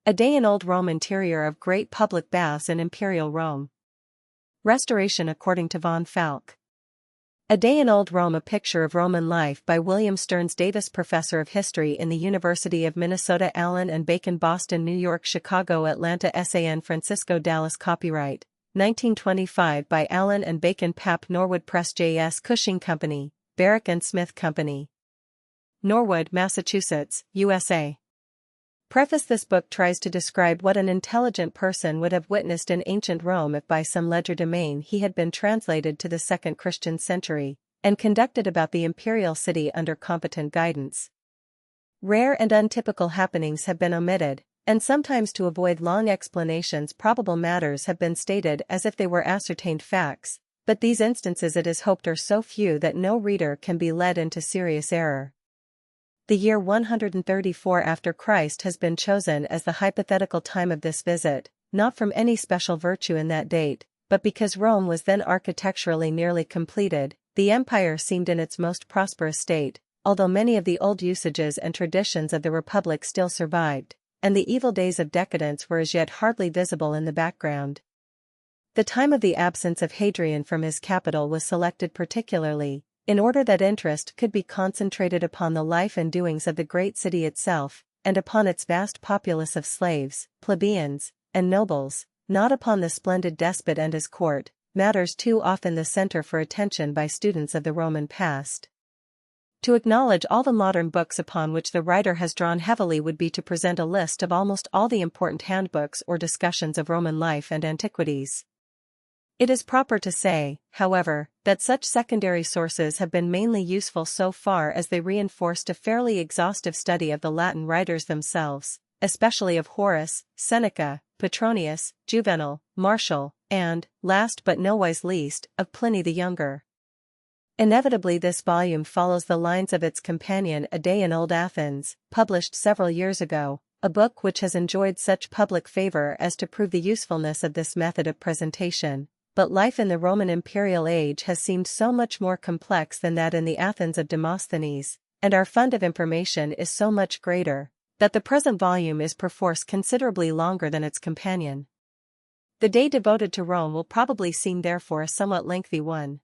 A Day in Old Rome. Interior of Great Public Baths in Imperial Rome. Restoration according to von Falk. A Day in Old Rome. A Picture of Roman Life by William Stearns Davis, Professor of History in the University of Minnesota. Allen and Bacon, Boston, New York, Chicago, Atlanta, San Francisco, Dallas. Copyright 1925 by Allen and Bacon, Pap, Norwood Press. J.S. Cushing Company, Barrick and Smith Company, Norwood, Massachusetts, USA. Preface. This book tries to describe what an intelligent person would have witnessed in ancient Rome if by some legerdemain he had been translated to the second Christian century, and conducted about the imperial city under competent guidance. Rare and untypical happenings have been omitted, and sometimes to avoid long explanations probable matters have been stated as if they were ascertained facts, but these instances it is hoped are so few that no reader can be led into serious error. The year 134 after Christ has been chosen as the hypothetical time of this visit, not from any special virtue in that date, but because Rome was then architecturally nearly completed. The empire seemed in its most prosperous state, although many of the old usages and traditions of the Republic still survived, and the evil days of decadence were as yet hardly visible in the background. The time of the absence of Hadrian from his capital was selected particularly, in order that interest could be concentrated upon the life and doings of the great city itself, and upon its vast populace of slaves, plebeians, and nobles, not upon the splendid despot and his court, matters too often the center for attention by students of the Roman past. To acknowledge all the modern books upon which the writer has drawn heavily would be to present a list of almost all the important handbooks or discussions of Roman life and antiquities. It is proper to say, however, that such secondary sources have been mainly useful so far as they reinforced a fairly exhaustive study of the Latin writers themselves, especially of Horace, Seneca, Petronius, Juvenal, Martial, and, last but nowise least, of Pliny the Younger. Inevitably this volume follows the lines of its companion A Day in Old Athens, published several years ago, a book which has enjoyed such public favor as to prove the usefulness of this method of presentation. But life in the Roman imperial age has seemed so much more complex than that in the Athens of Demosthenes, and our fund of information is so much greater, that the present volume is perforce considerably longer than its companion. The day devoted to Rome will probably seem therefore a somewhat lengthy one.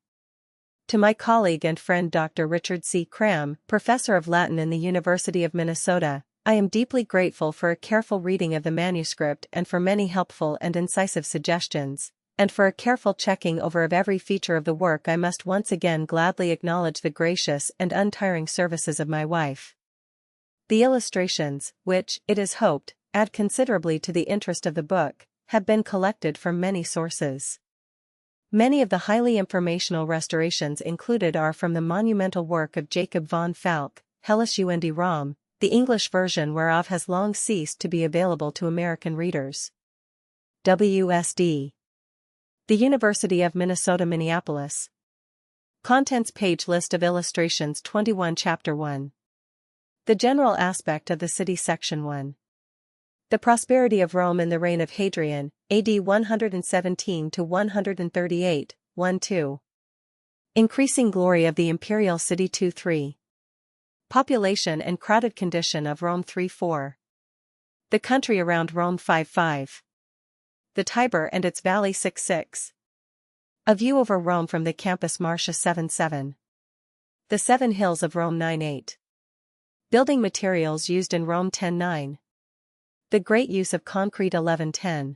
To my colleague and friend Dr. Richard C. Cram, Professor of Latin in the University of Minnesota, I am deeply grateful for a careful reading of the manuscript and for many helpful and incisive suggestions. And for a careful checking over of every feature of the work. I must once again gladly acknowledge the gracious and untiring services of my wife. The illustrations, which, it is hoped, add considerably to the interest of the book, have been collected from many sources. Many of the highly informational restorations included are from the monumental work of Jacob von Falk, Hellas und Rom, the English version whereof has long ceased to be available to American readers. WSD. The University of Minnesota, Minneapolis. Contents page. List of illustrations 21. Chapter 1. The general aspect of the city. Section 1. The prosperity of Rome in the reign of Hadrian, AD 117 to 138, 1-2. Increasing glory of the imperial city. 2-3. Population and crowded condition of Rome. 3-4. The country around Rome. 5-5. The Tiber and its valley. 6-6. A view over Rome from the Campus Martia. 7-7. The Seven Hills of Rome. 9-8. Building materials used in Rome. 10-9. The great use of concrete. 11-10.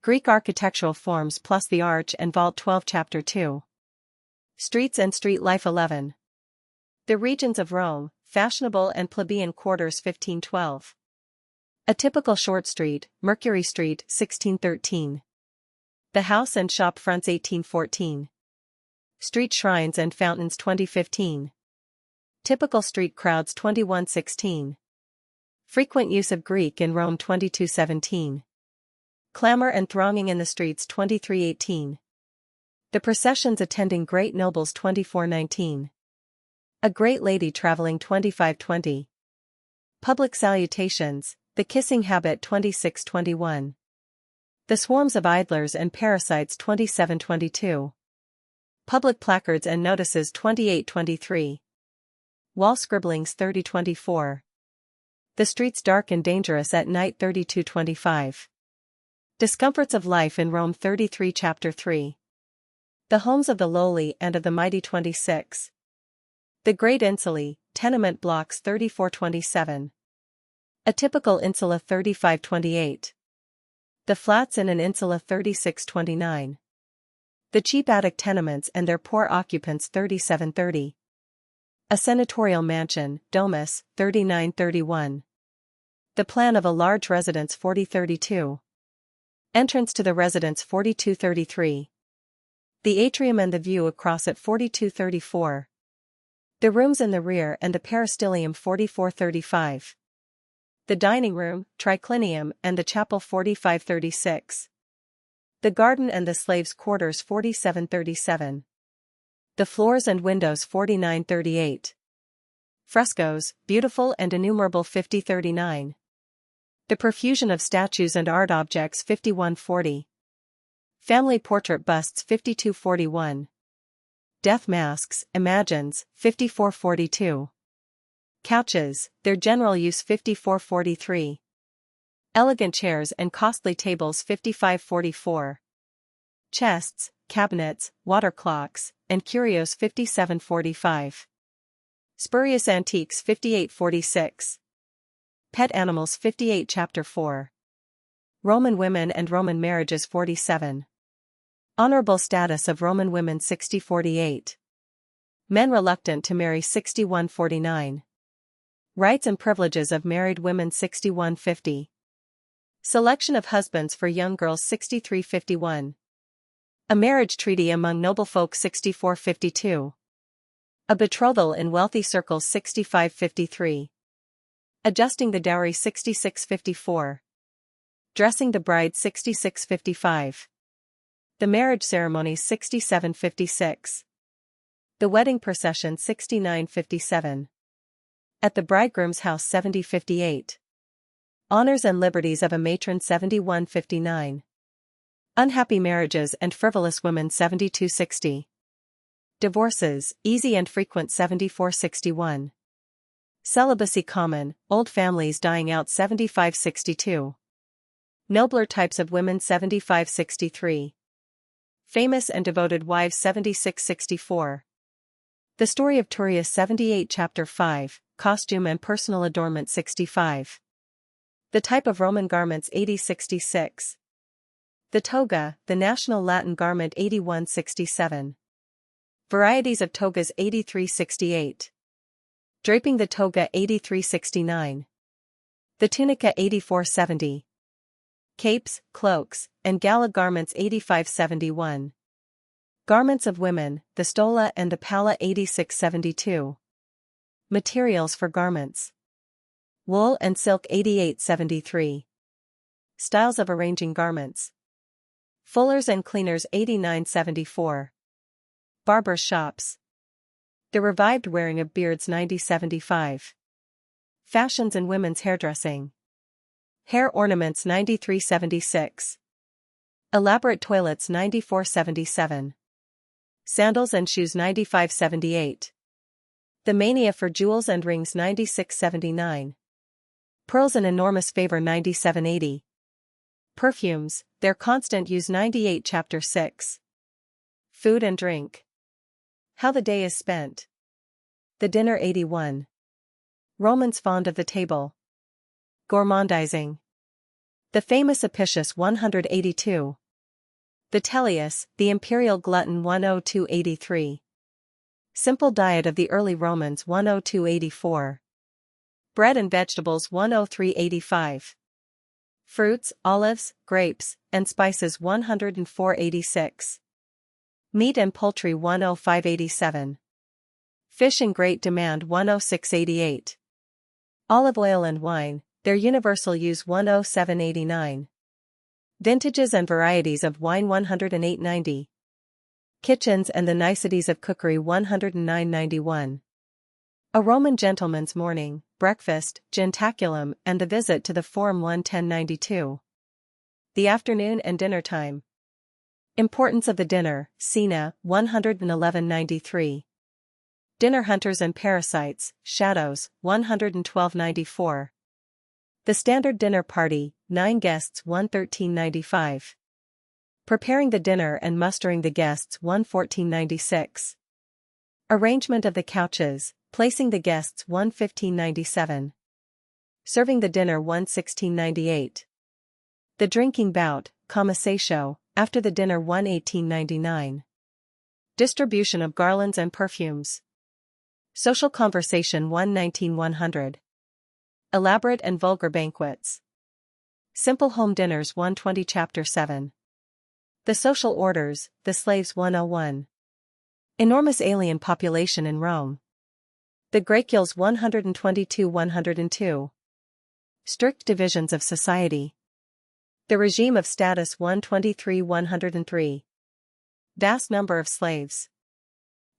Greek architectural forms plus the arch and vault. 12. Chapter 2. Streets and street life. 11. The regions of Rome, fashionable and plebeian quarters. 15-12. A typical short street, Mercury Street. 1613. The house and shop fronts. 1814. Street shrines and fountains. 2015. Typical street crowds. 2116. Frequent use of Greek in Rome. 2217. Clamor and thronging in the streets. 2318. The processions attending great nobles. 2419. A great lady traveling. 2520. Public salutations, the kissing habit. 2621. The swarms of idlers and parasites. 2722. Public placards and notices. 2823. Wall scribblings. 3024. The streets dark and dangerous at night 32:25. Discomforts of life in Rome 33 Chapter 3. The homes of the lowly and of the mighty 26. The Great Insulae, tenement blocks 34:27. A typical insula 35:28. The flats in an insula 36:29. The cheap attic tenements and their poor occupants 37:30. A senatorial mansion, domus, 39:31. The plan of a large residence 40:32. Entrance to the residence 42:33. The atrium and the view across it 42:34. The rooms in the rear and the peristylium 44:35. The dining room, triclinium and the chapel 45:36. The garden and the slaves' quarters 47:37. The floors and windows 49:38. Frescoes, beautiful and innumerable 50:39. The profusion of statues and art objects 51:40. Family portrait busts 52:41. Death masks, imagines, 54:42. Couches, their general use 54:43. Elegant chairs and costly tables 55:44. Chests, cabinets, water clocks, and curios 57:45. Spurious antiques 58:46. Pet animals 58 Chapter 4. Roman women and Roman marriages 47. Honorable status of Roman women 60:48. Men reluctant to marry 61:49. Rights and privileges of married women 61:50. Selection of husbands for young girls 63:51. A marriage treaty among noblefolk 64:52. A betrothal in wealthy circles 65:53. Adjusting the dowry 66:54. Dressing the bride 66:55. The marriage ceremony 67:56. The wedding procession 69:57. At the bridegroom's house 70:58. Honors and liberties of a matron 71:59. Unhappy marriages and frivolous women 72:60. Divorces, easy and frequent 74:61. Celibacy common, old families dying out 75:62. Nobler types of women 75:63. Famous and devoted wives 76:64. The story of Turius 78 Chapter 5, costume and personal adornment 65. The type of Roman garments 80:66. The toga, the national Latin garment 81:67. Varieties of togas 83:68. Draping the toga 83:69. The tunica 84:70. Capes, cloaks, and gala garments 85:71. Garments of women, the stola and the palla 86:72. Materials for garments. Wool and silk 88:73. Styles of arranging garments. Fullers and cleaners 89:74. Barbers' shops. The revived wearing of beards 90:75. Fashions in women's hairdressing. Hair ornaments 93:76. Elaborate toilets 94:77. Sandals and shoes 95:78. The mania for jewels and rings 96:79. Pearls in enormous favor 97:80. Perfumes, their constant use 98 Chapter 6. Food and drink. How the day is spent. The dinner 81. Romans fond of the table. Gourmandizing. The famous Apicius 182. The Tellius, the imperial glutton 102:83. Simple diet of the early Romans 102:84. Bread and vegetables 103:85. Fruits, olives, grapes, and spices 104:86. Meat and poultry 105:87. Fish in great demand 106:88. Olive oil and wine, their universal use 107:89. Vintages and varieties of wine 108:90. Kitchens and the niceties of cookery 109:91. A Roman gentleman's morning, breakfast, gentaculum and the visit to the Forum 110:92. The afternoon and dinner time. Importance of the dinner, Cena, 111:93. Dinner hunters and parasites, shadows, 112:94. The standard dinner party, 9 guests, $113.95. Preparing the dinner and mustering the guests, $114.96. Arrangement of the couches, placing the guests, $115.97. Serving the dinner, $116.98. The drinking bout, conversation, after the dinner, $118.99. Distribution of garlands and perfumes. Social conversation, $119.100. Elaborate and vulgar banquets. Simple home dinners, $120. Chapter 7. The social orders, the slaves, 101. Enormous alien population in Rome. The Graecules, 122-102. Strict divisions of society. The regime of status, 123-103. Vast number of slaves.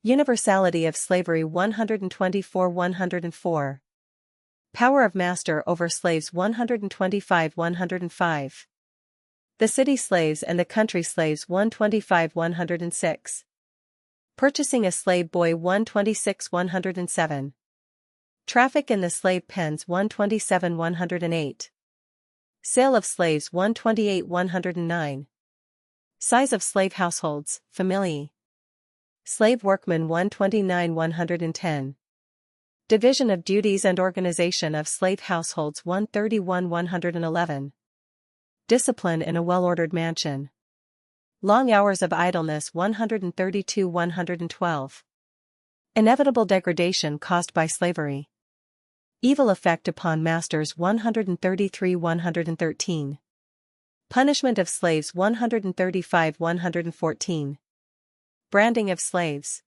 Universality of slavery, 124-104. Power of master over slaves, 125-105. The city slaves and the country slaves, 125-106. Purchasing a slave boy, 126-107. Traffic in the slave pens, 127-108. Sale of slaves, 128-109. Size of slave households, familiae. Slave workmen, 129-110. Division of duties and organization of slave households, 131-111. Discipline in a well-ordered mansion. Long hours of idleness, 132-112. Inevitable degradation caused by slavery. Evil effect upon masters, 133-113. Punishment of slaves, 135-114. Branding of slaves.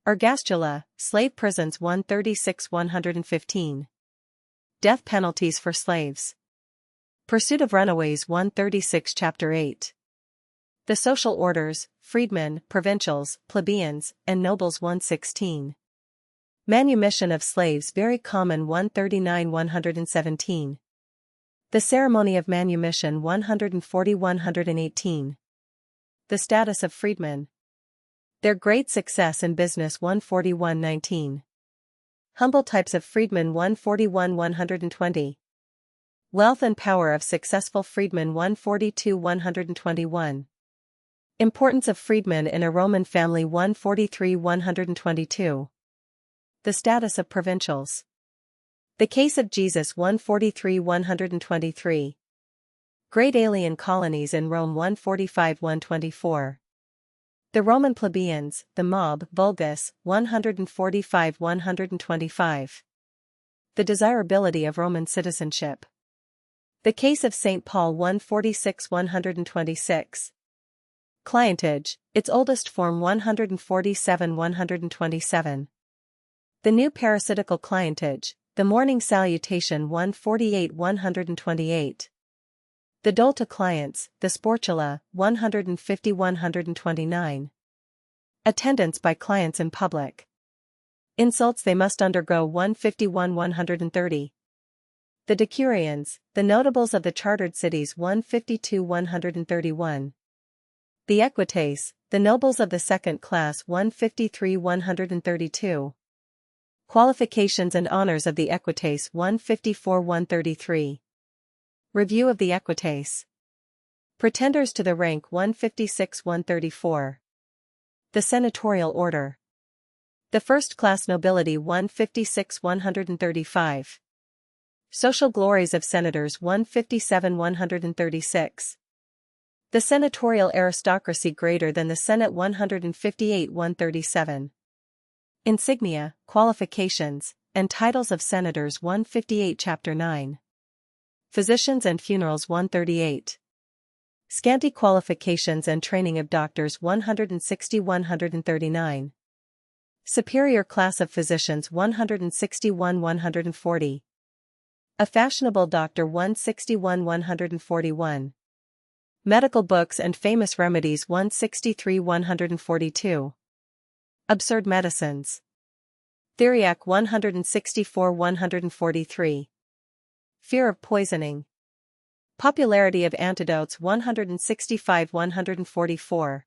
Ergastula, slave prisons, 136-115. Death penalties for slaves. Pursuit of runaways, 136. Chapter 8. The social orders, freedmen, provincials, plebeians, and nobles, 116. Manumission of slaves, very common, 139-117. The ceremony of manumission, 140-118. The status of freedmen. Their great success in business, 141-19. Humble types of freedmen, 141-120. Wealth and power of successful freedmen, 142-121. Importance of freedmen in a Roman family, 143-122. The status of provincials. The case of Jesus, 143-123. Great alien colonies in Rome, 145-124. The Roman plebeians, the mob, vulgus, 145-125. The desirability of Roman citizenship. The case of St. Paul, 146-126. Clientage, its oldest form, 147-127. The new parasitical clientage, the morning salutation, 148-128. The dole to clients, the sportula, 150-129. Attendance by clients in public. Insults they must undergo, 151-130. The decurions, the notables of the chartered cities, 152-131. The equites, the nobles of the second class, 153-132. Qualifications and honors of the equites, 154-133. Review of the equites. Pretenders to the rank, 156-134. The senatorial order. The first-class nobility, 156-135. Social glories of senators, 157-136. The senatorial aristocracy greater than the Senate, 158-137. Insignia, qualifications, and titles of senators, 158. Chapter 9. Physicians and funerals, 138. Scanty qualifications and training of doctors, 160-139. Superior class of physicians, 161-140. A fashionable doctor, 161-141. Medical books and famous remedies, 163-142. Absurd medicines. Theriac, 164-143. Fear of poisoning. Popularity of antidotes, 165-144.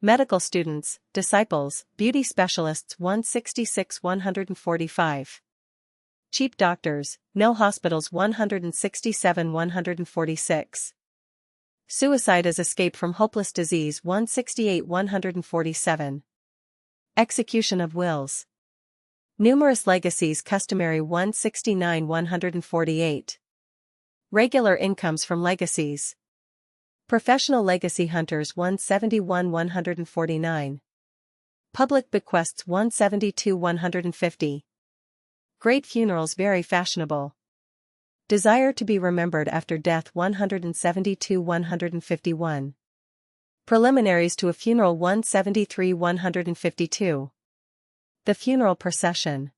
Medical students, disciples, beauty specialists, 166-145. Cheap doctors, no hospitals 167 146. Suicide as escape from hopeless disease 168 147. Execution of wills. Numerous legacies customary 169 148. Regular incomes from legacies. Professional legacy hunters 171 149. Public bequests 172 150. Great funerals very fashionable. Desire to be remembered after death 172 151. Preliminaries to a funeral 173 152. The funeral procession.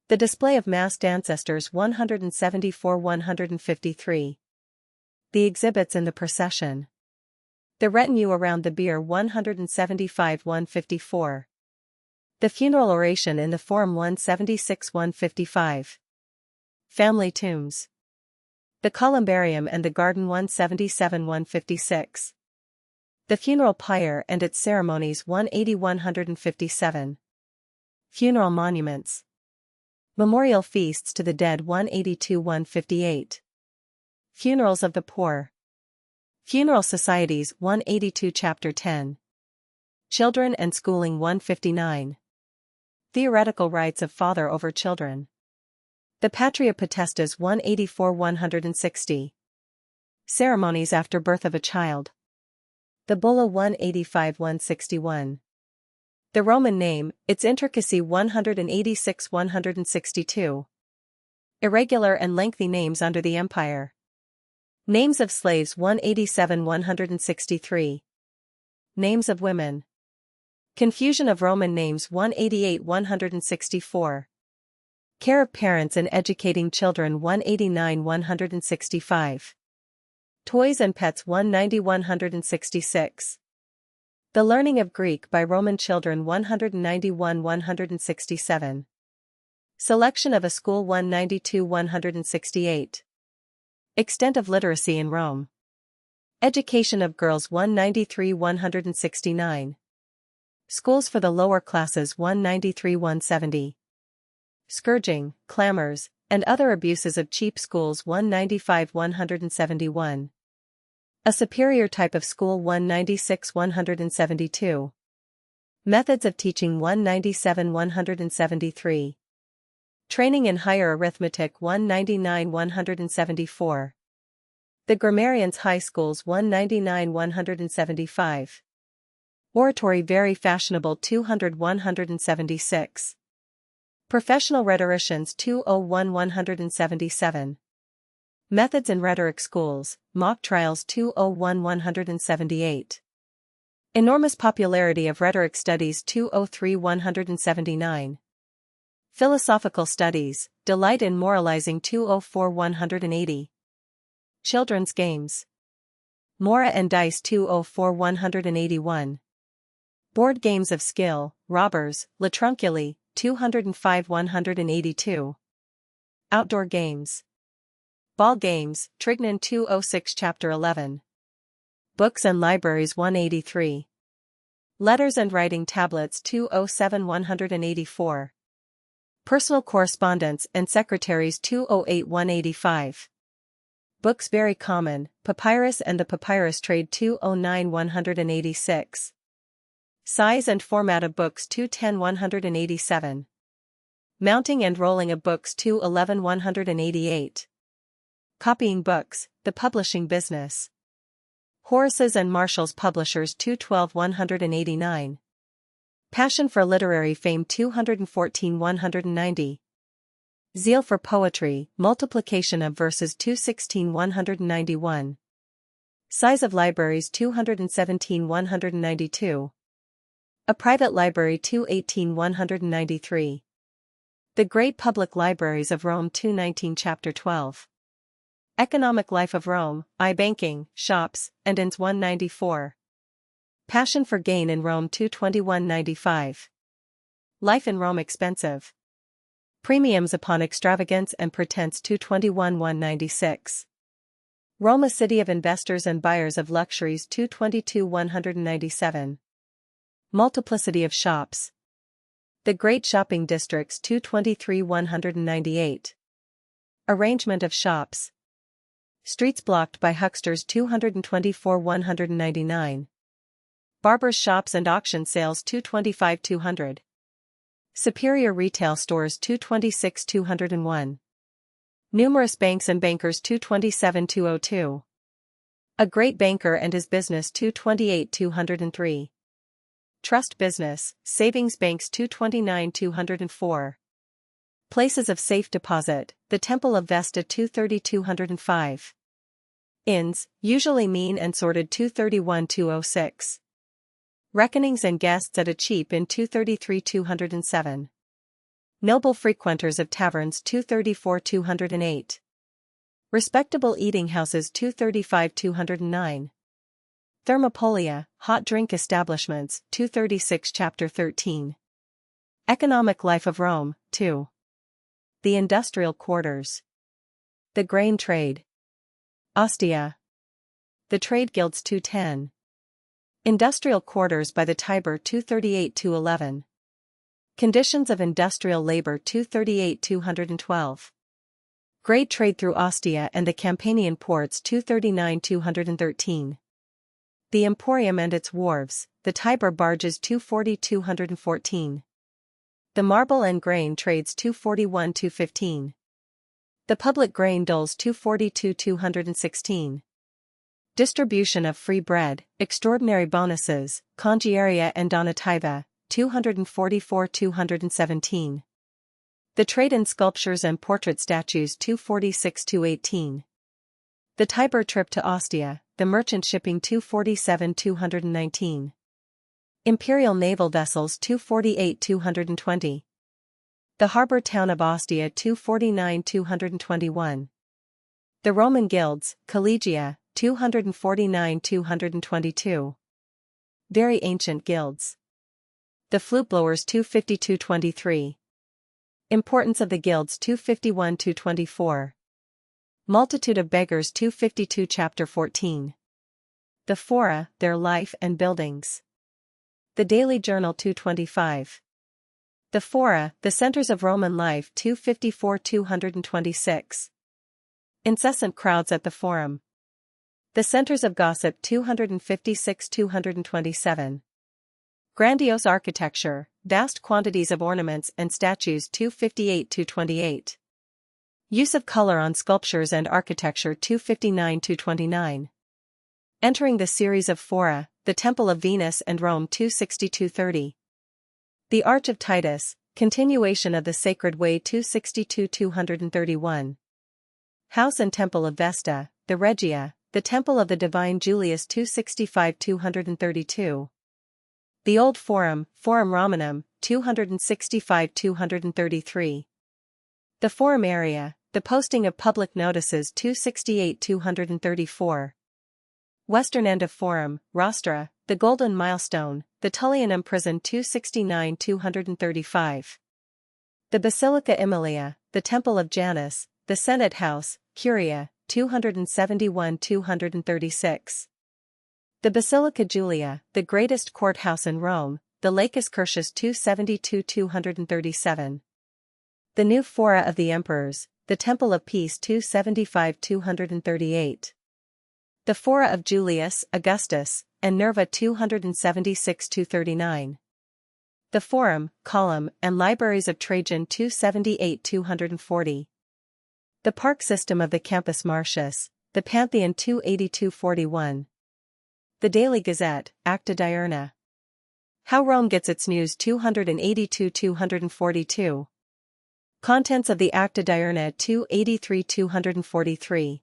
The display of masked ancestors 174 153. The exhibits in the procession. The retinue around the bier 175 154. The funeral oration in the forum 176 155. Family tombs. The columbarium and the garden 177 156. The funeral pyre and its ceremonies 180 157. Funeral monuments. Memorial feasts to the dead 182 158. Funerals of the poor. Funeral societies 182 Chapter 10. Children and schooling 159. Theoretical rights of father over children. The Patria Potestas 184 160. Ceremonies after birth of a child. The Bulla 185 161. The Roman name, its intricacy 186 162. Irregular and lengthy names under the empire. Names of slaves 187 163. Names of women. Confusion of Roman names 188 164. Care of parents in educating children 189 165. Toys and pets 190 166. The learning of Greek by Roman children 191 167. Selection of a school 192 168. Extent of literacy in Rome. Education of girls 193 169. Schools for the lower classes 193 170. Scourging, clamors, and other abuses of cheap schools 195 171. A superior type of school 196 172. Methods of teaching 197 173. Training in higher arithmetic 199 174. The grammarians high schools 199 175. Oratory very fashionable 200 176. Professional rhetoricians 201 177. Methods in rhetoric schools, mock trials 201 178. Enormous popularity of rhetoric studies 203 179. Philosophical studies, delight in moralizing 204 180. Children's games. Mora and dice 204 181. Board games of skill, robbers, Latrunculi, 205 182. Outdoor games. Ball games, Trignan 206 Chapter 11. Books and libraries 183. Letters and writing tablets 207 184. Personal correspondence and secretaries 208 185. Books very common, papyrus and the papyrus trade 209 186. Size and format of books 210 187. Mounting and rolling of books 211 188. Copying books, the publishing business. Horace's and Marshall's Publishers 212 189. Passion for literary fame 214 190. Zeal for poetry, multiplication of verses 216 191. Size of libraries 217 192. A private library 218 193. The Great Public Libraries of Rome 219 Chapter 12. Economic life of Rome, banking, shops, and inns 194. Passion for gain in Rome 221-95. Life in Rome expensive. Premiums upon extravagance and pretense 221-196. Rome a city of investors and buyers of luxuries 222-197. Multiplicity of shops. The Great Shopping Districts 223-198. Arrangement of shops. Streets blocked by hucksters 224-199. Barbers' shops and auction sales 225-200. Superior retail stores 226-201. Numerous banks and bankers 227-202. A great banker and his business 228-203. Trust business, savings banks 229-204. Places of safe deposit, the Temple of Vesta 230-205. Inns, usually mean and sorted 231-206. Reckonings and guests at a cheap inn 233-207. Noble frequenters of taverns 234-208. Respectable eating houses 235-209. Thermopolia, hot drink establishments 236 Chapter 13. Economic life of Rome, 2. The industrial quarters. The grain trade. Ostia. The trade guilds 210. Industrial quarters by the Tiber 238-211. Conditions of industrial labor 238-212. Great trade through Ostia and the Campanian ports 239-213. The Emporium and its wharves, the Tiber barges 240-214. The marble and grain trades 241-215. The public grain doles 242-216. Distribution of free bread, extraordinary bonuses, congiaria and donativa, 244-217. The trade in sculptures and portrait statues 246-218. The Tiber trip to Ostia, the merchant shipping 247-219. Imperial naval vessels 248-220. The harbor town of Ostia 249-221. The Roman guilds, collegia, 249-222. Very ancient guilds. The flute blowers 250-223. Importance of the guilds 251-224. Multitude of beggars 252 Chapter 14. The fora, their life and buildings. The Daily Journal 225. The fora, the centers of Roman life 254-226. Incessant crowds at the forum. The centers of gossip 256-227. Grandiose architecture, vast quantities of ornaments and statues 258-228. Use of color on sculptures and architecture 259-229. Entering the series of fora, the Temple of Venus and Rome 260-230. The Arch of Titus, continuation of the Sacred Way 262-231. House and Temple of Vesta, the Regia, the Temple of the Divine Julius 265-232. The Old Forum, Forum Romanum, 265-233. The Forum Area, the posting of public notices 268-234. Western end of Forum, Rostra, the Golden Milestone, the Tullianum Prison 269-235. The Basilica Emilia, the Temple of Janus, the Senate House, Curia, 271-236. The Basilica Julia, the greatest courthouse in Rome, the Lacus Curtius 272-237. The New Fora of the Emperors, the Temple of Peace 275-238. The Fora of Julius, Augustus, and Nerva 276-239. The Forum, Column, and Libraries of Trajan 278-240. The Park System of the Campus Martius, the Pantheon 282-41. The Daily Gazette, Acta Diurna. How Rome Gets Its News 282-242. Contents of the Acta Diurna 283-243.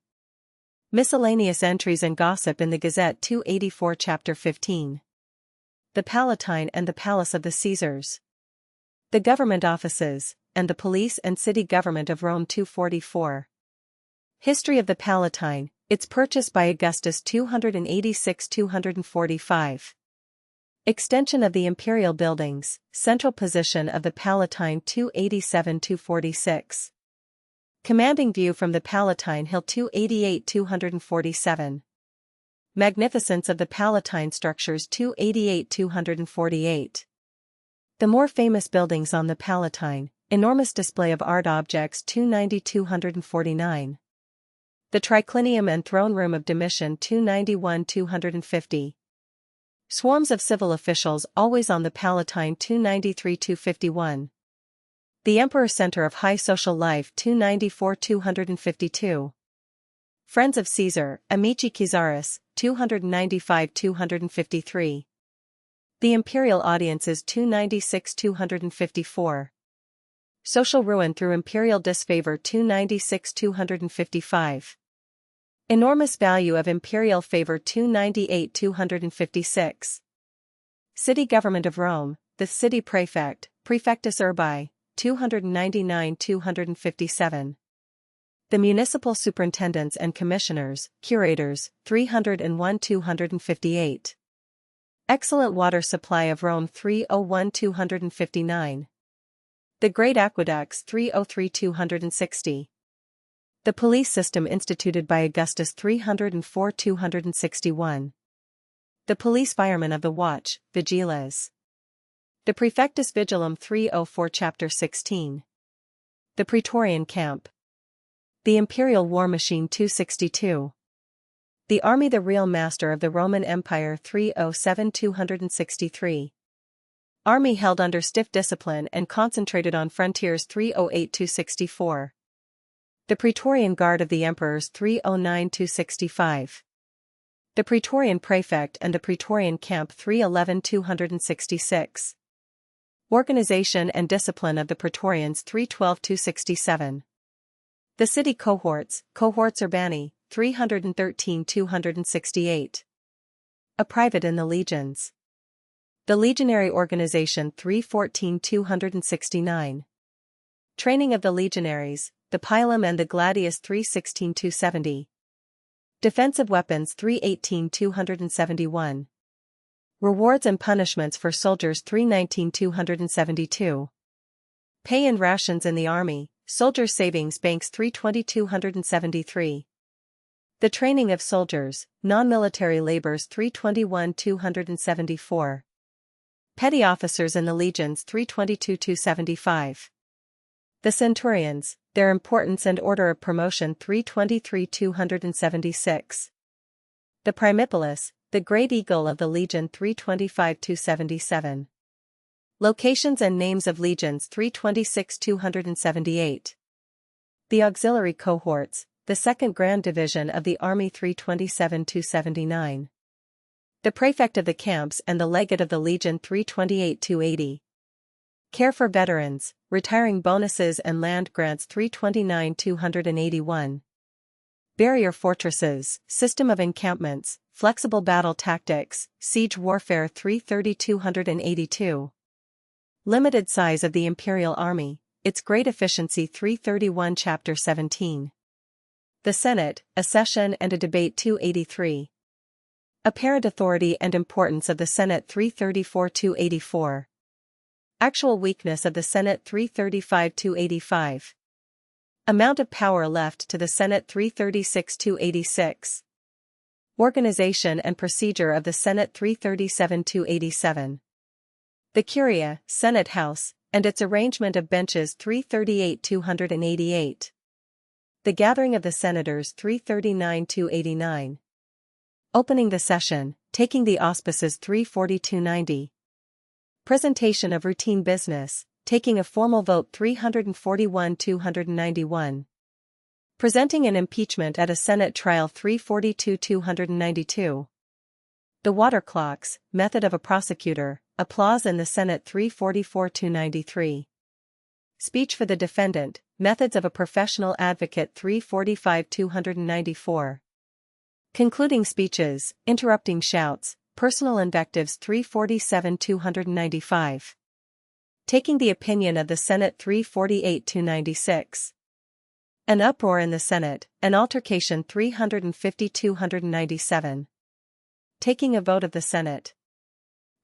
Miscellaneous entries and gossip in the Gazette 284 Chapter 15. The Palatine and the Palace of the Caesars. The Government Offices, and the Police and City Government of Rome 244. History of the Palatine, its purchase by Augustus 286-245. Extension of the Imperial Buildings, central position of the Palatine 287-246. Commanding view from the Palatine Hill 288-247. Magnificence of the Palatine structures 288-248. The more famous buildings on the Palatine, enormous display of art objects 290-249. The triclinium and throne room of Domitian 291-250. Swarms of civil officials always on the Palatine 293-251. The Emperor's Center of High Social Life 294-252. Friends of Caesar, Amici Caesaris, 295-253. The Imperial Audiences 296-254. Social ruin through imperial disfavor 296-255. Enormous value of imperial favor 298-256. City government of Rome, the city prefect, Prefectus Urbi, 299-257. The municipal superintendents and commissioners, curators, 301-258. Excellent water supply of Rome 301-259. The Great Aqueducts 303-260. The police system instituted by Augustus 304-261. The police firemen of the watch, vigiles. The Prefectus Vigilum 304 Chapter 16. The Praetorian Camp. The Imperial War Machine 262. The Army the real master of the Roman Empire 307-263. Army held under stiff discipline and concentrated on frontiers 308-264. The Praetorian Guard of the Emperors 309-265. The Praetorian Prefect and the Praetorian Camp 311-266. Organization and discipline of the Praetorians 312-267. The city cohorts urbani, 313-268. A private in the legions. The legionary organization 314-269. Training of the legionaries, the pilum and the gladius 316-270. Defensive weapons 318-271. Rewards and punishments for soldiers 319-272. Pay and rations in the army, soldiers' savings banks 320-273. The training of soldiers, non-military labors 321-274. Petty officers in the legions 322-275. The centurions, their importance and order of promotion 323-276. The Primipolis, the great eagle of the legion 325-277. Locations and names of legions 326-278. The auxiliary cohorts, the 2nd Grand Division of the Army 327-279. The prefect of the camps and the legate of the legion 328-280. Care for veterans, retiring bonuses and land grants 329-281. Barrier fortresses, system of encampments, flexible battle tactics, siege warfare 330-282. Limited size of the Imperial Army, its great efficiency 331 Chapter 17. The Senate, a session and a debate 283. Apparent authority and importance of the Senate 334-284. Actual weakness of the Senate 335-285. Amount of power left to the Senate 336-286. Organization and procedure of the Senate 337-287. The Curia, Senate House, and its arrangement of benches 338-288. The gathering of the senators 339-289. Opening the session, taking the auspices 340-290. Presentation of routine business, taking a formal vote 341-291. Presenting an impeachment at a Senate trial 342-292. The water clocks, method of a prosecutor, applause in the Senate 344-293. Speech for the defendant, methods of a professional advocate 345-294. Concluding speeches, interrupting shouts, personal invectives 347-295. Taking the opinion of the Senate 348-296. An uproar in the Senate, an altercation 350-297. Taking a vote of the Senate.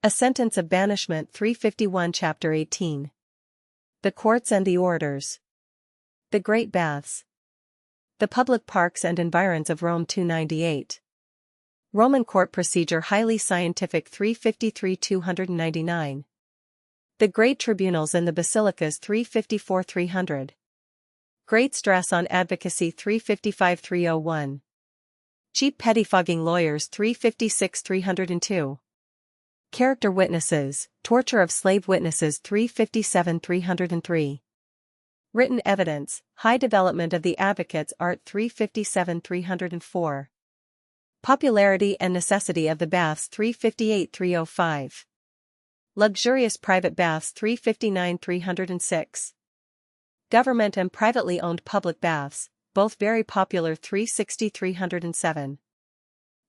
A sentence of banishment 351 Chapter 18. The courts and the orators. The great baths. The public parks and environs of Rome 298. Roman court procedure highly scientific 353-299. The great tribunals in the basilicas 354-300. Great stress on advocacy 355-301. Cheap pettifogging lawyers 356-302. Character witnesses, torture of slave witnesses 357-303. Written evidence, high development of the advocates art 357-304. Popularity and necessity of the baths 358-305. Luxurious private baths 359-306. Government and privately owned public baths, both very popular 360-307.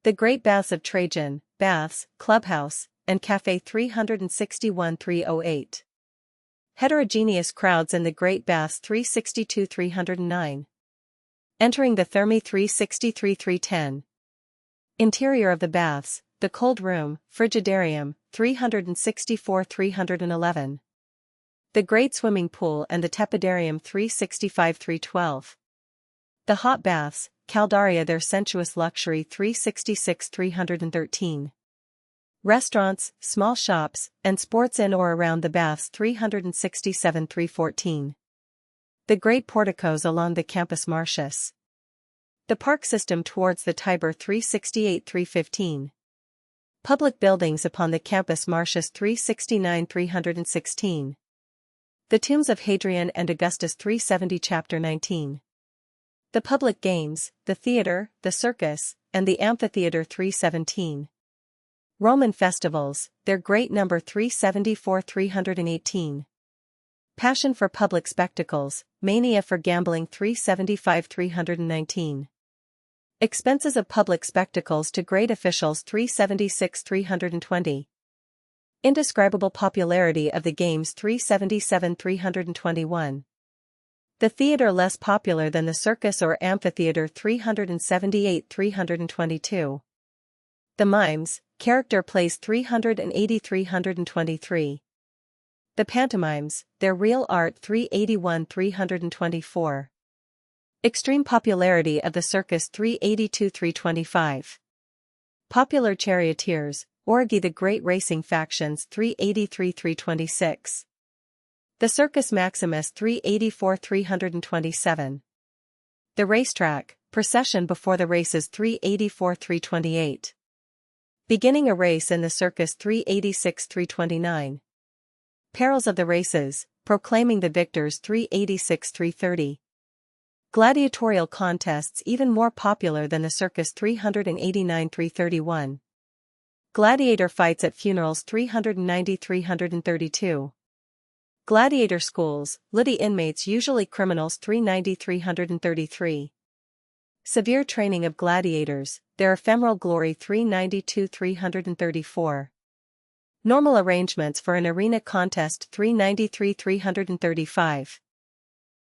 The Great Baths of Trajan, baths, clubhouse, and café 361-308. Heterogeneous crowds in the Great Baths 362-309. Entering the Thermae 363-310. Interior of the baths, the cold room, frigidarium, 364-311. The Great Swimming Pool and the Tepidarium 365-312. The hot baths, caldaria their sensuous luxury 366-313. Restaurants, small shops, and sports in or around the baths 367-314. The great porticos along the Campus Martius. The park system towards the Tiber 368-315. Public buildings upon the Campus Martius 369-316. The tombs of Hadrian and Augustus 370 Chapter 19. The public games, the theater, the circus, and the amphitheater 317. Roman festivals, their great number 374-318. Passion for public spectacles, mania for gambling 375-319. Expenses of public spectacles to great officials 376-320. Indescribable popularity of the games 377-321. The theater less popular than the circus or amphitheater 378-322. The mimes, character plays 380-323. The pantomimes, their real art 381-324. Extreme popularity of the circus 382-325. Popular charioteers, orgy the great racing factions 383-326. The Circus Maximus 384-327. The racetrack, procession before the races 384-328. Beginning a race in the circus 386-329. Perils of the races, proclaiming the victors 386-330. Gladiatorial contests even more popular than the circus 389-331. Gladiator fights at funerals 390-332. Gladiator schools, Lyddy inmates usually criminals 390-333. Severe training of gladiators, their ephemeral glory 392-334. Normal arrangements for an arena contest 393-335.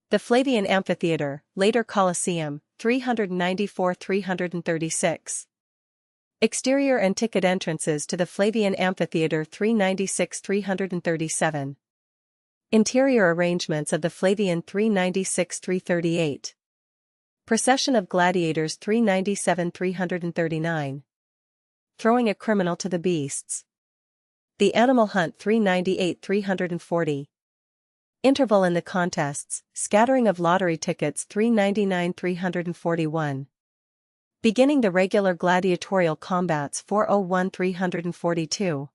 The Flavian Amphitheater, later Colosseum, 394-336. Exterior and ticket entrances to the Flavian Amphitheater 396-337. Interior arrangements of the Flavian 396-338. Procession of Gladiators 397-339. Throwing a criminal to the beasts. The Animal Hunt 398-340. Interval in the contests, scattering of lottery tickets 399-341. Beginning the regular gladiatorial combats 401-342.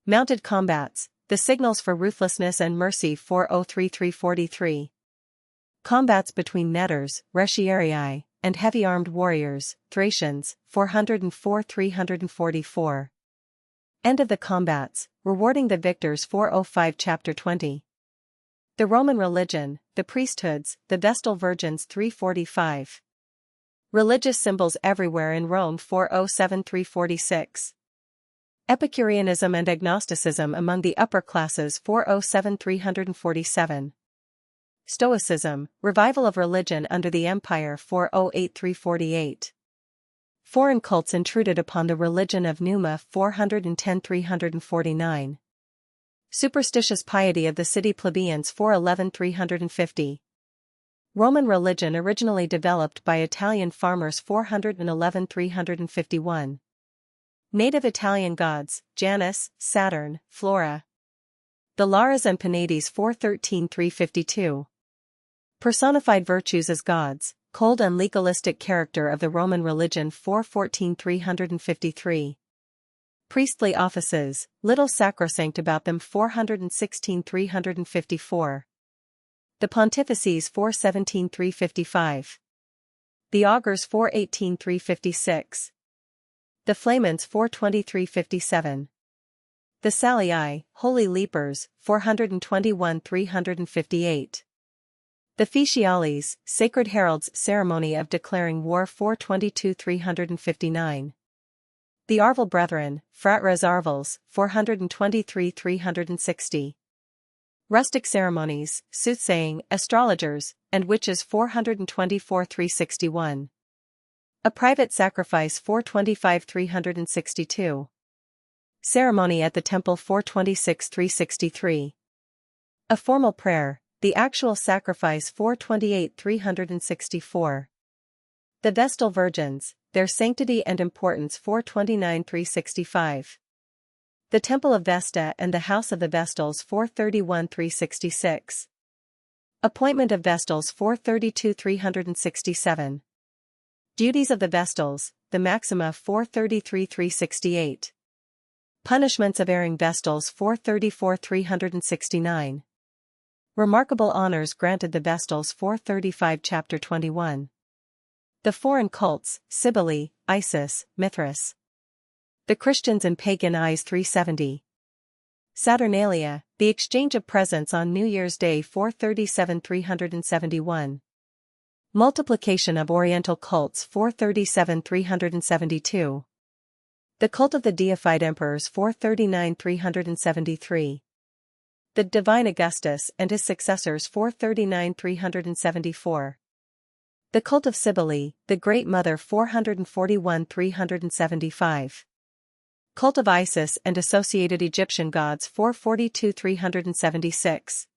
Mounted combats, the signals for ruthlessness and mercy 403-343. Combats between netters, retiarii, and heavy-armed warriors, Thracians, 404-344. End of the combats, rewarding the victors 405 Chapter 20. The Roman religion, the priesthoods, the Vestal Virgins 345. Religious symbols everywhere in Rome 407-346. Epicureanism and agnosticism among the upper classes 407-347. Stoicism, revival of religion under the Empire 408-348. Foreign cults intruded upon the religion of Numa 410-349. Superstitious piety of the city plebeians 411-350. Roman religion originally developed by Italian farmers 411-351. Native Italian gods, Janus, Saturn, Flora. The Lares and Penates 413-352. Personified virtues as gods, cold and legalistic character of the Roman religion 414-353. Priestly offices, little sacrosanct about them 416-354. The Pontifices 417-355. The Augurs 418-356. The Flamants 423-57. The Salii, Holy Leapers, 421-358. The Officiales, Sacred Heralds ceremony of declaring war 422-359. The Arval Brethren, Fratres Arvals, 423-360. Rustic ceremonies, soothsaying, astrologers, and witches 424-361. A private sacrifice 425-362. Ceremony at the temple 426-363. A formal prayer, the actual sacrifice 428-364. The Vestal Virgins, their sanctity and importance 429-365. The Temple of Vesta and the House of the Vestals 431-366. Appointment of Vestals 432-367. Duties of the Vestals, the Maxima 433-368. Punishments of erring Vestals 434-369. Remarkable honors granted the Vestals 435 Chapter 21. The foreign cults, Cybele, Isis, Mithras. The Christians and Pagan Eyes 370. Saturnalia, the exchange of presents on New Year's Day 437-371. Multiplication of Oriental cults 437-372. The cult of the deified emperors 439-373. The divine Augustus and his successors 439-374. The cult of Cybele, the Great Mother 441-375. Cult of Isis and associated Egyptian gods 442-376.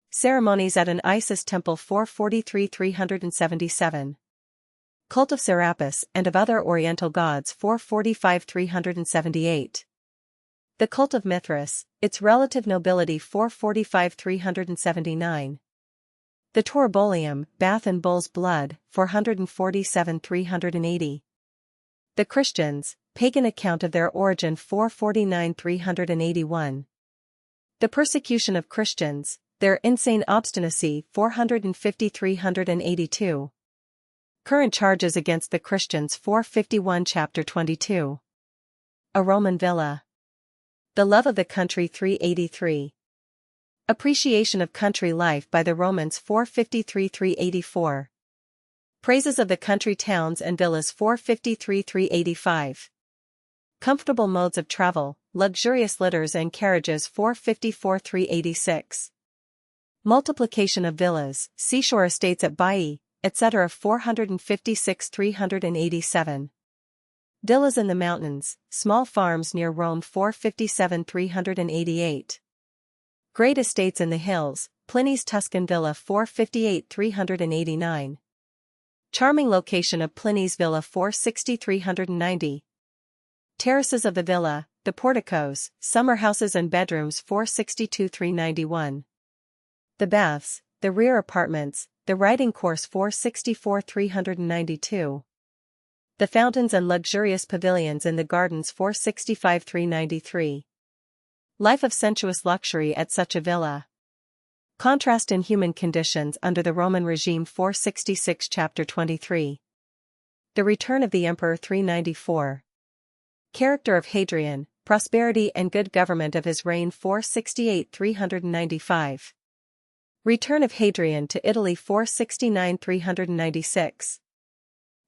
Ceremonies at an Isis temple 443-377. Cult of Serapis and of other Oriental gods 445-378. The cult of Mithras, its relative nobility 445-379. The Taurobolium, bath in bull's blood, 447-380. The Christians, pagan account of their origin 449-381. The persecution of Christians, their insane obstinacy 450-382. Current charges against the Christians 451 Chapter 22. A Roman villa. The love of the country 383. Appreciation of country life by the Romans 453-384. Praises of the country towns and villas 453-385. Comfortable modes of travel, luxurious litters and carriages 454-386. Multiplication of villas, seashore estates at Baiae, etc. 456-387. Villas in the mountains, small farms near Rome 457-388. Great estates in the hills, Pliny's Tuscan villa 458-389. Charming location of Pliny's villa 460-390. Terraces of the villa, the porticos, summer houses and bedrooms 462-391. The baths, the rear apartments, the riding course 464-392. The fountains and luxurious pavilions in the gardens 465-393. Life of sensuous luxury at such a villa. Contrast in human conditions under the Roman regime 466 Chapter 23. The return of the Emperor 394. Character of Hadrian, prosperity and good government of his reign 468-395. Return of Hadrian to Italy 469-396.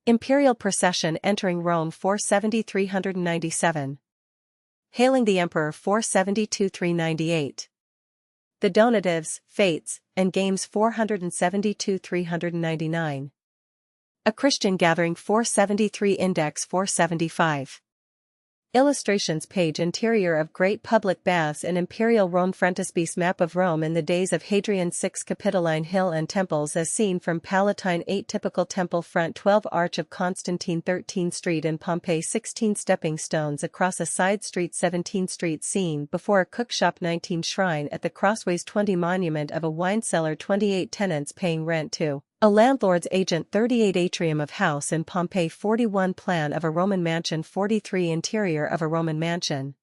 Imperial procession entering Rome 470-397. Hailing the Emperor 472-398. The Donatives, Fates, and Games 472-399. A Christian gathering 473 Index 475. Illustrations page interior of great public baths in Imperial Rome frontispiece map of Rome in the days of Hadrian 6 Capitoline Hill and temples as seen from Palatine 8 typical temple front 12 Arch of Constantine 13 Street in Pompeii 16 Stepping stones across a side street 17 Street scene before a cookshop 19 Shrine at the Crossways 20 Monument of a wine cellar 28 Tenants paying rent to a landlord's agent 38 Atrium of house in Pompeii 41 Plan of a Roman mansion 43 Interior of a Roman mansion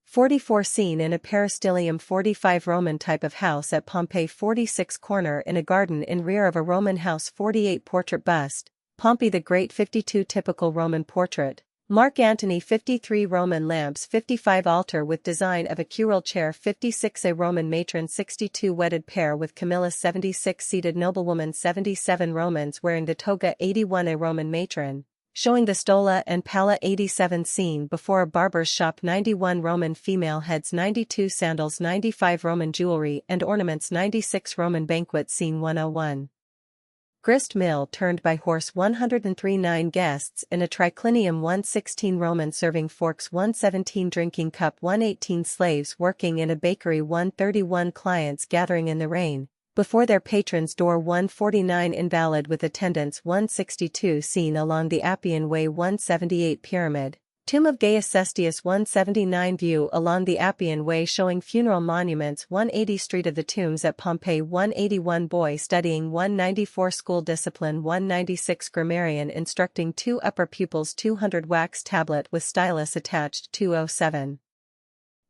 44 Scene in a peristyllium 45 Roman type of house at Pompeii 46 Corner in a garden in rear of a Roman house 48 Portrait bust, Pompey the Great 52 Typical Roman portrait, Mark Antony 53 Roman lamps 55 Altar with design of a curule chair 56 A Roman matron 62 Wedded pair with Camilla 76 Seated noblewoman 77 Romans wearing the toga 81 A Roman matron, showing the stola and palla 87 Scene before a barber's shop 91 Roman female heads 92 Sandals 95 Roman jewelry and ornaments 96 Roman banquet Scene 101. Grist mill turned by horse 103 9 guests in a triclinium 116 Roman serving forks 117 drinking cup 118 slaves working in a bakery 131 clients gathering in the rain, before their patrons door 149 invalid with attendants 162 Scene along the Appian Way 178 Pyramid, Tomb of Gaius Cestius 179 View along the Appian Way showing funeral monuments 180 Street of the Tombs at Pompeii 181 Boy studying 194 School discipline 196 Grammarian instructing 2 upper pupils 200 Wax tablet with stylus attached 207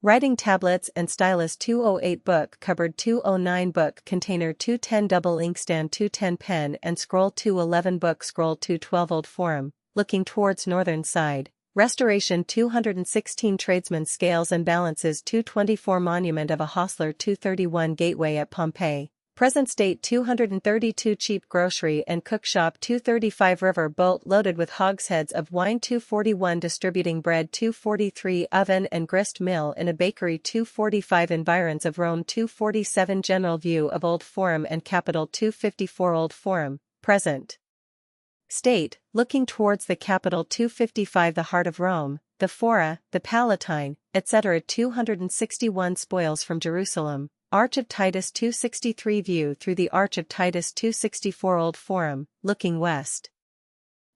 Writing tablets and stylus 208 Book cupboard 209 Book container 210 Double inkstand 210 Pen and scroll 211 Book scroll 212 Old Forum, looking towards northern side. Restoration 216 Tradesman scales and balances 224 Monument of a hostler 231 Gateway at Pompeii, present state 232 Cheap grocery and cookshop 235 River boat loaded with hogsheads of wine 241 Distributing bread 243 Oven and grist mill in a bakery 245 Environs of Rome 247 General view of Old Forum and Capitol 254 Old Forum, present state, looking towards the Capitol 255 The heart of Rome, the Fora, the Palatine, etc. 261 Spoils from Jerusalem, Arch of Titus 263 View through the Arch of Titus 264 Old Forum, looking west.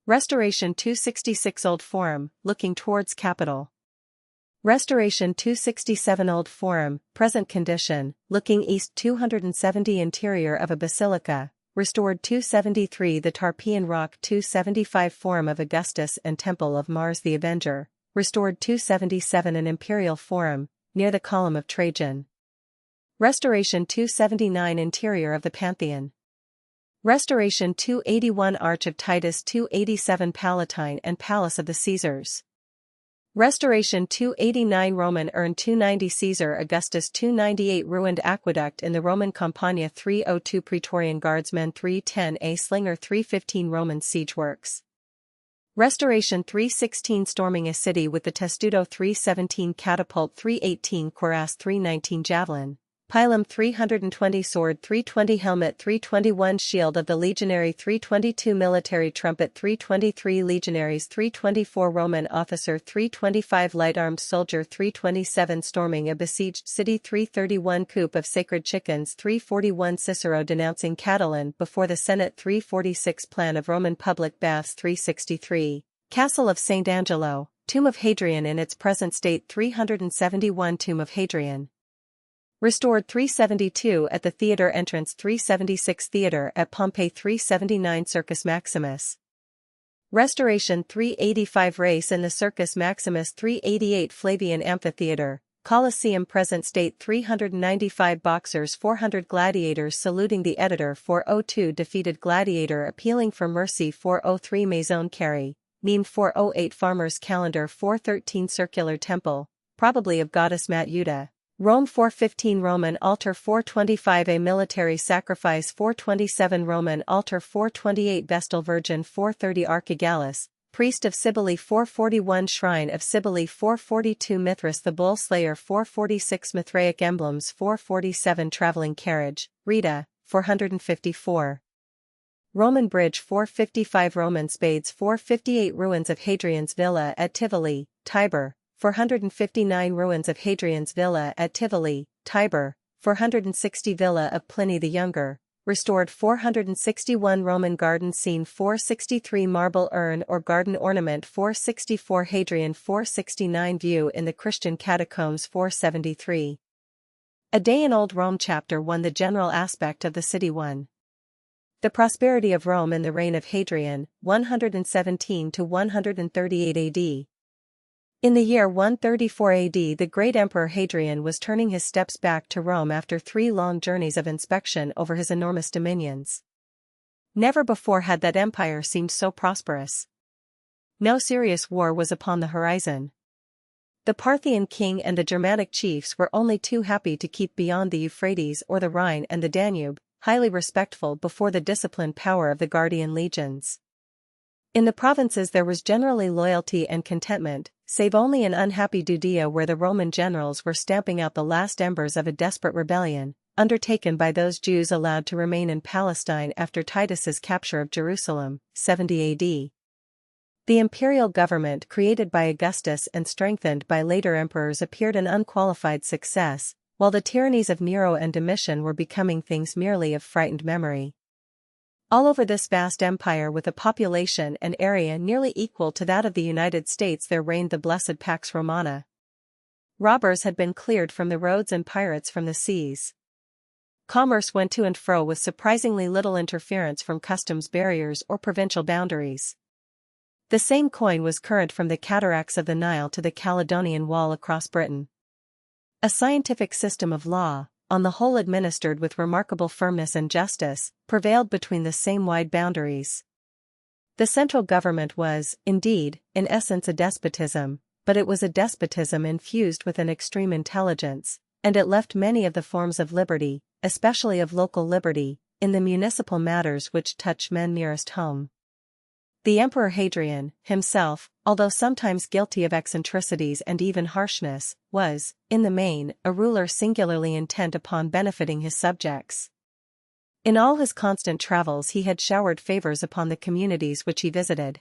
Restoration 266 Old Forum, looking towards Capitol. Restoration 267 Old Forum, present condition, looking east 270 Interior of a basilica. Restored 273 The Tarpeian Rock 275 Forum of Augustus and Temple of Mars the Avenger, restored 277 An Imperial Forum, near the Column of Trajan. Restoration 279 Interior of the Pantheon. Restoration 281 Arch of Titus 287 Palatine and Palace of the Caesars. Restoration 289 Roman urn 290 Caesar Augustus 298 Ruined aqueduct in the Roman Campania 302 Praetorian Guardsmen 310 A Slinger 315 Roman siege works. Restoration 316 Storming a city with the Testudo 317 Catapult 318 Cuirass 319 Javelin. Pilum 320 Sword 320 Helmet 321 Shield of the Legionary 322 Military Trumpet 323 Legionaries 324 Roman Officer 325 Light Armed Soldier 327 Storming a Besieged City 331 Coop of Sacred Chickens 341 Cicero denouncing Catiline before the Senate 346 Plan of Roman Public Baths 363 Castle of St. Angelo, Tomb of Hadrian in its present state 371 Tomb of Hadrian. Restored 372 at the theater entrance 376 Theater at Pompeii 379 Circus Maximus. Restoration 385 Race in the Circus Maximus 388 Flavian Amphitheater, Colosseum present state 395 Boxers 400 Gladiators saluting the editor 402 Defeated Gladiator appealing for mercy 403 Maison Carry, Meme 408 Farmer's Calendar 413 Circular Temple, probably of Goddess Matyuta. Rome 415 Roman altar 425 A military sacrifice 427 Roman altar 428 Vestal Virgin 430 Archigallus, priest of Cybele 441 Shrine of Cybele 442 Mithras the Bull Slayer 446 Mithraic emblems 447 Traveling carriage, Rita, 454. Roman bridge 455 Roman spades 458 Ruins of Hadrian's villa at Tivoli, Tiber, 459 ruins of Hadrian's villa at Tivoli, Tiber, 460 villa of Pliny the Younger, restored 461 Roman garden scene 463 marble urn or garden ornament 464 Hadrian 469 view in the Christian catacombs 473. A Day in Old Rome Chapter 1 The general aspect of the city 1. The prosperity of Rome in the reign of Hadrian, 117 to 138 AD. In the year 134 AD the great Emperor Hadrian was turning his steps back to Rome after 3 long journeys of inspection over his enormous dominions. Never before had that empire seemed so prosperous. No serious war was upon the horizon. The Parthian king and the Germanic chiefs were only too happy to keep beyond the Euphrates or the Rhine and the Danube, highly respectful before the disciplined power of the Guardian legions. In the provinces there was generally loyalty and contentment, save only in unhappy Judea where the Roman generals were stamping out the last embers of a desperate rebellion, undertaken by those Jews allowed to remain in Palestine after Titus's capture of Jerusalem, 70 AD. The imperial government created by Augustus and strengthened by later emperors appeared an unqualified success, while the tyrannies of Nero and Domitian were becoming things merely of frightened memory. All over this vast empire with a population and area nearly equal to that of the United States there reigned the blessed Pax Romana. Robbers had been cleared from the roads and pirates from the seas. Commerce went to and fro with surprisingly little interference from customs barriers or provincial boundaries. The same coin was current from the cataracts of the Nile to the Caledonian Wall across Britain. A scientific system of law, on the whole administered with remarkable firmness and justice, prevailed between the same wide boundaries. The central government was, indeed, in essence a despotism, but it was a despotism infused with an extreme intelligence, and it left many of the forms of liberty, especially of local liberty, in the municipal matters which touch men nearest home. The Emperor Hadrian, himself, although sometimes guilty of eccentricities and even harshness, was, in the main, a ruler singularly intent upon benefiting his subjects. In all his constant travels he had showered favors upon the communities which he visited.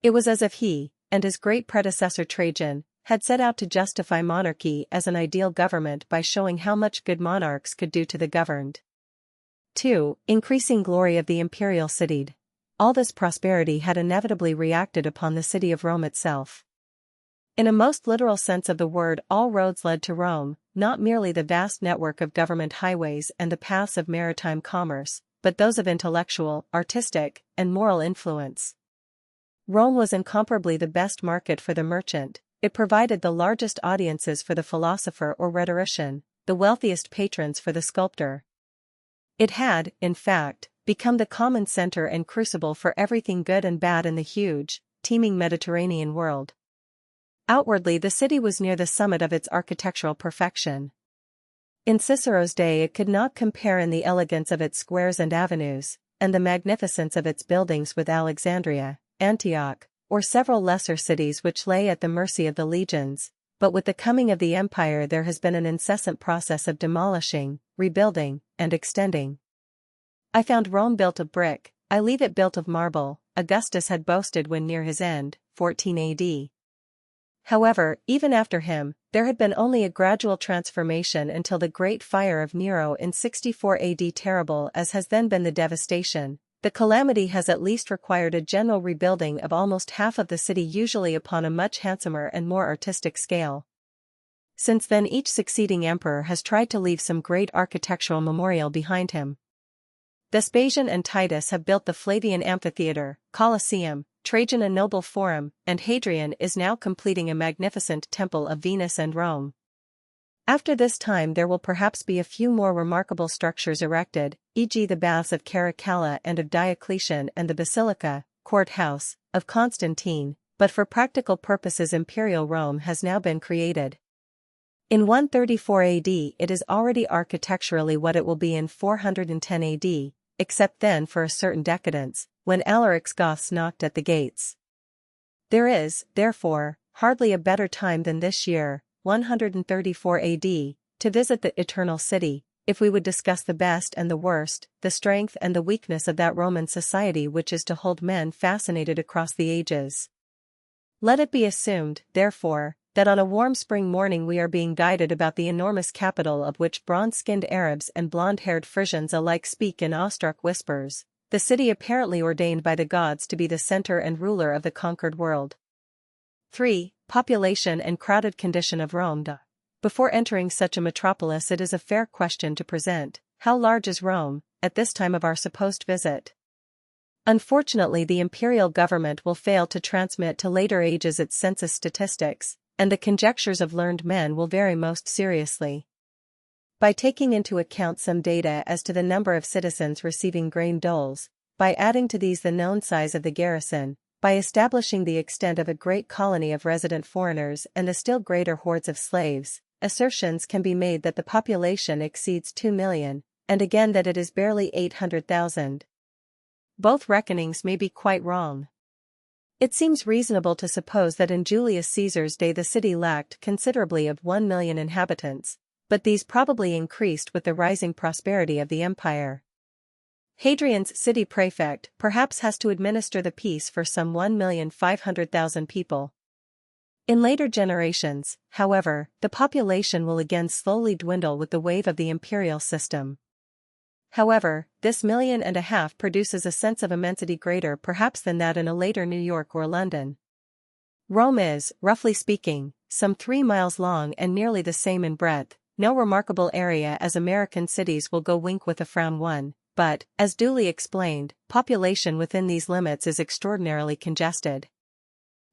It was as if he, and his great predecessor Trajan, had set out to justify monarchy as an ideal government by showing how much good monarchs could do to the governed. 2. Increasing glory of the imperial city. All this prosperity had inevitably reacted upon the city of Rome itself. In a most literal sense of the word, all roads led to Rome, not merely the vast network of government highways and the paths of maritime commerce, but those of intellectual, artistic, and moral influence. Rome was incomparably the best market for the merchant, it provided the largest audiences for the philosopher or rhetorician, the wealthiest patrons for the sculptor. It had, in fact, become the common center and crucible for everything good and bad in the huge, teeming Mediterranean world. Outwardly the city was near the summit of its architectural perfection. In Cicero's day it could not compare in the elegance of its squares and avenues, and the magnificence of its buildings with Alexandria, Antioch, or several lesser cities which lay at the mercy of the legions, but with the coming of the empire there has been an incessant process of demolishing, rebuilding, and extending. I found Rome built of brick, I leave it built of marble, Augustus had boasted when near his end, 14 AD. However, even after him, there had been only a gradual transformation until the great fire of Nero in 64 AD. Terrible as has then been the devastation, the calamity has at least required a general rebuilding of almost half of the city, usually upon a much handsomer and more artistic scale. Since then each succeeding emperor has tried to leave some great architectural memorial behind him. Vespasian and Titus have built the Flavian Amphitheater, Colosseum, Trajan a noble forum, and Hadrian is now completing a magnificent temple of Venus and Rome. After this time there will perhaps be a few more remarkable structures erected, e.g. the baths of Caracalla and of Diocletian and the basilica, courthouse, of Constantine, but for practical purposes imperial Rome has now been created. In 134 AD it is already architecturally what it will be in 410 AD, except then for a certain decadence, when Alaric's Goths knocked at the gates. There is, therefore, hardly a better time than this year, 134 AD, to visit the Eternal City, if we would discuss the best and the worst, the strength and the weakness of that Roman society which is to hold men fascinated across the ages. Let it be assumed, therefore, that on a warm spring morning we are being guided about the enormous capital of which bronze-skinned Arabs and blonde-haired Frisians alike speak in awestruck whispers, the city apparently ordained by the gods to be the center and ruler of the conquered world. 3. Population and crowded condition of Rome. Before entering such a metropolis, it is a fair question to present: how large is Rome, at this time of our supposed visit? Unfortunately, the imperial government will fail to transmit to later ages its census statistics, and the conjectures of learned men will vary most seriously. By taking into account some data as to the number of citizens receiving grain doles, by adding to these the known size of the garrison, by establishing the extent of a great colony of resident foreigners and the still greater hordes of slaves, assertions can be made that the population exceeds 2 million, and again that it is barely 800,000. Both reckonings may be quite wrong. It seems reasonable to suppose that in Julius Caesar's day the city lacked considerably of 1 million inhabitants, but these probably increased with the rising prosperity of the empire. Hadrian's city prefect perhaps has to administer the peace for some 1,500,000 people. In later generations, however, the population will again slowly dwindle with the wave of the imperial system. However, this 1.5 million produces a sense of immensity greater perhaps than that in a later New York or London. Rome is, roughly speaking, some 3 miles long and nearly the same in breadth, no remarkable area as American cities will go wink with a frown one, but, as duly explained, population within these limits is extraordinarily congested.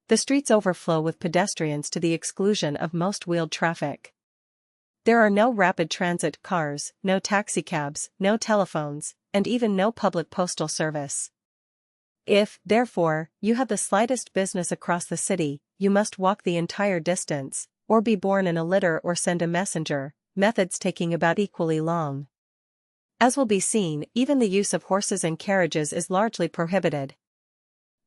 The streets overflow with pedestrians to the exclusion of most wheeled traffic. There are no rapid transit cars, no taxicabs, no telephones, and even no public postal service. If, therefore, you have the slightest business across the city, you must walk the entire distance, or be borne in a litter or send a messenger, methods taking about equally long. As will be seen, even the use of horses and carriages is largely prohibited.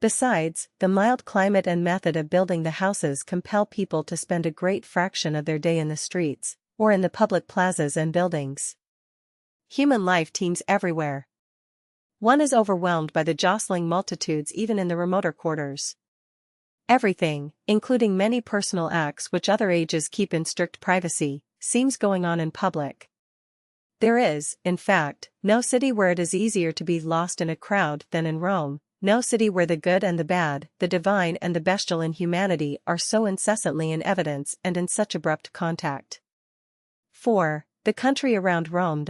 Besides, the mild climate and method of building the houses compel people to spend a great fraction of their day in the streets, or in the public plazas and buildings. Human life teems everywhere. One is overwhelmed by the jostling multitudes even in the remoter quarters. Everything, including many personal acts which other ages keep in strict privacy, seems going on in public. There is, in fact, no city where it is easier to be lost in a crowd than in Rome, no city where the good and the bad, the divine and the bestial in humanity are so incessantly in evidence and in such abrupt contact. 4. The country around Rome.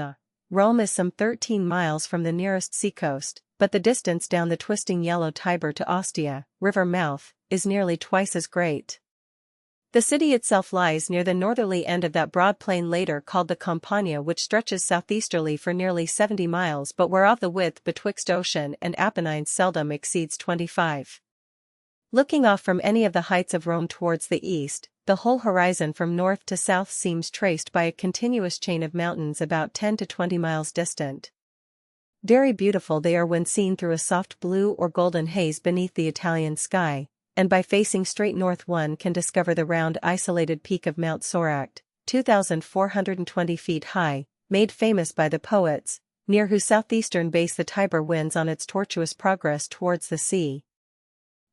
Rome is some 13 miles from the nearest seacoast, but the distance down the twisting yellow Tiber to Ostia, river mouth, is nearly twice as great. The city itself lies near the northerly end of that broad plain later called the Campania, which stretches southeasterly for nearly 70 miles but whereof the width betwixt ocean and Apennines seldom exceeds 25. Looking off from any of the heights of Rome towards the east, the whole horizon from north to south seems traced by a continuous chain of mountains about 10 to 20 miles distant. Very beautiful they are when seen through a soft blue or golden haze beneath the Italian sky, and by facing straight north one can discover the round isolated peak of Mount Soracte, 2,420 feet high, made famous by the poets, near whose southeastern base the Tiber winds on its tortuous progress towards the sea.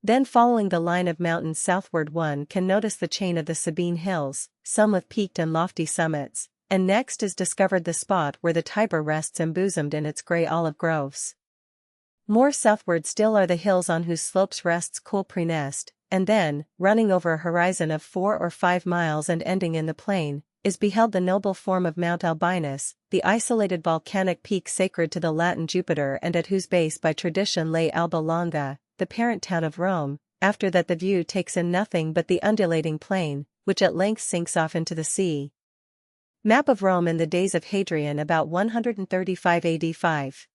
Then following the line of mountains southward one can notice the chain of the Sabine Hills, some with peaked and lofty summits, and next is discovered the spot where the Tiber rests embosomed in its grey olive groves. More southward still are the hills on whose slopes rests cool Praeneste, and then, running over a horizon of 4 or 5 miles and ending in the plain, is beheld the noble form of Mount Albinus, the isolated volcanic peak sacred to the Latin Jupiter and at whose base by tradition lay Alba Longa, the parent town of Rome. After that the view takes in nothing but the undulating plain, which at length sinks off into the sea. Map of Rome in the days of Hadrian about 135 AD 5.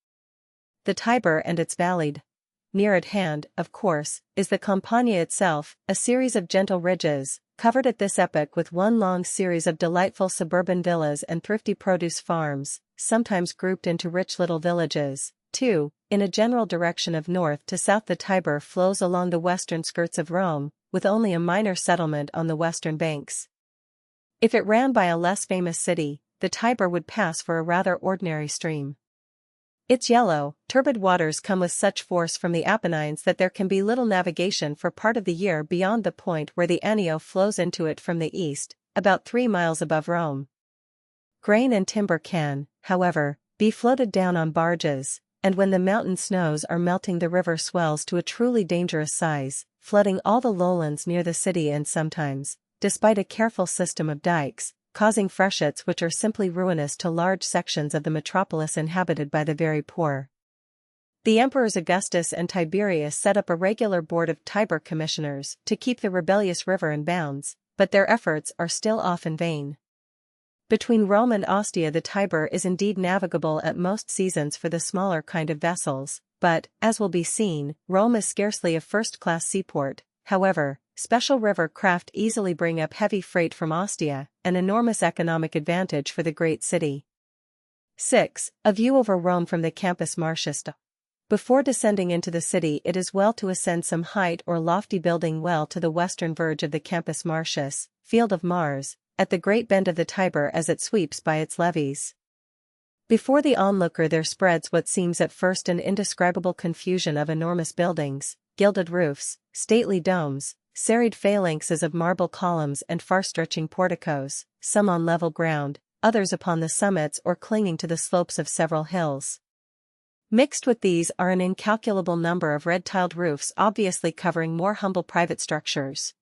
The Tiber and its valley. Near at hand, of course, is the Campania itself, a series of gentle ridges, covered at this epoch with one long series of delightful suburban villas and thrifty produce farms, sometimes grouped into rich little villages. 2. In a general direction of north to south the Tiber flows along the western skirts of Rome, with only a minor settlement on the western banks. If it ran by a less famous city, the Tiber would pass for a rather ordinary stream. Its yellow, turbid waters come with such force from the Apennines that there can be little navigation for part of the year beyond the point where the Anio flows into it from the east, about 3 miles above Rome. Grain and timber can, however, be floated down on barges, and when the mountain snows are melting the river swells to a truly dangerous size, flooding all the lowlands near the city and sometimes, despite a careful system of dikes, causing freshets which are simply ruinous to large sections of the metropolis inhabited by the very poor. The emperors Augustus and Tiberius set up a regular board of Tiber commissioners to keep the rebellious river in bounds, but their efforts are still often vain. Between Rome and Ostia the Tiber is indeed navigable at most seasons for the smaller kind of vessels, but, as will be seen, Rome is scarcely a first-class seaport. However, special river craft easily bring up heavy freight from Ostia, an enormous economic advantage for the great city. 6. A view over Rome from the Campus Martius. Before descending into the city it is well to ascend some height or lofty building well to the western verge of the Campus Martius, Field of Mars, at the great bend of the Tiber as it sweeps by its levees. Before the onlooker there spreads what seems at first an indescribable confusion of enormous buildings, gilded roofs, stately domes, serried phalanxes of marble columns and far-stretching porticos, some on level ground, others upon the summits or clinging to the slopes of several hills. Mixed with these are an incalculable number of red-tiled roofs obviously covering more humble private structures.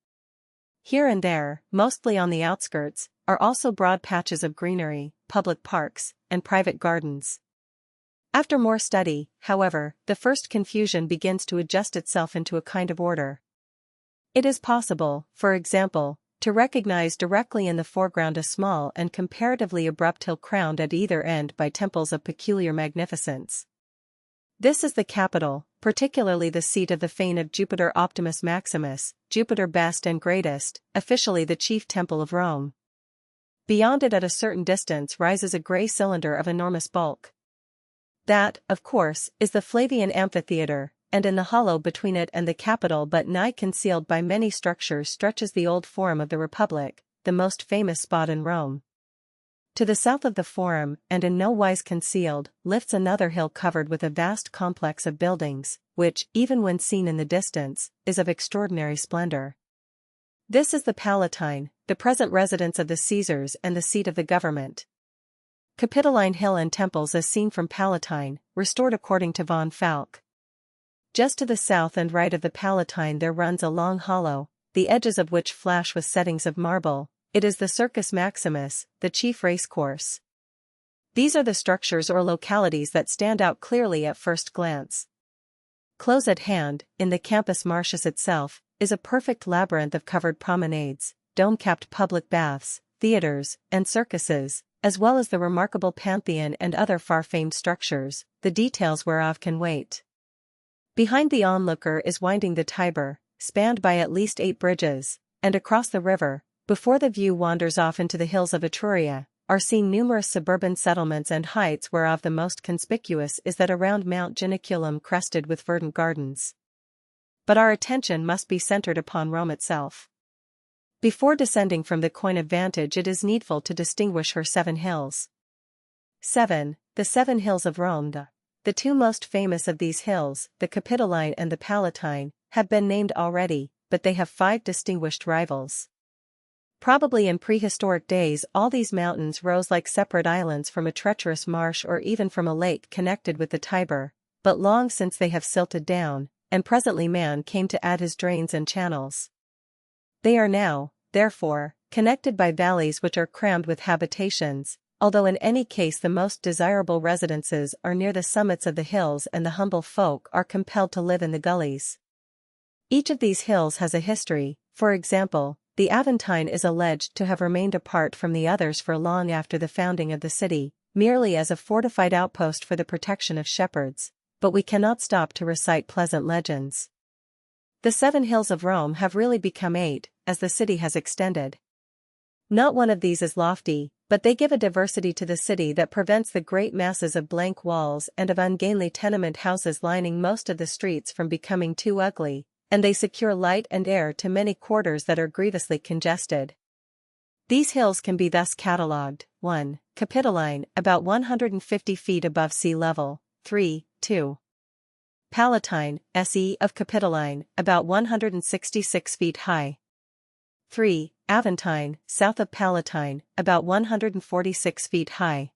Here and there, mostly on the outskirts, are also broad patches of greenery, public parks, and private gardens. After more study, however, the first confusion begins to adjust itself into a kind of order. It is possible, for example, to recognize directly in the foreground a small and comparatively abrupt hill crowned at either end by temples of peculiar magnificence. This is the Capitol, particularly the seat of the fane of Jupiter Optimus Maximus, Jupiter best and greatest, officially the chief temple of Rome. Beyond it at a certain distance rises a grey cylinder of enormous bulk. That, of course, is the Flavian Amphitheatre, and in the hollow between it and the Capitol but nigh concealed by many structures stretches the old Forum of the Republic, the most famous spot in Rome. To the south of the Forum, and in no wise concealed, lifts another hill covered with a vast complex of buildings, which, even when seen in the distance, is of extraordinary splendor. This is the Palatine, the present residence of the Caesars and the seat of the government. Capitoline Hill and temples as seen from Palatine, restored according to von Falk. Just to the south and right of the Palatine there runs a long hollow, the edges of which flash with settings of marble. It is the Circus Maximus, the chief racecourse. These are the structures or localities that stand out clearly at first glance. Close at hand, in the Campus Martius itself, is a perfect labyrinth of covered promenades, dome-capped public baths, theaters, and circuses, as well as the remarkable Pantheon and other far-famed structures, the details whereof can wait. Behind the onlooker is winding the Tiber, spanned by at least 8 bridges, and across the river, before the view wanders off into the hills of Etruria, are seen numerous suburban settlements and heights whereof the most conspicuous is that around Mount Janiculum crested with verdant gardens. But our attention must be centered upon Rome itself. Before descending from the coign of vantage it is needful to distinguish her 7 hills. 7. The 7 hills of Rome. The 2 most famous of these hills, the Capitoline and the Palatine, have been named already, but they have 5 distinguished rivals. Probably in prehistoric days all these mountains rose like separate islands from a treacherous marsh or even from a lake connected with the Tiber, but long since they have silted down, and presently man came to add his drains and channels. They are now, therefore, connected by valleys which are crammed with habitations, although in any case the most desirable residences are near the summits of the hills and the humble folk are compelled to live in the gullies. Each of these hills has a history. For example, the Aventine is alleged to have remained apart from the others for long after the founding of the city, merely as a fortified outpost for the protection of shepherds, but we cannot stop to recite pleasant legends. The 7 hills of Rome have really become 8, as the city has extended. Not one of these is lofty, but they give a diversity to the city that prevents the great masses of blank walls and of ungainly tenement houses lining most of the streets from becoming too ugly, and they secure light and air to many quarters that are grievously congested. These hills can be thus catalogued: 1. Capitoline, about 150 feet above sea level, 3, 2. Palatine, SE of Capitoline, about 166 feet high. 3. Aventine, south of Palatine, about 146 feet high.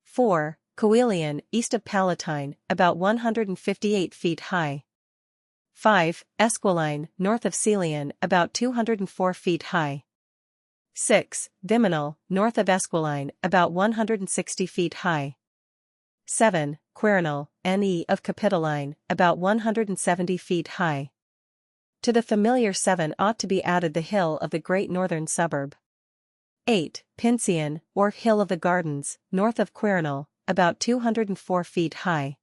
4. Coelian, east of Palatine, about 158 feet high. 5. Esquiline, north of Celian, about 204 feet high. 6. Viminal, north of Esquiline, about 160 feet high. 7. Quirinal, NE of Capitoline, about 170 feet high. To the familiar 7 ought to be added the hill of the great northern suburb. 8. Pincian, or Hill of the Gardens, north of Quirinal, about 204 feet high.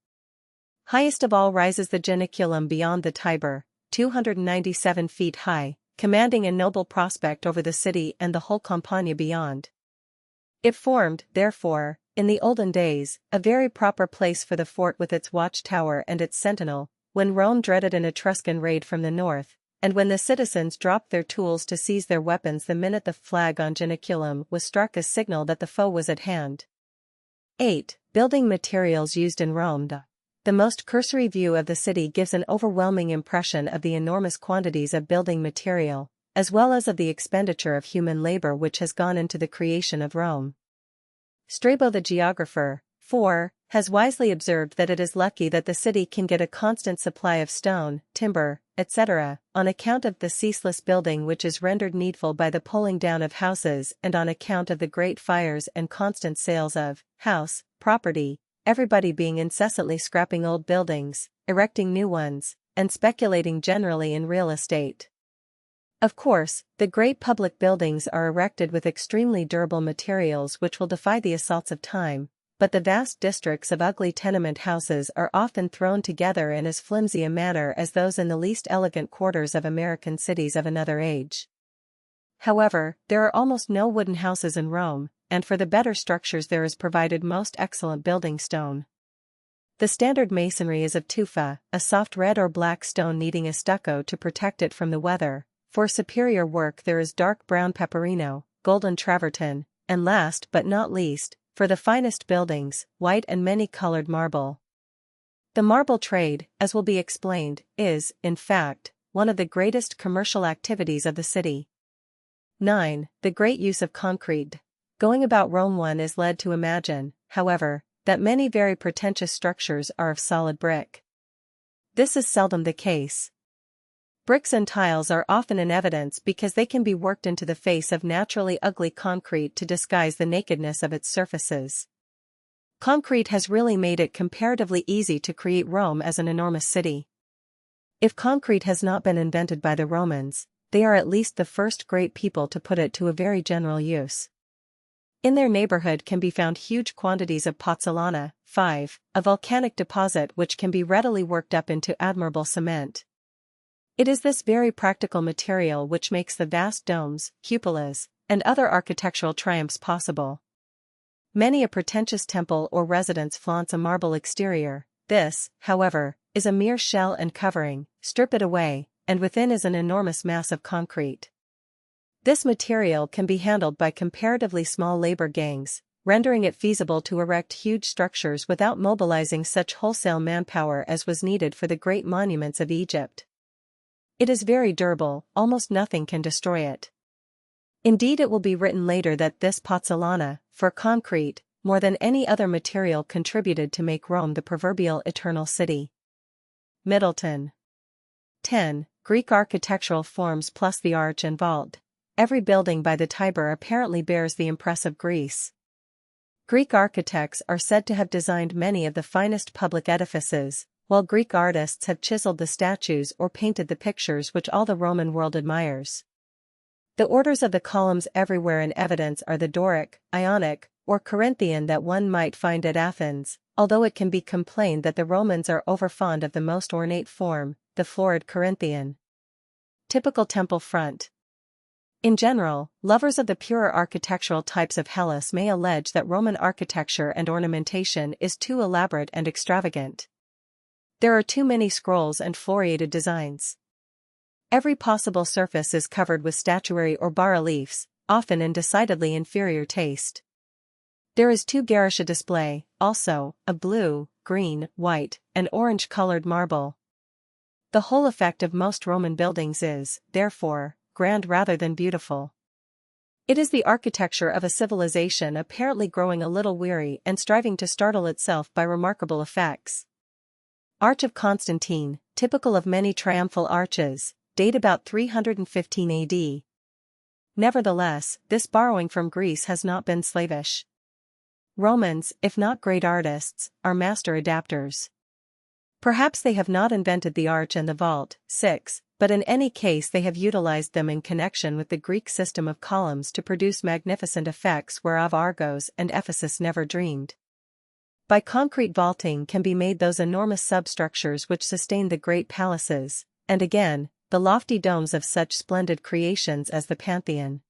Highest of all rises the Janiculum beyond the Tiber, 297 feet high, commanding a noble prospect over the city and the whole Campagna beyond. It formed, therefore, in the olden days, a very proper place for the fort with its watchtower and its sentinel, when Rome dreaded an Etruscan raid from the north, and when the citizens dropped their tools to seize their weapons the minute the flag on Janiculum was struck as signal that the foe was at hand. 8. Building materials used in Rome. The most cursory view of the city gives an overwhelming impression of the enormous quantities of building material, as well as of the expenditure of human labor which has gone into the creation of Rome. Strabo the geographer, 4, has wisely observed that it is lucky that the city can get a constant supply of stone, timber, etc., on account of the ceaseless building which is rendered needful by the pulling down of houses and on account of the great fires and constant sales of house property, everybody being incessantly scrapping old buildings, erecting new ones, and speculating generally in real estate. Of course, the great public buildings are erected with extremely durable materials which will defy the assaults of time, but the vast districts of ugly tenement houses are often thrown together in as flimsy a manner as those in the least elegant quarters of American cities of another age. However, there are almost no wooden houses in Rome, and for the better structures there is provided most excellent building stone. The standard masonry is of tufa, a soft red or black stone needing a stucco to protect it from the weather. For superior work there is dark brown peperino, golden travertine, and last but not least, for the finest buildings, white and many-colored marble. The marble trade, as will be explained, is, in fact, one of the greatest commercial activities of the city. 9. The great use of concrete. Going about Rome one is led to imagine, however, that many very pretentious structures are of solid brick. This is seldom the case. Bricks and tiles are often in evidence because they can be worked into the face of naturally ugly concrete to disguise the nakedness of its surfaces. Concrete has really made it comparatively easy to create Rome as an enormous city. If concrete has not been invented by the Romans, they are at least the first great people to put it to a very general use. In their neighborhood can be found huge quantities of pozzolana, 5, a volcanic deposit which can be readily worked up into admirable cement. It is this very practical material which makes the vast domes, cupolas, and other architectural triumphs possible. Many a pretentious temple or residence flaunts a marble exterior. This, however, is a mere shell and covering. Strip it away, and within is an enormous mass of concrete. This material can be handled by comparatively small labor gangs, rendering it feasible to erect huge structures without mobilizing such wholesale manpower as was needed for the great monuments of Egypt. It is very durable, almost nothing can destroy it. Indeed, it will be written later that this pozzolana, for concrete, more than any other material contributed to make Rome the proverbial eternal city. Middleton. 10. Greek architectural forms plus the arch and vault. Every building by the Tiber apparently bears the impress of Greece. Greek architects are said to have designed many of the finest public edifices, while Greek artists have chiseled the statues or painted the pictures which all the Roman world admires. The orders of the columns everywhere in evidence are the Doric, Ionic, or Corinthian that one might find at Athens, although it can be complained that the Romans are overfond of the most ornate form, the florid Corinthian. Typical temple front. In general, lovers of the purer architectural types of Hellas may allege that Roman architecture and ornamentation is too elaborate and extravagant. There are too many scrolls and floriated designs. Every possible surface is covered with statuary or bas-reliefs, often in decidedly inferior taste. There is too garish a display, also, of blue, green, white, and orange-colored marble. The whole effect of most Roman buildings is, therefore, grand rather than beautiful. It is the architecture of a civilization apparently growing a little weary and striving to startle itself by remarkable effects. Arch of Constantine, typical of many triumphal arches, date about 315 AD. Nevertheless, this borrowing from Greece has not been slavish. Romans, if not great artists, are master adapters. Perhaps they have not invented the arch and the vault, 6, but in any case they have utilized them in connection with the Greek system of columns to produce magnificent effects whereof Argos and Ephesus never dreamed. By concrete vaulting can be made those enormous substructures which sustain the great palaces, and again, the lofty domes of such splendid creations as the Pantheon.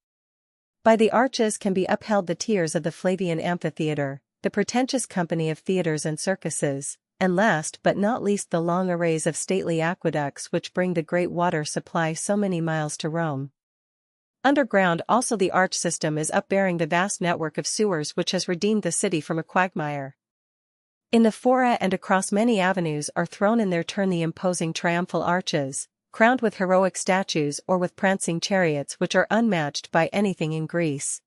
By the arches can be upheld the tiers of the Flavian amphitheater, the pretentious company of theaters and circuses, and last but not least the long arrays of stately aqueducts which bring the great water supply so many miles to Rome. Underground also the arch system is upbearing the vast network of sewers which has redeemed the city from a quagmire. In the fora and across many avenues are thrown in their turn the imposing triumphal arches, crowned with heroic statues or with prancing chariots which are unmatched by anything in Greece.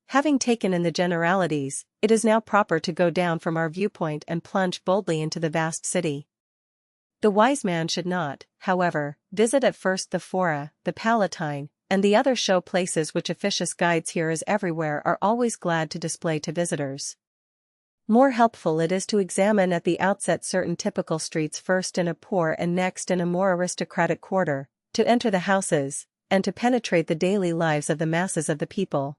Having taken in the generalities, it is now proper to go down from our viewpoint and plunge boldly into the vast city. The wise man should not, however, visit at first the Fora, the Palatine, and the other show places which officious guides here as everywhere are always glad to display to visitors. More helpful it is to examine at the outset certain typical streets first in a poor and next in a more aristocratic quarter, to enter the houses, and to penetrate the daily lives of the masses of the people.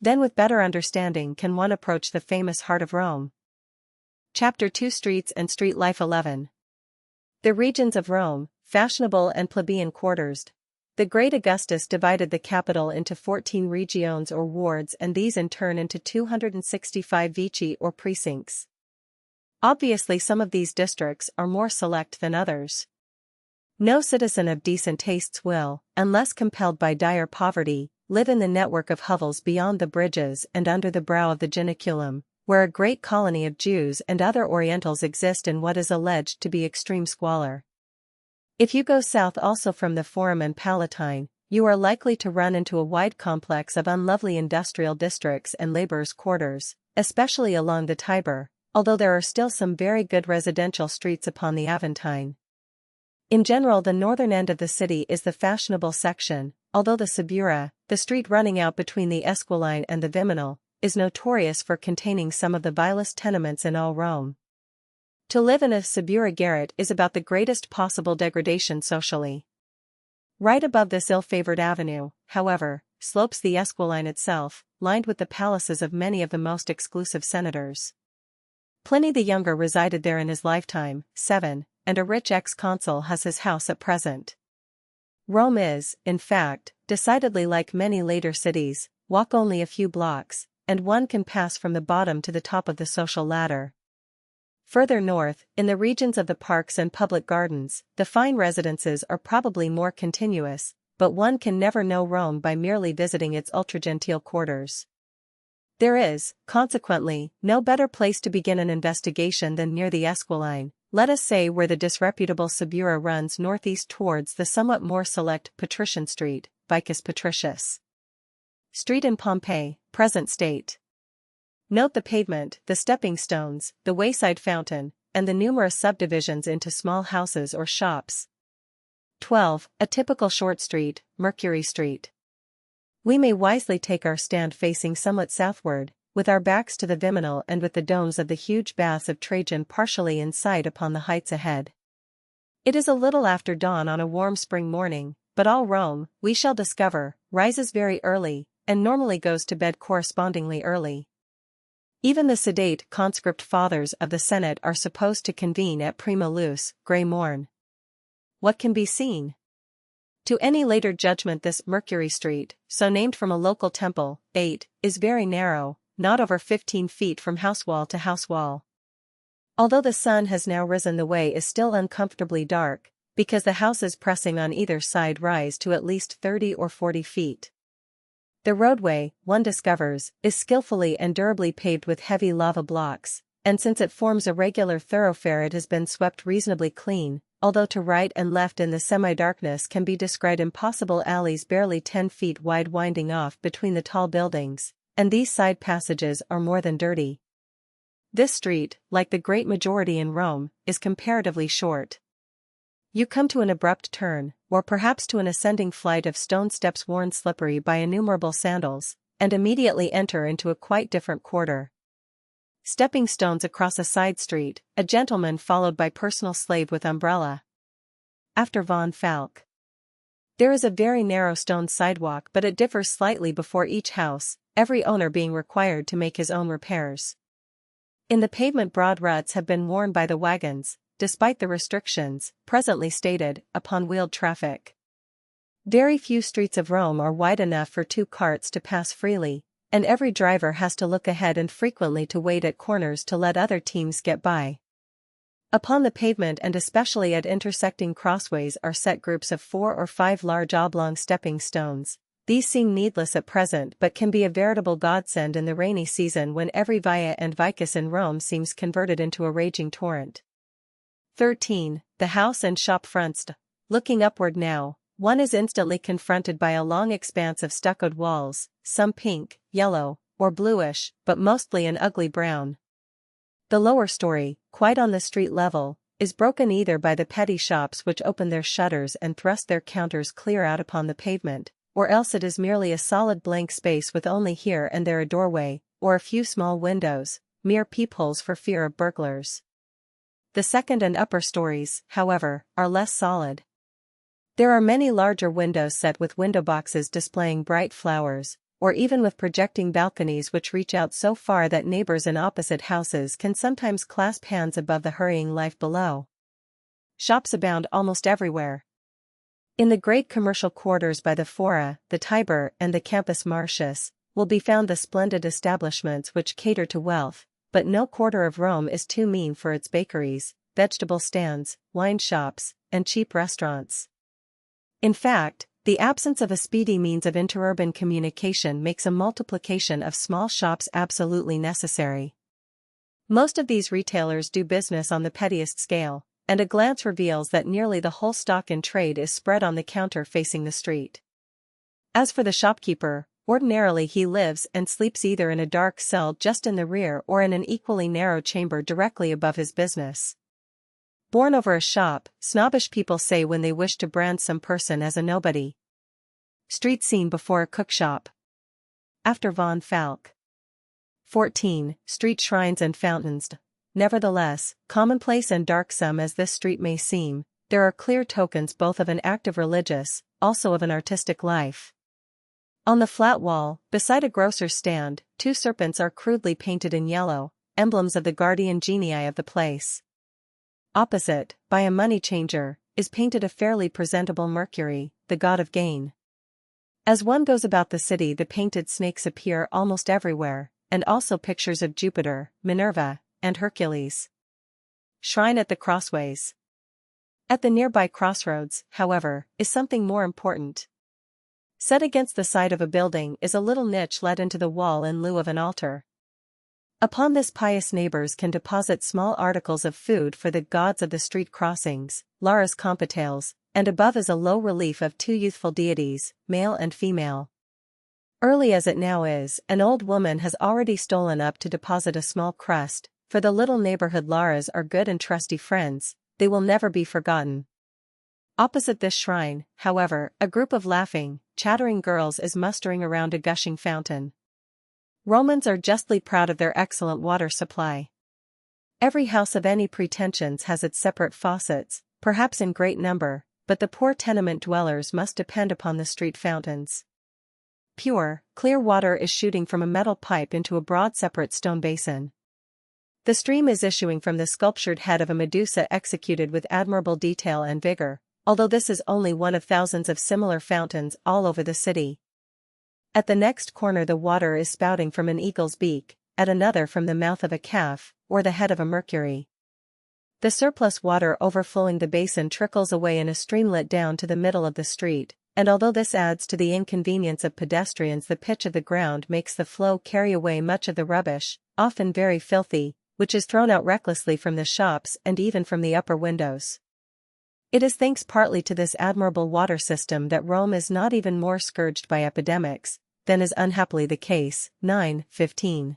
Then with better understanding can one approach the famous heart of Rome. Chapter 2 Streets and Street Life 11. The regions of Rome, fashionable and plebeian quarters. The great Augustus divided the capital into 14 regions or wards and these in turn into 265 vici or precincts. Obviously some of these districts are more select than others. No citizen of decent tastes will, unless compelled by dire poverty, live in the network of hovels beyond the bridges and under the brow of the Janiculum, where a great colony of Jews and other Orientals exist in what is alleged to be extreme squalor. If you go south also from the Forum and Palatine, you are likely to run into a wide complex of unlovely industrial districts and laborers' quarters, especially along the Tiber, although there are still some very good residential streets upon the Aventine. In general the northern end of the city is the fashionable section, although the Subura, the street running out between the Esquiline and the Viminal, is notorious for containing some of the vilest tenements in all Rome. To live in a Subura garret is about the greatest possible degradation socially. Right above this ill-favored avenue, however, slopes the Esquiline itself, lined with the palaces of many of the most exclusive senators. Pliny the Younger resided there in his lifetime, 7, and a rich ex-consul has his house at present. Rome is, in fact, decidedly like many later cities, walk only a few blocks, and one can pass from the bottom to the top of the social ladder. Further north, in the regions of the parks and public gardens, the fine residences are probably more continuous, but one can never know Rome by merely visiting its ultragenteel quarters. There is, consequently, no better place to begin an investigation than near the Esquiline, let us say where the disreputable Subura runs northeast towards the somewhat more select Patrician Street, Vicus Patricius. Street in Pompeii, present state. Note the pavement, the stepping stones, the wayside fountain, and the numerous subdivisions into small houses or shops. 12. A typical short street, Mercury Street. We may wisely take our stand facing somewhat southward, with our backs to the Viminal and with the domes of the huge baths of Trajan partially in sight upon the heights ahead. It is a little after dawn on a warm spring morning, but all Rome, we shall discover, rises very early, and normally goes to bed correspondingly early. Even the sedate conscript fathers of the Senate are supposed to convene at prima luce, grey morn. What can be seen? To any later judgment this Mercury Street, so named from a local temple, 8, is very narrow, not over 15 feet from house wall to house wall. Although the sun has now risen the way is still uncomfortably dark, because the houses pressing on either side rise to at least 30 or 40 feet. The roadway, one discovers, is skillfully and durably paved with heavy lava blocks, and since it forms a regular thoroughfare it has been swept reasonably clean, although to right and left in the semi-darkness can be descried impossible alleys barely 10 feet wide winding off between the tall buildings, and these side passages are more than dirty. This street, like the great majority in Rome, is comparatively short. You come to an abrupt turn, or perhaps to an ascending flight of stone steps worn slippery by innumerable sandals, and immediately enter into a quite different quarter. Stepping stones across a side street, a gentleman followed by personal slave with umbrella. After Von Falk. There is a very narrow stone sidewalk, but it differs slightly before each house, every owner being required to make his own repairs. In the pavement broad ruts have been worn by the wagons, despite the restrictions, presently stated, upon wheeled traffic. Very few streets of Rome are wide enough for 2 carts to pass freely, and every driver has to look ahead and frequently to wait at corners to let other teams get by. Upon the pavement and especially at intersecting crossways are set groups of 4 or 5 large oblong stepping stones. These seem needless at present but can be a veritable godsend in the rainy season when every via and vicus in Rome seems converted into a raging torrent. 13. The house and shop fronts. Looking upward now, one is instantly confronted by a long expanse of stuccoed walls, some pink, yellow, or bluish, but mostly an ugly brown. The lower story, quite on the street level, is broken either by the petty shops which open their shutters and thrust their counters clear out upon the pavement, or else it is merely a solid blank space with only here and there a doorway, or a few small windows, mere peepholes for fear of burglars. The second and upper stories, however, are less solid. There are many larger windows set with window boxes displaying bright flowers, or even with projecting balconies which reach out so far that neighbors in opposite houses can sometimes clasp hands above the hurrying life below. Shops abound almost everywhere. In the great commercial quarters by the Fora, the Tiber, and the Campus Martius, will be found the splendid establishments which cater to wealth, but no quarter of Rome is too mean for its bakeries, vegetable stands, wine shops, and cheap restaurants. In fact, the absence of a speedy means of interurban communication makes a multiplication of small shops absolutely necessary. Most of these retailers do business on the pettiest scale, and a glance reveals that nearly the whole stock in trade is spread on the counter facing the street. As for the shopkeeper, ordinarily he lives and sleeps either in a dark cell just in the rear or in an equally narrow chamber directly above his business. Born over a shop, snobbish people say when they wish to brand some person as a nobody. Street scene before a cookshop. After Von Falk. 14. Street shrines and fountains. Nevertheless, commonplace and darksome as this street may seem, there are clear tokens both of an active religious, also of an artistic life. On the flat wall, beside a grocer's stand, 2 serpents are crudely painted in yellow, emblems of the guardian genii of the place. Opposite, by a money changer, is painted a fairly presentable Mercury, the god of gain. As one goes about the city, the painted snakes appear almost everywhere, and also pictures of Jupiter, Minerva, and Hercules. Shrine at the crossways. At the nearby crossroads, however, is something more important. Set against the side of a building is a little niche let into the wall in lieu of an altar. Upon this pious neighbors can deposit small articles of food for the gods of the street crossings, Lares Compitales, and above is a low relief of 2 youthful deities, male and female. Early as it now is, an old woman has already stolen up to deposit a small crust, for the little neighborhood Lares are good and trusty friends, they will never be forgotten. Opposite this shrine, however, a group of laughing, chattering girls is mustering around a gushing fountain. Romans are justly proud of their excellent water supply. Every house of any pretensions has its separate faucets, perhaps in great number, but the poor tenement dwellers must depend upon the street fountains. Pure, clear water is shooting from a metal pipe into a broad separate stone basin. The stream is issuing from the sculptured head of a Medusa executed with admirable detail and vigor, although this is only one of thousands of similar fountains all over the city. At the next corner the water is spouting from an eagle's beak, at another from the mouth of a calf, or the head of a Mercury. The surplus water overflowing the basin trickles away in a streamlet down to the middle of the street, and although this adds to the inconvenience of pedestrians, the pitch of the ground makes the flow carry away much of the rubbish, often very filthy, which is thrown out recklessly from the shops and even from the upper windows. It is thanks partly to this admirable water system that Rome is not even more scourged by epidemics than is unhappily the case. 9:15.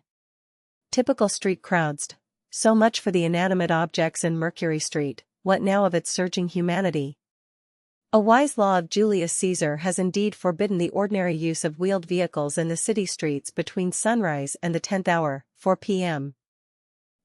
Typical street crowds. So much for the inanimate objects in Mercury Street, what now of its surging humanity? A wise law of Julius Caesar has indeed forbidden the ordinary use of wheeled vehicles in the city streets between sunrise and the 10th hour, 4 p.m.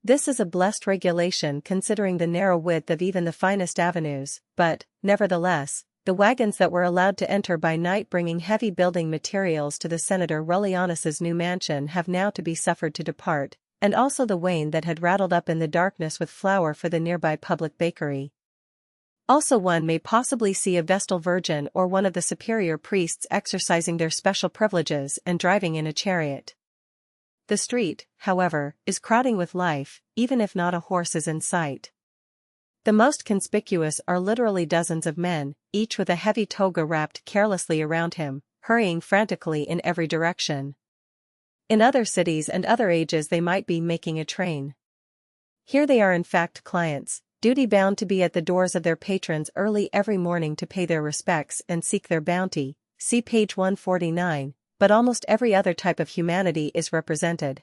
This is a blessed regulation considering the narrow width of even the finest avenues, but, nevertheless, the wagons that were allowed to enter by night bringing heavy building materials to the Senator Rullianus's new mansion have now to be suffered to depart, and also the wain that had rattled up in the darkness with flour for the nearby public bakery. Also one may possibly see a Vestal Virgin or one of the superior priests exercising their special privileges and driving in a chariot. The street, however, is crowding with life, even if not a horse is in sight. The most conspicuous are literally dozens of men, each with a heavy toga wrapped carelessly around him, hurrying frantically in every direction. In other cities and other ages they might be making a train. Here they are in fact clients, duty-bound to be at the doors of their patrons early every morning to pay their respects and seek their bounty, see page 149, but almost every other type of humanity is represented.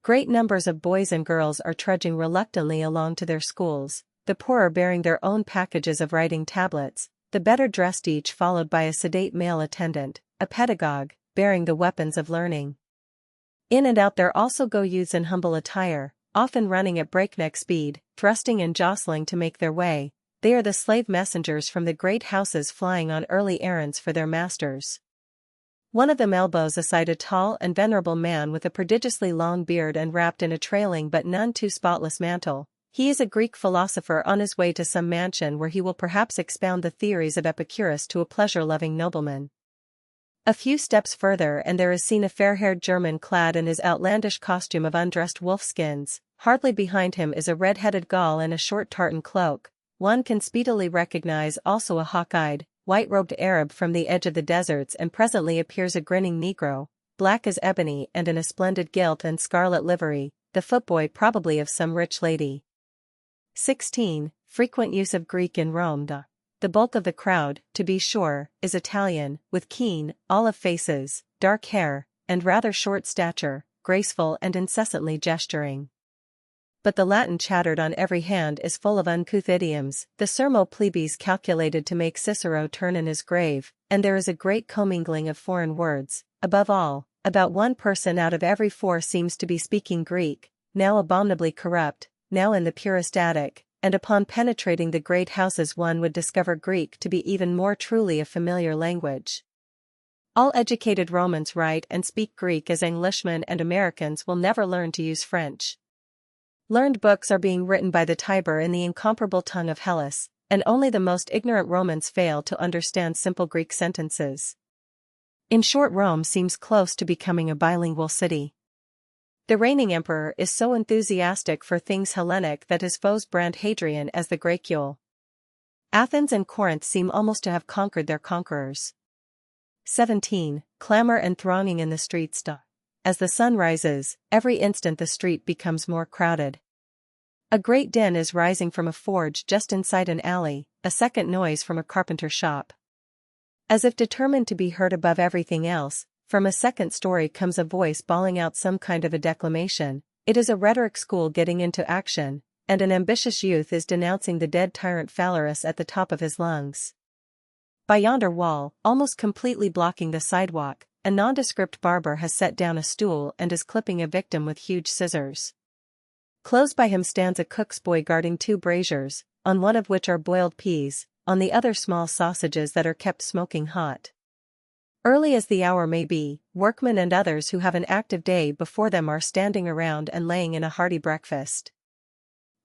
Great numbers of boys and girls are trudging reluctantly along to their schools, the poorer bearing their own packages of writing tablets, the better dressed each followed by a sedate male attendant, a pedagogue, bearing the weapons of learning. In and out there also go youths in humble attire, often running at breakneck speed, thrusting and jostling to make their way. They are the slave messengers from the great houses flying on early errands for their masters. One of them elbows aside a tall and venerable man with a prodigiously long beard and wrapped in a trailing but none too spotless mantle. He is a Greek philosopher on his way to some mansion where he will perhaps expound the theories of Epicurus to a pleasure-loving nobleman. A few steps further and there is seen a fair-haired German clad in his outlandish costume of undressed wolf-skins. Hardly behind him is a red-headed Gaul in a short tartan cloak. One can speedily recognize also a hawk-eyed, white-robed Arab from the edge of the deserts, and presently appears a grinning Negro, black as ebony and in a splendid gilt and scarlet livery, the footboy probably of some rich lady. 16. Frequent use of Greek in Rome. The bulk of the crowd, to be sure, is Italian, with keen, olive faces, dark hair, and rather short stature, graceful and incessantly gesturing. But the Latin chattered on every hand is full of uncouth idioms, the sermo plebis calculated to make Cicero turn in his grave, and there is a great commingling of foreign words. Above all, about 1 person out of every 4 seems to be speaking Greek, now abominably corrupt, now in the purest Attic, and upon penetrating the great houses one would discover Greek to be even more truly a familiar language. All educated Romans write and speak Greek as Englishmen and Americans will never learn to use French. Learned books are being written by the Tiber in the incomparable tongue of Hellas, and only the most ignorant Romans fail to understand simple Greek sentences. In short, Rome seems close to becoming a bilingual city. The reigning emperor is so enthusiastic for things Hellenic that his foes brand Hadrian as the Gracchule. Athens and Corinth seem almost to have conquered their conquerors. 17. Clamor and thronging in the streets. As the sun rises, every instant the street becomes more crowded. A great din is rising from a forge just inside an alley, a second noise from a carpenter shop. As if determined to be heard above everything else, from a second story comes a voice bawling out some kind of a declamation. It is a rhetoric school getting into action, and an ambitious youth is denouncing the dead tyrant Phalaris at the top of his lungs. By yonder wall, almost completely blocking the sidewalk, a nondescript barber has set down a stool and is clipping a victim with huge scissors. Close by him stands a cook's boy guarding 2 braziers, on one of which are boiled peas, on the other small sausages that are kept smoking hot. Early as the hour may be, workmen and others who have an active day before them are standing around and laying in a hearty breakfast.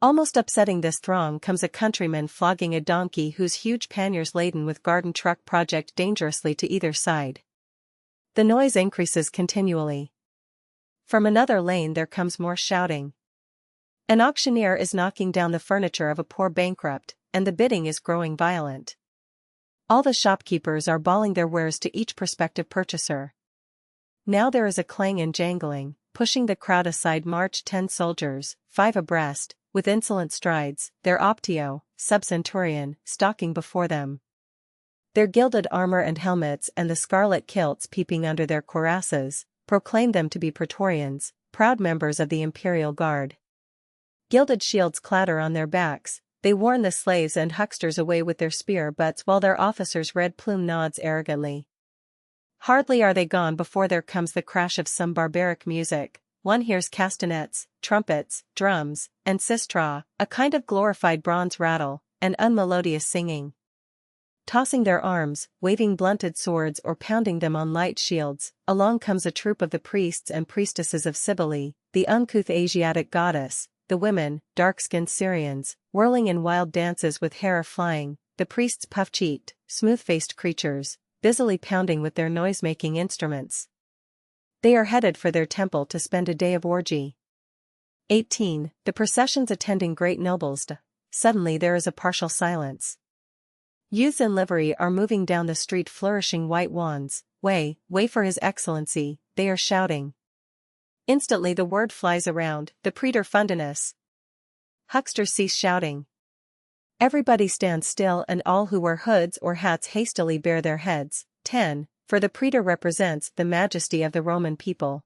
Almost upsetting this throng comes a countryman flogging a donkey whose huge panniers laden with garden truck project dangerously to either side. The noise increases continually. From another lane there comes more shouting. An auctioneer is knocking down the furniture of a poor bankrupt, and the bidding is growing violent. All the shopkeepers are bawling their wares to each prospective purchaser. Now there is a clang and jangling, pushing the crowd aside march 10 soldiers, 5 abreast, with insolent strides, their optio, sub-centurion, stalking before them. Their gilded armor and helmets and the scarlet kilts peeping under their cuirasses, proclaim them to be praetorians, proud members of the imperial guard. Gilded shields clatter on their backs, they warn the slaves and hucksters away with their spear butts while their officer's red plume nods arrogantly. Hardly are they gone before there comes the crash of some barbaric music. One hears castanets, trumpets, drums, and sistra, a kind of glorified bronze rattle, and unmelodious singing. Tossing their arms, waving blunted swords or pounding them on light shields, along comes a troop of the priests and priestesses of Cybele, the uncouth Asiatic goddess, the women, dark-skinned Syrians, whirling in wild dances with hair flying, the priests puff-cheeked, smooth-faced creatures, busily pounding with their noise-making instruments. They are headed for their temple to spend a day of orgy. 18. The processions attending great nobles. Suddenly there is a partial silence. Youths in livery are moving down the street flourishing white wands. Way for His Excellency, they are shouting. Instantly the word flies around, the praetor fundinus. Hucksters cease shouting. Everybody stands still and all who wear hoods or hats hastily bare their heads. 10. For the praetor represents the majesty of the Roman people.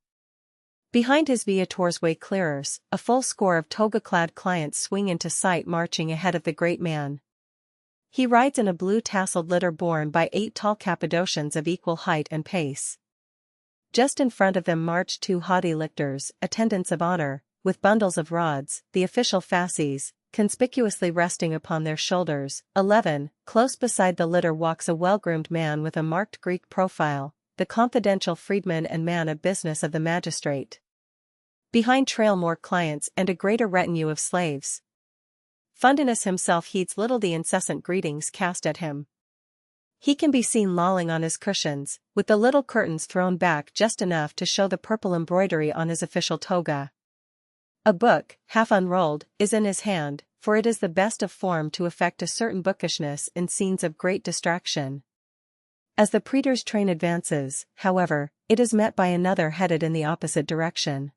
Behind his viator's way clearers, a full score of toga-clad clients swing into sight marching ahead of the great man. He rides in a blue tasseled litter borne by 8 tall Cappadocians of equal height and pace. Just in front of them march 2 haughty lictors, attendants of honor, with bundles of rods, the official fasces, conspicuously resting upon their shoulders. 11. Close beside the litter walks a well-groomed man with a marked Greek profile, the confidential freedman and man of business of the magistrate. Behind trail more clients and a greater retinue of slaves. Fundinus himself heeds little the incessant greetings cast at him. He can be seen lolling on his cushions, with the little curtains thrown back just enough to show the purple embroidery on his official toga. A book, half unrolled, is in his hand, for it is the best of form to effect a certain bookishness in scenes of great distraction. As the praetor's train advances, however, it is met by another headed in the opposite direction.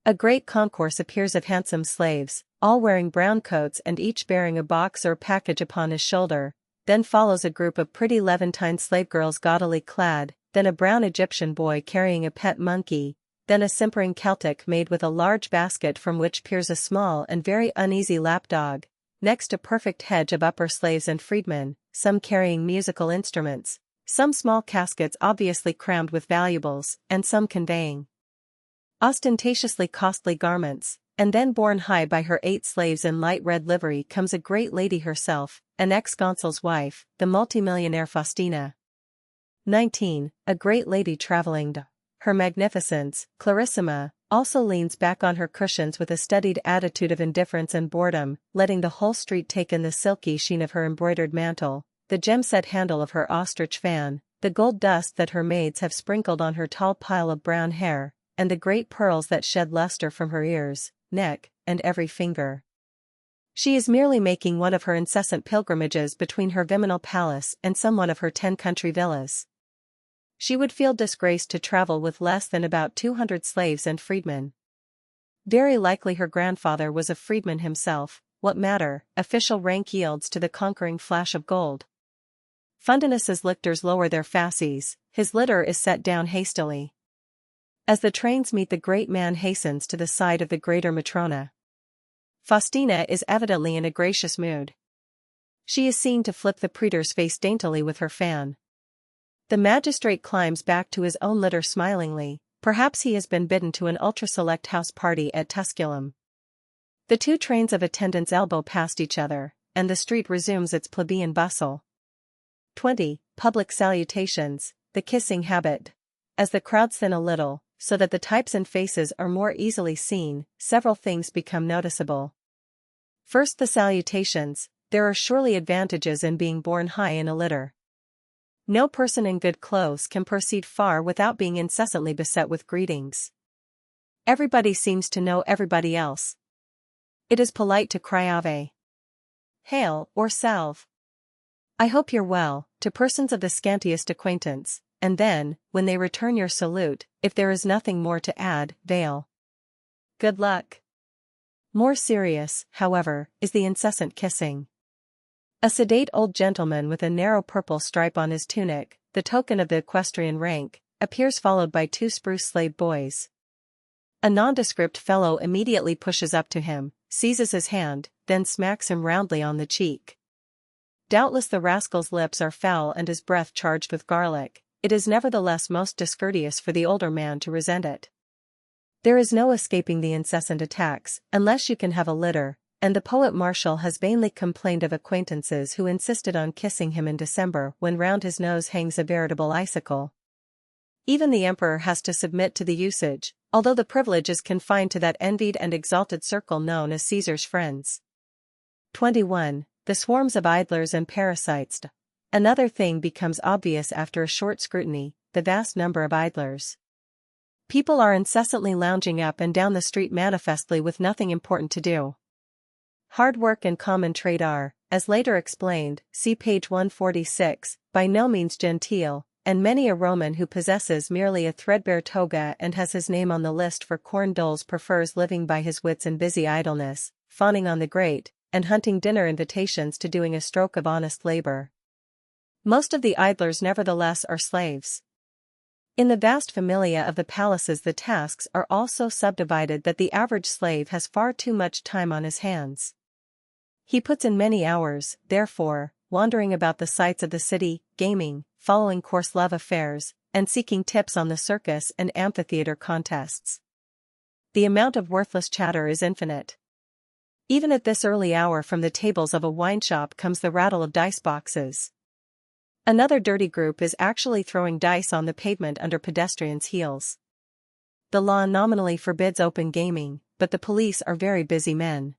A great concourse appears of handsome slaves, all wearing brown coats and each bearing a box or package upon his shoulder. Then follows a group of pretty Levantine slave girls gaudily clad, then a brown Egyptian boy carrying a pet monkey, then a simpering Celtic maid with a large basket from which peers a small and very uneasy lapdog, next a perfect hedge of upper slaves and freedmen, some carrying musical instruments, some small caskets obviously crammed with valuables, and some conveying ostentatiously costly garments. And then borne high by her 8 slaves in light red livery comes a great lady herself, an ex-consul's wife, the multimillionaire Faustina. 19. A great lady traveling. Her magnificence, Clarissima, also leans back on her cushions with a studied attitude of indifference and boredom, letting the whole street take in the silky sheen of her embroidered mantle, the gem-set handle of her ostrich fan, the gold dust that her maids have sprinkled on her tall pile of brown hair, and the great pearls that shed luster from her ears, neck, and every finger. She is merely making one of her incessant pilgrimages between her Viminal palace and some one of her 10 country villas. She would feel disgraced to travel with less than about 200 slaves and freedmen. Very likely her grandfather was a freedman himself. What matter, official rank yields to the conquering flash of gold. Fundinus's lictors lower their fasces, his litter is set down hastily. As the trains meet, the great man hastens to the side of the greater Matrona. Faustina is evidently in a gracious mood. She is seen to flip the praetor's face daintily with her fan. The magistrate climbs back to his own litter smilingly, perhaps he has been bidden to an ultra-select house party at Tusculum. The 2 trains of attendants elbow past each other, and the street resumes its plebeian bustle. 20. Public salutations, the kissing habit. As the crowds thin a little, so that the types and faces are more easily seen, several things become noticeable. First, the salutations. There are surely advantages in being borne high in a litter. No person in good clothes can proceed far without being incessantly beset with greetings. Everybody seems to know everybody else. It is polite to cry Ave, Hail, or Salve, I hope you're well, to persons of the scantiest acquaintance, and then, when they return your salute, if there is nothing more to add, veil. Good luck. More serious, however, is the incessant kissing. A sedate old gentleman with a narrow purple stripe on his tunic, the token of the equestrian rank, appears followed by two spruce slave boys. A nondescript fellow immediately pushes up to him, seizes his hand, then smacks him roundly on the cheek. Doubtless the rascal's lips are foul and his breath charged with garlic, it is nevertheless most discourteous for the older man to resent it. There is no escaping the incessant attacks, unless you can have a litter, and the poet Martial has vainly complained of acquaintances who insisted on kissing him in December when round his nose hangs a veritable icicle. Even the emperor has to submit to the usage, although the privilege is confined to that envied and exalted circle known as Caesar's friends. 21. The swarms of idlers and parasites. Another thing becomes obvious after a short scrutiny, the vast number of idlers. People are incessantly lounging up and down the street manifestly with nothing important to do. Hard work and common trade are, as later explained, see page 146, by no means genteel, and many a Roman who possesses merely a threadbare toga and has his name on the list for corn doles prefers living by his wits in busy idleness, fawning on the great, and hunting dinner invitations to doing a stroke of honest labor. Most of the idlers nevertheless are slaves. In the vast familia of the palaces the tasks are all so subdivided that the average slave has far too much time on his hands. He puts in many hours, therefore, wandering about the sights of the city, gaming, following coarse love affairs, and seeking tips on the circus and amphitheater contests. The amount of worthless chatter is infinite. Even at this early hour from the tables of a wine shop comes the rattle of dice boxes. Another dirty group is actually throwing dice on the pavement under pedestrians' heels. The law nominally forbids open gaming, but the police are very busy men.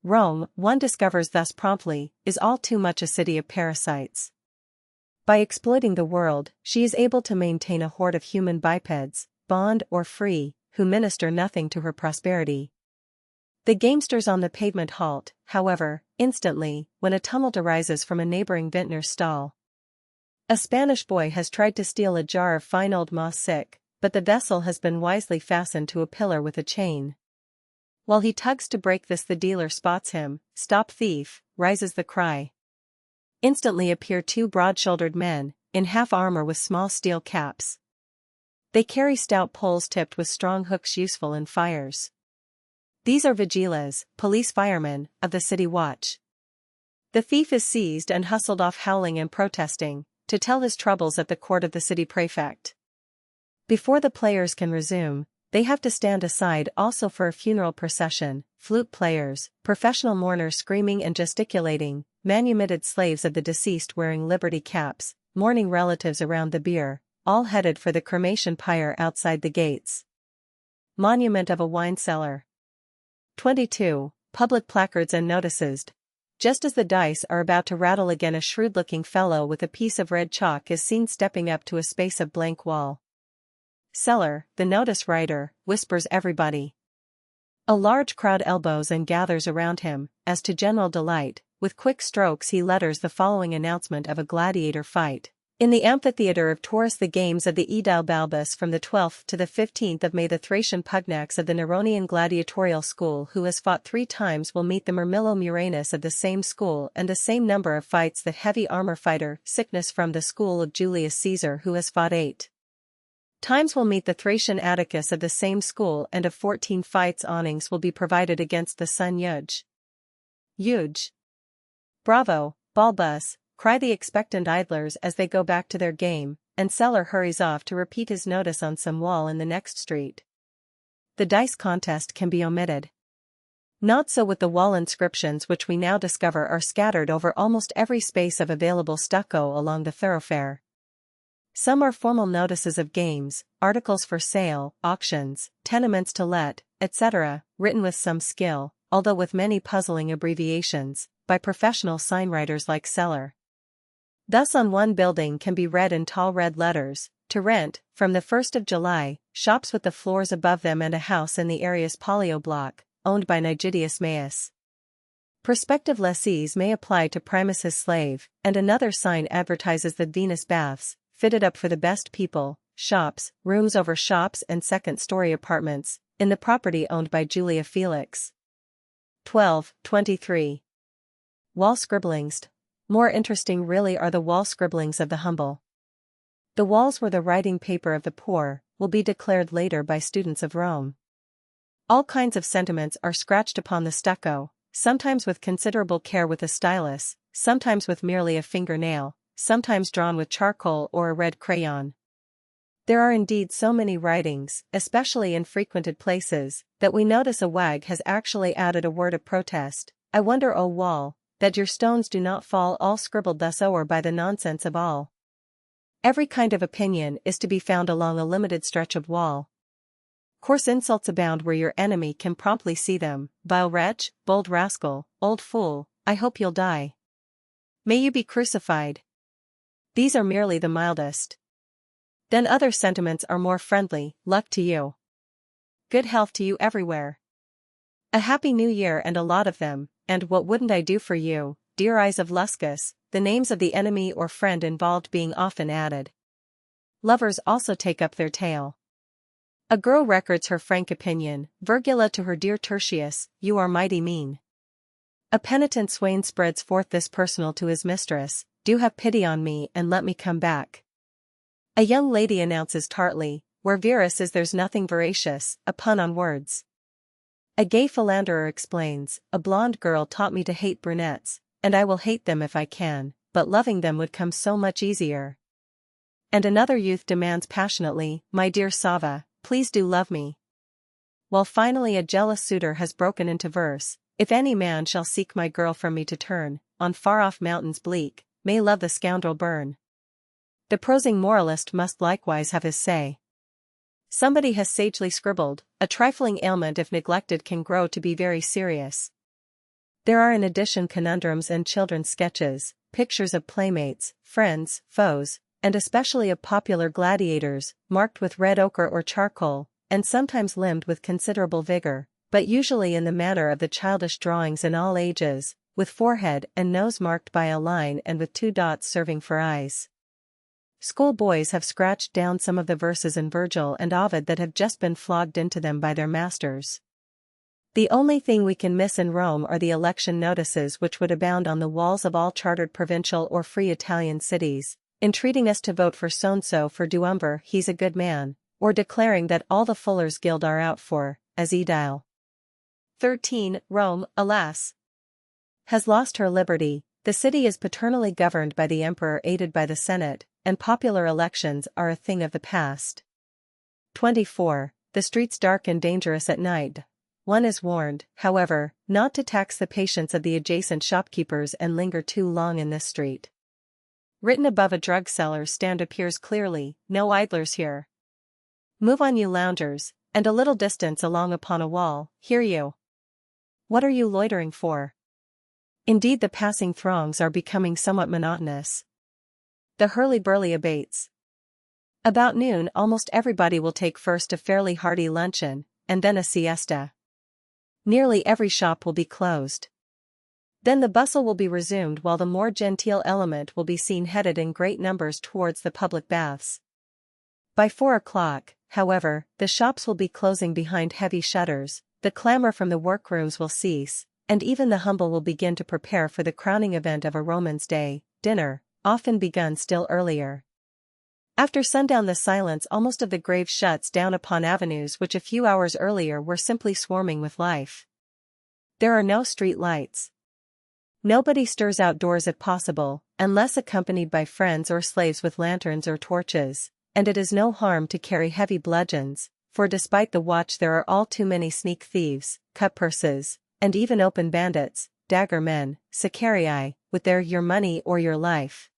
Rome, one discovers thus promptly, is all too much a city of parasites. By exploiting the world, she is able to maintain a horde of human bipeds, bond or free, who minister nothing to her prosperity. The gamesters on the pavement halt, however, instantly, when a tumult arises from a neighboring vintner's stall. A Spanish boy has tried to steal a jar of fine old Moss-sick, but the vessel has been wisely fastened to a pillar with a chain. While he tugs to break this, the dealer spots him. "Stop, thief," rises the cry. Instantly appear two broad-shouldered men, in half armor with small steel caps. They carry stout poles tipped with strong hooks useful in fires. These are vigiles, police firemen, of the city watch. The thief is seized and hustled off howling and protesting, to tell his troubles at the court of the city prefect. Before the players can resume, they have to stand aside also for a funeral procession, flute players, professional mourners screaming and gesticulating, manumitted slaves of the deceased wearing liberty caps, mourning relatives around the bier, all headed for the cremation pyre outside the gates. Monument of a wine cellar. 22. Public placards and notices. Just as the dice are about to rattle again, a shrewd-looking fellow with a piece of red chalk is seen stepping up to a space of blank wall. "Cellar," the notice writer, whispers everybody. A large crowd elbows and gathers around him, as to general delight, with quick strokes he letters the following announcement of a gladiator fight. In the amphitheater of Taurus, the games of the Aedile Balbus from the 12th to the 15th of May. The Thracian pugnax of the Neronian gladiatorial school who has fought 3 times will meet the Murmillo Muranus of the same school, and the same number of fights the heavy armor fighter Sickness from the school of Julius Caesar who has fought 8 times will meet the Thracian Atticus of the same school, and of 14 fights awnings will be provided against the sun. Huge. Bravo, Balbus, cry the expectant idlers as they go back to their game, and Cellar hurries off to repeat his notice on some wall in the next street. The dice contest can be omitted. Not so with the wall inscriptions, which we now discover are scattered over almost every space of available stucco along the thoroughfare. Some are formal notices of games, articles for sale, auctions, tenements to let, etc., written with some skill, although with many puzzling abbreviations, by professional signwriters like Cellar. Thus on one building can be read in tall red letters, "To rent, from the 1st of July, shops with the floors above them and a house in the Arius Pollio block, owned by Nigidius Maius." Prospective lessees may apply to Primus his slave, and another sign advertises the Venus baths, fitted up for the best people, shops, rooms over shops and second-story apartments, in the property owned by Julia Felix. 12:23. Wall scribblings. More interesting really are the wall scribblings of the humble. The walls were the writing paper of the poor, will be declared later by students of Rome. All kinds of sentiments are scratched upon the stucco, sometimes with considerable care with a stylus, sometimes with merely a fingernail, sometimes drawn with charcoal or a red crayon. There are indeed so many writings, especially in frequented places, that we notice a wag has actually added a word of protest. I wonder, O wall, that your stones do not fall all scribbled thus o'er by the nonsense of all. Every kind of opinion is to be found along a limited stretch of wall. Coarse insults abound where your enemy can promptly see them. Vile wretch, bold rascal, old fool, I hope you'll die. May you be crucified. These are merely the mildest. Then other sentiments are more friendly. Luck to you. Good health to you everywhere. A happy new year and a lot of them, and what wouldn't I do for you, dear eyes of Luscus, the names of the enemy or friend involved being often added. Lovers also take up their tale. A girl records her frank opinion, Virgula to her dear Tertius, you are mighty mean. A penitent swain spreads forth this personal to his mistress, do have pity on me and let me come back. A young lady announces tartly, where Verus is there's nothing veracious, a pun on words. A gay philanderer explains, a blonde girl taught me to hate brunettes, and I will hate them if I can, but loving them would come so much easier. And another youth demands passionately, my dear Sava, please do love me. While finally a jealous suitor has broken into verse, if any man shall seek my girl from me to turn, on far-off mountains bleak, may love the scoundrel burn. The prosing moralist must likewise have his say. Somebody has sagely scribbled, a trifling ailment if neglected can grow to be very serious. There are in addition conundrums and children's sketches, pictures of playmates, friends, foes, and especially of popular gladiators, marked with red ochre or charcoal, and sometimes limned with considerable vigor, but usually in the manner of the childish drawings in all ages, with forehead and nose marked by a line and with 2 dots serving for eyes. Schoolboys have scratched down some of the verses in Virgil and Ovid that have just been flogged into them by their masters. The only thing we can miss in Rome are the election notices which would abound on the walls of all chartered provincial or free Italian cities, entreating us to vote for so-and-so for Duumber, he's a good man, or declaring that all the Fullers' Guild are out for, as Edile. 13. Rome, alas, has lost her liberty. The city is paternally governed by the emperor aided by the Senate, and popular elections are a thing of the past. 24. The streets dark and dangerous at night. One is warned, however, not to tax the patience of the adjacent shopkeepers and linger too long in this street. Written above a drug seller's stand appears clearly, no idlers here. Move on you loungers, and a little distance along upon a wall, hear you. What are you loitering for? Indeed the passing throngs are becoming somewhat monotonous. The hurly-burly abates. About noon almost everybody will take first a fairly hearty luncheon, and then a siesta. Nearly every shop will be closed. Then the bustle will be resumed while the more genteel element will be seen headed in great numbers towards the public baths. By 4 o'clock, however, the shops will be closing behind heavy shutters, the clamor from the workrooms will cease, and even the humble will begin to prepare for the crowning event of a Roman's day, dinner, often begun still earlier. After sundown the silence almost of the grave shuts down upon avenues which a few hours earlier were simply swarming with life. There are no street lights. Nobody stirs outdoors if possible, unless accompanied by friends or slaves with lanterns or torches, and it is no harm to carry heavy bludgeons, for despite the watch there are all too many sneak thieves, cut-purses, and even open bandits, dagger men, sicarii, with their your money or your life.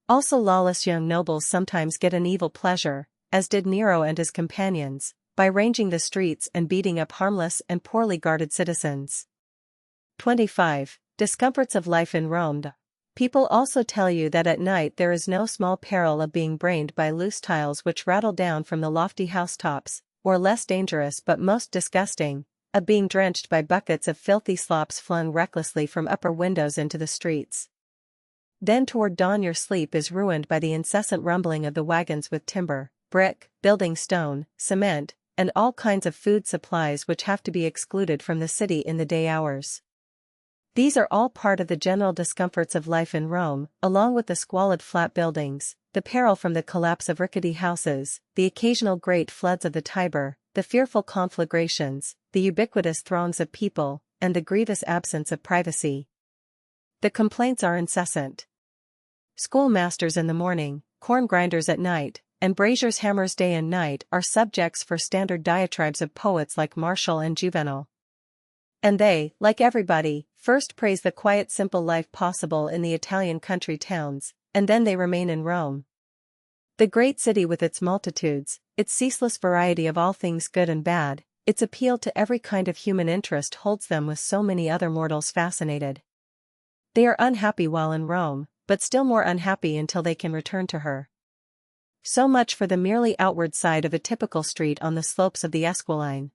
Also lawless young nobles sometimes get an evil pleasure, as did Nero and his companions, by ranging the streets and beating up harmless and poorly guarded citizens. 25. Discomforts of life in Rome. People also tell you that at night there is no small peril of being brained by loose tiles which rattle down from the lofty housetops, or less dangerous but most disgusting, of being drenched by buckets of filthy slops flung recklessly from upper windows into the streets. Then toward dawn your sleep is ruined by the incessant rumbling of the wagons with timber, brick, building stone, cement, and all kinds of food supplies which have to be excluded from the city in the day hours. These are all part of the general discomforts of life in Rome, along with the squalid flat buildings, the peril from the collapse of rickety houses, the occasional great floods of the Tiber, the fearful conflagrations, the ubiquitous throngs of people, and the grievous absence of privacy. The complaints are incessant. Schoolmasters in the morning, corn grinders at night, and braziers' hammers day and night are subjects for standard diatribes of poets like Martial and Juvenal. And they, like everybody, first praise the quiet simple life possible in the Italian country towns, and then they remain in Rome. The great city with its multitudes, its ceaseless variety of all things good and bad, its appeal to every kind of human interest holds them with so many other mortals fascinated. They are unhappy while in Rome, but still more unhappy until they can return to her. So much for the merely outward side of a typical street on the slopes of the Esquiline.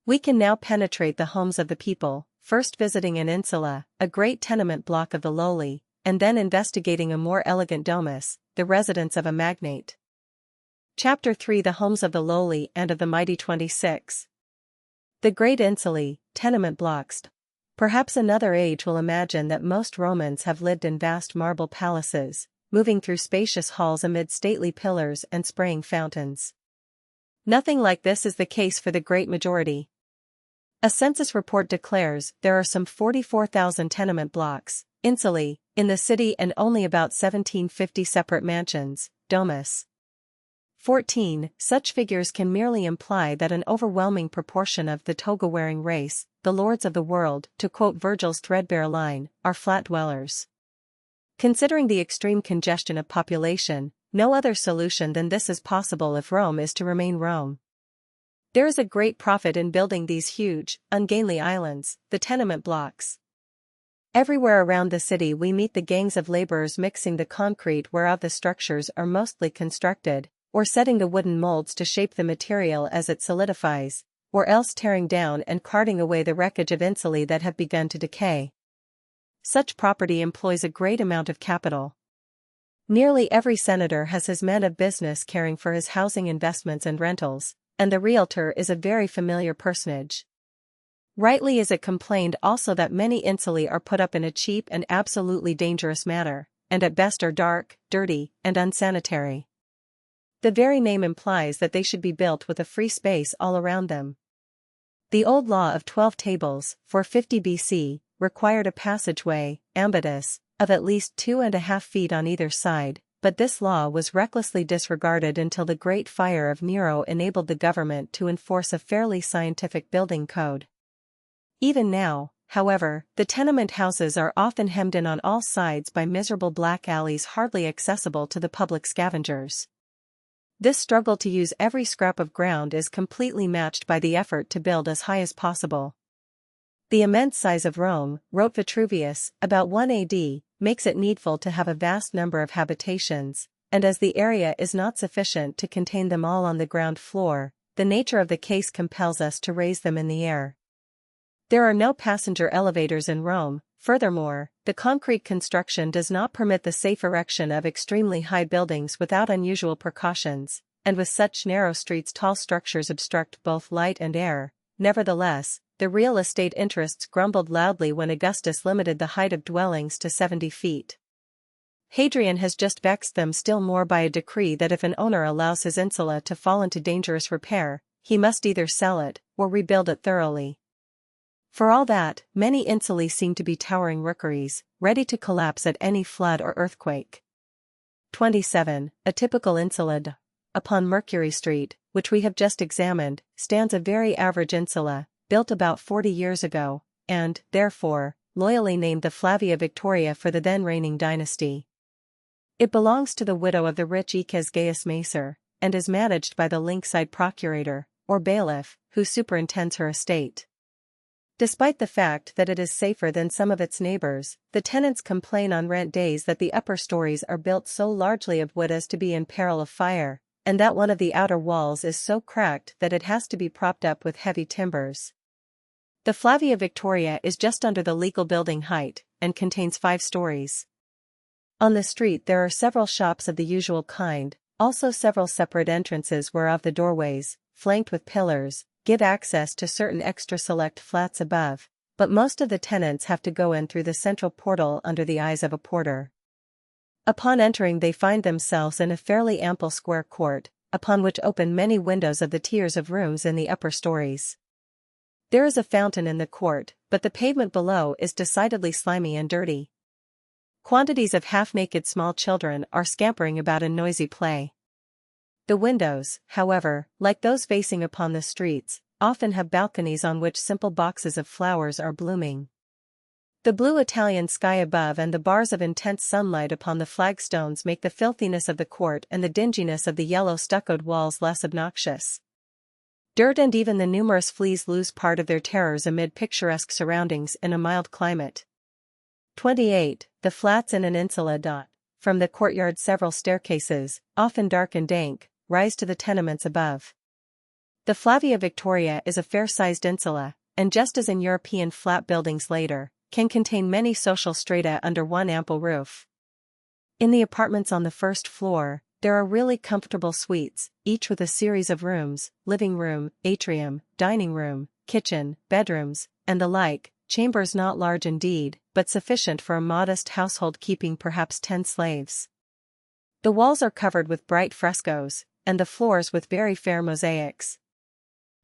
We can now penetrate the homes of the people, first visiting an insula, a great tenement block of the lowly, and then investigating a more elegant domus, the residence of a magnate. Chapter 3: The Homes of the Lowly and of the Mighty. 26. The great insulae, tenement blocks. Perhaps another age will imagine that most Romans have lived in vast marble palaces, moving through spacious halls amid stately pillars and spraying fountains. Nothing like this is the case for the great majority. A census report declares there are some 44,000 tenement blocks, insulae, in the city and only about 1750 separate mansions, domus. 14. Such figures can merely imply that an overwhelming proportion of the toga-wearing race, the lords of the world, to quote Virgil's threadbare line, are flat dwellers. Considering the extreme congestion of population, no other solution than this is possible if Rome is to remain Rome. There is a great profit in building these huge, ungainly islands, the tenement blocks. Everywhere around the city we meet the gangs of laborers mixing the concrete whereof the structures are mostly constructed, or setting the wooden molds to shape the material as it solidifies, or else tearing down and carting away the wreckage of insulae that have begun to decay. Such property employs a great amount of capital. Nearly every senator has his men of business caring for his housing investments and rentals, and the realtor is a very familiar personage. Rightly is it complained also that many insulae are put up in a cheap and absolutely dangerous manner, and at best are dark, dirty, and unsanitary. The very name implies that they should be built with a free space all around them. The old law of 12 tables, 450 BC, required a passageway, ambitus, of at least 2.5 feet on either side, but this law was recklessly disregarded until the Great Fire of Nero enabled the government to enforce a fairly scientific building code. Even now, however, the tenement houses are often hemmed in on all sides by miserable black alleys hardly accessible to the public scavengers. This struggle to use every scrap of ground is completely matched by the effort to build as high as possible. The immense size of Rome, wrote Vitruvius, about 1 AD, makes it needful to have a vast number of habitations, and as the area is not sufficient to contain them all on the ground floor, the nature of the case compels us to raise them in the air. There are no passenger elevators in Rome. Furthermore, the concrete construction does not permit the safe erection of extremely high buildings without unusual precautions, and with such narrow streets tall structures obstruct both light and air. Nevertheless, the real estate interests grumbled loudly when Augustus limited the height of dwellings to 70 feet. Hadrian has just vexed them still more by a decree that if an owner allows his insula to fall into dangerous repair, he must either sell it, or rebuild it thoroughly. For all that, many insulae seem to be towering rookeries, ready to collapse at any flood or earthquake. 27. A typical insula. Upon Mercury Street, which we have just examined, stands a very average insula, built about 40 years ago, and, therefore, loyally named the Flavia Victoria for the then reigning dynasty. It belongs to the widow of the rich Eques Gaius Macer, and is managed by the Linkside procurator, or bailiff, who superintends her estate. Despite the fact that it is safer than some of its neighbors, the tenants complain on rent days that the upper stories are built so largely of wood as to be in peril of fire, and that one of the outer walls is so cracked that it has to be propped up with heavy timbers. The Flavia Victoria is just under the legal building height, and contains 5 stories. On the street there are several shops of the usual kind, also several separate entrances whereof the doorways, flanked with pillars, give access to certain extra select flats above, but most of the tenants have to go in through the central portal under the eyes of a porter. Upon entering they find themselves in a fairly ample square court, upon which open many windows of the tiers of rooms in the upper stories. There is a fountain in the court, but the pavement below is decidedly slimy and dirty. Quantities of half-naked small children are scampering about in noisy play. The windows, however, like those facing upon the streets, often have balconies on which simple boxes of flowers are blooming. The blue Italian sky above and the bars of intense sunlight upon the flagstones make the filthiness of the court and the dinginess of the yellow stuccoed walls less obnoxious. Dirt and even the numerous fleas lose part of their terrors amid picturesque surroundings in a mild climate. 28. The flats in an insula. From the courtyard several staircases, often dark and dank, rise to the tenements above. The Flavia Victoria is a fair-sized insula, and just as in European flat buildings later, can contain many social strata under one ample roof. In the apartments on the first floor, there are really comfortable suites, each with a series of rooms, living room, atrium, dining room, kitchen, bedrooms, and the like, chambers not large indeed, but sufficient for a modest household keeping perhaps 10 slaves. The walls are covered with bright frescoes, and the floors with very fair mosaics.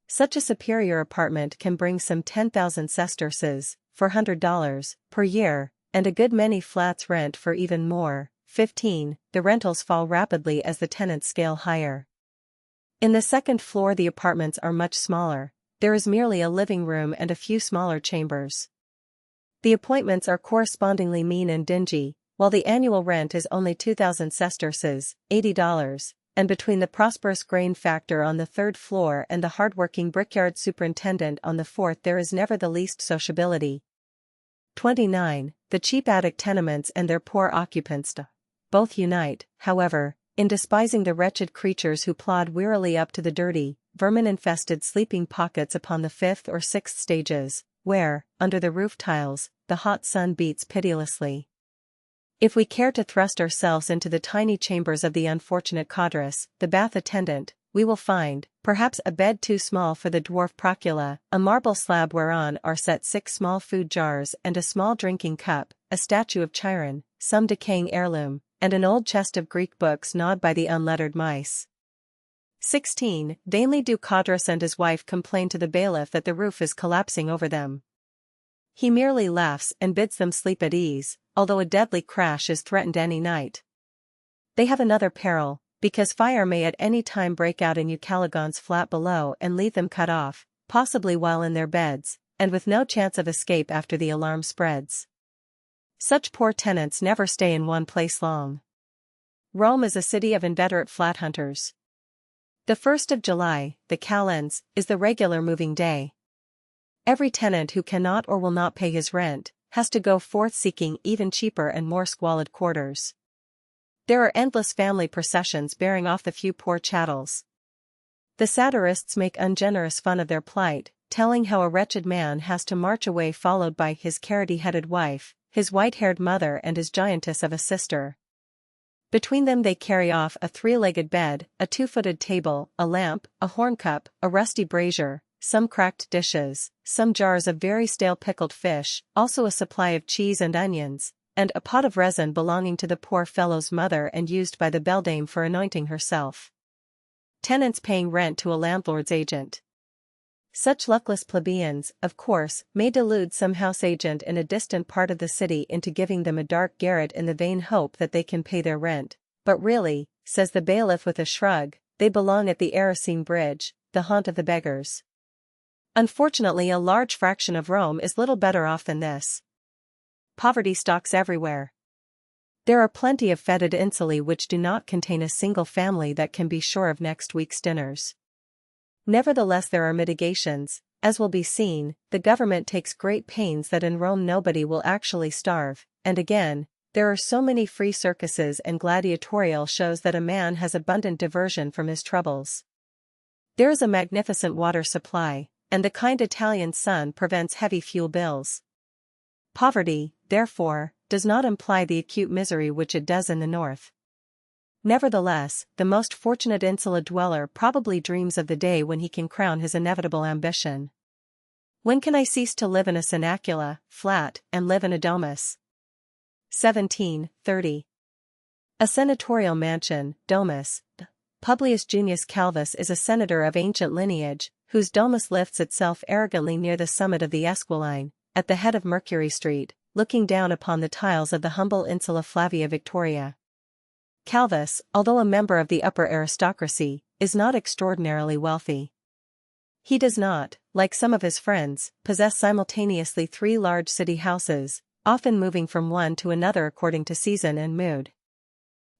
Such a superior apartment can bring some 10,000 sesterces, $400, per year, and a good many flats rent for even more, 15. The rentals fall rapidly as the tenants scale higher. In the second floor the apartments are much smaller, there is merely a living room and a few smaller chambers. The appointments are correspondingly mean and dingy, while the annual rent is only 2,000 sesterces, $80, and between the prosperous grain factor on the third floor and the hard-working brickyard superintendent on the fourth there is never the least sociability. 29. The cheap attic tenements and their poor occupants. Both unite, however, in despising the wretched creatures who plod wearily up to the dirty, vermin-infested sleeping pockets upon the 5th or 6th stages, where, under the roof tiles, the hot sun beats pitilessly. If we care to thrust ourselves into the tiny chambers of the unfortunate cadres, the bath attendant, we will find, perhaps a bed too small for the dwarf procula, a marble slab whereon are set 6 small food jars and a small drinking cup, a statue of Chiron, some decaying heirloom, and an old chest of Greek books gnawed by the unlettered mice. 16. Vainly do Cadras and his wife complain to the bailiff that the roof is collapsing over them. He merely laughs and bids them sleep at ease, although a deadly crash is threatened any night. They have another peril, because fire may at any time break out in Ucalegon's flat below and leave them cut off, possibly while in their beds, and with no chance of escape after the alarm spreads. Such poor tenants never stay in one place long. Rome is a city of inveterate flat hunters. The 1st of July, the calends, is the regular moving day. Every tenant who cannot or will not pay his rent, has to go forth seeking even cheaper and more squalid quarters. There are endless family processions bearing off the few poor chattels. The satirists make ungenerous fun of their plight, telling how a wretched man has to march away followed by his carroty-headed wife, his white-haired mother and his giantess of a sister. Between them they carry off a 3-legged bed, a 2-footed table, a lamp, a horn cup, a rusty brazier, some cracked dishes, some jars of very stale pickled fish, also a supply of cheese and onions, and a pot of resin belonging to the poor fellow's mother and used by the beldame for anointing herself. Tenants paying rent to a landlord's agent. Such luckless plebeians, of course, may delude some house agent in a distant part of the city into giving them a dark garret in the vain hope that they can pay their rent, but really, says the bailiff with a shrug, they belong at the Aracene Bridge, the haunt of the beggars. Unfortunately a large fraction of Rome is little better off than this. Poverty stalks everywhere. There are plenty of fetid insulae which do not contain a single family that can be sure of next week's dinners. Nevertheless there are mitigations, as will be seen, the government takes great pains that in Rome nobody will actually starve, and again, there are so many free circuses and gladiatorial shows that a man has abundant diversion from his troubles. There is a magnificent water supply, and the kind Italian sun prevents heavy fuel bills. Poverty, therefore, does not imply the acute misery which it does in the north. Nevertheless, the most fortunate insula dweller probably dreams of the day when he can crown his inevitable ambition. When can I cease to live in a synecula, flat, and live in a domus? 1730. A senatorial mansion, domus. Publius Junius Calvus is a senator of ancient lineage, whose domus lifts itself arrogantly near the summit of the Esquiline, at the head of Mercury Street, looking down upon the tiles of the humble Insula Flavia Victoria. Calvus, although a member of the upper aristocracy, is not extraordinarily wealthy. He does not, like some of his friends, possess simultaneously 3 large city houses, often moving from one to another according to season and mood.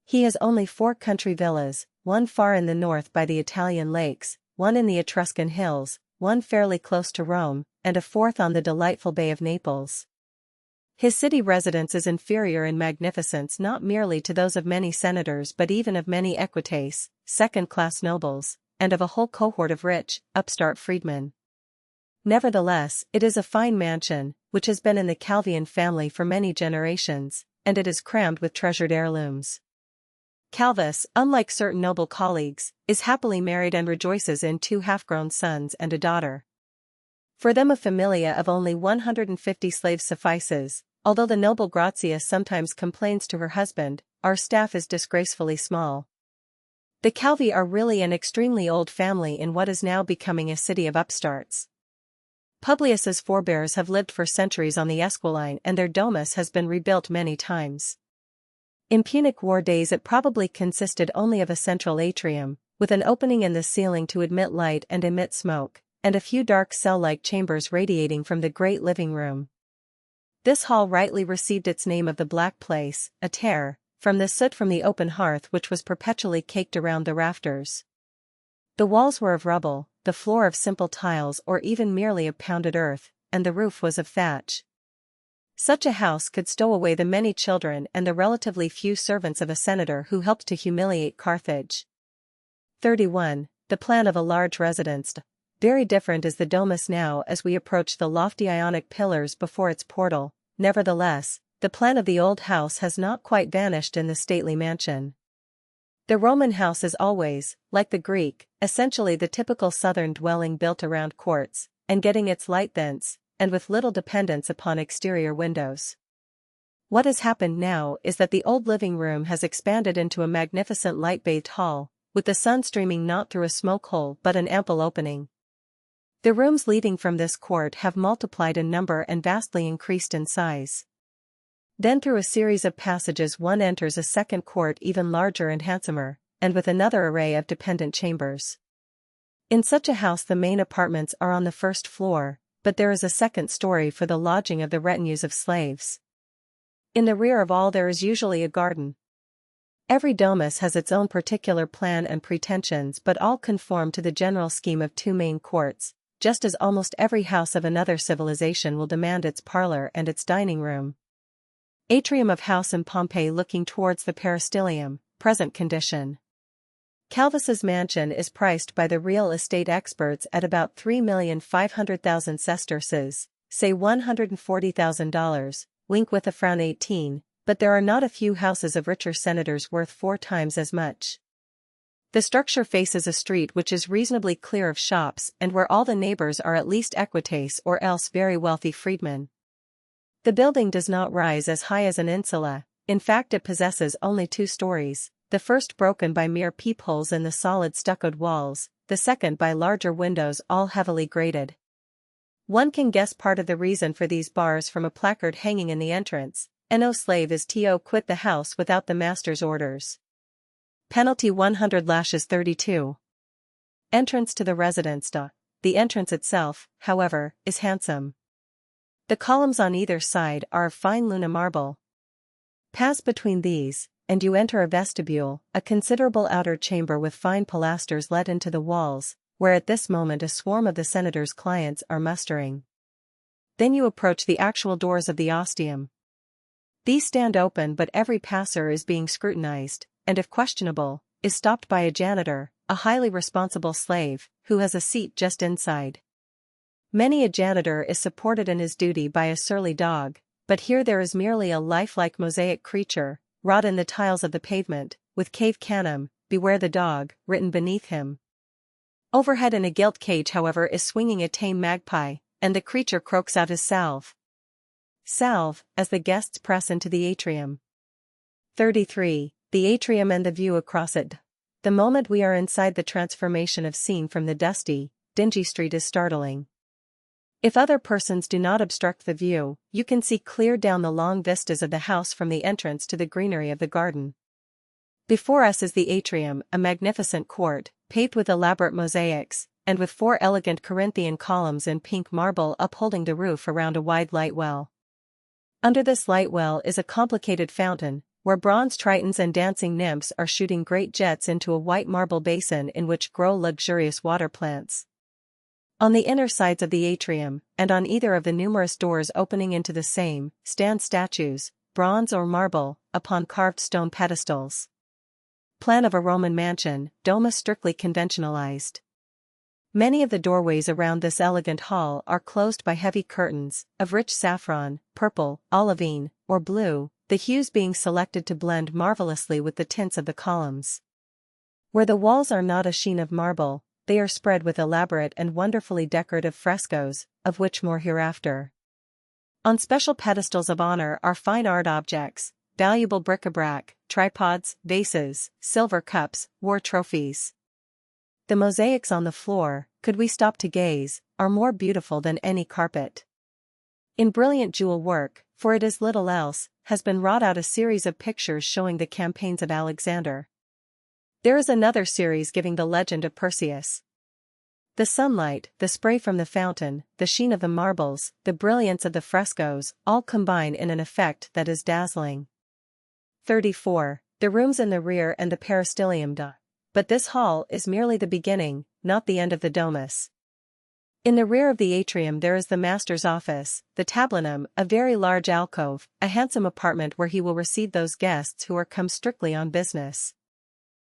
He has only 4 country villas, one far in the north by the Italian lakes, one in the Etruscan hills, one fairly close to Rome, and a 4th on the delightful Bay of Naples. His city residence is inferior in magnificence not merely to those of many senators but even of many equites, second-class nobles, and of a whole cohort of rich, upstart freedmen. Nevertheless, it is a fine mansion, which has been in the Calvian family for many generations, and it is crammed with treasured heirlooms. Calvus, unlike certain noble colleagues, is happily married and rejoices in 2 half-grown sons and a daughter. For them a familia of only 150 slaves suffices, although the noble Grazia sometimes complains to her husband, our staff is disgracefully small. The Calvi are really an extremely old family in what is now becoming a city of upstarts. Publius's forebears have lived for centuries on the Esquiline and their domus has been rebuilt many times. In Punic War days it probably consisted only of a central atrium, with an opening in the ceiling to admit light and emit smoke, and a few dark cell-like chambers radiating from the great living room. This hall rightly received its name of the Black Place, a terror, from the soot from the open hearth which was perpetually caked around the rafters. The walls were of rubble, the floor of simple tiles or even merely of pounded earth, and the roof was of thatch. Such a house could stow away the many children and the relatively few servants of a senator who helped to humiliate Carthage. 31. The plan of a large residence. Very different is the domus now as we approach the lofty Ionic pillars before its portal. Nevertheless, the plan of the old house has not quite vanished in the stately mansion. The Roman house is always, like the Greek, essentially the typical southern dwelling built around courts, and getting its light thence, and with little dependence upon exterior windows. What has happened now is that the old living room has expanded into a magnificent light-bathed hall, with the sun streaming not through a smoke hole but an ample opening. The rooms leading from this court have multiplied in number and vastly increased in size. Then through a series of passages one enters a second court even larger and handsomer, and with another array of dependent chambers. In such a house the main apartments are on the first floor, but there is a second story for the lodging of the retinues of slaves. In the rear of all there is usually a garden. Every domus has its own particular plan and pretensions but all conform to the general scheme of 2 main courts, just as almost every house of another civilization will demand its parlor and its dining room. Atrium of house in Pompeii looking towards the peristylium, present condition. Calvus's mansion is priced by the real estate experts at about 3,500,000 sesterces, say $140,000, wink with a frown 18, but there are not a few houses of richer senators worth 4 times as much. The structure faces a street which is reasonably clear of shops and where all the neighbors are at least equites or else very wealthy freedmen. The building does not rise as high as an insula, in fact it possesses only 2 stories, the first broken by mere peepholes in the solid stuccoed walls, the second by larger windows all heavily grated. One can guess part of the reason for these bars from a placard hanging in the entrance: "No slave is to quit the house without the master's orders. Penalty 100 lashes 32. Entrance to the residence. The entrance itself, however, is handsome. The columns on either side are of fine Luna marble. Pass between these, and you enter a vestibule, a considerable outer chamber with fine pilasters let into the walls, where at this moment a swarm of the senator's clients are mustering. Then you approach the actual doors of the ostium. These stand open but every passer is being scrutinized, and if questionable, is stopped by a janitor, a highly responsible slave, who has a seat just inside. Many a janitor is supported in his duty by a surly dog, but here there is merely a lifelike mosaic creature, wrought in the tiles of the pavement, with cave canem, beware the dog, written beneath him. Overhead in a gilt cage, however, is swinging a tame magpie, and the creature croaks out his salve. Salve, as the guests press into the atrium. 33. The atrium and the view across it. The moment we are inside, the transformation of scene from the dusty, dingy street is startling. If other persons do not obstruct the view, you can see clear down the long vistas of the house from the entrance to the greenery of the garden. Before us is the atrium, a magnificent court, paved with elaborate mosaics, and with 4 elegant Corinthian columns in pink marble upholding the roof around a wide light well. Under this light well is a complicated fountain, where bronze tritons and dancing nymphs are shooting great jets into a white marble basin in which grow luxurious water plants. On the inner sides of the atrium, and on either of the numerous doors opening into the same, stand statues, bronze or marble, upon carved stone pedestals. Plan of a Roman mansion, dome strictly conventionalized. Many of the doorways around this elegant hall are closed by heavy curtains, of rich saffron, purple, olivine, or blue, the hues being selected to blend marvelously with the tints of the columns. Where the walls are not a sheen of marble, they are spread with elaborate and wonderfully decorative frescoes, of which more hereafter. On special pedestals of honor are fine art objects, valuable bric-a-brac, tripods, vases, silver cups, war trophies. The mosaics on the floor, could we stop to gaze, are more beautiful than any carpet. In brilliant jewel work, for it is little else, has been wrought out a series of pictures showing the campaigns of Alexander. There is another series giving the legend of Perseus. The sunlight, the spray from the fountain, the sheen of the marbles, the brilliance of the frescoes, all combine in an effect that is dazzling. 34. The rooms in the rear and the peristylium. But this hall is merely the beginning, not the end of the domus. In the rear of the atrium there is the master's office, the tablinum, a very large alcove, a handsome apartment where he will receive those guests who are come strictly on business.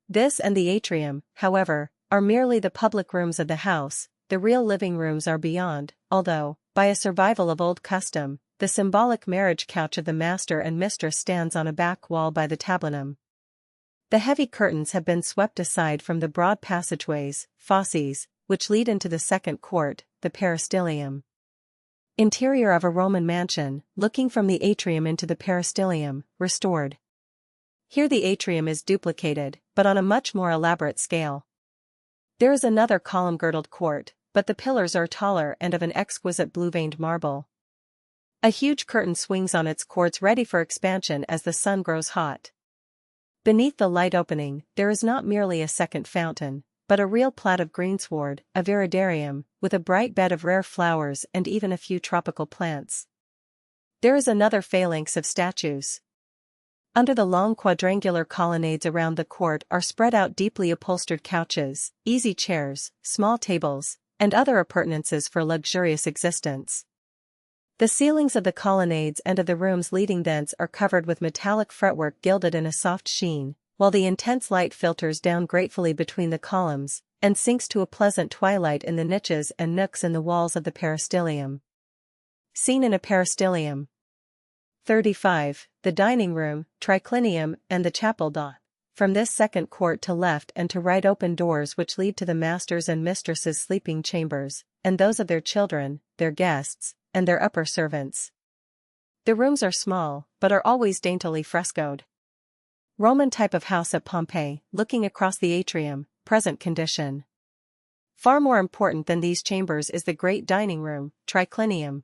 This and the atrium, however, are merely the public rooms of the house. The real living rooms are beyond, although, by a survival of old custom, the symbolic marriage couch of the master and mistress stands on a back wall by the tablinum. The heavy curtains have been swept aside from the broad passageways, fosses, which lead into the second court, the peristylium. Interior of a Roman mansion, looking from the atrium into the peristylium, restored. Here the atrium is duplicated, but on a much more elaborate scale. There is another column-girdled court, but the pillars are taller and of an exquisite blue-veined marble. A huge curtain swings on its cords ready for expansion as the sun grows hot. Beneath the light opening, there is not merely a second fountain, but a real plat of greensward, a viridarium, with a bright bed of rare flowers and even a few tropical plants. There is another phalanx of statues. Under the long quadrangular colonnades around the court are spread out deeply upholstered couches, easy chairs, small tables, and other appurtenances for luxurious existence. The ceilings of the colonnades and of the rooms leading thence are covered with metallic fretwork gilded in a soft sheen, while the intense light filters down gratefully between the columns, and sinks to a pleasant twilight in the niches and nooks in the walls of the peristylium. Scene in a peristylium. 35. The dining room, triclinium, and the chapel. From this second court to left and to right open doors which lead to the masters' and mistresses' sleeping chambers, and those of their children, their guests, and their upper servants. The rooms are small, but are always daintily frescoed. Roman type of house at Pompeii, looking across the atrium, present condition. Far more important than these chambers is the great dining room, triclinium.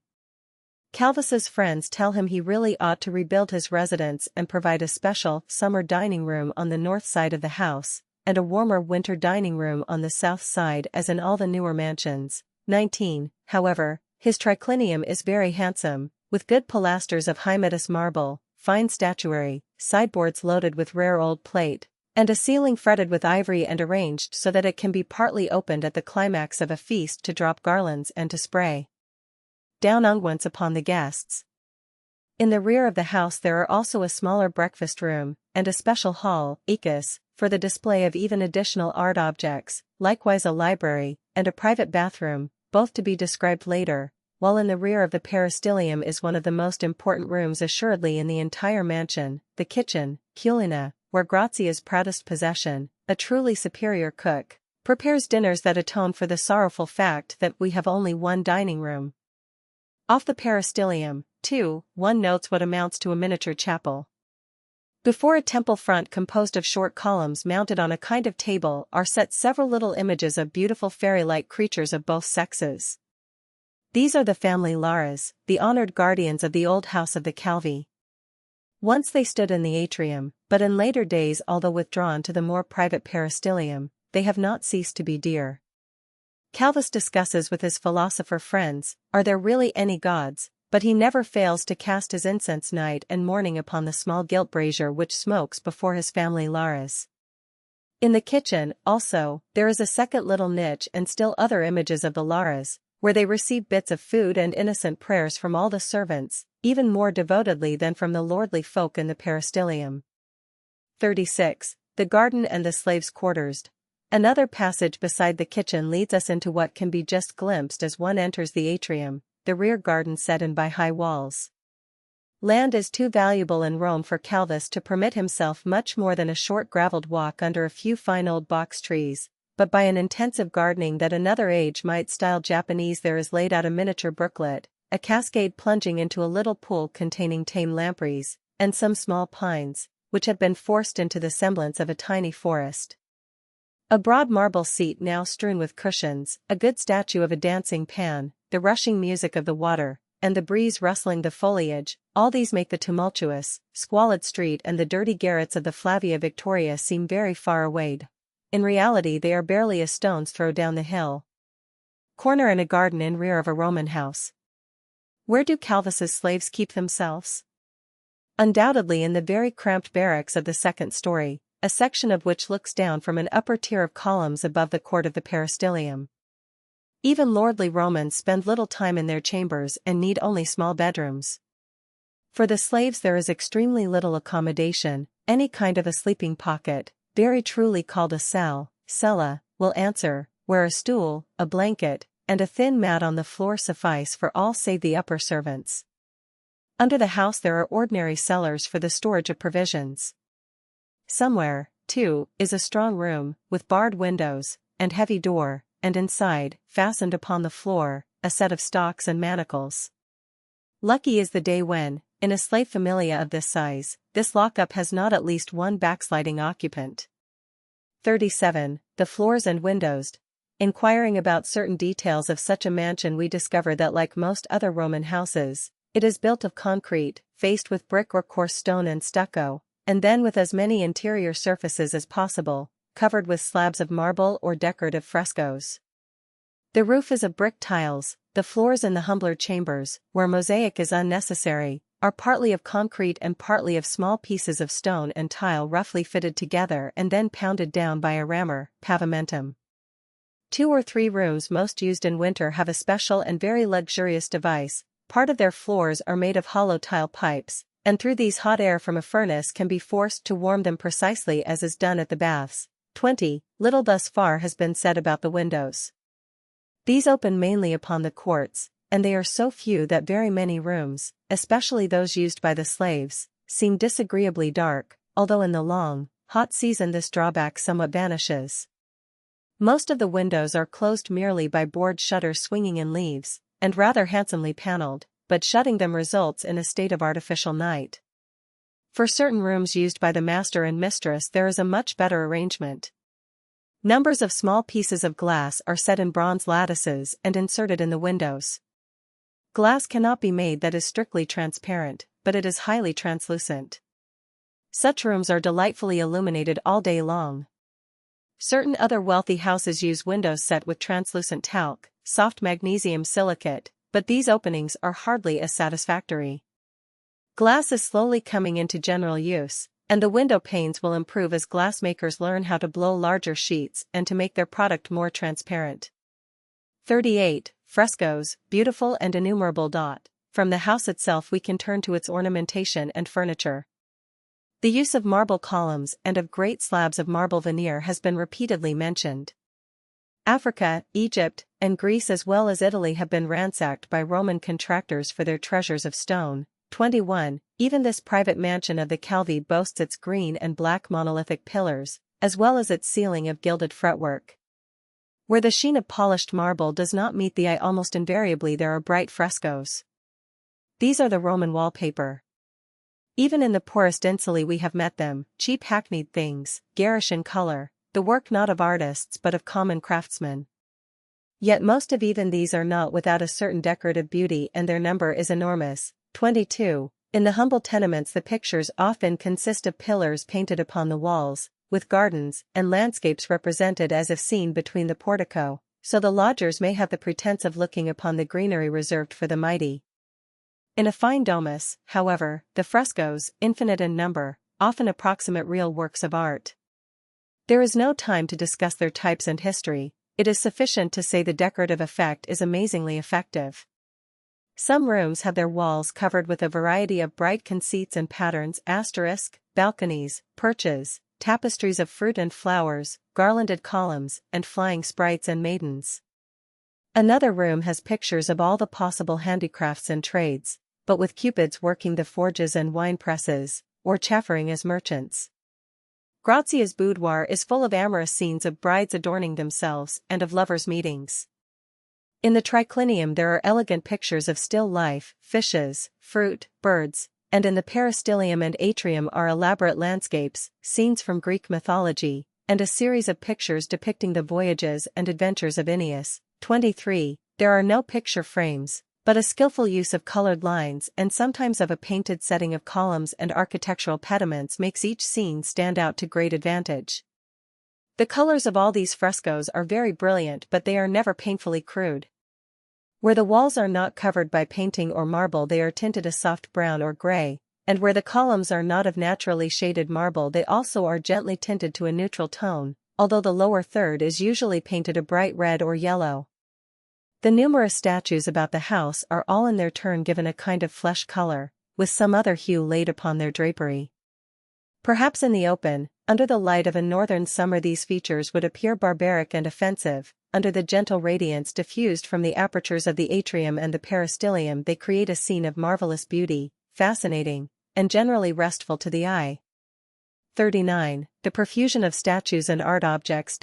Calvus's friends tell him he really ought to rebuild his residence and provide a special summer dining room on the north side of the house, and a warmer winter dining room on the south side as in all the newer mansions. 19. However, his triclinium is very handsome, with good pilasters of Hymettus marble, fine statuary, sideboards loaded with rare old plate, and a ceiling fretted with ivory and arranged so that it can be partly opened at the climax of a feast to drop garlands and to spray down unguents upon the guests. In the rear of the house there are also a smaller breakfast room, and a special hall, ecus, for the display of even additional art objects, likewise a library, and a private bathroom, both to be described later, while in the rear of the peristylium is one of the most important rooms assuredly in the entire mansion, the kitchen, Culina, where Grazia's proudest possession, a truly superior cook, prepares dinners that atone for the sorrowful fact that we have only one dining room. Off the peristylium, too, one notes what amounts to a miniature chapel. Before a temple front composed of short columns mounted on a kind of table are set several little images of beautiful fairy-like creatures of both sexes. These are the family Laras, the honored guardians of the old house of the Calvi. Once they stood in the atrium, but in later days, although withdrawn to the more private peristylium, they have not ceased to be dear. Calvus discusses with his philosopher friends, are there really any gods? But he never fails to cast his incense night and morning upon the small gilt brazier which smokes before his family Laras. In the kitchen, also, there is a second little niche and still other images of the Laras, where they receive bits of food and innocent prayers from all the servants, even more devotedly than from the lordly folk in the peristylium. 36. The garden and the slaves' quarters. Another passage beside the kitchen leads us into what can be just glimpsed as one enters the atrium, the rear garden set in by high walls. Land is too valuable in Rome for Calvus to permit himself much more than a short gravelled walk under a few fine old box trees, but by an intensive gardening that another age might style Japanese there is laid out a miniature brooklet, a cascade plunging into a little pool containing tame lampreys, and some small pines, which have been forced into the semblance of a tiny forest. A broad marble seat now strewn with cushions, a good statue of a dancing Pan, the rushing music of the water, and the breeze rustling the foliage, all these make the tumultuous, squalid street and the dirty garrets of the Flavia Victoria seem very far away. In reality they are barely a stone's throw down the hill. Corner and a garden in rear of a Roman house. Where do Calvus's slaves keep themselves? Undoubtedly in the very cramped barracks of the second story, a section of which looks down from an upper tier of columns above the court of the peristylium. Even lordly Romans spend little time in their chambers and need only small bedrooms. For the slaves there is extremely little accommodation, any kind of a sleeping pocket, very truly called a cell, cella, will answer, where a stool, a blanket, and a thin mat on the floor suffice for all save the upper servants. Under the house there are ordinary cellars for the storage of provisions. Somewhere, too, is a strong room, with barred windows, and heavy door, and inside, fastened upon the floor, a set of stocks and manacles. Lucky is the day when, in a slave familia of this size, this lockup has not at least one backsliding occupant. 37. The floors and windows. Inquiring about certain details of such a mansion we discover that like most other Roman houses, it is built of concrete, faced with brick or coarse stone and stucco, and then with as many interior surfaces as possible, covered with slabs of marble or decorative frescoes. The roof is of brick tiles, the floors in the humbler chambers, where mosaic is unnecessary, are partly of concrete and partly of small pieces of stone and tile roughly fitted together and then pounded down by a rammer, pavimentum. 2 or 3 rooms most used in winter have a special and very luxurious device. Part of their floors are made of hollow tile pipes, and through these hot air from a furnace can be forced to warm them precisely as is done at the baths. 20. Little thus far has been said about the windows. These open mainly upon the courts, and they are so few that very many rooms, especially those used by the slaves, seem disagreeably dark, although in the long, hot season this drawback somewhat vanishes. Most of the windows are closed merely by board shutters swinging in leaves, and rather handsomely paneled, but shutting them results in a state of artificial night. For certain rooms used by the master and mistress there is a much better arrangement. Numbers of small pieces of glass are set in bronze lattices and inserted in the windows. Glass cannot be made that is strictly transparent, but it is highly translucent. Such rooms are delightfully illuminated all day long. Certain other wealthy houses use windows set with translucent talc, soft magnesium silicate, but these openings are hardly as satisfactory. Glass is slowly coming into general use, and the window panes will improve as glassmakers learn how to blow larger sheets and to make their product more transparent. 38. Frescoes, beautiful and innumerable. From the house itself we can turn to its ornamentation and furniture. The use of marble columns and of great slabs of marble veneer has been repeatedly mentioned. Africa, Egypt, and Greece as well as Italy have been ransacked by Roman contractors for their treasures of stone. 21. Even this private mansion of the Calvi boasts its green and black monolithic pillars, as well as its ceiling of gilded fretwork. Where the sheen of polished marble does not meet the eye, almost invariably there are bright frescoes. These are the Roman wallpaper. Even in the poorest insulae we have met them, cheap hackneyed things, garish in color, the work not of artists but of common craftsmen. Yet most of even these are not without a certain decorative beauty, and their number is enormous. 22. In the humble tenements the pictures often consist of pillars painted upon the walls, with gardens and landscapes represented as if seen between the portico, so the lodgers may have the pretense of looking upon the greenery reserved for the mighty. In a fine domus, however, the frescoes, infinite in number, often approximate real works of art. There is no time to discuss their types and history, it is sufficient to say the decorative effect is amazingly effective. Some rooms have their walls covered with a variety of bright conceits and patterns, balconies, perches, tapestries of fruit and flowers, garlanded columns, and flying sprites and maidens. Another room has pictures of all the possible handicrafts and trades, but with cupids working the forges and wine presses, or chaffering as merchants. Grazia's boudoir is full of amorous scenes of brides adorning themselves and of lovers' meetings. In the triclinium there are elegant pictures of still life, fishes, fruit, birds, and in the peristylium and atrium are elaborate landscapes, scenes from Greek mythology, and a series of pictures depicting the voyages and adventures of Aeneas. 23. There are no picture frames, but a skillful use of colored lines and sometimes of a painted setting of columns and architectural pediments makes each scene stand out to great advantage. The colors of all these frescoes are very brilliant, but they are never painfully crude. Where the walls are not covered by painting or marble they are tinted a soft brown or gray, and where the columns are not of naturally shaded marble they also are gently tinted to a neutral tone, although the lower third is usually painted a bright red or yellow. The numerous statues about the house are all in their turn given a kind of flesh color, with some other hue laid upon their drapery. Perhaps in the open, under the light of a northern summer these features would appear barbaric and offensive. Under the gentle radiance diffused from the apertures of the atrium and the peristylium they create a scene of marvelous beauty, fascinating, and generally restful to the eye. 39. The profusion of statues and art objects.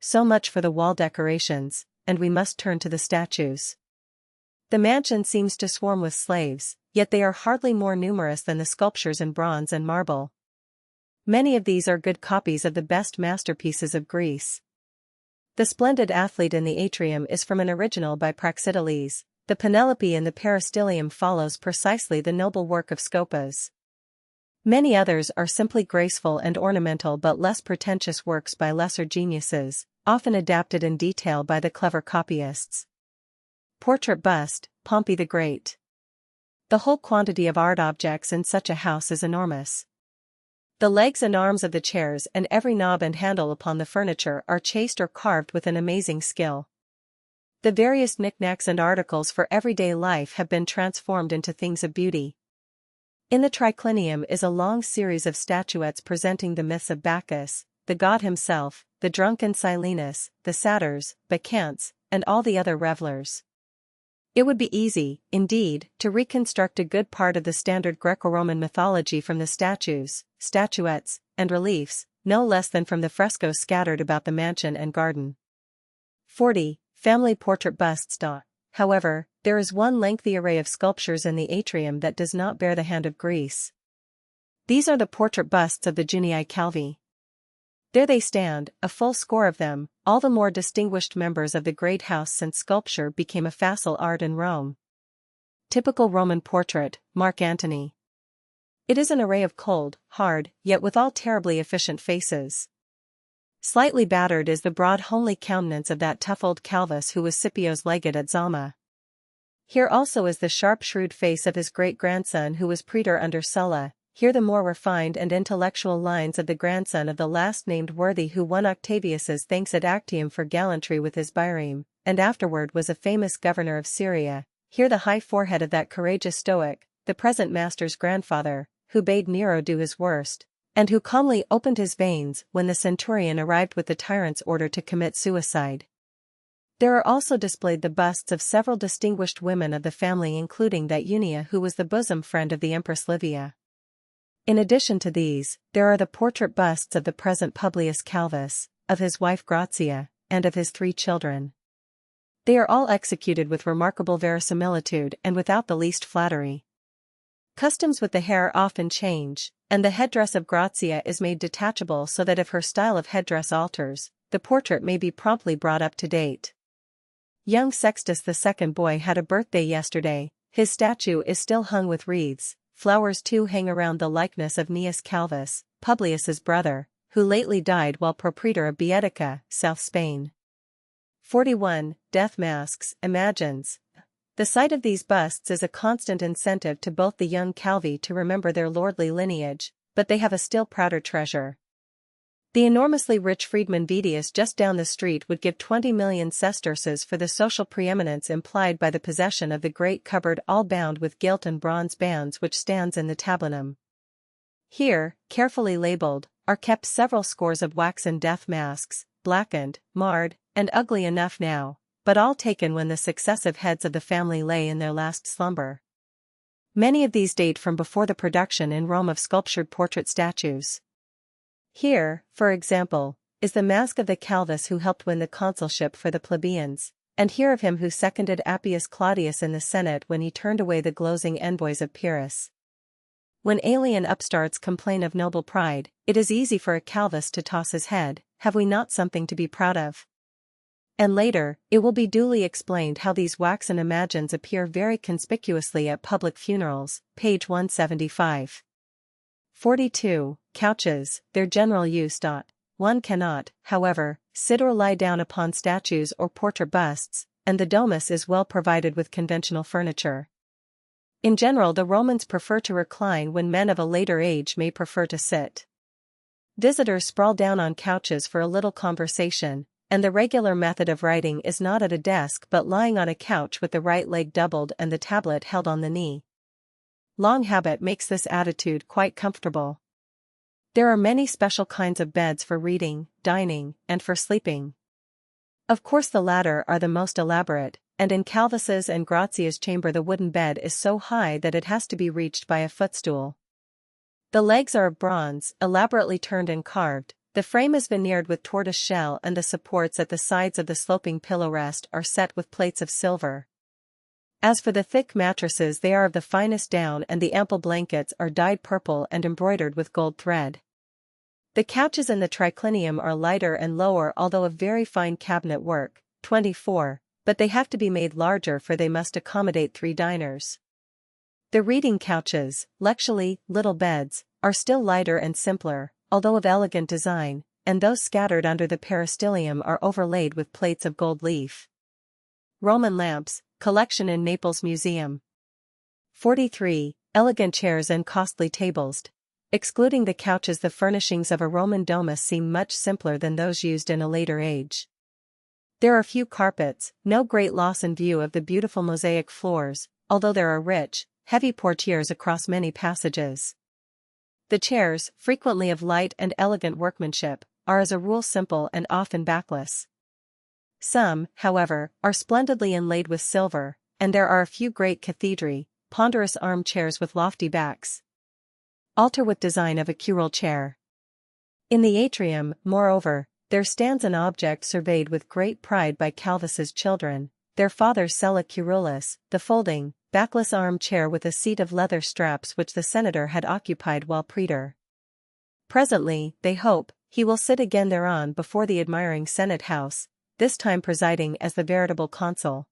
So much for the wall decorations, and we must turn to the statues. The mansion seems to swarm with slaves, yet they are hardly more numerous than the sculptures in bronze and marble. Many of these are good copies of the best masterpieces of Greece. The splendid athlete in the atrium is from an original by Praxiteles, the Penelope in the peristylium follows precisely the noble work of Scopas. Many others are simply graceful and ornamental but less pretentious works by lesser geniuses, often adapted in detail by the clever copyists. Portrait bust, Pompey the Great. The whole quantity of art objects in such a house is enormous. The legs and arms of the chairs and every knob and handle upon the furniture are chased or carved with an amazing skill. The various knickknacks and articles for everyday life have been transformed into things of beauty. In the triclinium is a long series of statuettes presenting the myths of Bacchus, the god himself, the drunken Silenus, the satyrs, bacchantes, and all the other revelers. It would be easy, indeed, to reconstruct a good part of the standard Greco-Roman mythology from the statues, statuettes, and reliefs, no less than from the frescoes scattered about the mansion and garden. 40. Family portrait busts. However, there is one lengthy array of sculptures in the atrium that does not bear the hand of Greece. These are the portrait busts of the Junii Calvi. There they stand, a full score of them, all the more distinguished members of the great house since sculpture became a facile art in Rome. Typical Roman portrait, Mark Antony. It is an array of cold, hard, yet withal terribly efficient faces. Slightly battered is the broad homely countenance of that tough old Calvus who was Scipio's legate at Zama. Here also is the sharp shrewd face of his great-grandson who was praetor under Sulla. Here the more refined and intellectual lines of the grandson of the last-named worthy who won Octavius's thanks at Actium for gallantry with his Bireme, and afterward was a famous governor of Syria. Here the high forehead of that courageous Stoic, the present master's grandfather, who bade Nero do his worst, and who calmly opened his veins when the centurion arrived with the tyrant's order to commit suicide. There are also displayed the busts of several distinguished women of the family, including that Unia who was the bosom friend of the Empress Livia. In addition to these, there are the portrait busts of the present Publius Calvus, of his wife Grazia, and of his 3 children. They are all executed with remarkable verisimilitude and without the least flattery. Customs with the hair often change, and the headdress of Grazia is made detachable so that if her style of headdress alters, the portrait may be promptly brought up to date. Young Sextus II boy had a birthday yesterday. His statue is still hung with wreaths. Flowers too hang around the likeness of Gnaeus Calvus, Publius's brother, who lately died while propraetor of Beatica, South Spain. 41. Death masks, imagines. The sight of these busts is a constant incentive to both the young Calvi to remember their lordly lineage, but they have a still prouder treasure. The enormously rich freedman Vedius just down the street would give 20 million sesterces for the social preeminence implied by the possession of the great cupboard all bound with gilt and bronze bands which stands in the tablinum. Here, carefully labelled, are kept several scores of waxen death masks, blackened, marred, and ugly enough now, but all taken when the successive heads of the family lay in their last slumber. Many of these date from before the production in Rome of sculptured portrait statues. Here, for example, is the mask of the Calvus who helped win the consulship for the plebeians, and here of him who seconded Appius Claudius in the Senate when he turned away the glozing envoys of Pyrrhus. When alien upstarts complain of noble pride, it is easy for a Calvus to toss his head, have we not something to be proud of? And later, it will be duly explained how these waxen imagines appear very conspicuously at public funerals, page 175. 42. Couches, their general use. One cannot, however, sit or lie down upon statues or portrait busts, and the domus is well provided with conventional furniture. In general, the Romans prefer to recline when men of a later age may prefer to sit. Visitors sprawl down on couches for a little conversation, and the regular method of writing is not at a desk but lying on a couch with the right leg doubled and the tablet held on the knee. Long habit makes this attitude quite comfortable. There are many special kinds of beds for reading, dining, and for sleeping. Of course the latter are the most elaborate, and in Calvus's and Grazia's chamber the wooden bed is so high that it has to be reached by a footstool. The legs are of bronze, elaborately turned and carved, the frame is veneered with tortoise shell and the supports at the sides of the sloping pillow rest are set with plates of silver. As for the thick mattresses, they are of the finest down and the ample blankets are dyed purple and embroidered with gold thread. The couches in the triclinium are lighter and lower although of very fine cabinet work, 24, but they have to be made larger for they must accommodate 3 diners. The reading couches, lectually, little beds, are still lighter and simpler, although of elegant design, and those scattered under the peristylium are overlaid with plates of gold leaf. Roman lamps, collection in Naples Museum. 43. Elegant chairs and costly tables. Excluding the couches, the furnishings of a Roman domus seem much simpler than those used in a later age. There are few carpets, no great loss in view of the beautiful mosaic floors, although there are rich, heavy portieres across many passages. The chairs, frequently of light and elegant workmanship, are as a rule simple and often backless. Some, however, are splendidly inlaid with silver, and there are a few great cathedri, ponderous armchairs with lofty backs. Altar with design of a curule chair. In the atrium, moreover, there stands an object surveyed with great pride by Calvus's children, their father's sella curulis, the folding, backless arm-chair with a seat of leather straps which the senator had occupied while praetor. Presently, they hope, he will sit again thereon before the admiring Senate house, this time presiding as the veritable consul.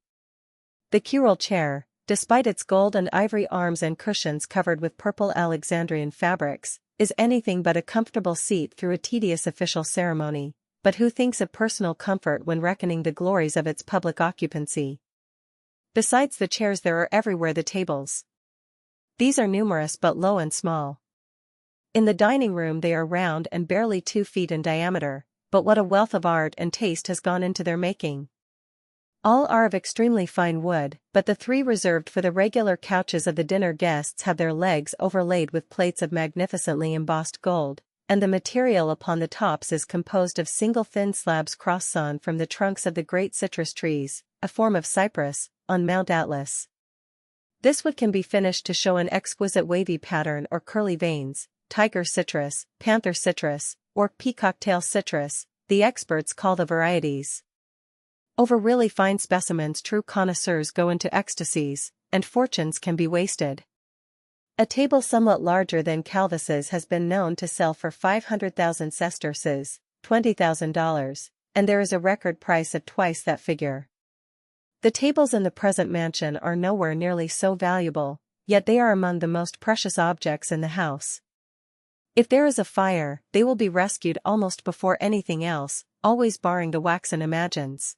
The curule chair, despite its gold and ivory arms and cushions covered with purple Alexandrian fabrics, is anything but a comfortable seat through a tedious official ceremony, but who thinks of personal comfort when reckoning the glories of its public occupancy? Besides the chairs there are everywhere the tables. These are numerous but low and small. In the dining room they are round and barely 2 feet in diameter, but what a wealth of art and taste has gone into their making. All are of extremely fine wood, but the 3 reserved for the regular couches of the dinner guests have their legs overlaid with plates of magnificently embossed gold, and the material upon the tops is composed of single thin slabs cross-sawn from the trunks of the great citrus trees, a form of cypress, on Mount Atlas. This wood can be finished to show an exquisite wavy pattern or curly veins, tiger citrus, panther citrus, or peacock-tail citrus, the experts call the varieties. Over really fine specimens true connoisseurs go into ecstasies, and fortunes can be wasted. A table somewhat larger than Calvis's has been known to sell for 500,000 sesterces, $20,000, and there is a record price of twice that figure. The tables in the present mansion are nowhere nearly so valuable, yet they are among the most precious objects in the house. If there is a fire, they will be rescued almost before anything else, always barring the waxen imagines.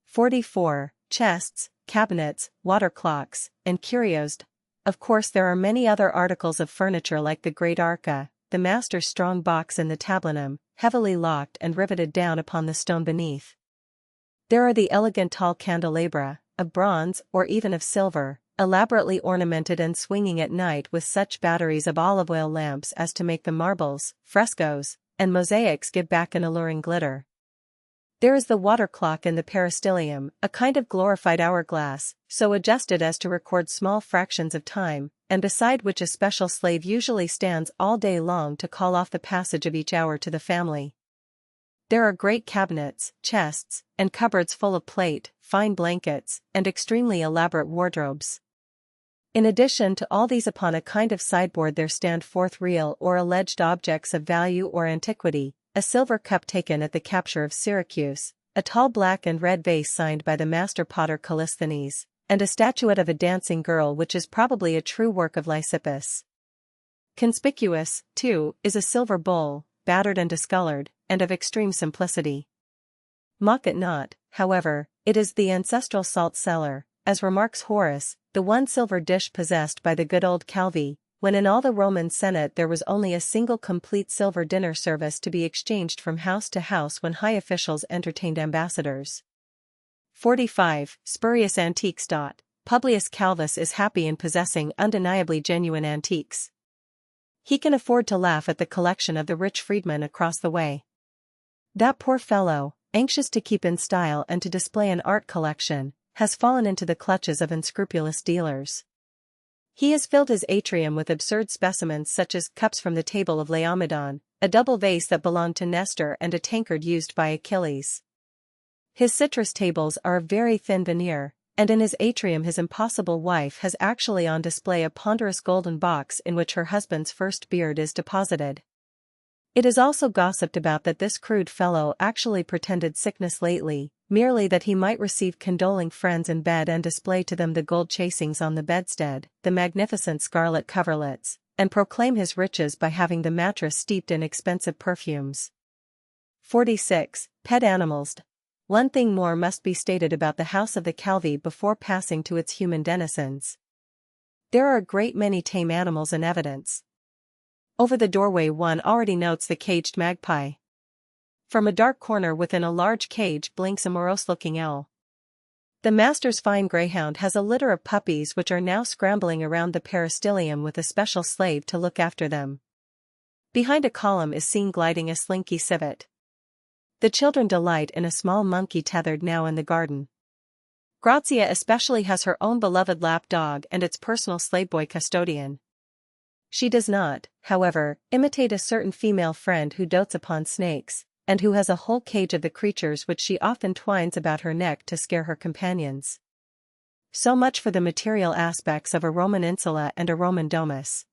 44. Chests, cabinets, water clocks, and curios. Of course there are many other articles of furniture like the great arca, the master's strong box in the tablinum, heavily locked and riveted down upon the stone beneath. There are the elegant tall candelabra, of bronze or even of silver, elaborately ornamented and swinging at night with such batteries of olive oil lamps as to make the marbles, frescoes, and mosaics give back an alluring glitter. There is the water clock in the peristylium, a kind of glorified hourglass, so adjusted as to record small fractions of time, and beside which a special slave usually stands all day long to call off the passage of each hour to the family. There are great cabinets, chests, and cupboards full of plate, fine blankets, and extremely elaborate wardrobes. In addition to all these upon a kind of sideboard there stand forth real or alleged objects of value or antiquity, a silver cup taken at the capture of Syracuse, a tall black and red vase signed by the master potter Callisthenes, and a statuette of a dancing girl which is probably a true work of Lysippus. Conspicuous, too, is a silver bowl, battered and discolored, and of extreme simplicity. Mock it not, however, it is the ancestral salt cellar, as remarks Horace, the one silver dish possessed by the good old Calvi, when in all the Roman Senate there was only a single complete silver dinner service to be exchanged from house to house when high officials entertained ambassadors. 45. Spurious antiques. Publius Calvus is happy in possessing undeniably genuine antiques. He can afford to laugh at the collection of the rich freedman across the way. That poor fellow, anxious to keep in style and to display an art collection, has fallen into the clutches of unscrupulous dealers. He has filled his atrium with absurd specimens such as cups from the table of Laomedon, a double vase that belonged to Nestor and a tankard used by Achilles. His citrus tables are of very thin veneer, and in his atrium his impossible wife has actually on display a ponderous golden box in which her husband's first beard is deposited. It is also gossiped about that this crude fellow actually pretended sickness lately, merely that he might receive condoling friends in bed and display to them the gold chasings on the bedstead, the magnificent scarlet coverlets, and proclaim his riches by having the mattress steeped in expensive perfumes. 46. Pet animals. One thing more must be stated about the house of the Calvi before passing to its human denizens. There are a great many tame animals in evidence. Over the doorway one already notes the caged magpie. From a dark corner within a large cage blinks a morose-looking owl. The master's fine greyhound has a litter of puppies which are now scrambling around the peristylium with a special slave to look after them. Behind a column is seen gliding a slinky civet. The children delight in a small monkey tethered now in the garden. Grazia especially has her own beloved lap dog and its personal slave boy custodian. She does not, however, imitate a certain female friend who dotes upon snakes, and who has a whole cage of the creatures which she often twines about her neck to scare her companions. So much for the material aspects of a Roman insula and a Roman domus.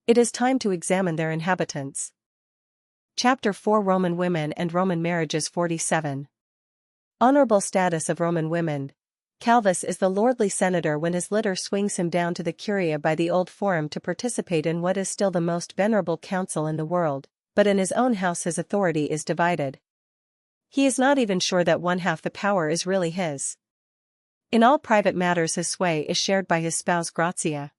It is time to examine their inhabitants. Chapter 4 Roman Women and Roman Marriages. 47. Honorable status of Roman women. Calvus is the lordly senator when his litter swings him down to the Curia by the Old Forum to participate in what is still the most venerable council in the world, but in his own house his authority is divided. He is not even sure that one half the power is really his. In all private matters his sway is shared by his spouse Grazia.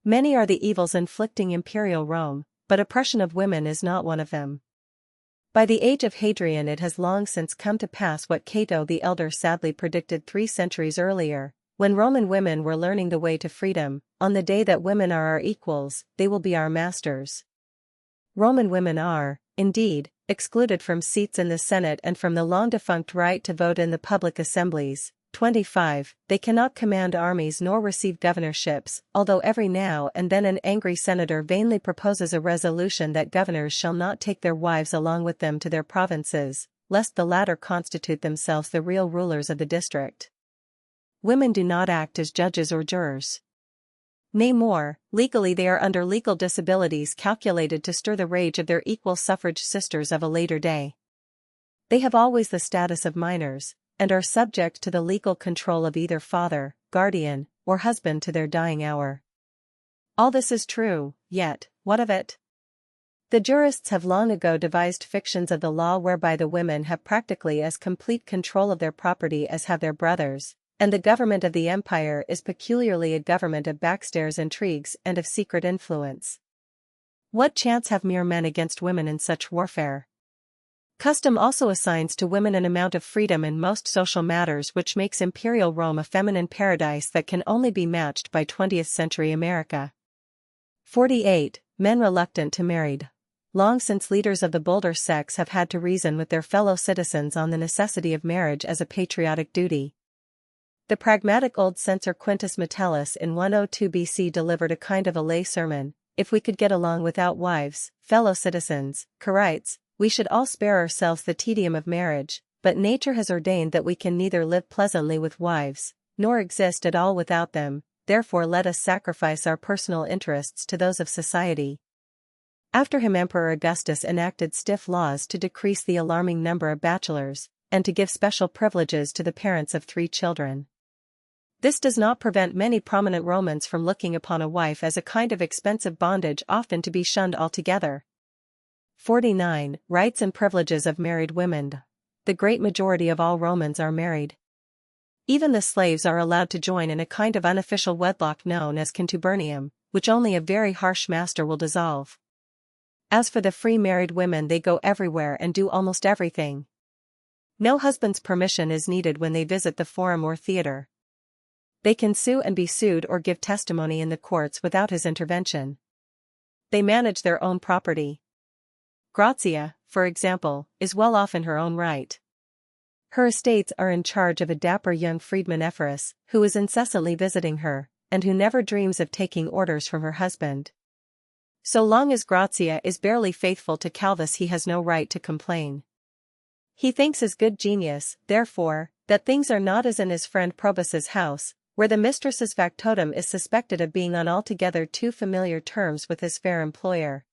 Many are the evils inflicting imperial Rome, but oppression of women is not one of them. By the age of Hadrian it has long since come to pass what Cato the Elder sadly predicted 3 centuries earlier, when Roman women were learning the way to freedom. On the day that women are our equals, they will be our masters. Roman women are, indeed, excluded from seats in the Senate and from the long-defunct right to vote in the public assemblies. 25. They cannot command armies nor receive governorships, although every now and then an angry senator vainly proposes a resolution that governors shall not take their wives along with them to their provinces, lest the latter constitute themselves the real rulers of the district. Women do not act as judges or jurors. Nay more, legally they are under legal disabilities calculated to stir the rage of their equal suffrage sisters of a later day. They have always the status of minors, and are subject to the legal control of either father, guardian, or husband to their dying hour. All this is true, yet, what of it? The jurists have long ago devised fictions of the law whereby the women have practically as complete control of their property as have their brothers, and the government of the empire is peculiarly a government of backstairs intrigues and of secret influence. What chance have mere men against women in such warfare? Custom also assigns to women an amount of freedom in most social matters which makes imperial Rome a feminine paradise that can only be matched by 20th century America. 48. Men reluctant to marry. Long since leaders of the bolder sex have had to reason with their fellow citizens on the necessity of marriage as a patriotic duty. The pragmatic old censor Quintus Metellus in 102 BC delivered a kind of a lay sermon: if we could get along without wives, fellow citizens, Quirites, we should all spare ourselves the tedium of marriage, but nature has ordained that we can neither live pleasantly with wives, nor exist at all without them, therefore let us sacrifice our personal interests to those of society. After him Emperor Augustus enacted stiff laws to decrease the alarming number of bachelors, and to give special privileges to the parents of 3 children. This does not prevent many prominent Romans from looking upon a wife as a kind of expensive bondage often to be shunned altogether. 49. Rights and privileges of married women. The great majority of all Romans are married. Even the slaves are allowed to join in a kind of unofficial wedlock known as contubernium, which only a very harsh master will dissolve. As for the free married women, they go everywhere and do almost everything. No husband's permission is needed when they visit the forum or theater. They can sue and be sued or give testimony in the courts without his intervention. They manage their own property. Grazia, for example, is well off in her own right. Her estates are in charge of a dapper young freedman Ephorus, who is incessantly visiting her, and who never dreams of taking orders from her husband. So long as Grazia is barely faithful to Calvus, he has no right to complain. He thinks his good genius, therefore, that things are not as in his friend Probus's house, where the mistress's factotum is suspected of being on altogether too familiar terms with his fair employer,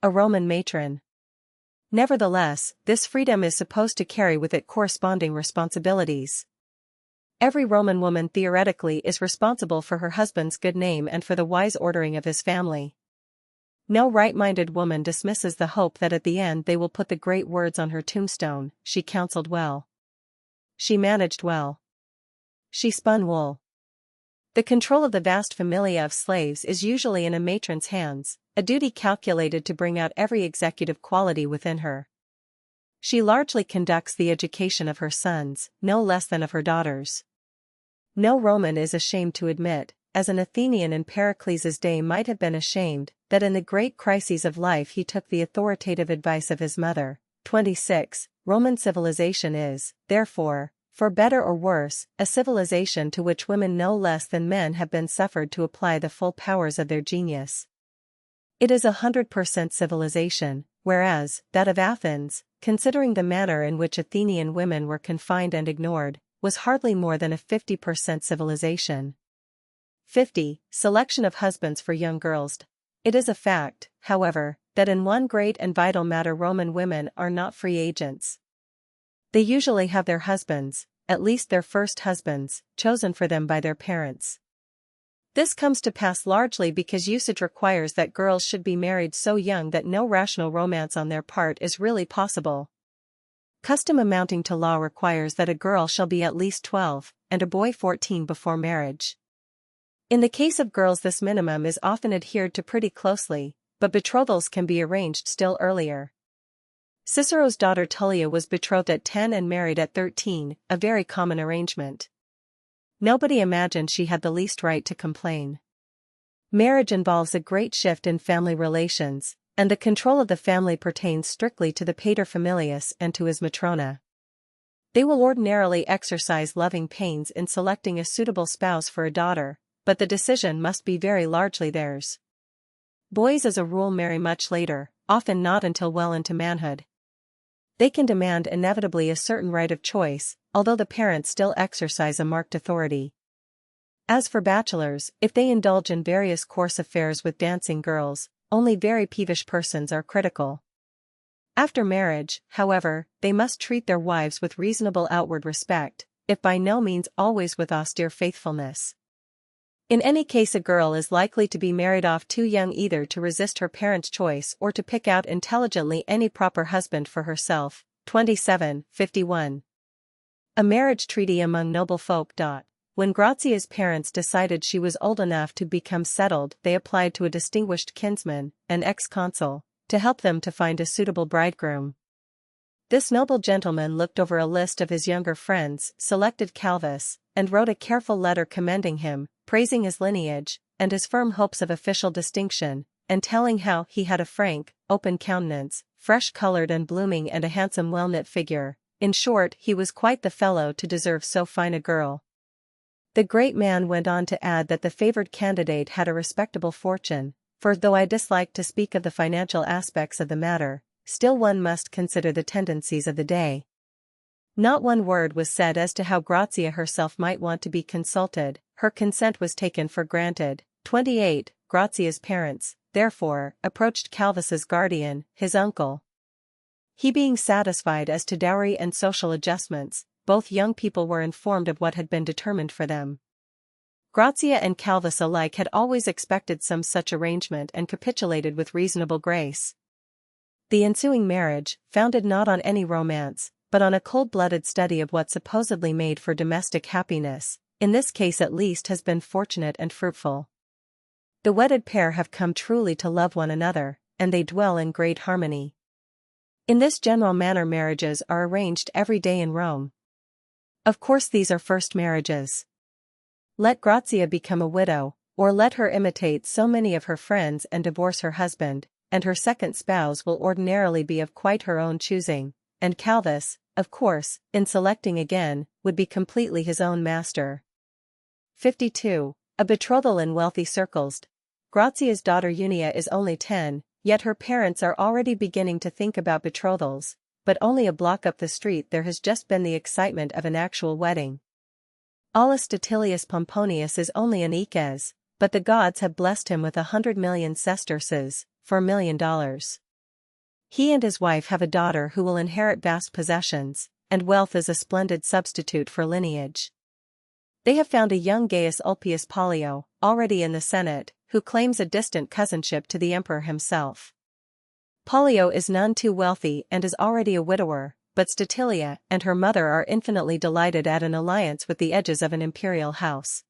a Roman matron. Nevertheless, this freedom is supposed to carry with it corresponding responsibilities. Every Roman woman theoretically is responsible for her husband's good name and for the wise ordering of his family. No right-minded woman dismisses the hope that at the end they will put the great words on her tombstone: she counseled well. She managed well. She spun wool. The control of the vast familia of slaves is usually in a matron's hands, a duty calculated to bring out every executive quality within her. She largely conducts the education of her sons, no less than of her daughters. No Roman is ashamed to admit, as an Athenian in Pericles' day might have been ashamed, that in the great crises of life he took the authoritative advice of his mother. 26. Roman civilization is, therefore, for better or worse, a civilization to which women no less than men have been suffered to apply the full powers of their genius. It is 100% civilization, whereas that of Athens, considering the manner in which Athenian women were confined and ignored, was hardly more than a 50% civilization. 50. Selection of husbands for young girls. It is a fact, however, that in one great and vital matter Roman women are not free agents. They usually have their husbands, at least their first husbands, chosen for them by their parents. This comes to pass largely because usage requires that girls should be married so young that no rational romance on their part is really possible. Custom amounting to law requires that a girl shall be at least 12, and a boy 14 before marriage. In the case of girls this minimum is often adhered to pretty closely, but betrothals can be arranged still earlier. Cicero's daughter Tullia was betrothed at 10 and married at 13, a very common arrangement. Nobody imagined she had the least right to complain. Marriage involves a great shift in family relations, and the control of the family pertains strictly to the paterfamilias and to his matrona. They will ordinarily exercise loving pains in selecting a suitable spouse for a daughter, but the decision must be very largely theirs. Boys as a rule marry much later, often not until well into manhood. They can demand inevitably a certain right of choice, although the parents still exercise a marked authority. As for bachelors, if they indulge in various coarse affairs with dancing girls, only very peevish persons are critical. After marriage, however, they must treat their wives with reasonable outward respect, if by no means always with austere faithfulness. In any case, a girl is likely to be married off too young either to resist her parents' choice or to pick out intelligently any proper husband for herself. 27:51. A marriage treaty among noble folk. When Grazia's parents decided she was old enough to become settled, they applied to a distinguished kinsman, an ex-consul, to help them to find a suitable bridegroom. This noble gentleman looked over a list of his younger friends, selected Calvis, and wrote a careful letter commending him, praising his lineage, and his firm hopes of official distinction, and telling how he had a frank, open countenance, fresh-colored and blooming, and a handsome well-knit figure. In short, he was quite the fellow to deserve so fine a girl. The great man went on to add that the favored candidate had a respectable fortune, for though I dislike to speak of the financial aspects of the matter, still one must consider the tendencies of the day. Not one word was said as to how Grazia herself might want to be consulted. Her consent was taken for granted. 28. Grazia's parents, therefore, approached Calvis's guardian, his uncle. He being satisfied as to dowry and social adjustments, both young people were informed of what had been determined for them. Grazia and Calvis alike had always expected some such arrangement and capitulated with reasonable grace. The ensuing marriage, founded not on any romance, but on a cold-blooded study of what supposedly made for domestic happiness, in this case at least, has been fortunate and fruitful. The wedded pair have come truly to love one another, and they dwell in great harmony. In this general manner marriages are arranged every day in Rome. Of course these are first marriages. Let Grazia become a widow, or let her imitate so many of her friends and divorce her husband, and her second spouse will ordinarily be of quite her own choosing, and Calvis, of course, in selecting again, would be completely his own master. 52. A betrothal in wealthy circles. Grazia's daughter Unia is only 10, yet her parents are already beginning to think about betrothals, but only a block up the street there has just been the excitement of an actual wedding. Aulus Statilius Pomponius is only an Iques, but the gods have blessed him with 100 million sesterces, $4 million. He and his wife have a daughter who will inherit vast possessions, and wealth is a splendid substitute for lineage. They have found a young Gaius Ulpius Pollio, already in the Senate, who claims a distant cousinship to the emperor himself. Pollio is none too wealthy and is already a widower, but Statilia and her mother are infinitely delighted at an alliance with the edges of an imperial house.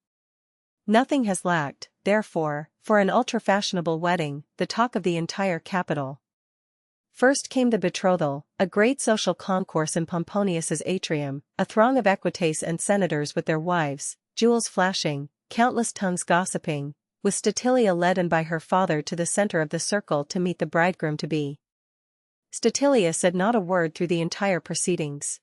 Nothing has lacked, therefore, for an ultra-fashionable wedding, the talk of the entire capital. First came the betrothal, a great social concourse in Pomponius's atrium, a throng of equites and senators with their wives, jewels flashing, countless tongues gossiping, with Statilia led in by her father to the center of the circle to meet the bridegroom-to-be. Statilia said not a word through the entire proceedings.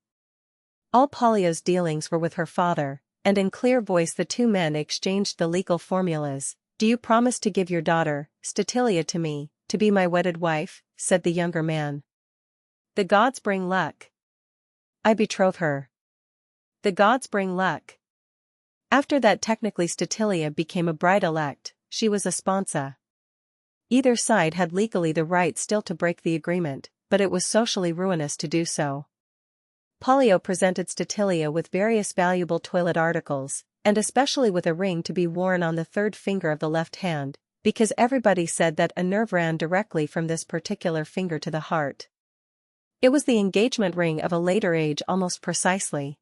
All Pollio's dealings were with her father, and in clear voice the two men exchanged the legal formulas. "Do you promise to give your daughter, Statilia, to me, to be my wedded wife?" said the younger man. "The gods bring luck. I betroth her." "The gods bring luck." After that technically Statilia became a bride-elect, she was a sponsa. Either side had legally the right still to break the agreement, but it was socially ruinous to do so. Pollio presented Statilia with various valuable toilet articles, and especially with a ring to be worn on the third finger of the left hand, because everybody said that a nerve ran directly from this particular finger to the heart. It was the engagement ring of a later age almost precisely.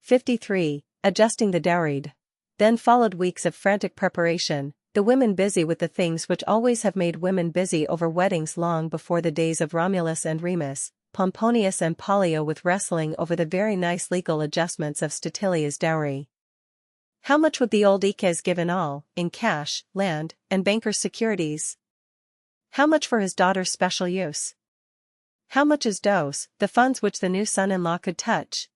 53. Adjusting the dowry. Then followed weeks of frantic preparation, the women busy with the things which always have made women busy over weddings long before the days of Romulus and Remus, Pomponius and Pollio with wrestling over the very nice legal adjustments of Statilia's dowry. How much would the old Iques give in all, in cash, land, and bankers' securities? How much for his daughter's special use? How much is dose, the funds which the new son-in-law could touch?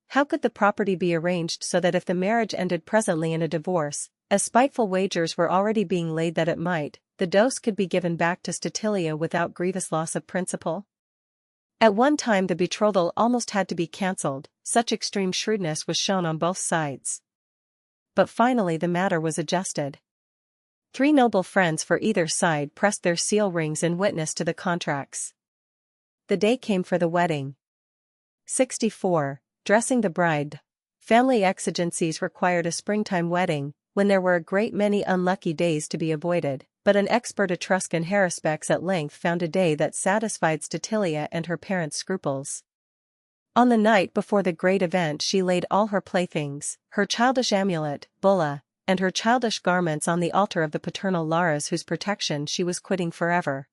How could the property be arranged so that if the marriage ended presently in a divorce, as spiteful wagers were already being laid that it might, the dose could be given back to Statilia without grievous loss of principal? At one time the betrothal almost had to be cancelled, such extreme shrewdness was shown on both sides. But finally the matter was adjusted. 3 noble friends for either side pressed their seal rings in witness to the contracts. The day came for the wedding. 64. Dressing the bride. Family exigencies required a springtime wedding, when there were a great many unlucky days to be avoided, but an expert Etruscan haruspex at length found a day that satisfied Statilia and her parents' scruples. On the night before the great event she laid all her playthings, her childish amulet, bulla, and her childish garments on the altar of the paternal Lares whose protection she was quitting forever.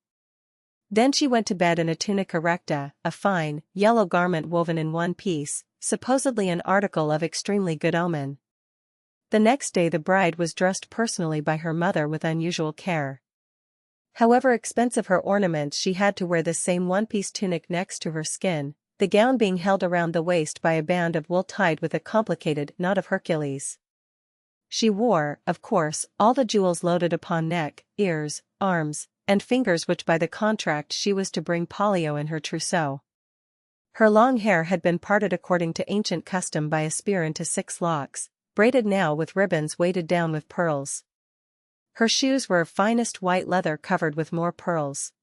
Then she went to bed in a tunica recta, a fine, yellow garment woven in one piece, supposedly an article of extremely good omen. The next day the bride was dressed personally by her mother with unusual care. However expensive her ornaments, she had to wear this same one-piece tunic next to her skin, the gown being held around the waist by a band of wool tied with a complicated knot of Hercules. She wore, of course, all the jewels loaded upon neck, ears, arms, and fingers which by the contract she was to bring Pollio in her trousseau. Her long hair had been parted according to ancient custom by a spear into 6 locks, braided now with ribbons weighted down with pearls. Her shoes were of finest white leather covered with more pearls.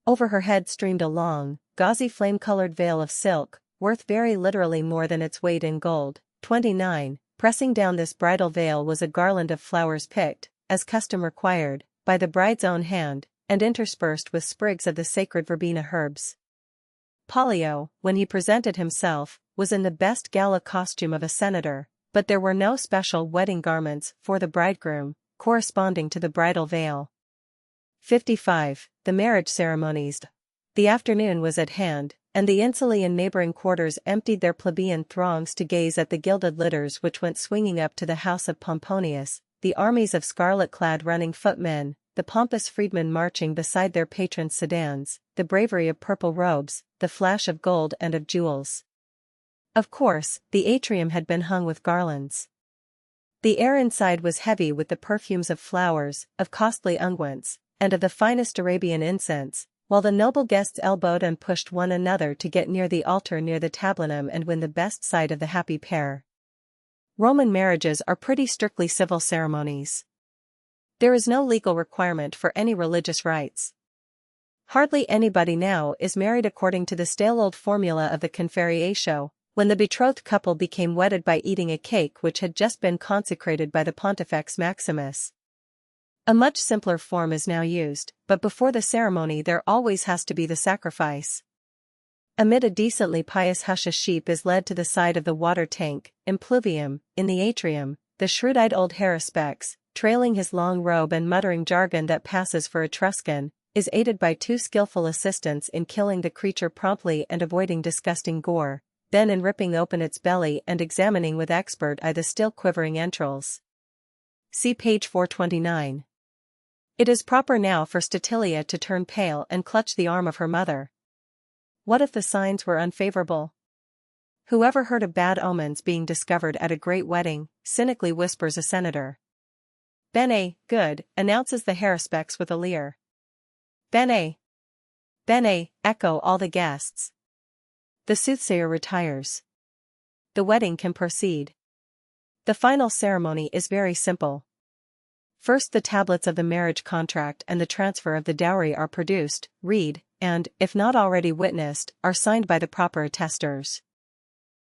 Over her head streamed a long, gauzy flame-colored veil of silk, worth very literally more than its weight in gold. 29. Pressing down this bridal veil was a garland of flowers picked, as custom required, by the bride's own hand, and interspersed with sprigs of the sacred verbena herbs. Pollio, when he presented himself, was in the best gala costume of a senator, but there were no special wedding garments for the bridegroom, corresponding to the bridal veil. 55. The marriage ceremonies. The afternoon was at hand, and the insuli in neighboring quarters emptied their plebeian throngs to gaze at the gilded litters which went swinging up to the house of Pomponius, the armies of scarlet-clad running footmen, the pompous freedmen marching beside their patron's sedans, the bravery of purple robes, the flash of gold and of jewels. Of course, the atrium had been hung with garlands. The air inside was heavy with the perfumes of flowers, of costly unguents, and of the finest Arabian incense, while the noble guests elbowed and pushed one another to get near the altar near the tablinum and win the best sight of the happy pair. Roman marriages are pretty strictly civil ceremonies. There is no legal requirement for any religious rites. Hardly anybody now is married according to the stale old formula of the Conferiatio, when the betrothed couple became wedded by eating a cake which had just been consecrated by the Pontifex Maximus. A much simpler form is now used, but before the ceremony there always has to be the sacrifice. Amid a decently pious hush a sheep is led to the side of the water tank, impluvium, in the atrium, the shrewd-eyed old haruspex, trailing his long robe and muttering jargon that passes for Etruscan, is aided by 2 skillful assistants in killing the creature promptly and avoiding disgusting gore, then in ripping open its belly and examining with expert eye the still quivering entrails. See page 429. It is proper now for Statilia to turn pale and clutch the arm of her mother. What if the signs were unfavorable? Whoever heard of bad omens being discovered at a great wedding, cynically whispers a senator. Bene, good, announces the haruspex with a leer. Bene. Bene, echo all the guests. The soothsayer retires. The wedding can proceed. The final ceremony is very simple. First the tablets of the marriage contract and the transfer of the dowry are produced, read, and, if not already witnessed, are signed by the proper attestors.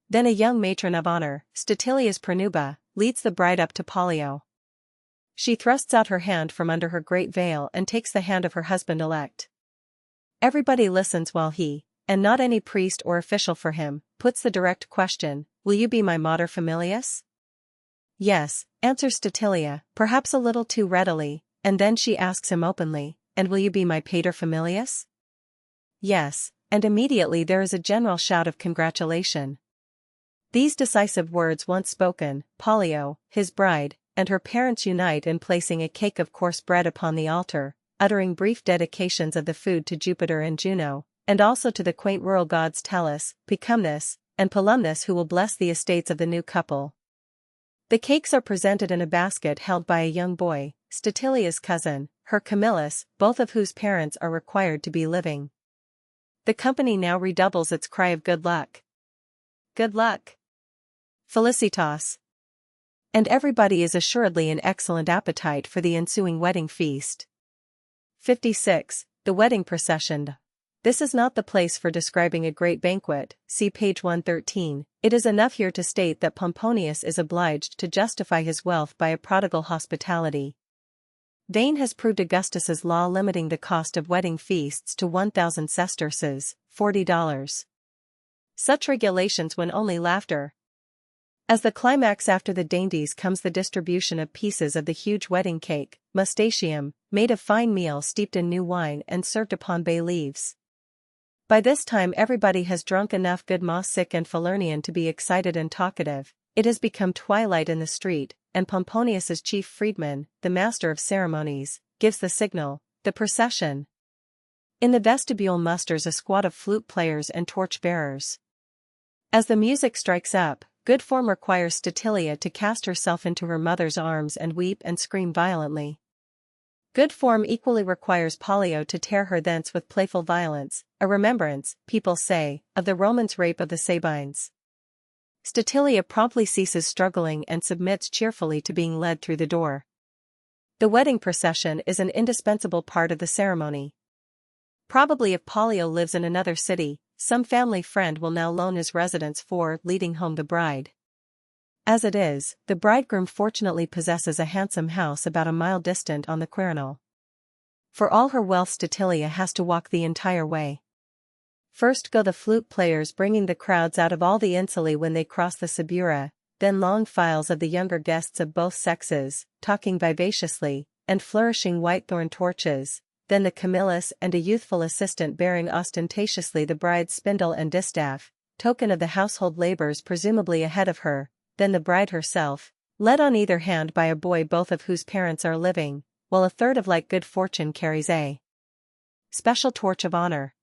Then a young matron of honor, Statilia's Pranuba, leads the bride up to Pollio. She thrusts out her hand from under her great veil and takes the hand of her husband-elect. Everybody listens while he, and not any priest or official for him, puts the direct question, "Will you be my mater familias?" "Yes," answers Statilia, perhaps a little too readily, and then she asks him openly, "And will you be my pater familias?" "Yes," and immediately there is a general shout of congratulation. These decisive words once spoken, Pollio, his bride, and her parents unite in placing a cake of coarse bread upon the altar, uttering brief dedications of the food to Jupiter and Juno, and also to the quaint rural gods Tellus, Picumnus, and Palumnus, who will bless the estates of the new couple. The cakes are presented in a basket held by a young boy, Statilia's cousin, her Camillus, both of whose parents are required to be living. The company now redoubles its cry of good luck. Good luck! Felicitas! And everybody is assuredly in excellent appetite for the ensuing wedding feast. 56. The wedding procession. This is not the place for describing a great banquet, see page 113, it is enough here to state that Pomponius is obliged to justify his wealth by a prodigal hospitality. Vain has proved Augustus's law limiting the cost of wedding feasts to 1,000 sesterces, $40. Such regulations win only laughter. As the climax after the dainties comes the distribution of pieces of the huge wedding cake, mustachioum, made of fine meal steeped in new wine and served upon bay leaves. By this time everybody has drunk enough good Mossick and Falernian to be excited and talkative. It has become twilight in the street, and Pomponius's chief freedman, the master of ceremonies, gives the signal, the procession. In the vestibule musters a squad of flute players and torch bearers. As the music strikes up, good form requires Statilia to cast herself into her mother's arms and weep and scream violently. Good form equally requires Pollio to tear her thence with playful violence, a remembrance, people say, of the Romans' rape of the Sabines. Statilia promptly ceases struggling and submits cheerfully to being led through the door. The wedding procession is an indispensable part of the ceremony. Probably if Pollio lives in another city, some family friend will now loan his residence for leading home the bride. As it is, the bridegroom fortunately possesses a handsome house about a mile distant on the Quirinal. For all her wealth Statilia has to walk the entire way. First go the flute players bringing the crowds out of all the insulae when they cross the Subura, then long files of the younger guests of both sexes, talking vivaciously, and flourishing whitethorn torches, then the Camillus and a youthful assistant bearing ostentatiously the bride's spindle and distaff, token of the household labors presumably ahead of her, then the bride herself, led on either hand by a boy both of whose parents are living, while a third of like good fortune carries a special torch of honor.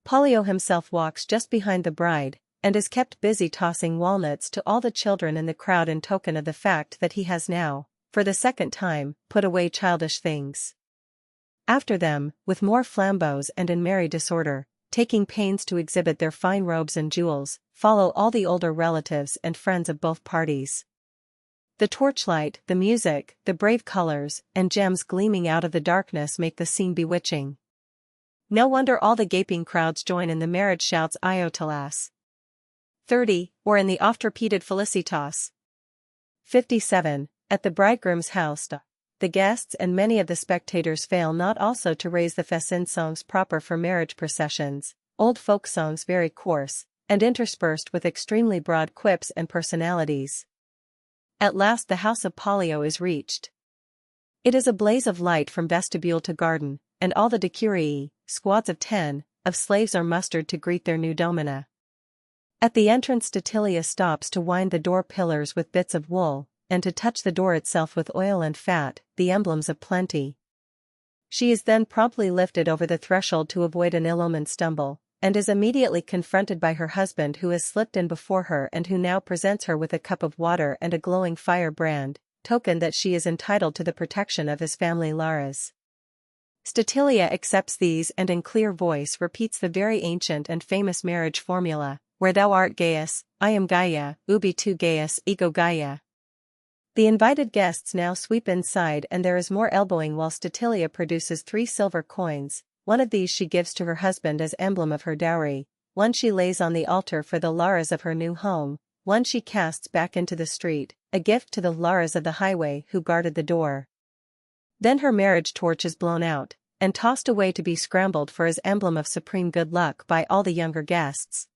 Pollio himself walks just behind the bride, and is kept busy tossing walnuts to all the children in the crowd in token of the fact that he has now, for the second time, put away childish things. After them, with more flambeaux and in merry disorder, taking pains to exhibit their fine robes and jewels, follow all the older relatives and friends of both parties. The torchlight, the music, the brave colors, and gems gleaming out of the darkness make the scene bewitching. No wonder all the gaping crowds join in the marriage shouts Iotelas. 30, or in the oft-repeated Felicitas. 57, at the bridegroom's house, the guests and many of the spectators fail not also to raise the fessin songs proper for marriage processions, old folk songs very coarse, and interspersed with extremely broad quips and personalities. At last the house of Pollio is reached. It is a blaze of light from vestibule to garden, and all the decurii, squads of 10, of slaves are mustered to greet their new domina. At the entrance Statilia stops to wind the door pillars with bits of wool, and to touch the door itself with oil and fat, the emblems of plenty. She is then promptly lifted over the threshold to avoid an ill-omened stumble, and is immediately confronted by her husband who has slipped in before her and who now presents her with a cup of water and a glowing firebrand, token that she is entitled to the protection of his family Lares. Statilia accepts these and in clear voice repeats the very ancient and famous marriage formula, where thou art Gaius, I am Gaia, ubi tu Gaius ego Gaia. The invited guests now sweep inside and there is more elbowing while Statilia produces 3 silver coins. One of these she gives to her husband as emblem of her dowry, one she lays on the altar for the Lares of her new home, one she casts back into the street, a gift to the Lares of the highway who guarded the door. Then her marriage torch is blown out, and tossed away to be scrambled for as emblem of supreme good luck by all the younger guests.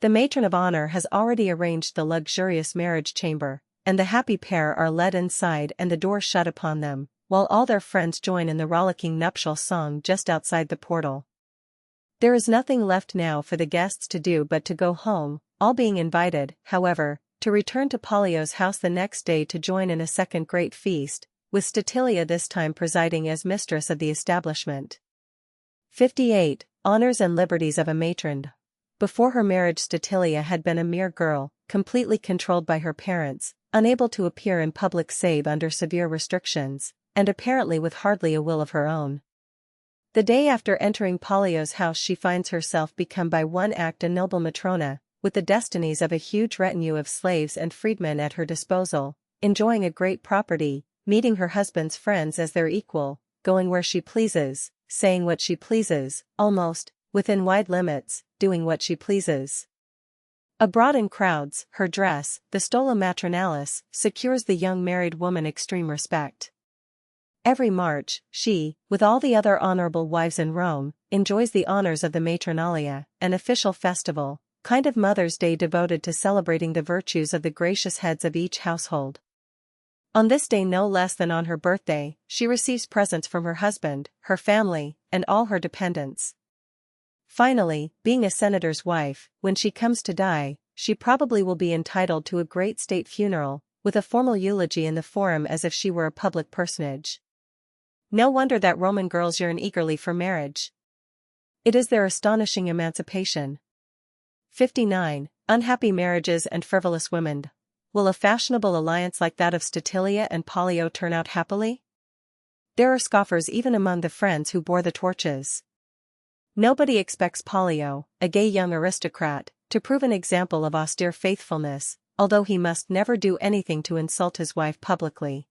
The matron of honor has already arranged the luxurious marriage chamber, and the happy pair are led inside and the door shut upon them, while all their friends join in the rollicking nuptial song just outside the portal. There is nothing left now for the guests to do but to go home, all being invited, however, to return to Pollio's house the next day to join in a second great feast, with Statilia this time presiding as mistress of the establishment. 58. Honors and liberties of a matron. Before her marriage Statilia had been a mere girl, completely controlled by her parents, unable to appear in public save under severe restrictions, and apparently with hardly a will of her own. The day after entering Pollio's house she finds herself become by one act a noble matrona, with the destinies of a huge retinue of slaves and freedmen at her disposal, enjoying a great property, meeting her husband's friends as their equal, going where she pleases, saying what she pleases, almost, within wide limits, doing what she pleases. Abroad in crowds, her dress, the stola matronalis, secures the young married woman extreme respect. Every March, she, with all the other honorable wives in Rome, enjoys the honors of the Matronalia, an official festival, kind of Mother's Day devoted to celebrating the virtues of the gracious heads of each household. On this day no less than on her birthday, she receives presents from her husband, her family, and all her dependents. Finally, being a senator's wife, when she comes to die, she probably will be entitled to a great state funeral, with a formal eulogy in the forum as if she were a public personage. No wonder that Roman girls yearn eagerly for marriage. It is their astonishing emancipation. 59. Unhappy marriages and frivolous women. Will a fashionable alliance like that of Statilia and Pollio turn out happily? There are scoffers even among the friends who bore the torches. Nobody expects Pollio, a gay young aristocrat, to prove an example of austere faithfulness, although he must never do anything to insult his wife publicly.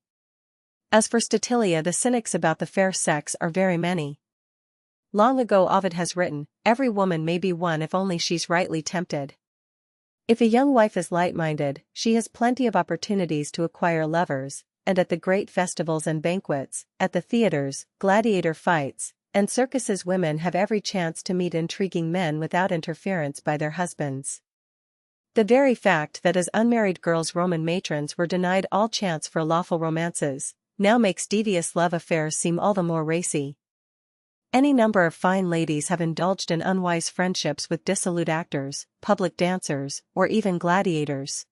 As for Statilia, the cynics about the fair sex are very many. Long ago Ovid has written, "Every woman may be won if only she's rightly tempted." If a young wife is light-minded, she has plenty of opportunities to acquire lovers, and at the great festivals and banquets, at the theaters, gladiator fights, and circuses women have every chance to meet intriguing men without interference by their husbands. The very fact that as unmarried girls Roman matrons were denied all chance for lawful romances, now makes devious love affairs seem all the more racy. Any number of fine ladies have indulged in unwise friendships with dissolute actors, public dancers, or even gladiators.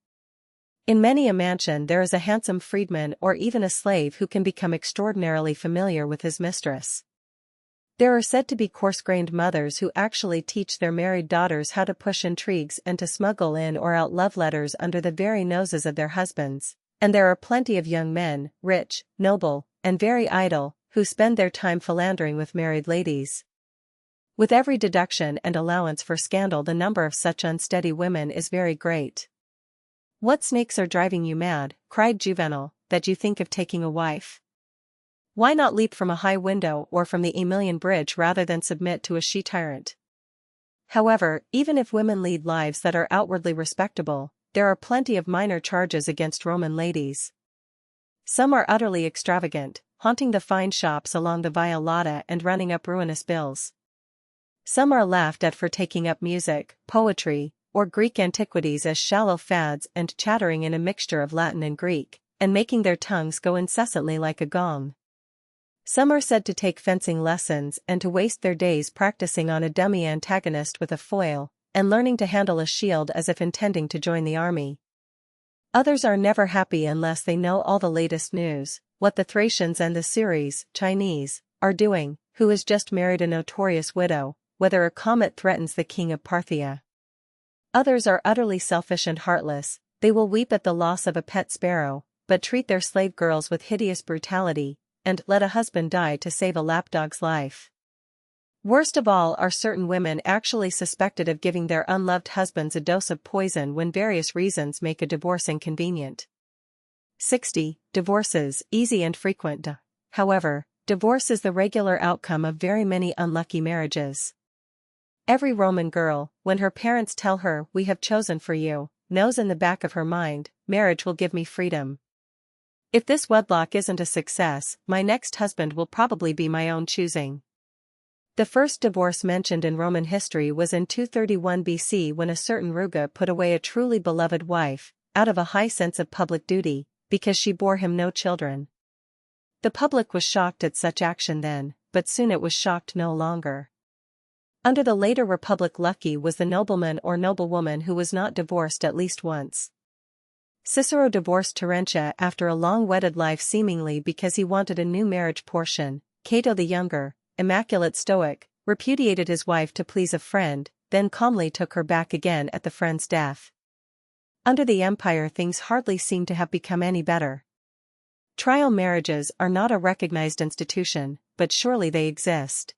In many a mansion there is a handsome freedman or even a slave who can become extraordinarily familiar with his mistress. There are said to be coarse-grained mothers who actually teach their married daughters how to push intrigues and to smuggle in or out love letters under the very noses of their husbands, and there are plenty of young men, rich, noble, and very idle, who spend their time philandering with married ladies. With every deduction and allowance for scandal the number of such unsteady women is very great. "What snakes are driving you mad," cried Juvenal, "that you think of taking a wife? Why not leap from a high window or from the Aemilian bridge rather than submit to a she-tyrant?" However, even if women lead lives that are outwardly respectable, there are plenty of minor charges against Roman ladies. Some are utterly extravagant, haunting the fine shops along the Via Lata and running up ruinous bills. Some are laughed at for taking up music, poetry, or Greek antiquities as shallow fads and chattering in a mixture of Latin and Greek, and making their tongues go incessantly like a gong. Some are said to take fencing lessons and to waste their days practicing on a dummy antagonist with a foil, and learning to handle a shield as if intending to join the army. Others are never happy unless they know all the latest news, what the Thracians and the Syries, Chinese, are doing, who has just married a notorious widow, whether a comet threatens the king of Parthia. Others are utterly selfish and heartless, they will weep at the loss of a pet sparrow, but treat their slave girls with hideous brutality, and let a husband die to save a lapdog's life. Worst of all are certain women actually suspected of giving their unloved husbands a dose of poison when various reasons make a divorce inconvenient. 60. Divorces, easy and frequent. However, divorce is the regular outcome of very many unlucky marriages. Every Roman girl, when her parents tell her, "We have chosen for you," knows in the back of her mind, "Marriage will give me freedom. If this wedlock isn't a success, my next husband will probably be my own choosing." The first divorce mentioned in Roman history was in 231 BC when a certain Ruga put away a truly beloved wife, out of a high sense of public duty, because she bore him no children. The public was shocked at such action then, but soon it was shocked no longer. Under the later republic lucky was the nobleman or noblewoman who was not divorced at least once. Cicero divorced Terentia after a long wedded life seemingly because he wanted a new marriage portion. Cato the Younger, immaculate Stoic, repudiated his wife to please a friend, then calmly took her back again at the friend's death. Under the empire things hardly seem to have become any better. Trial marriages are not a recognized institution, but surely they exist.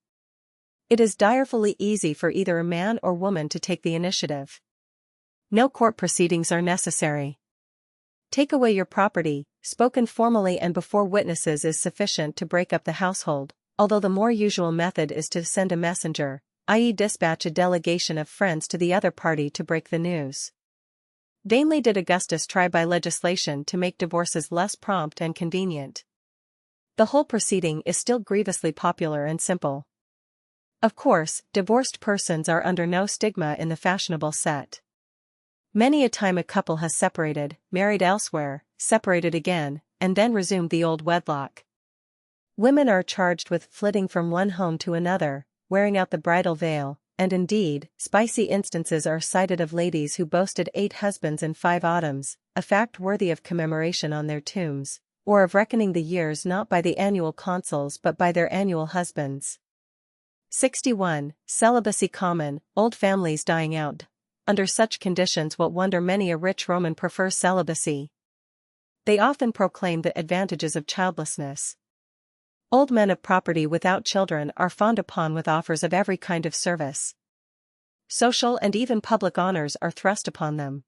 It is direfully easy for either a man or woman to take the initiative. No court proceedings are necessary. Take away your property, spoken formally and before witnesses is sufficient to break up the household, although the more usual method is to send a messenger, i.e. dispatch a delegation of friends to the other party to break the news. Vainly did Augustus try by legislation to make divorces less prompt and convenient. The whole proceeding is still grievously popular and simple. Of course, divorced persons are under no stigma in the fashionable set. Many a time a couple has separated, married elsewhere, separated again, and then resumed the old wedlock. Women are charged with flitting from one home to another, wearing out the bridal veil, and indeed, spicy instances are cited of ladies who boasted 8 husbands in 5 autumns, a fact worthy of commemoration on their tombs, or of reckoning the years not by the annual consuls but by their annual husbands. 61. Celibacy common, old families dying out. Under such conditions what wonder many a rich Roman prefers celibacy. They often proclaim the advantages of childlessness. Old men of property without children are fawned upon with offers of every kind of service. Social and even public honors are thrust upon them.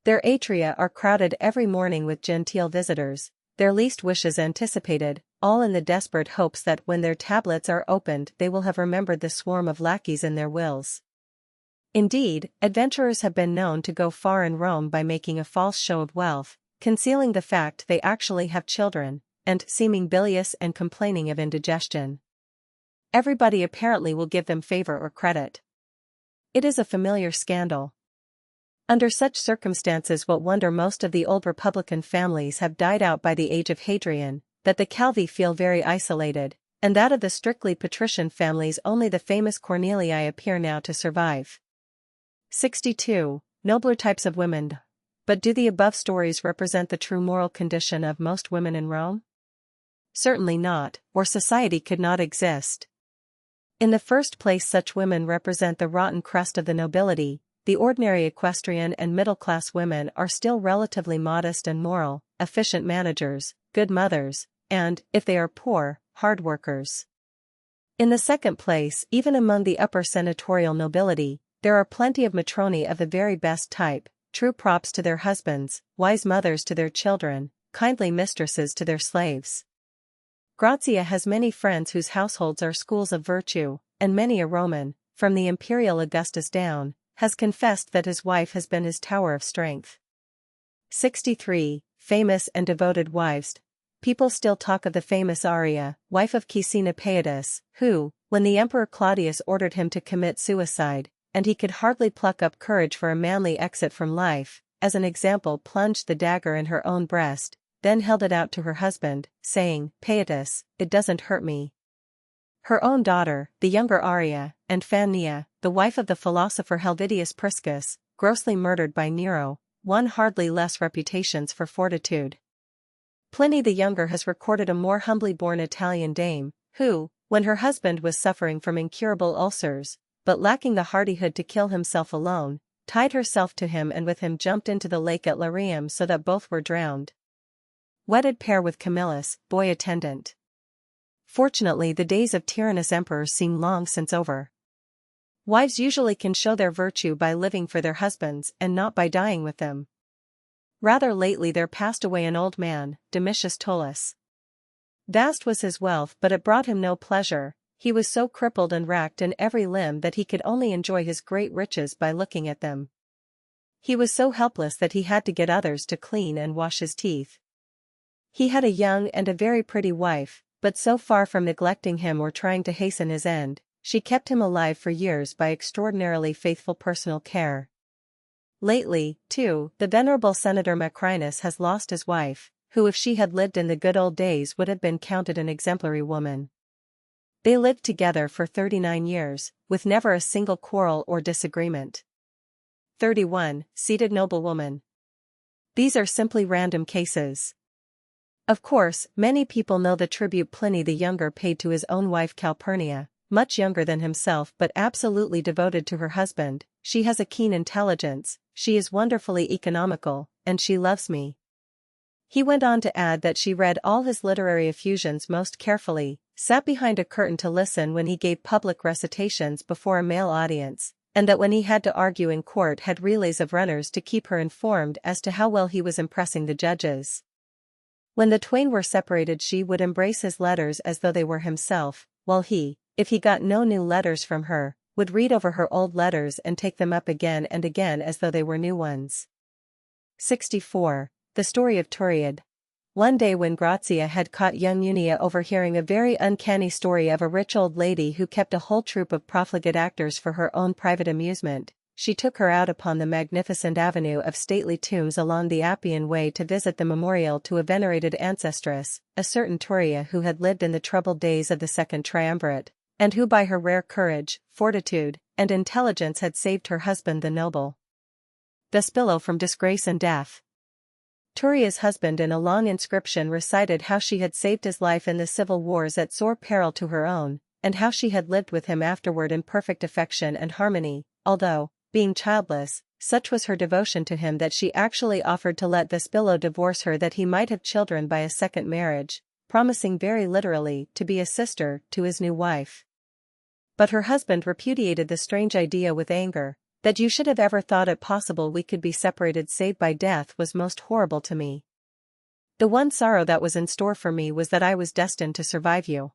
Their atria are crowded every morning with genteel visitors, their least wishes anticipated, all in the desperate hopes that when their tablets are opened they will have remembered the swarm of lackeys in their wills. Indeed, adventurers have been known to go far in Rome by making a false show of wealth, concealing the fact they actually have children, and seeming bilious and complaining of indigestion. Everybody apparently will give them favor or credit. It is a familiar scandal. Under such circumstances what wonder most of the old republican families have died out by the age of Hadrian, that the Calvi feel very isolated, and that of the strictly patrician families only the famous Cornelii appear now to survive. 62. Nobler types of women. But do the above stories represent the true moral condition of most women in Rome? Certainly not, or society could not exist. In the first place such women represent the rotten crust of the nobility. The ordinary equestrian and middle-class women are still relatively modest and moral, efficient managers, good mothers, and, if they are poor, hard workers. In the second place, even among the upper senatorial nobility, there are plenty of matroni of the very best type, true props to their husbands, wise mothers to their children, kindly mistresses to their slaves. Grazia has many friends whose households are schools of virtue, and many a Roman, from the imperial Augustus down, has confessed that his wife has been his tower of strength. 63. Famous and devoted wives. People still talk of the famous Arria, wife of Caecina Paetus, who, when the Emperor Claudius ordered him to commit suicide, and he could hardly pluck up courage for a manly exit from life, as an example plunged the dagger in her own breast, then held it out to her husband, saying, "Paetus, it doesn't hurt me." Her own daughter, the younger Arria, and Fannia, the wife of the philosopher Helvidius Priscus, grossly murdered by Nero, won hardly less reputations for fortitude. Pliny the Younger has recorded a more humbly born Italian dame, who, when her husband was suffering from incurable ulcers, but lacking the hardihood to kill himself alone, tied herself to him and with him jumped into the lake at Larium so that both were drowned. Wedded pair with Camillus, boy attendant. Fortunately the days of tyrannous emperors seem long since over. Wives usually can show their virtue by living for their husbands and not by dying with them. Rather lately there passed away an old man, Domitius Tullus. Vast was his wealth but it brought him no pleasure. He was so crippled and racked in every limb that he could only enjoy his great riches by looking at them. He was so helpless that he had to get others to clean and wash his teeth. He had a young and a very pretty wife, but so far from neglecting him or trying to hasten his end, she kept him alive for years by extraordinarily faithful personal care. Lately, too, the venerable Senator Macrinus has lost his wife, who if she had lived in the good old days would have been counted an exemplary woman. They lived together for 39 years, with never a single quarrel or disagreement. 31. Seated noblewoman. These are simply random cases. Of course, many people know the tribute Pliny the Younger paid to his own wife Calpurnia, much younger than himself but absolutely devoted to her husband. She has a keen intelligence, she is wonderfully economical, and she loves me. He went on to add that she read all his literary effusions most carefully, sat behind a curtain to listen when he gave public recitations before a male audience, and that when he had to argue in court had relays of runners to keep her informed as to how well he was impressing the judges. When the twain were separated, she would embrace his letters as though they were himself, while he, if he got no new letters from her, would read over her old letters and take them up again and again as though they were new ones. 64. The story of Turiad. One day when Grazia had caught young Unia overhearing a very uncanny story of a rich old lady who kept a whole troupe of profligate actors for her own private amusement, she took her out upon the magnificent avenue of stately tombs along the Appian Way to visit the memorial to a venerated ancestress, a certain Turia who had lived in the troubled days of the Second Triumvirate, and who by her rare courage, fortitude, and intelligence had saved her husband the noble Vespillo from disgrace and death. Turia's husband in a long inscription recited how she had saved his life in the civil wars at sore peril to her own, and how she had lived with him afterward in perfect affection and harmony, although, being childless, such was her devotion to him that she actually offered to let Vespillo divorce her that he might have children by a second marriage, promising very literally to be a sister to his new wife. But her husband repudiated the strange idea with anger. That you should have ever thought it possible we could be separated save by death was most horrible to me. The one sorrow that was in store for me was that I was destined to survive you.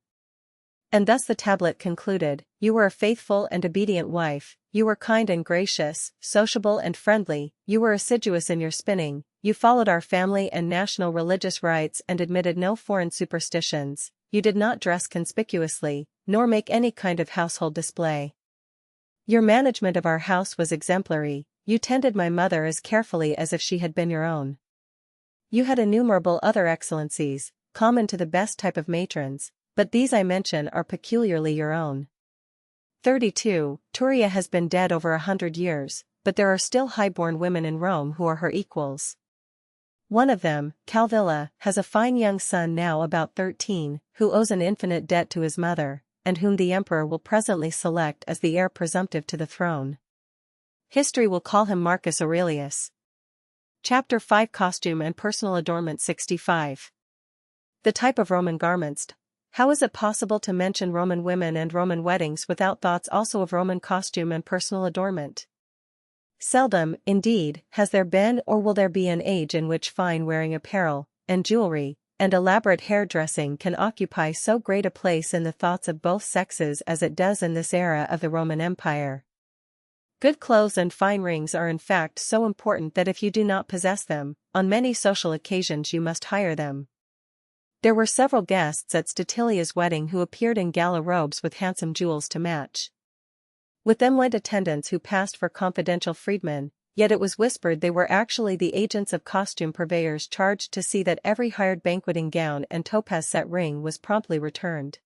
And thus the tablet concluded, you were a faithful and obedient wife, you were kind and gracious, sociable and friendly, you were assiduous in your spinning, you followed our family and national religious rites and admitted no foreign superstitions, you did not dress conspicuously, nor make any kind of household display. Your management of our house was exemplary, you tended my mother as carefully as if she had been your own. You had innumerable other excellencies, common to the best type of matrons, but these I mention are peculiarly your own. 32. Turia has been dead over 100 years, but there are still high-born women in Rome who are her equals. One of them, Calvilla, has a fine young son now about 13, who owes an infinite debt to his mother, and whom the emperor will presently select as the heir presumptive to the throne. History will call him Marcus Aurelius. Chapter 5 Costume and Personal Adornment 65. The type of Roman garments. How is it possible to mention Roman women and Roman weddings without thoughts also of Roman costume and personal adornment? Seldom, indeed, has there been or will there be an age in which fine wearing apparel, and jewelry, and elaborate hairdressing can occupy so great a place in the thoughts of both sexes as it does in this era of the Roman Empire. Good clothes and fine rings are in fact so important that if you do not possess them, on many social occasions you must hire them. There were several guests at Statilia's wedding who appeared in gala robes with handsome jewels to match. With them went attendants who passed for confidential freedmen, yet it was whispered they were actually the agents of costume purveyors charged to see that every hired banqueting gown and topaz-set ring was promptly returned.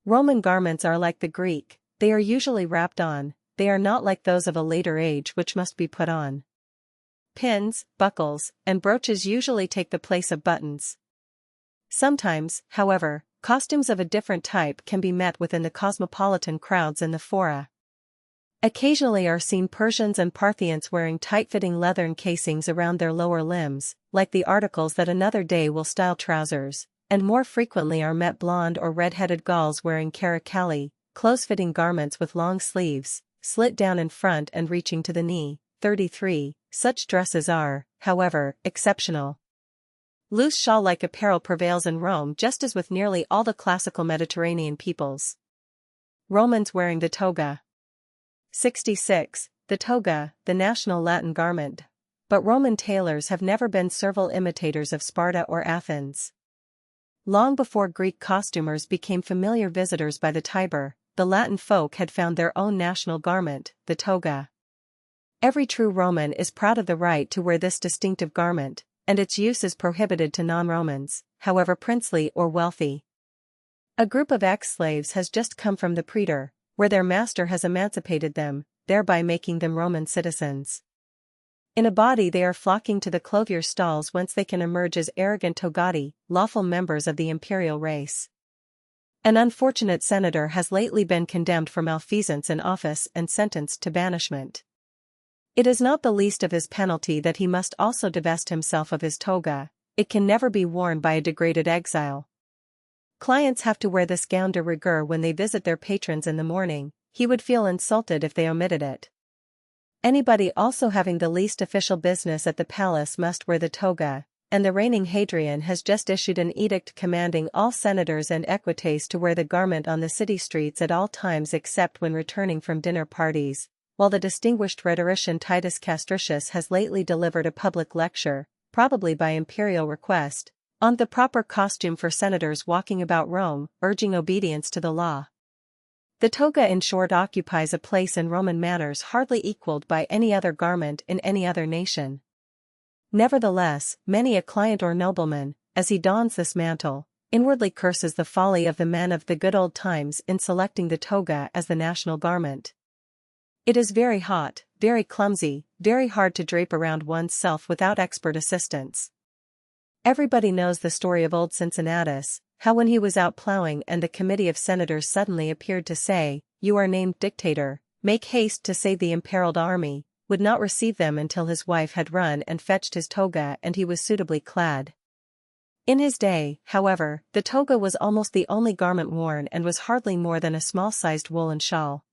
Roman garments are like the Greek, they are usually wrapped on, they are not like those of a later age which must be put on. Pins, buckles, and brooches usually take the place of buttons. Sometimes, however, costumes of a different type can be met with in the cosmopolitan crowds in the fora. Occasionally are seen Persians and Parthians wearing tight-fitting leathern casings around their lower limbs, like the articles that another day will style trousers, and more frequently are met blonde or red-headed Gauls wearing caracali, close-fitting garments with long sleeves, slit down in front and reaching to the knee. 33. Such dresses are, however, exceptional. Loose shawl-like apparel prevails in Rome just as with nearly all the classical Mediterranean peoples. Romans wearing the toga. 66. The toga, the national Latin garment. But Roman tailors have never been servile imitators of Sparta or Athens. Long before Greek costumers became familiar visitors by the Tiber, the Latin folk had found their own national garment, the toga. Every true Roman is proud of the right to wear this distinctive garment, and its use is prohibited to non-Romans, however princely or wealthy. A group of ex-slaves has just come from the praetor, where their master has emancipated them, thereby making them Roman citizens. In a body they are flocking to the clothiers' stalls whence they can emerge as arrogant togati, lawful members of the imperial race. An unfortunate senator has lately been condemned for malfeasance in office and sentenced to banishment. It is not the least of his penalty that he must also divest himself of his toga. It can never be worn by a degraded exile. Clients have to wear this gown de rigueur when they visit their patrons in the morning. He would feel insulted if they omitted it. Anybody also having the least official business at the palace must wear the toga, and the reigning Hadrian has just issued an edict commanding all senators and equites to wear the garment on the city streets at all times except when returning from dinner parties, while the distinguished rhetorician Titus Castricius has lately delivered a public lecture, probably by imperial request, on the proper costume for senators walking about Rome, urging obedience to the law. The toga in short occupies a place in Roman manners hardly equaled by any other garment in any other nation. Nevertheless, many a client or nobleman, as he dons this mantle, inwardly curses the folly of the men of the good old times in selecting the toga as the national garment. It is very hot, very clumsy, very hard to drape around one's self without expert assistance. Everybody knows the story of old Cincinnatus, how when he was out plowing and the committee of senators suddenly appeared to say, "You are named dictator, make haste to save the imperiled army," would not receive them until his wife had run and fetched his toga and he was suitably clad. In his day, however, the toga was almost the only garment worn and was hardly more than a small-sized woolen shawl.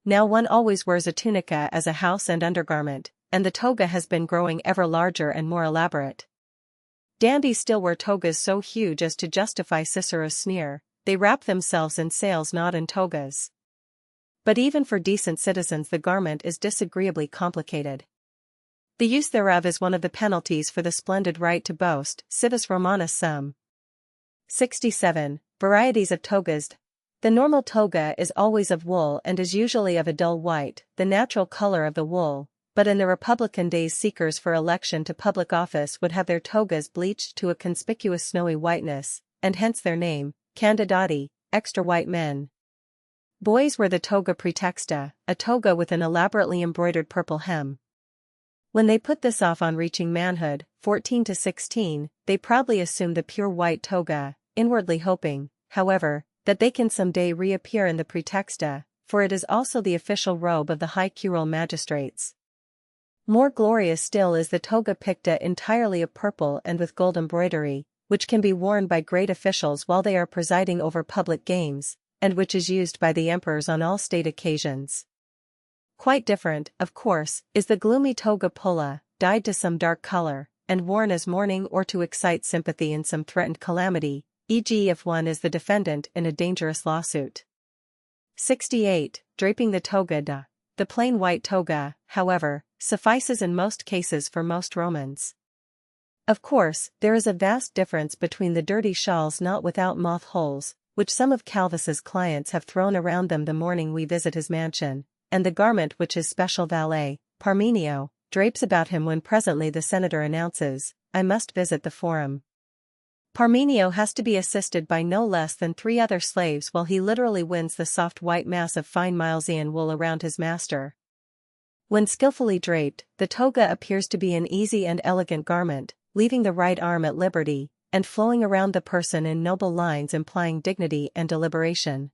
Now one always wears a tunica as a house and undergarment, and the toga has been growing ever larger and more elaborate. Dandies still wear togas so huge as to justify Cicero's sneer, they wrap themselves in sails not in togas. But even for decent citizens the garment is disagreeably complicated. The use thereof is one of the penalties for the splendid right to boast, civis Romanus sum. 67. Varieties of togas. The normal toga is always of wool and is usually of a dull white, the natural color of the wool, but in the Republican days seekers for election to public office would have their togas bleached to a conspicuous snowy whiteness, and hence their name, candidati, extra white men. Boys wear the toga praetexta, a toga with an elaborately embroidered purple hem. When they put this off on reaching manhood, 14 to 16, they proudly assume the pure white toga, inwardly hoping, however, that they can someday reappear in the praetexta, for it is also the official robe of the high curule magistrates. More glorious still is the toga picta entirely of purple and with gold embroidery, which can be worn by great officials while they are presiding over public games, and which is used by the emperors on all state occasions. Quite different, of course, is the gloomy toga pulla, dyed to some dark color, and worn as mourning or to excite sympathy in some threatened calamity, e.g. if one is the defendant in a dangerous lawsuit. 68. Draping the toga. The plain white toga, however, suffices in most cases for most Romans. Of course, there is a vast difference between the dirty shawls not without moth holes, which some of Calvus's clients have thrown around them the morning we visit his mansion, and the garment which his special valet, Parmenio, drapes about him when presently the senator announces, "I must visit the forum." Parmenio has to be assisted by no less than 3 other slaves while he literally winds the soft white mass of fine Milesian wool around his master. When skillfully draped, the toga appears to be an easy and elegant garment, leaving the right arm at liberty, and flowing around the person in noble lines implying dignity and deliberation.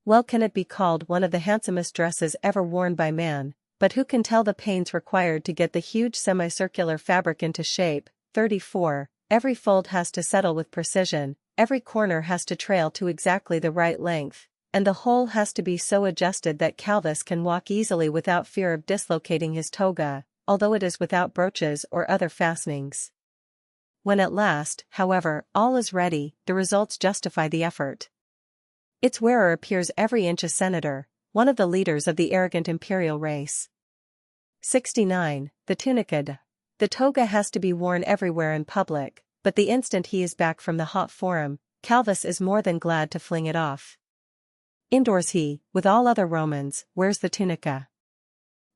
Well can it be called one of the handsomest dresses ever worn by man, but who can tell the pains required to get the huge semicircular fabric into shape? 34. Every fold has to settle with precision, every corner has to trail to exactly the right length, and the whole has to be so adjusted that Calvus can walk easily without fear of dislocating his toga, although it is without brooches or other fastenings. When at last, however, all is ready, the results justify the effort. Its wearer appears every inch a senator, one of the leaders of the arrogant imperial race. 69. The tunica. The toga has to be worn everywhere in public, but the instant he is back from the hot forum, Calvus is more than glad to fling it off. Indoors he, with all other Romans, wears the tunica.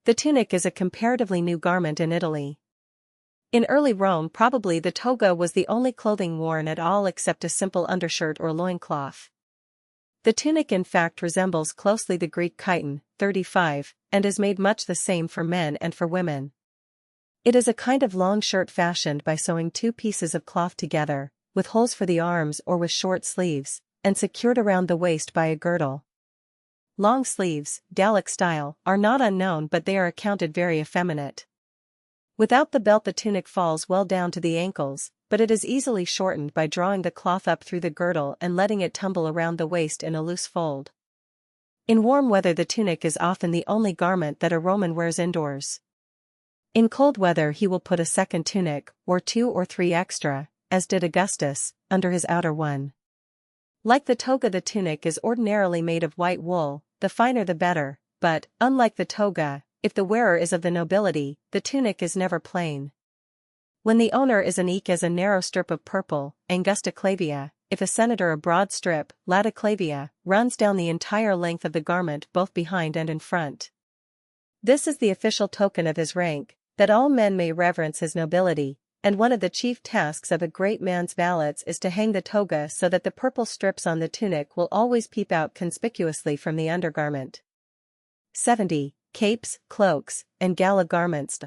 The tunic is a comparatively new garment in Italy. In early Rome probably the toga was the only clothing worn at all except a simple undershirt or loincloth. The tunic in fact resembles closely the Greek chiton, 35, and is made much the same for men and for women. It is a kind of long shirt fashioned by sewing two pieces of cloth together, with holes for the arms or with short sleeves, and secured around the waist by a girdle. Long sleeves, Gallic style, are not unknown, but they are accounted very effeminate. Without the belt the tunic falls well down to the ankles, but it is easily shortened by drawing the cloth up through the girdle and letting it tumble around the waist in a loose fold. In warm weather the tunic is often the only garment that a Roman wears indoors. In cold weather he will put a second tunic, or 2 or 3 extra, as did Augustus, under his outer one. Like the toga, the tunic is ordinarily made of white wool, the finer the better, but, unlike the toga, if the wearer is of the nobility, the tunic is never plain. When the owner is unique as a narrow strip of purple, Angusta clavia, if a senator a broad strip, lata clavia, runs down the entire length of the garment both behind and in front. This is the official token of his rank, that all men may reverence his nobility, and one of the chief tasks of a great man's valets is to hang the toga so that the purple strips on the tunic will always peep out conspicuously from the undergarment. 70. Capes, cloaks, and gala garments.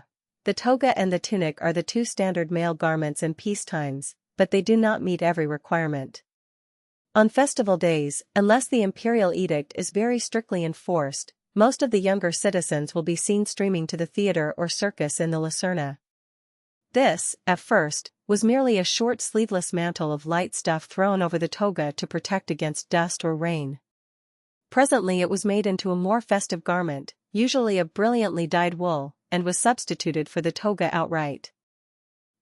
The toga and the tunic are the two standard male garments in peace times, but they do not meet every requirement. On festival days, unless the imperial edict is very strictly enforced, most of the younger citizens will be seen streaming to the theater or circus in the Lucerna. This, at first, was merely a short sleeveless mantle of light stuff thrown over the toga to protect against dust or rain. Presently it was made into a more festive garment, usually of brilliantly dyed wool, and was substituted for the toga outright.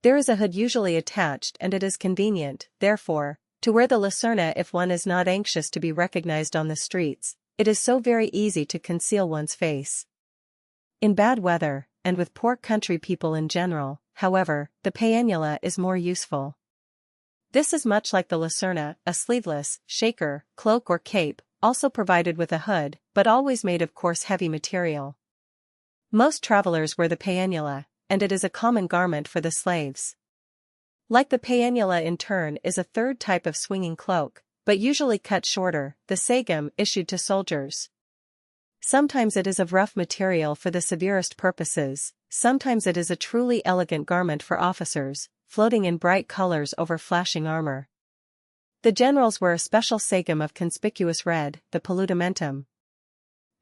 There is a hood usually attached, and it is convenient, therefore, to wear the Lucerna if one is not anxious to be recognized on the streets. It is so very easy to conceal one's face. In bad weather, and with poor country people in general, however, the paennula is more useful. This is much like the Lucerna, a sleeveless, shaker, cloak or cape, also provided with a hood, but always made of coarse heavy material. Most travelers wear the paennula, and it is a common garment for the slaves. Like the paennula in turn is a third type of swinging cloak, but usually cut shorter, the sagum issued to soldiers. Sometimes it is of rough material for the severest purposes, sometimes it is a truly elegant garment for officers, floating in bright colors over flashing armor. The generals wear a special sagum of conspicuous red, the paludamentum.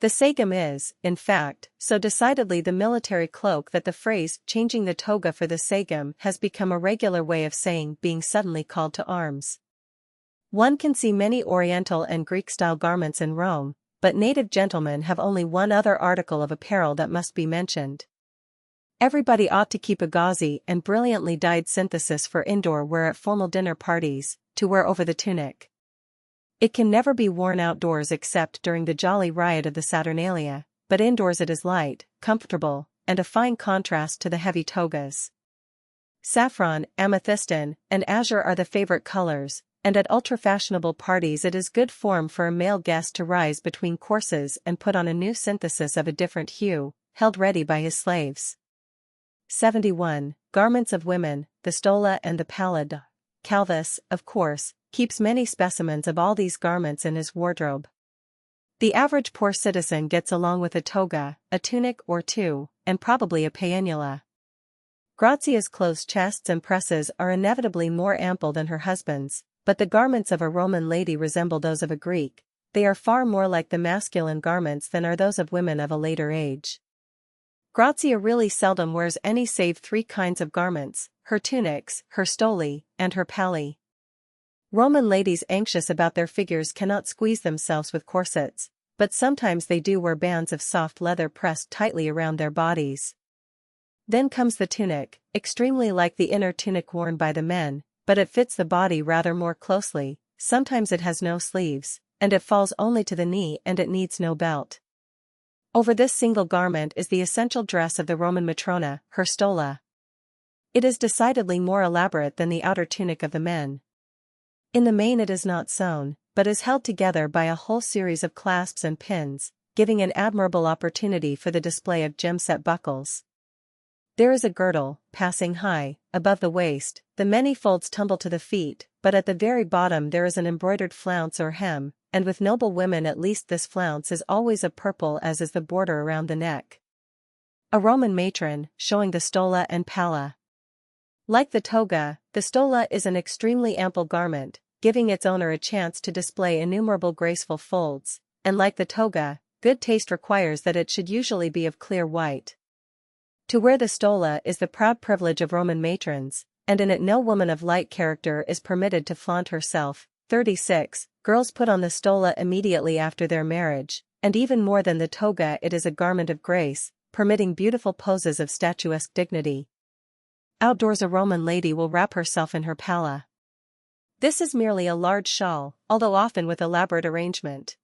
The sagum is, in fact, so decidedly the military cloak that the phrase changing the toga for the sagum has become a regular way of saying being suddenly called to arms. One can see many Oriental and Greek-style garments in Rome, but native gentlemen have only one other article of apparel that must be mentioned. Everybody ought to keep a gauzy and brilliantly dyed synthesis for indoor wear at formal dinner parties, to wear over the tunic. It can never be worn outdoors except during the jolly riot of the Saturnalia, but indoors it is light, comfortable, and a fine contrast to the heavy togas. Saffron, amethystine, and azure are the favorite colors, and at ultra-fashionable parties it is good form for a male guest to rise between courses and put on a new synthesis of a different hue, held ready by his slaves. 71. Garments of women, the stola and the pallid. Calvus, of course, keeps many specimens of all these garments in his wardrobe. The average poor citizen gets along with a toga, a tunic or two, and probably a paennula. Grazia's closed chests and presses are inevitably more ample than her husband's, but the garments of a Roman lady resemble those of a Greek. They are far more like the masculine garments than are those of women of a later age. Grazia really seldom wears any save 3 kinds of garments, her tunics, her stoli, and her palli. Roman ladies anxious about their figures cannot squeeze themselves with corsets, but sometimes they do wear bands of soft leather pressed tightly around their bodies. Then comes the tunic, extremely like the inner tunic worn by the men, but it fits the body rather more closely. Sometimes it has no sleeves, and it falls only to the knee, and it needs no belt. Over this single garment is the essential dress of the Roman matrona, her stola. It is decidedly more elaborate than the outer tunic of the men. In the main it is not sewn, but is held together by a whole series of clasps and pins, giving an admirable opportunity for the display of gem-set buckles. There is a girdle, passing high, above the waist, the many folds tumble to the feet, but at the very bottom there is an embroidered flounce or hem, and with noble women at least this flounce is always of purple as is the border around the neck. A Roman matron, showing the stola and palla. Like the toga, the stola is an extremely ample garment, giving its owner a chance to display innumerable graceful folds, and like the toga, good taste requires that it should usually be of clear white. To wear the stola is the proud privilege of Roman matrons, and in it no woman of light character is permitted to flaunt herself. 36. Girls put on the stola immediately after their marriage, and even more than the toga it is a garment of grace, permitting beautiful poses of statuesque dignity. Outdoors a Roman lady will wrap herself in her palla. This is merely a large shawl, although often with elaborate arrangement.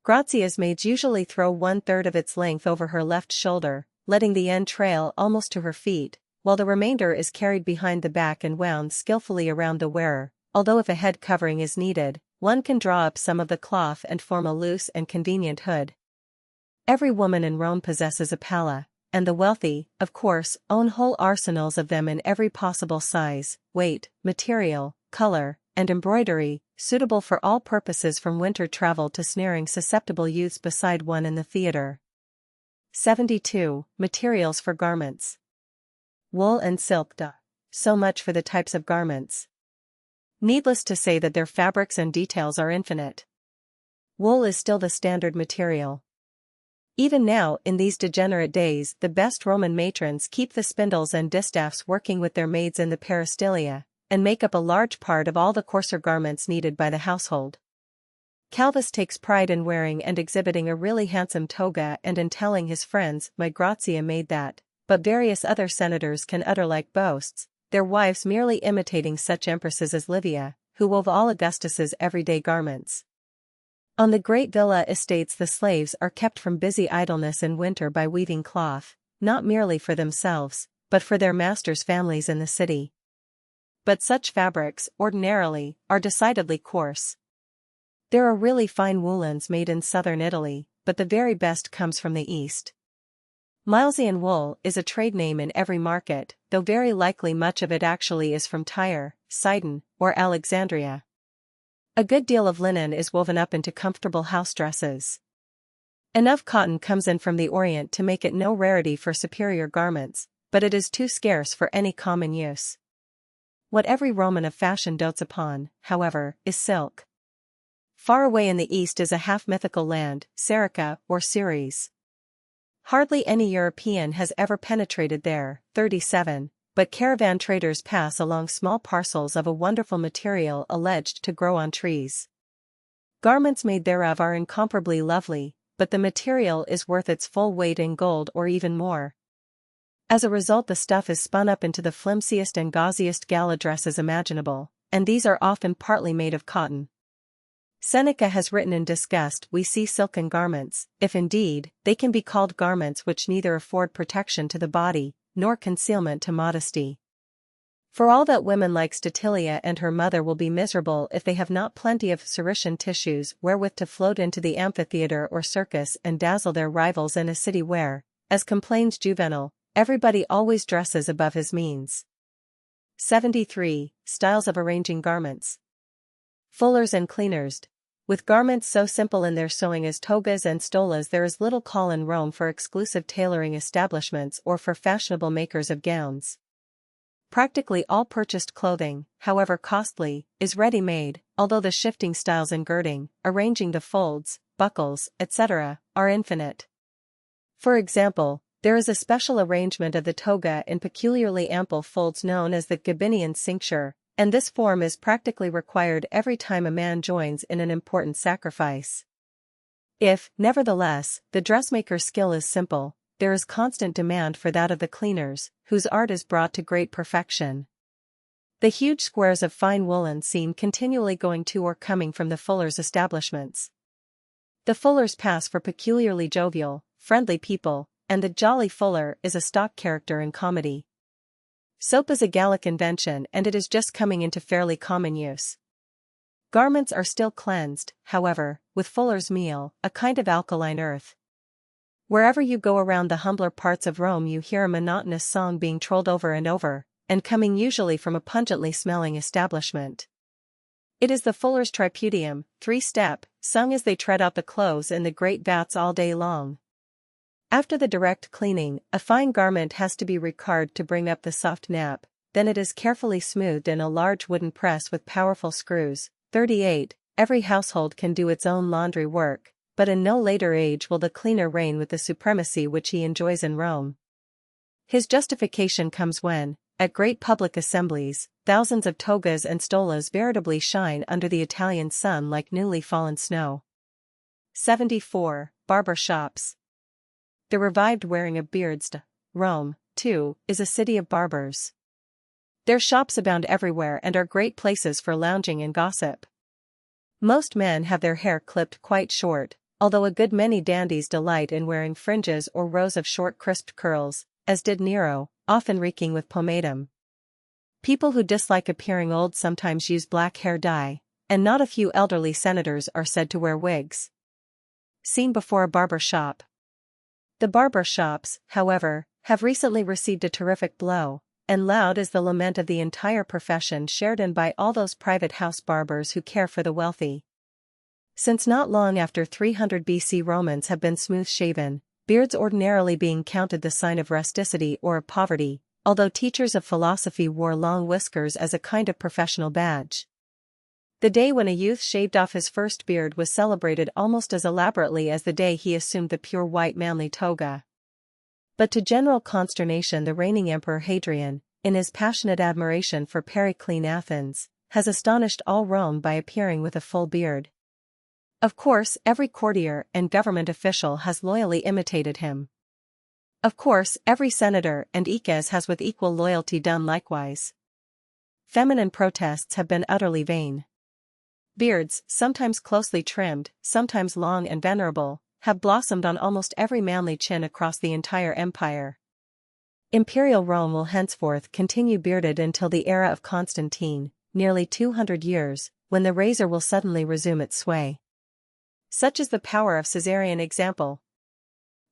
Grazia's maids usually throw 1/3 of its length over her left shoulder, letting the end trail almost to her feet, while the remainder is carried behind the back and wound skillfully around the wearer, although if a head covering is needed, one can draw up some of the cloth and form a loose and convenient hood. Every woman in Rome possesses a palla, and the wealthy, of course, own whole arsenals of them in every possible size, weight, material, color, and embroidery, suitable for all purposes from winter travel to snaring susceptible youths beside one in the theater. 72. Materials for garments. Wool and silk. So much for the types of garments. Needless to say that their fabrics and details are infinite. Wool is still the standard material. Even now, in these degenerate days, the best Roman matrons keep the spindles and distaffs working with their maids in the peristylia, and make up a large part of all the coarser garments needed by the household. Calvus takes pride in wearing and exhibiting a really handsome toga and in telling his friends, "My Grazia made that," but various other senators can utter like boasts, their wives merely imitating such empresses as Livia, who wove all Augustus's everyday garments. On the great villa estates the slaves are kept from busy idleness in winter by weaving cloth, not merely for themselves, but for their masters' families in the city. But such fabrics, ordinarily, are decidedly coarse. There are really fine woolens made in southern Italy, but the very best comes from the east. Milesian wool is a trade name in every market, though very likely much of it actually is from Tyre, Sidon, or Alexandria. A good deal of linen is woven up into comfortable house dresses. Enough cotton comes in from the Orient to make it no rarity for superior garments, but it is too scarce for any common use. What every Roman of fashion dotes upon, however, is silk. Far away in the east is a half-mythical land, Serica or Ceres. Hardly any European has ever penetrated there. 37. But caravan traders pass along small parcels of a wonderful material alleged to grow on trees. Garments made thereof are incomparably lovely, but the material is worth its full weight in gold or even more. As a result, the stuff is spun up into the flimsiest and gauziest gala dresses imaginable, and these are often partly made of cotton. Seneca has written in disgust, "We see silken garments, if indeed, they can be called garments which neither afford protection to the body, nor concealment to modesty. For all that women like Statilia and her mother will be miserable if they have not plenty of Cirician tissues wherewith to float into the amphitheatre or circus and dazzle their rivals in a city where, as complains Juvenal, everybody always dresses above his means." 73. Styles of arranging garments. Fullers and cleaners. With garments so simple in their sewing as togas and stolas, there is little call in Rome for exclusive tailoring establishments or for fashionable makers of gowns. Practically all purchased clothing, however costly, is ready-made, although the shifting styles in girding, arranging the folds, buckles, etc., are infinite. For example, there is a special arrangement of the toga in peculiarly ample folds known as the Gabinian cincture, and this form is practically required every time a man joins in an important sacrifice. If, nevertheless, the dressmaker's skill is simple, there is constant demand for that of the cleaners, whose art is brought to great perfection. The huge squares of fine woolen seen continually going to or coming from the fullers' establishments. The fullers pass for peculiarly jovial, friendly people, and the jolly fuller is a stock character in comedy. Soap is a Gallic invention and it is just coming into fairly common use. Garments are still cleansed, however, with fuller's meal, a kind of alkaline earth. Wherever you go around the humbler parts of Rome you hear a monotonous song being trolled over and over, and coming usually from a pungently smelling establishment. It is the fuller's tripudium, 3-step, sung as they tread out the clothes in the great vats all day long. After the direct cleaning, a fine garment has to be recarded to bring up the soft nap, then it is carefully smoothed in a large wooden press with powerful screws. 38. Every household can do its own laundry work, but in no later age will the cleaner reign with the supremacy which he enjoys in Rome. His justification comes when, at great public assemblies, thousands of togas and stolas veritably shine under the Italian sun like newly fallen snow. 74. Barber shops. The revived wearing of beards. Rome, too, is a city of barbers. Their shops abound everywhere and are great places for lounging and gossip. Most men have their hair clipped quite short, although a good many dandies delight in wearing fringes or rows of short crisped curls, as did Nero, often reeking with pomatum. People who dislike appearing old sometimes use black hair dye, and not a few elderly senators are said to wear wigs. Seen before a barber shop. The barber shops, however, have recently received a terrific blow, and loud is the lament of the entire profession shared in by all those private house barbers who care for the wealthy. Since not long after 300 BC Romans have been smooth-shaven, beards ordinarily being counted the sign of rusticity or of poverty, although teachers of philosophy wore long whiskers as a kind of professional badge. The day when a youth shaved off his first beard was celebrated almost as elaborately as the day he assumed the pure white manly toga. But to general consternation the reigning Emperor Hadrian, in his passionate admiration for Periclean Athens, has astonished all Rome by appearing with a full beard. Of course, every courtier and government official has loyally imitated him. Of course, every senator and eques has with equal loyalty done likewise. Feminine protests have been utterly vain. Beards, sometimes closely trimmed, sometimes long and venerable, have blossomed on almost every manly chin across the entire empire. Imperial Rome will henceforth continue bearded until the era of Constantine, nearly 200 years, when the razor will suddenly resume its sway. Such is the power of Caesarean example.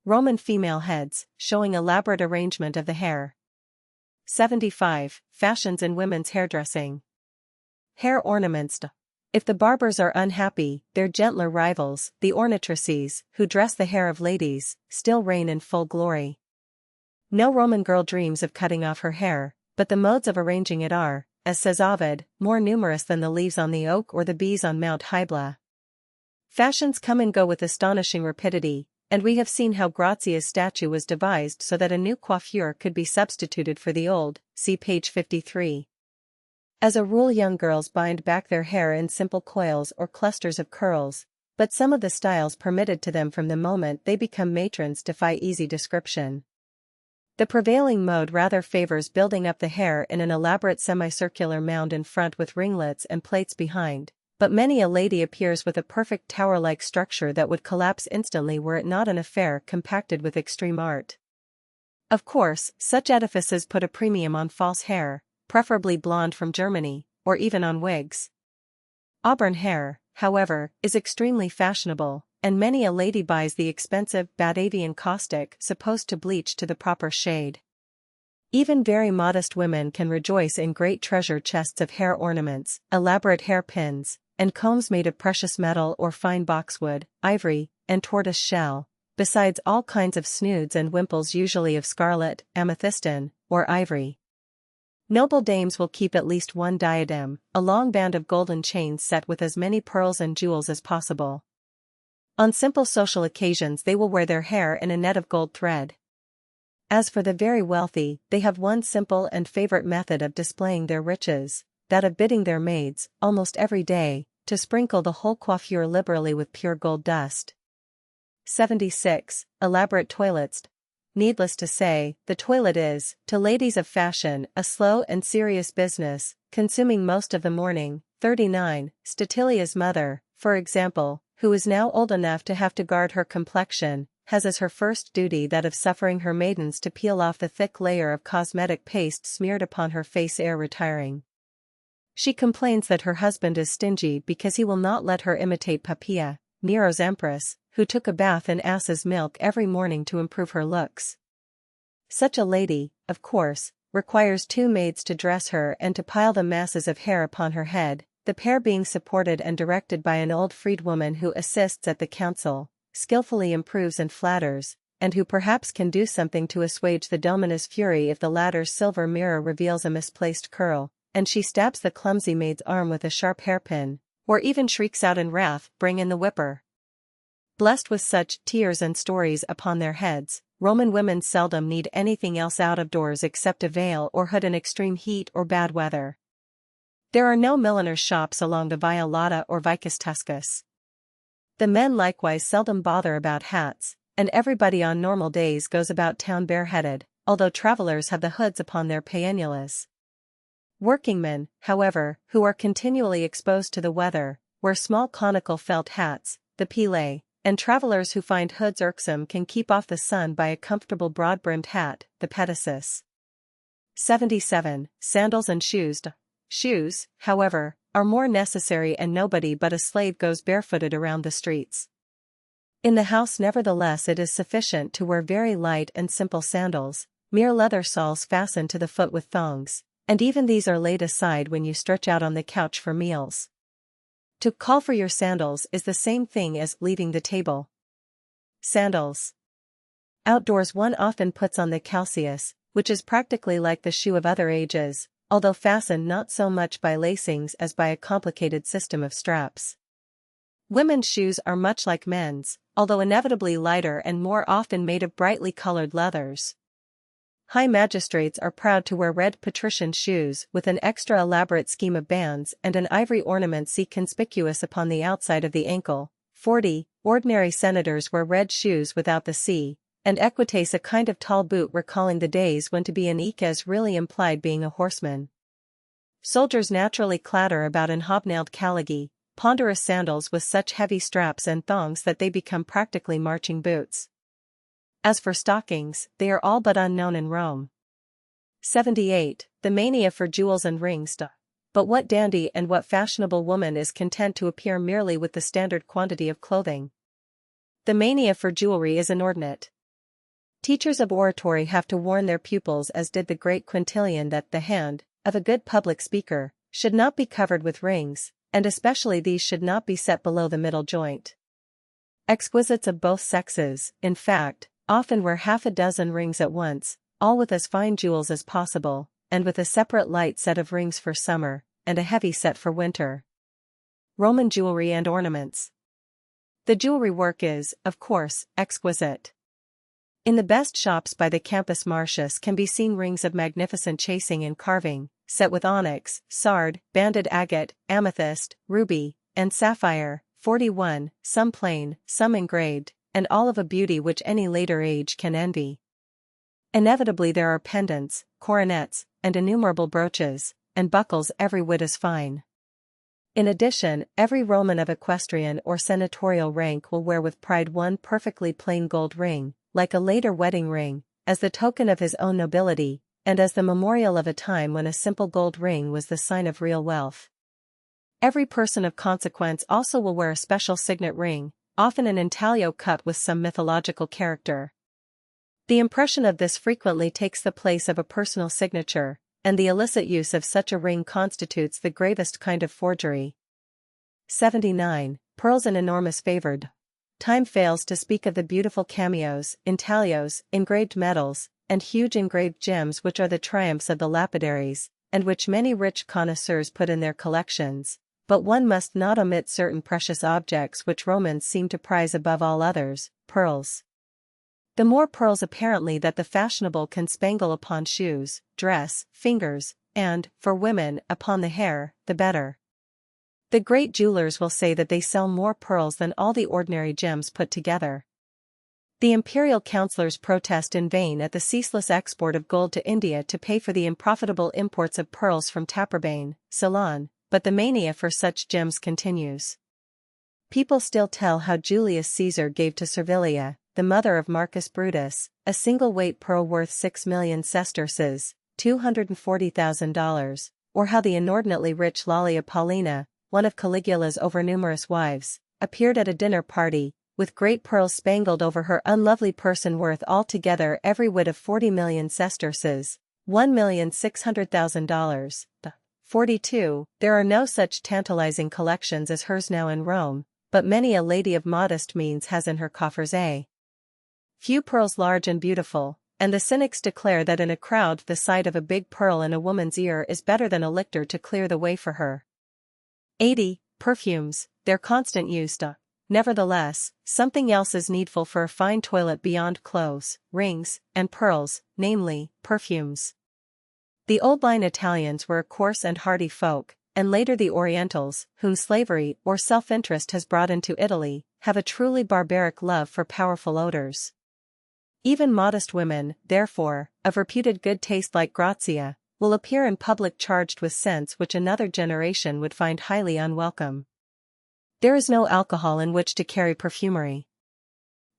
Roman female heads, showing elaborate arrangement of the hair. 75. Fashions in women's hairdressing. Hair ornaments. If the barbers are unhappy, their gentler rivals, the ornatrices, who dress the hair of ladies, still reign in full glory. No Roman girl dreams of cutting off her hair, but the modes of arranging it are, as says Ovid, more numerous than the leaves on the oak or the bees on Mount Hybla. Fashions come and go with astonishing rapidity, and we have seen how Grazia's statue was devised so that a new coiffure could be substituted for the old, see page 53. As a rule young girls bind back their hair in simple coils or clusters of curls, but some of the styles permitted to them from the moment they become matrons defy easy description. The prevailing mode rather favors building up the hair in an elaborate semicircular mound in front with ringlets and plaits behind, but many a lady appears with a perfect tower-like structure that would collapse instantly were it not an affair compacted with extreme art. Of course, such edifices put a premium on false hair, preferably blonde from Germany, or even on wigs. Auburn hair, however, is extremely fashionable, and many a lady buys the expensive Batavian caustic supposed to bleach to the proper shade. Even very modest women can rejoice in great treasure chests of hair ornaments, elaborate hair pins, and combs made of precious metal or fine boxwood, ivory, and tortoise shell, besides all kinds of snoods and wimples usually of scarlet, amethystine, or ivory. Noble dames will keep at least one diadem, a long band of golden chains set with as many pearls and jewels as possible. On simple social occasions they will wear their hair in a net of gold thread. As for the very wealthy, they have one simple and favorite method of displaying their riches, that of bidding their maids, almost every day, to sprinkle the whole coiffure liberally with pure gold dust. 76. Elaborate toilets. Needless to say, the toilet is, to ladies of fashion, a slow and serious business, consuming most of the morning. 39. Statilia's mother, for example, who is now old enough to have to guard her complexion, has as her first duty that of suffering her maidens to peel off the thick layer of cosmetic paste smeared upon her face ere retiring. She complains that her husband is stingy because he will not let her imitate Poppaea, Nero's empress, who took a bath in ass's milk every morning to improve her looks. Such a lady, of course, requires two maids to dress her and to pile the masses of hair upon her head, the pair being supported and directed by an old freedwoman who assists at the council, skillfully improves and flatters, and who perhaps can do something to assuage the domina's fury if the latter's silver mirror reveals a misplaced curl, and she stabs the clumsy maid's arm with a sharp hairpin, or even shrieks out in wrath, "Bring in the whipper." Blessed with such tears and stories upon their heads, Roman women seldom need anything else out of doors except a veil or hood in extreme heat or bad weather. There are no milliners' shops along the Via Lata or Vicus Tuscus. The men likewise seldom bother about hats, and everybody on normal days goes about town bareheaded, although travelers have the hoods upon their paennulas. Workingmen, however, who are continually exposed to the weather, wear small conical felt hats, the pile, and travelers who find hoods irksome can keep off the sun by a comfortable broad-brimmed hat, the petasus. 77. Sandals and shoes. Shoes, however, are more necessary, and nobody but a slave goes barefooted around the streets. In the house nevertheless it is sufficient to wear very light and simple sandals, mere leather soles fastened to the foot with thongs, and even these are laid aside when you stretch out on the couch for meals. To call for your sandals is the same thing as leaving the table. Sandals. Outdoors one often puts on the calceus, which is practically like the shoe of other ages, although fastened not so much by lacings as by a complicated system of straps. Women's shoes are much like men's, although inevitably lighter and more often made of brightly colored leathers. High magistrates are proud to wear red patrician shoes with an extra elaborate scheme of bands and an ivory ornament conspicuous upon the outside of the ankle. 40. Ordinary senators wear red shoes without the C, and equites, a kind of tall boot recalling the days when to be an eques really implied being a horseman. Soldiers naturally clatter about in hobnailed caligy, ponderous sandals with such heavy straps and thongs that they become practically marching boots. As for stockings, they are all but unknown in Rome. 78. The mania for jewels and rings. But what dandy and what fashionable woman is content to appear merely with the standard quantity of clothing? The mania for jewelry is inordinate. Teachers of oratory have to warn their pupils, as did the great Quintilian, that the hand of a good public speaker should not be covered with rings, and especially these should not be set below the middle joint. Exquisites of both sexes, in fact, often wear half a dozen rings at once, all with as fine jewels as possible, and with a separate light set of rings for summer, and a heavy set for winter. Roman jewelry and ornaments. The jewelry work is, of course, exquisite. In the best shops by the Campus Martius can be seen rings of magnificent chasing and carving, set with onyx, sard, banded agate, amethyst, ruby, and sapphire. 41, some plain, some engraved, and all of a beauty which any later age can envy. Inevitably there are pendants, coronets, and innumerable brooches, and buckles every whit as fine. In addition, every Roman of equestrian or senatorial rank will wear with pride one perfectly plain gold ring, like a later wedding ring, as the token of his own nobility, and as the memorial of a time when a simple gold ring was the sign of real wealth. Every person of consequence also will wear a special signet ring, often an intaglio cut with some mythological character. The impression of this frequently takes the place of a personal signature, and the illicit use of such a ring constitutes the gravest kind of forgery. 79. Pearls an enormous favored. Time fails to speak of the beautiful cameos, intaglios, engraved medals, and huge engraved gems which are the triumphs of the lapidaries, and which many rich connoisseurs put in their collections, but one must not omit certain precious objects which Romans seem to prize above all others, pearls. The more pearls apparently that the fashionable can spangle upon shoes, dress, fingers, and, for women, upon the hair, the better. The great jewelers will say that they sell more pearls than all the ordinary gems put together. The imperial councillors protest in vain at the ceaseless export of gold to India to pay for the unprofitable imports of pearls from Taprobane, Ceylon, but the mania for such gems continues. People still tell how Julius Caesar gave to Servilia, the mother of Marcus Brutus, a single-weight pearl worth 6,000,000 sesterces, $240,000, or how the inordinately rich Lollia Paulina, one of Caligula's overnumerous wives, appeared at a dinner party, with great pearls spangled over her unlovely person worth altogether every whit of 40,000,000 sesterces, $1,600,000. 42. There are no such tantalizing collections as hers now in Rome, but many a lady of modest means has in her coffers a few pearls large and beautiful, and the cynics declare that in a crowd the sight of a big pearl in a woman's ear is better than a lictor to clear the way for her. 80. Perfumes, their constant use. Nevertheless, something else is needful for a fine toilet beyond clothes, rings, and pearls, namely, perfumes. The old-line Italians were a coarse and hardy folk, and later the Orientals, whom slavery or self-interest has brought into Italy, have a truly barbaric love for powerful odors. Even modest women, therefore, of reputed good taste like Grazia, will appear in public charged with scents which another generation would find highly unwelcome. There is no alcohol in which to carry perfumery.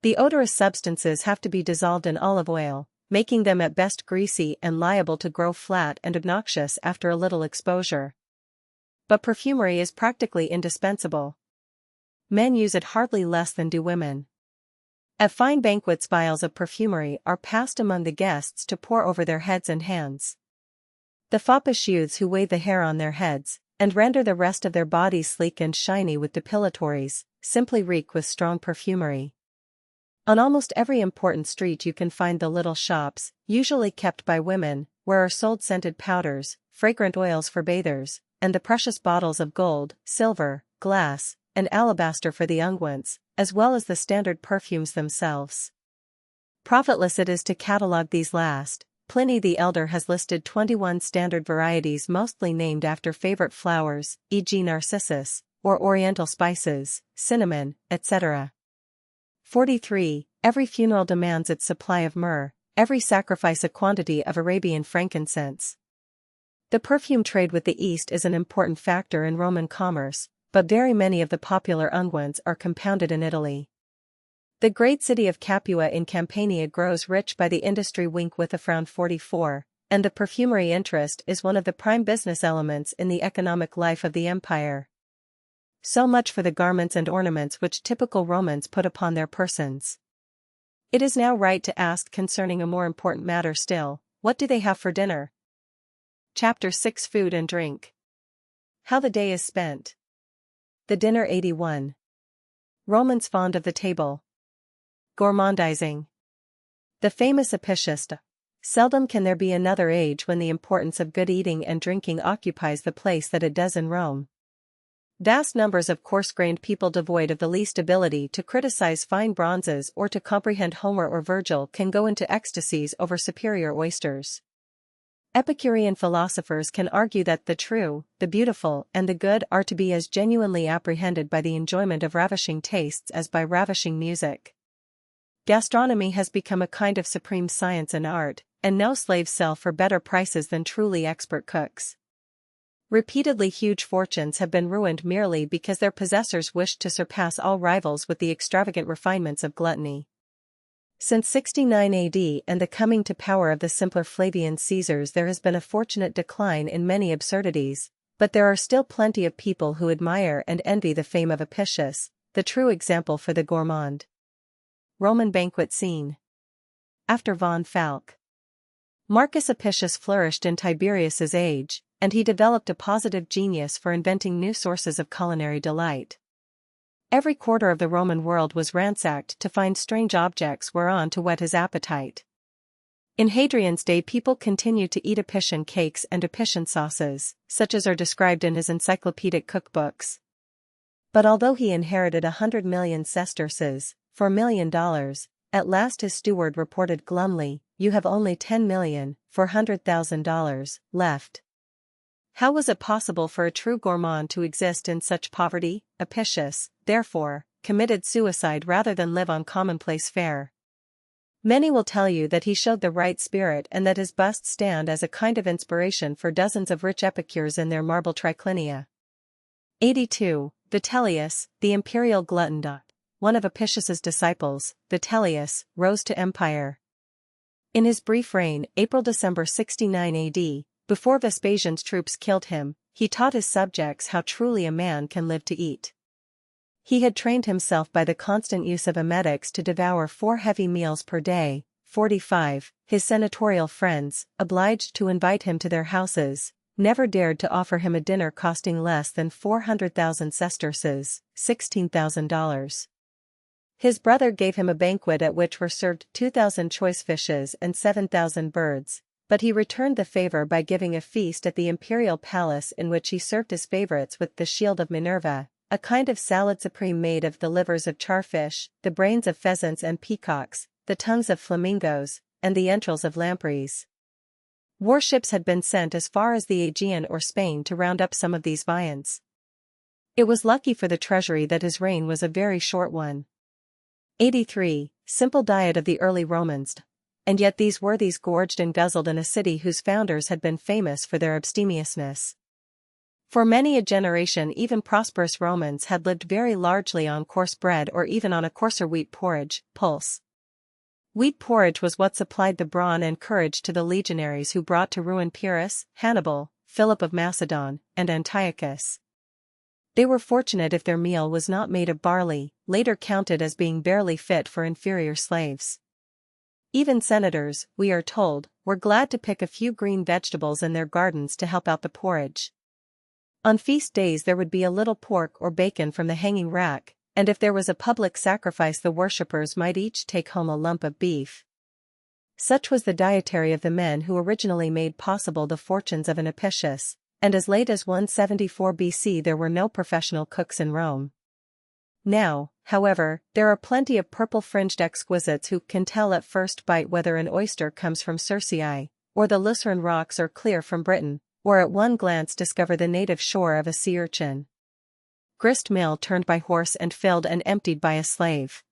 The odorous substances have to be dissolved in olive oil, making them at best greasy and liable to grow flat and obnoxious after a little exposure. But perfumery is practically indispensable. Men use it hardly less than do women. At fine banquets vials of perfumery are passed among the guests to pour over their heads and hands. The foppish youths who wave the hair on their heads, and render the rest of their bodies sleek and shiny with depilatories, simply reek with strong perfumery. On almost every important street you can find the little shops, usually kept by women, where are sold scented powders, fragrant oils for bathers, and the precious bottles of gold, silver, glass, and alabaster for the unguents, as well as the standard perfumes themselves. Profitless it is to catalogue these last. Pliny the Elder has listed 21 standard varieties mostly named after favorite flowers, e.g. narcissus, or oriental spices, cinnamon, etc. 43. Every funeral demands its supply of myrrh, every sacrifice a quantity of Arabian frankincense. The perfume trade with the East is an important factor in Roman commerce, but very many of the popular unguents are compounded in Italy. The great city of Capua in Campania grows rich by the industry. With a frown. 44, and the perfumery interest is one of the prime business elements in the economic life of the empire. So much for the garments and ornaments which typical Romans put upon their persons. It is now right to ask concerning a more important matter still, what do they have for dinner? Chapter 6. Food and Drink. How the day is spent. The dinner. 81. Romans fond of the table. Gourmandizing. The famous Apicius. Seldom can there be another age when the importance of good eating and drinking occupies the place that it does in Rome. Vast numbers of coarse-grained people devoid of the least ability to criticize fine bronzes or to comprehend Homer or Virgil can go into ecstasies over superior oysters. Epicurean philosophers can argue that the true, the beautiful, and the good are to be as genuinely apprehended by the enjoyment of ravishing tastes as by ravishing music. Gastronomy has become a kind of supreme science and art, and no slaves sell for better prices than truly expert cooks. Repeatedly huge fortunes have been ruined merely because their possessors wished to surpass all rivals with the extravagant refinements of gluttony. Since 69 AD and the coming to power of the simpler Flavian Caesars, there has been a fortunate decline in many absurdities, but there are still plenty of people who admire and envy the fame of Apicius, the true example for the gourmand. Roman banquet scene. After von Falk. Marcus Apicius flourished in Tiberius's age, and he developed a positive genius for inventing new sources of culinary delight. Every quarter of the Roman world was ransacked to find strange objects whereon to whet his appetite. In Hadrian's day people continued to eat Apician cakes and Apician sauces, such as are described in his encyclopedic cookbooks. But although he inherited 100 million sesterces, $4 million, at last his steward reported glumly, "You have only $10 million, $400,000, left." How was it possible for a true gourmand to exist in such poverty? Apicius, therefore, committed suicide rather than live on commonplace fare. Many will tell you that he showed the right spirit and that his busts stand as a kind of inspiration for dozens of rich epicures in their marble triclinia. 82. Vitellius, the imperial glutton. One of Apicius's disciples, Vitellius, rose to empire. In his brief reign, April-December 69 AD, before Vespasian's troops killed him, he taught his subjects how truly a man can live to eat. He had trained himself by the constant use of emetics to devour 4 heavy meals per day. 45. His senatorial friends, obliged to invite him to their houses, never dared to offer him a dinner costing less than 400,000 sesterces, $16,000. His brother gave him a banquet at which were served 2,000 choice fishes and 7,000 birds, but he returned the favor by giving a feast at the imperial palace in which he served his favorites with the shield of Minerva, a kind of salad supreme made of the livers of charfish, the brains of pheasants and peacocks, the tongues of flamingos, and the entrails of lampreys. Warships had been sent as far as the Aegean or Spain to round up some of these viands. It was lucky for the treasury that his reign was a very short one. 83. Simple diet of the early Romans. And yet these worthies gorged and guzzled in a city whose founders had been famous for their abstemiousness. For many a generation even prosperous Romans had lived very largely on coarse bread or even on a coarser wheat porridge, pulse. Wheat porridge was what supplied the brawn and courage to the legionaries who brought to ruin Pyrrhus, Hannibal, Philip of Macedon, and Antiochus. They were fortunate if their meal was not made of barley, later counted as being barely fit for inferior slaves. Even senators, we are told, were glad to pick a few green vegetables in their gardens to help out the porridge. On feast days there would be a little pork or bacon from the hanging rack, and if there was a public sacrifice the worshippers might each take home a lump of beef. Such was the dietary of the men who originally made possible the fortunes of an Apicius, and as late as 174 BC there were no professional cooks in Rome. Now, however, there are plenty of purple-fringed exquisites who can tell at first bite whether an oyster comes from Circei, or the Lucerne rocks are clear from Britain, or at one glance discover the native shore of a sea urchin. Grist mill turned by horse and filled and emptied by a slave.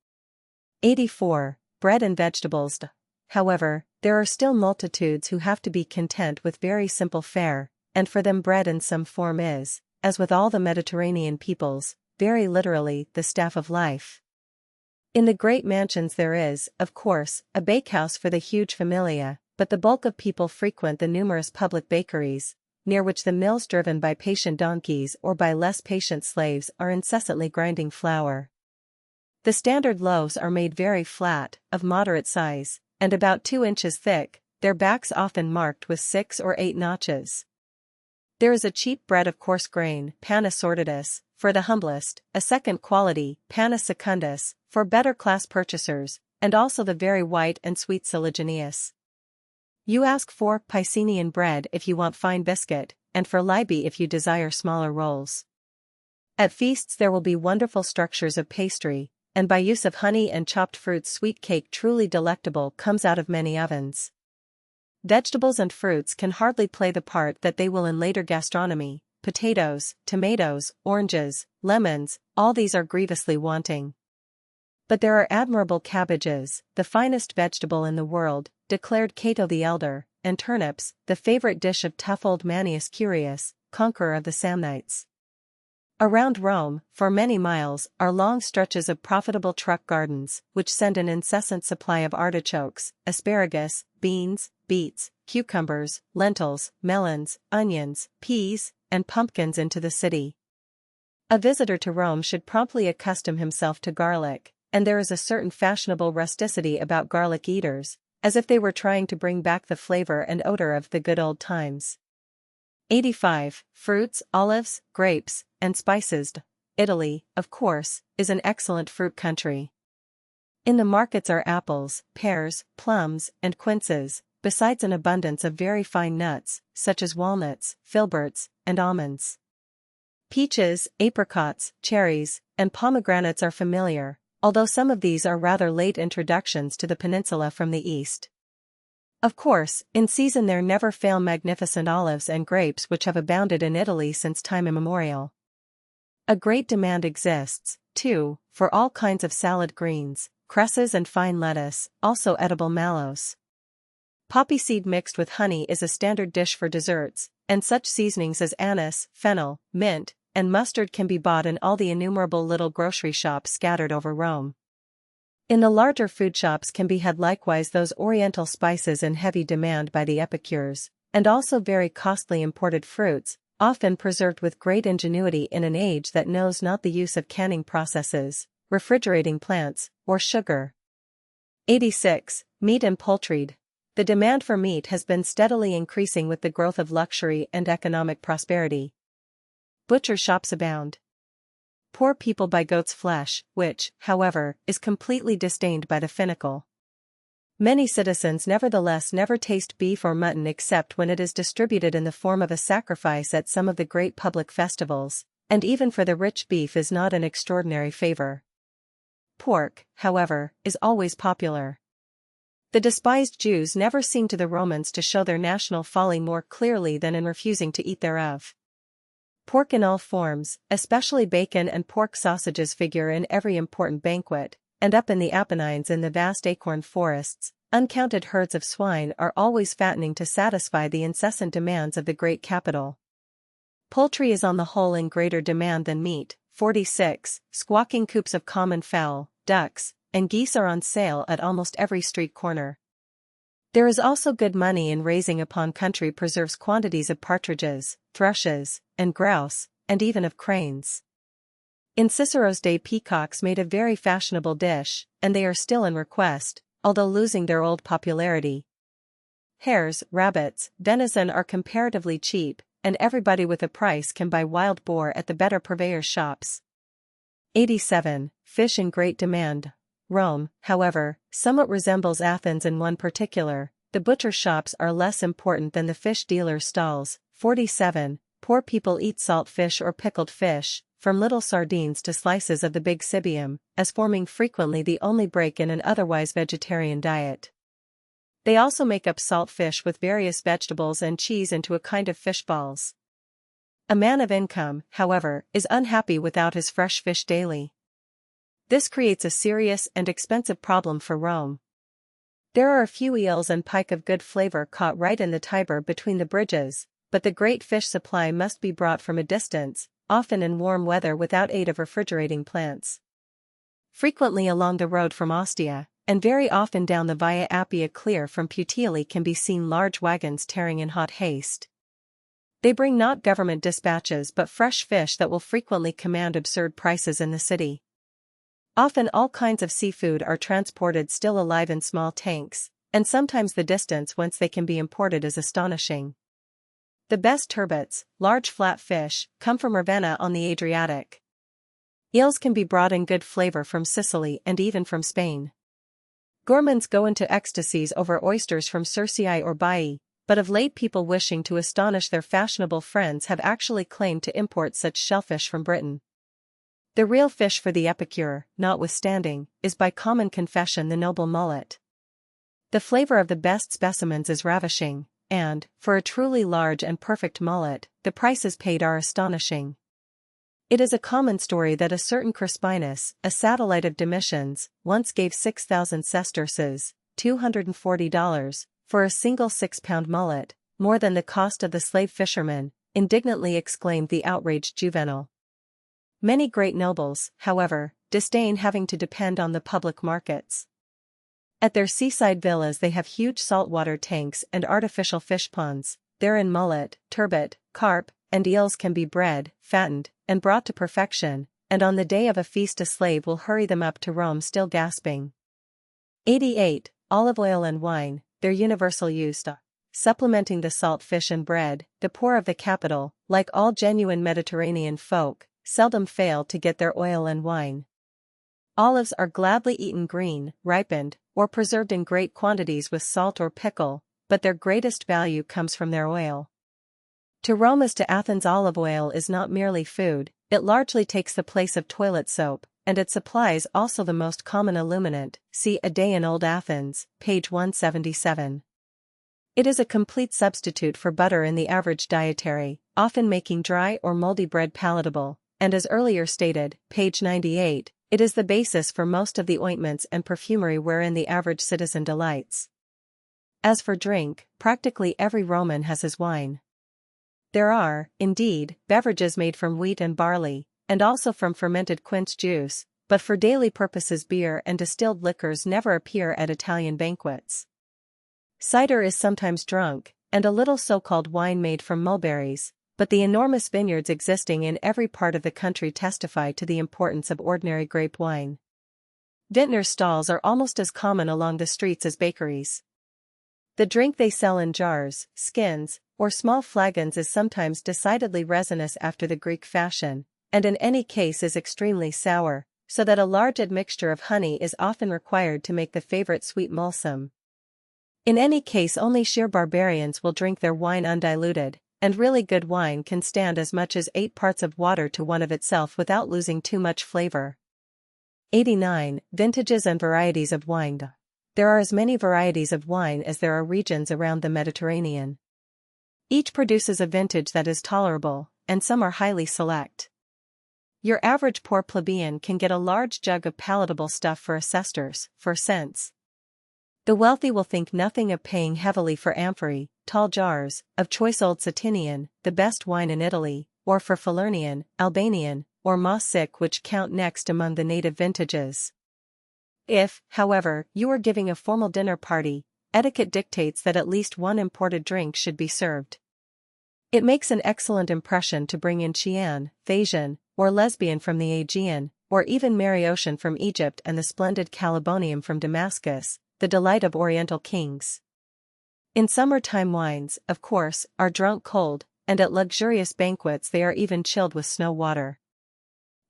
84. Bread and vegetables. However, there are still multitudes who have to be content with very simple fare, and for them bread in some form is, as with all the Mediterranean peoples, very literally, the staff of life. In the great mansions there is, of course, a bakehouse for the huge familia, but the bulk of people frequent the numerous public bakeries, near which the mills driven by patient donkeys or by less patient slaves are incessantly grinding flour. The standard loaves are made very flat, of moderate size, and about 2 inches thick, their backs often marked with 6 or 8 notches. There is a cheap bread of coarse grain, panis sordidus, for the humblest, a second quality, panis secundus, for better class purchasers, and also the very white and sweet siligineus. You ask for Picenian bread if you want fine biscuit, and for Libby if you desire smaller rolls. At feasts there will be wonderful structures of pastry, and by use of honey and chopped fruits sweet cake truly delectable comes out of many ovens. Vegetables and fruits can hardly play the part that they will in later gastronomy. Potatoes, tomatoes, oranges, lemons, all these are grievously wanting. But there are admirable cabbages, the finest vegetable in the world, declared Cato the Elder, and turnips, the favorite dish of tough old Manius Curius, conqueror of the Samnites. Around Rome, for many miles, are long stretches of profitable truck gardens, which send an incessant supply of artichokes, asparagus, beans, beets, cucumbers, lentils, melons, onions, peas, and pumpkins into the city. A visitor to Rome should promptly accustom himself to garlic, and there is a certain fashionable rusticity about garlic eaters, as if they were trying to bring back the flavor and odor of the good old times. 85. Fruits, olives, grapes, and spices. Italy, of course, is an excellent fruit country. In the markets are apples, pears, plums, and quinces, besides an abundance of very fine nuts, such as walnuts, filberts, and almonds. Peaches, apricots, cherries, and pomegranates are familiar, although some of these are rather late introductions to the peninsula from the east. Of course, in season there never fail magnificent olives and grapes which have abounded in Italy since time immemorial. A great demand exists, too, for all kinds of salad greens, cresses and fine lettuce, also edible mallows. Poppy seed mixed with honey is a standard dish for desserts, and such seasonings as anise, fennel, mint, and mustard can be bought in all the innumerable little grocery shops scattered over Rome. In the larger food shops can be had likewise those oriental spices in heavy demand by the epicures, and also very costly imported fruits, often preserved with great ingenuity in an age that knows not the use of canning processes, refrigerating plants, or sugar. 86. Meat and poultry. The demand for meat has been steadily increasing with the growth of luxury and economic prosperity. Butcher shops abound. Poor people buy goat's flesh, which, however, is completely disdained by the finical. Many citizens nevertheless never taste beef or mutton except when it is distributed in the form of a sacrifice at some of the great public festivals, and even for the rich beef is not an extraordinary favor. Pork, however, is always popular. The despised Jews never seem to the Romans to show their national folly more clearly than in refusing to eat thereof. Pork in all forms, especially bacon and pork sausages, figure in every important banquet, and up in the Apennines in the vast acorn forests, uncounted herds of swine are always fattening to satisfy the incessant demands of the great capital. Poultry is on the whole in greater demand than meat. 46. Squawking coops of common fowl, ducks, and geese are on sale at almost every street corner. There is also good money in raising upon country preserves quantities of partridges, thrushes, and grouse, and even of cranes. In Cicero's day peacocks made a very fashionable dish, and they are still in request, although losing their old popularity. Hares, rabbits, venison are comparatively cheap, and everybody with a price can buy wild boar at the better purveyors' shops. 87. Fish in great demand. Rome, however, somewhat resembles Athens in one particular: the butcher shops are less important than the fish dealers' stalls. 47. Poor people eat salt fish or pickled fish, from little sardines to slices of the big cibium, as forming frequently the only break in an otherwise vegetarian diet. They also make up salt fish with various vegetables and cheese into a kind of fish balls. A man of income, however, is unhappy without his fresh fish daily. This creates a serious and expensive problem for Rome. There are a few eels and pike of good flavor caught right in the Tiber between the bridges, but the great fish supply must be brought from a distance, often in warm weather without aid of refrigerating plants. Frequently along the road from Ostia, and very often down the Via Appia clear from Puteoli, can be seen large wagons tearing in hot haste. They bring not government dispatches but fresh fish that will frequently command absurd prices in the city. Often all kinds of seafood are transported still alive in small tanks, and sometimes the distance whence they can be imported is astonishing. The best turbots, large flat fish, come from Ravenna on the Adriatic. Eels can be brought in good flavor from Sicily and even from Spain. Gourmands go into ecstasies over oysters from Circei or Baiae, but of late people wishing to astonish their fashionable friends have actually claimed to import such shellfish from Britain. The real fish for the epicure, notwithstanding, is by common confession the noble mullet. The flavor of the best specimens is ravishing, and, for a truly large and perfect mullet, the prices paid are astonishing. It is a common story that a certain Crispinus, a satellite of Domitian's, once gave 6,000 sesterces, $240, for a single 6-pound mullet, more than the cost of the slave fisherman, indignantly exclaimed the outraged Juvenal. Many great nobles, however, disdain having to depend on the public markets. At their seaside villas they have huge saltwater tanks and artificial fish ponds. Therein mullet, turbot, carp, and eels can be bred, fattened, and brought to perfection, and on the day of a feast a slave will hurry them up to Rome still gasping. 88. Olive oil and wine, their universal use. Supplementing the salt fish and bread, the poor of the capital, like all genuine Mediterranean folk, seldom fail to get their oil and wine. Olives are gladly eaten green, ripened, or preserved in great quantities with salt or pickle, but their greatest value comes from their oil. To Rome as to Athens, olive oil is not merely food, it largely takes the place of toilet soap, and it supplies also the most common illuminant. See A Day in Old Athens, page 177. It is a complete substitute for butter in the average dietary, often making dry or moldy bread palatable, and as earlier stated, page 98, it is the basis for most of the ointments and perfumery wherein the average citizen delights. As for drink, practically every Roman has his wine. There are, indeed, beverages made from wheat and barley, and also from fermented quince juice, but for daily purposes beer and distilled liquors never appear at Italian banquets. Cider is sometimes drunk, and a little so-called wine made from mulberries, but the enormous vineyards existing in every part of the country testify to the importance of ordinary grape wine. Vintners' stalls are almost as common along the streets as bakeries. The drink they sell in jars, skins, or small flagons is sometimes decidedly resinous after the Greek fashion, and in any case is extremely sour, so that a large admixture of honey is often required to make the favorite sweet mulsum. In any case only sheer barbarians will drink their wine undiluted, and really good wine can stand as much as 8 parts of water to 1 of itself without losing too much flavor. 89. Vintages and varieties of wine. There are as many varieties of wine as there are regions around the Mediterranean. Each produces a vintage that is tolerable, and some are highly select. Your average poor plebeian can get a large jug of palatable stuff for a sesterce, for cents. The wealthy will think nothing of paying heavily for amphorae, tall jars, of choice old Satinian, the best wine in Italy, or for Falernian, Albanian, or Mossic, which count next among the native vintages. If, however, you are giving a formal dinner party, etiquette dictates that at least one imported drink should be served. It makes an excellent impression to bring in Chian, Thasian, or Lesbian from the Aegean, or even Mariotian from Egypt and the splendid Calibonium from Damascus, the delight of Oriental kings. In summer-time wines, of course, are drunk cold, and at luxurious banquets they are even chilled with snow water.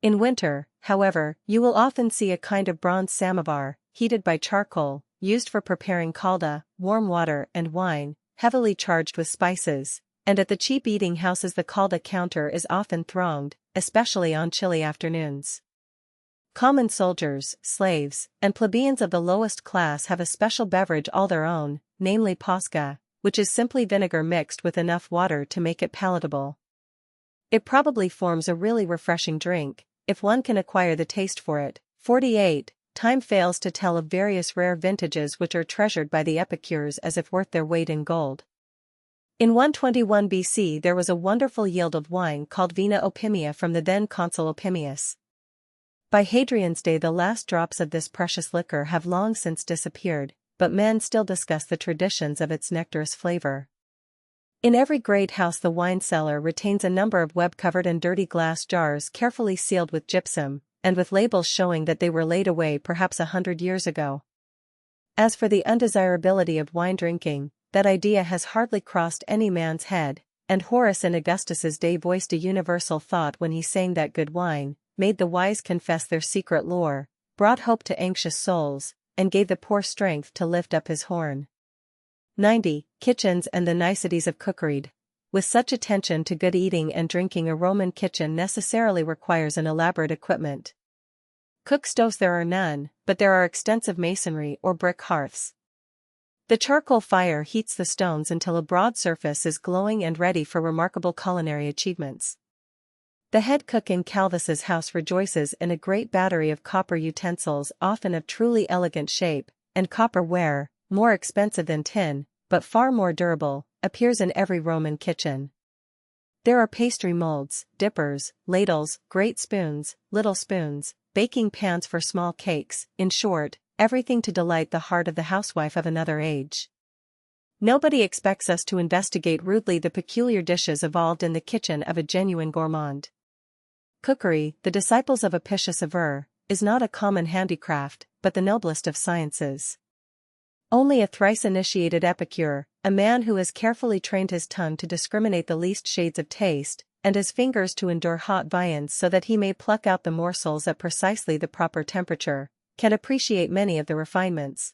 In winter, however, you will often see a kind of bronze samovar, heated by charcoal, used for preparing calda, warm water and wine, heavily charged with spices, and at the cheap eating houses the calda counter is often thronged, especially on chilly afternoons. Common soldiers, slaves, and plebeians of the lowest class have a special beverage all their own, namely posca, which is simply vinegar mixed with enough water to make it palatable. It probably forms a really refreshing drink, if one can acquire the taste for it. 48. Time fails to tell of various rare vintages which are treasured by the epicures as if worth their weight in gold. In 121 BC there was a wonderful yield of wine called Vina Opimia from the then consul Opimius. By Hadrian's day the last drops of this precious liquor have long since disappeared, but men still discuss the traditions of its nectarous flavor. In every great house the wine cellar retains a number of web-covered and dirty glass jars carefully sealed with gypsum, and with labels showing that they were laid away perhaps 100 years ago. As for the undesirability of wine drinking, that idea has hardly crossed any man's head, and Horace in Augustus's day voiced a universal thought when he sang that good wine made the wise confess their secret lore, brought hope to anxious souls, and gave the poor strength to lift up his horn. 90. Kitchens and the niceties of cookery. With such attention to good eating and drinking, a Roman kitchen necessarily requires an elaborate equipment. Cook stoves there are none, but there are extensive masonry or brick hearths. The charcoal fire heats the stones until a broad surface is glowing and ready for remarkable culinary achievements. The head cook in Calvis's house rejoices in a great battery of copper utensils, often of truly elegant shape, and copper ware, more expensive than tin, but far more durable, appears in every Roman kitchen. There are pastry molds, dippers, ladles, great spoons, little spoons, baking pans for small cakes, in short, everything to delight the heart of the housewife of another age. Nobody expects us to investigate rudely the peculiar dishes evolved in the kitchen of a genuine gourmand. Cookery, the disciples of Apicius aver, is not a common handicraft, but the noblest of sciences. Only a thrice-initiated epicure, a man who has carefully trained his tongue to discriminate the least shades of taste, and his fingers to endure hot viands so that he may pluck out the morsels at precisely the proper temperature, can appreciate many of the refinements.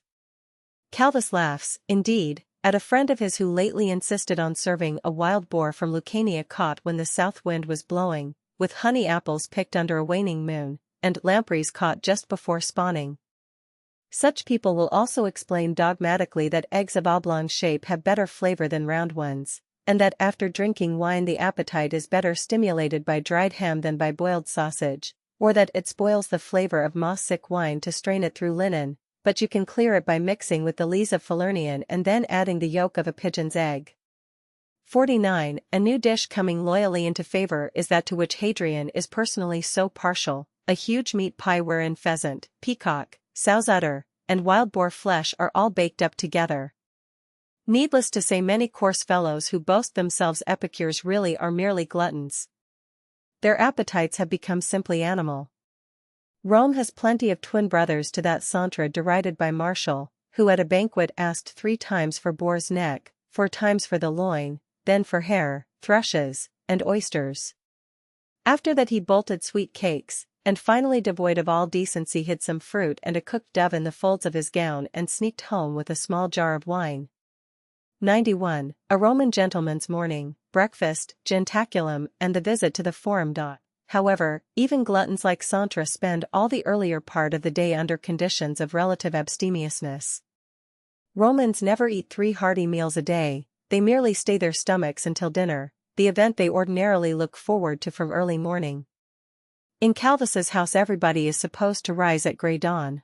Calvis laughs, indeed, at a friend of his who lately insisted on serving a wild boar from Lucania caught when the south wind was blowing, with honey apples picked under a waning moon, and lampreys caught just before spawning. Such people will also explain dogmatically that eggs of oblong shape have better flavor than round ones, and that after drinking wine the appetite is better stimulated by dried ham than by boiled sausage, or that it spoils the flavor of moss-sick wine to strain it through linen, but you can clear it by mixing with the lees of Falernian and then adding the yolk of a pigeon's egg. 49. A new dish coming loyally into favor is that to which Hadrian is personally so partial, a huge meat pie wherein pheasant, peacock, sow's udder, and wild boar flesh are all baked up together. Needless to say, many coarse fellows who boast themselves epicures really are merely gluttons. Their appetites have become simply animal. Rome has plenty of twin brothers to that centre derided by Martial, who at a banquet asked 3 times for boar's neck, 4 times for the loin, then for hare, thrushes, and oysters. After that he bolted sweet cakes, and finally devoid of all decency hid some fruit and a cooked dove in the folds of his gown and sneaked home with a small jar of wine. 91. A Roman gentleman's morning, breakfast, jentaculum, and the visit to the forum. However, even gluttons like Santra spend all the earlier part of the day under conditions of relative abstemiousness. Romans never eat 3 hearty meals a day, they merely stay their stomachs until dinner, the event they ordinarily look forward to from early morning. In Calvus's house everybody is supposed to rise at grey dawn.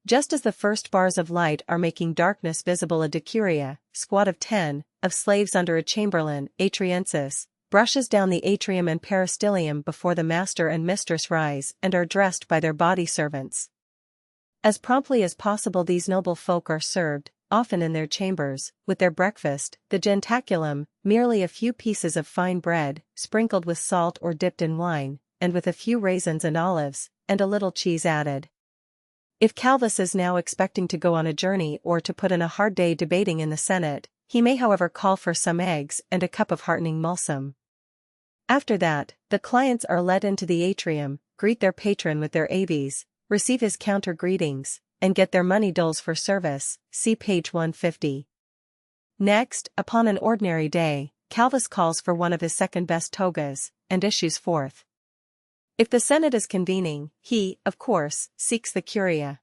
Just as the first bars of light are making darkness visible, a decuria, squad of 10, of slaves under a chamberlain, atriensis, brushes down the atrium and peristylium before the master and mistress rise and are dressed by their body servants. As promptly as possible these noble folk are served, often in their chambers, with their breakfast, the jentaculum, merely a few pieces of fine bread, sprinkled with salt or dipped in wine, and with a few raisins and olives, and a little cheese added. If Calvus is now expecting to go on a journey or to put in a hard day debating in the Senate, he may however call for some eggs and a cup of heartening mulsum. After that, the clients are led into the atrium, greet their patron with their aves, receive his counter greetings, and get their money doles for service, see page 150. Next, upon an ordinary day, Calvus calls for one of his second-best togas, and issues forth. If the Senate is convening, he, of course, seeks the curia.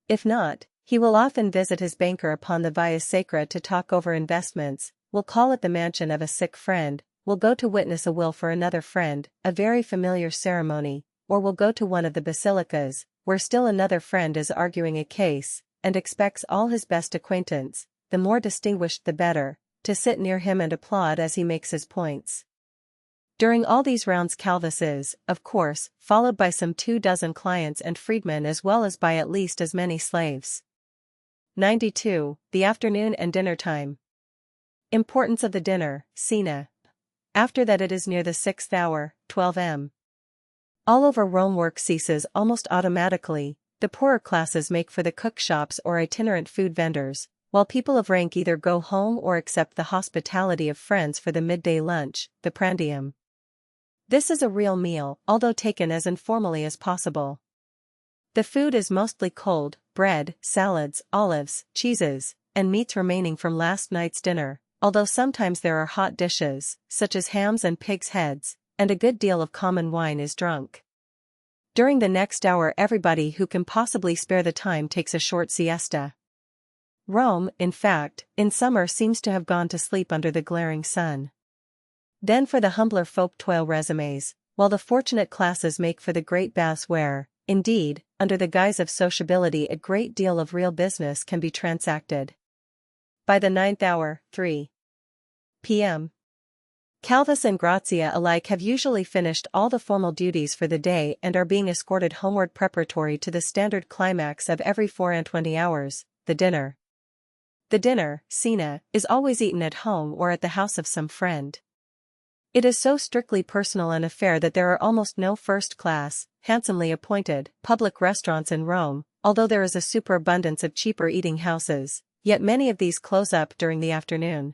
If not, he will often visit his banker upon the Via Sacra to talk over investments, will call at the mansion of a sick friend, will go to witness a will for another friend, a very familiar ceremony, or will go to one of the basilicas, where still another friend is arguing a case, and expects all his best acquaintance, the more distinguished the better, to sit near him and applaud as he makes his points. During all these rounds Calvus is, of course, followed by some 24 clients and freedmen as well as by at least as many slaves. 92. The afternoon and dinner time. Importance of the dinner, cena. After that it is near the 6th hour, 12 m. All over Rome work ceases almost automatically, the poorer classes make for the cook shops or itinerant food vendors, while people of rank either go home or accept the hospitality of friends for the midday lunch, the prandium. This is a real meal, although taken as informally as possible. The food is mostly cold, bread, salads, olives, cheeses, and meats remaining from last night's dinner, although sometimes there are hot dishes, such as hams and pigs' heads, and a good deal of common wine is drunk. During the next hour everybody who can possibly spare the time takes a short siesta. Rome, in fact, in summer seems to have gone to sleep under the glaring sun. Then for the humbler folk toil resumes, while the fortunate classes make for the great baths where, indeed, under the guise of sociability a great deal of real business can be transacted. By the 9th hour, 3 p.m. Calvus and Grazia alike have usually finished all the formal duties for the day and are being escorted homeward preparatory to the standard climax of every 24 hours, the dinner. The dinner, cena, is always eaten at home or at the house of some friend. It is so strictly personal an affair that there are almost no first-class, handsomely appointed, public restaurants in Rome, although there is a superabundance of cheaper eating houses, yet many of these close up during the afternoon.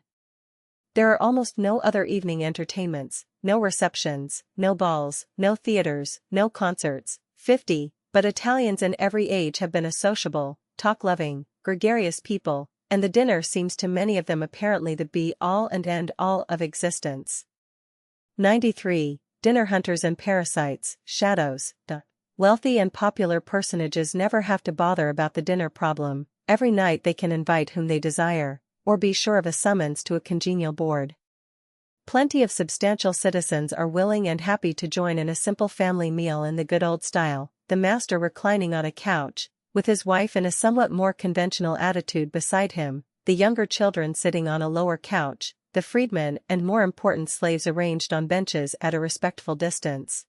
There are almost no other evening entertainments, no receptions, no balls, no theaters, no concerts. 50, but Italians in every age have been a sociable, talk-loving, gregarious people, and the dinner seems to many of them apparently the be-all and end-all of existence. 93. Dinner hunters and parasites, shadows. Wealthy and popular personages never have to bother about the dinner problem, every night they can invite whom they desire, or be sure of a summons to a congenial board. Plenty of substantial citizens are willing and happy to join in a simple family meal in the good old style, the master reclining on a couch, with his wife in a somewhat more conventional attitude beside him, the younger children sitting on a lower couch, the freedmen and more important slaves arranged on benches at a respectful distance.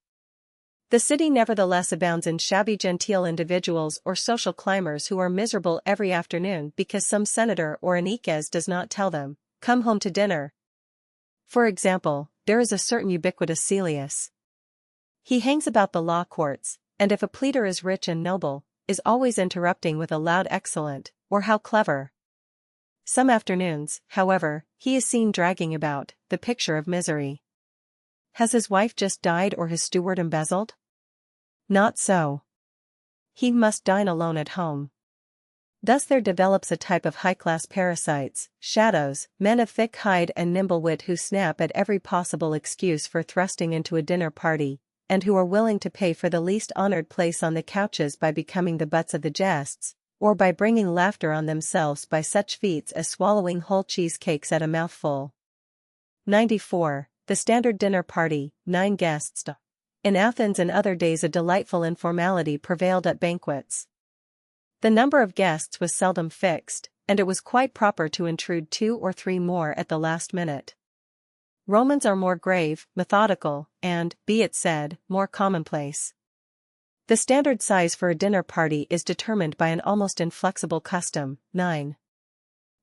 The city nevertheless abounds in shabby genteel individuals or social climbers who are miserable every afternoon because some senator or Enriquez does not tell them, "Come home to dinner." For example, there is a certain ubiquitous Celius. He hangs about the law courts, and if a pleader is rich and noble, is always interrupting with a loud excellent, or how clever. Some afternoons, however, he is seen dragging about, the picture of misery. Has his wife just died or his steward embezzled? Not so. He must dine alone at home. Thus there develops a type of high-class parasites, shadows, men of thick hide and nimble wit who snap at every possible excuse for thrusting into a dinner party, and who are willing to pay for the least honored place on the couches by becoming the butts of the jests, or by bringing laughter on themselves by such feats as swallowing whole cheesecakes at a mouthful. 94. The standard dinner party, 9 guests. In Athens and other days a delightful informality prevailed at banquets. The number of guests was seldom fixed, and it was quite proper to intrude 2 or 3 more at the last minute. Romans are more grave, methodical, and, be it said, more commonplace. The standard size for a dinner party is determined by an almost inflexible custom, 9.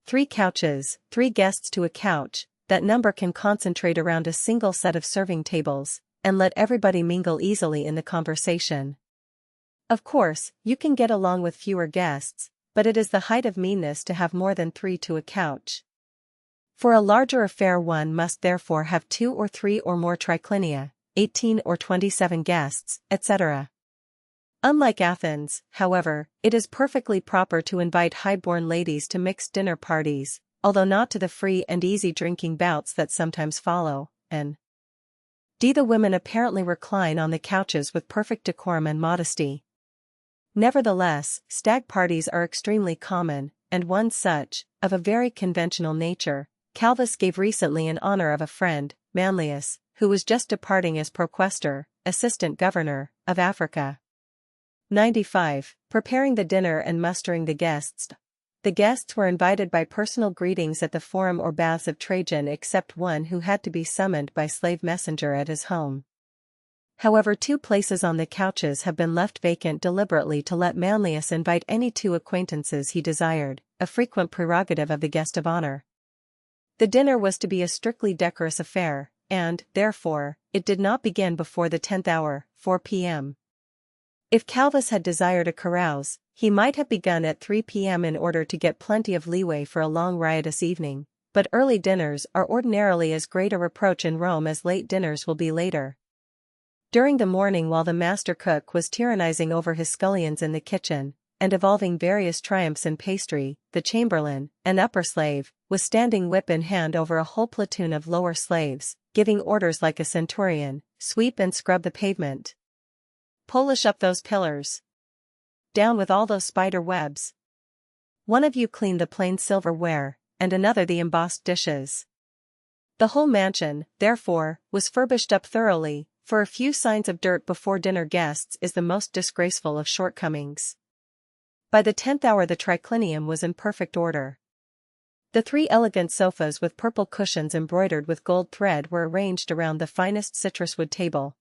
3 couches, 3 guests to a couch, that number can concentrate around a single set of serving tables, and let everybody mingle easily in the conversation. Of course, you can get along with fewer guests, but it is the height of meanness to have more than 3 to a couch. For a larger affair one must therefore have 2 or 3 or more triclinia, 18 or 27 guests, etc. Unlike Athens, however, it is perfectly proper to invite high-born ladies to mixed dinner parties, although not to the free and easy drinking bouts that sometimes follow, and the women apparently recline on the couches with perfect decorum and modesty. Nevertheless, stag parties are extremely common, and one such, of a very conventional nature, Calvus gave recently in honor of a friend, Manlius, who was just departing as proquestor, assistant governor, of Africa. 95. Preparing the dinner and mustering the guests. The guests were invited by personal greetings at the forum or baths of Trajan except one who had to be summoned by slave messenger at his home. However, 2 places on the couches have been left vacant deliberately to let Manlius invite any 2 acquaintances he desired, a frequent prerogative of the guest of honor. The dinner was to be a strictly decorous affair, and, therefore, it did not begin before the 10th hour, 4 p.m. If Calvus had desired a carouse, he might have begun at 3 p.m. in order to get plenty of leeway for a long riotous evening, but early dinners are ordinarily as great a reproach in Rome as late dinners will be later. During the morning while the master cook was tyrannizing over his scullions in the kitchen, and evolving various triumphs in pastry, the chamberlain, an upper slave, was standing whip in hand over a whole platoon of lower slaves, giving orders like a centurion, sweep and scrub the pavement. Polish up those pillars. Down with all those spider webs. One of you clean the plain silverware, and another the embossed dishes. The whole mansion, therefore, was furbished up thoroughly, for a few signs of dirt before dinner guests is the most disgraceful of shortcomings. By the 10th hour the triclinium was in perfect order. The 3 elegant sofas with purple cushions embroidered with gold thread were arranged around the finest citruswood table.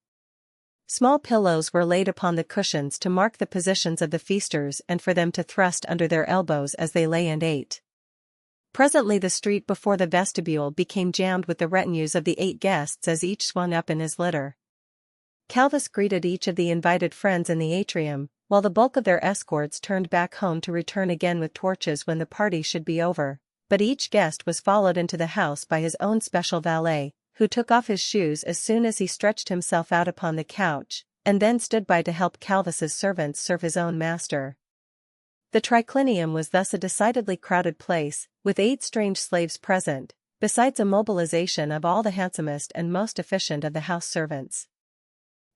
Small pillows were laid upon the cushions to mark the positions of the feasters and for them to thrust under their elbows as they lay and ate. Presently the street before the vestibule became jammed with the retinues of the 8 guests as each swung up in his litter. Calvus greeted each of the invited friends in the atrium, while the bulk of their escorts turned back home to return again with torches when the party should be over, but each guest was followed into the house by his own special valet, who took off his shoes as soon as he stretched himself out upon the couch, and then stood by to help Calvus's servants serve his own master. The triclinium was thus a decidedly crowded place, with 8 strange slaves present, besides a mobilization of all the handsomest and most efficient of the house servants.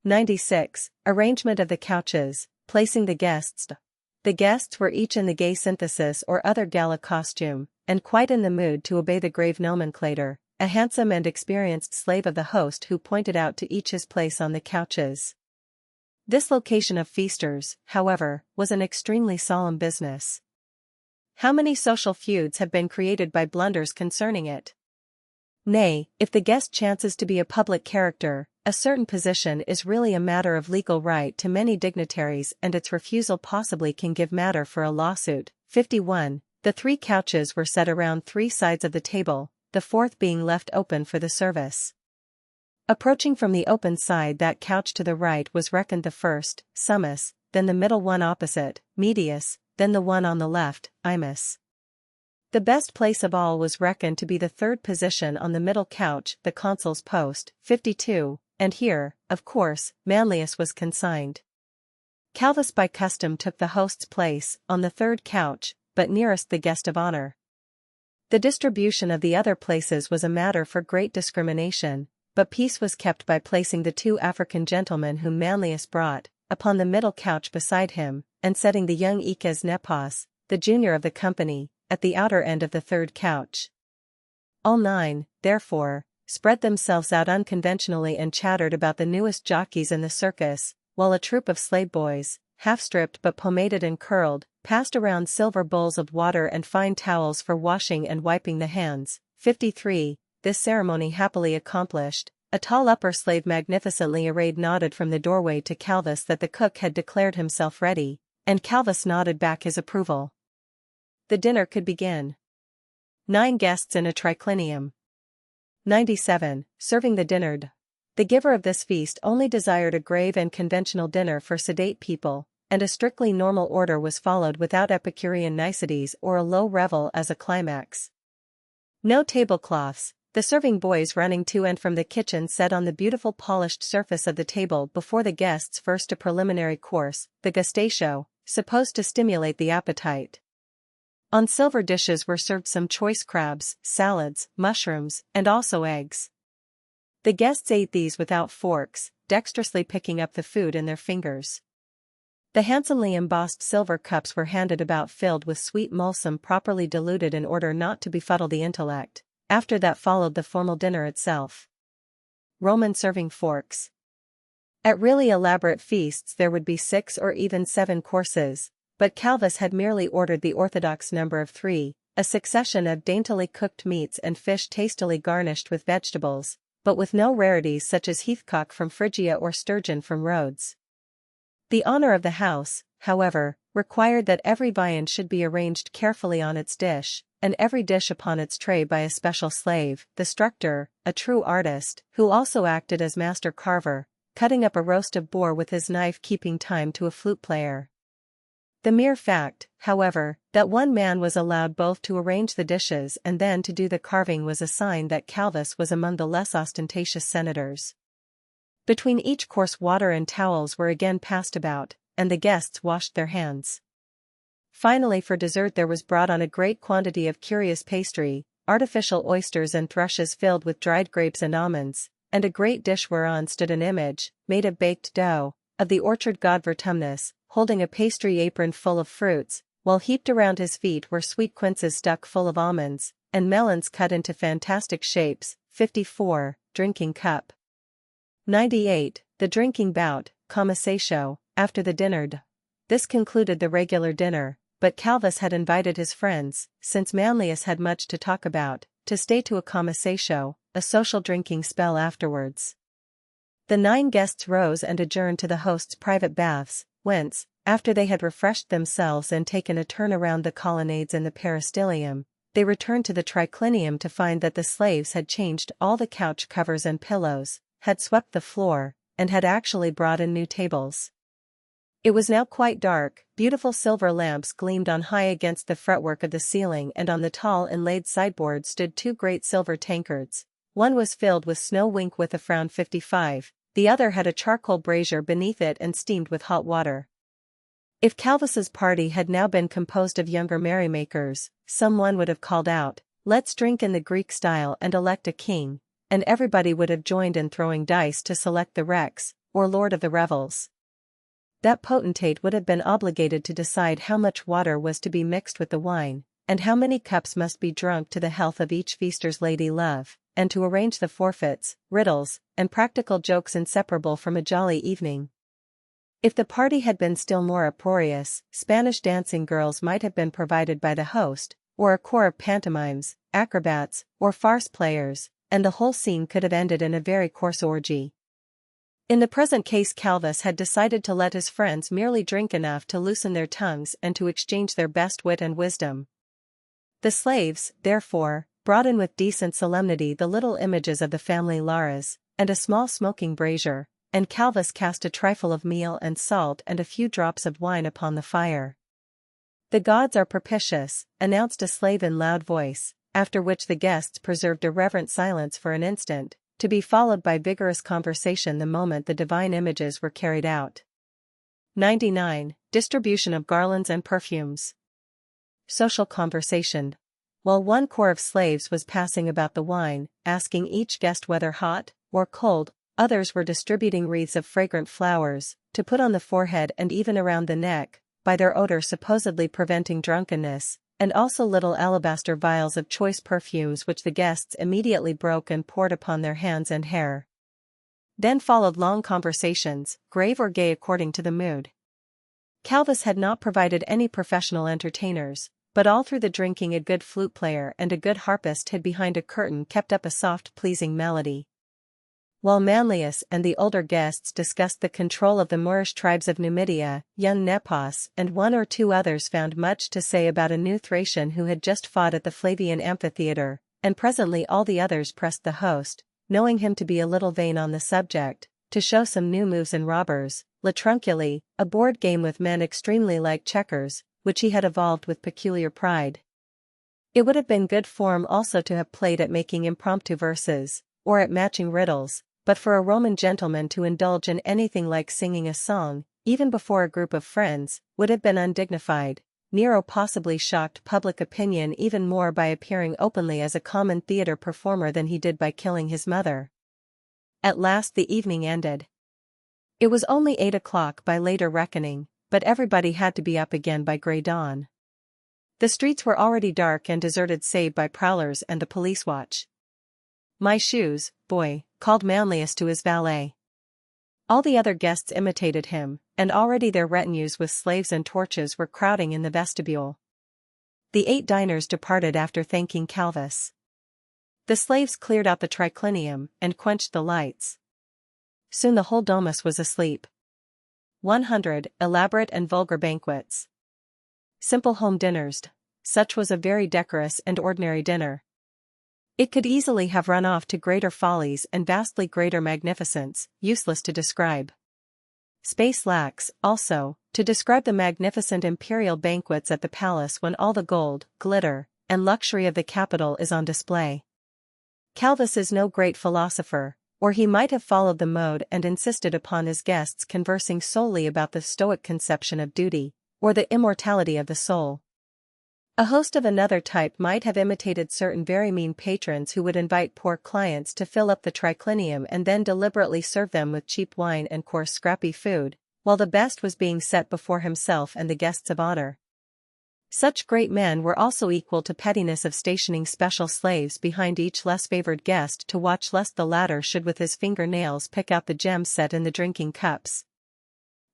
96. Arrangement of the couches, placing the guests. The guests were each in the gay synthesis or other gala costume, and quite in the mood to obey the grave nomenclator, a handsome and experienced slave of the host who pointed out to each his place on the couches. This location of feasters, however, was an extremely solemn business. How many social feuds have been created by blunders concerning it? Nay, if the guest chances to be a public character, a certain position is really a matter of legal right to many dignitaries and its refusal possibly can give matter for a lawsuit. 51. The 3 couches were set around 3 sides of the table, the 4th being left open for the service. Approaching from the open side that couch to the right was reckoned the first, summus, then the middle one opposite, medius, then the one on the left, imus. The best place of all was reckoned to be the third position on the middle couch, the consul's post, 52, and here, of course, Manlius was consigned. Calvus by custom took the host's place, on the third couch, but nearest the guest of honor. The distribution of the other places was a matter for great discrimination, but peace was kept by placing the 2 African gentlemen whom Manlius brought, upon the middle couch beside him, and setting the young Icas Nepos, the junior of the company, at the outer end of the third couch. All 9, therefore, spread themselves out unconventionally and chattered about the newest jockeys in the circus, while a troop of slave boys, half-stripped but pomaded and curled, passed around silver bowls of water and fine towels for washing and wiping the hands. 53. This ceremony happily accomplished, a tall upper slave magnificently arrayed nodded from the doorway to Calvus that the cook had declared himself ready, and Calvus nodded back his approval. The dinner could begin. 9 guests in a triclinium. 97. Serving the dinner. The giver of this feast only desired a grave and conventional dinner for sedate people, and a strictly normal order was followed without Epicurean niceties or a low revel as a climax. No tablecloths, the serving boys running to and from the kitchen set on the beautiful polished surface of the table before the guests first a preliminary course, the gustatio, supposed to stimulate the appetite. On silver dishes were served some choice crabs, salads, mushrooms, and also eggs. The guests ate these without forks, dexterously picking up the food in their fingers. The handsomely embossed silver cups were handed about filled with sweet mulsum properly diluted in order not to befuddle the intellect. After that followed the formal dinner itself. Roman serving forks. At really elaborate feasts there would be 6 or even 7 courses, but Calvus had merely ordered the orthodox number of 3, a succession of daintily cooked meats and fish tastily garnished with vegetables, but with no rarities such as heathcock from Phrygia or sturgeon from Rhodes. The honor of the house, however, required that every viand should be arranged carefully on its dish, and every dish upon its tray by a special slave, the structor, a true artist, who also acted as master carver, cutting up a roast of boar with his knife keeping time to a flute player. The mere fact, however, that one man was allowed both to arrange the dishes and then to do the carving was a sign that Calvus was among the less ostentatious senators. Between each course water and towels were again passed about, and the guests washed their hands. Finally for dessert there was brought on a great quantity of curious pastry, artificial oysters and thrushes filled with dried grapes and almonds, and a great dish whereon stood an image, made of baked dough, of the orchard god Vertumnus, holding a pastry apron full of fruits, while heaped around his feet were sweet quinces stuck full of almonds, and melons cut into fantastic shapes. 54. Drinking cup. 98. The drinking bout, commissatio, after the dinner. This concluded the regular dinner, but Calvus had invited his friends, since Manlius had much to talk about, to stay to a commissatio, a social drinking spell afterwards. The 9 guests rose and adjourned to the host's private baths, whence, after they had refreshed themselves and taken a turn around the colonnades in the peristylium, they returned to the triclinium to find that the slaves had changed all the couch covers and pillows, had swept the floor, and had actually brought in new tables. It was now quite dark, beautiful silver lamps gleamed on high against the fretwork of the ceiling, and on the tall inlaid sideboard stood 2 great silver tankards. One was filled with snow wink with a frown 55, the other had a charcoal brazier beneath it and steamed with hot water. If Calvus's party had now been composed of younger merrymakers, someone would have called out, "Let's drink in the Greek style and elect a king," and everybody would have joined in throwing dice to select the rex, or lord of the revels. That potentate would have been obligated to decide how much water was to be mixed with the wine, and how many cups must be drunk to the health of each feaster's lady love, and to arrange the forfeits, riddles, and practical jokes inseparable from a jolly evening. If the party had been still more uproarious, Spanish dancing girls might have been provided by the host, or a corps of pantomimes, acrobats, or farce players, and the whole scene could have ended in a very coarse orgy. In the present case Calvus had decided to let his friends merely drink enough to loosen their tongues and to exchange their best wit and wisdom. The slaves, therefore, brought in with decent solemnity the little images of the family Lares, and a small smoking brazier, and Calvus cast a trifle of meal and salt and a few drops of wine upon the fire. "The gods are propitious," announced a slave in loud voice, after which the guests preserved a reverent silence for an instant, to be followed by vigorous conversation the moment the divine images were carried out. 99. Distribution of garlands and perfumes. Social conversation. While one corps of slaves was passing about the wine, asking each guest whether hot or cold, others were distributing wreaths of fragrant flowers, to put on the forehead and even around the neck, by their odor supposedly preventing drunkenness, and also little alabaster vials of choice perfumes which the guests immediately broke and poured upon their hands and hair. Then followed long conversations, grave or gay according to the mood. Calvis had not provided any professional entertainers, but all through the drinking a good flute player and a good harpist hid behind a curtain kept up a soft pleasing melody. While Manlius and the older guests discussed the control of the Moorish tribes of Numidia, young Nepos and one or two others found much to say about a new Thracian who had just fought at the Flavian amphitheater, and presently all the others pressed the host, knowing him to be a little vain on the subject, to show some new moves in robbers, Latrunculi, a board game with men extremely like checkers, which he had evolved with peculiar pride. It would have been good form also to have played at making impromptu verses, or at matching riddles, but for a Roman gentleman to indulge in anything like singing a song, even before a group of friends, would have been undignified. Nero possibly shocked public opinion even more by appearing openly as a common theater performer than he did by killing his mother. At last the evening ended. It was only 8 o'clock by later reckoning, but everybody had to be up again by grey dawn. The streets were already dark and deserted save by prowlers and the police watch. "My shoes, boy," called Manlius to his valet. All the other guests imitated him, and already their retinues with slaves and torches were crowding in the vestibule. The 8 diners departed after thanking Calvis. The slaves cleared out the triclinium and quenched the lights. Soon the whole domus was asleep. 100. Elaborate and vulgar banquets. Simple home dinners. Such was a very decorous and ordinary dinner. It could easily have run off to greater follies and vastly greater magnificence, useless to describe. Space lacks, also, to describe the magnificent imperial banquets at the palace when all the gold, glitter, and luxury of the capital is on display. Calvis is no great philosopher, or he might have followed the mode and insisted upon his guests conversing solely about the Stoic conception of duty, or the immortality of the soul. A host of another type might have imitated certain very mean patrons who would invite poor clients to fill up the triclinium and then deliberately serve them with cheap wine and coarse scrappy food, while the best was being set before himself and the guests of honor. Such great men were also equal to pettiness of stationing special slaves behind each less favored guest to watch lest the latter should with his finger-nails pick out the gems set in the drinking cups.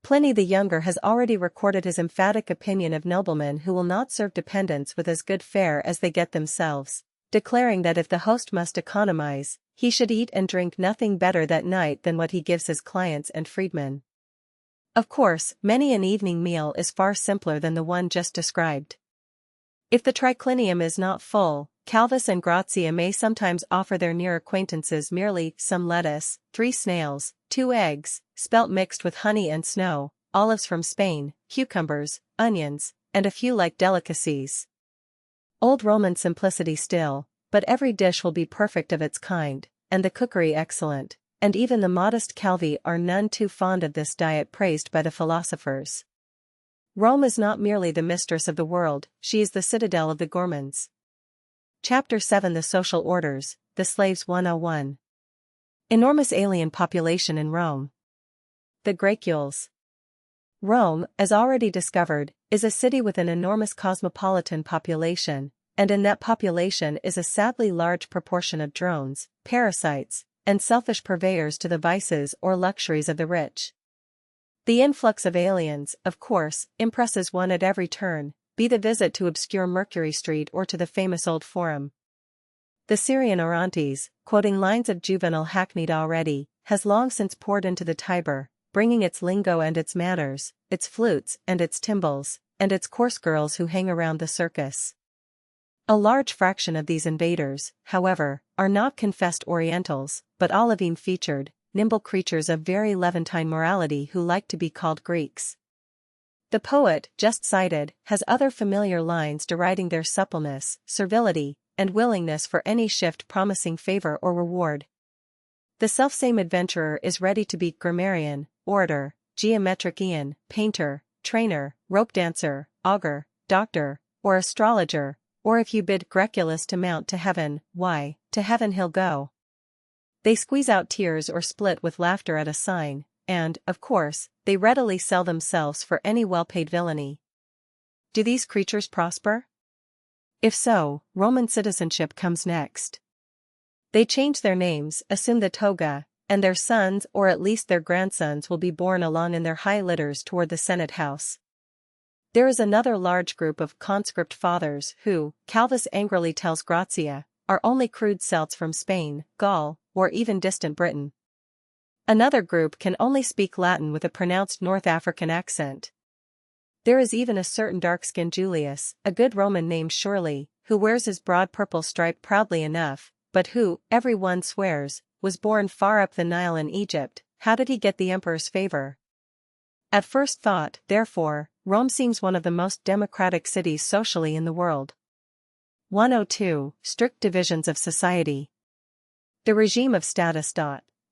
Pliny the Younger has already recorded his emphatic opinion of noblemen who will not serve dependents with as good fare as they get themselves, declaring that if the host must economize, he should eat and drink nothing better that night than what he gives his clients and freedmen. Of course, many an evening meal is far simpler than the one just described. If the triclinium is not full, Calvis and Grazia may sometimes offer their near acquaintances merely some lettuce, 3 snails, 2 eggs, spelt mixed with honey and snow, olives from Spain, cucumbers, onions, and a few like delicacies. Old Roman simplicity still, but every dish will be perfect of its kind, and the cookery excellent, and even the modest Calvi are none too fond of this diet praised by the philosophers. Rome is not merely the mistress of the world, she is the citadel of the gourmands. Chapter 7. The Social Orders, the Slaves 101. Enormous alien population in Rome. The Graecules. Rome, as already discovered, is a city with an enormous cosmopolitan population, and in that population is a sadly large proportion of drones, parasites, and selfish purveyors to the vices or luxuries of the rich. The influx of aliens, of course, impresses one at every turn, be the visit to obscure Mercury Street or to the famous Old Forum. The Syrian Orontes, quoting lines of Juvenal hackneyed already, has long since poured into the Tiber, bringing its lingo and its manners, its flutes and its timbrels, and its coarse girls who hang around the circus. A large fraction of these invaders, however, are not confessed Orientals, but olivine-featured, nimble creatures of very Levantine morality who like to be called Greeks. The poet, just cited, has other familiar lines deriding their suppleness, servility, and willingness for any shift promising favor or reward. The selfsame adventurer is ready to be grammarian, orator, geometrician, painter, trainer, rope dancer, augur, doctor, or astrologer, or if you bid Grecculus to mount to heaven, why, to heaven he'll go. They squeeze out tears or split with laughter at a sign, and, of course, they readily sell themselves for any well-paid villainy. Do these creatures prosper? If so, Roman citizenship comes next. They change their names, assume the toga, and their sons or at least their grandsons will be borne along in their high litters toward the Senate house. There is another large group of conscript fathers who, Calvus angrily tells Grazia, are only crude celts from Spain, Gaul, or even distant Britain. Another group can only speak Latin with a pronounced North African accent. There is even a certain dark-skinned Julius, a good Roman named surely, who wears his broad purple stripe proudly enough, but who, every one swears, was born far up the Nile in Egypt. How did he get the emperor's favor? At first thought, therefore, Rome seems one of the most democratic cities socially in the world. 102. Strict divisions of society. The regime of status.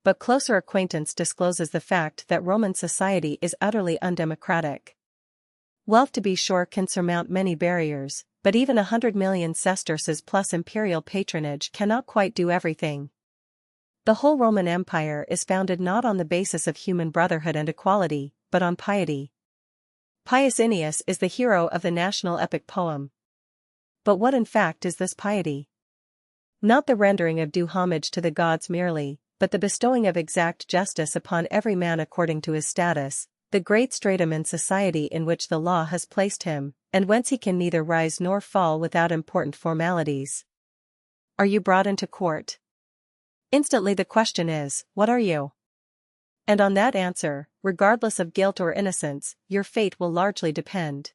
But closer acquaintance discloses the fact that Roman society is utterly undemocratic. Wealth, to be sure, can surmount many barriers, but even 100 million sesterces plus imperial patronage cannot quite do everything. The whole Roman Empire is founded not on the basis of human brotherhood and equality, but on piety. Pius Aeneas is the hero of the national epic poem. But what in fact is this piety? Not the rendering of due homage to the gods merely, but the bestowing of exact justice upon every man according to his status, the great stratum in society in which the law has placed him, and whence he can neither rise nor fall without important formalities. Are you brought into court? Instantly the question is, what are you? And on that answer, regardless of guilt or innocence, your fate will largely depend.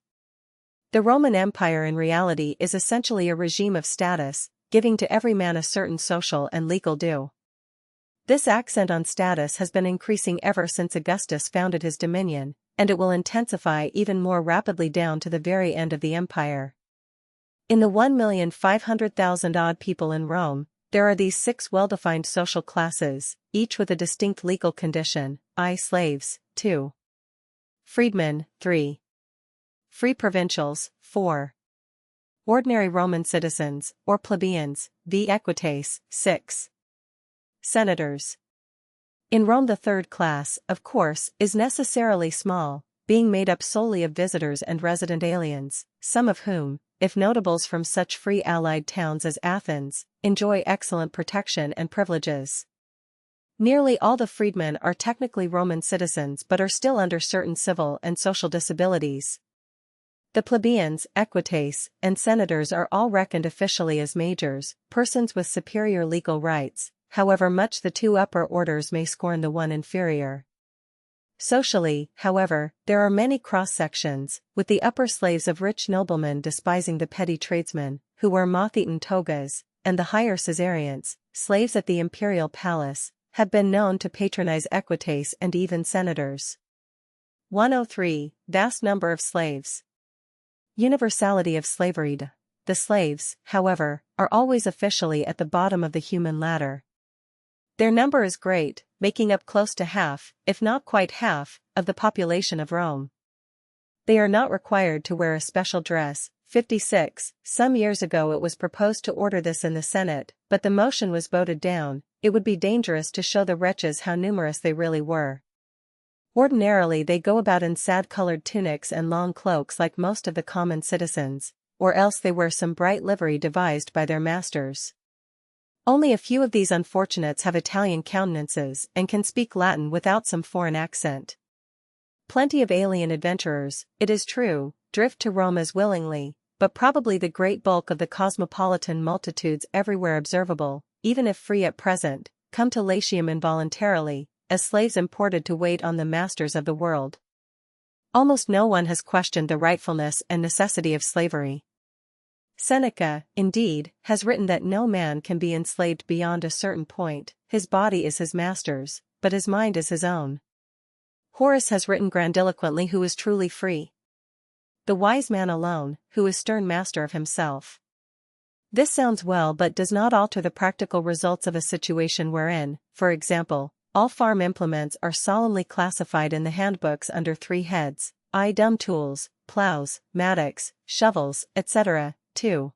The Roman Empire in reality is essentially a regime of status, giving to every man a certain social and legal due. This accent on status has been increasing ever since Augustus founded his dominion, and it will intensify even more rapidly down to the very end of the empire. In the 1,500,000 odd people in Rome, there are these 6 well-defined social classes, each with a distinct legal condition: I. Slaves, 2. Freedmen, 3. Free provincials, 4. Ordinary Roman citizens, or plebeians, v. Equites, 6. Senators. In Rome the third class, of course, is necessarily small, being made up solely of visitors and resident aliens, some of whom, if notables from such free allied towns as Athens, enjoy excellent protection and privileges. Nearly all the freedmen are technically Roman citizens but are still under certain civil and social disabilities. The plebeians, equites, and senators are all reckoned officially as majors, persons with superior legal rights, however much the 2 upper orders may scorn the one inferior. Socially, however, there are many cross-sections, with the upper slaves of rich noblemen despising the petty tradesmen, who wear moth-eaten togas, and the higher Caesarians, slaves at the imperial palace, have been known to patronize equites and even senators. 103. Vast number of slaves. Universality of slavery. The slaves, however, are always officially at the bottom of the human ladder. Their number is great, making up close to half, if not quite half, of the population of Rome. They are not required to wear a special dress. 56. Some years ago it was proposed to order this in the Senate, but the motion was voted down. It would be dangerous to show the wretches how numerous they really were. Ordinarily they go about in sad-colored tunics and long cloaks like most of the common citizens, or else they wear some bright livery devised by their masters. Only a few of these unfortunates have Italian countenances and can speak Latin without some foreign accent. Plenty of alien adventurers, it is true, drift to Rome as willingly, but probably the great bulk of the cosmopolitan multitudes everywhere observable, even if free at present, come to Latium involuntarily, as slaves imported to wait on the masters of the world. Almost no one has questioned the rightfulness and necessity of slavery. Seneca, indeed, has written that no man can be enslaved beyond a certain point. His body is his master's, but his mind is his own. Horace has written grandiloquently who is truly free. The wise man alone, who is stern master of himself. This sounds well but does not alter the practical results of a situation wherein, for example, all farm implements are solemnly classified in the handbooks under 3 heads, i.e. dumb tools, plows, mattocks, shovels, etc., 2.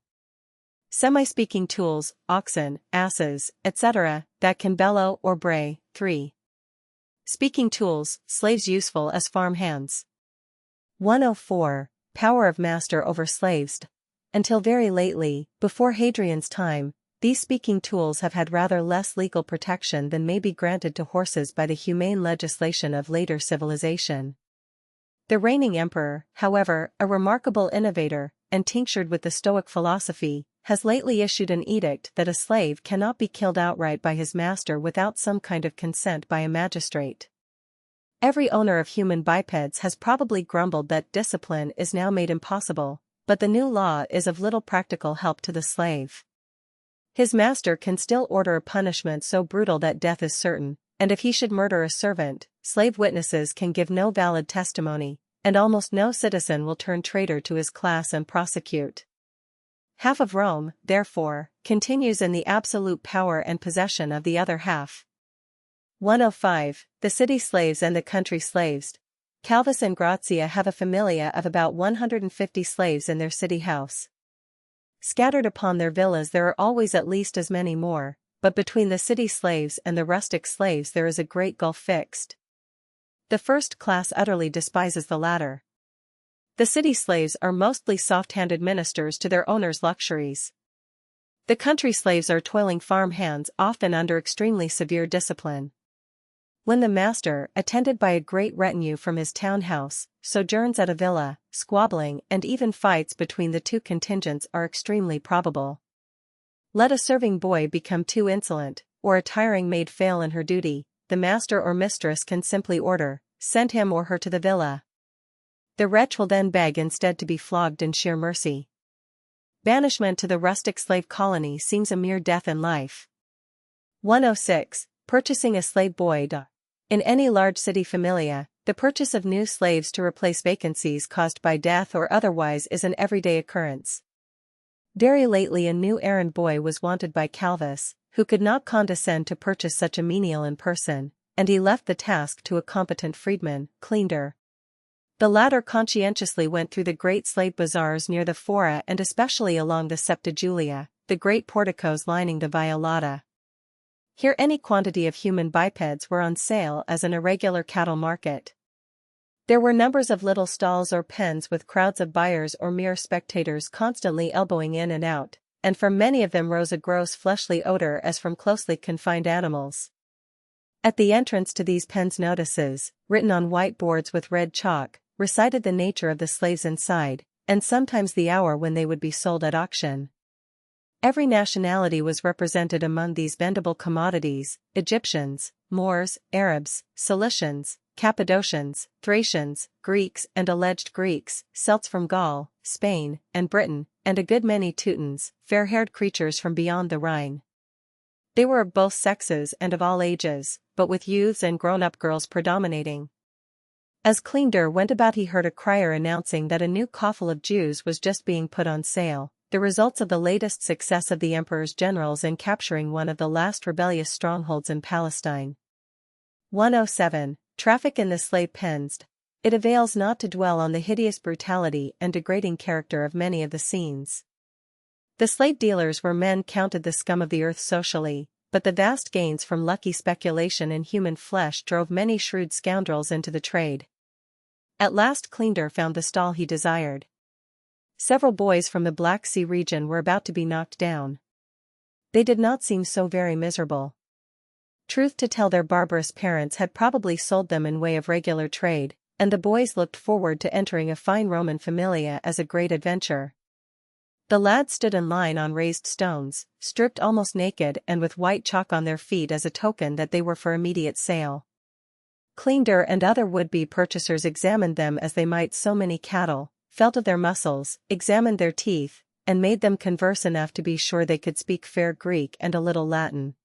Semi-speaking tools, oxen, asses, etc., that can bellow or bray, 3. Speaking tools, slaves useful as farm hands. 104. Power of master over slaves. Until very lately, before Hadrian's time, these speaking tools have had rather less legal protection than may be granted to horses by the humane legislation of later civilization. The reigning emperor, however, a remarkable innovator, and tinctured with the Stoic philosophy, has lately issued an edict that a slave cannot be killed outright by his master without some kind of consent by a magistrate. Every owner of human bipeds has probably grumbled that discipline is now made impossible, but the new law is of little practical help to the slave. His master can still order a punishment so brutal that death is certain, and if he should murder a servant, slave witnesses can give no valid testimony, and almost no citizen will turn traitor to his class and prosecute. Half of Rome, therefore, continues in the absolute power and possession of the other half. 105. The city slaves and the country slaves. Calvis and Grazia have a familia of about 150 slaves in their city house. Scattered upon their villas there are always at least as many more, but between the city slaves and the rustic slaves there is a great gulf fixed. The first class utterly despises the latter. The city slaves are mostly soft-handed ministers to their owners' luxuries. The country slaves are toiling farm hands often under extremely severe discipline. When the master, attended by a great retinue from his townhouse, sojourns at a villa, squabbling and even fights between the two contingents are extremely probable. Let a serving boy become too insolent, or a tiring maid fail in her duty, the master or mistress can simply order, "Send him or her to the villa." The wretch will then beg instead to be flogged in sheer mercy. Banishment to the rustic slave colony seems a mere death in life. 106. Purchasing a slave boy. In any large city familia, the purchase of new slaves to replace vacancies caused by death or otherwise is an everyday occurrence. Very lately a new errand boy was wanted by Calvis, who could not condescend to purchase such a menial in person, and he left the task to a competent freedman, Cleander. The latter conscientiously went through the great slave bazaars near the Fora and especially along the Septa Julia, the great porticos lining the Via Lata. Here any quantity of human bipeds were on sale as an irregular cattle market. There were numbers of little stalls or pens with crowds of buyers or mere spectators constantly elbowing in and out, and from many of them rose a gross fleshly odor as from closely confined animals. At the entrance to these pens notices, written on white boards with red chalk, recited the nature of the slaves inside, and sometimes the hour when they would be sold at auction. Every nationality was represented among these vendible commodities: Egyptians, Moors, Arabs, Cilicians, Cappadocians, Thracians, Greeks and alleged Greeks, Celts from Gaul, Spain, and Britain, and a good many Teutons, fair-haired creatures from beyond the Rhine. They were of both sexes and of all ages, but with youths and grown-up girls predominating. As Cleander went about he heard a crier announcing that a new coffle of Jews was just being put on sale, the results of the latest success of the emperor's generals in capturing one of the last rebellious strongholds in Palestine. 107. Traffic in the slave pens. It avails not to dwell on the hideous brutality and degrading character of many of the scenes. The slave dealers were men counted the scum of the earth socially, but the vast gains from lucky speculation in human flesh drove many shrewd scoundrels into the trade. At last Cleander found the stall he desired. Several boys from the Black Sea region were about to be knocked down. They did not seem so very miserable. Truth to tell, their barbarous parents had probably sold them in way of regular trade, and the boys looked forward to entering a fine Roman familia as a great adventure. The lads stood in line on raised stones, stripped almost naked and with white chalk on their feet as a token that they were for immediate sale. Cleander and other would-be purchasers examined them as they might so many cattle, felt of their muscles, examined their teeth, and made them converse enough to be sure they could speak fair Greek and a little Latin.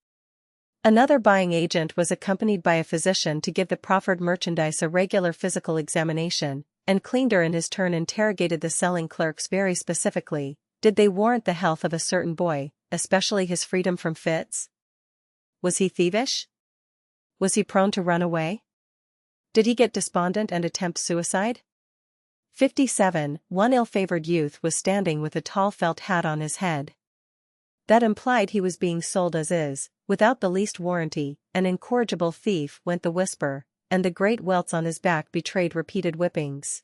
Another buying agent was accompanied by a physician to give the proffered merchandise a regular physical examination, and Cleander in his turn interrogated the selling clerks very specifically. Did they warrant the health of a certain boy, especially his freedom from fits? Was he thievish? Was he prone to run away? Did he get despondent and attempt suicide? 57. One ill-favored youth was standing with a tall felt hat on his head. That implied he was being sold as is, without the least warranty. An incorrigible thief, went the whisper, and the great welts on his back betrayed repeated whippings.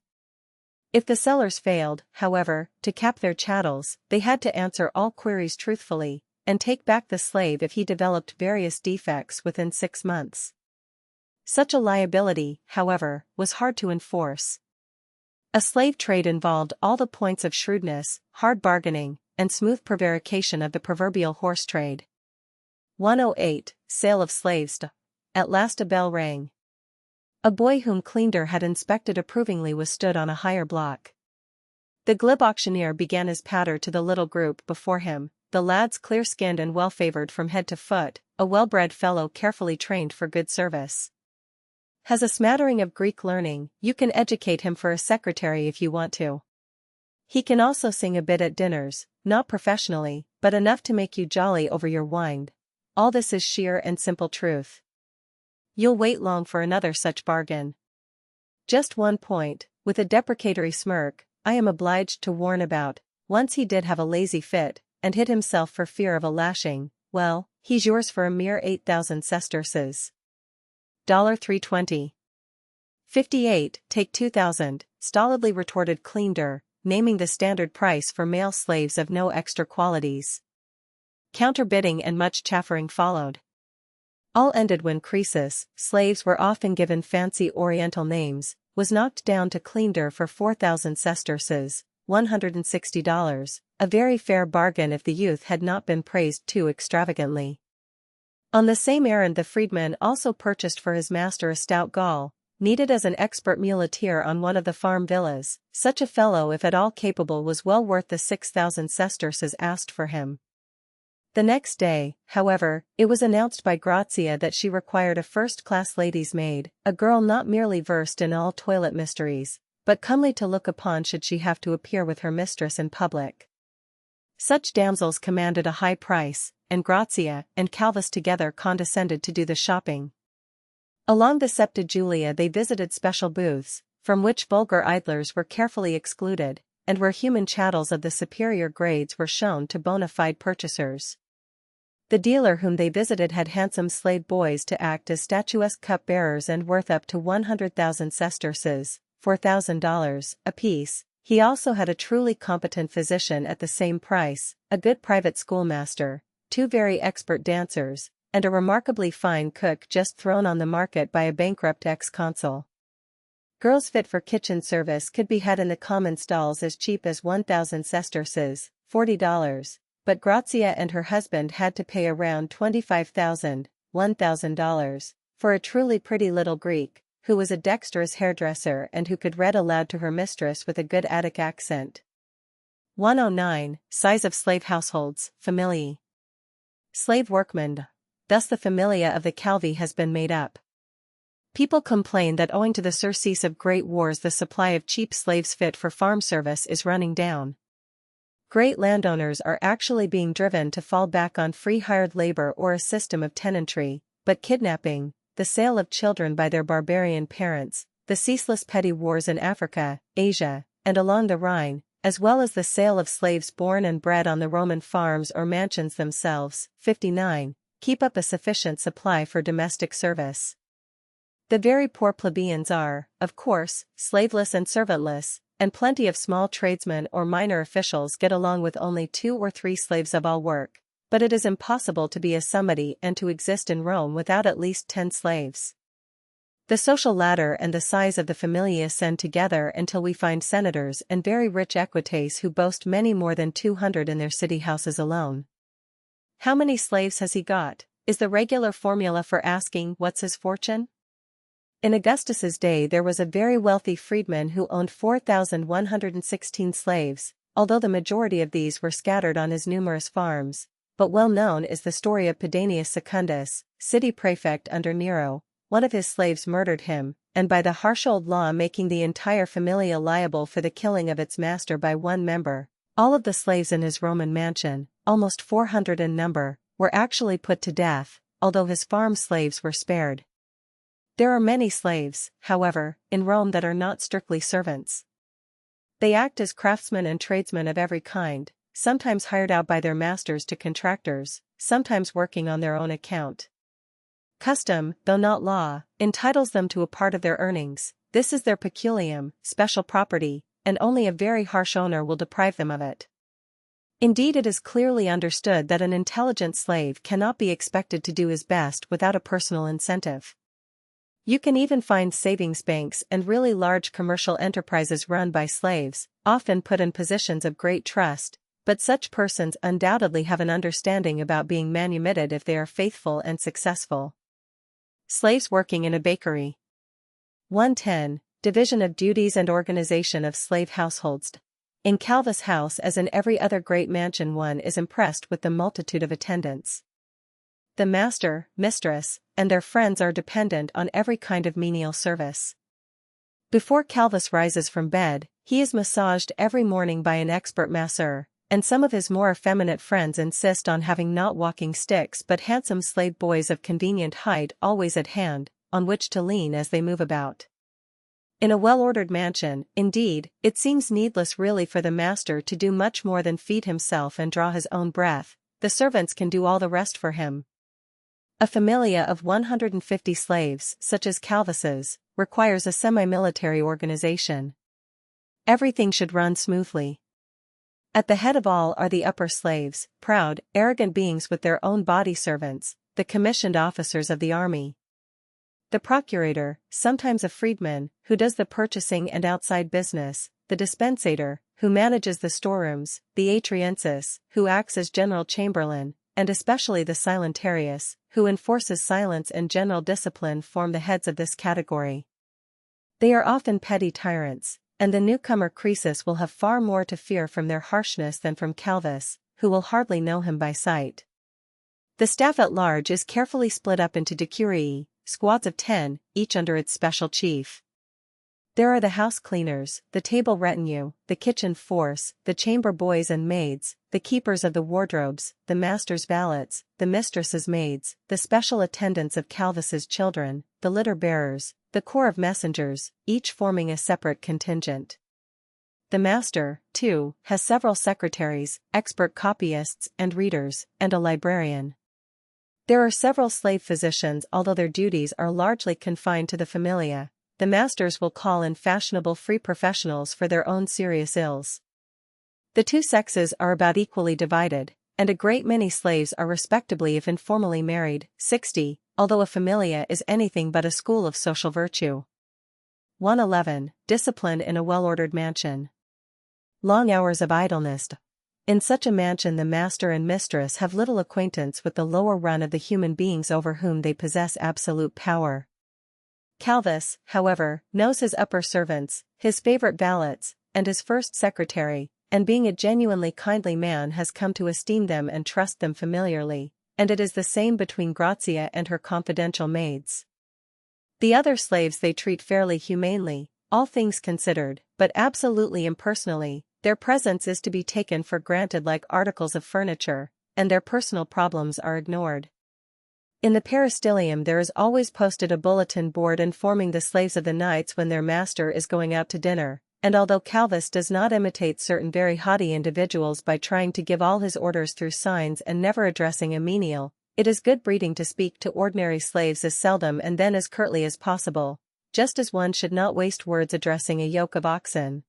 If the sellers failed, however, to cap their chattels, they had to answer all queries truthfully, and take back the slave if he developed various defects within 6 months. Such a liability, however, was hard to enforce. A slave trade involved all the points of shrewdness, hard bargaining, and smooth prevarication of the proverbial horse trade. 108. Sale of slaves. At last a bell rang. A boy whom Cleander had inspected approvingly was stood on a higher block. The glib auctioneer began his patter to the little group before him, the lad's clear-skinned and well-favored from head to foot, a well-bred fellow carefully trained for good service. Has a smattering of Greek learning, you can educate him for a secretary if you want to. He can also sing a bit at dinners, not professionally, but enough to make you jolly over your wine. All this is sheer and simple truth. You'll wait long for another such bargain. Just one point, with a deprecatory smirk, I am obliged to warn about. Once he did have a lazy fit, and hid himself for fear of a lashing. Well, he's yours for a mere 8,000 sesterces. $3.20. 58. Take 2,000, stolidly retorted Cleander, naming the standard price for male slaves of no extra qualities. Counterbidding and much chaffering followed. All ended when Croesus, slaves were often given fancy oriental names, was knocked down to Cleander for 4,000 sesterces, $160, a very fair bargain if the youth had not been praised too extravagantly. On the same errand the freedman also purchased for his master a stout Gaul, needed as an expert muleteer on one of the farm villas. Such a fellow, if at all capable, was well worth the 6,000 sesterces asked for him. The next day, however, it was announced by Grazia that she required a first-class lady's maid, a girl not merely versed in all toilet mysteries, but comely to look upon should she have to appear with her mistress in public. Such damsels commanded a high price, and Grazia and Calvus together condescended to do the shopping. Along the Septa Julia they visited special booths, from which vulgar idlers were carefully excluded, and where human chattels of the superior grades were shown to bona fide purchasers. The dealer whom they visited had handsome slave boys to act as statuesque cup-bearers and worth up to 100,000 sesterces, $4,000, apiece. He also had a truly competent physician at the same price, a good private schoolmaster, 2 very expert dancers, and a remarkably fine cook just thrown on the market by a bankrupt ex-consul. Girls fit for kitchen service could be had in the common stalls as cheap as 1,000 sesterces, $40, but Grazia and her husband had to pay around $25,000, $1,000, for a truly pretty little Greek, who was a dexterous hairdresser and who could read aloud to her mistress with a good Attic accent. 109. Size of slave households, familiae. Slave workmen. Thus the familia of the Calvi has been made up. People complain that owing to the surcease of great wars the supply of cheap slaves fit for farm service is running down. Great landowners are actually being driven to fall back on free hired labor or a system of tenantry, but kidnapping, the sale of children by their barbarian parents, the ceaseless petty wars in Africa, Asia, and along the Rhine, as well as the sale of slaves born and bred on the Roman farms or mansions themselves, 59, keep up a sufficient supply for domestic service. The very poor plebeians are, of course, slaveless and servantless, and plenty of small tradesmen or minor officials get along with only 2 or 3 slaves of all work. But it is impossible to be a somebody and to exist in Rome without at least 10 slaves. The social ladder and the size of the familia ascend together until we find senators and very rich equites who boast many more than 200 in their city houses alone. How many slaves has he got, is the regular formula for asking what's his fortune? In Augustus's day there was a very wealthy freedman who owned 4,116 slaves, although the majority of these were scattered on his numerous farms. But well known is the story of Pedanius Secundus, city prefect under Nero, one of his slaves murdered him, and by the harsh old law making the entire familia liable for the killing of its master by one member, all of the slaves in his Roman mansion, almost 400 in number, were actually put to death, although his farm slaves were spared. There are many slaves, however, in Rome that are not strictly servants. They act as craftsmen and tradesmen of every kind, sometimes hired out by their masters to contractors, sometimes working on their own account. Custom, though not law, entitles them to a part of their earnings. This is their peculium, special property, and only a very harsh owner will deprive them of it. Indeed, it is clearly understood that an intelligent slave cannot be expected to do his best without a personal incentive. You can even find savings banks and really large commercial enterprises run by slaves, often put in positions of great trust, but such persons undoubtedly have an understanding about being manumitted if they are faithful and successful. Slaves working in a bakery. 110. Division of duties and organization of slave households. In Calvus' house, as in every other great mansion, one is impressed with the multitude of attendants. The master, mistress, and their friends are dependent on every kind of menial service. Before Calvus rises from bed, he is massaged every morning by an expert masseur, and some of his more effeminate friends insist on having not walking sticks but handsome slave boys of convenient height always at hand, on which to lean as they move about. In a well-ordered mansion, indeed, it seems needless really for the master to do much more than feed himself and draw his own breath. The servants can do all the rest for him. A familia of 150 slaves, such as Calvus's, requires a semi-military organization. Everything should run smoothly. At the head of all are the upper slaves, proud, arrogant beings with their own body servants, the commissioned officers of the army. The procurator, sometimes a freedman, who does the purchasing and outside business, the dispensator, who manages the storerooms, the atriensis, who acts as general chamberlain, and especially the silentarius, who enforces silence and general discipline, form the heads of this category. They are often petty tyrants, and the newcomer Croesus will have far more to fear from their harshness than from Calvus, who will hardly know him by sight. The staff at large is carefully split up into decurii, squads of 10, each under its special chief. There are the house cleaners, the table retinue, the kitchen force, the chamber boys and maids, the keepers of the wardrobes, the master's valets, the mistress's maids, the special attendants of Calvus's children, the litter bearers, the corps of messengers, each forming a separate contingent. The master, too, has several secretaries, expert copyists and readers, and a librarian. There are several slave physicians, although their duties are largely confined to the familia. The masters will call in fashionable free professionals for their own serious ills. The two sexes are about equally divided, and a great many slaves are respectably if informally married, 60, although a familia is anything but a school of social virtue. 111. Discipline in a well-ordered mansion. Long hours of idleness. In such a mansion the master and mistress have little acquaintance with the lower run of the human beings over whom they possess absolute power. Calvus, however, knows his upper servants, his favorite valets, and his first secretary, and being a genuinely kindly man has come to esteem them and trust them familiarly, and it is the same between Grazia and her confidential maids. The other slaves they treat fairly humanely, all things considered, but absolutely impersonally. Their presence is to be taken for granted like articles of furniture, and their personal problems are ignored. In the peristylium there is always posted a bulletin board informing the slaves of the nights when their master is going out to dinner, and although Calvus does not imitate certain very haughty individuals by trying to give all his orders through signs and never addressing a menial, it is good breeding to speak to ordinary slaves as seldom and then as curtly as possible, just as one should not waste words addressing a yoke of oxen.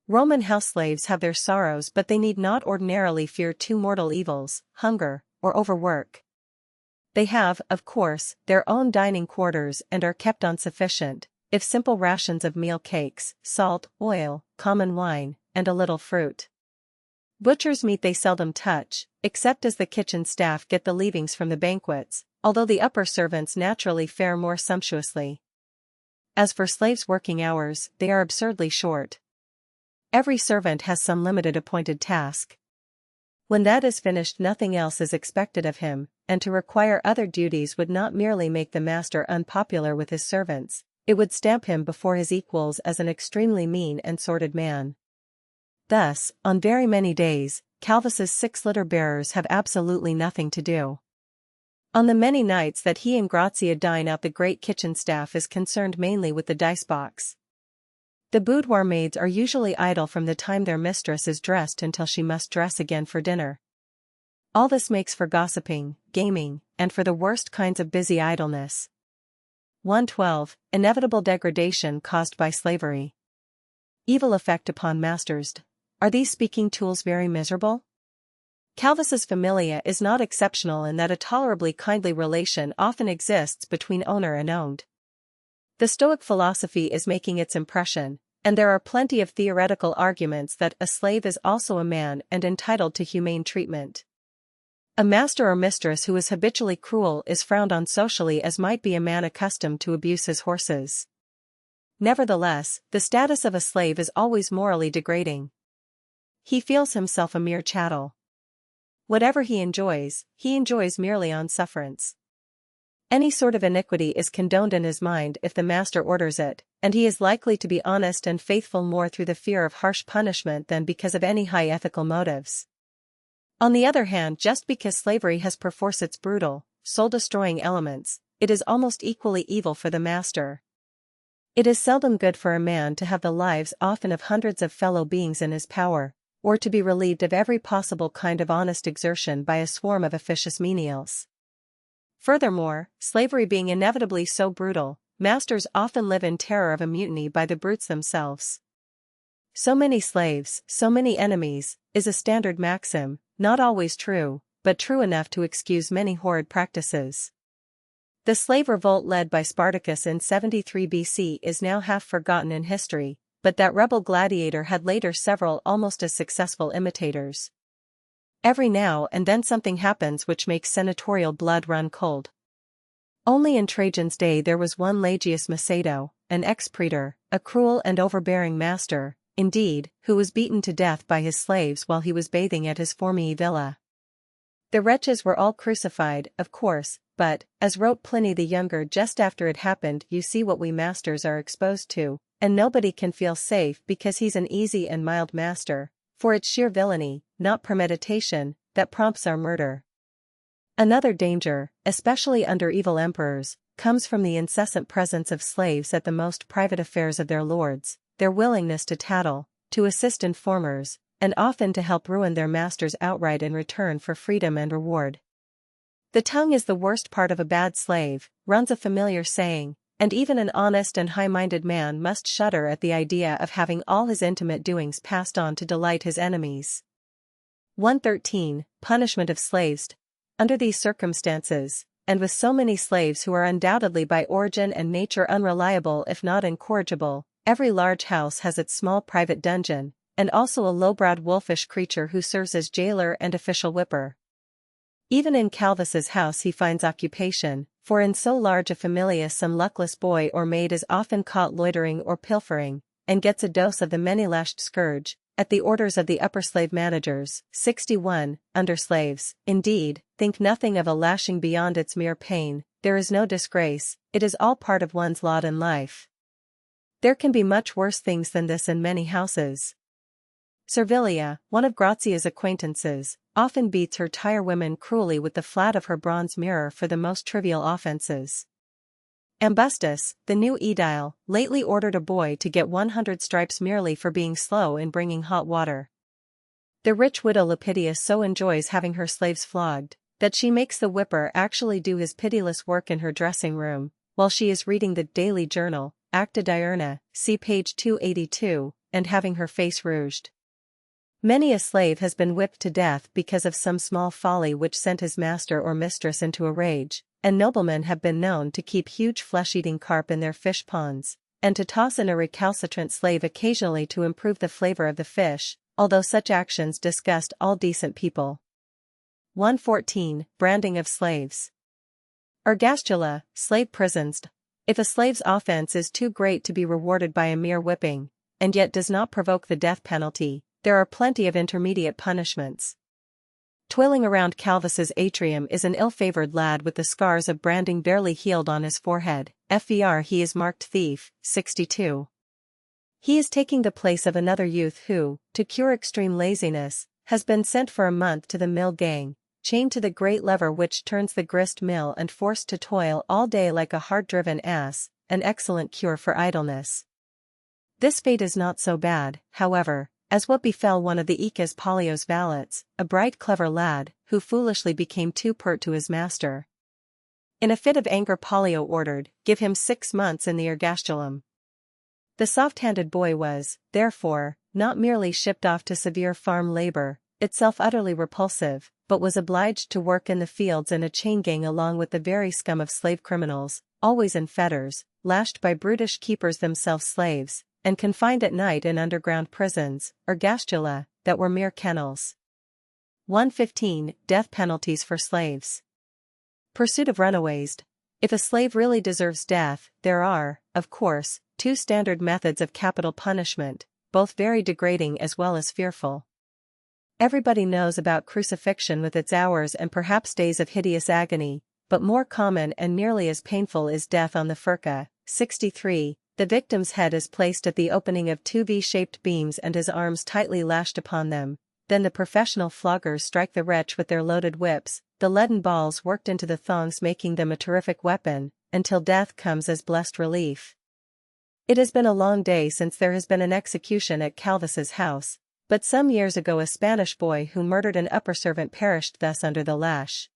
Roman house slaves have their sorrows, but they need not ordinarily fear two mortal evils, hunger, or overwork. They have, of course, their own dining quarters and are kept on sufficient, if simple rations of meal cakes, salt, oil, common wine, and a little fruit. Butcher's meat they seldom touch, except as the kitchen staff get the leavings from the banquets, although the upper servants naturally fare more sumptuously. As for slaves' working hours, they are absurdly short. Every servant has some limited appointed task. When that is finished, nothing else is expected of him, and to require other duties would not merely make the master unpopular with his servants, it would stamp him before his equals as an extremely mean and sordid man. Thus, on very many days, Calvus's 6 litter-bearers have absolutely nothing to do. On the many nights that he and Grazia dine out, the great kitchen staff is concerned mainly with the dice-box. The boudoir maids are usually idle from the time their mistress is dressed until she must dress again for dinner. All this makes for gossiping, gaming, and for the worst kinds of busy idleness. 112. Inevitable degradation caused by slavery. Evil effect upon masters. Are these speaking tools very miserable? Calvus's familia is not exceptional in that a tolerably kindly relation often exists between owner and owned. The Stoic philosophy is making its impression, and there are plenty of theoretical arguments that a slave is also a man and entitled to humane treatment. A master or mistress who is habitually cruel is frowned on socially as might be a man accustomed to abuse his horses. Nevertheless, the status of a slave is always morally degrading. He feels himself a mere chattel. Whatever he enjoys merely on sufferance. Any sort of iniquity is condoned in his mind if the master orders it, and he is likely to be honest and faithful more through the fear of harsh punishment than because of any high ethical motives. On the other hand, just because slavery has perforce its brutal, soul-destroying elements, it is almost equally evil for the master. It is seldom good for a man to have the lives often of hundreds of fellow beings in his power, or to be relieved of every possible kind of honest exertion by a swarm of officious menials. Furthermore, slavery being inevitably so brutal, masters often live in terror of a mutiny by the brutes themselves. So many slaves, so many enemies, is a standard maxim, not always true, but true enough to excuse many horrid practices. The slave revolt led by Spartacus in 73 BC is now half forgotten in history, but that rebel gladiator had later several almost as successful imitators. Every now and then something happens which makes senatorial blood run cold. Only in Trajan's day there was one Lagius Macedo, an ex-praetor, a cruel and overbearing master, indeed, who was beaten to death by his slaves while he was bathing at his Formiae villa. The wretches were all crucified, of course, but, as wrote Pliny the Younger just after it happened, you see what we masters are exposed to, and nobody can feel safe because he's an easy and mild master, for it's sheer villainy, not premeditation, that prompts our murder. Another danger, especially under evil emperors, comes from the incessant presence of slaves at the most private affairs of their lords, their willingness to tattle, to assist informers, and often to help ruin their masters outright in return for freedom and reward. The tongue is the worst part of a bad slave, runs a familiar saying, and even an honest and high-minded man must shudder at the idea of having all his intimate doings passed on to delight his enemies. 113. Punishment of slaves. Under these circumstances, and with so many slaves who are undoubtedly by origin and nature unreliable if not incorrigible, every large house has its small private dungeon, and also a low-browed wolfish creature who serves as jailer and official whipper. Even in Calvus's house he finds occupation, for in so large a familia some luckless boy or maid is often caught loitering or pilfering, and gets a dose of the many-lashed scourge, at the orders of the upper slave managers. 61. Under slaves, indeed, think nothing of a lashing beyond its mere pain, there is no disgrace, it is all part of one's lot in life. There can be much worse things than this in many houses. Servilia, one of Grazia's acquaintances, often beats her tirewomen cruelly with the flat of her bronze mirror for the most trivial offenses. Ambustus, the new aedile, lately ordered a boy to get 100 stripes merely for being slow in bringing hot water. The rich widow Lepidus so enjoys having her slaves flogged, that she makes the whipper actually do his pitiless work in her dressing room, while she is reading the Daily Journal, Acta Diurna, see page 282, and having her face rouged. Many a slave has been whipped to death because of some small folly which sent his master or mistress into a rage, and noblemen have been known to keep huge flesh-eating carp in their fish ponds, and to toss in a recalcitrant slave occasionally to improve the flavor of the fish, although such actions disgust all decent people. 114. Branding of slaves. Ergastula, slave prisons. If a slave's offense is too great to be rewarded by a mere whipping, and yet does not provoke the death penalty, there are plenty of intermediate punishments. Toiling around Calvis's atrium is an ill-favored lad with the scars of branding barely healed on his forehead. FVR he is marked thief, 62. He is taking the place of another youth who, to cure extreme laziness, has been sent for a month to the mill gang, chained to the great lever which turns the grist mill and forced to toil all day like a hard-driven ass, an excellent cure for idleness. This fate is not so bad, however, as what befell one of the Icas Palio's valets, a bright clever lad, who foolishly became too pert to his master. In a fit of anger Palio ordered, "Give him 6 months in the ergastulum." The soft-handed boy was, therefore, not merely shipped off to severe farm labor, itself utterly repulsive, but was obliged to work in the fields in a chain gang along with the very scum of slave criminals, always in fetters, lashed by brutish keepers themselves slaves, and confined at night in underground prisons, ergastula, that were mere kennels. 115. Death penalties for slaves. Pursuit of runaways. If a slave really deserves death, there are, of course, 2 standard methods of capital punishment, both very degrading as well as fearful. Everybody knows about crucifixion with its hours and perhaps days of hideous agony, but more common and nearly as painful is death on the furca. 63. The victim's head is placed at the opening of 2 V-shaped beams and his arms tightly lashed upon them. Then the professional floggers strike the wretch with their loaded whips, the leaden balls worked into the thongs making them a terrific weapon, until death comes as blessed relief. It has been a long day since there has been an execution at Calvis's house, but some years ago a Spanish boy who murdered an upper servant perished thus under the lash.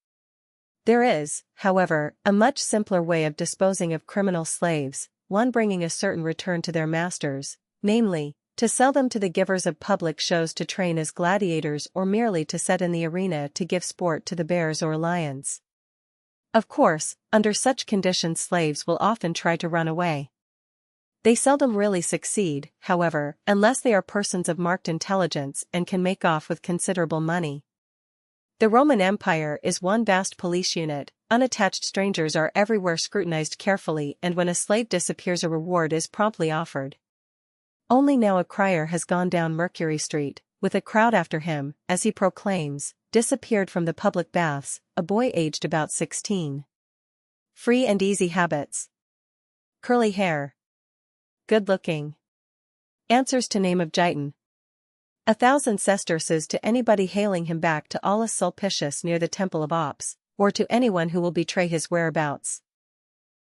There is, however, a much simpler way of disposing of criminal slaves, one bringing a certain return to their masters, namely, to sell them to the givers of public shows to train as gladiators or merely to set in the arena to give sport to the bears or lions. Of course, under such conditions slaves will often try to run away. They seldom really succeed, however, unless they are persons of marked intelligence and can make off with considerable money. The Roman Empire is one vast police unit. Unattached strangers are everywhere scrutinized carefully, and when a slave disappears a reward is promptly offered. Only now a crier has gone down Mercury Street, with a crowd after him, as he proclaims, disappeared from the public baths, a boy aged about 16. Free and easy habits. Curly hair. Good looking. Answers to name of Giton. 1,000 sesterces to anybody hailing him back to Aulus Sulpicius near the Temple of Ops, or to anyone who will betray his whereabouts.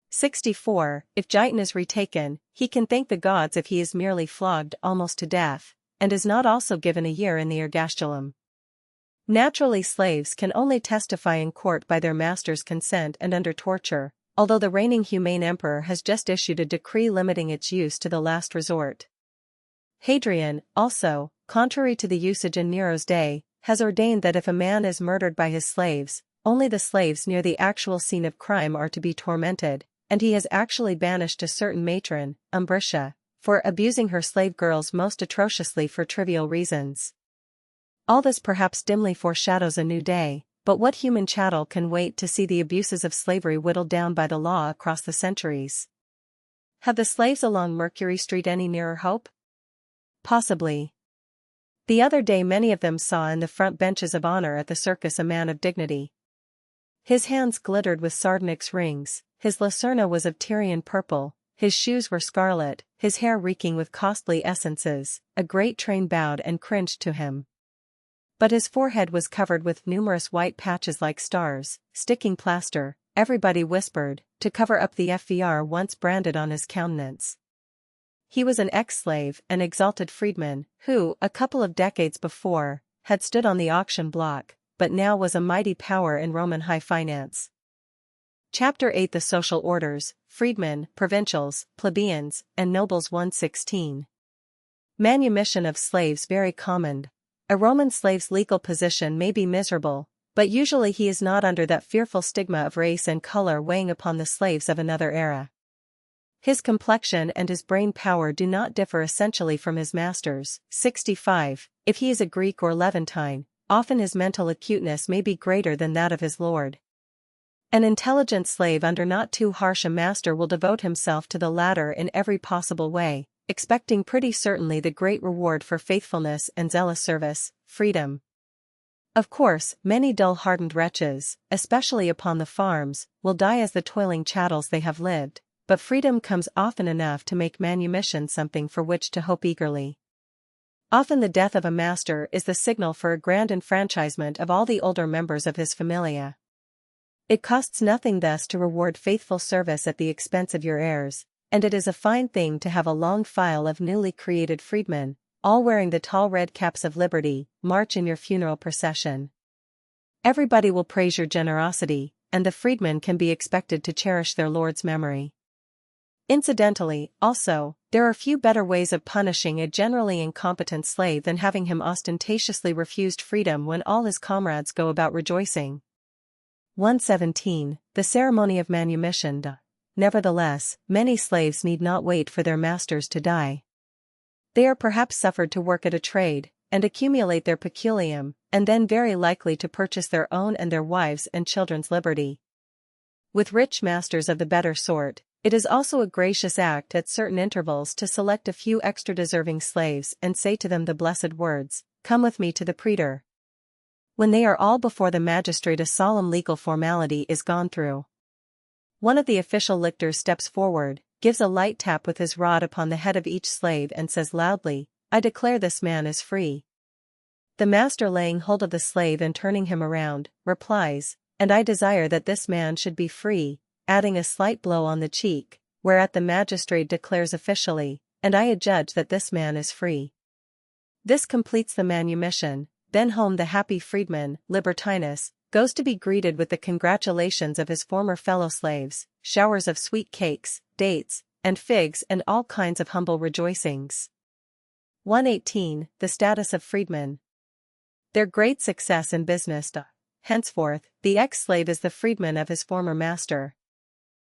64. If Giton is retaken, he can thank the gods if he is merely flogged almost to death, and is not also given a year in the ergastulum. Naturally slaves can only testify in court by their master's consent and under torture, although the reigning humane emperor has just issued a decree limiting its use to the last resort. Hadrian, also, contrary to the usage in Nero's day, has ordained that if a man is murdered by his slaves, only the slaves near the actual scene of crime are to be tormented, and he has actually banished a certain matron, Umbricia, for abusing her slave girls most atrociously for trivial reasons. All this perhaps dimly foreshadows a new day, but what human chattel can wait to see the abuses of slavery whittled down by the law across the centuries? Have the slaves along Mercury Street any nearer hope? Possibly. The other day many of them saw in the front benches of honor at the circus a man of dignity. His hands glittered with sardonyx rings, his lacerna was of Tyrian purple, his shoes were scarlet, his hair reeking with costly essences. A great train bowed and cringed to him. But his forehead was covered with numerous white patches like stars, sticking plaster, everybody whispered, to cover up the FVR once branded on his countenance. He was an ex-slave, an exalted freedman, who, a couple of decades before, had stood on the auction block, but now was a mighty power in Roman high finance. Chapter 8 The Social Orders, Freedmen, Provincials, Plebeians, and Nobles 116. Manumission of slaves very common. A Roman slave's legal position may be miserable, but usually he is not under that fearful stigma of race and color weighing upon the slaves of another era. His complexion and his brain power do not differ essentially from his master's. 65. If he is a Greek or Levantine, often his mental acuteness may be greater than that of his lord. An intelligent slave under not too harsh a master will devote himself to the latter in every possible way, expecting pretty certainly the great reward for faithfulness and zealous service, freedom. Of course, many dull-hardened wretches, especially upon the farms, will die as the toiling chattels they have lived, but freedom comes often enough to make manumission something for which to hope eagerly. Often the death of a master is the signal for a grand enfranchisement of all the older members of his familia. It costs nothing thus to reward faithful service at the expense of your heirs, and it is a fine thing to have a long file of newly created freedmen, all wearing the tall red caps of liberty, march in your funeral procession. Everybody will praise your generosity, and the freedmen can be expected to cherish their lord's memory. Incidentally, also, there are few better ways of punishing a generally incompetent slave than having him ostentatiously refused freedom when all his comrades go about rejoicing. 117. The ceremony of manumission. Nevertheless, many slaves need not wait for their masters to die. They are perhaps suffered to work at a trade, and accumulate their peculium, and then very likely to purchase their own and their wives' and children's liberty. With rich masters of the better sort, it is also a gracious act at certain intervals to select a few extra deserving slaves and say to them the blessed words, "Come with me to the praetor." When they are all before the magistrate, a solemn legal formality is gone through. One of the official lictors steps forward, gives a light tap with his rod upon the head of each slave and says loudly, "I declare this man is free." The master, laying hold of the slave and turning him around, replies, "And I desire that this man should be free," adding a slight blow on the cheek, whereat the magistrate declares officially, "And I adjudge that this man is free." This completes the manumission. Then home the happy freedman, libertinus, goes to be greeted with the congratulations of his former fellow slaves, showers of sweet cakes, dates, and figs, and all kinds of humble rejoicings. 118. The status of freedmen. Their great success in business. Henceforth, the ex-slave is the freedman of his former master.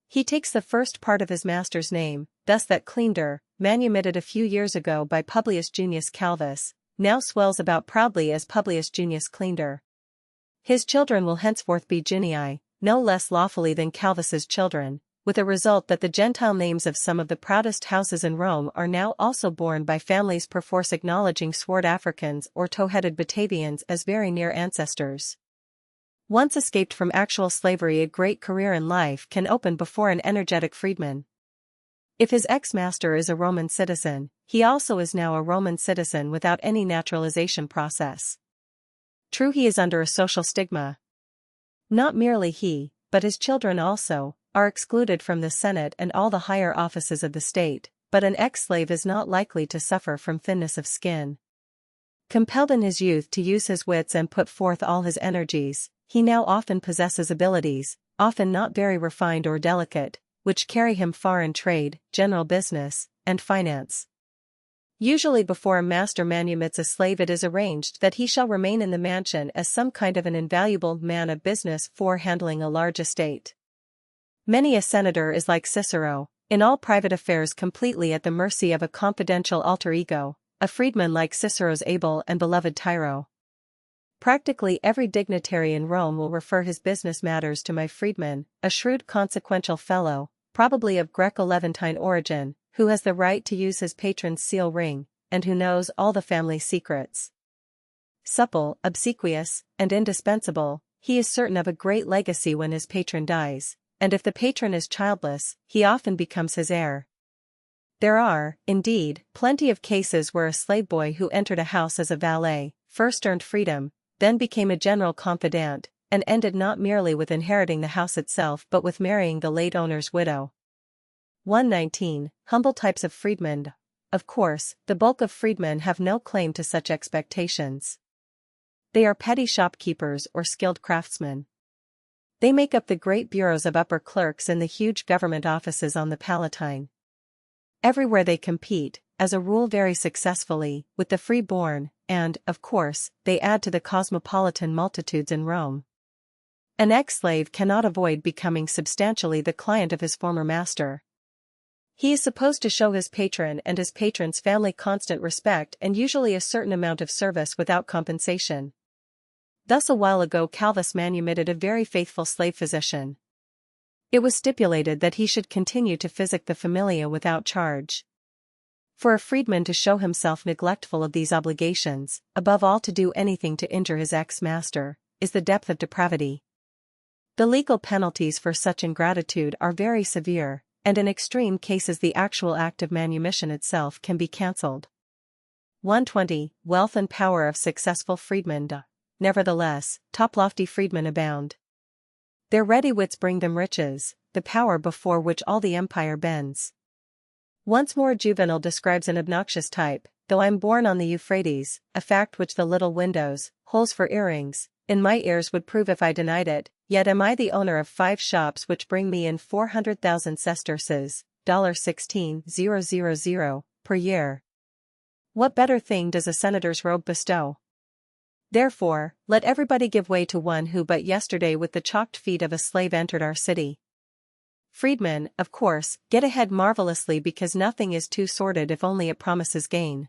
He takes the first part of his master's name, thus that Cleander, manumitted a few years ago by Publius Junius Calvus, now swells about proudly as Publius Junius Cleander. His children will henceforth be Junii, no less lawfully than Calvus's children, with a result that the Gentile names of some of the proudest houses in Rome are now also borne by families perforce acknowledging swart Africans or tow-headed Batavians as very near ancestors. Once escaped from actual slavery, a great career in life can open before an energetic freedman. If his ex-master is a Roman citizen, he also is now a Roman citizen without any naturalization process. True, he is under a social stigma. Not merely he, but his children also, are excluded from the Senate and all the higher offices of the state, but an ex-slave is not likely to suffer from thinness of skin. Compelled in his youth to use his wits and put forth all his energies, he now often possesses abilities, often not very refined or delicate, which carry him far in trade, general business, and finance. Usually before a master manumits a slave, it is arranged that he shall remain in the mansion as some kind of an invaluable man of business for handling a large estate. Many a senator is like Cicero, in all private affairs completely at the mercy of a confidential alter ego, a freedman like Cicero's able and beloved Tiro. Practically every dignitary in Rome will refer his business matters to my freedman, a shrewd consequential fellow, probably of Greco-Levantine origin, who has the right to use his patron's seal ring, and who knows all the family secrets. Supple, obsequious, and indispensable, he is certain of a great legacy when his patron dies, and if the patron is childless, he often becomes his heir. There are, indeed, plenty of cases where a slave boy who entered a house as a valet, first earned freedom, then became a general confidant, and ended not merely with inheriting the house itself but with marrying the late owner's widow. 119. Humble types of freedmen. Of course, the bulk of freedmen have no claim to such expectations. They are petty shopkeepers or skilled craftsmen. They make up the great bureaus of upper clerks in the huge government offices on the Palatine. Everywhere they compete, as a rule very successfully, with the free-born, and, of course, they add to the cosmopolitan multitudes in Rome. An ex-slave cannot avoid becoming substantially the client of his former master. He is supposed to show his patron and his patron's family constant respect and usually a certain amount of service without compensation. Thus a while ago Calvus manumitted a very faithful slave physician. It was stipulated that he should continue to physic the familia without charge. For a freedman to show himself neglectful of these obligations, above all to do anything to injure his ex-master, is the depth of depravity. The legal penalties for such ingratitude are very severe, and in extreme cases the actual act of manumission itself can be cancelled. 120. Wealth and power of successful freedmen. Nevertheless, top lofty freedmen abound. Their ready wits bring them riches, the power before which all the empire bends. Once more Juvenal describes an obnoxious type, though I'm born on the Euphrates, a fact which the little windows, holes for earrings, in my ears would prove if I denied it, yet am I the owner of 5 shops which bring me in 400,000 sesterces, $16,000, per year. What better thing does a senator's robe bestow? Therefore, let everybody give way to one who but yesterday with the chalked feet of a slave entered our city. Freedmen, of course, get ahead marvelously because nothing is too sordid if only it promises gain.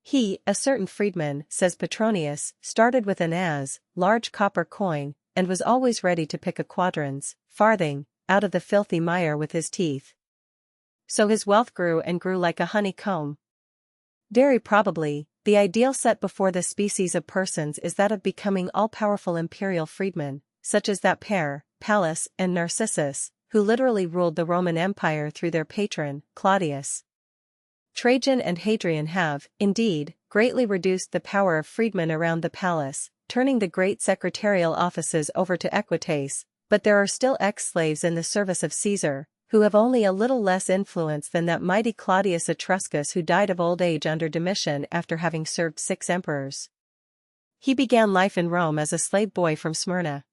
He, a certain freedman, says Petronius, started with an large copper coin, and was always ready to pick a quadrans, farthing, out of the filthy mire with his teeth. So his wealth grew and grew like a honeycomb. Very probably, the ideal set before this species of persons is that of becoming all-powerful imperial freedmen, such as that pair, Pallas and Narcissus, who literally ruled the Roman Empire through their patron, Claudius. Trajan and Hadrian have, indeed, greatly reduced the power of freedmen around the palace, turning the great secretarial offices over to Equites, but there are still ex-slaves in the service of Caesar, who have only a little less influence than that mighty Claudius Etruscus who died of old age under Domitian after having served 6 emperors. He began life in Rome as a slave boy from Smyrna.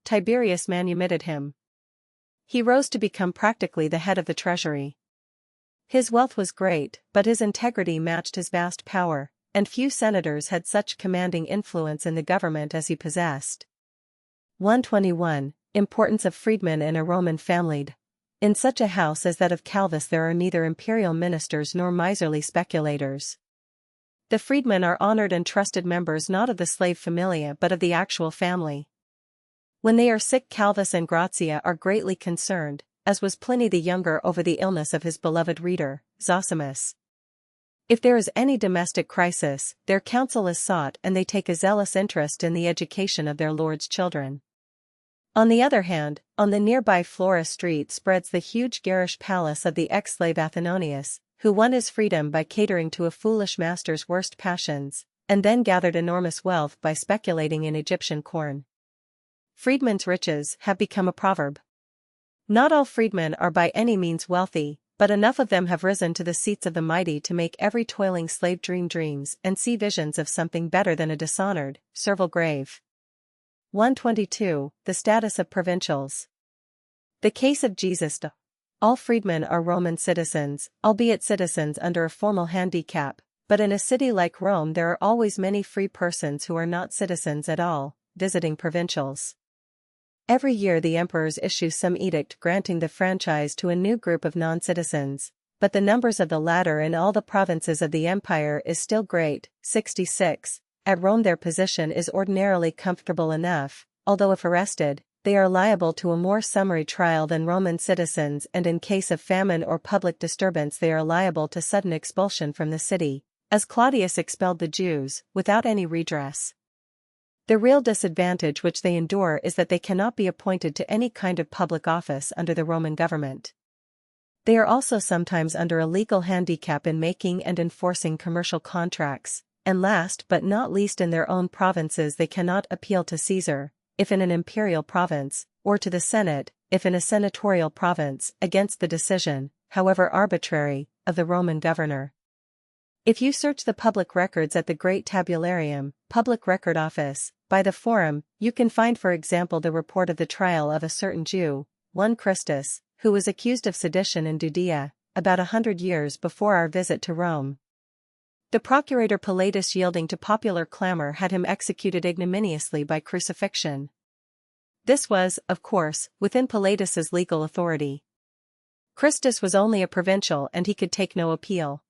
Tiberius manumitted him. He rose to become practically the head of the treasury. His wealth was great, but his integrity matched his vast power, and few senators had such commanding influence in the government as he possessed. 121. Importance of freedmen in a Roman family. In such a house as that of Calvus there are neither imperial ministers nor miserly speculators. The freedmen are honored and trusted members not of the slave familia but of the actual family. When they are sick Calvus and Grazia are greatly concerned, as was Pliny the Younger over the illness of his beloved reader, Zosimus. If there is any domestic crisis, their counsel is sought and they take a zealous interest in the education of their lord's children. On the other hand, on the nearby Flora Street spreads the huge garish palace of the ex-slave Athenonius, who won his freedom by catering to a foolish master's worst passions, and then gathered enormous wealth by speculating in Egyptian corn. Freedmen's riches have become a proverb. Not all freedmen are by any means wealthy, but enough of them have risen to the seats of the mighty to make every toiling slave dream dreams and see visions of something better than a dishonored, servile grave. 122. The status of provincials. The case of Jesus. All freedmen are Roman citizens, albeit citizens under a formal handicap, but in a city like Rome there are always many free persons who are not citizens at all, visiting provincials. Every year the emperors issue some edict granting the franchise to a new group of non-citizens, but the numbers of the latter in all the provinces of the empire is still great, 66. At Rome their position is ordinarily comfortable enough, although if arrested, they are liable to a more summary trial than Roman citizens, and in case of famine or public disturbance they are liable to sudden expulsion from the city, as Claudius expelled the Jews, without any redress. The real disadvantage which they endure is that they cannot be appointed to any kind of public office under the Roman government. They are also sometimes under a legal handicap in making and enforcing commercial contracts, and last but not least in their own provinces they cannot appeal to Caesar, if in an imperial province, or to the Senate, if in a senatorial province, against the decision, however arbitrary, of the Roman governor. If you search the public records at the Great Tabularium, Public Record Office, by the Forum, you can find for example the report of the trial of a certain Jew, one Christus, who was accused of sedition in Judea, about 100 years before our visit to Rome. The procurator Pilatus, yielding to popular clamor, had him executed ignominiously by crucifixion. This was, of course, within Pilatus's legal authority. Christus was only a provincial and he could take no appeal.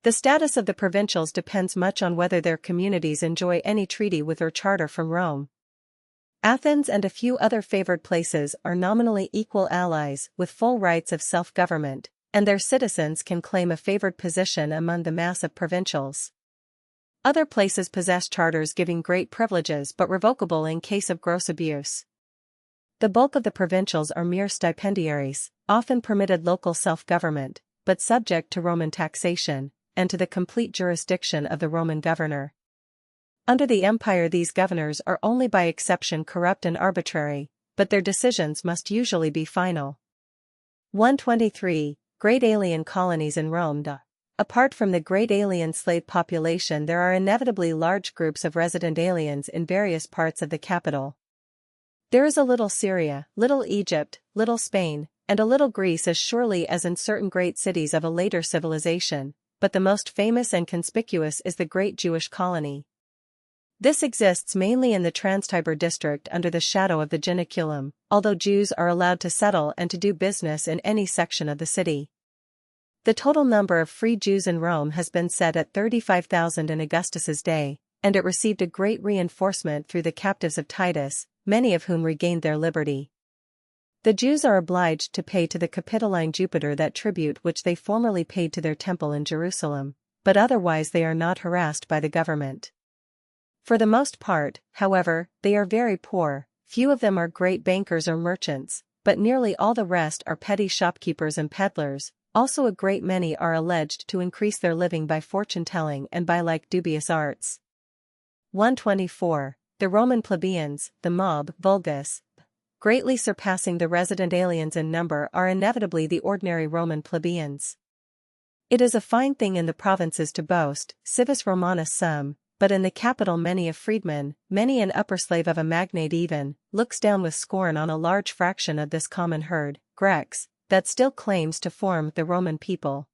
The status of the provincials depends much on whether their communities enjoy any treaty with or charter from Rome. Athens and a few other favored places are nominally equal allies with full rights of self-government, and their citizens can claim a favored position among the mass of provincials. Other places possess charters giving great privileges but revocable in case of gross abuse. The bulk of the provincials are mere stipendiaries, often permitted local self-government, but subject to Roman taxation, and to the complete jurisdiction of the Roman governor. Under the empire these governors are only by exception corrupt and arbitrary, but their decisions must usually be final. 123. Great alien colonies in Rome. Apart from the great alien slave population, there are inevitably large groups of resident aliens in various parts of the capital. There is a little Syria, little Egypt, little Spain, and a little Greece as surely as in certain great cities of a later civilization, but the most famous and conspicuous is the great Jewish colony. This exists mainly in the Transtiber district under the shadow of the Janiculum, although Jews are allowed to settle and to do business in any section of the city. The total number of free Jews in Rome has been set at 35,000 in Augustus's day, and it received a great reinforcement through the captives of Titus, many of whom regained their liberty. The Jews are obliged to pay to the Capitoline Jupiter that tribute which they formerly paid to their temple in Jerusalem, but otherwise they are not harassed by the government. For the most part, however, they are very poor. Few of them are great bankers or merchants, but nearly all the rest are petty shopkeepers and peddlers. Also a great many are alleged to increase their living by fortune-telling and by like dubious arts. 124. The Roman plebeians, the mob, vulgus, greatly surpassing the resident aliens in number, are inevitably the ordinary Roman plebeians. It is a fine thing in the provinces to boast, civis Romanus sum, but in the capital many a freedman, many an upper slave of a magnate even, looks down with scorn on a large fraction of this common herd, Greeks, that still claims to form the Roman people.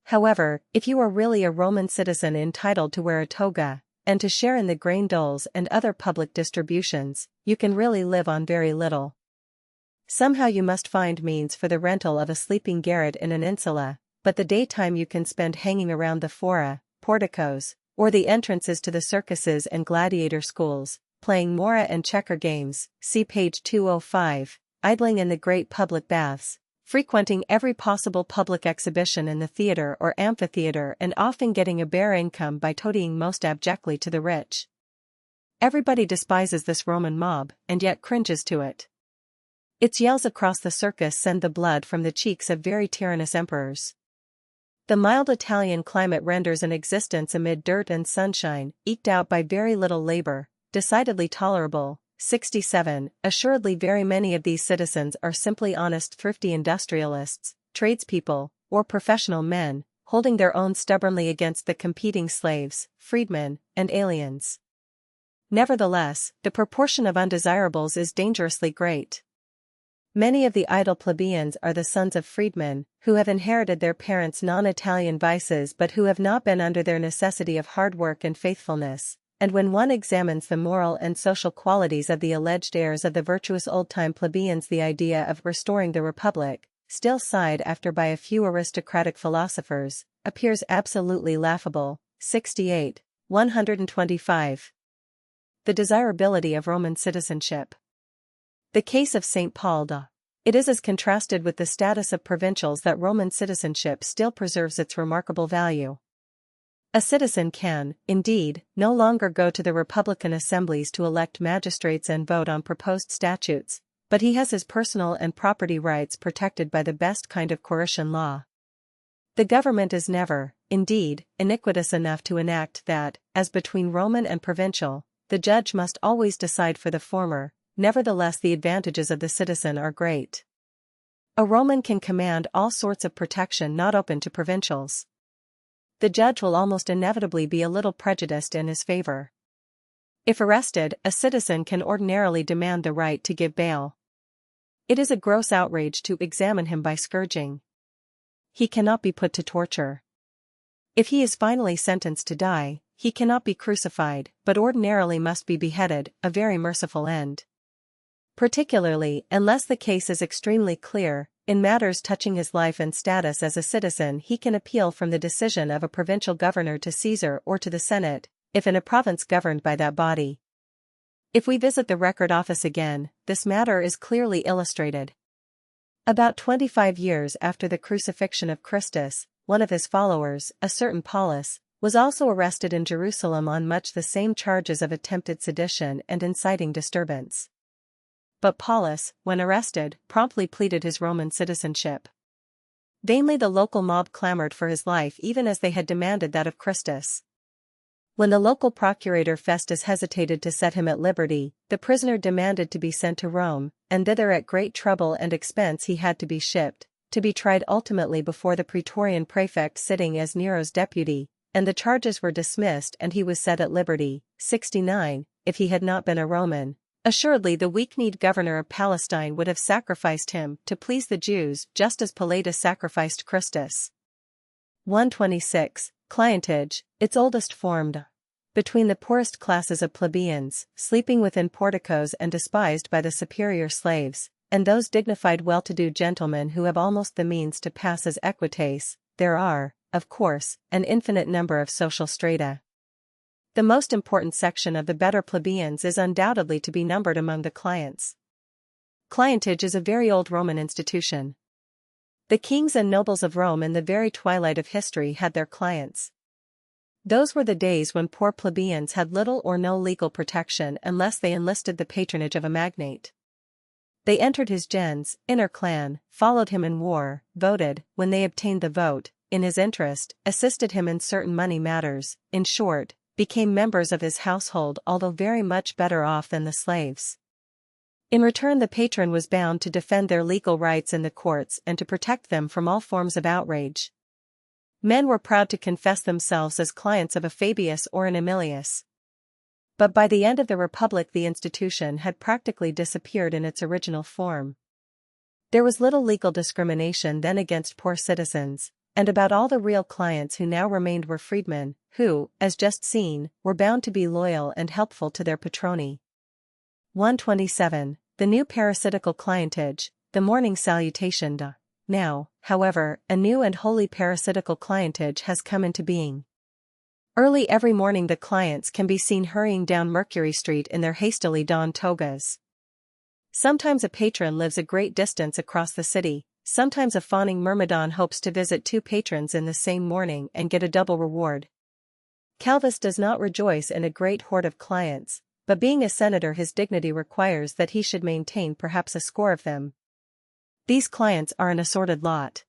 However, if you are really a Roman citizen entitled to wear a toga, and to share in the grain doles and other public distributions, you can really live on very little. Somehow you must find means for the rental of a sleeping garret in an insula, but the daytime you can spend hanging around the fora, porticos, or the entrances to the circuses and gladiator schools, playing mora and checker games, see page 205, idling in the great public baths, frequenting every possible public exhibition in the theater or amphitheater, and often getting a bare income by toadying most abjectly to the rich. Everybody despises this Roman mob, and yet cringes to it. Its yells across the circus send the blood from the cheeks of very tyrannous emperors. The mild Italian climate renders an existence amid dirt and sunshine, eked out by very little labor, decidedly tolerable. 67. Assuredly very many of these citizens are simply honest thrifty industrialists, tradespeople, or professional men, holding their own stubbornly against the competing slaves, freedmen, and aliens. Nevertheless, the proportion of undesirables is dangerously great. Many of the idle plebeians are the sons of freedmen, who have inherited their parents' non-Italian vices but who have not been under their necessity of hard work and faithfulness. And when one examines the moral and social qualities of the alleged heirs of the virtuous old-time plebeians, the idea of restoring the republic, still sighed after by a few aristocratic philosophers, appears absolutely laughable. 68. 125. The desirability of Roman citizenship. The case of St. Paul. It is as contrasted with the status of provincials that Roman citizenship still preserves its remarkable value. A citizen can, indeed, no longer go to the republican assemblies to elect magistrates and vote on proposed statutes, but he has his personal and property rights protected by the best kind of coercion law. The government is never, indeed, iniquitous enough to enact that, as between Roman and provincial, the judge must always decide for the former. Nevertheless, the advantages of the citizen are great. A Roman can command all sorts of protection not open to provincials. The judge will almost inevitably be a little prejudiced in his favor. If arrested, a citizen can ordinarily demand the right to give bail. It is a gross outrage to examine him by scourging. He cannot be put to torture. If he is finally sentenced to die, he cannot be crucified, but ordinarily must be beheaded, a very merciful end. Particularly, unless the case is extremely clear, in matters touching his life and status as a citizen, he can appeal from the decision of a provincial governor to Caesar or to the Senate, if in a province governed by that body. If we visit the Record Office again, this matter is clearly illustrated. About 25 years after the crucifixion of Christus, one of his followers, a certain Paulus, was also arrested in Jerusalem on much the same charges of attempted sedition and inciting disturbance. But Paulus, when arrested, promptly pleaded his Roman citizenship. Vainly the local mob clamored for his life even as they had demanded that of Christus. When the local procurator Festus hesitated to set him at liberty, the prisoner demanded to be sent to Rome, and thither at great trouble and expense he had to be shipped, to be tried ultimately before the praetorian prefect sitting as Nero's deputy, and the charges were dismissed and he was set at liberty. 69. If he had not been a Roman, assuredly the weak-kneed governor of Palestine would have sacrificed him to please the Jews just as Pilatus sacrificed Christus. 126. Clientage, its oldest formed between the poorest classes of plebeians, sleeping within porticos and despised by the superior slaves, and those dignified well-to-do gentlemen who have almost the means to pass as equites. There are, of course, an infinite number of social strata. The most important section of the better plebeians is undoubtedly to be numbered among the clients. Clientage is a very old Roman institution. The kings and nobles of Rome in the very twilight of history had their clients. Those were the days when poor plebeians had little or no legal protection unless they enlisted the patronage of a magnate. They entered his gens, inner clan, followed him in war, voted, when they obtained the vote, in his interest, assisted him in certain money matters, in short, became members of his household although very much better off than the slaves. In return the patron was bound to defend their legal rights in the courts and to protect them from all forms of outrage. Men were proud to confess themselves as clients of a Fabius or an Aemilius. But by the end of the Republic the institution had practically disappeared in its original form. There was little legal discrimination then against poor citizens, and about all the real clients who now remained were freedmen, who, as just seen, were bound to be loyal and helpful to their patroni. 127. The new parasitical clientage, the morning salutation. Now, however, a new and wholly parasitical clientage has come into being. Early every morning the clients can be seen hurrying down Mercury Street in their hastily donned togas. Sometimes a patron lives a great distance across the city, sometimes a fawning myrmidon hopes to visit two patrons in the same morning and get a double reward. Calvus does not rejoice in a great horde of clients, but being a senator his dignity requires that he should maintain perhaps a score of them. These clients are an assorted lot.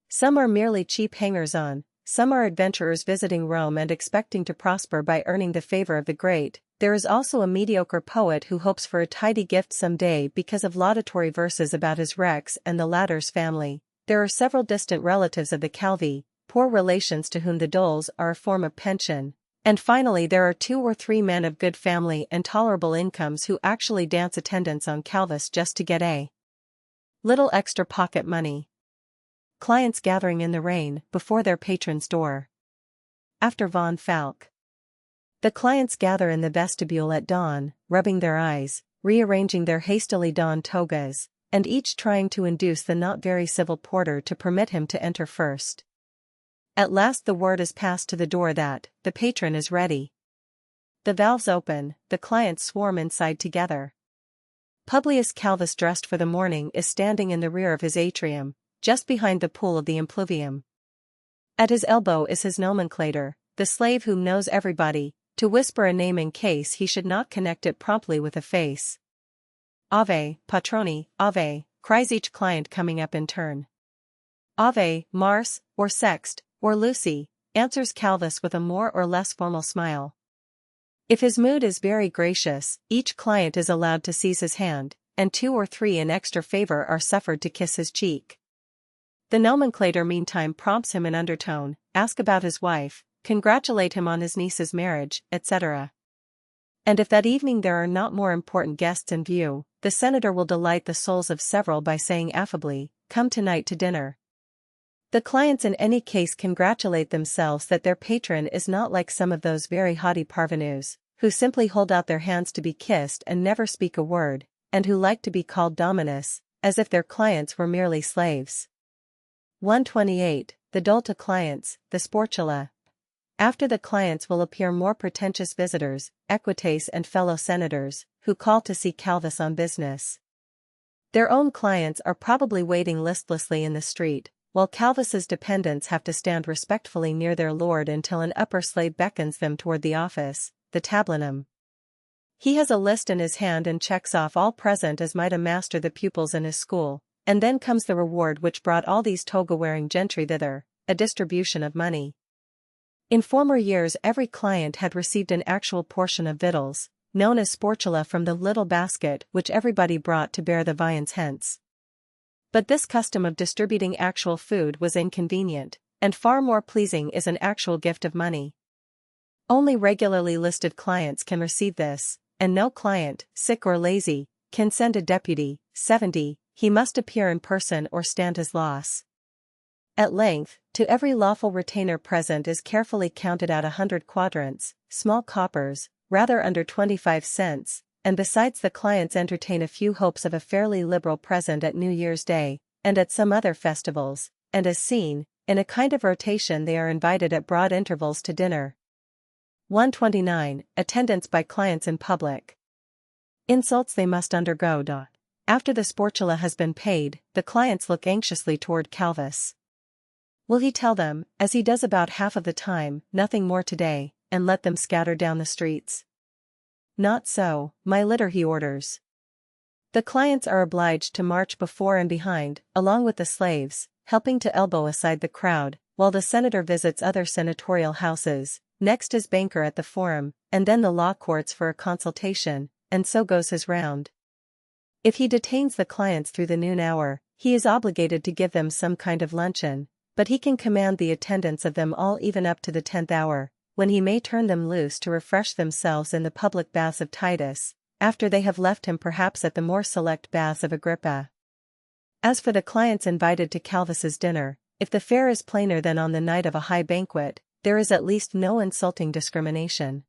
Some are merely cheap hangers-on, some are adventurers visiting Rome and expecting to prosper by earning the favor of the great. There is also a mediocre poet who hopes for a tidy gift some day because of laudatory verses about his Rex and the latter's family. There are several distant relatives of the Calvi, poor relations to whom the doles are a form of pension. And finally there are 2 or 3 men of good family and tolerable incomes who actually dance attendance on Calvus just to get a little extra pocket money. Clients gathering in the rain before their patron's door. After von Falk. The clients gather in the vestibule at dawn, rubbing their eyes, rearranging their hastily donned togas, and each trying to induce the not very civil porter to permit him to enter first. At last the word is passed to the door that the patron is ready. The valves open, the clients swarm inside together. Publius Calvus, dressed for the morning, is standing in the rear of his atrium, just behind the pool of the impluvium. At his elbow is his nomenclator, the slave whom knows everybody, to whisper a name in case he should not connect it promptly with a face. Ave, patroni, ave, cries each client coming up in turn. Ave, Mars, or Sext, or Lucy, answers Calvus with a more or less formal smile. If his mood is very gracious, each client is allowed to seize his hand, and 2 or 3 in extra favor are suffered to kiss his cheek. The nomenclator meantime prompts him in undertone, ask about his wife, congratulate him on his niece's marriage, etc. And if that evening there are not more important guests in view, the senator will delight the souls of several by saying affably, "Come tonight to dinner." The clients in any case congratulate themselves that their patron is not like some of those very haughty parvenus, who simply hold out their hands to be kissed and never speak a word, and who like to be called dominus, as if their clients were merely slaves. 128. The dolta clients, the sportula. After the clients will appear more pretentious visitors, equites and fellow senators, who call to see Calvus on business. Their own clients are probably waiting listlessly in the street, while Calvis's dependents have to stand respectfully near their lord until an upper slave beckons them toward the office, the tablinum. He has a list in his hand and checks off all present as might a master the pupils in his school, and then comes the reward which brought all these toga-wearing gentry thither, a distribution of money. In former years every client had received an actual portion of victuals, known as sportula, from the little basket which everybody brought to bear the viands hence. But this custom of distributing actual food was inconvenient, and far more pleasing is an actual gift of money. Only regularly listed clients can receive this, and no client, sick or lazy, can send a deputy. 70. He must appear in person or stand his loss. At length, to every lawful retainer present is carefully counted out 100 quadrants, small coppers, rather under 25 cents, and besides the clients entertain a few hopes of a fairly liberal present at New Year's Day, and at some other festivals, and as seen, in a kind of rotation they are invited at broad intervals to dinner. 129. Attendance by clients in public. Insults they must undergo. After the sportula has been paid, the clients look anxiously toward Calvis. Will he tell them, as he does about half of the time, nothing more today, and let them scatter down the streets? Not so, my litter, he orders. The clients are obliged to march before and behind, along with the slaves, helping to elbow aside the crowd, while the senator visits other senatorial houses, next his banker at the forum, and then the law courts for a consultation, and so goes his round. If he detains the clients through the noon hour, he is obligated to give them some kind of luncheon, but he can command the attendance of them all even up to the 10th hour, when he may turn them loose to refresh themselves in the public baths of Titus, after they have left him perhaps at the more select baths of Agrippa. As for the clients invited to Calvis's dinner, if the fare is plainer than on the night of a high banquet, there is at least no insulting discrimination.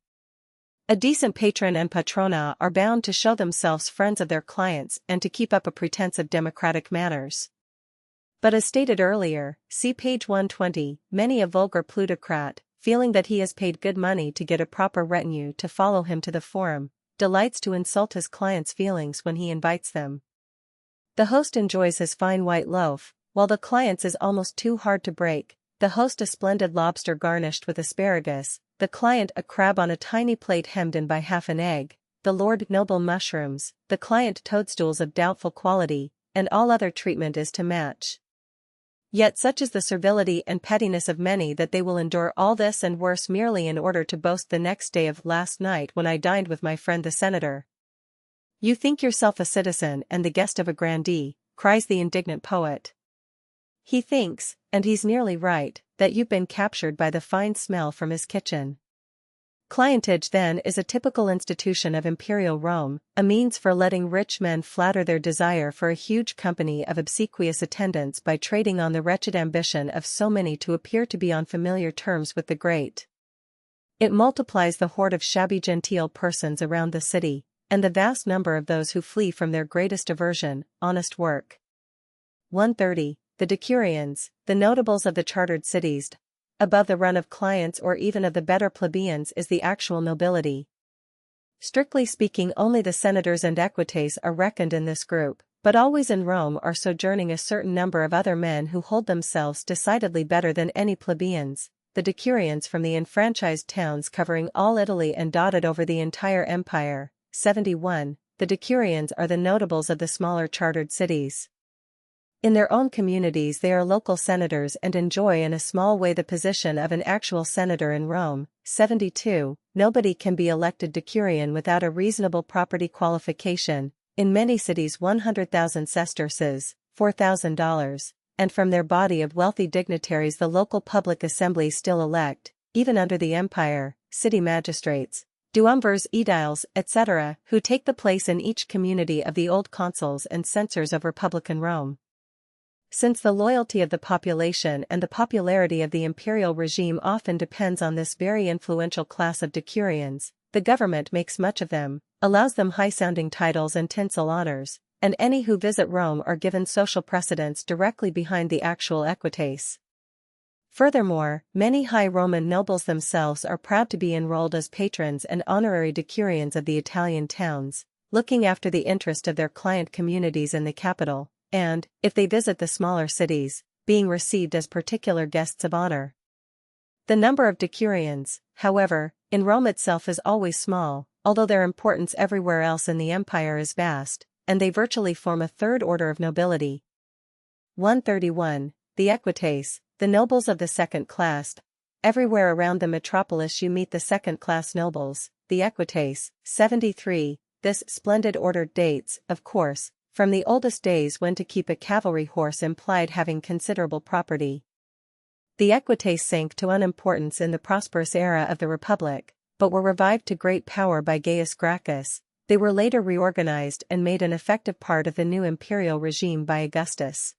A decent patron and patrona are bound to show themselves friends of their clients and to keep up a pretense of democratic manners. But as stated earlier, see page 120, many a vulgar plutocrat, feeling that he has paid good money to get a proper retinue to follow him to the forum, delights to insult his clients' feelings when he invites them. The host enjoys his fine white loaf, while the client's is almost too hard to break, the host a splendid lobster garnished with asparagus, the client a crab on a tiny plate hemmed in by half an egg, the lord noble mushrooms, the client toadstools of doubtful quality, and all other treatment is to match. Yet such is the servility and pettiness of many that they will endure all this and worse merely in order to boast the next day of last night when I dined with my friend the senator. You think yourself a citizen and the guest of a grandee, cries the indignant poet. He thinks, and he's nearly right, that you've been captured by the fine smell from his kitchen. Clientage then is a typical institution of imperial Rome, a means for letting rich men flatter their desire for a huge company of obsequious attendants by trading on the wretched ambition of so many to appear to be on familiar terms with the great. It multiplies the horde of shabby genteel persons around the city, and the vast number of those who flee from their greatest aversion, honest work. 130. The decurions, the notables of the chartered cities, above the run of clients or even of the better plebeians is the actual nobility. Strictly speaking, only the senators and equites are reckoned in this group, but always in Rome are sojourning a certain number of other men who hold themselves decidedly better than any plebeians, the decurions from the enfranchised towns covering all Italy and dotted over the entire empire. 71. The decurions are the notables of the smaller chartered cities. In their own communities they are local senators and enjoy in a small way the position of an actual senator in Rome. 72. Nobody can be elected decurion without a reasonable property qualification, in many cities 100,000 sesterces, $4,000, and from their body of wealthy dignitaries the local public assemblies still elect, even under the empire, city magistrates, duumvirs, aediles, etc., who take the place in each community of the old consuls and censors of republican Rome. Since the loyalty of the population and the popularity of the imperial regime often depends on this very influential class of decurions, the government makes much of them, allows them high-sounding titles and tinsel honors, and any who visit Rome are given social precedence directly behind the actual equites. Furthermore, many high Roman nobles themselves are proud to be enrolled as patrons and honorary decurions of the Italian towns, looking after the interest of their client communities in the capital, and, if they visit the smaller cities, being received as particular guests of honor. The number of decurions, however, in Rome itself is always small, although their importance everywhere else in the empire is vast, and they virtually form a third order of nobility. 131. The equites, the nobles of the second class. Everywhere around the metropolis you meet the second-class nobles, the equites. 73. This splendid order dates, of course, from the oldest days when to keep a cavalry horse implied having considerable property. The equites sank to unimportance in the prosperous era of the Republic, but were revived to great power by Gaius Gracchus. They were later reorganized and made an effective part of the new imperial regime by Augustus.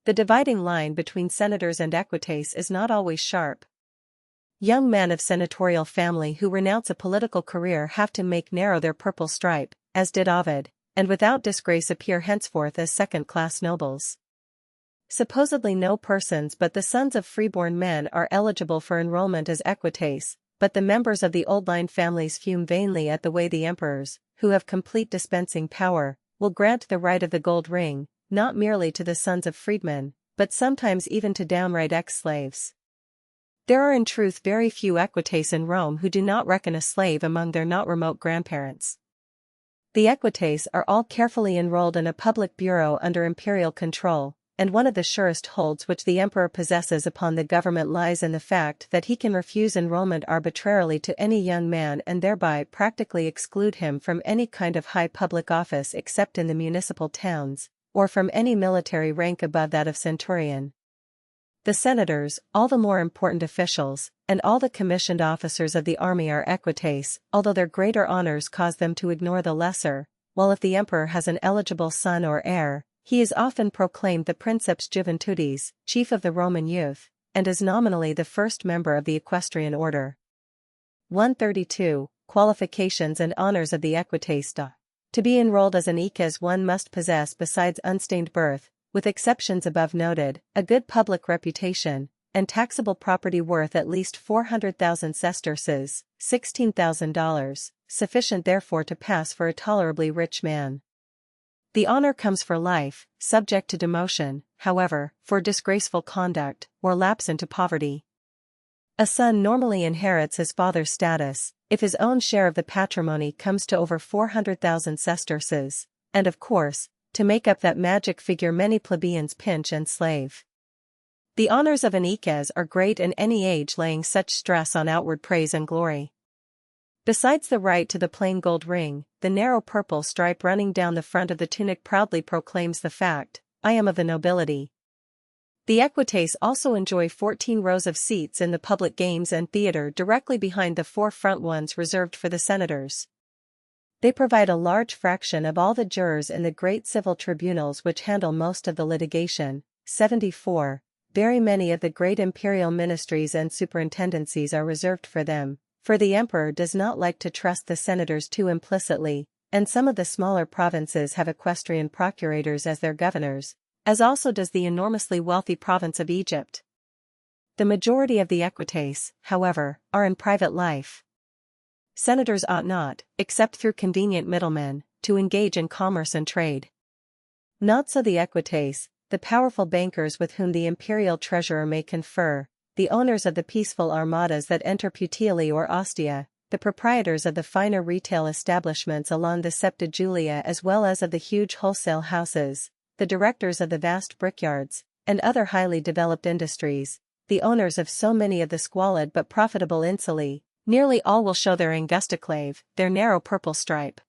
The dividing line between senators and equites is not always sharp. Young men of senatorial family who renounce a political career have to make narrow their purple stripe, as did Ovid, and without disgrace appear henceforth as second-class nobles. Supposedly no persons but the sons of freeborn men are eligible for enrollment as equites, but the members of the old-line families fume vainly at the way the emperors, who have complete dispensing power, will grant the right of the gold ring, not merely to the sons of freedmen, but sometimes even to downright ex-slaves. There are in truth very few equites in Rome who do not reckon a slave among their not remote grandparents. The equites are all carefully enrolled in a public bureau under imperial control, and one of the surest holds which the emperor possesses upon the government lies in the fact that he can refuse enrollment arbitrarily to any young man and thereby practically exclude him from any kind of high public office except in the municipal towns, or from any military rank above that of centurion. The senators, all the more important officials, and all the commissioned officers of the army are equites, although their greater honors cause them to ignore the lesser, while if the emperor has an eligible son or heir, he is often proclaimed the Princeps Juventudis, chief of the Roman youth, and is nominally the first member of the equestrian order. 132. Qualifications and honors of the equites. To be enrolled as an eques one must possess besides unstained birth, with exceptions above noted, a good public reputation, and taxable property worth at least 400,000 sesterces, $16,000, sufficient therefore to pass for a tolerably rich man. The honor comes for life, subject to demotion, however, for disgraceful conduct, or lapse into poverty. A son normally inherits his father's status, if his own share of the patrimony comes to over 400,000 sesterces, and of course, to make up that magic figure many plebeians pinch and slave. The honors of an eques are great in any age laying such stress on outward praise and glory. Besides the right to the plain gold ring, the narrow purple stripe running down the front of the tunic proudly proclaims the fact, I am of the nobility. The equites also enjoy 14 rows of seats in the public games and theater directly behind the 4 front ones reserved for the senators. They provide a large fraction of all the jurors in the great civil tribunals which handle most of the litigation. 74. Very many of the great imperial ministries and superintendencies are reserved for them, for the emperor does not like to trust the senators too implicitly, and some of the smaller provinces have equestrian procurators as their governors, as also does the enormously wealthy province of Egypt. The majority of the equites, however, are in private life. Senators ought not, except through convenient middlemen, to engage in commerce and trade. Not so the equites, the powerful bankers with whom the imperial treasurer may confer, the owners of the peaceful armadas that enter Puteoli or Ostia, the proprietors of the finer retail establishments along the Septa Julia as well as of the huge wholesale houses, the directors of the vast brickyards, and other highly developed industries, the owners of so many of the squalid but profitable insulae, nearly all will show their angusticlave, their narrow purple stripe.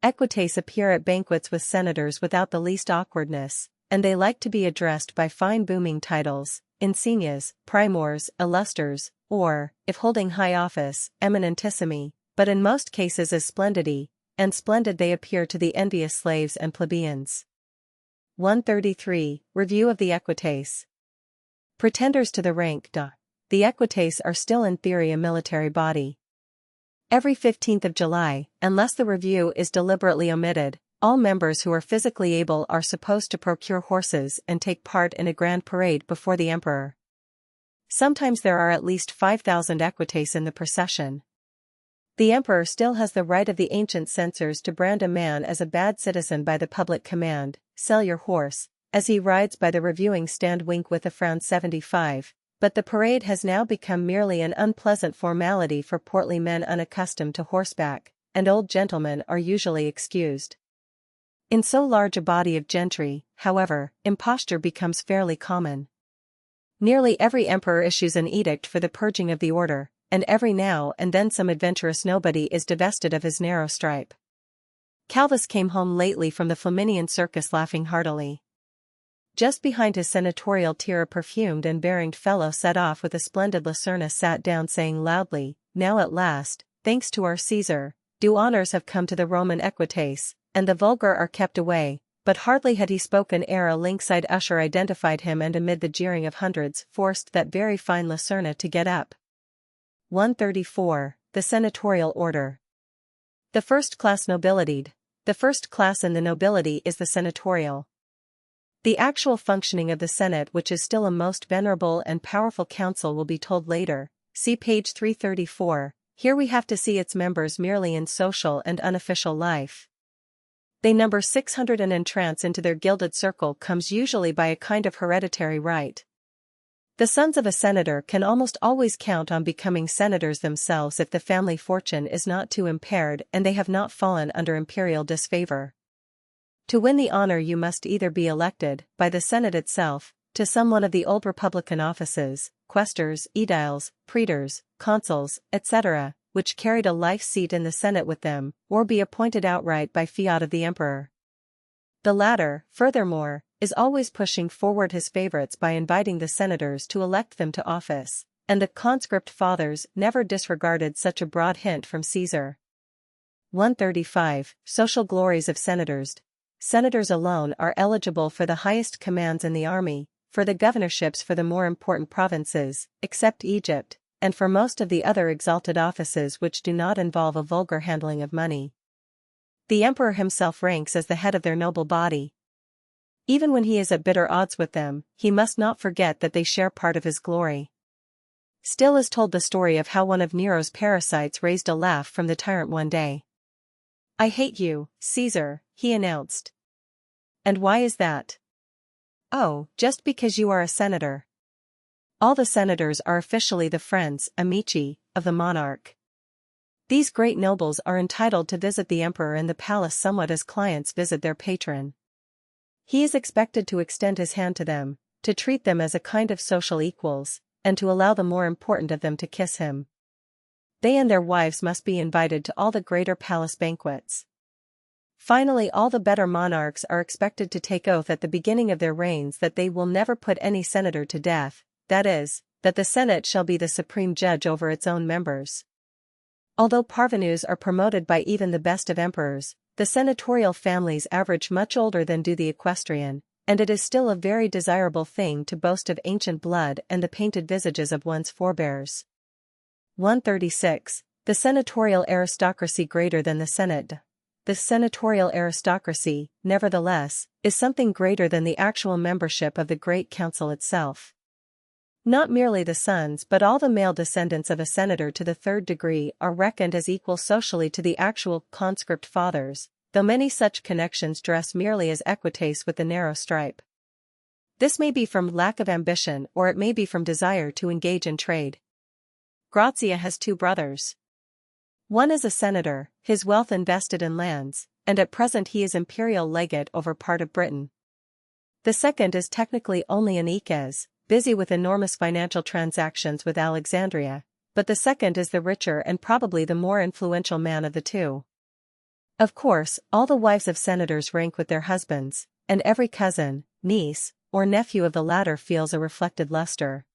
Equites appear at banquets with senators without the least awkwardness, and they like to be addressed by fine booming titles, insignias, primors, illusters, or, if holding high office, eminentissimi, but in most cases as splendidi, and splendid they appear to the envious slaves and plebeians. 133. Review of the equites. Pretenders to the rank. The equites are still in theory a military body. Every 15th of July, unless the review is deliberately omitted, all members who are physically able are supposed to procure horses and take part in a grand parade before the emperor. Sometimes there are at least 5,000 equites in the procession. The emperor still has the right of the ancient censors to brand a man as a bad citizen by the public command, "Sell your horse," as he rides by the reviewing stand. Wink with a frown. 75. But the parade has now become merely an unpleasant formality for portly men unaccustomed to horseback, and old gentlemen are usually excused. In so large a body of gentry, however, imposture becomes fairly common. Nearly every emperor issues an edict for the purging of the order, and every now and then some adventurous nobody is divested of his narrow stripe. Calvus came home lately from the Flaminian circus laughing heartily. Just behind his senatorial tier a perfumed and bearinged fellow set off with a splendid Lucerna sat down saying loudly, "Now at last, thanks to our Caesar, do honors have come to the Roman equites, and the vulgar are kept away." But hardly had he spoken ere a lynx-eyed usher identified him and amid the jeering of hundreds forced that very fine Lucerna to get up. 134. The Senatorial Order. The first class nobilitied. The first class in the nobility is the senatorial. The actual functioning of the Senate, which is still a most venerable and powerful council, will be told later, see page 334, here we have to see its members merely in social and unofficial life. They number 600 and entrance into their gilded circle comes usually by a kind of hereditary right. The sons of a senator can almost always count on becoming senators themselves if the family fortune is not too impaired and they have not fallen under imperial disfavor. To win the honor you must either be elected, by the Senate itself, to some one of the old republican offices, quaestors, aediles, praetors, consuls, etc., which carried a life seat in the Senate with them, or be appointed outright by fiat of the emperor. The latter, furthermore, is always pushing forward his favorites by inviting the senators to elect them to office, and the conscript fathers never disregarded such a broad hint from Caesar. 135. Social glories of senators. Senators alone are eligible for the highest commands in the army, for the governorships for the more important provinces, except Egypt, and for most of the other exalted offices which do not involve a vulgar handling of money. The emperor himself ranks as the head of their noble body. Even when he is at bitter odds with them, he must not forget that they share part of his glory. Still is told the story of how one of Nero's parasites raised a laugh from the tyrant one day. "I hate you, Caesar," he announced. "And why is that?" "Oh, just because you are a senator." All the senators are officially the friends, amici, of the monarch. These great nobles are entitled to visit the emperor in the palace somewhat as clients visit their patron. He is expected to extend his hand to them, to treat them as a kind of social equals, and to allow the more important of them to kiss him. They and their wives must be invited to all the greater palace banquets. Finally, all the better monarchs are expected to take oath at the beginning of their reigns that they will never put any senator to death, that is, that the Senate shall be the supreme judge over its own members. Although parvenus are promoted by even the best of emperors, the senatorial families average much older than do the equestrian, and it is still a very desirable thing to boast of ancient blood and the painted visages of one's forebears. 136. The senatorial aristocracy greater than the Senate. The senatorial aristocracy, nevertheless, is something greater than the actual membership of the Great Council itself. Not merely the sons but all the male descendants of a senator to the third degree are reckoned as equal socially to the actual conscript fathers, though many such connections dress merely as equites with the narrow stripe. This may be from lack of ambition or it may be from desire to engage in trade. Grazia has two brothers. One is a senator, his wealth invested in lands, and at present he is imperial legate over part of Britain. The second is technically only an eques, busy with enormous financial transactions with Alexandria, but the second is the richer and probably the more influential man of the two. Of course, all the wives of senators rank with their husbands, and every cousin, niece, or nephew of the latter feels a reflected luster.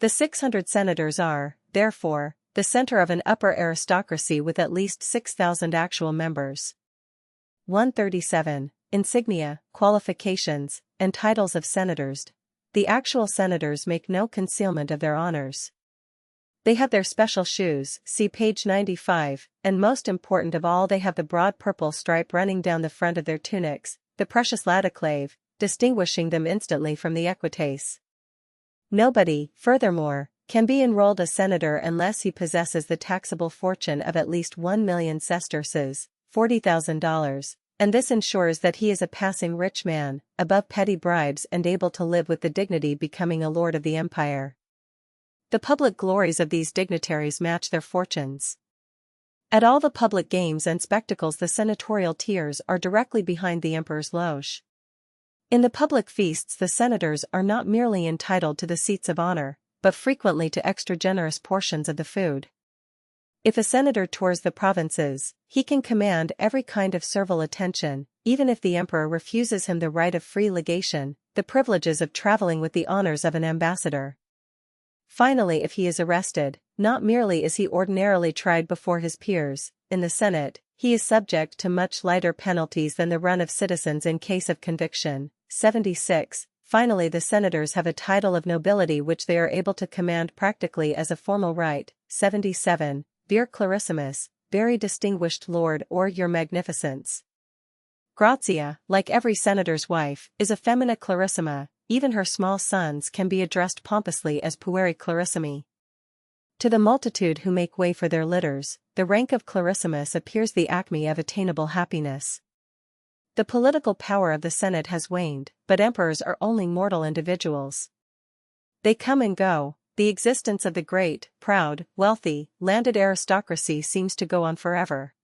The 600 senators are, therefore, the center of an upper aristocracy with at least 6,000 actual members. 137. Insignia, qualifications, and titles of senators. The actual senators make no concealment of their honors. They have their special shoes, see page 95, and most important of all they have the broad purple stripe running down the front of their tunics, the precious laticlave, distinguishing them instantly from the equites. Nobody, furthermore, can be enrolled a senator unless he possesses the taxable fortune of at least 1 million sesterces, $40,000, and this ensures that he is a passing rich man, above petty bribes and able to live with the dignity becoming a lord of the empire. The public glories of these dignitaries match their fortunes. At all the public games and spectacles the senatorial tiers are directly behind the emperor's loge. In the public feasts the senators are not merely entitled to the seats of honor, but frequently to extra generous portions of the food. If a senator tours the provinces, he can command every kind of servile attention, even if the emperor refuses him the right of free legation, the privileges of traveling with the honors of an ambassador. Finally, if he is arrested, not merely is he ordinarily tried before his peers, in the Senate, he is subject to much lighter penalties than the run of citizens in case of conviction. 76. Finally, the senators have a title of nobility which they are able to command practically as a formal right. 77. Vir Clarissimus, very distinguished lord or your magnificence. Grazia, like every senator's wife, is a femina clarissima, even her small sons can be addressed pompously as pueri clarissimi. To the multitude who make way for their litters, the rank of clarissimus appears the acme of attainable happiness. The political power of the Senate has waned, but emperors are only mortal individuals. They come and go. The existence of the great, proud, wealthy, landed aristocracy seems to go on forever.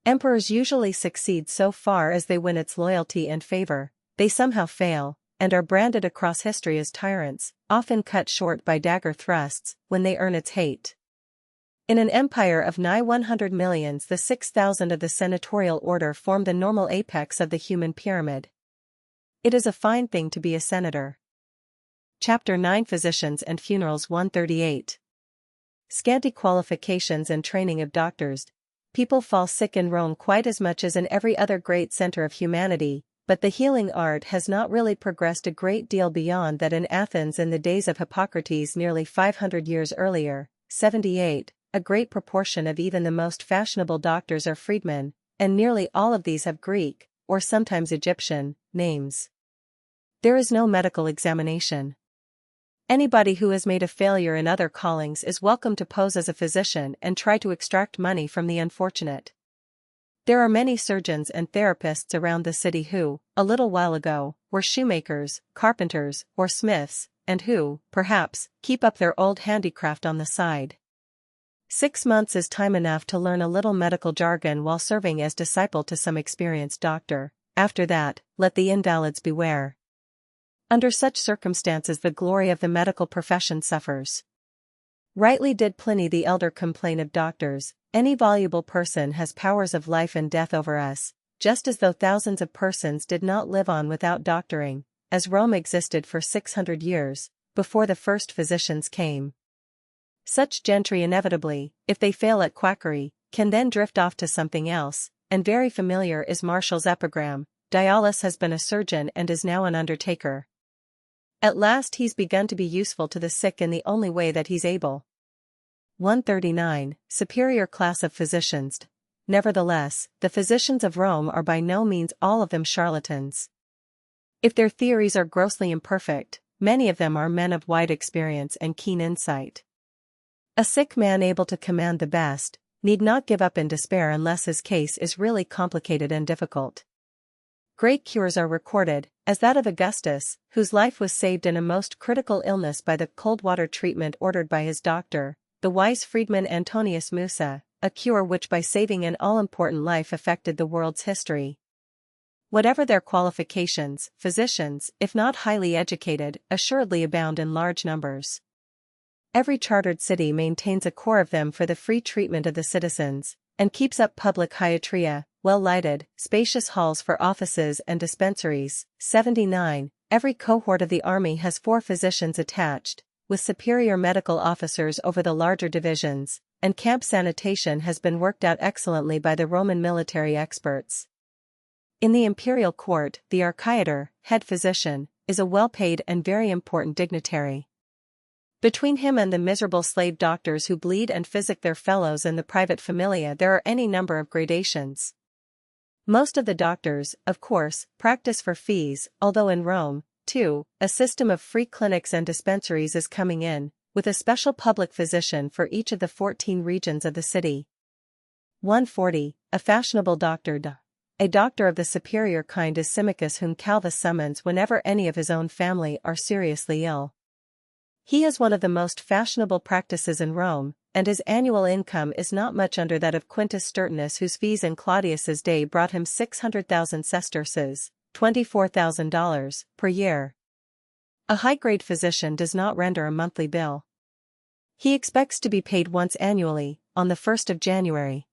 Emperors usually succeed so far as they win its loyalty and favor, they somehow fail, and are branded across history as tyrants, often cut short by dagger thrusts, when they earn its hate. In an empire of nigh 100 millions, the 6,000 of the senatorial order form the normal apex of the human pyramid. It is a fine thing to be a senator. Chapter 9 Physicians and Funerals 138. Scanty qualifications and training of doctors. People fall sick in Rome quite as much as in every other great center of humanity, but the healing art has not really progressed a great deal beyond that in Athens in the days of Hippocrates nearly 500 years earlier. 78. A great proportion of even the most fashionable doctors are freedmen, and nearly all of these have Greek, or sometimes Egyptian, names. There is no medical examination. Anybody who has made a failure in other callings is welcome to pose as a physician and try to extract money from the unfortunate. There are many surgeons and therapists around the city who, a little while ago, were shoemakers, carpenters, or smiths, and who, perhaps, keep up their old handicraft on the side. 6 months is time enough to learn a little medical jargon while serving as disciple to some experienced doctor. After that, let the invalids beware. Under such circumstances the glory of the medical profession suffers. Rightly did Pliny the Elder complain of doctors, any voluble person has powers of life and death over us, just as though thousands of persons did not live on without doctoring, as Rome existed for 600 years, before the first physicians came. Such gentry inevitably, if they fail at quackery, can then drift off to something else, and very familiar is Martial's epigram, Dialis has been a surgeon and is now an undertaker. At last he's begun to be useful to the sick in the only way that he's able. 139. Superior class of physicians. Nevertheless, the physicians of Rome are by no means all of them charlatans. If their theories are grossly imperfect, many of them are men of wide experience and keen insight. A sick man able to command the best, need not give up in despair unless his case is really complicated and difficult. Great cures are recorded, as that of Augustus, whose life was saved in a most critical illness by the cold water treatment ordered by his doctor, the wise freedman Antonius Musa, a cure which by saving an all-important life affected the world's history. Whatever their qualifications, physicians, if not highly educated, assuredly abound in large numbers. Every chartered city maintains a corps of them for the free treatment of the citizens, and keeps up public hyatria, well-lighted, spacious halls for offices and dispensaries. 79. Every cohort of the army has 4 physicians attached, with superior medical officers over the larger divisions, and camp sanitation has been worked out excellently by the Roman military experts. In the imperial court, the archiator, head physician, is a well-paid and very important dignitary. Between him and the miserable slave doctors who bleed and physic their fellows in the private familia there are any number of gradations. Most of the doctors, of course, practice for fees, although in Rome, too, a system of free clinics and dispensaries is coming in, with a special public physician for each of the 14 regions of the city. 140. A fashionable doctor. A doctor of the superior kind is Symmachus, whom Calvus summons whenever any of his own family are seriously ill. He is one of the most fashionable practices in Rome, and his annual income is not much under that of Quintus Stertinus, whose fees in Claudius's day brought him 600,000 sesterces, $24,000, per year. A high-grade physician does not render a monthly bill. He expects to be paid once annually, on the 1st of January.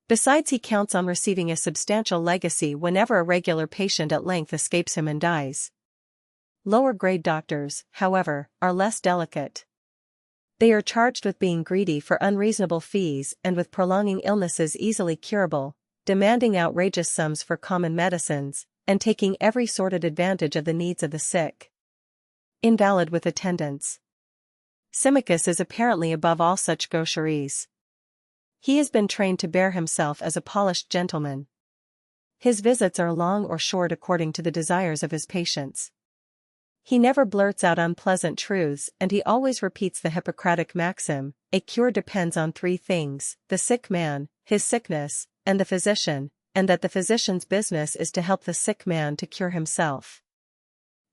Besides, he counts on receiving a substantial legacy whenever a regular patient at length escapes him and dies. Lower-grade doctors, however, are less delicate. They are charged with being greedy for unreasonable fees and with prolonging illnesses easily curable, demanding outrageous sums for common medicines, and taking every sordid advantage of the needs of the sick. Invalid with attendance. Symmachus is apparently above all such gaucheries. He has been trained to bear himself as a polished gentleman. His visits are long or short according to the desires of his patients. He never blurts out unpleasant truths, and he always repeats the Hippocratic maxim, a cure depends on 3 things, the sick man, his sickness, and the physician, and that the physician's business is to help the sick man to cure himself.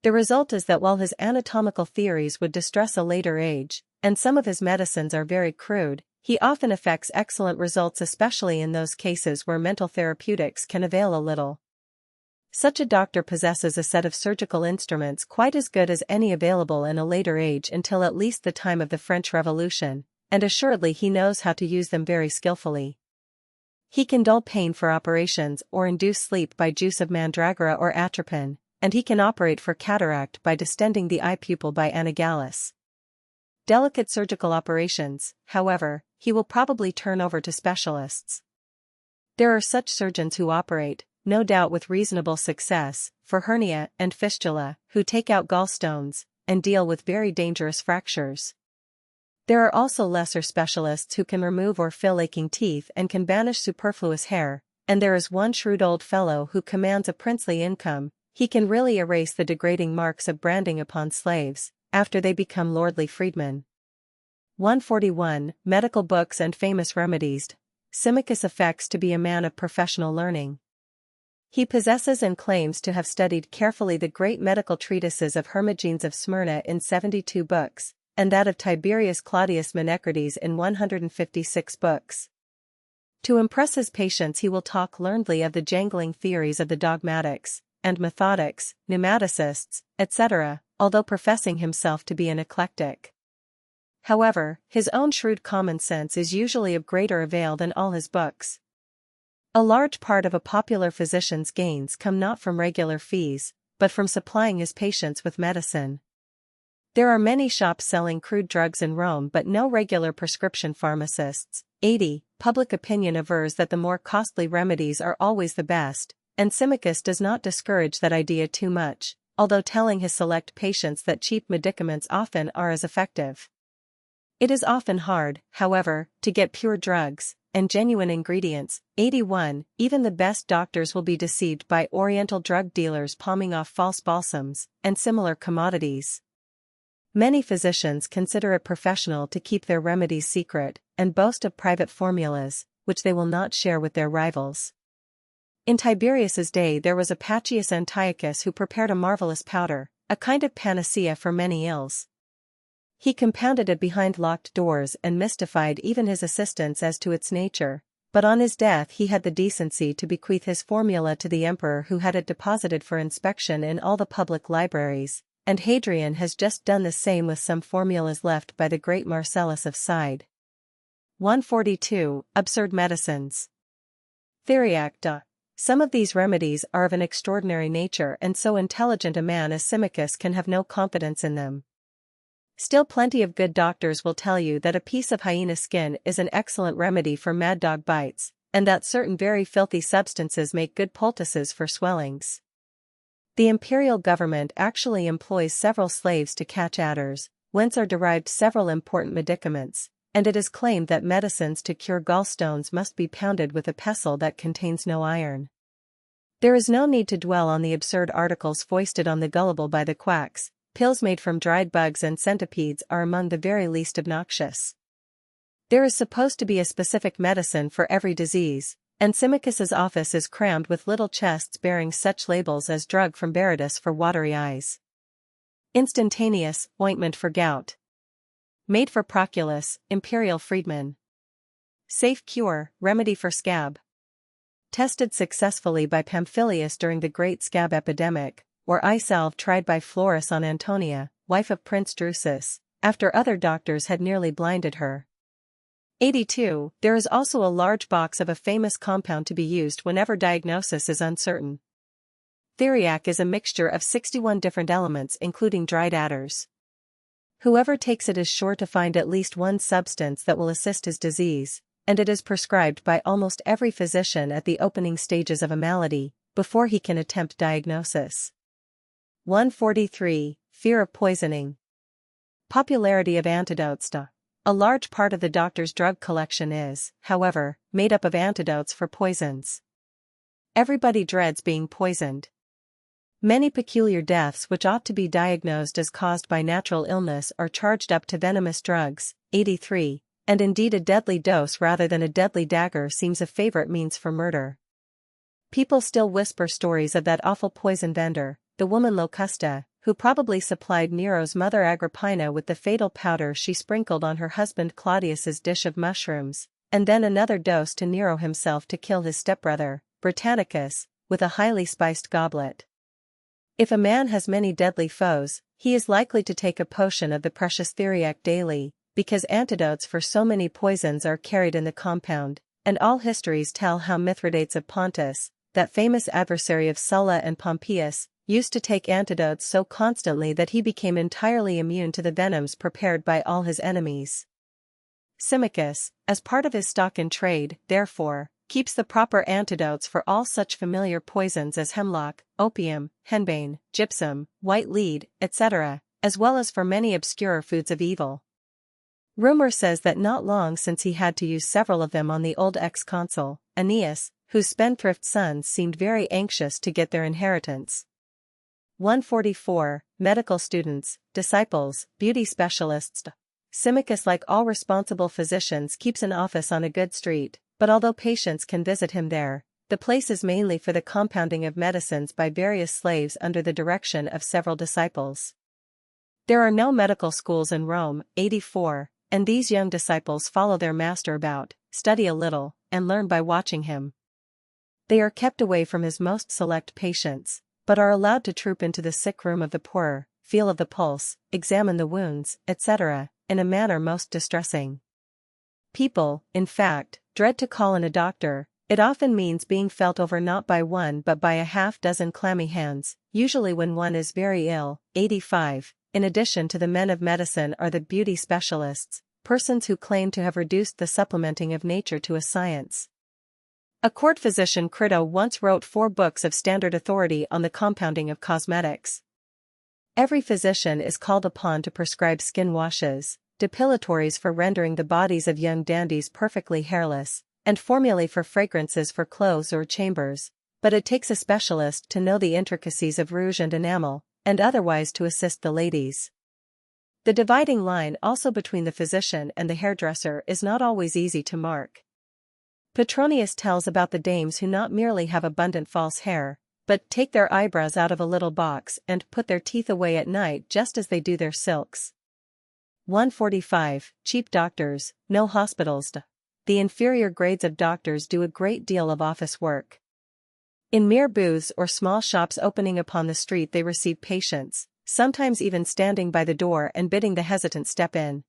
The result is that while his anatomical theories would distress a later age, and some of his medicines are very crude, he often effects excellent results, especially in those cases where mental therapeutics can avail a little. Such a doctor possesses a set of surgical instruments quite as good as any available in a later age until at least the time of the French Revolution, and assuredly he knows how to use them very skillfully. He can dull pain for operations or induce sleep by juice of mandragora or atropine, and he can operate for cataract by distending the eye pupil by anagallis. Delicate surgical operations, however, he will probably turn over to specialists. There are such surgeons who operate, no doubt with reasonable success, for hernia and fistula, who take out gallstones, and deal with very dangerous fractures. There are also lesser specialists who can remove or fill aching teeth and can banish superfluous hair, and there is one shrewd old fellow who commands a princely income. He can really erase the degrading marks of branding upon slaves, after they become lordly freedmen. 141. Medical books and famous remedies. Symmachus affects to be a man of professional learning. He possesses and claims to have studied carefully the great medical treatises of Hermogenes of Smyrna in 72 books, and that of Tiberius Claudius Menecrates in 156 books. To impress his patients he will talk learnedly of the jangling theories of the dogmatics, and methodics, pneumaticists, etc., although professing himself to be an eclectic. However, his own shrewd common sense is usually of greater avail than all his books. A large part of a popular physician's gains come not from regular fees, but from supplying his patients with medicine. There are many shops selling crude drugs in Rome but no regular prescription pharmacists. 80. Public opinion avers that the more costly remedies are always the best, and Symmachus does not discourage that idea too much, although telling his select patients that cheap medicaments often are as effective. It is often hard, however, to get pure drugs and genuine ingredients. 81. Even the best doctors will be deceived by Oriental drug dealers palming off false balsams and similar commodities. Many physicians consider it professional to keep their remedies secret and boast of private formulas, which they will not share with their rivals. In Tiberius's day there was Apicius Antiochus who prepared a marvelous powder, a kind of panacea for many ills. He compounded it behind locked doors and mystified even his assistants as to its nature, but on his death he had the decency to bequeath his formula to the emperor, who had it deposited for inspection in all the public libraries, and Hadrian has just done the same with some formulas left by the great Marcellus of Side. 142. Absurd medicines. Theriac. Some of these remedies are of an extraordinary nature, and so intelligent a man as Symmachus can have no confidence in them. Still, plenty of good doctors will tell you that a piece of hyena skin is an excellent remedy for mad dog bites, and that certain very filthy substances make good poultices for swellings. The imperial government actually employs several slaves to catch adders, whence are derived several important medicaments, and it is claimed that medicines to cure gallstones must be pounded with a pestle that contains no iron. There is no need to dwell on the absurd articles foisted on the gullible by the quacks, pills made from dried bugs and centipedes are among the very least obnoxious. There is supposed to be a specific medicine for every disease, and Symmachus's office is crammed with little chests bearing such labels as drug from Baratus for watery eyes, instantaneous ointment for gout, made for Proculus, imperial freedman, safe cure, remedy for scab, tested successfully by Pamphilius during the great scab epidemic, or eye salve tried by Florus on Antonia, wife of Prince Drusus, after other doctors had nearly blinded her. 82. There is also a large box of a famous compound to be used whenever diagnosis is uncertain. Theriac is a mixture of 61 different elements including dried adders. Whoever takes it is sure to find at least one substance that will assist his disease, and it is prescribed by almost every physician at the opening stages of a malady, before he can attempt diagnosis. 143. Fear of poisoning. Popularity of antidotes. A large part of the doctor's drug collection is, however, made up of antidotes for poisons. Everybody dreads being poisoned. Many peculiar deaths which ought to be diagnosed as caused by natural illness are charged up to venomous drugs. 83. And indeed a deadly dose rather than a deadly dagger seems a favorite means for murder. People still whisper stories of that awful poison vendor, the woman Locusta, who probably supplied Nero's mother Agrippina with the fatal powder she sprinkled on her husband Claudius's dish of mushrooms, and then another dose to Nero himself to kill his stepbrother, Britannicus, with a highly spiced goblet. If a man has many deadly foes, he is likely to take a potion of the precious theriac daily, because antidotes for so many poisons are carried in the compound, and all histories tell how Mithridates of Pontus, that famous adversary of Sulla and Pompeius, used to take antidotes so constantly that he became entirely immune to the venoms prepared by all his enemies. Symmachus, as part of his stock in trade, therefore, keeps the proper antidotes for all such familiar poisons as hemlock, opium, henbane, gypsum, white lead, etc., as well as for many obscurer foods of evil. Rumor says that not long since he had to use several of them on the old ex-consul, Aeneas, whose spendthrift sons seemed very anxious to get their inheritance. 144. Medical students, disciples, beauty specialists. Symmachus, like all responsible physicians, keeps an office on a good street, but although patients can visit him there, the place is mainly for the compounding of medicines by various slaves under the direction of several disciples. There are no medical schools in Rome. 84, and these young disciples follow their master about, study a little, and learn by watching him. They are kept away from his most select patients, but are allowed to troop into the sick room of the poorer, feel of the pulse, examine the wounds, etc., in a manner most distressing. People, in fact, dread to call in a doctor. It often means being felt over not by one but by a half-dozen clammy hands, usually when one is very ill. 85. In addition to the men of medicine are the beauty specialists, persons who claim to have reduced the supplementing of nature to a science. A court physician Crito once wrote 4 books of standard authority on the compounding of cosmetics. Every physician is called upon to prescribe skin washes, depilatories for rendering the bodies of young dandies perfectly hairless, and formulae for fragrances for clothes or chambers, but it takes a specialist to know the intricacies of rouge and enamel, and otherwise to assist the ladies. The dividing line also between the physician and the hairdresser is not always easy to mark. Petronius tells about the dames who not merely have abundant false hair, but take their eyebrows out of a little box and put their teeth away at night just as they do their silks. 145. Cheap doctors, no hospitals. The inferior grades of doctors do a great deal of office work. In mere booths or small shops opening upon the street they receive patients, sometimes even standing by the door and bidding the hesitant step in.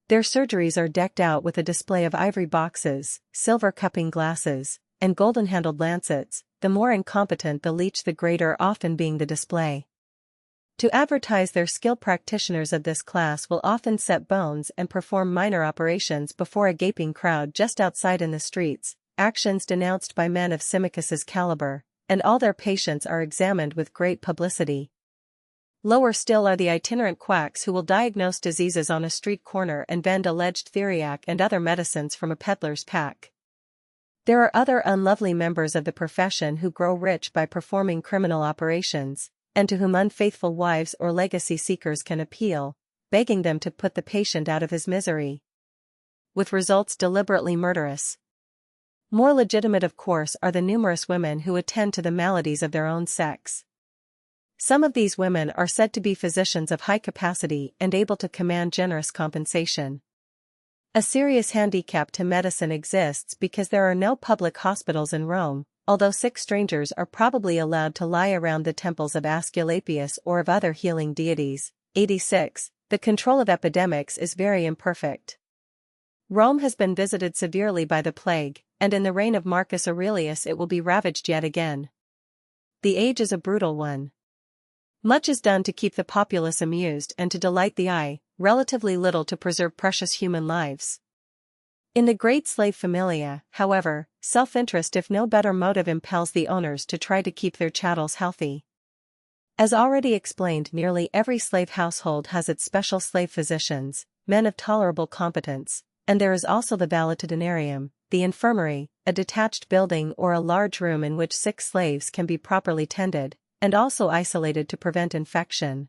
Their surgeries are decked out with a display of ivory boxes, silver cupping glasses, and golden-handled lancets, the more incompetent the leech the greater often being the display. To advertise their skill, practitioners of this class will often set bones and perform minor operations before a gaping crowd just outside in the streets, actions denounced by men of Symmachus's caliber, and all their patients are examined with great publicity. Lower still are the itinerant quacks who will diagnose diseases on a street corner and vend alleged theriac and other medicines from a peddler's pack. There are other unlovely members of the profession who grow rich by performing criminal operations, and to whom unfaithful wives or legacy seekers can appeal, begging them to put the patient out of his misery. With results deliberately murderous. More legitimate, of course, are the numerous women who attend to the maladies of their own sex. Some of these women are said to be physicians of high capacity and able to command generous compensation. A serious handicap to medicine exists because there are no public hospitals in Rome, although sick strangers are probably allowed to lie around the temples of Asclepius or of other healing deities. 86. The control of epidemics is very imperfect. Rome has been visited severely by the plague, and in the reign of Marcus Aurelius it will be ravaged yet again. The age is a brutal one. Much is done to keep the populace amused and to delight the eye, relatively little to preserve precious human lives. In the great slave familia, however, self-interest if no better motive impels the owners to try to keep their chattels healthy. As already explained, nearly every slave household has its special slave physicians, men of tolerable competence, and there is also the valetudinarium, the infirmary, a detached building or a large room in which sick slaves can be properly tended, and also isolated to prevent infection.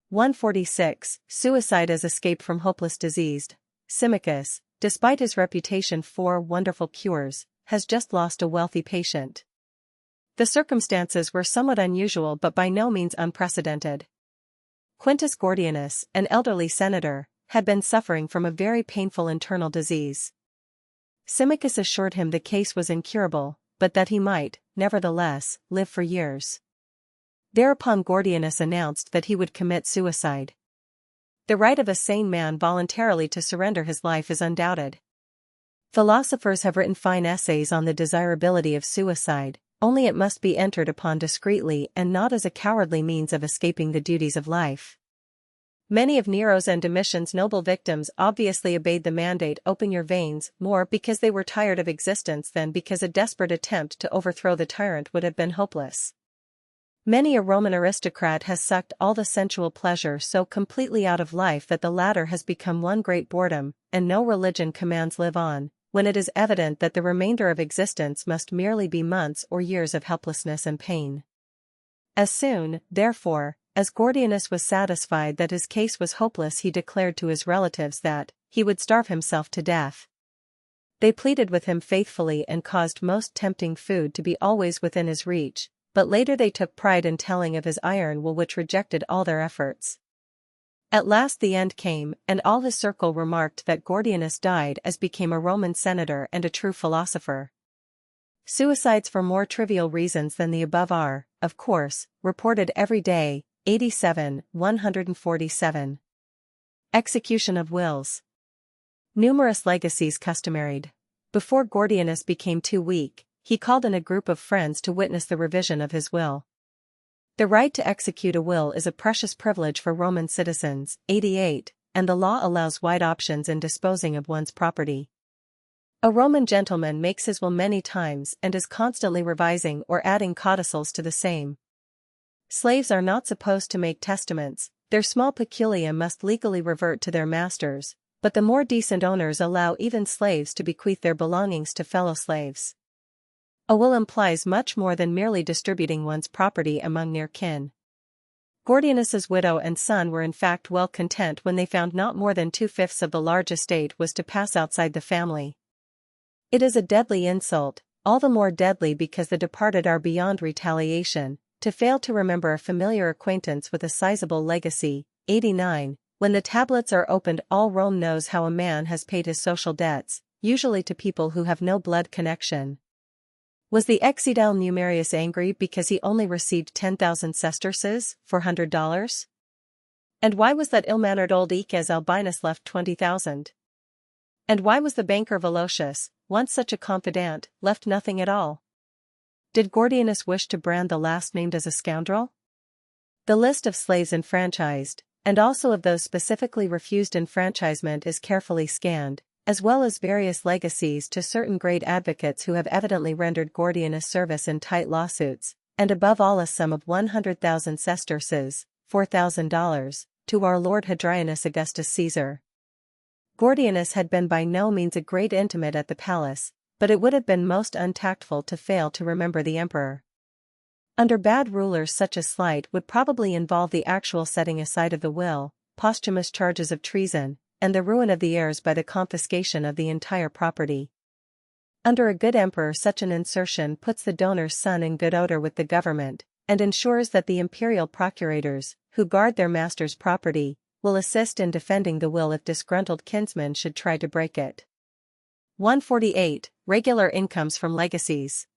146. Suicide as escape from hopeless disease. Symmachus, despite his reputation for wonderful cures, has just lost a wealthy patient. The circumstances were somewhat unusual but by no means unprecedented. Quintus Gordianus, an elderly senator, had been suffering from a very painful internal disease. Symmachus assured him the case was incurable, but that he might, nevertheless, live for years. Thereupon Gordianus announced that he would commit suicide. The right of a sane man voluntarily to surrender his life is undoubted. Philosophers have written fine essays on the desirability of suicide, only it must be entered upon discreetly and not as a cowardly means of escaping the duties of life. Many of Nero's and Domitian's noble victims obviously obeyed the mandate "open your veins" more because they were tired of existence than because a desperate attempt to overthrow the tyrant would have been hopeless. Many a Roman aristocrat has sucked all the sensual pleasure so completely out of life that the latter has become one great boredom, and no religion commands live on, when it is evident that the remainder of existence must merely be months or years of helplessness and pain. As soon, therefore, as Gordianus was satisfied that his case was hopeless, he declared to his relatives that he would starve himself to death. They pleaded with him faithfully and caused most tempting food to be always within his reach, but later they took pride in telling of his iron will which rejected all their efforts. At last the end came, and all his circle remarked that Gordianus died as became a Roman senator and a true philosopher. Suicides for more trivial reasons than the above are, of course, reported every day. 87, 147. Execution of wills. Numerous legacies customaried. Before Gordianus became too weak, he called in a group of friends to witness the revision of his will. The right to execute a will is a precious privilege for Roman citizens. 88, and the law allows wide options in disposing of one's property. A Roman gentleman makes his will many times and is constantly revising or adding codicils to the same. Slaves are not supposed to make testaments, their small peculia must legally revert to their masters, but the more decent owners allow even slaves to bequeath their belongings to fellow slaves. A will implies much more than merely distributing one's property among near kin. Gordianus's widow and son were in fact well content when they found not more than 2/5 of the large estate was to pass outside the family. It is a deadly insult, all the more deadly because the departed are beyond retaliation, to fail to remember a familiar acquaintance with a sizable legacy. 89. When the tablets are opened, all Rome knows how a man has paid his social debts, usually to people who have no blood connection. Was the exedile Numerius angry because he only received 10,000 sesterces, $400? And why was that ill-mannered old Eques Albinus left 20,000? And why was the banker Velocius, once such a confidant, left nothing at all? Did Gordianus wish to brand the last named as a scoundrel? The list of slaves enfranchised, and also of those specifically refused enfranchisement, is carefully scanned, as well as various legacies to certain great advocates who have evidently rendered Gordianus service in tight lawsuits, and above all a sum of 100,000 sesterces, $4,000, to our Lord Hadrianus Augustus Caesar. Gordianus had been by no means a great intimate at the palace, but it would have been most untactful to fail to remember the emperor. Under bad rulers such a slight would probably involve the actual setting aside of the will, posthumous charges of treason, and the ruin of the heirs by the confiscation of the entire property. Under a good emperor such an insertion puts the donor's son in good odor with the government, and ensures that the imperial procurators, who guard their master's property, will assist in defending the will if disgruntled kinsmen should try to break it. 148. Regular incomes from legacies.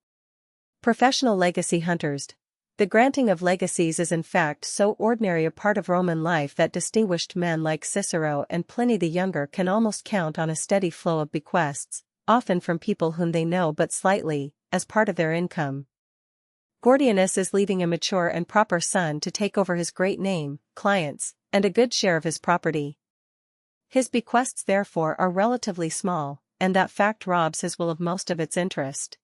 Professional legacy hunters. The granting of legacies is in fact so ordinary a part of Roman life that distinguished men like Cicero and Pliny the Younger can almost count on a steady flow of bequests, often from people whom they know but slightly, as part of their income. Gordianus is leaving a mature and proper son to take over his great name, clients, and a good share of his property. His bequests therefore are relatively small, and that fact robs his will of most of its interest.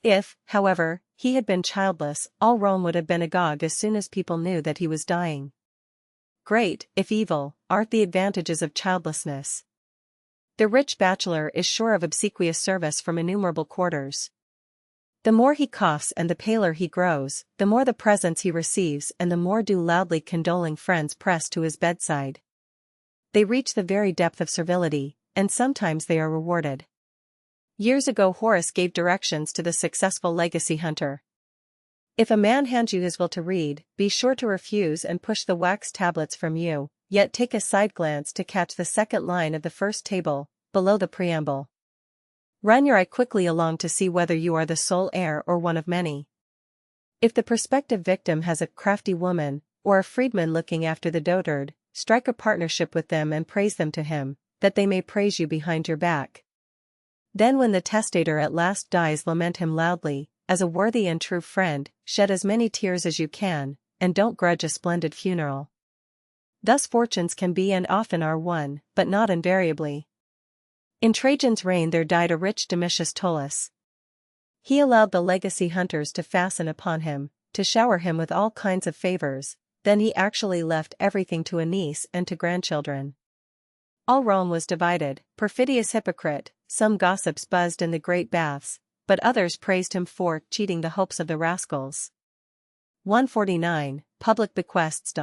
If, however, he had been childless, all Rome would have been agog as soon as people knew that he was dying. Great, if evil, are the advantages of childlessness. The rich bachelor is sure of obsequious service from innumerable quarters. The more he coughs and the paler he grows, the more the presents he receives and the more do loudly condoling friends press to his bedside. They reach the very depth of servility, and sometimes they are rewarded. Years ago Horace gave directions to the successful legacy hunter. If a man hands you his will to read, be sure to refuse and push the wax tablets from you, yet take a side glance to catch the second line of the first table, below the preamble. Run your eye quickly along to see whether you are the sole heir or one of many. If the prospective victim has a crafty woman, or a freedman looking after the dotard, strike a partnership with them and praise them to him, that they may praise you behind your back. Then when the testator at last dies lament him loudly, as a worthy and true friend, shed as many tears as you can, and don't grudge a splendid funeral. Thus fortunes can be and often are won, but not invariably. In Trajan's reign there died a rich Domitius Tullus. He allowed the legacy hunters to fasten upon him, to shower him with all kinds of favors, then he actually left everything to a niece and to grandchildren. All Rome was divided, perfidious hypocrite, some gossips buzzed in the great baths, but others praised him for cheating the hopes of the rascals. 149. Public bequests.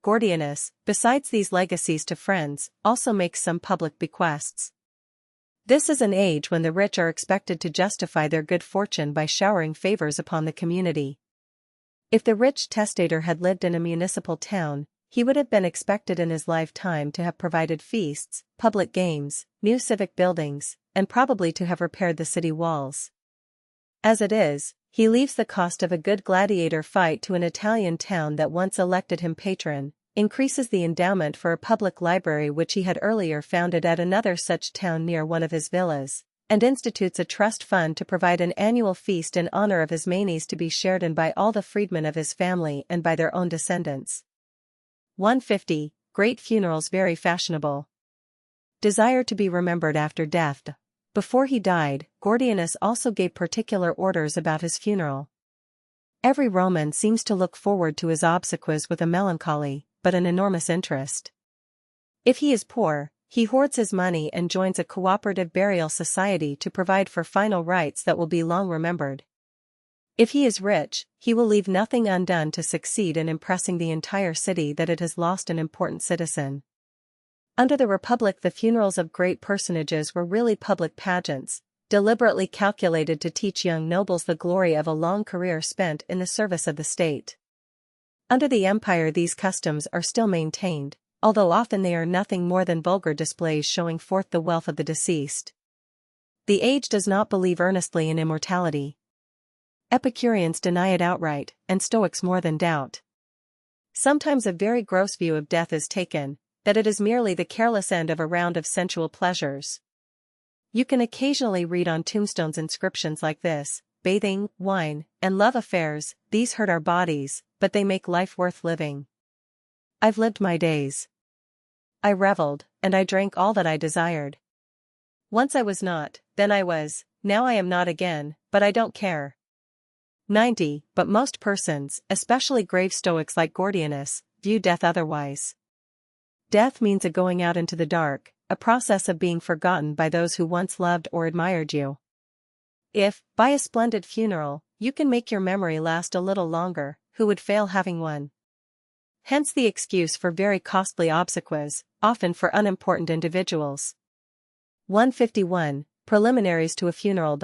Gordianus, besides these legacies to friends, also makes some public bequests. This is an age when the rich are expected to justify their good fortune by showering favors upon the community. If the rich testator had lived in a municipal town, he would have been expected in his lifetime to have provided feasts, public games, new civic buildings, and probably to have repaired the city walls. As it is, he leaves the cost of a good gladiator fight to an Italian town that once elected him patron, increases the endowment for a public library which he had earlier founded at another such town near one of his villas, and institutes a trust fund to provide an annual feast in honor of his manes to be shared in by all the freedmen of his family and by their own descendants. 150. Great funerals very fashionable. Desire to be remembered after death. Before he died, Gordianus also gave particular orders about his funeral. Every Roman seems to look forward to his obsequies with a melancholy, but an enormous interest. If he is poor, he hoards his money and joins a cooperative burial society to provide for final rites that will be long remembered. If he is rich, he will leave nothing undone to succeed in impressing the entire city that it has lost an important citizen. Under the Republic, the funerals of great personages were really public pageants, deliberately calculated to teach young nobles the glory of a long career spent in the service of the state. Under the Empire these customs are still maintained, although often they are nothing more than vulgar displays showing forth the wealth of the deceased. The age does not believe earnestly in immortality. Epicureans deny it outright, and Stoics more than doubt. Sometimes a very gross view of death is taken, that it is merely the careless end of a round of sensual pleasures. You can occasionally read on tombstones inscriptions like this: bathing, wine, and love affairs, these hurt our bodies, but they make life worth living. I've lived my days. I reveled, and I drank all that I desired. Once I was not, then I was, now I am not again, but I don't care. 90. But most persons, especially grave Stoics like Gordianus, view death otherwise. Death means a going out into the dark, a process of being forgotten by those who once loved or admired you. If, by a splendid funeral, you can make your memory last a little longer, who would fail having one? Hence the excuse for very costly obsequies, often for unimportant individuals. 151. Preliminaries to a funeral.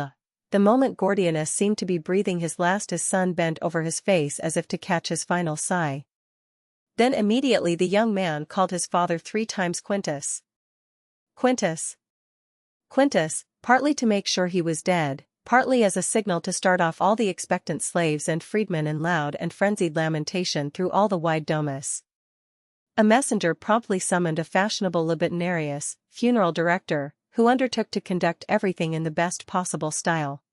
The moment Gordianus seemed to be breathing his last, his son bent over his face as if to catch his final sigh. Then immediately the young man called his father 3 times Quintus. Quintus. Quintus, partly to make sure he was dead, partly as a signal to start off all the expectant slaves and freedmen in loud and frenzied lamentation through all the wide domus. A messenger promptly summoned a fashionable libidinarius, funeral director, who undertook to conduct everything in the best possible style.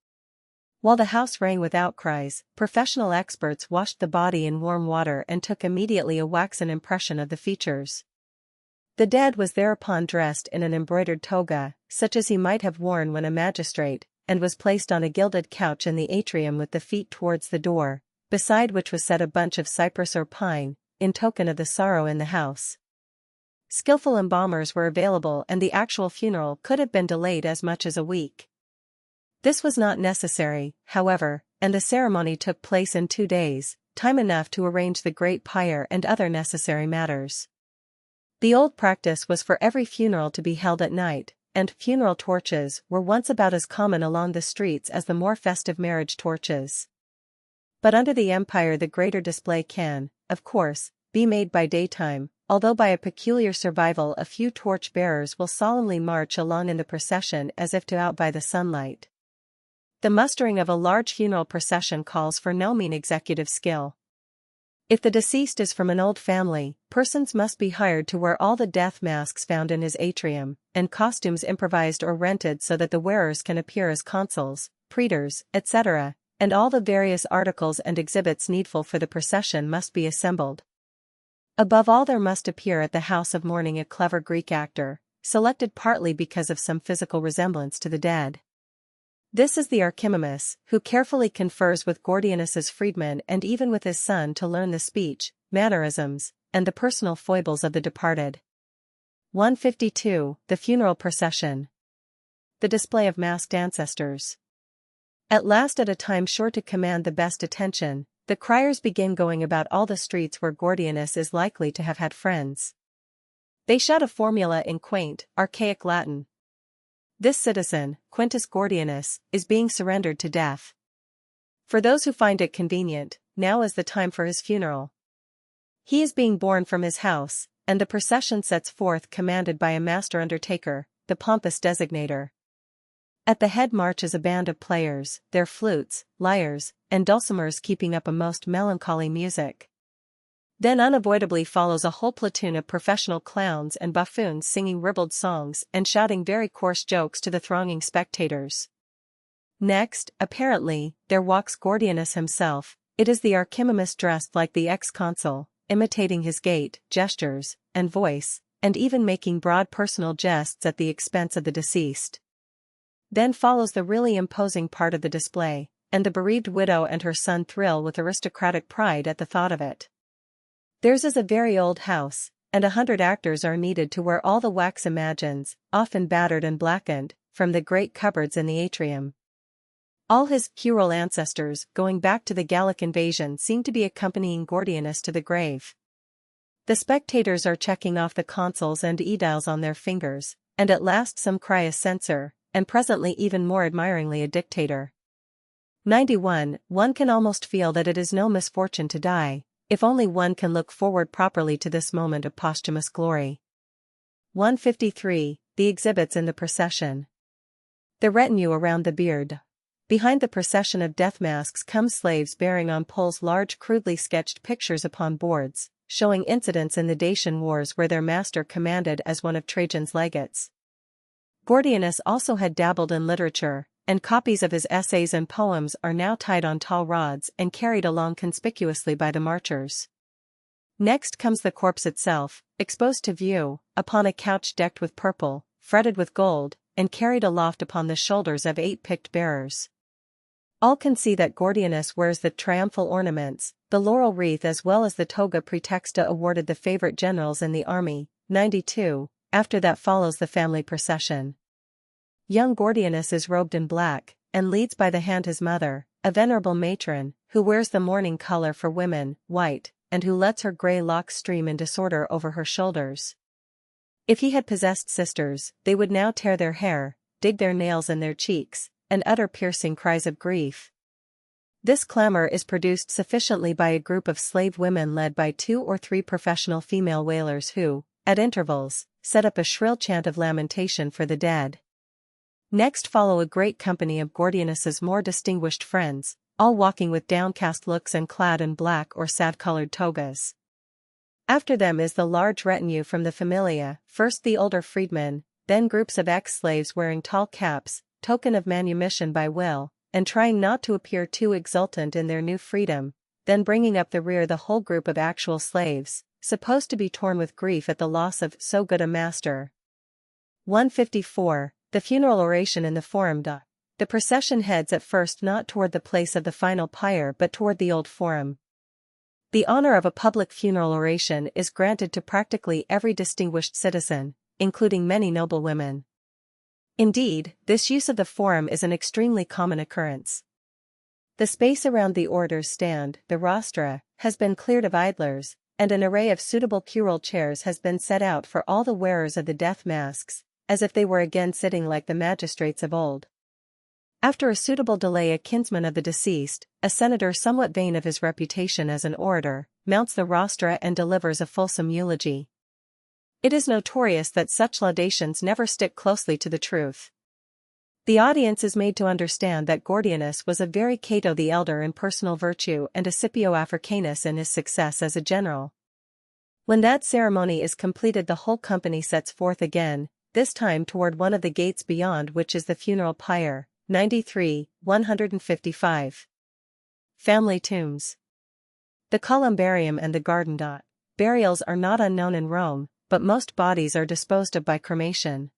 While the house rang with outcries, professional experts washed the body in warm water and took immediately a waxen impression of the features. The dead was thereupon dressed in an embroidered toga, such as he might have worn when a magistrate, and was placed on a gilded couch in the atrium with the feet towards the door, beside which was set a bunch of cypress or pine, in token of the sorrow in the house. Skillful embalmers were available and the actual funeral could have been delayed as much as a week. This was not necessary, however, and the ceremony took place in 2 days, time enough to arrange the great pyre and other necessary matters. The old practice was for every funeral to be held at night, and funeral torches were once about as common along the streets as the more festive marriage torches. But under the empire the greater display can, of course, be made by daytime, although by a peculiar survival a few torch-bearers will solemnly march along in the procession as if to outbie the sunlight. The mustering of a large funeral procession calls for no mean executive skill. If the deceased is from an old family, persons must be hired to wear all the death masks found in his atrium, and costumes improvised or rented so that the wearers can appear as consuls, praetors, etc., and all the various articles and exhibits needful for the procession must be assembled. Above all, there must appear at the house of mourning a clever Greek actor, selected partly because of some physical resemblance to the dead. This is the Archimamus, who carefully confers with Gordianus's freedmen and even with his son to learn the speech, mannerisms, and the personal foibles of the departed. 152. The funeral procession. The display of masked ancestors. At last, at a time sure to command the best attention, the criers begin going about all the streets where Gordianus is likely to have had friends. They shout a formula in quaint, archaic Latin. This citizen, Quintus Gordianus, is being surrendered to death. For those who find it convenient, now is the time for his funeral. He is being borne from his house, and the procession sets forth commanded by a master undertaker, the pompous designator. At the head marches a band of players, their flutes, lyres, and dulcimers keeping up a most melancholy music. Then unavoidably follows a whole platoon of professional clowns and buffoons singing ribald songs and shouting very coarse jokes to the thronging spectators. Next, apparently, there walks Gordianus himself. It is the Archimamus dressed like the ex-consul, imitating his gait, gestures, and voice, and even making broad personal jests at the expense of the deceased. Then follows the really imposing part of the display, and the bereaved widow and her son thrill with aristocratic pride at the thought of it. Theirs is a very old house, and 100 actors are needed to wear all the wax imagines, often battered and blackened, from the great cupboards in the atrium. All his puerile ancestors, going back to the Gallic invasion, seem to be accompanying Gordianus to the grave. The spectators are checking off the consuls and aediles on their fingers, and at last some cry a censor, and presently even more admiringly a dictator. 91. One can almost feel that it is no misfortune to die, if only one can look forward properly to this moment of posthumous glory. 153. The exhibits in the procession. The retinue around the bier. Behind the procession of death masks come slaves bearing on poles large crudely sketched pictures upon boards, showing incidents in the Dacian wars where their master commanded as one of Trajan's legates. Gordianus also had dabbled in literature, and copies of his essays and poems are now tied on tall rods and carried along conspicuously by the marchers. Next comes the corpse itself, exposed to view, upon a couch decked with purple, fretted with gold, and carried aloft upon the shoulders of 8 picked bearers. All can see that Gordianus wears the triumphal ornaments, the laurel wreath as well as the toga praetexta awarded the favorite generals in the army. 92. After that follows the family procession. Young Gordianus is robed in black, and leads by the hand his mother, a venerable matron, who wears the mourning color for women, white, and who lets her gray locks stream in disorder over her shoulders. If he had possessed sisters, they would now tear their hair, dig their nails in their cheeks, and utter piercing cries of grief. This clamor is produced sufficiently by a group of slave women led by 2 or 3 professional female wailers who, at intervals, set up a shrill chant of lamentation for the dead. Next follow a great company of Gordianus's more distinguished friends, all walking with downcast looks and clad in black or sad-colored togas. After them is the large retinue from the familia, first the older freedmen, then groups of ex-slaves wearing tall caps, token of manumission by will, and trying not to appear too exultant in their new freedom, then bringing up the rear the whole group of actual slaves, supposed to be torn with grief at the loss of so good a master. 154. The funeral oration in the Forum. The procession heads at first not toward the place of the final pyre but toward the old Forum. The honor of a public funeral oration is granted to practically every distinguished citizen, including many noble women. Indeed, this use of the Forum is an extremely common occurrence. The space around the orator's stand, the rostra, has been cleared of idlers, and an array of suitable curule chairs has been set out for all the wearers of the death masks, as if they were again sitting like the magistrates of old. After a suitable delay, a kinsman of the deceased, a senator somewhat vain of his reputation as an orator, mounts the rostra and delivers a fulsome eulogy. It is notorious that such laudations never stick closely to the truth. The audience is made to understand that Gordianus was a very Cato the Elder in personal virtue and a Scipio Africanus in his success as a general. When that ceremony is completed, the whole company sets forth again, this time toward one of the gates beyond which is the funeral pyre. 93, 155. Family tombs. The columbarium and the garden. Burials are not unknown in Rome, but most bodies are disposed of by cremation.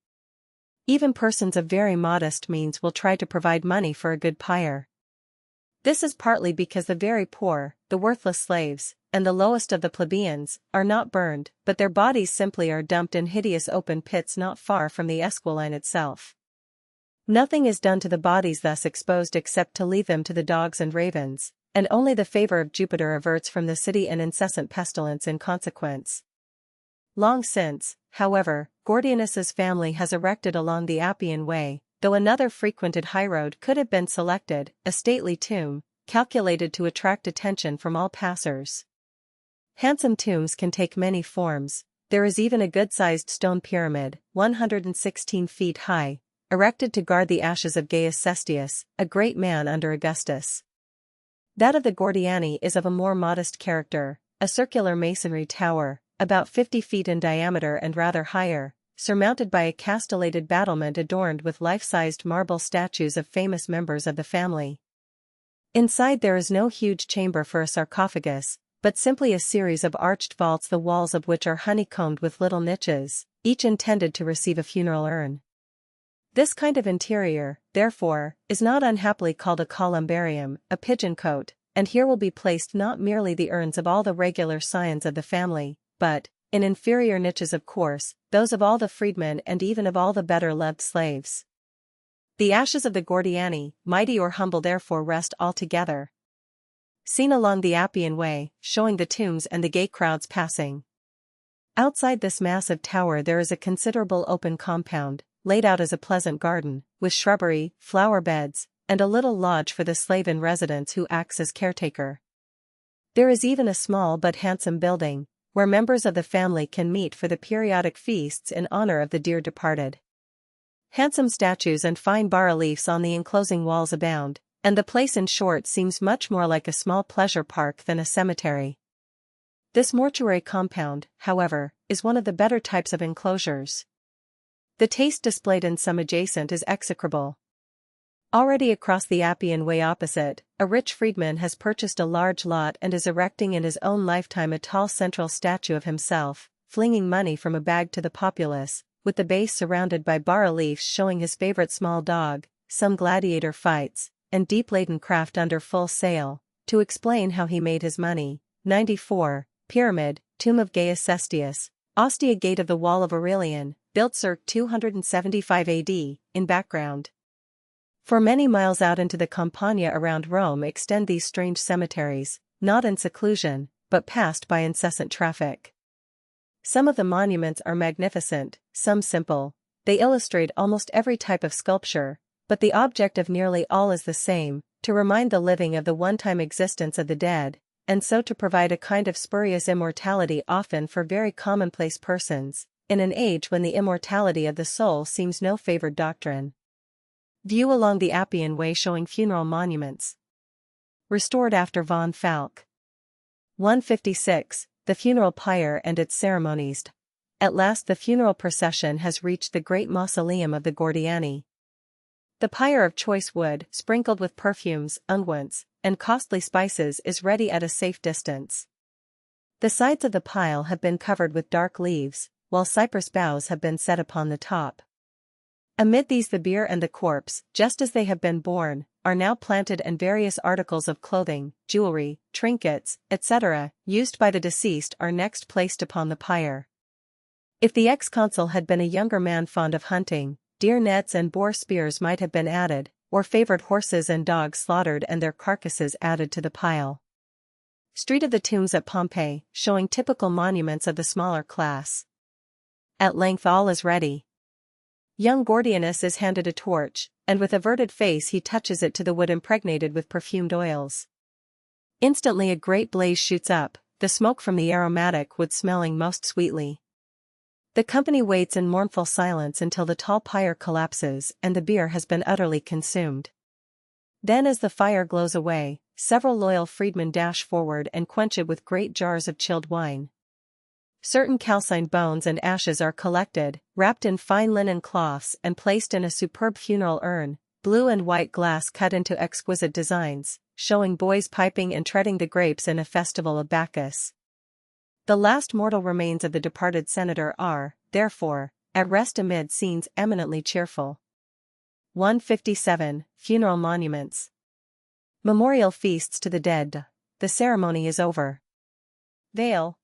Even persons of very modest means will try to provide money for a good pyre. This is partly because the very poor, the worthless slaves, and the lowest of the plebeians, are not burned, but their bodies simply are dumped in hideous open pits not far from the Esquiline itself. Nothing is done to the bodies thus exposed except to leave them to the dogs and ravens, and only the favor of Jupiter averts from the city an incessant pestilence in consequence. Long since, however, Gordianus's family has erected along the Appian Way, though another frequented highroad could have been selected, a stately tomb, calculated to attract attention from all passers. Handsome tombs can take many forms. There is even a good-sized stone pyramid, 116 feet high, erected to guard the ashes of Gaius Cestius, a great man under Augustus. That of the Gordiani is of a more modest character, a circular masonry tower, about 50 feet in diameter and rather higher, surmounted by a castellated battlement adorned with life-sized marble statues of famous members of the family. Inside there is no huge chamber for a sarcophagus, but simply a series of arched vaults, the walls of which are honeycombed with little niches, each intended to receive a funeral urn. This kind of interior, therefore, is not unhappily called a columbarium, a pigeon cote, and here will be placed not merely the urns of all the regular scions of the family, but, in inferior niches of course, those of all the freedmen and even of all the better-loved slaves. The ashes of the Gordiani, mighty or humble, therefore rest all together. Seen along the Appian Way, showing the tombs and the gay crowds passing. Outside this massive tower there is a considerable open compound, laid out as a pleasant garden, with shrubbery, flower beds, and a little lodge for the slave in residence who acts as caretaker. There is even a small but handsome building, where members of the family can meet for the periodic feasts in honor of the dear departed. Handsome statues and fine bas-reliefs on the enclosing walls abound, and the place in short seems much more like a small pleasure park than a cemetery. This mortuary compound, however, is one of the better types of enclosures. The taste displayed in some adjacent is execrable. Already across the Appian Way opposite, a rich freedman has purchased a large lot and is erecting in his own lifetime a tall central statue of himself, flinging money from a bag to the populace, with the base surrounded by bas-reliefs showing his favorite small dog, some gladiator fights, and deep-laden craft under full sail, to explain how he made his money. 94. Pyramid, Tomb of Gaius Cestius, Ostia Gate of the Wall of Aurelian, built circa 275 AD, in background. For many miles out into the Campagna around Rome extend these strange cemeteries, not in seclusion, but passed by incessant traffic. Some of the monuments are magnificent, some simple. They illustrate almost every type of sculpture, but the object of nearly all is the same, to remind the living of the one-time existence of the dead, and so to provide a kind of spurious immortality often for very commonplace persons, in an age when the immortality of the soul seems no favored doctrine. View along the Appian Way showing funeral monuments. Restored after von Falk. 156. The funeral pyre and its ceremonies. At last the funeral procession has reached the great mausoleum of the Gordiani. The pyre of choice wood, sprinkled with perfumes, unguents, and costly spices is ready at a safe distance. The sides of the pile have been covered with dark leaves, while cypress boughs have been set upon the top. Amid these the bier and the corpse, just as they have been borne, are now planted, and various articles of clothing, jewelry, trinkets, etc., used by the deceased are next placed upon the pyre. If the ex-consul had been a younger man fond of hunting, deer nets and boar spears might have been added, or favored horses and dogs slaughtered and their carcasses added to the pile. Street of the Tombs at Pompeii, showing typical monuments of the smaller class. At length all is ready. Young Gordianus is handed a torch, and with averted face he touches it to the wood impregnated with perfumed oils. Instantly a great blaze shoots up, the smoke from the aromatic wood smelling most sweetly. The company waits in mournful silence until the tall pyre collapses and the bier has been utterly consumed. Then as the fire glows away, several loyal freedmen dash forward and quench it with great jars of chilled wine. Certain calcined bones and ashes are collected, wrapped in fine linen cloths and placed in a superb funeral urn, blue and white glass cut into exquisite designs, showing boys piping and treading the grapes in a festival of Bacchus. The last mortal remains of the departed senator are, therefore, at rest amid scenes eminently cheerful. 157. Funeral monuments. Memorial feasts to the dead. The ceremony is over. Veil.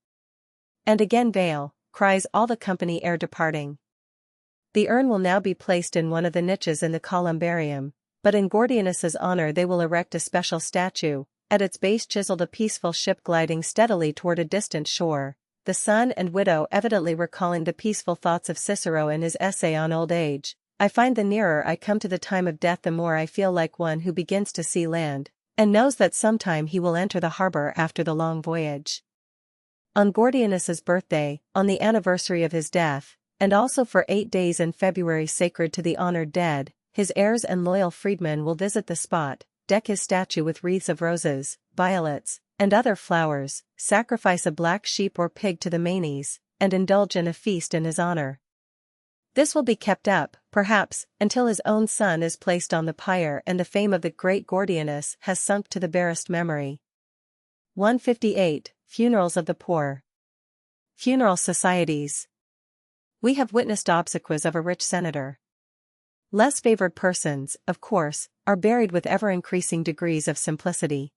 And again veil, cries all the company ere departing. The urn will now be placed in one of the niches in the columbarium, but in Gordianus's honor they will erect a special statue, at its base chiseled a peaceful ship gliding steadily toward a distant shore, the son and widow evidently recalling the peaceful thoughts of Cicero in his essay on old age. I find the nearer I come to the time of death the more I feel like one who begins to see land, and knows that sometime he will enter the harbor after the long voyage. On Gordianus's birthday, on the anniversary of his death, and also for 8 days in February sacred to the honored dead, his heirs and loyal freedmen will visit the spot, deck his statue with wreaths of roses, violets, and other flowers, sacrifice a black sheep or pig to the Manes, and indulge in a feast in his honor. This will be kept up, perhaps, until his own son is placed on the pyre and the fame of the great Gordianus has sunk to the barest memory. 158. Funerals of the poor. Funeral societies. We have witnessed obsequies of a rich senator. Less favored persons, of course, are buried with ever-increasing degrees of simplicity.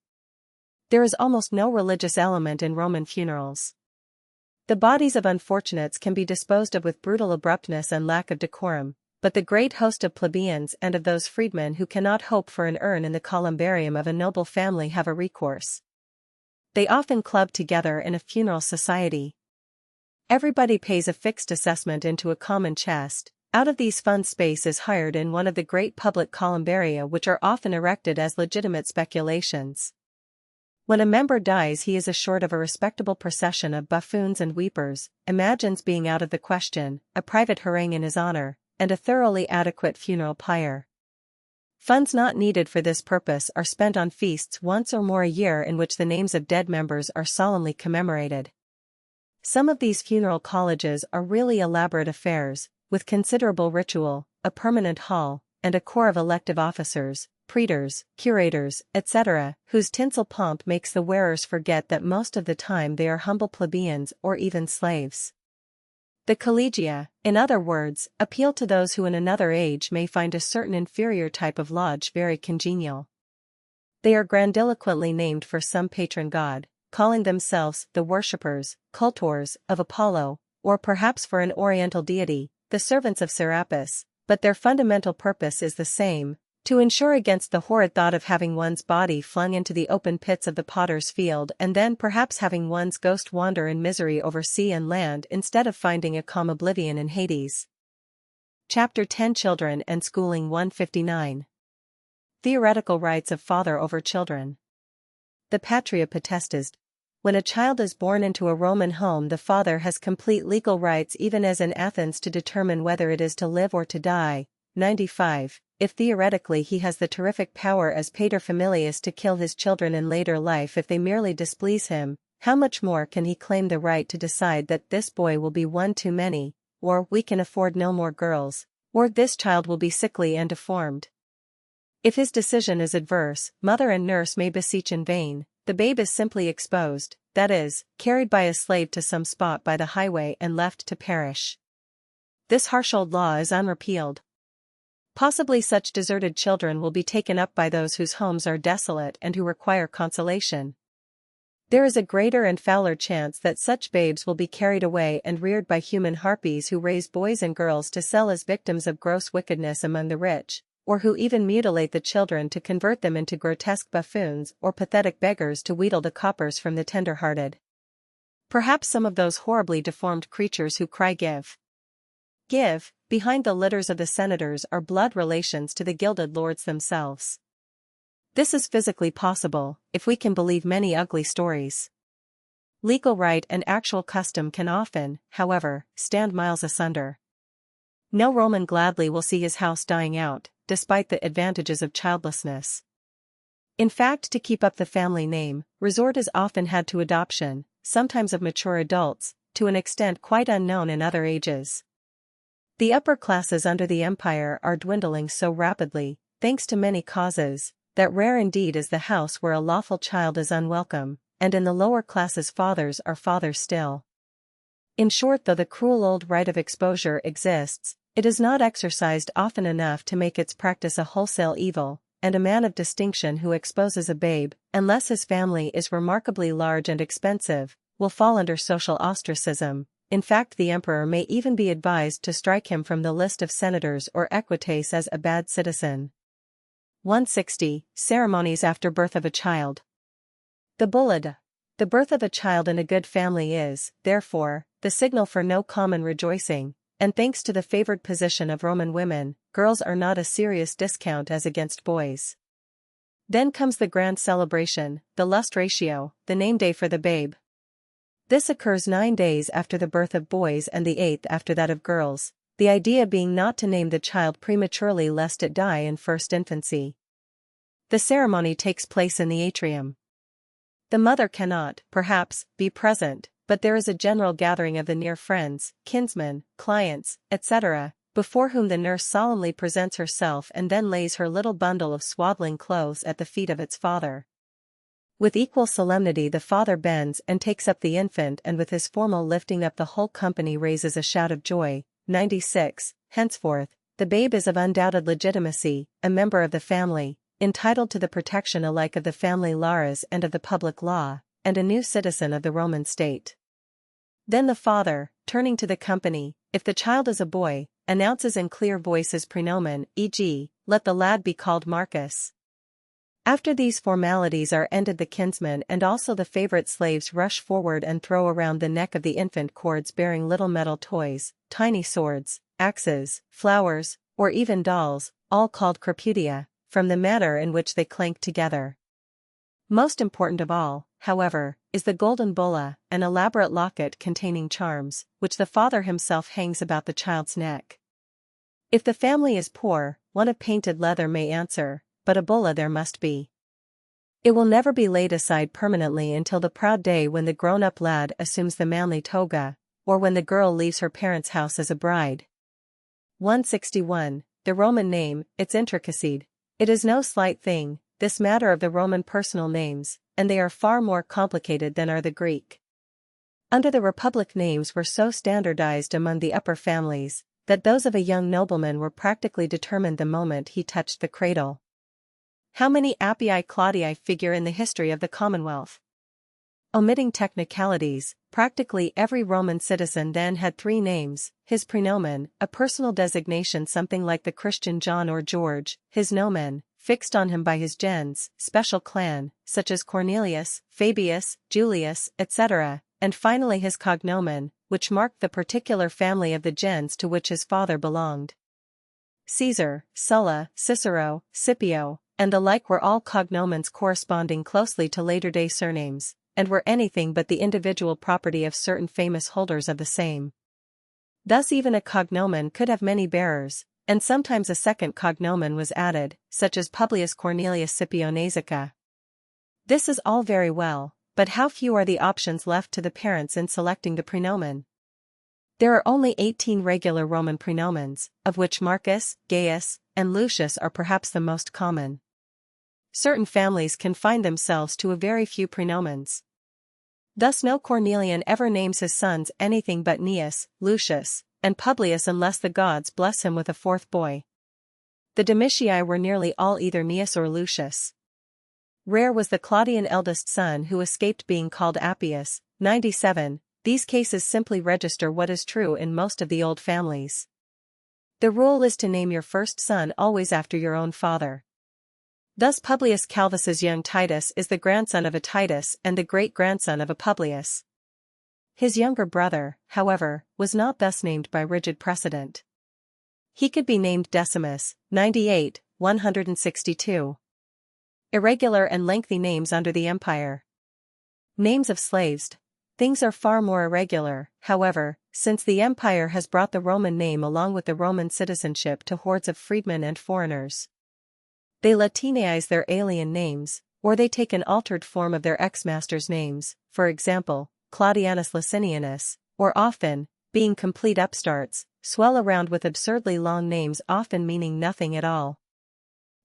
There is almost no religious element in Roman funerals. The bodies of unfortunates can be disposed of with brutal abruptness and lack of decorum, but the great host of plebeians and of those freedmen who cannot hope for an urn in the columbarium of a noble family have a recourse. They often club together in a funeral society. Everybody pays a fixed assessment into a common chest. Out of these funds space is hired in one of the great public columbaria which are often erected as legitimate speculations. When a member dies he is assured of a respectable procession of buffoons and weepers, imagines being out of the question, a private harangue in his honor, and a thoroughly adequate funeral pyre. Funds not needed for this purpose are spent on feasts once or more a year in which the names of dead members are solemnly commemorated. Some of these funeral colleges are really elaborate affairs, with considerable ritual, a permanent hall, and a corps of elective officers, praetors, curators, etc., whose tinsel pomp makes the wearers forget that most of the time they are humble plebeians or even slaves. The collegia, in other words, appeal to those who in another age may find a certain inferior type of lodge very congenial. They are grandiloquently named for some patron god, calling themselves the worshippers, cultors, of Apollo, or perhaps for an oriental deity, the servants of Serapis, but their fundamental purpose is the same, To ensure against the horrid thought of having one's body flung into the open pits of the potter's field and then perhaps having one's ghost wander in misery over sea and land instead of finding a calm oblivion in Hades. Chapter 10 Children and Schooling 159. Theoretical Rights of Father over Children. The Patria Potestas. When a child is born into a Roman home, the father has complete legal rights, even as in Athens, to determine whether it is to live or to die. 95. If theoretically he has the terrific power as paterfamilias to kill his children in later life if they merely displease him, how much more can he claim the right to decide that this boy will be one too many, or we can afford no more girls, or this child will be sickly and deformed. If his decision is adverse, mother and nurse may beseech in vain. The babe is simply exposed, that is, carried by a slave to some spot by the highway and left to perish. This harsh old law is unrepealed. Possibly such deserted children will be taken up by those whose homes are desolate and who require consolation. There is a greater and fouler chance that such babes will be carried away and reared by human harpies who raise boys and girls to sell as victims of gross wickedness among the rich, or who even mutilate the children to convert them into grotesque buffoons or pathetic beggars to wheedle the coppers from the tender-hearted. Perhaps some of those horribly deformed creatures who cry "Give! Give!" behind the litters of the senators are blood relations to the gilded lords themselves. This is physically possible, if we can believe many ugly stories. Legal right and actual custom can often, however, stand miles asunder. No Roman gladly will see his house dying out, despite the advantages of childlessness. In fact, to keep up the family name, resort is often had to adoption, sometimes of mature adults, to an extent quite unknown in other ages. The upper classes under the empire are dwindling so rapidly, thanks to many causes, that rare indeed is the house where a lawful child is unwelcome, and in the lower classes fathers are fathers still. In short, though the cruel old right of exposure exists, it is not exercised often enough to make its practice a wholesale evil, and a man of distinction who exposes a babe, unless his family is remarkably large and expensive, will fall under social ostracism. In fact, the emperor may even be advised to strike him from the list of senators or equites as a bad citizen. 160. Ceremonies after birth of a child. The bullad. The birth of a child in a good family is, therefore, the signal for no common rejoicing, and thanks to the favored position of Roman women, girls are not a serious discount as against boys. Then comes the grand celebration, the lustratio, the name day for the babe. This occurs 9 days after the birth of boys and the 8th after that of girls, the idea being not to name the child prematurely lest it die in first infancy. The ceremony takes place in the atrium. The mother cannot, perhaps, be present, but there is a general gathering of the near friends, kinsmen, clients, etc., before whom the nurse solemnly presents herself and then lays her little bundle of swaddling clothes at the feet of its father. With equal solemnity the father bends and takes up the infant, and with his formal lifting up the whole company raises a shout of joy. 96. Henceforth, the babe is of undoubted legitimacy, a member of the family, entitled to the protection alike of the family lares and of the public law, and a new citizen of the Roman state. Then the father, turning to the company, if the child is a boy, announces in clear voice his praenomen, e.g., let the lad be called Marcus. After these formalities are ended, the kinsmen and also the favorite slaves rush forward and throw around the neck of the infant cords bearing little metal toys, tiny swords, axes, flowers, or even dolls, all called crepustia, from the manner in which they clank together. Most important of all, however, is the golden bulla, an elaborate locket containing charms, which the father himself hangs about the child's neck. If the family is poor, one of painted leather may answer, but a bulla there must be. It will never be laid aside permanently until the proud day when the grown-up lad assumes the manly toga, or when the girl leaves her parents' house as a bride. 161. The Roman name, its intricacy. It is no slight thing, this matter of the Roman personal names, and they are far more complicated than are the Greek. Under the Republic, names were so standardized among the upper families, that those of a young nobleman were practically determined the moment he touched the cradle. How many Appii Claudii figure in the history of the Commonwealth? Omitting technicalities, practically every Roman citizen then had three names: his praenomen, a personal designation something like the Christian John or George; his nomen, fixed on him by his gens, special clan, such as Cornelius, Fabius, Julius, etc., and finally his cognomen, which marked the particular family of the gens to which his father belonged. Caesar, Sulla, Cicero, Scipio, and the like were all cognomens corresponding closely to later-day surnames, and were anything but the individual property of certain famous holders of the same. Thus even a cognomen could have many bearers, and sometimes a second cognomen was added, such as Publius Cornelius Scipio Nasica. This is all very well, but how few are the options left to the parents in selecting the praenomen? There are only 18 regular Roman praenomens, of which Marcus, Gaius, and Lucius are perhaps the most common. Certain families confine themselves to a very few praenomens. Thus no Cornelian ever names his sons anything but Gnaeus, Lucius, and Publius unless the gods bless him with a fourth boy. The Domitii were nearly all either Gnaeus or Lucius. Rare was the Claudian eldest son who escaped being called Appius. 97. These cases simply register what is true in most of the old families. The rule is to name your first son always after your own father. Thus Publius Calvus's young Titus is the grandson of a Titus and the great-grandson of a Publius. His younger brother, however, was not thus named by rigid precedent. He could be named Decimus. 98, 162. Irregular and lengthy names under the empire. Names of slaves. Things are far more irregular, however, since the empire has brought the Roman name along with the Roman citizenship to hordes of freedmen and foreigners. They Latinize their alien names, or they take an altered form of their ex-masters' names, for example, Claudianus Licinianus, or often, being complete upstarts, swell around with absurdly long names often meaning nothing at all.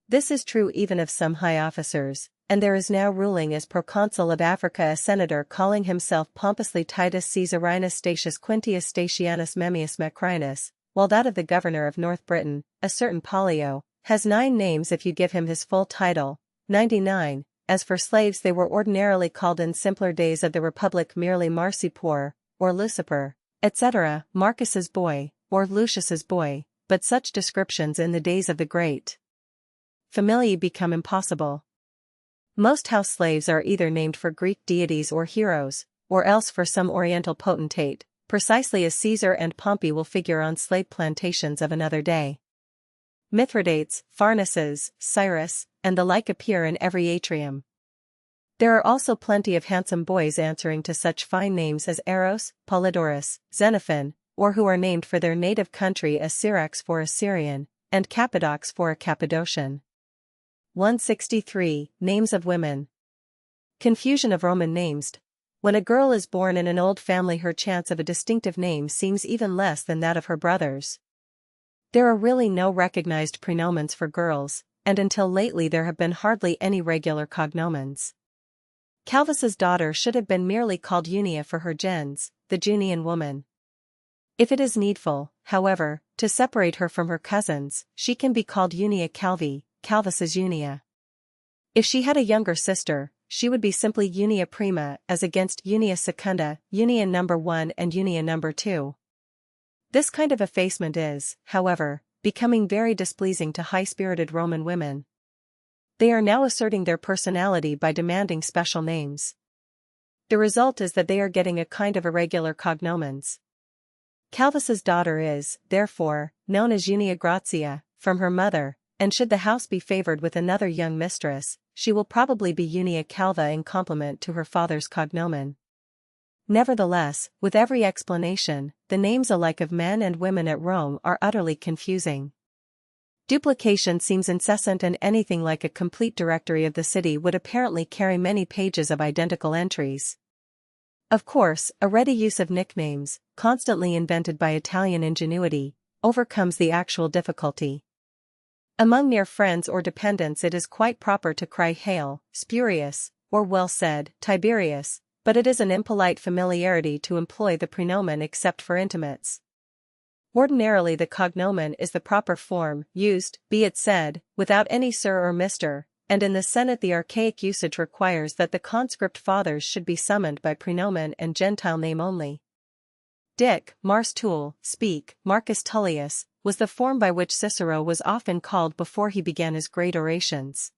This is true even of some high officers, and there is now ruling as proconsul of Africa a senator calling himself pompously Titus Caesarinus Statius Quintius Statianus Memmius Macrinus, while that of the governor of North Britain, a certain Pollio, has 9 names if you give him his full title. 99. As for slaves, they were ordinarily called in simpler days of the Republic merely Marcipor, or Lucifer, etc., Marcus's boy, or Lucius's boy, but such descriptions in the days of the great familiae become impossible. Most house slaves are either named for Greek deities or heroes, or else for some oriental potentate, precisely as Caesar and Pompey will figure on slave plantations of another day. Mithridates, Pharnaces, Cyrus, and the like appear in every atrium. There are also plenty of handsome boys answering to such fine names as Eros, Polydorus, Xenophon, or who are named for their native country as Syrax for a Syrian, and Cappadox for a Cappadocian. 163. Names of women. Confusion of Roman names. When a girl is born in an old family, her chance of a distinctive name seems even less than that of her brothers. There are really no recognized praenomens for girls, and until lately there have been hardly any regular cognomens. Calvus's daughter should have been merely called Junia for her gens, the Junian woman. If it is needful, however, to separate her from her cousins, she can be called Junia Calvi, Calvus's Junia. If she had a younger sister, she would be simply Junia Prima as against Junia Secunda, Junia No. 1 and Junia No. 2. This kind of effacement is, however, becoming very displeasing to high-spirited Roman women. They are now asserting their personality by demanding special names. The result is that they are getting a kind of irregular cognomens. Calvus's daughter is, therefore, known as Junia Grazia, from her mother, and should the house be favored with another young mistress, she will probably be Junia Calva in complement to her father's cognomen. Nevertheless, with every explanation, the names alike of men and women at Rome are utterly confusing. Duplication seems incessant, and anything like a complete directory of the city would apparently carry many pages of identical entries. Of course, a ready use of nicknames, constantly invented by Italian ingenuity, overcomes the actual difficulty. Among near friends or dependents it is quite proper to cry Hail, Spurius, or well said, Tiberius, but it is an impolite familiarity to employ the praenomen except for intimates. Ordinarily the cognomen is the proper form, used, be it said, without any Sir or Mr., and in the Senate the archaic usage requires that the conscript fathers should be summoned by praenomen and Gentile name only. Dic, Mars Tull, Speak, Marcus Tullius, was the form by which Cicero was often called before he began his great orations.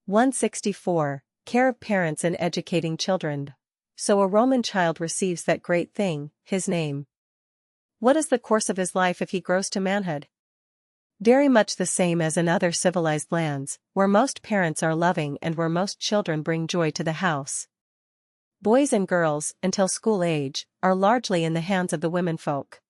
164. Care of parents in educating children. So a Roman child receives that great thing, his name. What is the course of his life if he grows to manhood? Very much the same as in other civilized lands, where most parents are loving and where most children bring joy to the house. Boys and girls, until school age, are largely in the hands of the womenfolk.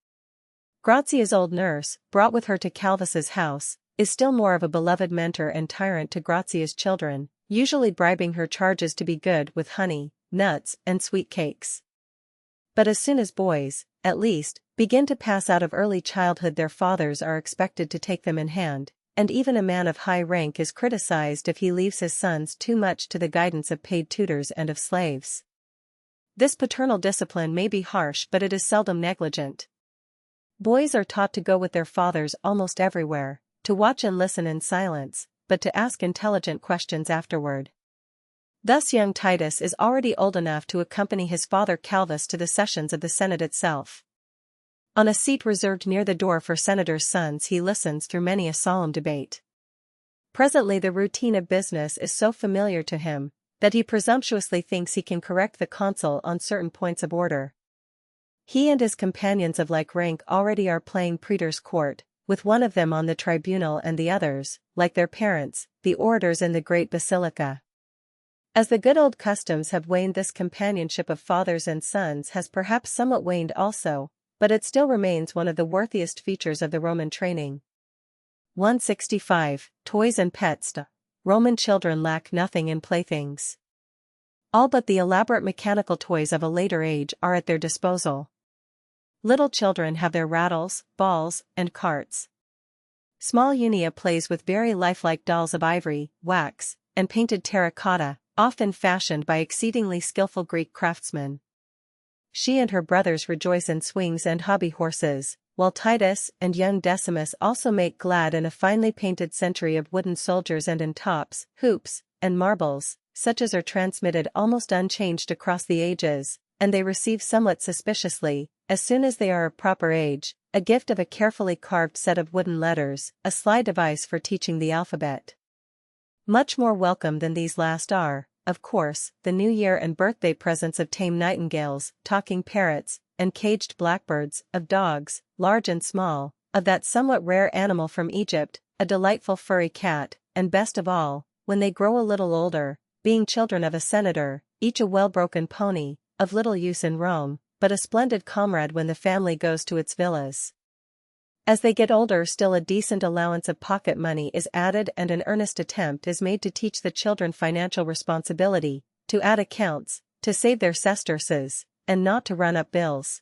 Grazia's old nurse, brought with her to Calvus's house, is still more of a beloved mentor and tyrant to Grazia's children, usually bribing her charges to be good with honey, nuts, and sweet cakes. But as soon as boys, at least, begin to pass out of early childhood, their fathers are expected to take them in hand, and even a man of high rank is criticized if he leaves his sons too much to the guidance of paid tutors and of slaves. This paternal discipline may be harsh, but it is seldom negligent. Boys are taught to go with their fathers almost everywhere, to watch and listen in silence, but to ask intelligent questions afterward. Thus young Titus is already old enough to accompany his father Calvus to the sessions of the Senate itself. On a seat reserved near the door for senators' sons he listens through many a solemn debate. Presently the routine of business is so familiar to him, that he presumptuously thinks he can correct the consul on certain points of order. He and his companions of like rank already are playing praetor's court, with one of them on the tribunal and the others, like their parents, the orators in the great basilica. As the good old customs have waned, this companionship of fathers and sons has perhaps somewhat waned also, but it still remains one of the worthiest features of the Roman training. 165. Toys and pets. Roman children lack nothing in playthings. All but the elaborate mechanical toys of a later age are at their disposal. Little children have their rattles, balls, and carts. Small Unia plays with very lifelike dolls of ivory, wax, and painted terracotta, often fashioned by exceedingly skillful Greek craftsmen. She and her brothers rejoice in swings and hobby horses, while Titus and young Decimus also make glad in a finely painted century of wooden soldiers and in tops, hoops, and marbles, such as are transmitted almost unchanged across the ages, and they receive somewhat suspiciously, as soon as they are of proper age, a gift of a carefully carved set of wooden letters, a sly device for teaching the alphabet. Much more welcome than these last are, of course, the New Year and birthday presents of tame nightingales, talking parrots, and caged blackbirds, of dogs, large and small, of that somewhat rare animal from Egypt, a delightful furry cat, and best of all, when they grow a little older, being children of a senator, each a well-broken pony, of little use in Rome, but a splendid comrade when the family goes to its villas. As they get older, still a decent allowance of pocket money is added, and an earnest attempt is made to teach the children financial responsibility, to add accounts, to save their sesterces, and not to run up bills.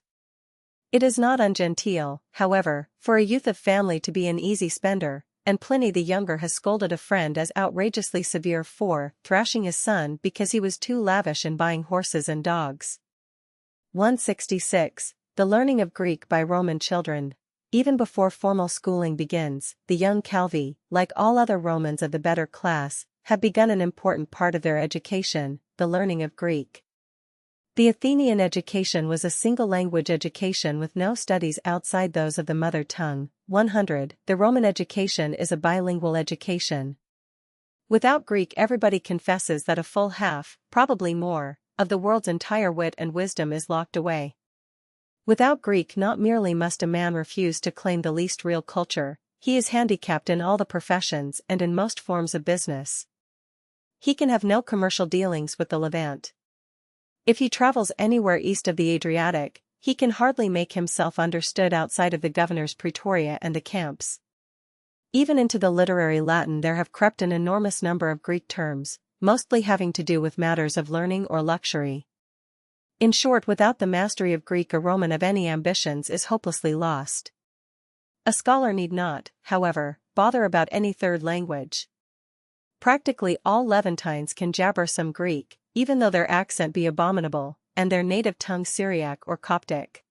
It is not ungenteel, however, for a youth of family to be an easy spender, and Pliny the Younger has scolded a friend as outrageously severe for thrashing his son because he was too lavish in buying horses and dogs. 166. The learning of Greek by Roman children. Even before formal schooling begins, the young Calvi, like all other Romans of the better class, have begun an important part of their education, the learning of Greek. The Athenian education was a single-language education with no studies outside those of the mother tongue. 100. The Roman education is a bilingual education. Without Greek, everybody confesses that a full half, probably more, of the world's entire wit and wisdom is locked away. Without Greek, not merely must a man refuse to claim the least real culture, he is handicapped in all the professions and in most forms of business. He can have no commercial dealings with the Levant. If he travels anywhere east of the Adriatic, he can hardly make himself understood outside of the governor's praetoria and the camps. Even into the literary Latin there have crept an enormous number of Greek terms, mostly having to do with matters of learning or luxury. In short, without the mastery of Greek, a Roman of any ambitions is hopelessly lost. A scholar need not, however, bother about any third language. Practically all Levantines can jabber some Greek, even though their accent be abominable, and their native tongue Syriac or Coptic.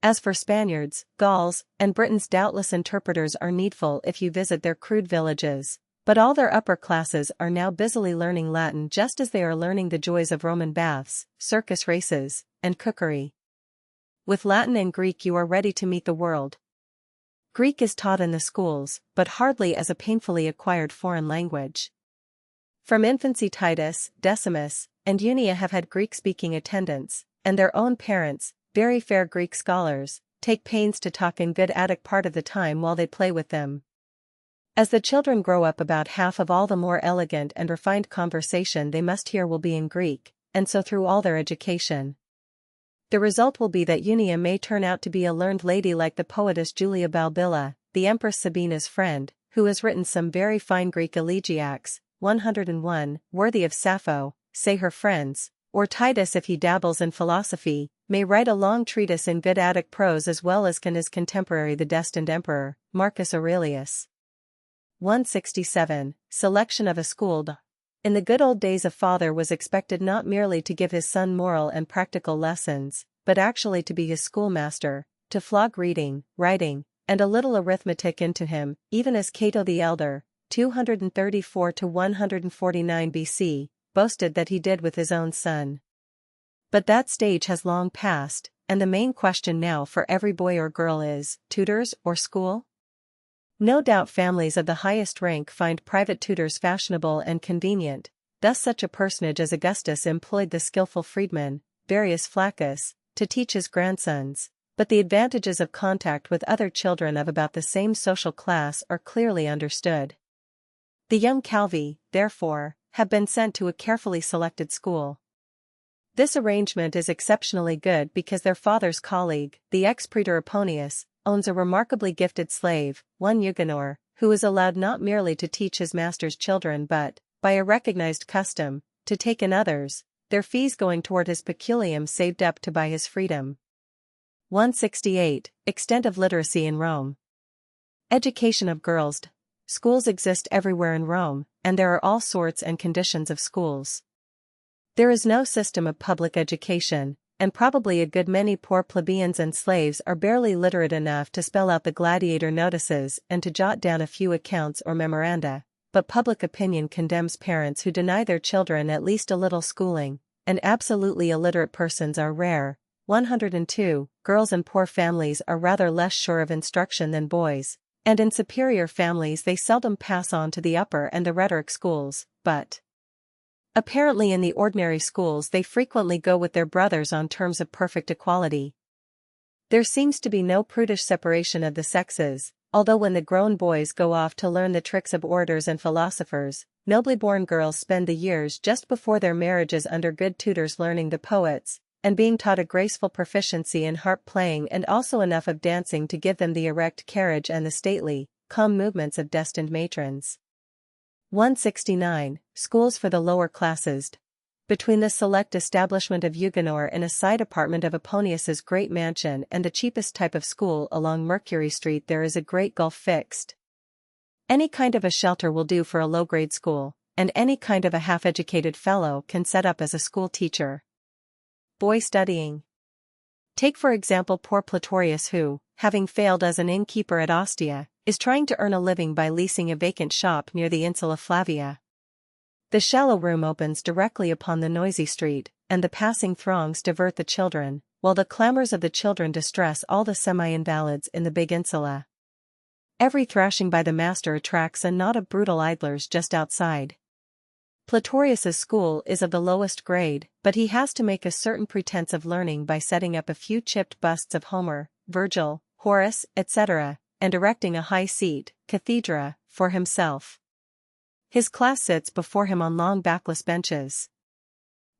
As for Spaniards, Gauls, and Britons, doubtless interpreters are needful if you visit their crude villages, But all their upper classes are now busily learning Latin just as they are learning the joys of Roman baths, circus races, and cookery. With Latin and Greek you are ready to meet the world. Greek is taught in the schools, but hardly as a painfully acquired foreign language. From infancy Titus, Decimus, and Unia have had Greek-speaking attendants, and their own parents, very fair Greek scholars, take pains to talk in good Attic part of the time while they play with them. As the children grow up, about half of all the more elegant and refined conversation they must hear will be in Greek, and so through all their education. The result will be that Unia may turn out to be a learned lady like the poetess Julia Balbilla, the Empress Sabina's friend, who has written some very fine Greek elegiacs, 101, worthy of Sappho, say her friends, or Titus, if he dabbles in philosophy, may write a long treatise in good Attic prose as well as can his contemporary the destined emperor, Marcus Aurelius. 167. Selection of a school. In the good old days a father was expected not merely to give his son moral and practical lessons, but actually to be his schoolmaster, to flog reading, writing, and a little arithmetic into him, even as Cato the Elder, 234 to 149 BC, boasted that he did with his own son. But that stage has long passed, and the main question now for every boy or girl is, tutors or school? No doubt families of the highest rank find private tutors fashionable and convenient, thus such a personage as Augustus employed the skillful freedman, Varius Flaccus, to teach his grandsons, but the advantages of contact with other children of about the same social class are clearly understood. The young Calvi, therefore, have been sent to a carefully selected school. This arrangement is exceptionally good because their father's colleague, the ex-praetor Aponius, owns a remarkably gifted slave, one Eugenor, who is allowed not merely to teach his master's children but, by a recognized custom, to take in others, their fees going toward his peculium saved up to buy his freedom. 168. Extent of literacy in Rome. Education of girls. Schools exist everywhere in Rome, and there are all sorts and conditions of schools. There is no system of public education, and probably a good many poor plebeians and slaves are barely literate enough to spell out the gladiator notices and to jot down a few accounts or memoranda, but public opinion condemns parents who deny their children at least a little schooling, and absolutely illiterate persons are rare. 102. Girls in poor families are rather less sure of instruction than boys, and in superior families they seldom pass on to the upper and the rhetoric schools, but apparently in the ordinary schools they frequently go with their brothers on terms of perfect equality. There seems to be no prudish separation of the sexes, although when the grown boys go off to learn the tricks of orators and philosophers, nobly born girls spend the years just before their marriages under good tutors learning the poets, and being taught a graceful proficiency in harp playing and also enough of dancing to give them the erect carriage and the stately, calm movements of destined matrons. 169. Schools for the lower classes. Between the select establishment of Eugenor in a side apartment of Aponius's great mansion and the cheapest type of school along Mercury Street there is a great gulf fixed. Any kind of a shelter will do for a low-grade school, and any kind of a half-educated fellow can set up as a school teacher. Boy studying. Take for example poor Platorius who, having failed as an innkeeper at Ostia, is trying to earn a living by leasing a vacant shop near the Insula Flavia. The shallow room opens directly upon the noisy street, and the passing throngs divert the children, while the clamors of the children distress all the semi-invalids in the big insula. Every thrashing by the master attracts a knot of brutal idlers just outside. Platorius's school is of the lowest grade, but he has to make a certain pretense of learning by setting up a few chipped busts of Homer, Virgil, Horace, etc., and erecting a high seat, cathedra, for himself. His class sits before him on long backless benches.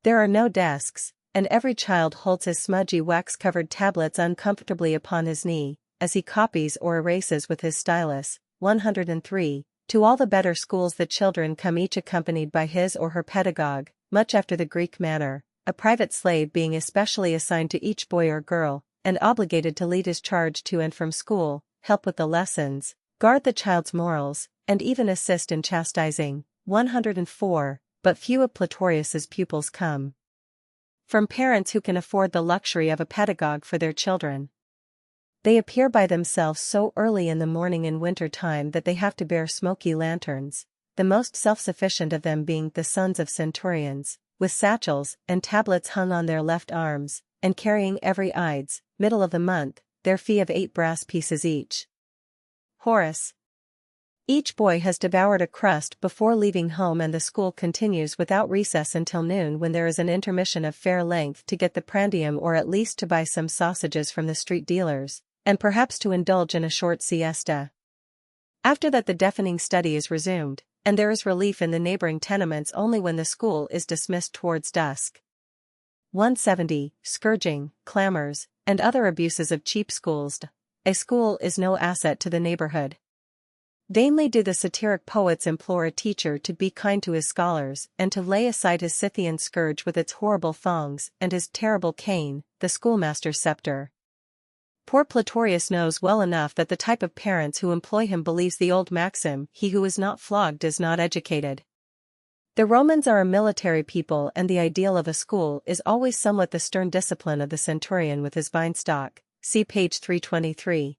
There are no desks, and every child holds his smudgy wax-covered tablets uncomfortably upon his knee, as he copies or erases with his stylus. 103. To all the better schools the children come each accompanied by his or her pedagogue, much after the Greek manner, a private slave being especially assigned to each boy or girl, and obligated to lead his charge to and from school, help with the lessons, guard the child's morals, and even assist in chastising. 104. But few of Platorius's pupils come from parents who can afford the luxury of a pedagogue for their children. They appear by themselves so early in the morning in winter time that they have to bear smoky lanterns, the most self-sufficient of them being the sons of centurions, with satchels and tablets hung on their left arms, and carrying every ides, middle of the month, their fee of 8 brass pieces each. Horace. Each boy has devoured a crust before leaving home, and the school continues without recess until noon, when there is an intermission of fair length to get the prandium, or at least to buy some sausages from the street dealers, and perhaps to indulge in a short siesta. After that the deafening study is resumed, and there is relief in the neighboring tenements only when the school is dismissed towards dusk. 170. Scourging, clamors, and other abuses of cheap schools. A school is no asset to the neighborhood. Vainly do the satiric poets implore a teacher to be kind to his scholars, and to lay aside his Scythian scourge with its horrible thongs, and his terrible cane, the schoolmaster's scepter. Poor Platorius knows well enough that the type of parents who employ him believes the old maxim, "He who is not flogged is not educated." The Romans are a military people, and the ideal of a school is always somewhat the stern discipline of the centurion with his vinestock. See page 323.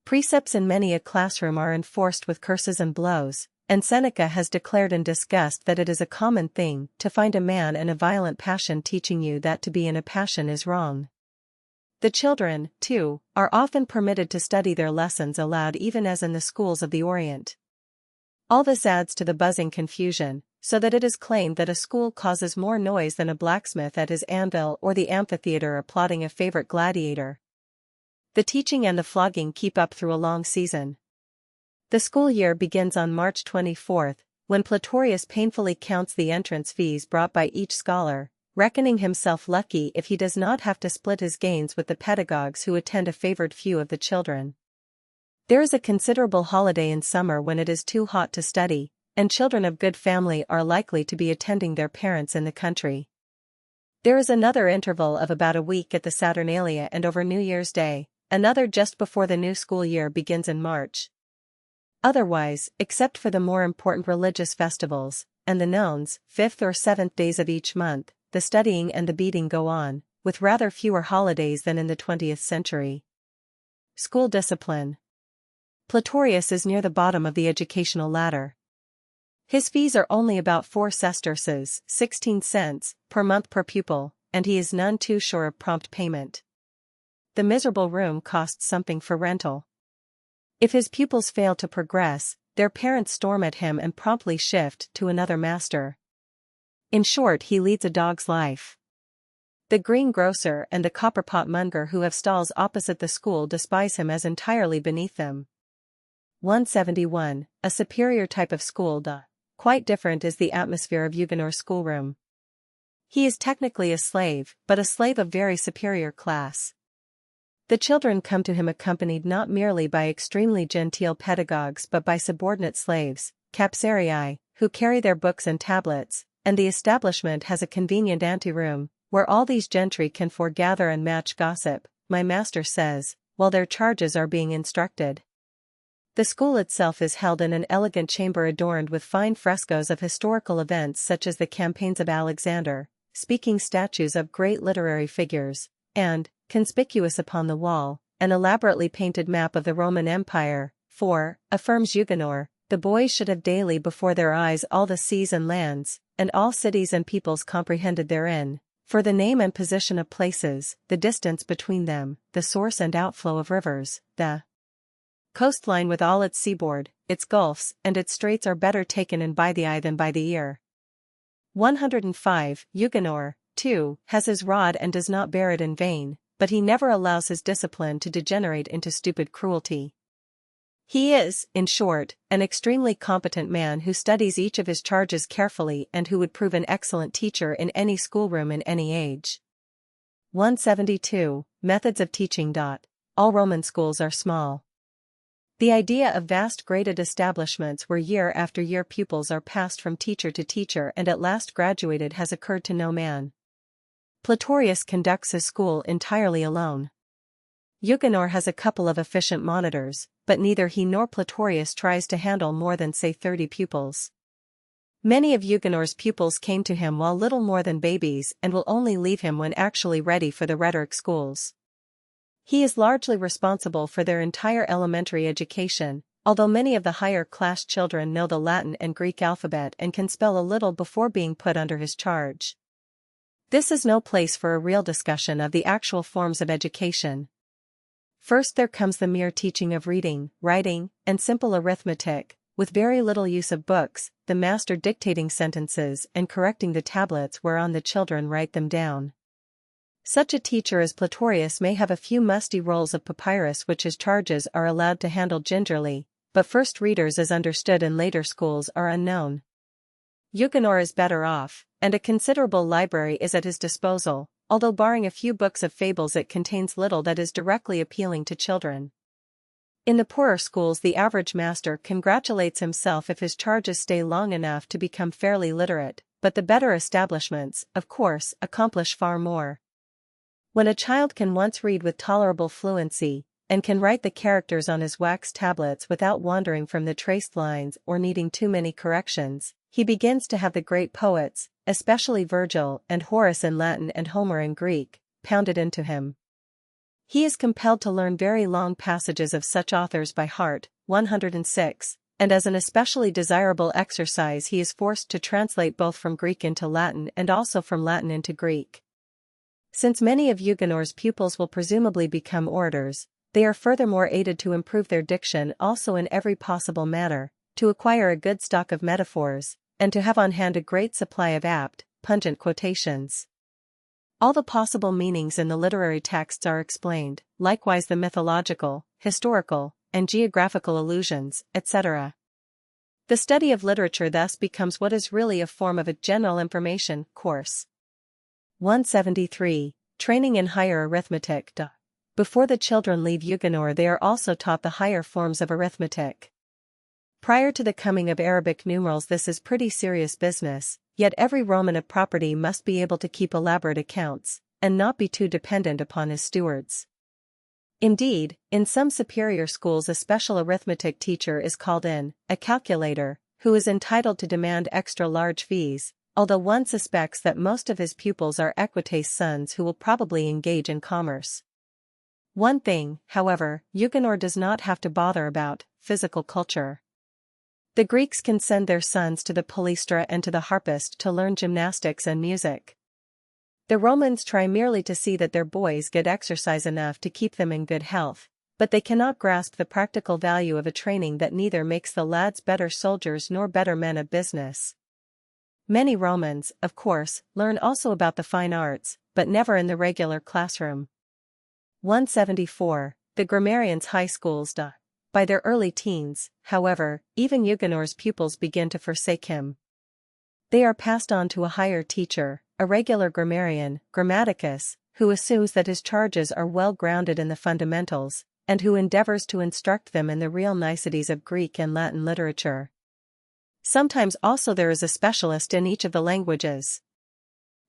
Precepts in many a classroom are enforced with curses and blows, and Seneca has declared in disgust that it is a common thing to find a man in a violent passion teaching you that to be in a passion is wrong. The children, too, are often permitted to study their lessons aloud, even as in the schools of the Orient. All this adds to the buzzing confusion, so that it is claimed that a school causes more noise than a blacksmith at his anvil or the amphitheater applauding a favorite gladiator. The teaching and the flogging keep up through a long season. The school year begins on March 24, when Platorius painfully counts the entrance fees brought by each scholar, reckoning himself lucky if he does not have to split his gains with the pedagogues who attend a favored few of the children. There is a considerable holiday in summer when it is too hot to study, and children of good family are likely to be attending their parents in the country. There is another interval of about a week at the Saturnalia and over New Year's Day, another just before the new school year begins in March. Otherwise, except for the more important religious festivals, and the nones, 5th or 7th days of each month, the studying and the beating go on, with rather fewer holidays than in the 20th century. School discipline. Platorius is near the bottom of the educational ladder. His fees are only about 4 sesterces, 16 cents, per month per pupil, and he is none too sure of prompt payment. The miserable room costs something for rental. If his pupils fail to progress, their parents storm at him and promptly shift to another master. In short, he leads a dog's life. The greengrocer and the copperpot monger who have stalls opposite the school despise him as entirely beneath them. 171. A superior type of school. Quite different is the atmosphere of Huguenot's schoolroom. He is technically a slave, but a slave of very superior class. The children come to him accompanied not merely by extremely genteel pedagogues but by subordinate slaves, capsarii, who carry their books and tablets, and the establishment has a convenient anteroom, where all these gentry can foregather and match gossip, my master says, while their charges are being instructed. The school itself is held in an elegant chamber adorned with fine frescoes of historical events such as the campaigns of Alexander, speaking statues of great literary figures, and, conspicuous upon the wall, an elaborately painted map of the Roman Empire, for, affirms Huguenot, the boys should have daily before their eyes all the seas and lands, and all cities and peoples comprehended therein, for the name and position of places, the distance between them, the source and outflow of rivers, the coastline with all its seaboard, its gulfs and its straits are better taken in by the eye than by the ear. 105. Huguenot, too, has his rod and does not bear it in vain, but he never allows his discipline to degenerate into stupid cruelty. He is, in short, an extremely competent man who studies each of his charges carefully and who would prove an excellent teacher in any schoolroom in any age. 172. Methods of teaching. All Roman schools are small. The idea of vast graded establishments where year after year pupils are passed from teacher to teacher and at last graduated has occurred to no man. Platorius conducts his school entirely alone. Huguenot has a couple of efficient monitors, but neither he nor Platorius tries to handle more than say 30 pupils. Many of Huguenot's pupils came to him while little more than babies and will only leave him when actually ready for the rhetoric schools. He is largely responsible for their entire elementary education, although many of the higher-class children know the Latin and Greek alphabet and can spell a little before being put under his charge. This is no place for a real discussion of the actual forms of education. First there comes the mere teaching of reading, writing, and simple arithmetic, with very little use of books, the master dictating sentences and correcting the tablets whereon the children write them down. Such a teacher as Platorius may have a few musty rolls of papyrus which his charges are allowed to handle gingerly, but first readers as understood in later schools are unknown. Eugenor is better off, and a considerable library is at his disposal, although barring a few books of fables it contains little that is directly appealing to children. In the poorer schools the average master congratulates himself if his charges stay long enough to become fairly literate, but the better establishments, of course, accomplish far more. When a child can once read with tolerable fluency, and can write the characters on his wax tablets without wandering from the traced lines or needing too many corrections, he begins to have the great poets, especially Virgil and Horace in Latin and Homer in Greek, pounded into him. He is compelled to learn very long passages of such authors by heart, 106, and as an especially desirable exercise he is forced to translate both from Greek into Latin and also from Latin into Greek. Since many of Eugenor's pupils will presumably become orators, they are furthermore aided to improve their diction also in every possible manner, to acquire a good stock of metaphors, and to have on hand a great supply of apt, pungent quotations. All the possible meanings in the literary texts are explained, likewise the mythological, historical, and geographical allusions, etc. The study of literature thus becomes what is really a form of a general information course. 173. Training in higher arithmetic. Before the children leave Eugenor they are also taught the higher forms of arithmetic. Prior to the coming of Arabic numerals this is pretty serious business, yet every Roman of property must be able to keep elaborate accounts, and not be too dependent upon his stewards. Indeed, in some superior schools a special arithmetic teacher is called in, a calculator, who is entitled to demand extra large fees, although one suspects that most of his pupils are Equites sons who will probably engage in commerce. One thing, however, Eugenor does not have to bother about: physical culture. The Greeks can send their sons to the Palaestra and to the harpist to learn gymnastics and music. The Romans try merely to see that their boys get exercise enough to keep them in good health, but they cannot grasp the practical value of a training that neither makes the lads better soldiers nor better men of business. Many Romans, of course, learn also about the fine arts, but never in the regular classroom. 174. The grammarians' high schools. By their early teens, however, even Eugenor's pupils begin to forsake him. They are passed on to a higher teacher, a regular grammarian, Grammaticus, who assumes that his charges are well grounded in the fundamentals, and who endeavors to instruct them in the real niceties of Greek and Latin literature. Sometimes also there is a specialist in each of the languages.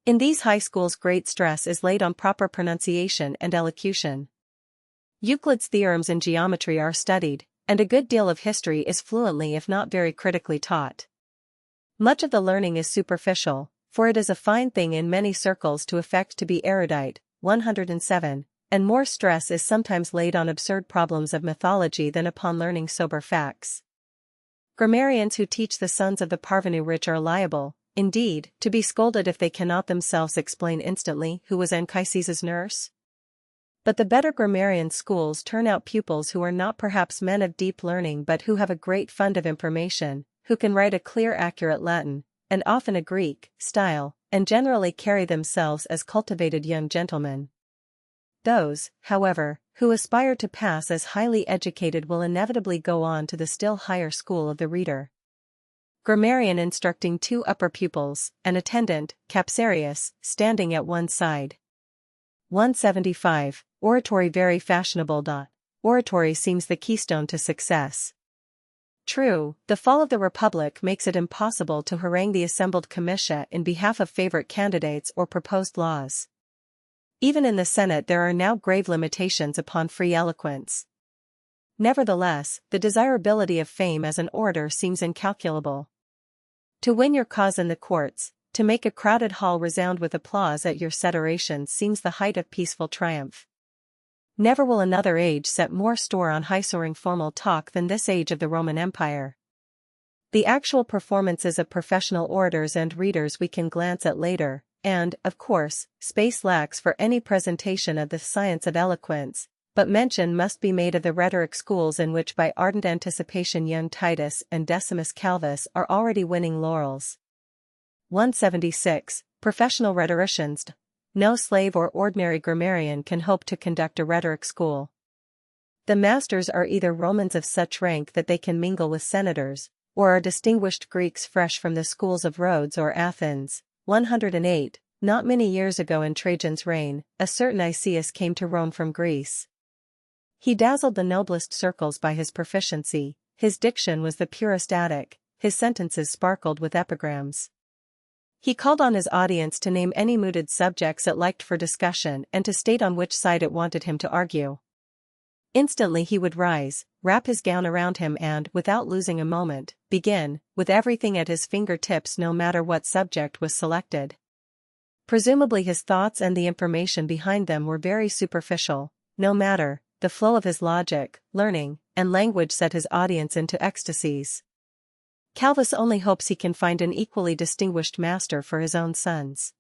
In these high schools great stress is laid on proper pronunciation and elocution. Euclid's theorems in geometry are studied, and a good deal of history is fluently if not very critically taught. Much of the learning is superficial, for it is a fine thing in many circles to affect to be erudite, 107, and more stress is sometimes laid on absurd problems of mythology than upon learning sober facts. Grammarians who teach the sons of the parvenu rich are liable, indeed, to be scolded if they cannot themselves explain instantly who was Anchises' nurse. But the better grammarian schools turn out pupils who are not perhaps men of deep learning but who have a great fund of information, who can write a clear accurate Latin, and often a Greek, style, and generally carry themselves as cultivated young gentlemen. Those, however, who aspire to pass as highly educated will inevitably go on to the still higher school of the reader. Grammarian instructing two upper pupils, an attendant, Capsarius, standing at one side. 175. Oratory very fashionable. Oratory seems the keystone to success. True, the fall of the Republic makes it impossible to harangue the assembled comitia in behalf of favorite candidates or proposed laws. Even in the Senate there are now grave limitations upon free eloquence. Nevertheless, the desirability of fame as an orator seems incalculable. To win your cause in the courts, to make a crowded hall resound with applause at your set oration seems the height of peaceful triumph. Never will another age set more store on high-soaring formal talk than this age of the Roman Empire. The actual performances of professional orators and readers we can glance at later, and, of course, space lacks for any presentation of the science of eloquence, but mention must be made of the rhetoric schools in which by ardent anticipation young Titus and Decimus Calvus are already winning laurels. 176. Professional rhetoricians. No slave or ordinary grammarian can hope to conduct a rhetoric school. The masters are either Romans of such rank that they can mingle with senators, or are distinguished Greeks fresh from the schools of Rhodes or Athens. 108. Not many years ago in Trajan's reign, a certain Lysias came to Rome from Greece. He dazzled the noblest circles by his proficiency, his diction was the purest Attic, his sentences sparkled with epigrams. He called on his audience to name any mooted subjects it liked for discussion and to state on which side it wanted him to argue. Instantly he would rise, wrap his gown around him and, without losing a moment, begin, with everything at his fingertips no matter what subject was selected. Presumably his thoughts and the information behind them were very superficial, no matter, the flow of his logic, learning, and language set his audience into ecstasies. Calvus only hopes he can find an equally distinguished master for his own sons.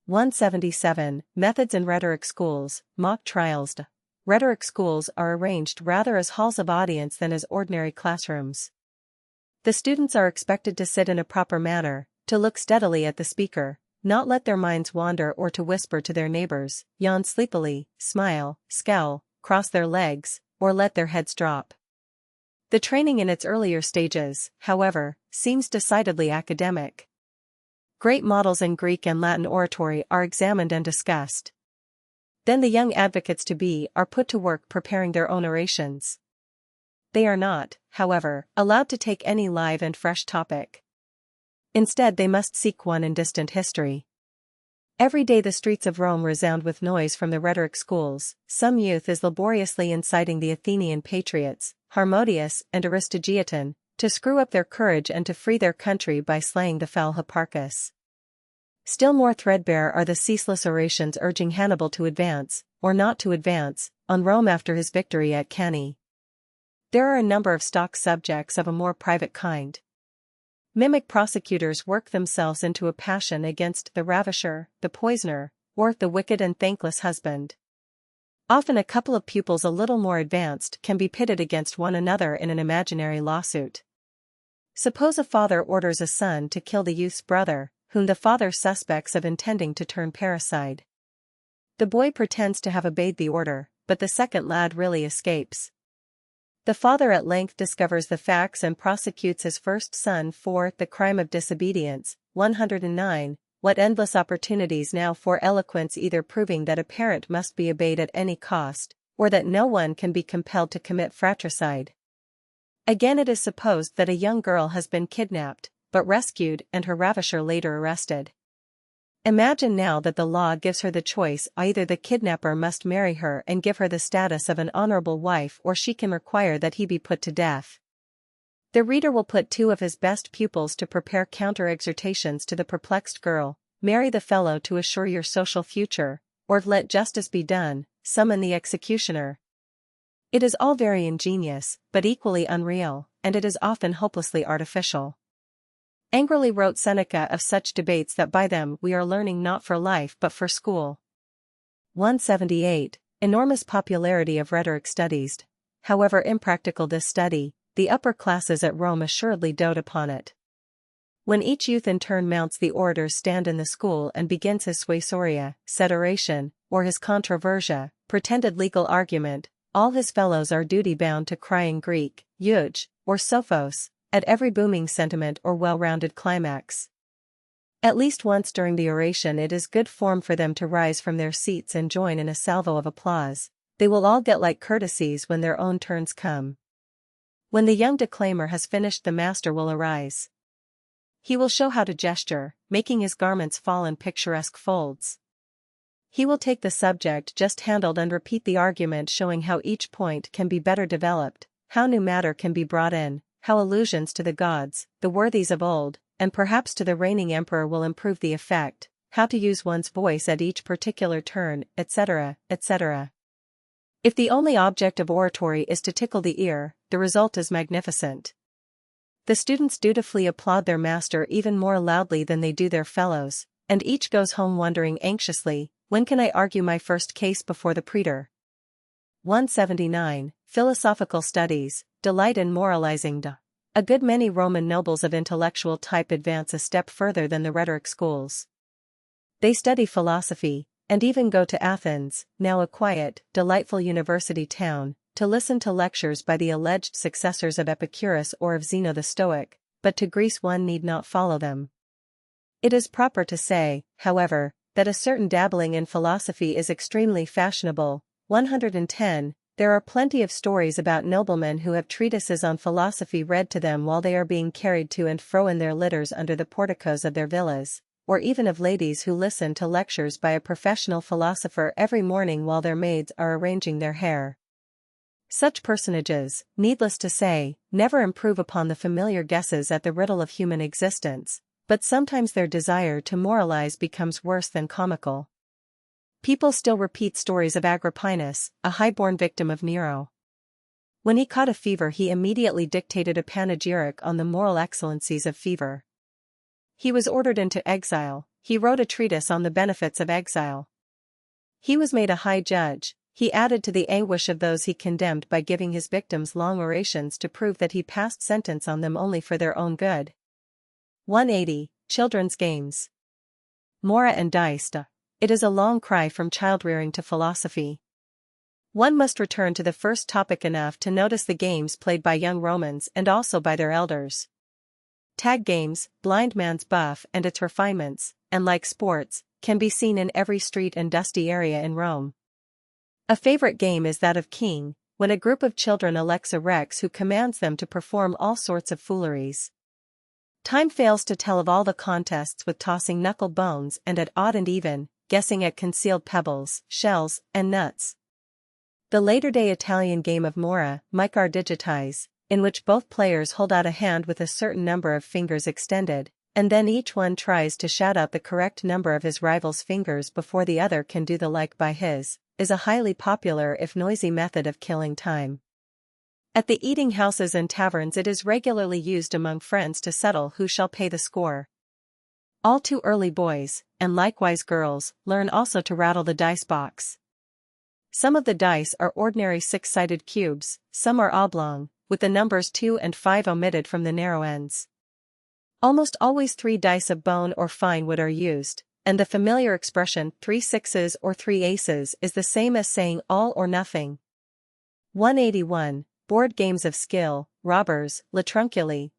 177. Methods in rhetoric schools, mock trials. Rhetoric schools are arranged rather as halls of audience than as ordinary classrooms. The students are expected to sit in a proper manner, to look steadily at the speaker, not let their minds wander or to whisper to their neighbors, yawn sleepily, smile, scowl, cross their legs, or let their heads drop. The training in its earlier stages, however, seems decidedly academic. Great models in Greek and Latin oratory are examined and discussed. Then the young advocates-to-be are put to work preparing their own orations. They are not, however, allowed to take any live and fresh topic. Instead they must seek one in distant history. Every day the streets of Rome resound with noise from the rhetoric schools. Some youth is laboriously inciting the Athenian patriots, Harmodius and Aristogiton, to screw up their courage and to free their country by slaying the foul Hipparchus. Still more threadbare are the ceaseless orations urging Hannibal to advance, or not to advance, on Rome after his victory at Cannae. There are a number of stock subjects of a more private kind. Mimic prosecutors work themselves into a passion against the ravisher, the poisoner, or the wicked and thankless husband. Often a couple of pupils a little more advanced can be pitted against one another in an imaginary lawsuit. Suppose a father orders a son to kill the youth's brother, whom the father suspects of intending to turn parricide. The boy pretends to have obeyed the order, but the second lad really escapes. The father at length discovers the facts and prosecutes his first son for the crime of disobedience. 109. What endless opportunities now for eloquence, either proving that a parent must be obeyed at any cost, or that no one can be compelled to commit fratricide. Again it is supposed that a young girl has been kidnapped, but rescued and her ravisher later arrested. Imagine now that the law gives her the choice: either the kidnapper must marry her and give her the status of an honorable wife, or she can require that he be put to death. The reader will put two of his best pupils to prepare counter-exhortations to the perplexed girl: marry the fellow to assure your social future, or let justice be done, summon the executioner. It is all very ingenious, but equally unreal, and it is often hopelessly artificial. Angrily wrote Seneca of such debates that by them we are learning not for life but for school. 178. Enormous popularity of rhetoric studies. However impractical this study, the upper classes at Rome assuredly dote upon it. When each youth in turn mounts the orator's stand in the school and begins his suasoria, said oration, or his controversia, pretended legal argument, all his fellows are duty-bound to cry in Greek, euge, or sophos, at every booming sentiment or well-rounded climax. At least once during the oration it is good form for them to rise from their seats and join in a salvo of applause. They will all get like courtesies when their own turns come. When the young declaimer has finished, the master will arise. He will show how to gesture, making his garments fall in picturesque folds. He will take the subject just handled and repeat the argument, showing how each point can be better developed, how new matter can be brought in, how allusions to the gods, the worthies of old, and perhaps to the reigning emperor will improve the effect, how to use one's voice at each particular turn, etc., etc. If the only object of oratory is to tickle the ear, the result is magnificent. The students dutifully applaud their master even more loudly than they do their fellows, and each goes home wondering anxiously, when can I argue my first case before the praetor? 179. Philosophical studies, delight in moralizing. A good many Roman nobles of intellectual type advance a step further than the rhetoric schools. They study philosophy, and even go to Athens, now a quiet, delightful university town, to listen to lectures by the alleged successors of Epicurus or of Zeno the Stoic, but to Greece one need not follow them. It is proper to say, however, that a certain dabbling in philosophy is extremely fashionable. 110. There are plenty of stories about noblemen who have treatises on philosophy read to them while they are being carried to and fro in their litters under the porticos of their villas, or even of ladies who listen to lectures by a professional philosopher every morning while their maids are arranging their hair. Such personages, needless to say, never improve upon the familiar guesses at the riddle of human existence, but sometimes their desire to moralize becomes worse than comical. People still repeat stories of Agrippinus, a high-born victim of Nero. When he caught a fever, he immediately dictated a panegyric on the moral excellencies of fever. He was ordered into exile. He wrote a treatise on the benefits of exile. He was made a high judge. He added to the anguish of those he condemned by giving his victims long orations to prove that he passed sentence on them only for their own good. 180. Children's games. Mora and dice. It is a long cry from child-rearing to philosophy. One must return to the first topic enough to notice the games played by young Romans and also by their elders. Tag games, blind man's buff and its refinements, and like sports, can be seen in every street and dusty area in Rome. A favorite game is that of king, when a group of children elects a rex who commands them to perform all sorts of fooleries. Time fails to tell of all the contests with tossing knuckle bones and at odd and even, guessing at concealed pebbles, shells, and nuts. The later-day Italian game of Mora, Micar digitize, in which both players hold out a hand with a certain number of fingers extended, and then each one tries to shout out the correct number of his rival's fingers before the other can do the like by his, is a highly popular if noisy method of killing time. At the eating houses and taverns it is regularly used among friends to settle who shall pay the score. All too early boys, and likewise girls, learn also to rattle the dice box. Some of the dice are ordinary six-sided cubes, some are oblong, with the numbers 2 and 5 omitted from the narrow ends. Almost always 3 dice of bone or fine wood are used, and the familiar expression 3 sixes or 3 aces is the same as saying all or nothing. 181. Board games of skill, robbers, latrunculi.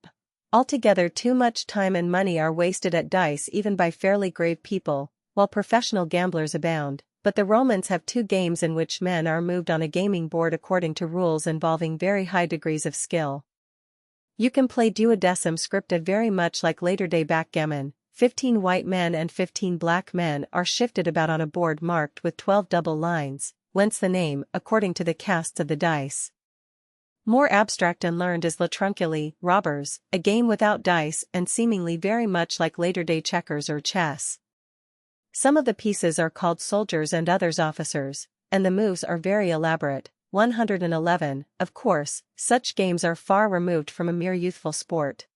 Altogether too much time and money are wasted at dice even by fairly grave people, while professional gamblers abound, but the Romans have 2 games in which men are moved on a gaming board according to rules involving very high degrees of skill. You can play duodecim scripta very much like later-day backgammon. 15 white men and 15 black men are shifted about on a board marked with 12 double lines, whence the name, according to the casts of the dice. More abstract and learned is latrunculi, robbers, a game without dice and seemingly very much like later-day checkers or chess. Some of the pieces are called soldiers and others officers, and the moves are very elaborate. 111. Of course, such games are far removed from a mere youthful sport.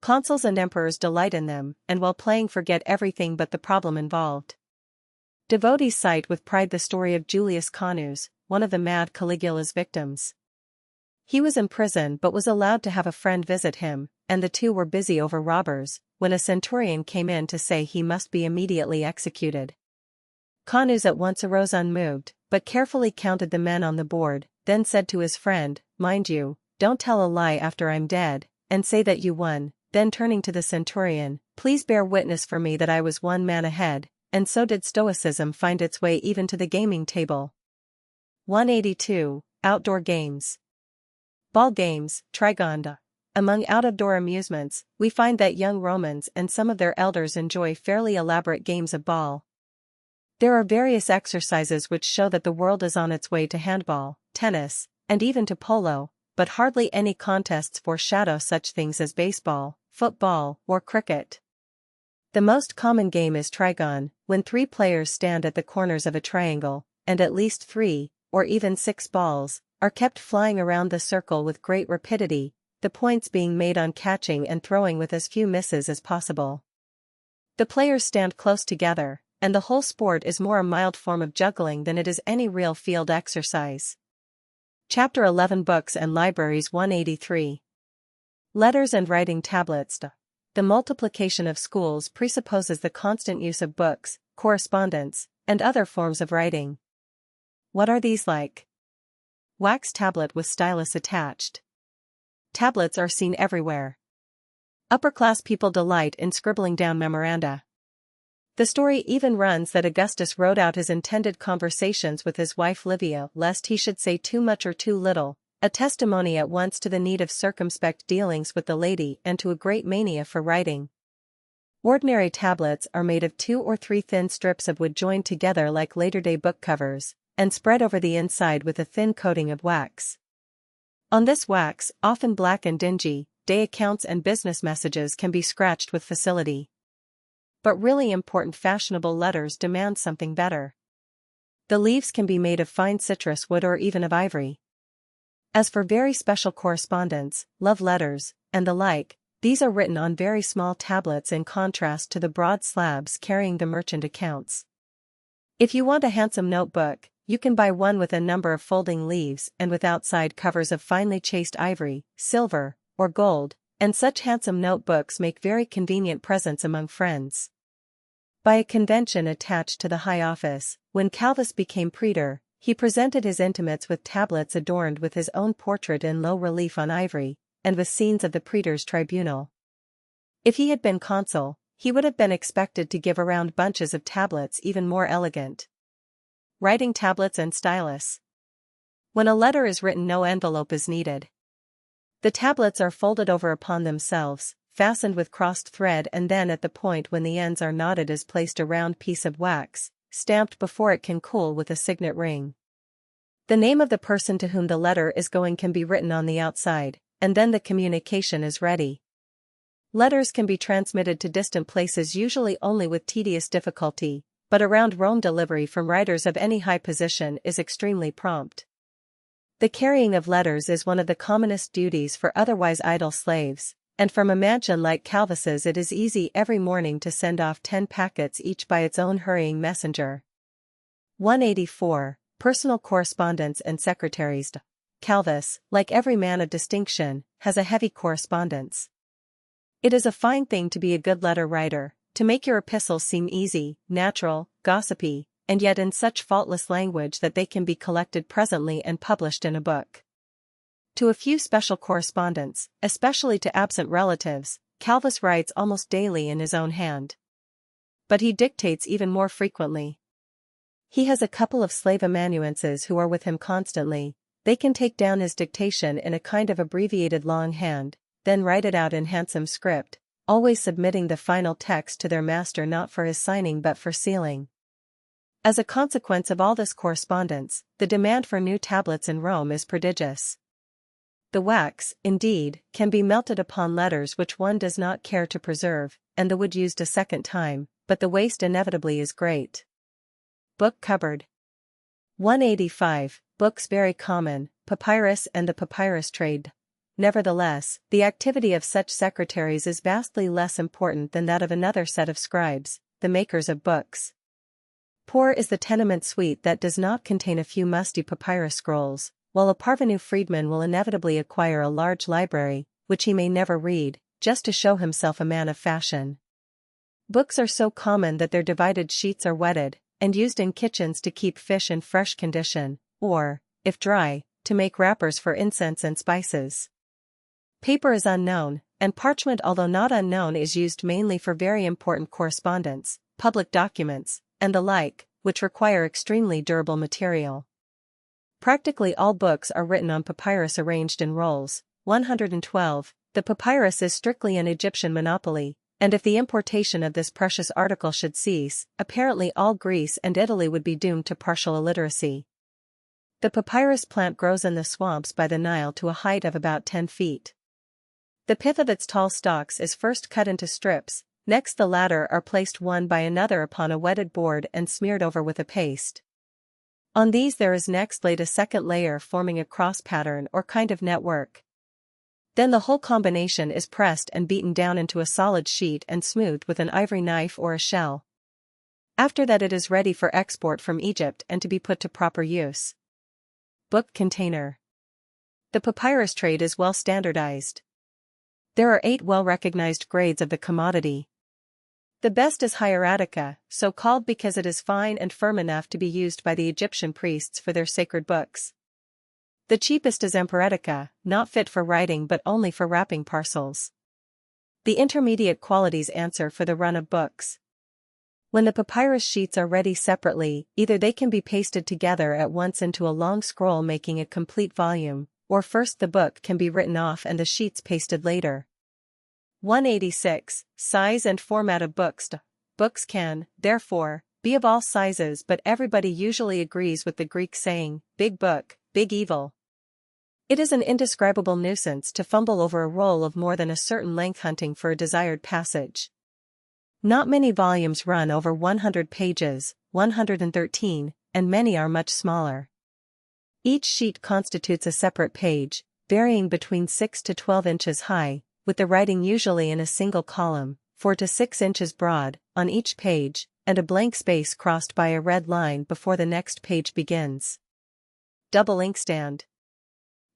Consuls and emperors delight in them, and while playing forget everything but the problem involved. Devotees cite with pride the story of Julius Canus, one of the mad Caligula's victims. He was in prison but was allowed to have a friend visit him, and the two were busy over robbers, when a centurion came in to say he must be immediately executed. Canus at once arose unmoved, but carefully counted the men on the board, then said to his friend, "Mind you, don't tell a lie after I'm dead, and say that you won." Then turning to the centurion, "Please bear witness for me that I was 1 man ahead," and so did Stoicism find its way even to the gaming table. 182. Outdoor games. Ball games, trigonda. Among out-of-door amusements, we find that young Romans and some of their elders enjoy fairly elaborate games of ball. There are various exercises which show that the world is on its way to handball, tennis, and even to polo, but hardly any contests foreshadow such things as baseball, football, or cricket. The most common game is trigon, when 3 players stand at the corners of a triangle, and at least 3, or even 6 balls, are kept flying around the circle with great rapidity, the points being made on catching and throwing with as few misses as possible. The players stand close together, and the whole sport is more a mild form of juggling than it is any real field exercise. Chapter 11 Books and Libraries 183. Letters and Writing Tablets. The multiplication of schools presupposes the constant use of books, correspondence, and other forms of writing. What are these like? Wax tablet with stylus attached. Tablets are seen everywhere. Upper-class people delight in scribbling down memoranda. The story even runs that Augustus wrote out his intended conversations with his wife Livia lest he should say too much or too little, a testimony at once to the need of circumspect dealings with the lady and to a great mania for writing. Ordinary tablets are made of 2 or 3 thin strips of wood joined together like later-day book covers, and spread over the inside with a thin coating of wax. On this wax, often black and dingy, day accounts and business messages can be scratched with facility. But really important fashionable letters demand something better. The leaves can be made of fine citrus wood or even of ivory. As for very special correspondence, love letters, and the like, these are written on very small tablets in contrast to the broad slabs carrying the merchant accounts. If you want a handsome notebook, you can buy one with a number of folding leaves and with outside covers of finely chased ivory, silver, or gold, and such handsome notebooks make very convenient presents among friends. By a convention attached to the high office, when Calvus became praetor, he presented his intimates with tablets adorned with his own portrait in low relief on ivory, and with scenes of the praetor's tribunal. If he had been consul, he would have been expected to give around bunches of tablets even more elegant. Writing tablets and stylus. When a letter is written, no envelope is needed. The tablets are folded over upon themselves, fastened with crossed thread, and then at the point when the ends are knotted is placed a round piece of wax, stamped before it can cool with a signet ring. The name of the person to whom the letter is going can be written on the outside, and then the communication is ready. Letters can be transmitted to distant places usually only with tedious difficulty, but around Rome delivery from writers of any high position is extremely prompt. The carrying of letters is one of the commonest duties for otherwise idle slaves, and from a mansion like Calvus's it is easy every morning to send off 10 packets each by its own hurrying messenger. 184. Personal correspondence and secretaries. Calvus, like every man of distinction, has a heavy correspondence. It is a fine thing to be a good letter writer, to make your epistles seem easy, natural, gossipy, and yet in such faultless language that they can be collected presently and published in a book. To a few special correspondents, especially to absent relatives, Calvus writes almost daily in his own hand. But he dictates even more frequently. He has a couple of slave amanuenses who are with him constantly. They can take down his dictation in a kind of abbreviated longhand, then write it out in handsome script, always submitting the final text to their master not for his signing but for sealing. As a consequence of all this correspondence, the demand for new tablets in Rome is prodigious. The wax, indeed, can be melted upon letters which one does not care to preserve, and the wood used a second time, but the waste inevitably is great. Book cupboard. 185. Books very common, papyrus and the papyrus trade. Nevertheless, the activity of such secretaries is vastly less important than that of another set of scribes, the makers of books. Poor is the tenement suite that does not contain a few musty papyrus scrolls, while a parvenu freedman will inevitably acquire a large library, which he may never read, just to show himself a man of fashion. Books are so common that their divided sheets are wetted, and used in kitchens to keep fish in fresh condition, or, if dry, to make wrappers for incense and spices. Paper is unknown, and parchment, although not unknown, is used mainly for very important correspondence, public documents, and the like, which require extremely durable material. Practically all books are written on papyrus arranged in rolls. 112. The papyrus is strictly an Egyptian monopoly, and if the importation of this precious article should cease, apparently all Greece and Italy would be doomed to partial illiteracy. The papyrus plant grows in the swamps by the Nile to a height of about 10 feet. The pith of its tall stalks is first cut into strips, next the latter are placed one by another upon a wetted board and smeared over with a paste. On these there is next laid a second layer forming a cross pattern or kind of network. Then the whole combination is pressed and beaten down into a solid sheet and smoothed with an ivory knife or a shell. After that it is ready for export from Egypt and to be put to proper use. Book container. The papyrus trade is well standardized. There are 8 well-recognized grades of the commodity. The best is hieratica, so called because it is fine and firm enough to be used by the Egyptian priests for their sacred books. The cheapest is emperetica, not fit for writing but only for wrapping parcels. The intermediate qualities answer for the run of books. When the papyrus sheets are ready separately, either they can be pasted together at once into a long scroll making a complete volume, or first the book can be written off and the sheets pasted later. 186. Size and format of books. Books can, therefore, be of all sizes, but everybody usually agrees with the Greek saying, big book, big evil. It is an indescribable nuisance to fumble over a roll of more than a certain length hunting for a desired passage. Not many volumes run over 100 pages, 113, and many are much smaller. Each sheet constitutes a separate page, varying between 6 to 12 inches high, with the writing usually in a single column, 4 to 6 inches broad, on each page, and a blank space crossed by a red line before the next page begins. Double inkstand.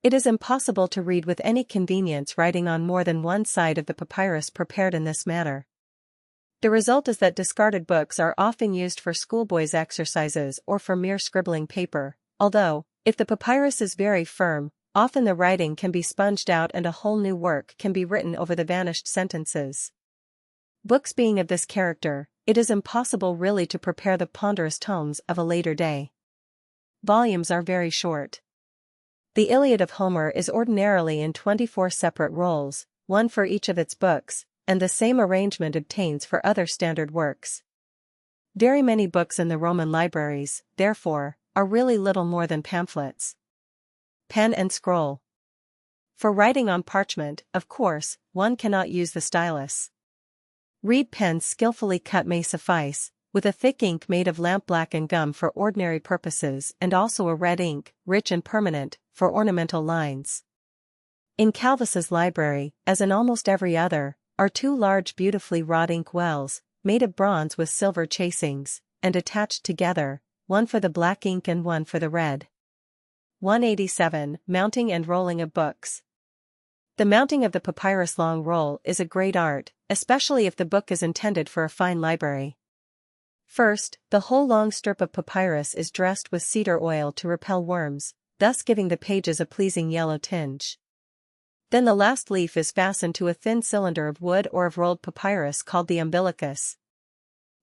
It is impossible to read with any convenience writing on more than one side of the papyrus prepared in this manner. The result is that discarded books are often used for schoolboys' exercises or for mere scribbling paper, although, if the papyrus is very firm, often the writing can be sponged out and a whole new work can be written over the vanished sentences. Books being of this character, it is impossible really to prepare the ponderous tomes of a later day. Volumes are very short. The Iliad of Homer is ordinarily in 24 separate rolls, one for each of its books, and the same arrangement obtains for other standard works. Very many books in the Roman libraries, therefore, are really little more than pamphlets. Pen and scroll. For writing on parchment, of course, one cannot use the stylus. Reed pens skillfully cut may suffice, with a thick ink made of lampblack and gum for ordinary purposes and also a red ink, rich and permanent, for ornamental lines. In Calvus's library, as in almost every other, are 2 large beautifully wrought ink wells, made of bronze with silver chasings, and attached together, one for the black ink and one for the red. 187. Mounting and rolling of books. The mounting of the papyrus long roll is a great art, especially if the book is intended for a fine library. First, the whole long strip of papyrus is dressed with cedar oil to repel worms, thus giving the pages a pleasing yellow tinge. Then the last leaf is fastened to a thin cylinder of wood or of rolled papyrus called the umbilicus.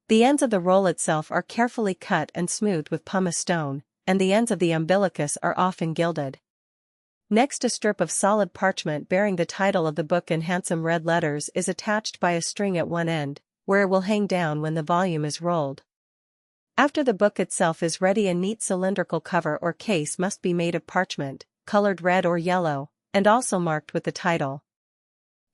The ends of the roll itself are carefully cut and smoothed with pumice stone, and the ends of the umbilicus are often gilded. Next, a strip of solid parchment bearing the title of the book in handsome red letters is attached by a string at one end, where it will hang down when the volume is rolled. After the book itself is ready, a neat cylindrical cover or case must be made of parchment, colored red or yellow, and also marked with the title.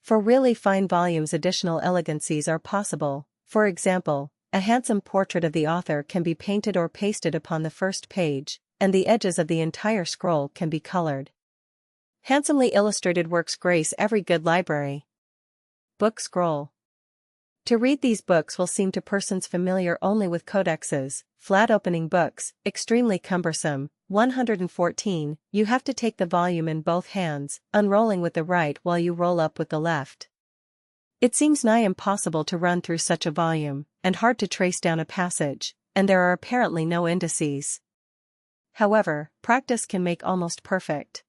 For really fine volumes additional elegancies are possible. For example, a handsome portrait of the author can be painted or pasted upon the first page, and the edges of the entire scroll can be colored. Handsomely illustrated works grace every good library. Book scroll. To read these books will seem to persons familiar only with codexes, flat-opening books, extremely cumbersome. 114. You have to take the volume in both hands, unrolling with the right while you roll up with the left. It seems nigh impossible to run through such a volume, and hard to trace down a passage, and there are apparently no indices. However, practice can make almost perfect.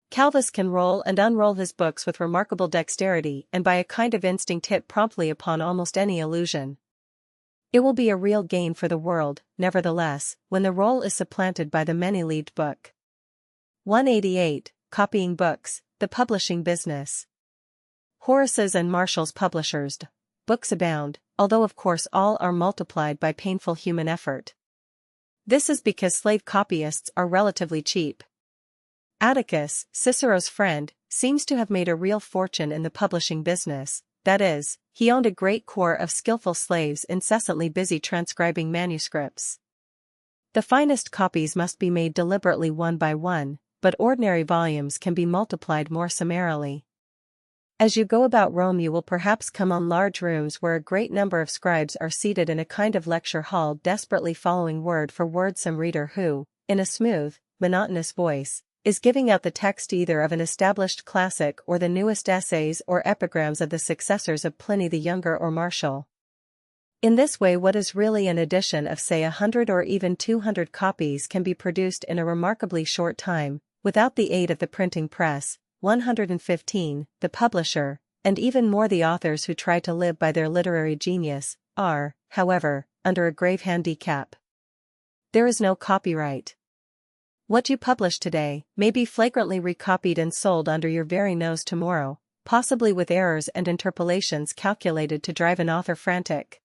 Calvus can roll and unroll his books with remarkable dexterity and by a kind of instinct hit promptly upon almost any illusion. It will be a real gain for the world, nevertheless, when the roll is supplanted by the many-leaved book. 188. Copying books, the publishing business. Horace's and Marshall's publishers. Books abound, although of course all are multiplied by painful human effort. This is because slave copyists are relatively cheap. Atticus, Cicero's friend, seems to have made a real fortune in the publishing business, that is, he owned a great corps of skillful slaves incessantly busy transcribing manuscripts. The finest copies must be made deliberately one by one, but ordinary volumes can be multiplied more summarily. As you go about Rome you will perhaps come on large rooms where a great number of scribes are seated in a kind of lecture hall desperately following word for word some reader who, in a smooth, monotonous voice, is giving out the text either of an established classic or the newest essays or epigrams of the successors of Pliny the Younger or Martial. In this way what is really an edition of say 100 or even 200 copies can be produced in a remarkably short time, without the aid of the printing press. 115, the publisher, and even more the authors who try to live by their literary genius, are, however, under a grave handicap. There is no copyright. What you publish today may be flagrantly recopied and sold under your very nose tomorrow, possibly with errors and interpolations calculated to drive an author frantic.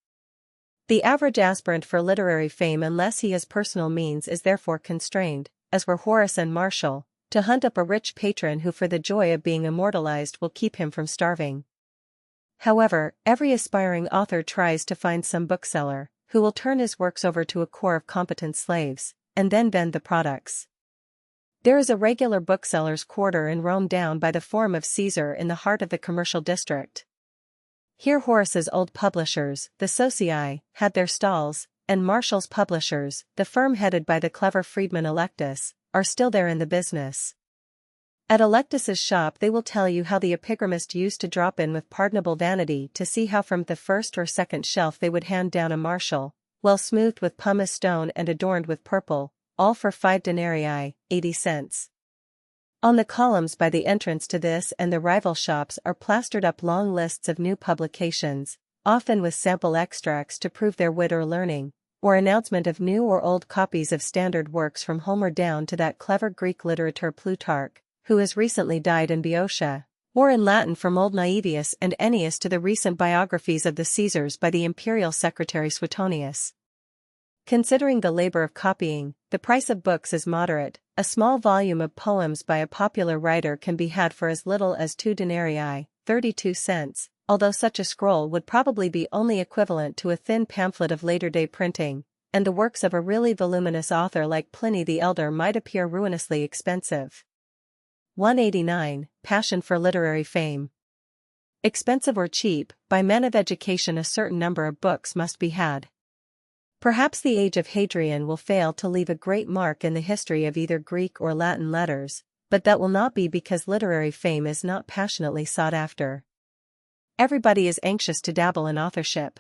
The average aspirant for literary fame, unless he has personal means, is therefore constrained, as were Horace and Martial, to hunt up a rich patron who for the joy of being immortalized will keep him from starving. However, every aspiring author tries to find some bookseller, who will turn his works over to a corps of competent slaves, and then vend the products. There is a regular bookseller's quarter in Rome down by the Forum of Caesar in the heart of the commercial district. Here Horace's old publishers, the Socii, had their stalls, and Martial's publishers, the firm headed by the clever freedman Electus, are still there in the business. At Electus's shop they will tell you how the epigramist used to drop in with pardonable vanity to see how from the first or second shelf they would hand down a Martial, well smoothed with pumice stone and adorned with purple, all for 5 denarii, 80 cents. On the columns by the entrance to this and the rival shops are plastered up long lists of new publications, often with sample extracts to prove their wit or learning, or announcement of new or old copies of standard works from Homer down to that clever Greek literator Plutarch, who has recently died in Boeotia, or in Latin from old Naevius and Ennius to the recent biographies of the Caesars by the imperial secretary Suetonius. Considering the labor of copying, the price of books is moderate. A small volume of poems by a popular writer can be had for as little as 2 denarii, 32 cents, although such a scroll would probably be only equivalent to a thin pamphlet of later-day printing, and the works of a really voluminous author like Pliny the Elder might appear ruinously expensive. 189. Passion for literary fame. Expensive or cheap, by men of education a certain number of books must be had. Perhaps the age of Hadrian will fail to leave a great mark in the history of either Greek or Latin letters, but that will not be because literary fame is not passionately sought after. Everybody is anxious to dabble in authorship.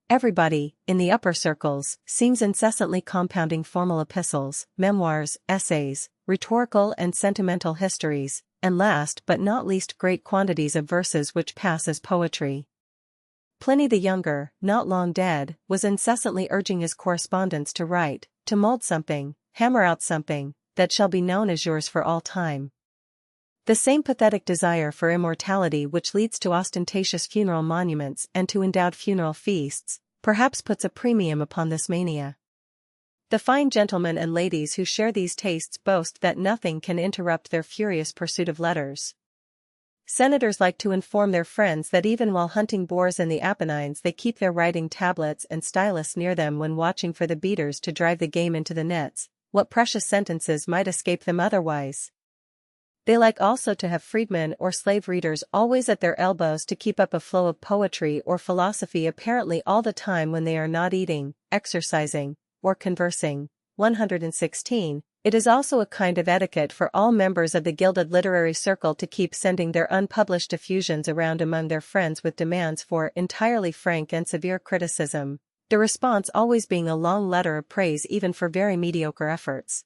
Everybody, in the upper circles, seems incessantly compounding formal epistles, memoirs, essays, rhetorical and sentimental histories, and last but not least great quantities of verses which pass as poetry. Pliny the Younger, not long dead, was incessantly urging his correspondents to write, to mold something, hammer out something, that shall be known as yours for all time. The same pathetic desire for immortality which leads to ostentatious funeral monuments and to endowed funeral feasts, perhaps puts a premium upon this mania. The fine gentlemen and ladies who share these tastes boast that nothing can interrupt their furious pursuit of letters. Senators like to inform their friends that even while hunting boars in the Apennines they keep their writing tablets and stylus near them when watching for the beaters to drive the game into the nets. What precious sentences might escape them otherwise? They like also to have freedmen or slave readers always at their elbows to keep up a flow of poetry or philosophy apparently all the time when they are not eating, exercising, or conversing. 116. It is also a kind of etiquette for all members of the gilded literary circle to keep sending their unpublished effusions around among their friends with demands for entirely frank and severe criticism, the response always being a long letter of praise even for very mediocre efforts.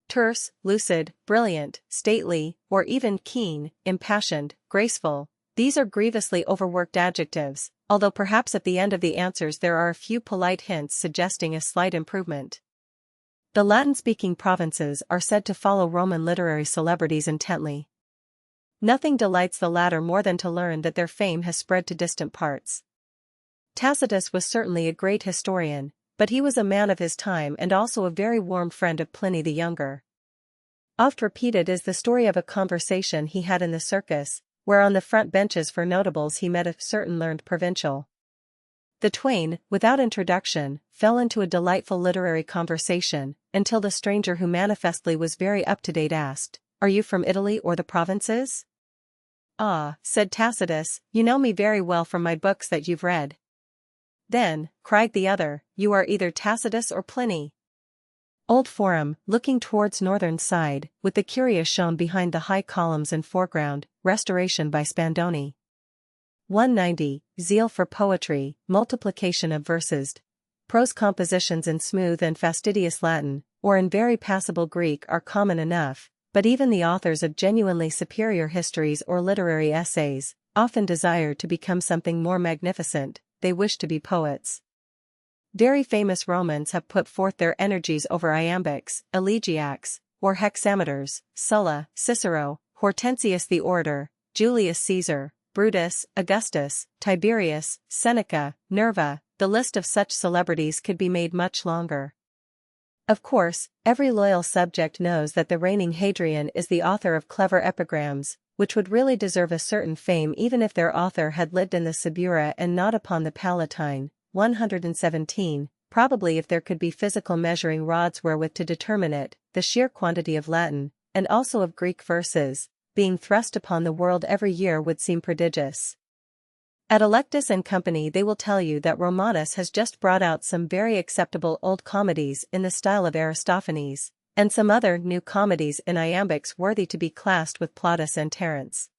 Terse, lucid, brilliant, stately, or even keen, impassioned, graceful, these are grievously overworked adjectives, although perhaps at the end of the answers there are a few polite hints suggesting a slight improvement. The Latin-speaking provinces are said to follow Roman literary celebrities intently. Nothing delights the latter more than to learn that their fame has spread to distant parts. Tacitus was certainly a great historian, but he was a man of his time and also a very warm friend of Pliny the Younger. Oft repeated is the story of a conversation he had in the circus, where on the front benches for notables he met a certain learned provincial. The twain, without introduction, fell into a delightful literary conversation, until the stranger who manifestly was very up-to-date asked, "Are you from Italy or the provinces?" "Ah," said Tacitus, "you know me very well from my books that you've read." "Then," cried the other, "you are either Tacitus or Pliny." Old Forum, looking towards northern side, with the Curious shown behind the high columns in foreground, restoration by Spandoni. 190, zeal for poetry, multiplication of verses. Prose compositions in smooth and fastidious Latin, or in very passable Greek are common enough, but even the authors of genuinely superior histories or literary essays, often desire to become something more magnificent, they wish to be poets. Very famous Romans have put forth their energies over iambics, elegiacs, or hexameters. Sulla, Cicero, Hortensius the orator, Julius Caesar, Brutus, Augustus, Tiberius, Seneca, Nerva. The list of such celebrities could be made much longer. Of course, every loyal subject knows that the reigning Hadrian is the author of clever epigrams, which would really deserve a certain fame even if their author had lived in the Subura and not upon the Palatine. 117, probably if there could be physical measuring rods wherewith to determine it, the sheer quantity of Latin, and also of Greek verses, being thrust upon the world every year would seem prodigious. At Electus and Company they will tell you that Romanus has just brought out some very acceptable old comedies in the style of Aristophanes, and some other new comedies in iambics worthy to be classed with Plautus and Terence.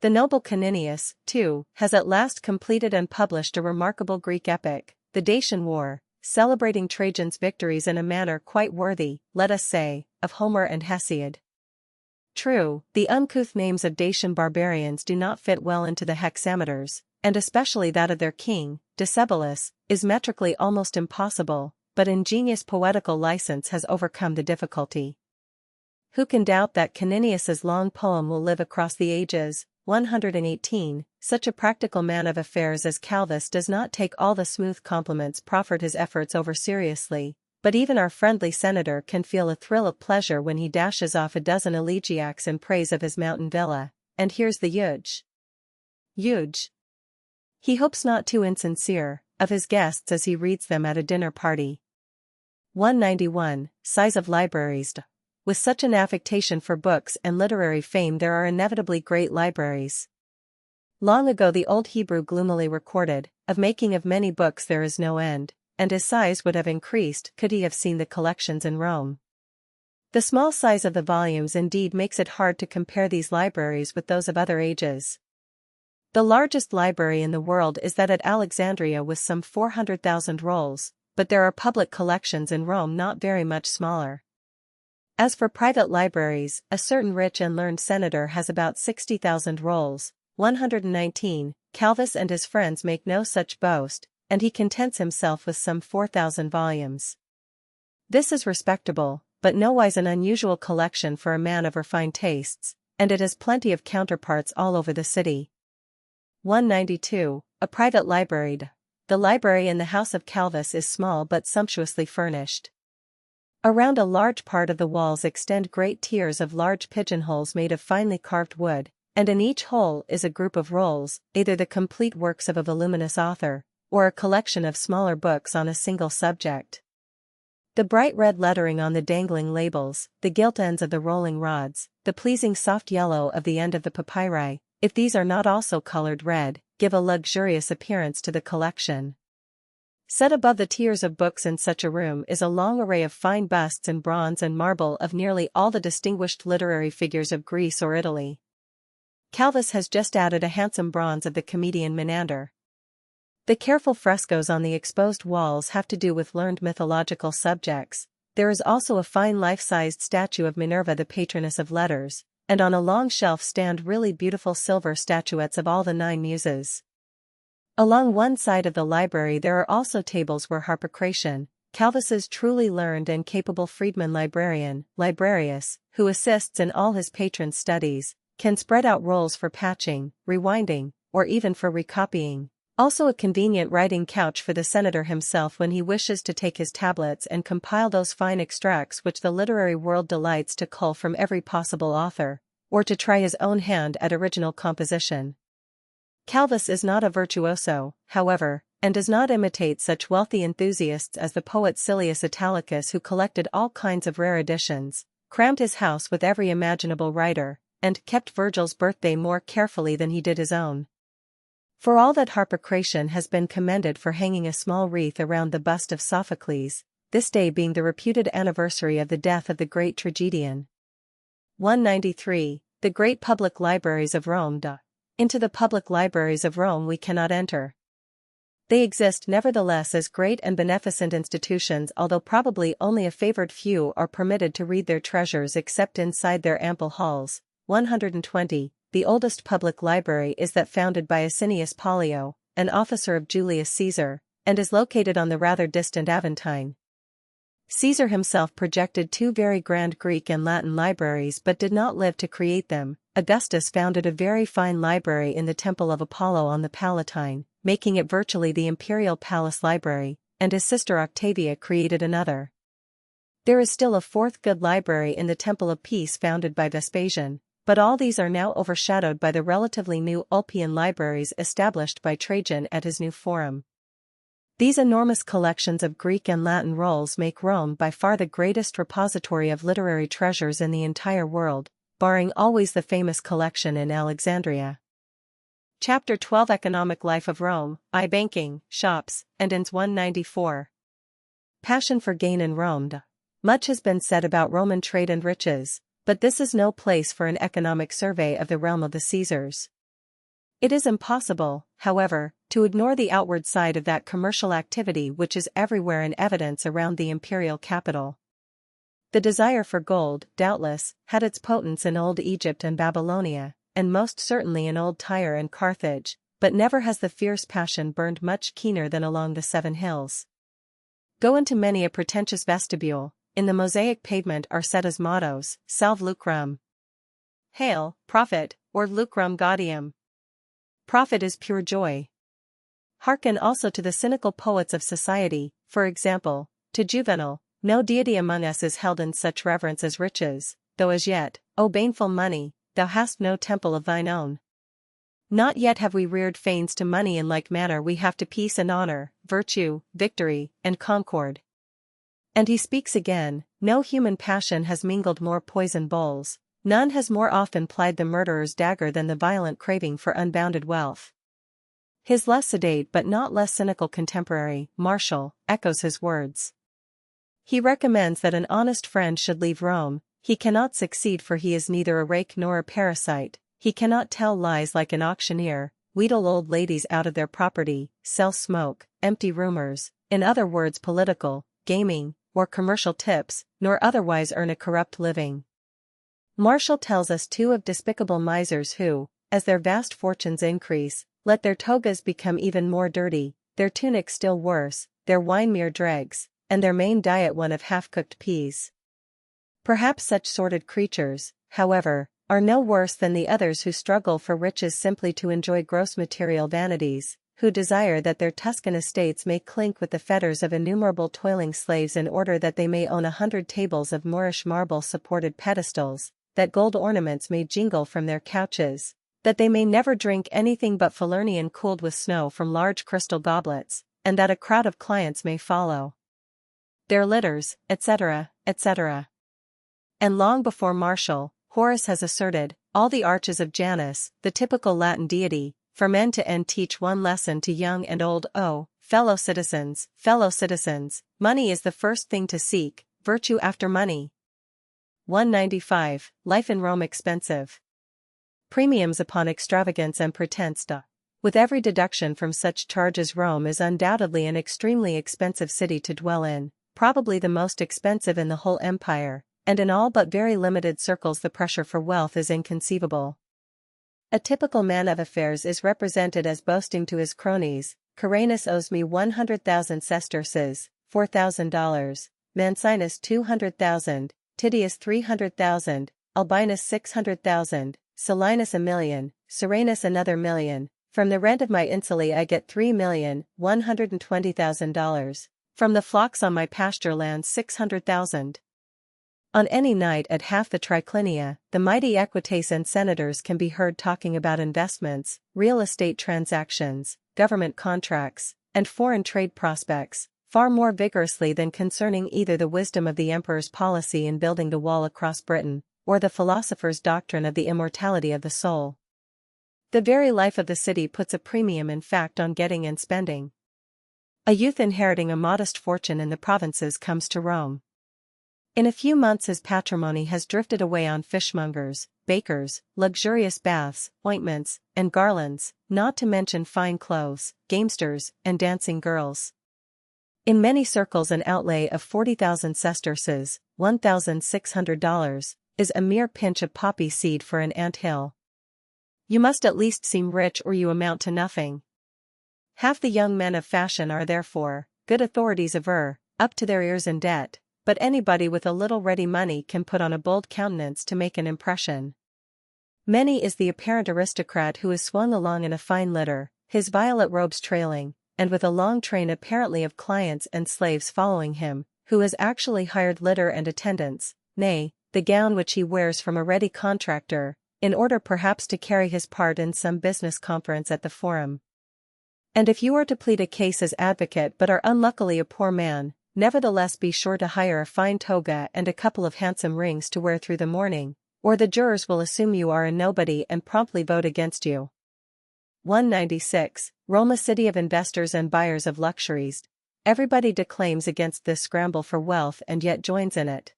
The noble Caninius, too, has at last completed and published a remarkable Greek epic, the Dacian War, celebrating Trajan's victories in a manner quite worthy, let us say, of Homer and Hesiod. True, the uncouth names of Dacian barbarians do not fit well into the hexameters, and especially that of their king, Decebalus, is metrically almost impossible, but ingenious poetical license has overcome the difficulty. Who can doubt that Caninius's long poem will live across the ages? 118, such a practical man of affairs as Calvus does not take all the smooth compliments proffered his efforts over seriously, but even our friendly senator can feel a thrill of pleasure when he dashes off a dozen elegiacs in praise of his mountain villa, and here's the huge. He hopes not too insincere, of his guests as he reads them at a dinner party. 191, size of libraries. With such an affectation for books and literary fame there are inevitably great libraries. Long ago the old Hebrew gloomily recorded, of making of many books there is no end, and his size would have increased could he have seen the collections in Rome. The small size of the volumes indeed makes it hard to compare these libraries with those of other ages. The largest library in the world is that at Alexandria with some 400,000 rolls, but there are public collections in Rome not very much smaller. As for private libraries, a certain rich and learned senator has about 60,000 rolls. 119, Calvus and his friends make no such boast, and he contents himself with some 4,000 volumes. This is respectable, but nowise an unusual collection for a man of refined tastes, and it has plenty of counterparts all over the city. 192, a private library. The library in the house of Calvus is small but sumptuously furnished. Around a large part of the walls extend great tiers of large pigeonholes made of finely carved wood, and in each hole is a group of rolls, either the complete works of a voluminous author, or a collection of smaller books on a single subject. The bright red lettering on the dangling labels, the gilt ends of the rolling rods, the pleasing soft yellow of the end of the papyri, if these are not also colored red, give a luxurious appearance to the collection. Set above the tiers of books in such a room is a long array of fine busts in bronze and marble of nearly all the distinguished literary figures of Greece or Italy. Calvus has just added a handsome bronze of the comedian Menander. The careful frescoes on the exposed walls have to do with learned mythological subjects. There is also a fine life-sized statue of Minerva, the patroness of letters, and on a long shelf stand really beautiful silver statuettes of all the 9 muses. Along one side of the library there are also tables where Harpocration, Calvus's truly learned and capable freedman librarian, Librarius, who assists in all his patron's studies, can spread out rolls for patching, rewinding, or even for recopying. Also a convenient writing couch for the senator himself when he wishes to take his tablets and compile those fine extracts which the literary world delights to cull from every possible author, or to try his own hand at original composition. Calvus is not a virtuoso, however, and does not imitate such wealthy enthusiasts as the poet Silius Italicus, who collected all kinds of rare editions, crammed his house with every imaginable writer, and kept Virgil's birthday more carefully than he did his own. For all that Harpocration has been commended for hanging a small wreath around the bust of Sophocles, this day being the reputed anniversary of the death of the great tragedian. 193. The great public libraries of Rome. Into the public libraries of Rome we cannot enter. They exist nevertheless as great and beneficent institutions, although probably only a favored few are permitted to read their treasures except inside their ample halls. 120. The oldest public library is that founded by Asinius Pollio, an officer of Julius Caesar, and is located on the rather distant Aventine. Caesar himself projected two very grand Greek and Latin libraries but did not live to create them. Augustus founded a very fine library in the Temple of Apollo on the Palatine, making it virtually the imperial palace library, and his sister Octavia created another. There is still a fourth good library in the Temple of Peace founded by Vespasian, but all these are now overshadowed by the relatively new Ulpian libraries established by Trajan at his new forum. These enormous collections of Greek and Latin rolls make Rome by far the greatest repository of literary treasures in the entire world, barring always the famous collection in Alexandria. Chapter 12 Economic Life of Rome, Banking, Shops, and Inns. 194. Passion for gain in Rome. Much has been said about Roman trade and riches, but this is no place for an economic survey of the realm of the Caesars. It is impossible, however, to ignore the outward side of that commercial activity which is everywhere in evidence around the imperial capital. The desire for gold, doubtless, had its potence in old Egypt and Babylonia, and most certainly in old Tyre and Carthage, but never has the fierce passion burned much keener than along the Seven Hills. Go into many a pretentious vestibule, in the mosaic pavement are set as mottos, Salve Lucrum, Hail, Profit, or Lucrum Gaudium. Profit is pure joy. Hearken also to the cynical poets of society, for example, to Juvenal, no deity among us is held in such reverence as riches, though as yet, O baneful money, thou hast no temple of thine own. Not yet have we reared fanes to money, in like manner we have to peace and honor, virtue, victory, and concord. And he speaks again, no human passion has mingled more poison bowls, none has more often plied the murderer's dagger than the violent craving for unbounded wealth. His less sedate but not less cynical contemporary, Martial, echoes his words. He recommends that an honest friend should leave Rome. He cannot succeed, for he is neither a rake nor a parasite, he cannot tell lies like an auctioneer, wheedle old ladies out of their property, sell smoke, empty rumors, in other words political, gaming, or commercial tips, nor otherwise earn a corrupt living. Martial tells us too of despicable misers who, as their vast fortunes increase, let their togas become even more dirty, their tunics still worse, their wine mere dregs, and their main diet one of half-cooked peas. Perhaps such sordid creatures, however, are no worse than the others who struggle for riches simply to enjoy gross material vanities, who desire that their Tuscan estates may clink with the fetters of innumerable toiling slaves in order that they may own 100 tables of Moorish marble supported pedestals, that gold ornaments may jingle from their couches, that they may never drink anything but Falernian cooled with snow from large crystal goblets, and that a crowd of clients may follow their litters, etc., etc. And long before Martial, Horace has asserted, all the arches of Janus, the typical Latin deity, from end to end teach one lesson to young and old. Oh, fellow citizens, money is the first thing to seek, virtue after money. 195. Life in Rome expensive. Premiums upon extravagance and pretense. With every deduction from such charges, Rome is undoubtedly an extremely expensive city to dwell in, probably the most expensive in the whole empire, and in all but very limited circles the pressure for wealth is inconceivable. A typical man of affairs is represented as boasting to his cronies, Caranus owes me 100,000 sesterces, $4,000, Mancinus 200,000, Titius 300,000, Albinus 600,000, Silinus 1,000,000, Serenus another 1,000,000, from the rent of my insulae I get $3,120,000, from the flocks on my pasture lands 600,000. On any night at half the triclinia, the mighty equites and senators can be heard talking about investments, real estate transactions, government contracts, and foreign trade prospects, far more vigorously than concerning either the wisdom of the emperor's policy in building the wall across Britain, or the philosopher's doctrine of the immortality of the soul. The very life of the city puts a premium in fact on getting and spending. A youth inheriting a modest fortune in the provinces comes to Rome. In a few months his patrimony has drifted away on fishmongers, bakers, luxurious baths, ointments, and garlands, not to mention fine clothes, gamesters, and dancing girls. In many circles an outlay of 40,000 sesterces, $1,600, is a mere pinch of poppy seed for an ant-hill. You must at least seem rich or you amount to nothing. Half the young men of fashion are therefore, good authorities aver, up to their ears in debt, but anybody with a little ready money can put on a bold countenance to make an impression. Many is the apparent aristocrat who is swung along in a fine litter, his violet robes trailing, and with a long train apparently of clients and slaves following him, who has actually hired litter and attendants, nay, the gown which he wears from a ready contractor, in order perhaps to carry his part in some business conference at the Forum. And if you are to plead a case as advocate but are unluckily a poor man, nevertheless be sure to hire a fine toga and a couple of handsome rings to wear through the morning, or the jurors will assume you are a nobody and promptly vote against you. 196. Rome, a city of investors and buyers of luxuries. Everybody declaims against this scramble for wealth and yet joins in it.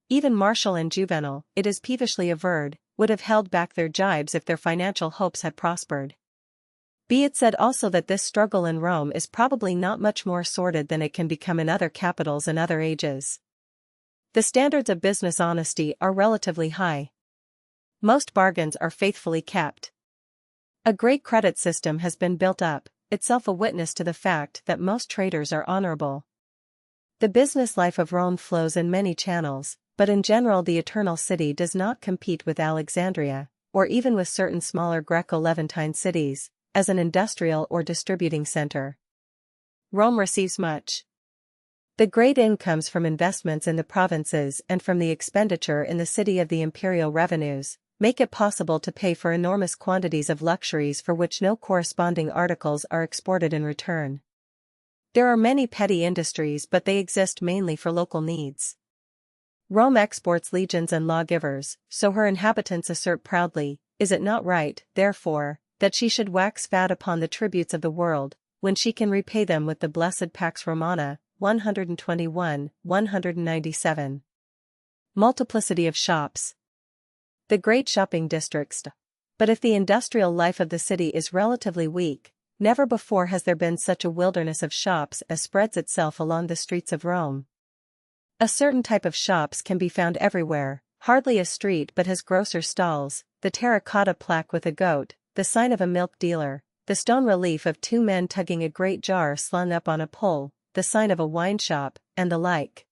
Even Martial and Juvenal, it is peevishly averred, would have held back their jibes if their financial hopes had prospered. Be it said also that this struggle in Rome is probably not much more sordid than it can become in other capitals in other ages. The standards of business honesty are relatively high. Most bargains are faithfully kept. A great credit system has been built up, itself a witness to the fact that most traders are honorable. The business life of Rome flows in many channels, but in general the Eternal City does not compete with Alexandria, or even with certain smaller Greco-Levantine cities, as an industrial or distributing center. Rome receives much. The great incomes from investments in the provinces and from the expenditure in the city of the imperial revenues make it possible to pay for enormous quantities of luxuries for which no corresponding articles are exported in return. There are many petty industries but they exist mainly for local needs. Rome exports legions and lawgivers, so her inhabitants assert proudly, is it not right, therefore, that she should wax fat upon the tributes of the world, when she can repay them with the blessed Pax Romana, 121, 197. Multiplicity of shops. The great shopping districts. But if the industrial life of the city is relatively weak, never before has there been such a wilderness of shops as spreads itself along the streets of Rome. A certain type of shops can be found everywhere, hardly a street but has grocer stalls, the terracotta plaque with a goat, the sign of a milk dealer, the stone relief of two men tugging a great jar slung up on a pole, the sign of a wine shop, and the like.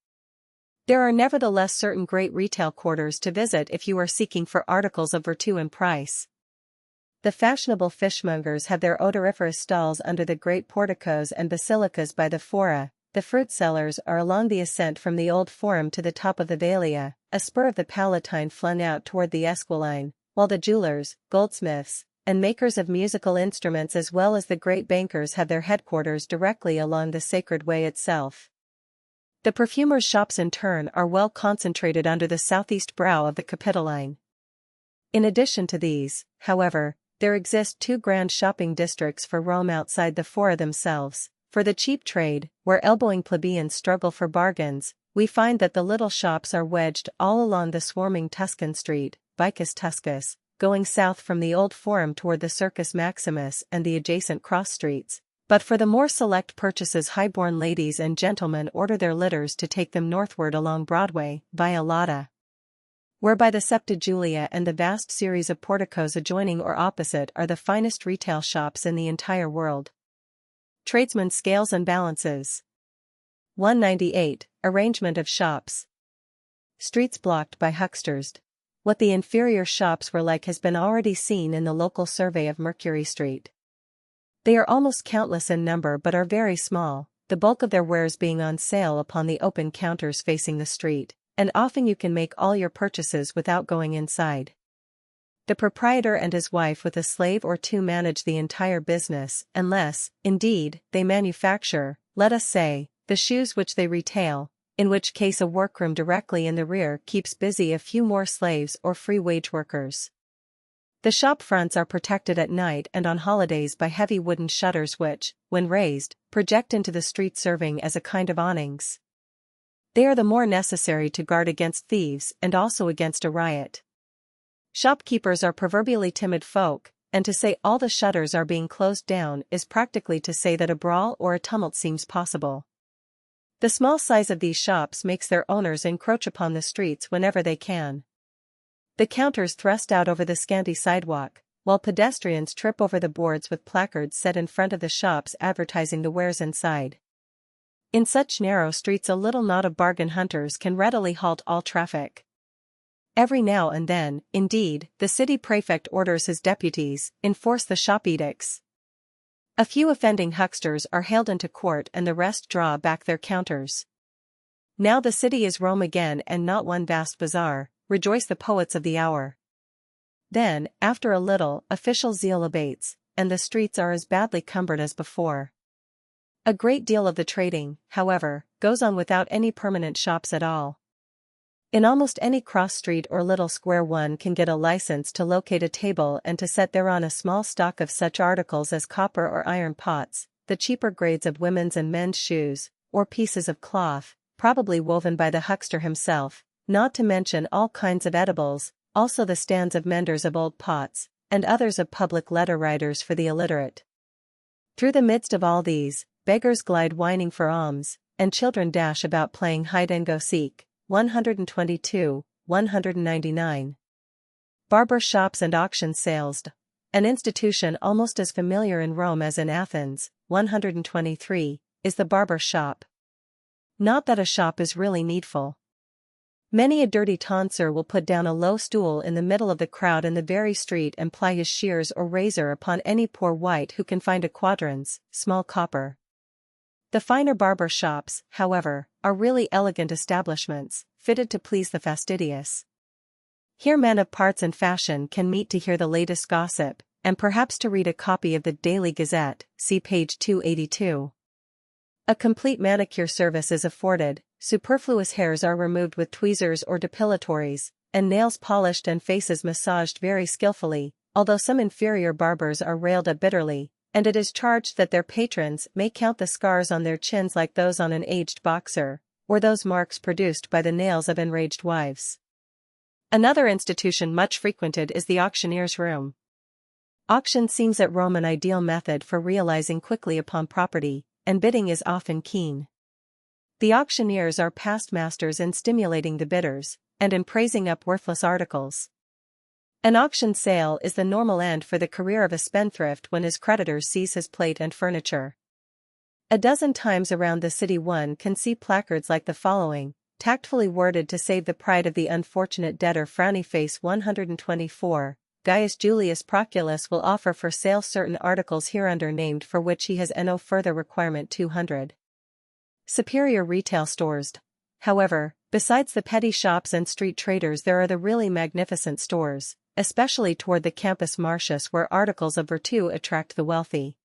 There are nevertheless certain great retail quarters to visit if you are seeking for articles of virtue and price. The fashionable fishmongers have their odoriferous stalls under the great porticos and basilicas by the Fora, the fruit sellers are along the ascent from the old Forum to the top of the Velia, a spur of the Palatine flung out toward the Esquiline, while the jewelers, goldsmiths, and makers of musical instruments as well as the great bankers have their headquarters directly along the Sacred Way itself. The perfumers' shops in turn are well concentrated under the southeast brow of the Capitoline. In addition to these, however, there exist two grand shopping districts for Rome outside the Fora themselves. For the cheap trade, where elbowing plebeians struggle for bargains, we find that the little shops are wedged all along the swarming Tuscan street, Vicus Tuscus, going south from the old Forum toward the Circus Maximus and the adjacent cross streets. But for the more select purchases high-born ladies and gentlemen order their litters to take them northward along Broadway, via Lotta, where by the Septa Julia and the vast series of porticos adjoining or opposite are the finest retail shops in the entire world. Tradesmen's scales and balances. 198. Arrangement of shops. Streets blocked by hucksters. What the inferior shops were like has been already seen in the local survey of Mercury Street. They are almost countless in number but are very small, the bulk of their wares being on sale upon the open counters facing the street, and often you can make all your purchases without going inside. The proprietor and his wife with a slave or two manage the entire business, unless, indeed, they manufacture, let us say, the shoes which they retail, in which case a workroom directly in the rear keeps busy a few more slaves or free wage workers. The shop fronts are protected at night and on holidays by heavy wooden shutters which, when raised, project into the street serving as a kind of awnings. They are the more necessary to guard against thieves and also against a riot. Shopkeepers are proverbially timid folk, and to say all the shutters are being closed down is practically to say that a brawl or a tumult seems possible. The small size of these shops makes their owners encroach upon the streets whenever they can. The counters thrust out over the scanty sidewalk, while pedestrians trip over the boards with placards set in front of the shops advertising the wares inside. In such narrow streets a little knot of bargain hunters can readily halt all traffic. Every now and then, indeed, the city prefect orders his deputies, enforce the shop edicts. A few offending hucksters are haled into court and the rest draw back their counters. Now the city is Rome again and not one vast bazaar, rejoice the poets of the hour. Then, after a little, official zeal abates, and the streets are as badly cumbered as before. A great deal of the trading, however, goes on without any permanent shops at all. In almost any cross street or little square one can get a license to locate a table and to set thereon a small stock of such articles as copper or iron pots, the cheaper grades of women's and men's shoes, or pieces of cloth, probably woven by the huckster himself, not to mention all kinds of edibles, also the stands of menders of old pots, and others of public letter writers for the illiterate. Through the midst of all these, beggars glide whining for alms, and children dash about playing hide-and-go-seek. 122, 199. Barber shops and auction sales. An institution almost as familiar in Rome as in Athens, 123, is the barber shop. Not that a shop is really needful. Many a dirty tonsure will put down a low stool in the middle of the crowd in the very street and ply his shears or razor upon any poor wight who can find a quadrans, small copper. The finer barber shops, however, are really elegant establishments, fitted to please the fastidious. Here men of parts and fashion can meet to hear the latest gossip, and perhaps to read a copy of the Daily Gazette, see page 282. A complete manicure service is afforded, superfluous hairs are removed with tweezers or depilatories, and nails polished and faces massaged very skillfully, although some inferior barbers are railed at bitterly, and it is charged that their patrons may count the scars on their chins like those on an aged boxer, or those marks produced by the nails of enraged wives. Another institution much frequented is the auctioneer's room. Auction seems at Rome an ideal method for realizing quickly upon property, and bidding is often keen. The auctioneers are past masters in stimulating the bidders, and in praising up worthless articles. An auction sale is the normal end for the career of a spendthrift when his creditors seize his plate and furniture. A dozen times around the city one can see placards like the following, tactfully worded to save the pride of the unfortunate debtor. Frowny face 124, Gaius Julius Proculus will offer for sale certain articles hereunder named for which he has no further requirement. 200. Superior retail stores. However, besides the petty shops and street traders there are the really magnificent stores, especially toward the Campus Martius where articles of virtu attract the wealthy.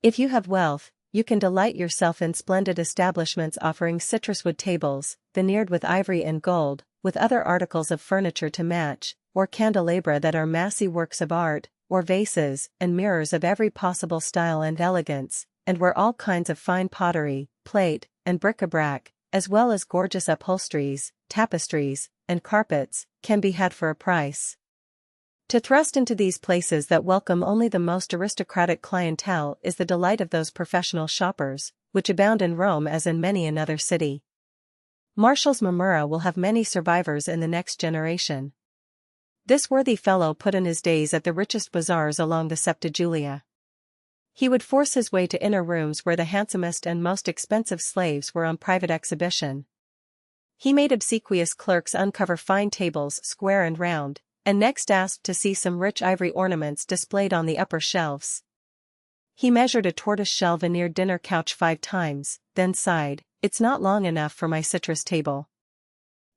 If you have wealth, you can delight yourself in splendid establishments offering citruswood tables, veneered with ivory and gold, with other articles of furniture to match, or candelabra that are massy works of art, or vases and mirrors of every possible style and elegance, and where all kinds of fine pottery, plate, and bric-a-brac, as well as gorgeous upholsteries, tapestries, and carpets, can be had for a price. To thrust into these places that welcome only the most aristocratic clientele is the delight of those professional shoppers, which abound in Rome as in many another city. Martial's Mamurra will have many survivors in the next generation. This worthy fellow put in his days at the richest bazaars along the Septa Julia. He would force his way to inner rooms where the handsomest and most expensive slaves were on private exhibition. He made obsequious clerks uncover fine tables square and round, and next asked to see some rich ivory ornaments displayed on the upper shelves. He measured a tortoise-shell veneered dinner couch 5 times, then sighed, "It's not long enough for my citrus table."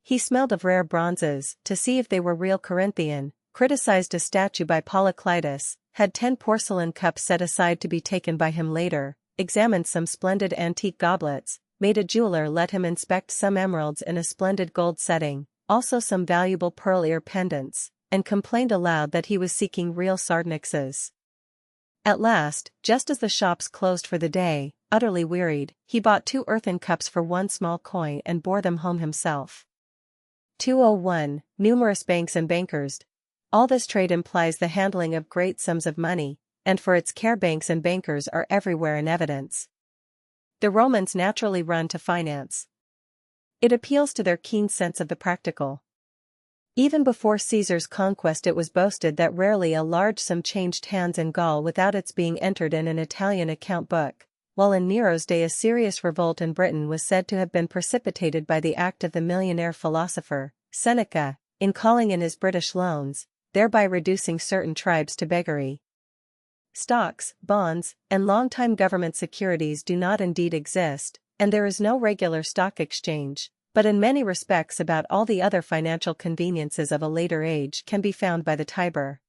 He smelled of rare bronzes, to see if they were real Corinthian, criticized a statue by Polyclitus, had 10 porcelain cups set aside to be taken by him later, examined some splendid antique goblets, made a jeweler let him inspect some emeralds in a splendid gold setting, also some valuable pearl ear pendants, and complained aloud that he was seeking real sardonyxes. At last, just as the shops closed for the day, utterly wearied, he bought 2 earthen cups for 1 small coin and bore them home himself. 201. Numerous banks and bankers. All this trade implies the handling of great sums of money, and for its care banks and bankers are everywhere in evidence. The Romans naturally run to finance. It appeals to their keen sense of the practical. Even before Caesar's conquest it was boasted that rarely a large sum changed hands in Gaul without its being entered in an Italian account book, while in Nero's day a serious revolt in Britain was said to have been precipitated by the act of the millionaire philosopher, Seneca, in calling in his British loans, thereby reducing certain tribes to beggary. Stocks, bonds, and long-time government securities do not indeed exist, and there is no regular stock exchange, but in many respects about all the other financial conveniences of a later age can be found by the Tiber.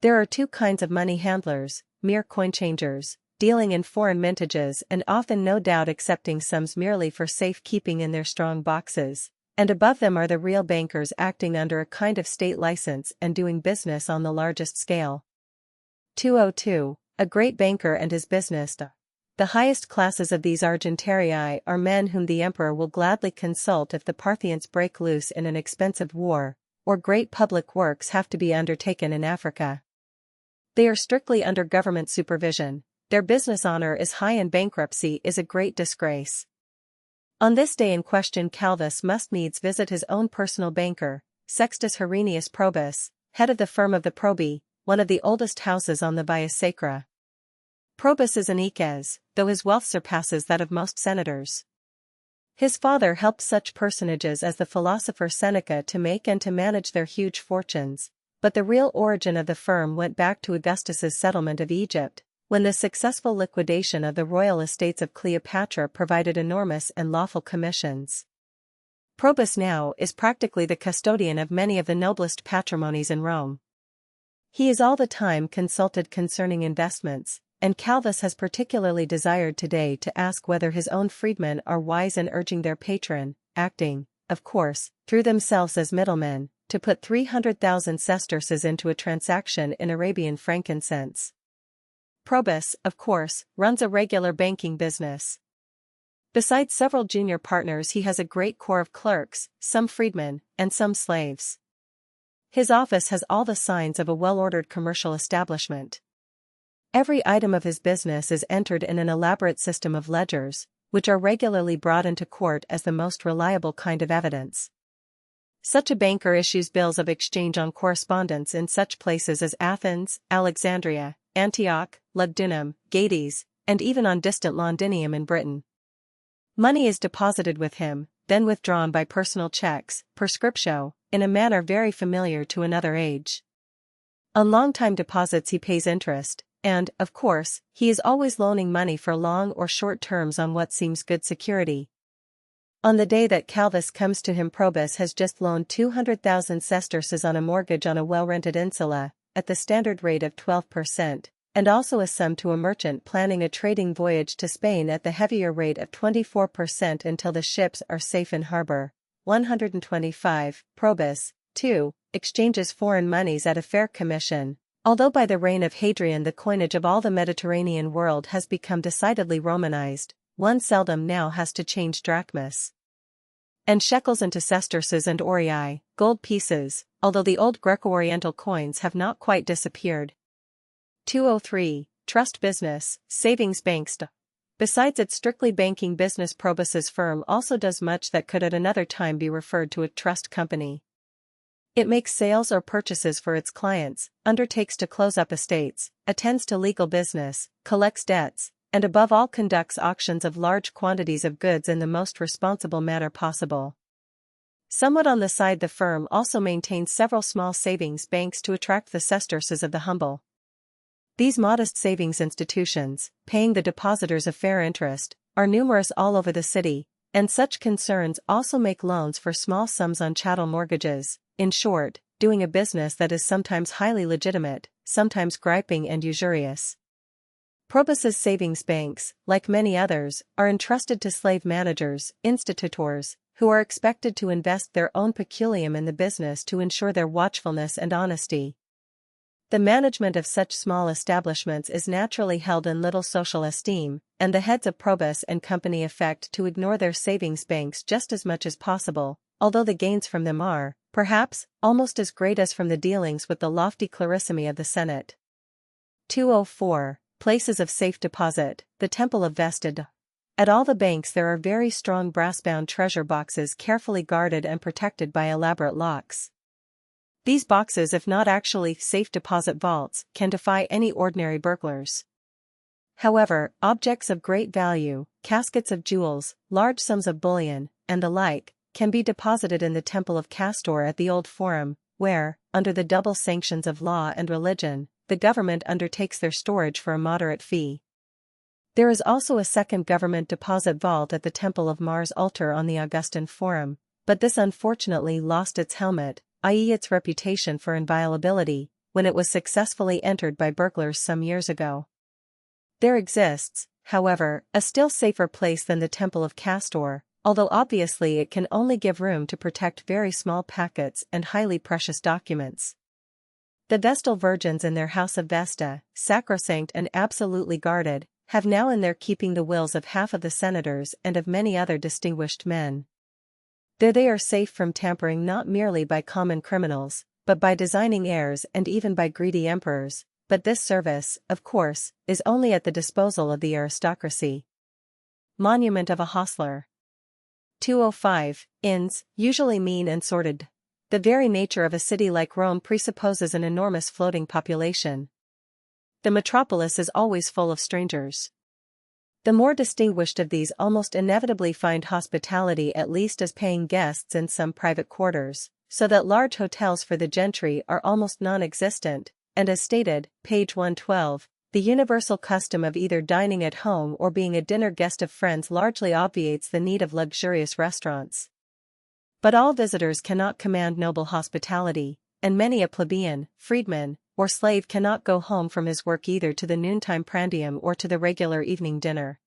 There are 2 kinds of money handlers, mere coin changers, dealing in foreign mintages and often no doubt accepting sums merely for safe keeping in their strong boxes, and above them are the real bankers acting under a kind of state license and doing business on the largest scale. 202. A great banker and his business. The highest classes of these argentarii are men whom the emperor will gladly consult if the Parthians break loose in an expensive war, or great public works have to be undertaken in Africa. They are strictly under government supervision, their business honor is high and bankruptcy is a great disgrace. On this day in question Calvus must needs visit his own personal banker, Sextus Herennius Probus, head of the firm of the Probi, one of the oldest houses on the Via Sacra. Probus is an Eques, though his wealth surpasses that of most senators. His father helped such personages as the philosopher Seneca to make and to manage their huge fortunes, but the real origin of the firm went back to Augustus's settlement of Egypt, when the successful liquidation of the royal estates of Cleopatra provided enormous and lawful commissions. Probus now is practically the custodian of many of the noblest patrimonies in Rome. He is all the time consulted concerning investments, and Calvus has particularly desired today to ask whether his own freedmen are wise in urging their patron, acting, of course, through themselves as middlemen, to put 300,000 sesterces into a transaction in Arabian frankincense. Probus, of course, runs a regular banking business. Besides several junior partners he has a great corps of clerks, some freedmen, and some slaves. His office has all the signs of a well-ordered commercial establishment. Every item of his business is entered in an elaborate system of ledgers, which are regularly brought into court as the most reliable kind of evidence. Such a banker issues bills of exchange on correspondence in such places as Athens, Alexandria, Antioch, Lugdunum, Gades, and even on distant Londinium in Britain. Money is deposited with him, then withdrawn by personal checks, per scriptio, in a manner very familiar to another age. On long-time deposits he pays interest, and, of course, he is always loaning money for long or short terms on what seems good security. On the day that Calvus comes to him Probus has just loaned 200,000 sesterces on a mortgage on a well-rented insula, at the standard rate of 12%, and also a sum to a merchant planning a trading voyage to Spain at the heavier rate of 24% until the ships are safe in harbor. 125. Probus, 2, exchanges foreign monies at a fair commission, although by the reign of Hadrian the coinage of all the Mediterranean world has become decidedly Romanized, one seldom now has to change drachmas and shekels into sesterces and aurei, gold pieces, although the old Greco-Oriental coins have not quite disappeared. 203. Trust business, savings banks. Besides its strictly banking business Probus's firm also does much that could at another time be referred to a trust company. It makes sales or purchases for its clients, undertakes to close up estates, attends to legal business, collects debts, and above all conducts auctions of large quantities of goods in the most responsible manner possible. Somewhat on the side the firm also maintains several small savings banks to attract the sesterces of the humble. These modest savings institutions, paying the depositors a fair interest, are numerous all over the city, and such concerns also make loans for small sums on chattel mortgages. In short, doing a business that is sometimes highly legitimate, sometimes griping and usurious. Probus's savings banks, like many others, are entrusted to slave managers, institutors, who are expected to invest their own peculium in the business to ensure their watchfulness and honesty. The management of such small establishments is naturally held in little social esteem, and the heads of Probus and Company affect to ignore their savings banks just as much as possible, although the gains from them are, perhaps, almost as great as from the dealings with the lofty clarissimi of the Senate. 204. Places of safe deposit, the Temple of Vested. At all the banks there are very strong brass-bound treasure boxes carefully guarded and protected by elaborate locks. These boxes, if not actually safe deposit vaults, can defy any ordinary burglars. However, objects of great value, caskets of jewels, large sums of bullion, and the like, can be deposited in the Temple of Castor at the Old Forum, where, under the double sanctions of law and religion, the government undertakes their storage for a moderate fee. There is also a second government deposit vault at the Temple of Mars Ultor on the Augustan Forum, but this unfortunately lost its helmet, i.e. its reputation for inviolability, when it was successfully entered by burglars some years ago. There exists, however, a still safer place than the Temple of Castor, although obviously it can only give room to protect very small packets and highly precious documents. The Vestal Virgins in their house of Vesta, sacrosanct and absolutely guarded, have now in their keeping the wills of half of the senators and of many other distinguished men. There they are safe from tampering not merely by common criminals, but by designing heirs and even by greedy emperors, but this service, of course, is only at the disposal of the aristocracy. Monument of a hostler. 205. Inns, usually mean and sordid. The very nature of a city like Rome presupposes an enormous floating population. The metropolis is always full of strangers. The more distinguished of these almost inevitably find hospitality at least as paying guests in some private quarters, so that large hotels for the gentry are almost non-existent, and as stated, page 112, the universal custom of either dining at home or being a dinner guest of friends largely obviates the need of luxurious restaurants. But all visitors cannot command noble hospitality, and many a plebeian, freedman, or slave cannot go home from his work either to the noontime prandium or to the regular evening dinner.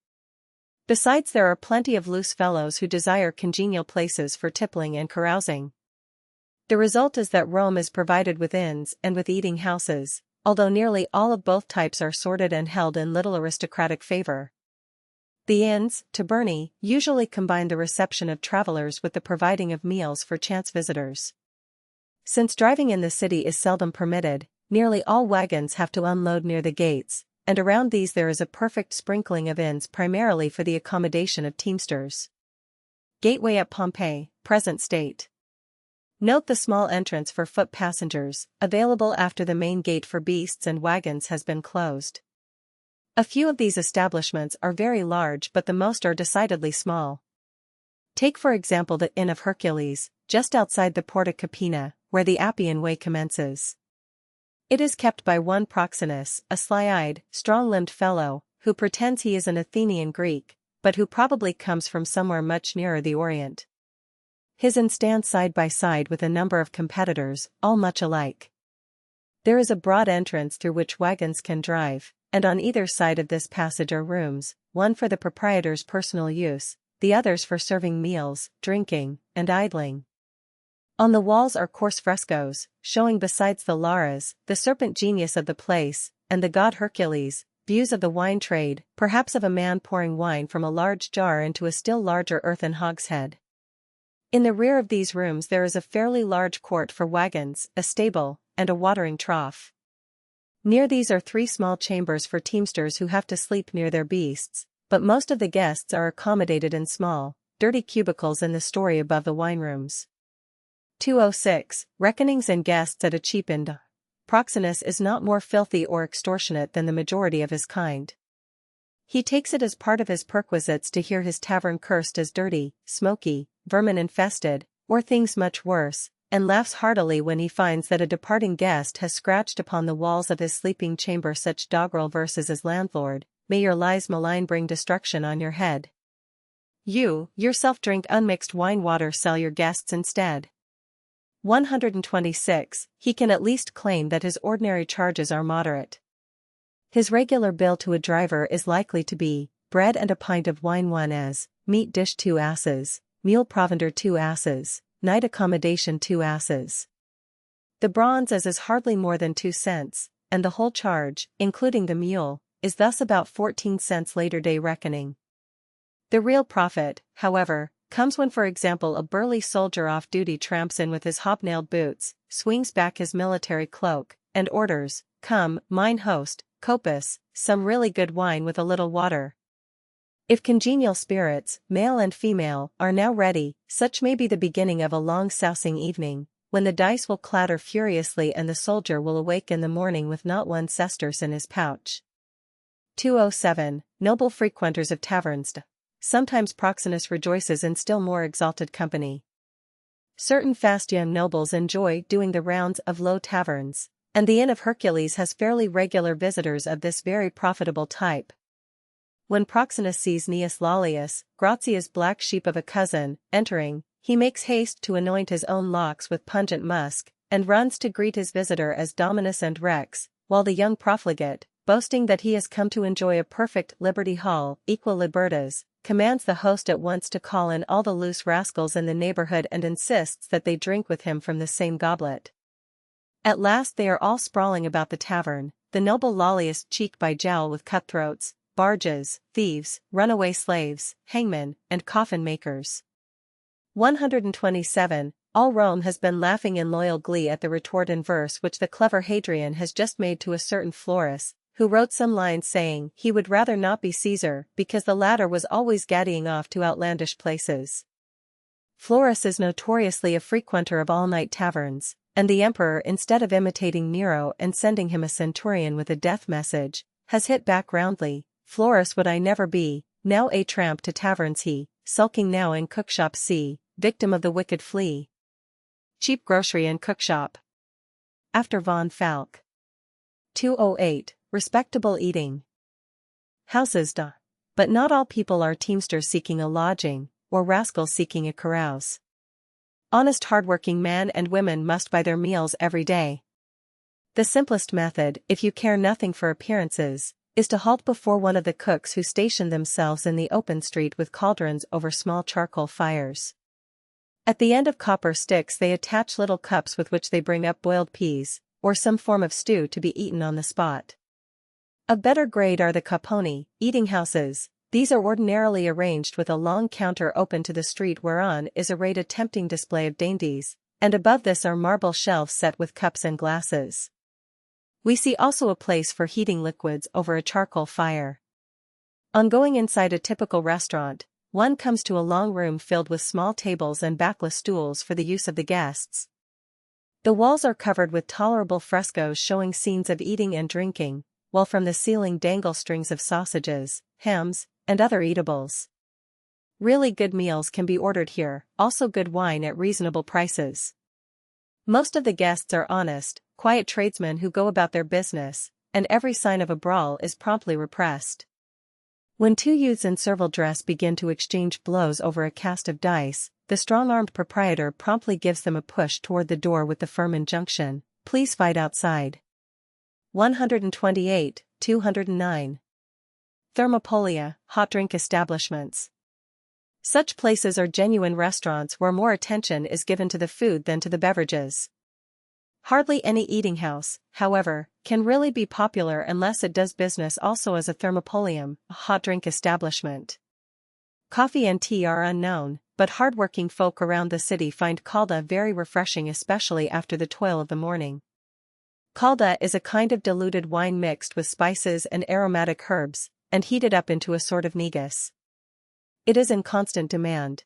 Besides, there are plenty of loose fellows who desire congenial places for tippling and carousing. The result is that Rome is provided with inns and with eating houses, although nearly all of both types are sordid and held in little aristocratic favor. The inns, taberni, usually combine the reception of travelers with the providing of meals for chance visitors. Since driving in the city is seldom permitted, nearly all wagons have to unload near the gates, and around these there is a perfect sprinkling of inns primarily for the accommodation of teamsters. Gateway at Pompeii, present state. Note the small entrance for foot passengers, available after the main gate for beasts and wagons has been closed. A few of these establishments are very large, but the most are decidedly small. Take for example the Inn of Hercules, just outside the Porta Capena, where the Appian Way commences. It is kept by one Proxenus, a sly-eyed, strong-limbed fellow, who pretends he is an Athenian Greek, but who probably comes from somewhere much nearer the Orient. His inn stands side by side with a number of competitors, all much alike. There is a broad entrance through which wagons can drive, and on either side of this passage are rooms, one for the proprietor's personal use, the others for serving meals, drinking, and idling. On the walls are coarse frescoes, showing besides the Lares, the serpent genius of the place, and the god Hercules, views of the wine trade, perhaps of a man pouring wine from a large jar into a still larger earthen hogshead. In the rear of these rooms there is a fairly large court for wagons, a stable, and a watering trough. Near these are 3 small chambers for teamsters who have to sleep near their beasts, but most of the guests are accommodated in small, dirty cubicles in the story above the wine rooms. 206. Reckonings and guests at a cheap inn. Proxenus is not more filthy or extortionate than the majority of his kind. He takes it as part of his perquisites to hear his tavern cursed as dirty, smoky, vermin-infested, or things much worse, and laughs heartily when he finds that a departing guest has scratched upon the walls of his sleeping chamber such doggerel verses as "Landlord, may your lies malign bring destruction on your head. You, yourself drink unmixed wine water, sell your guests instead." 126. He can at least claim that his ordinary charges are moderate. His regular bill to a driver is likely to be bread and a pint of wine 1 as, meat dish 2 asses, mule provender 2 asses, night accommodation 2 asses. The bronze as is hardly more than 2 cents, and the whole charge, including the mule, is thus about 14 cents later-day reckoning. The real profit, however, comes when, for example, a burly soldier off duty tramps in with his hobnailed boots, swings back his military cloak, and orders, "Come, mine host, copus, some really good wine with a little water." If congenial spirits, male and female, are now ready, such may be the beginning of a long sousing evening, when the dice will clatter furiously and the soldier will awake in the morning with not 1 sesterce in his pouch. 207. Noble frequenters of taverns. Sometimes Proxenus rejoices in still more exalted company. Certain fast young nobles enjoy doing the rounds of low taverns, and the Inn of Hercules has fairly regular visitors of this very profitable type. When Proxenus sees Gnaeus Lollius, Gratia's black sheep of a cousin, entering, he makes haste to anoint his own locks with pungent musk, and runs to greet his visitor as Dominus and Rex, while the young profligate, boasting that he has come to enjoy a perfect Liberty Hall, equa libertas, commands the host at once to call in all the loose rascals in the neighborhood and insists that they drink with him from the same goblet. At last they are all sprawling about the tavern, the noble Lollius cheek by jowl with cutthroats, barges, thieves, runaway slaves, hangmen, and coffin makers. 127. All Rome has been laughing in loyal glee at the retort in verse which the clever Hadrian has just made to a certain Florus, who wrote some lines saying he would rather not be Caesar because the latter was always gaddying off to outlandish places. Florus is notoriously a frequenter of all-night taverns, and the emperor, instead of imitating Nero and sending him a centurion with a death message, has hit back roundly, "Florus would I never be, now a tramp to taverns he, sulking now in cookshops see, victim of the wicked flea." Cheap grocery and cookshop. After von Falk. 208. Respectable eating houses. But not all people are teamsters seeking a lodging, or rascals seeking a carouse. Honest hard-working men and women must buy their meals every day. The simplest method, if you care nothing for appearances, is to halt before one of the cooks who station themselves in the open street with cauldrons over small charcoal fires. At the end of copper sticks they attach little cups with which they bring up boiled peas, or some form of stew to be eaten on the spot. Of better grade are the capponi, eating houses. These are ordinarily arranged with a long counter open to the street whereon is arrayed a tempting display of dainties, and above this are marble shelves set with cups and glasses. We see also a place for heating liquids over a charcoal fire. On going inside a typical restaurant, one comes to a long room filled with small tables and backless stools for the use of the guests. The walls are covered with tolerable frescoes showing scenes of eating and drinking, while from the ceiling dangle strings of sausages, hams, and other eatables. Really good meals can be ordered here, also good wine at reasonable prices. Most of the guests are honest, quiet tradesmen who go about their business, and every sign of a brawl is promptly repressed. When two youths in servile dress begin to exchange blows over a cast of dice, the strong-armed proprietor promptly gives them a push toward the door with the firm injunction, "Please fight outside." 128, 209. Thermopolia, hot drink establishments. Such places are genuine restaurants where more attention is given to the food than to the beverages. Hardly any eating house, however, can really be popular unless it does business also as a thermopolium, a hot drink establishment. Coffee and tea are unknown, but hard-working folk around the city find calda very refreshing, especially after the toil of the morning. Calda is a kind of diluted wine mixed with spices and aromatic herbs, and heated up into a sort of negus. It is in constant demand.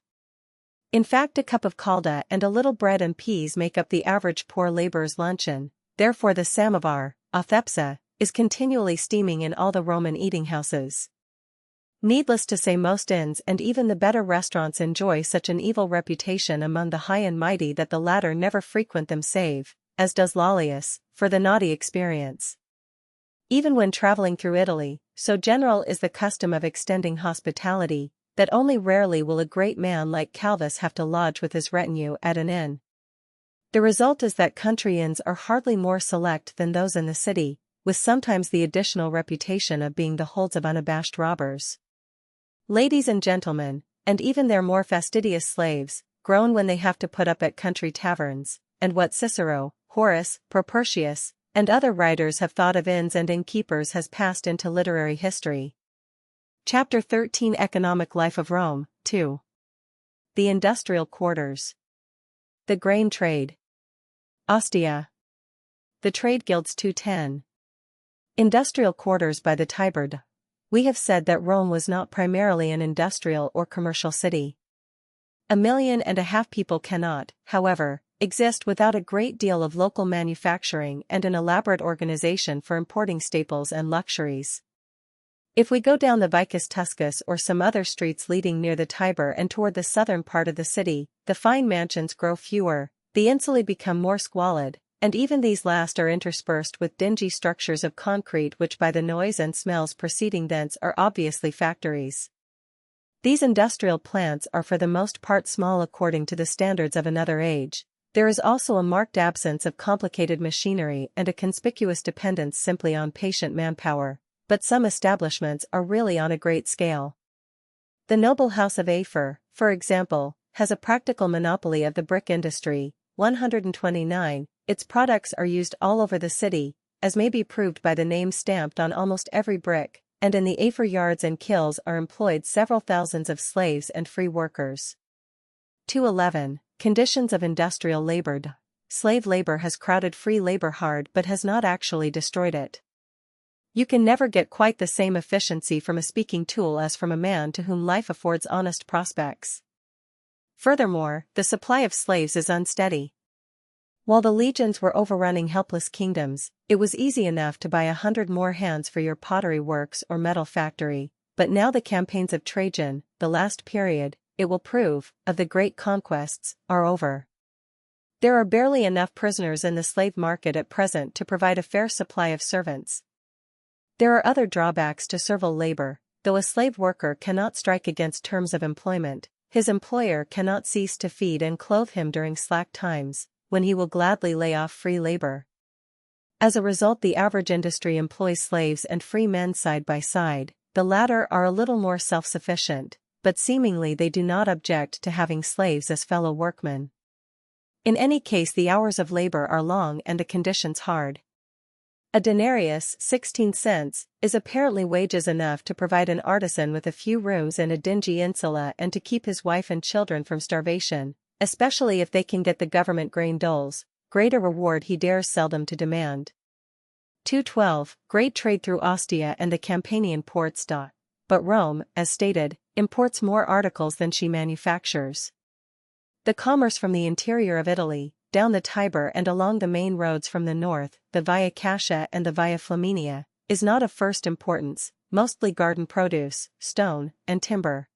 In fact, a cup of calda and a little bread and peas make up the average poor laborer's luncheon, therefore the samovar, athepsa, is continually steaming in all the Roman eating houses. Needless to say, most inns and even the better restaurants enjoy such an evil reputation among the high and mighty that the latter never frequent them save, as does Lollius, for the naughty experience. Even when traveling through Italy, so general is the custom of extending hospitality, that only rarely will a great man like Calvus have to lodge with his retinue at an inn. The result is that country inns are hardly more select than those in the city, with sometimes the additional reputation of being the holds of unabashed robbers. Ladies and gentlemen, and even their more fastidious slaves, groan when they have to put up at country taverns, and what Cicero, Horace, Propertius, and other writers have thought of inns and innkeepers has passed into literary history. Chapter 13 Economic Life of Rome, 2. The Industrial Quarters. The Grain Trade. Ostia. The Trade Guilds 210. Industrial Quarters by the Tiber. We have said that Rome was not primarily an industrial or commercial city. 1.5 million people cannot, however, exist without a great deal of local manufacturing and an elaborate organization for importing staples and luxuries. If we go down the Vicus Tuscus or some other streets leading near the Tiber and toward the southern part of the city, the fine mansions grow fewer, the insulae become more squalid, and even these last are interspersed with dingy structures of concrete which by the noise and smells proceeding thence are obviously factories. These industrial plants are for the most part small according to the standards of another age. There is also a marked absence of complicated machinery and a conspicuous dependence simply on patient manpower, but some establishments are really on a great scale. The noble house of Afer, for example, has a practical monopoly of the brick industry. 129. Its products are used all over the city, as may be proved by the names stamped on almost every brick, and in the Afer yards and kilns are employed several thousands of slaves and free workers. 211. Conditions of industrial labor. Slave labor has crowded free labor hard but has not actually destroyed it. You can never get quite the same efficiency from a speaking tool as from a man to whom life affords honest prospects. Furthermore, the supply of slaves is unsteady. While the legions were overrunning helpless kingdoms, it was easy enough to buy 100 more hands for your pottery works or metal factory, but now the campaigns of Trajan, the last period, it will prove, of the great conquests, are over. There are barely enough prisoners in the slave market at present to provide a fair supply of servants. There are other drawbacks to servile labor. Though a slave worker cannot strike against terms of employment, his employer cannot cease to feed and clothe him during slack times, when he will gladly lay off free labor. As a result, the average industry employs slaves and free men side by side. The latter are a little more self-sufficient, but seemingly they do not object to having slaves as fellow workmen. In any case, the hours of labor are long and the conditions hard. A denarius, 16 cents, is apparently wages enough to provide an artisan with a few rooms in a dingy insula and to keep his wife and children from starvation, especially if they can get the government grain doles. Greater reward he dares seldom to demand. 212. Great trade through Ostia and the Campanian ports. But Rome, as stated, imports more articles than she manufactures. The commerce from the interior of Italy, down the Tiber and along the main roads from the north, the Via Cassia and the Via Flaminia, is not of first importance, mostly garden produce, stone, and timber.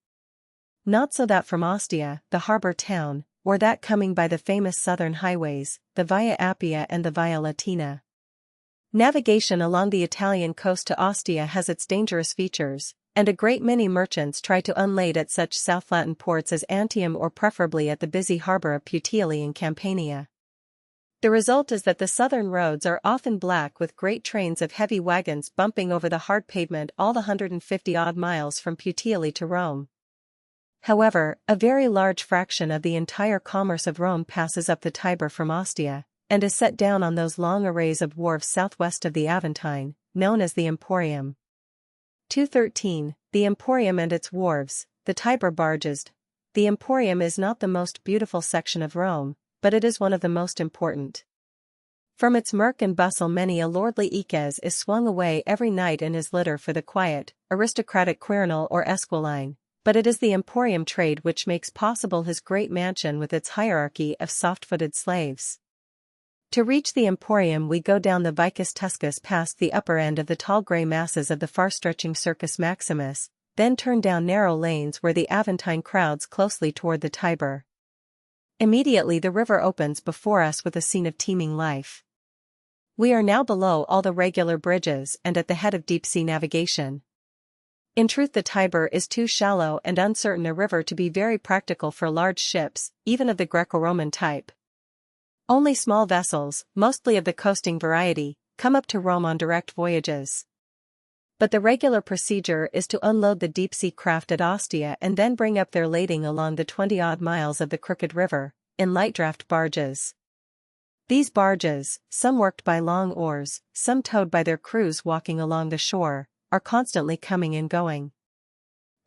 Not so that from Ostia, the harbor town, or that coming by the famous southern highways, the Via Appia and the Via Latina. Navigation along the Italian coast to Ostia has its dangerous features, and a great many merchants try to unlade at such South Latin ports as Antium or preferably at the busy harbor of Puteoli in Campania. The result is that the southern roads are often black with great trains of heavy wagons bumping over the hard pavement all the 150-odd miles from Puteoli to Rome. However, a very large fraction of the entire commerce of Rome passes up the Tiber from Ostia, and is set down on those long arrays of wharves southwest of the Aventine, known as the Emporium. 213. The Emporium and its wharves, the Tiber barges. The Emporium is not the most beautiful section of Rome, but it is one of the most important. From its murk and bustle many a lordly Eques is swung away every night in his litter for the quiet, aristocratic Quirinal or Esquiline, but it is the Emporium trade which makes possible his great mansion with its hierarchy of soft-footed slaves. To reach the Emporium we go down the Vicus Tuscus past the upper end of the tall grey masses of the far-stretching Circus Maximus, then turn down narrow lanes where the Aventine crowds closely toward the Tiber. Immediately the river opens before us with a scene of teeming life. We are now below all the regular bridges and at the head of deep-sea navigation. In truth, the Tiber is too shallow and uncertain a river to be very practical for large ships, even of the Greco-Roman type. Only small vessels, mostly of the coasting variety, come up to Rome on direct voyages. But the regular procedure is to unload the deep-sea craft at Ostia and then bring up their lading along the 20-odd miles of the crooked river, in light-draft barges. These barges, some worked by long oars, some towed by their crews walking along the shore, are constantly coming and going.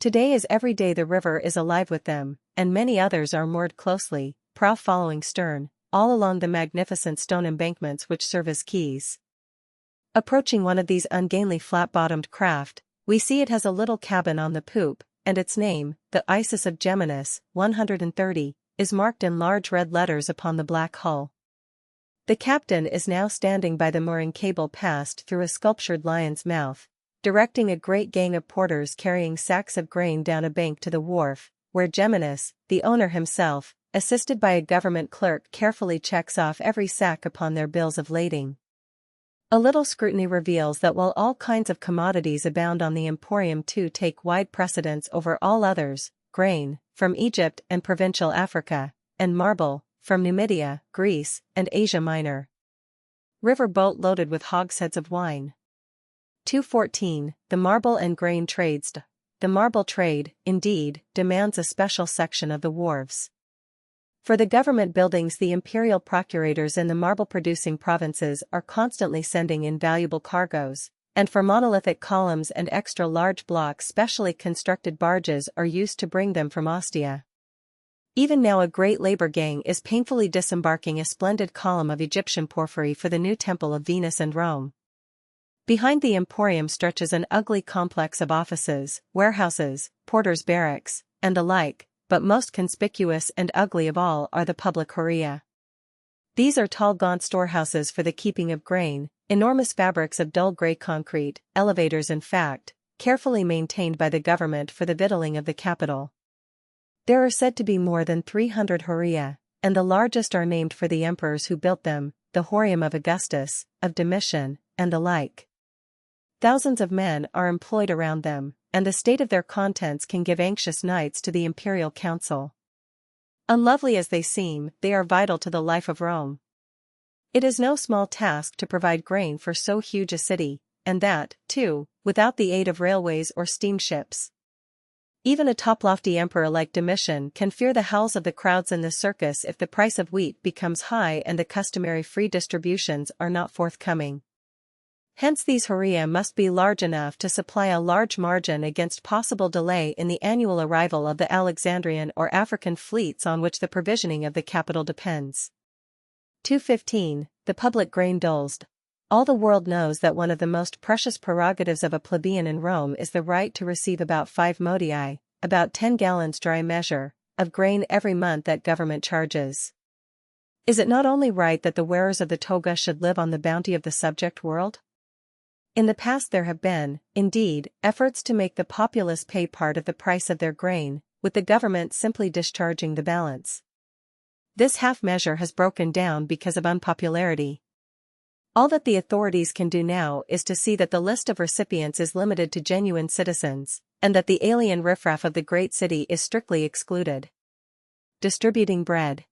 Today as every day the river is alive with them, and many others are moored closely, prow following stern, all along the magnificent stone embankments which serve as quays. Approaching one of these ungainly flat-bottomed craft, we see it has a little cabin on the poop, and its name, the Isis of Geminus, 130, is marked in large red letters upon the black hull. The captain is now standing by the mooring cable passed through a sculptured lion's mouth, directing a great gang of porters carrying sacks of grain down a bank to the wharf, where Geminus, the owner himself, assisted by a government clerk carefully checks off every sack upon their bills of lading. A little scrutiny reveals that while all kinds of commodities abound on the emporium too take wide precedence over all others, grain, from Egypt and provincial Africa, and marble, from Numidia, Greece, and Asia Minor. River boat loaded with hogsheads of wine. 214. The marble and grain trades. The marble trade, indeed, demands a special section of the wharves. For the government buildings, the imperial procurators in the marble-producing provinces are constantly sending in valuable cargoes, and for monolithic columns and extra-large blocks specially constructed barges are used to bring them from Ostia. Even now a great labor gang is painfully disembarking a splendid column of Egyptian porphyry for the new temple of Venus and Rome. Behind the emporium stretches an ugly complex of offices, warehouses, porters' barracks, and the like, but most conspicuous and ugly of all are the public horrea. These are tall gaunt storehouses for the keeping of grain, enormous fabrics of dull grey concrete, elevators in fact, carefully maintained by the government for the victualling of the capital. There are said to be more than 300 horrea, and the largest are named for the emperors who built them, the Horium of Augustus, of Domitian, and the like. Thousands of men are employed around them, and the state of their contents can give anxious nights to the imperial council. Unlovely as they seem, they are vital to the life of Rome. It is no small task to provide grain for so huge a city, and that, too, without the aid of railways or steamships. Even a top-lofty emperor like Domitian can fear the howls of the crowds in the circus if the price of wheat becomes high and the customary free distributions are not forthcoming. Hence these horrea must be large enough to supply a large margin against possible delay in the annual arrival of the Alexandrian or African fleets on which the provisioning of the capital depends. 215. The public grain doles. All the world knows that one of the most precious prerogatives of a plebeian in Rome is the right to receive about 5 modii, about 10 gallons dry measure, of grain every month that government charges. Is it not only right that the wearers of the toga should live on the bounty of the subject world? In the past there have been, indeed, efforts to make the populace pay part of the price of their grain, with the government simply discharging the balance. This half measure has broken down because of unpopularity. All that the authorities can do now is to see that the list of recipients is limited to genuine citizens, and that the alien riffraff of the great city is strictly excluded. Distributing bread.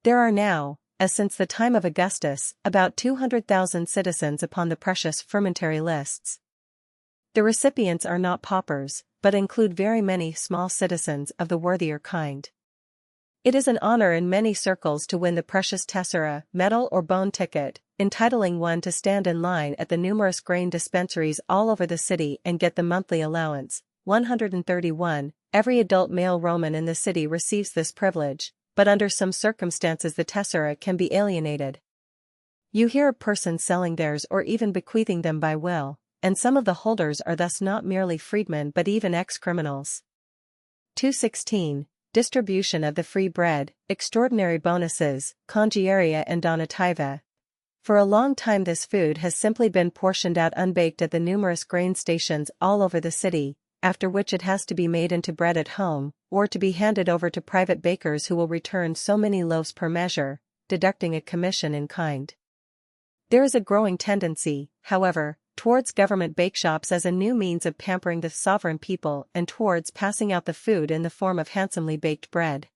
There are now, as since the time of Augustus, about 200,000 citizens upon the precious fermentary lists. The recipients are not paupers, but include very many small citizens of the worthier kind. It is an honor in many circles to win the precious tessera, metal or bone ticket, entitling one to stand in line at the numerous grain dispensaries all over the city and get the monthly allowance. 131. Every adult male Roman in the city receives this privilege, but under some circumstances the tessera can be alienated. You hear of persons selling theirs or even bequeathing them by will, and some of the holders are thus not merely freedmen but even ex-criminals. 216. Distribution of the free bread, extraordinary bonuses, congiaria and donativa. For a long time this food has simply been portioned out unbaked at the numerous grain stations all over the city, after which it has to be made into bread at home, or to be handed over to private bakers who will return so many loaves per measure, deducting a commission in kind. There is a growing tendency, however, towards government bakeshops as a new means of pampering the sovereign people and towards passing out the food in the form of handsomely baked bread.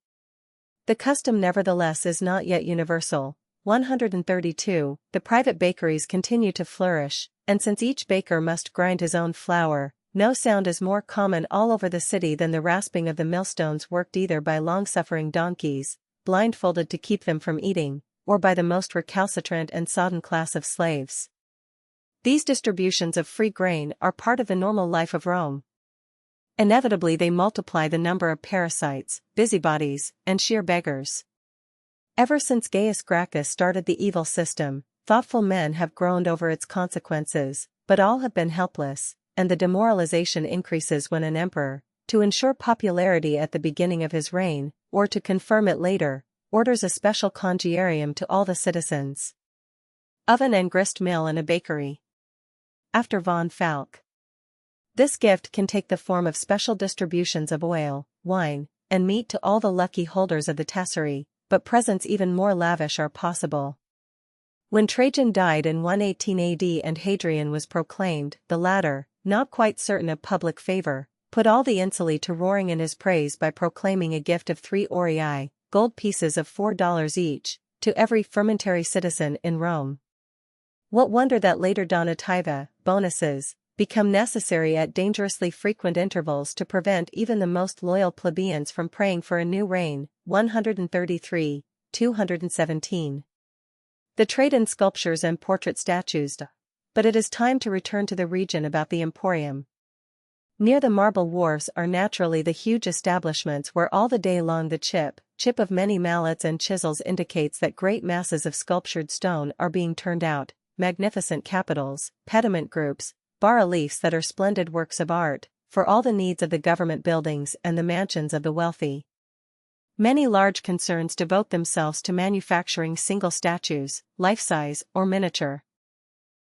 The custom nevertheless is not yet universal, 132, the private bakeries continue to flourish, and since each baker must grind his own flour, no sound is more common all over the city than the rasping of the millstones worked either by long-suffering donkeys, blindfolded to keep them from eating, or by the most recalcitrant and sodden class of slaves. These distributions of free grain are part of the normal life of Rome. Inevitably they multiply the number of parasites, busybodies, and sheer beggars. Ever since Gaius Gracchus started the evil system, thoughtful men have groaned over its consequences, but all have been helpless, and the demoralization increases when an emperor, to ensure popularity at the beginning of his reign, or to confirm it later, orders a special congiarium to all the citizens. Oven and grist mill and a bakery. After von Falk. This gift can take the form of special distributions of oil, wine, and meat to all the lucky holders of the tesserae, but presents even more lavish are possible. When Trajan died in 118 AD and Hadrian was proclaimed, the latter, not quite certain of public favor, put all the insuli to roaring in his praise by proclaiming a gift of 3 aurei, gold pieces of $4 each, to every fermentary citizen in Rome. What wonder that later donativa, bonuses, become necessary at dangerously frequent intervals to prevent even the most loyal plebeians from praying for a new reign. 133, 217. The trade in sculptures and portrait statues. But it is time to return to the region about the Emporium. Near the marble wharves are naturally the huge establishments where all the day long the chip of many mallets and chisels indicates that great masses of sculptured stone are being turned out, magnificent capitals, pediment groups, bas-reliefs that are splendid works of art, for all the needs of the government buildings and the mansions of the wealthy. Many large concerns devote themselves to manufacturing single statues, life-size or miniature.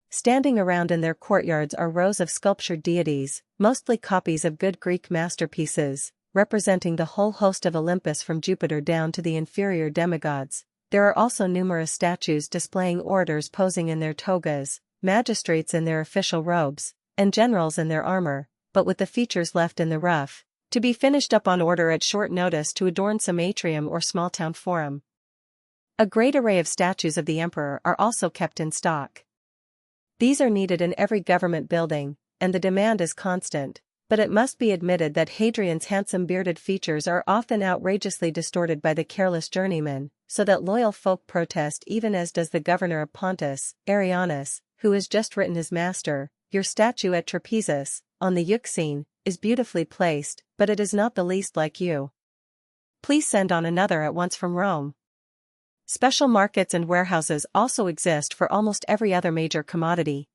Standing around in their courtyards are rows of sculptured deities, mostly copies of good Greek masterpieces, representing the whole host of Olympus from Jupiter down to the inferior demigods. There are also numerous statues displaying orators posing in their togas, magistrates in their official robes, and generals in their armor, but with the features left in the rough, to be finished up on order at short notice to adorn some atrium or small town forum. A great array of statues of the emperor are also kept in stock. These are needed in every government building, and the demand is constant, but it must be admitted that Hadrian's handsome bearded features are often outrageously distorted by the careless journeyman, so that loyal folk protest even as does the governor of Pontus, Arrianus, who has just written his master, "Your statue at Trapezus, on the Euxine, is beautifully placed, but it is not the least like you. Please send on another at once from Rome." Special markets and warehouses also exist for almost every other major commodity.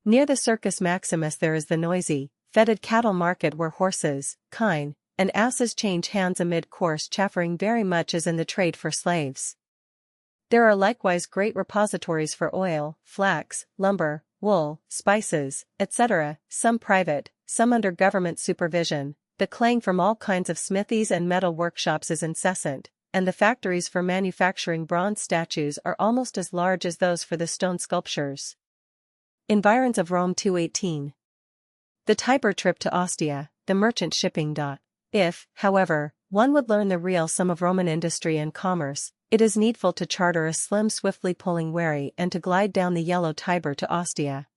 Near the Circus Maximus there is the noisy, fetid cattle market where horses, kine, and asses change hands amid coarse chaffering very much as in the trade for slaves. There are likewise great repositories for oil, flax, lumber, wool, spices, etc., some private, some under government supervision. The clang from all kinds of smithies and metal workshops is incessant, and the factories for manufacturing bronze statues are almost as large as those for the stone sculptures. Environs of Rome 218. The Tiber trip to Ostia, the merchant shipping. If, however, one would learn the real sum of Roman industry and commerce, it is needful to charter a slim swiftly pulling wherry and to glide down the yellow Tiber to Ostia.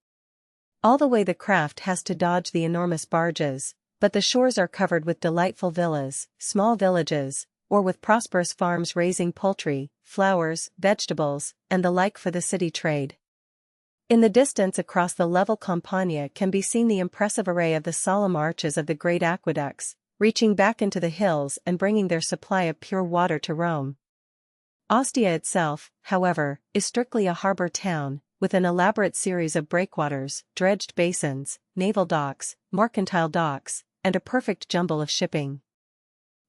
All the way the craft has to dodge the enormous barges, but the shores are covered with delightful villas, small villages, or with prosperous farms raising poultry, flowers, vegetables, and the like for the city trade. In the distance across the level Campagna can be seen the impressive array of the solemn arches of the great aqueducts, reaching back into the hills and bringing their supply of pure water to Rome. Ostia itself, however, is strictly a harbor town, with an elaborate series of breakwaters, dredged basins, naval docks, mercantile docks, and a perfect jumble of shipping.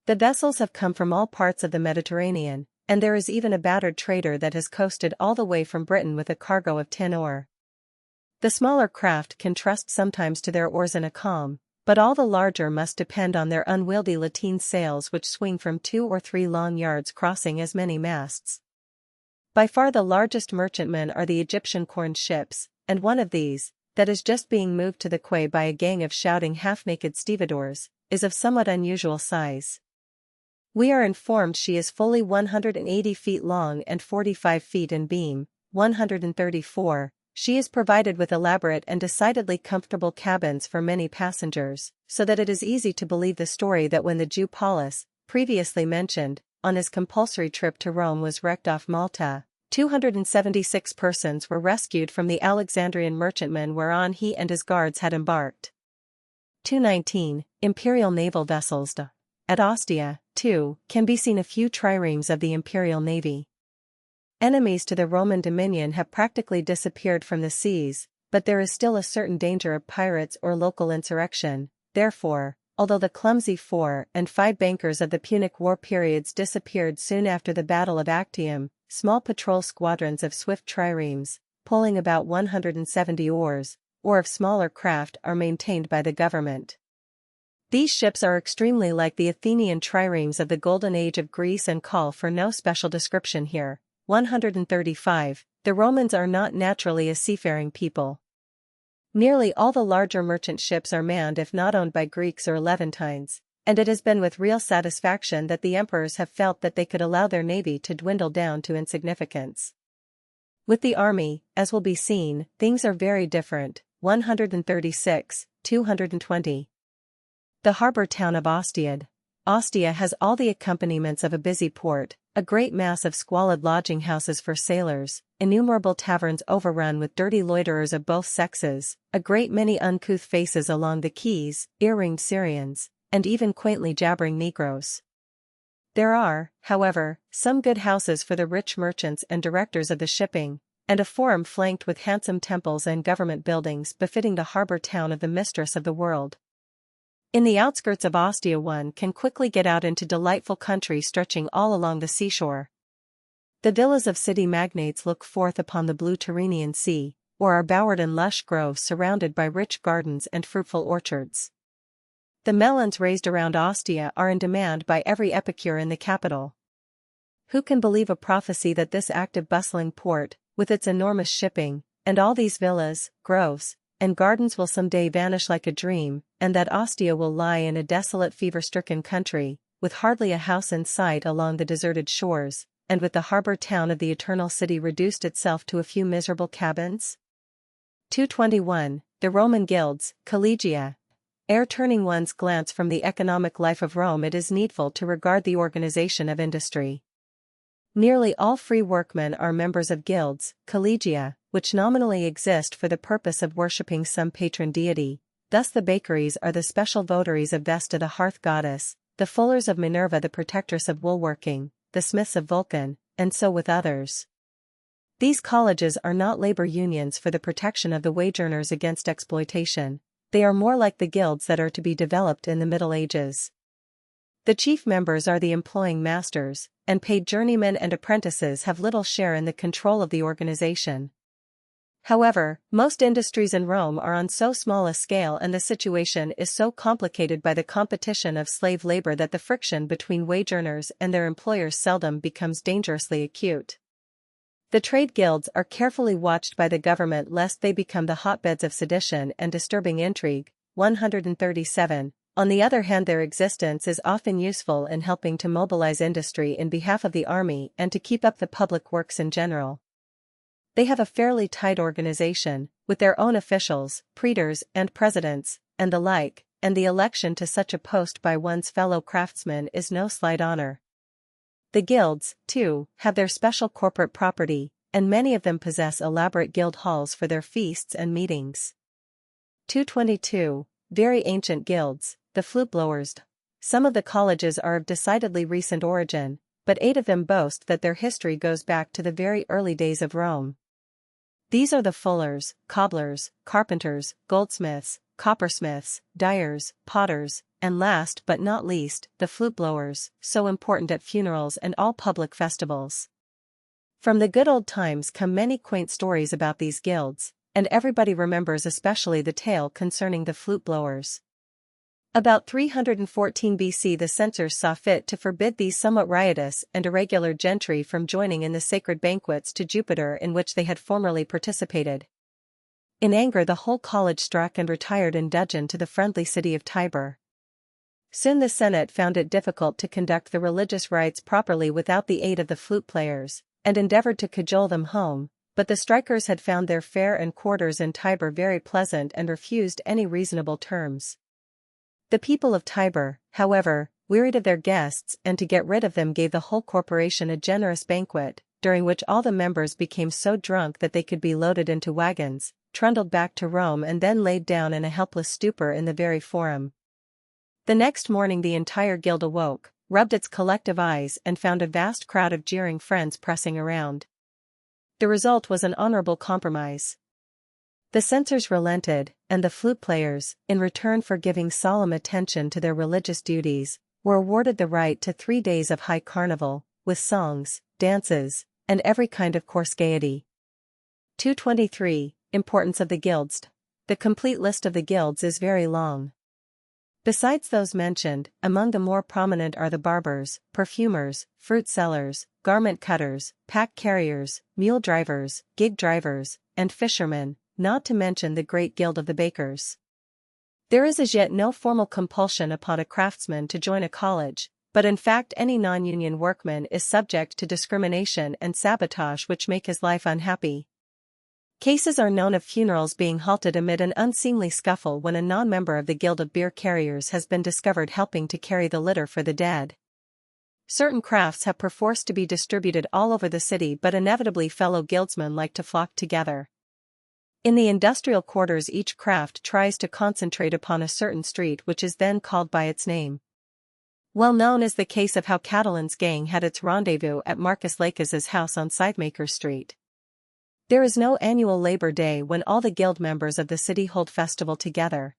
The vessels have come from all parts of the Mediterranean, and there is even a battered trader that has coasted all the way from Britain with a cargo of tin ore. The smaller craft can trust sometimes to their oars in a calm, but all the larger must depend on their unwieldy lateen sails which swing from 2 or 3 long yards crossing as many masts. By far the largest merchantmen are the Egyptian corn ships, and one of these, that is just being moved to the quay by a gang of shouting half-naked stevedores, is of somewhat unusual size. We are informed she is fully 180 feet long and 45 feet in beam, 134. She is provided with elaborate and decidedly comfortable cabins for many passengers, so that it is easy to believe the story that when the Jew Paulus, previously mentioned, on his compulsory trip to Rome was wrecked off Malta, 276 persons were rescued from the Alexandrian merchantman whereon he and his guards had embarked. 219. Imperial naval vessels. At Ostia, too, can be seen a few triremes of the Imperial Navy. Enemies to the Roman dominion have practically disappeared from the seas, but there is still a certain danger of pirates or local insurrection. Therefore, although the clumsy 4 and 5 bankers of the Punic War periods disappeared soon after the Battle of Actium, small patrol squadrons of swift triremes, pulling about 170 oars, or of smaller craft are maintained by the government. These ships are extremely like the Athenian triremes of the Golden Age of Greece and call for no special description here. 135. The Romans are not naturally a seafaring people. Nearly all the larger merchant ships are manned if not owned by Greeks or Levantines, and it has been with real satisfaction that the emperors have felt that they could allow their navy to dwindle down to insignificance. With the army, as will be seen, things are very different. 136, 220. The harbor town of Ostia. Ostia has all the accompaniments of a busy port, a great mass of squalid lodging houses for sailors, innumerable taverns overrun with dirty loiterers of both sexes, a great many uncouth faces along the quays, ear-ringed Syrians, and even quaintly jabbering Negroes. There are, however, some good houses for the rich merchants and directors of the shipping, and a forum flanked with handsome temples and government buildings befitting the harbor town of the mistress of the world. In the outskirts of Ostia one can quickly get out into delightful country stretching all along the seashore. The villas of city magnates look forth upon the blue Tyrrhenian Sea, or are bowered in lush groves surrounded by rich gardens and fruitful orchards. The melons raised around Ostia are in demand by every epicure in the capital. Who can believe a prophecy that this active bustling port, with its enormous shipping, and all these villas, groves, and gardens will someday vanish like a dream, and that Ostia will lie in a desolate fever-stricken country, with hardly a house in sight along the deserted shores, and with the harbor town of the eternal city reduced itself to a few miserable cabins? 221. The Roman guilds, collegia. Ere turning one's glance from the economic life of Rome, it is needful to regard the organization of industry. Nearly all free workmen are members of guilds, collegia, which nominally exist for the purpose of worshipping some patron deity. Thus the bakeries are the special votaries of Vesta the hearth goddess, the fullers of Minerva the protectress of woolworking, the smiths of Vulcan, and so with others. These colleges are not labor unions for the protection of the wage earners against exploitation. They are more like the guilds that are to be developed in the Middle Ages. The chief members are the employing masters, and paid journeymen and apprentices have little share in the control of the organization. However, most industries in Rome are on so small a scale and the situation is so complicated by the competition of slave labor that the friction between wage earners and their employers seldom becomes dangerously acute. The trade guilds are carefully watched by the government lest they become the hotbeds of sedition and disturbing intrigue. 137. On the other hand, their existence is often useful in helping to mobilize industry in behalf of the army and to keep up the public works in general. They have a fairly tight organization, with their own officials, praetors and presidents, and the like, and the election to such a post by one's fellow craftsmen is no slight honor. The guilds, too, have their special corporate property, and many of them possess elaborate guild halls for their feasts and meetings. 222. Very ancient guilds, the flute blowers. Some of the colleges are of decidedly recent origin, but 8 of them boast that their history goes back to the very early days of Rome. These are the fullers, cobblers, carpenters, goldsmiths, coppersmiths, dyers, potters, and last but not least, the flute blowers, so important at funerals and all public festivals. From the good old times come many quaint stories about these guilds, and everybody remembers especially the tale concerning the flute blowers. About 314 BC the censors saw fit to forbid these somewhat riotous and irregular gentry from joining in the sacred banquets to Jupiter in which they had formerly participated. In anger the whole college struck and retired in dudgeon to the friendly city of Tibur. Soon the Senate found it difficult to conduct the religious rites properly without the aid of the flute players, and endeavored to cajole them home, but the strikers had found their fare and quarters in Tibur very pleasant and refused any reasonable terms. The people of Tibur, however, wearied of their guests and to get rid of them gave the whole corporation a generous banquet, during which all the members became so drunk that they could be loaded into wagons, trundled back to Rome and then laid down in a helpless stupor in the very forum. The next morning the entire guild awoke, rubbed its collective eyes and found a vast crowd of jeering friends pressing around. The result was an honorable compromise. The censors relented, and the flute players, in return for giving solemn attention to their religious duties, were awarded the right to 3 days of high carnival, with songs, dances, and every kind of coarse gaiety. 223. Importance of the guilds. The complete list of the guilds is very long. Besides those mentioned, among the more prominent are the barbers, perfumers, fruit sellers, garment cutters, pack carriers, mule drivers, gig drivers, and fishermen, not to mention the great guild of the bakers. There is as yet no formal compulsion upon a craftsman to join a college, but in fact any non-union workman is subject to discrimination and sabotage which make his life unhappy. Cases are known of funerals being halted amid an unseemly scuffle when a non-member of the Guild of Beer Carriers has been discovered helping to carry the litter for the dead. Certain crafts have perforce to be distributed all over the city, but inevitably fellow guildsmen like to flock together. In the industrial quarters each craft tries to concentrate upon a certain street which is then called by its name. Well known is the case of how Catalan's gang had its rendezvous at Marcus Lacaz's house on Sidemaker Street. There is no annual Labor Day when all the guild members of the city hold festival together.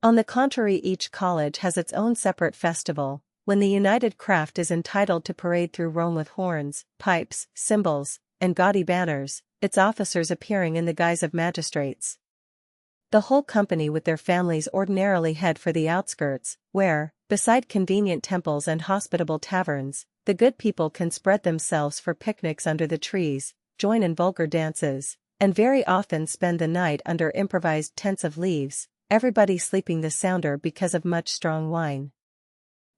On the contrary, each college has its own separate festival, when the united craft is entitled to parade through Rome with horns, pipes, cymbals, and gaudy banners, its officers appearing in the guise of magistrates. The whole company with their families ordinarily head for the outskirts, where, beside convenient temples and hospitable taverns, the good people can spread themselves for picnics under the trees, join in vulgar dances, and very often spend the night under improvised tents of leaves, everybody sleeping the sounder because of much strong wine.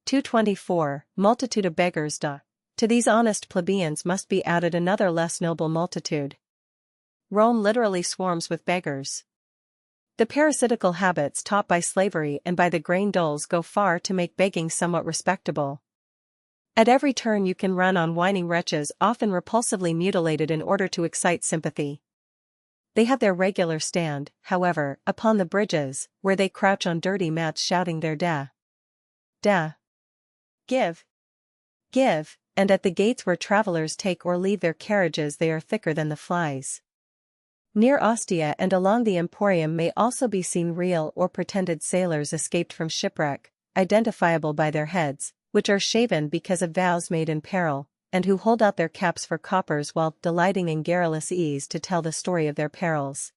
224. Multitude of beggars. To these honest plebeians must be added another less noble multitude. Rome literally swarms with beggars. The parasitical habits taught by slavery and by the grain doles go far to make begging somewhat respectable. At every turn you can run on whining wretches often repulsively mutilated in order to excite sympathy. They have their regular stand, however, upon the bridges, where they crouch on dirty mats shouting their da. Give. And at the gates where travelers take or leave their carriages they are thicker than the flies. Near Ostia and along the Emporium may also be seen real or pretended sailors escaped from shipwreck, identifiable by their heads, which are shaven because of vows made in peril, and who hold out their caps for coppers while delighting in garrulous ease to tell the story of their perils.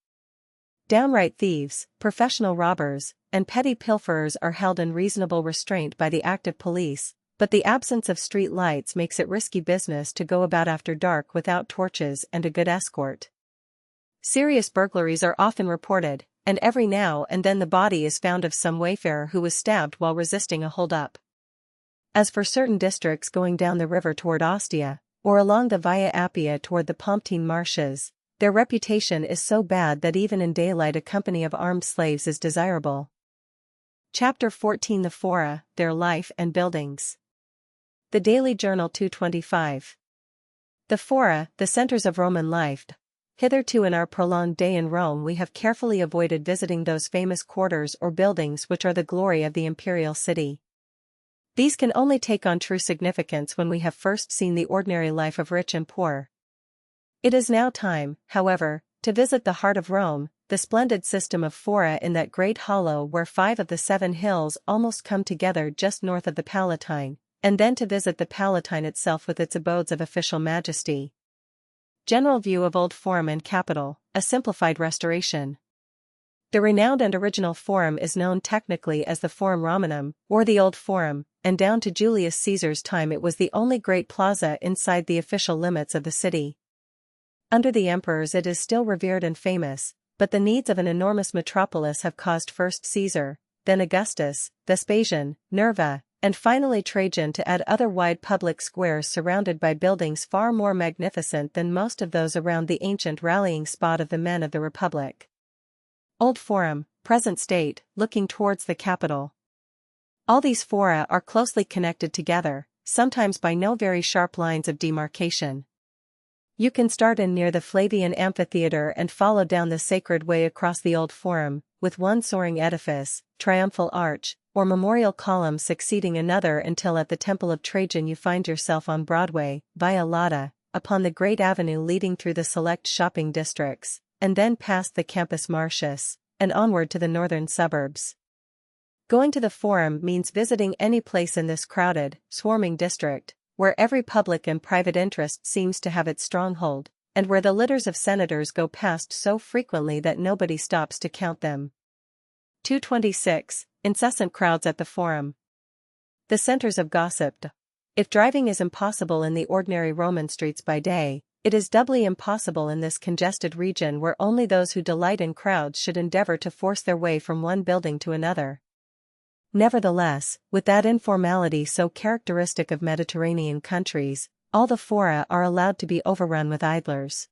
Downright thieves, professional robbers, and petty pilferers are held in reasonable restraint by the active police, but the absence of street lights makes it risky business to go about after dark without torches and a good escort. Serious burglaries are often reported, and every now and then the body is found of some wayfarer who was stabbed while resisting a hold-up. As for certain districts going down the river toward Ostia, or along the Via Appia toward the Pomptine marshes, their reputation is so bad that even in daylight a company of armed slaves is desirable. Chapter 14. The Fora, Their Life and Buildings. The Daily Journal. 225. The Fora, the centers of Roman life. Hitherto in our prolonged day in Rome we have carefully avoided visiting those famous quarters or buildings which are the glory of the imperial city. These can only take on true significance when we have first seen the ordinary life of rich and poor. It is now time, however, to visit the heart of Rome, the splendid system of fora in that great hollow where 5 of the 7 hills almost come together just north of the Palatine, and then to visit the Palatine itself with its abodes of official majesty. General view of Old Forum and Capitol, a simplified restoration. The renowned and original Forum is known technically as the Forum Romanum, or the Old Forum, and down to Julius Caesar's time it was the only great plaza inside the official limits of the city. Under the emperors it is still revered and famous, but the needs of an enormous metropolis have caused first Caesar, then Augustus, Vespasian, Nerva, and finally Trajan, to add other wide public squares surrounded by buildings far more magnificent than most of those around the ancient rallying spot of the men of the Republic. Old Forum, present state, looking towards the Capitol. All these fora are closely connected together, sometimes by no very sharp lines of demarcation. You can start in near the Flavian Amphitheatre and follow down the Sacred Way across the Old Forum, with one soaring edifice, triumphal arch, or memorial column succeeding another until at the Temple of Trajan you find yourself on Broadway, Via Lata, upon the great avenue leading through the select shopping districts, and then past the Campus Martius, and onward to the northern suburbs. Going to the Forum means visiting any place in this crowded, swarming district, where every public and private interest seems to have its stronghold, and where the litters of senators go past so frequently that nobody stops to count them. 226. Incessant crowds at the Forum. The centers of gossip. If driving is impossible in the ordinary Roman streets by day, it is doubly impossible in this congested region where only those who delight in crowds should endeavor to force their way from one building to another. Nevertheless, with that informality so characteristic of Mediterranean countries, all the fora are allowed to be overrun with idlers.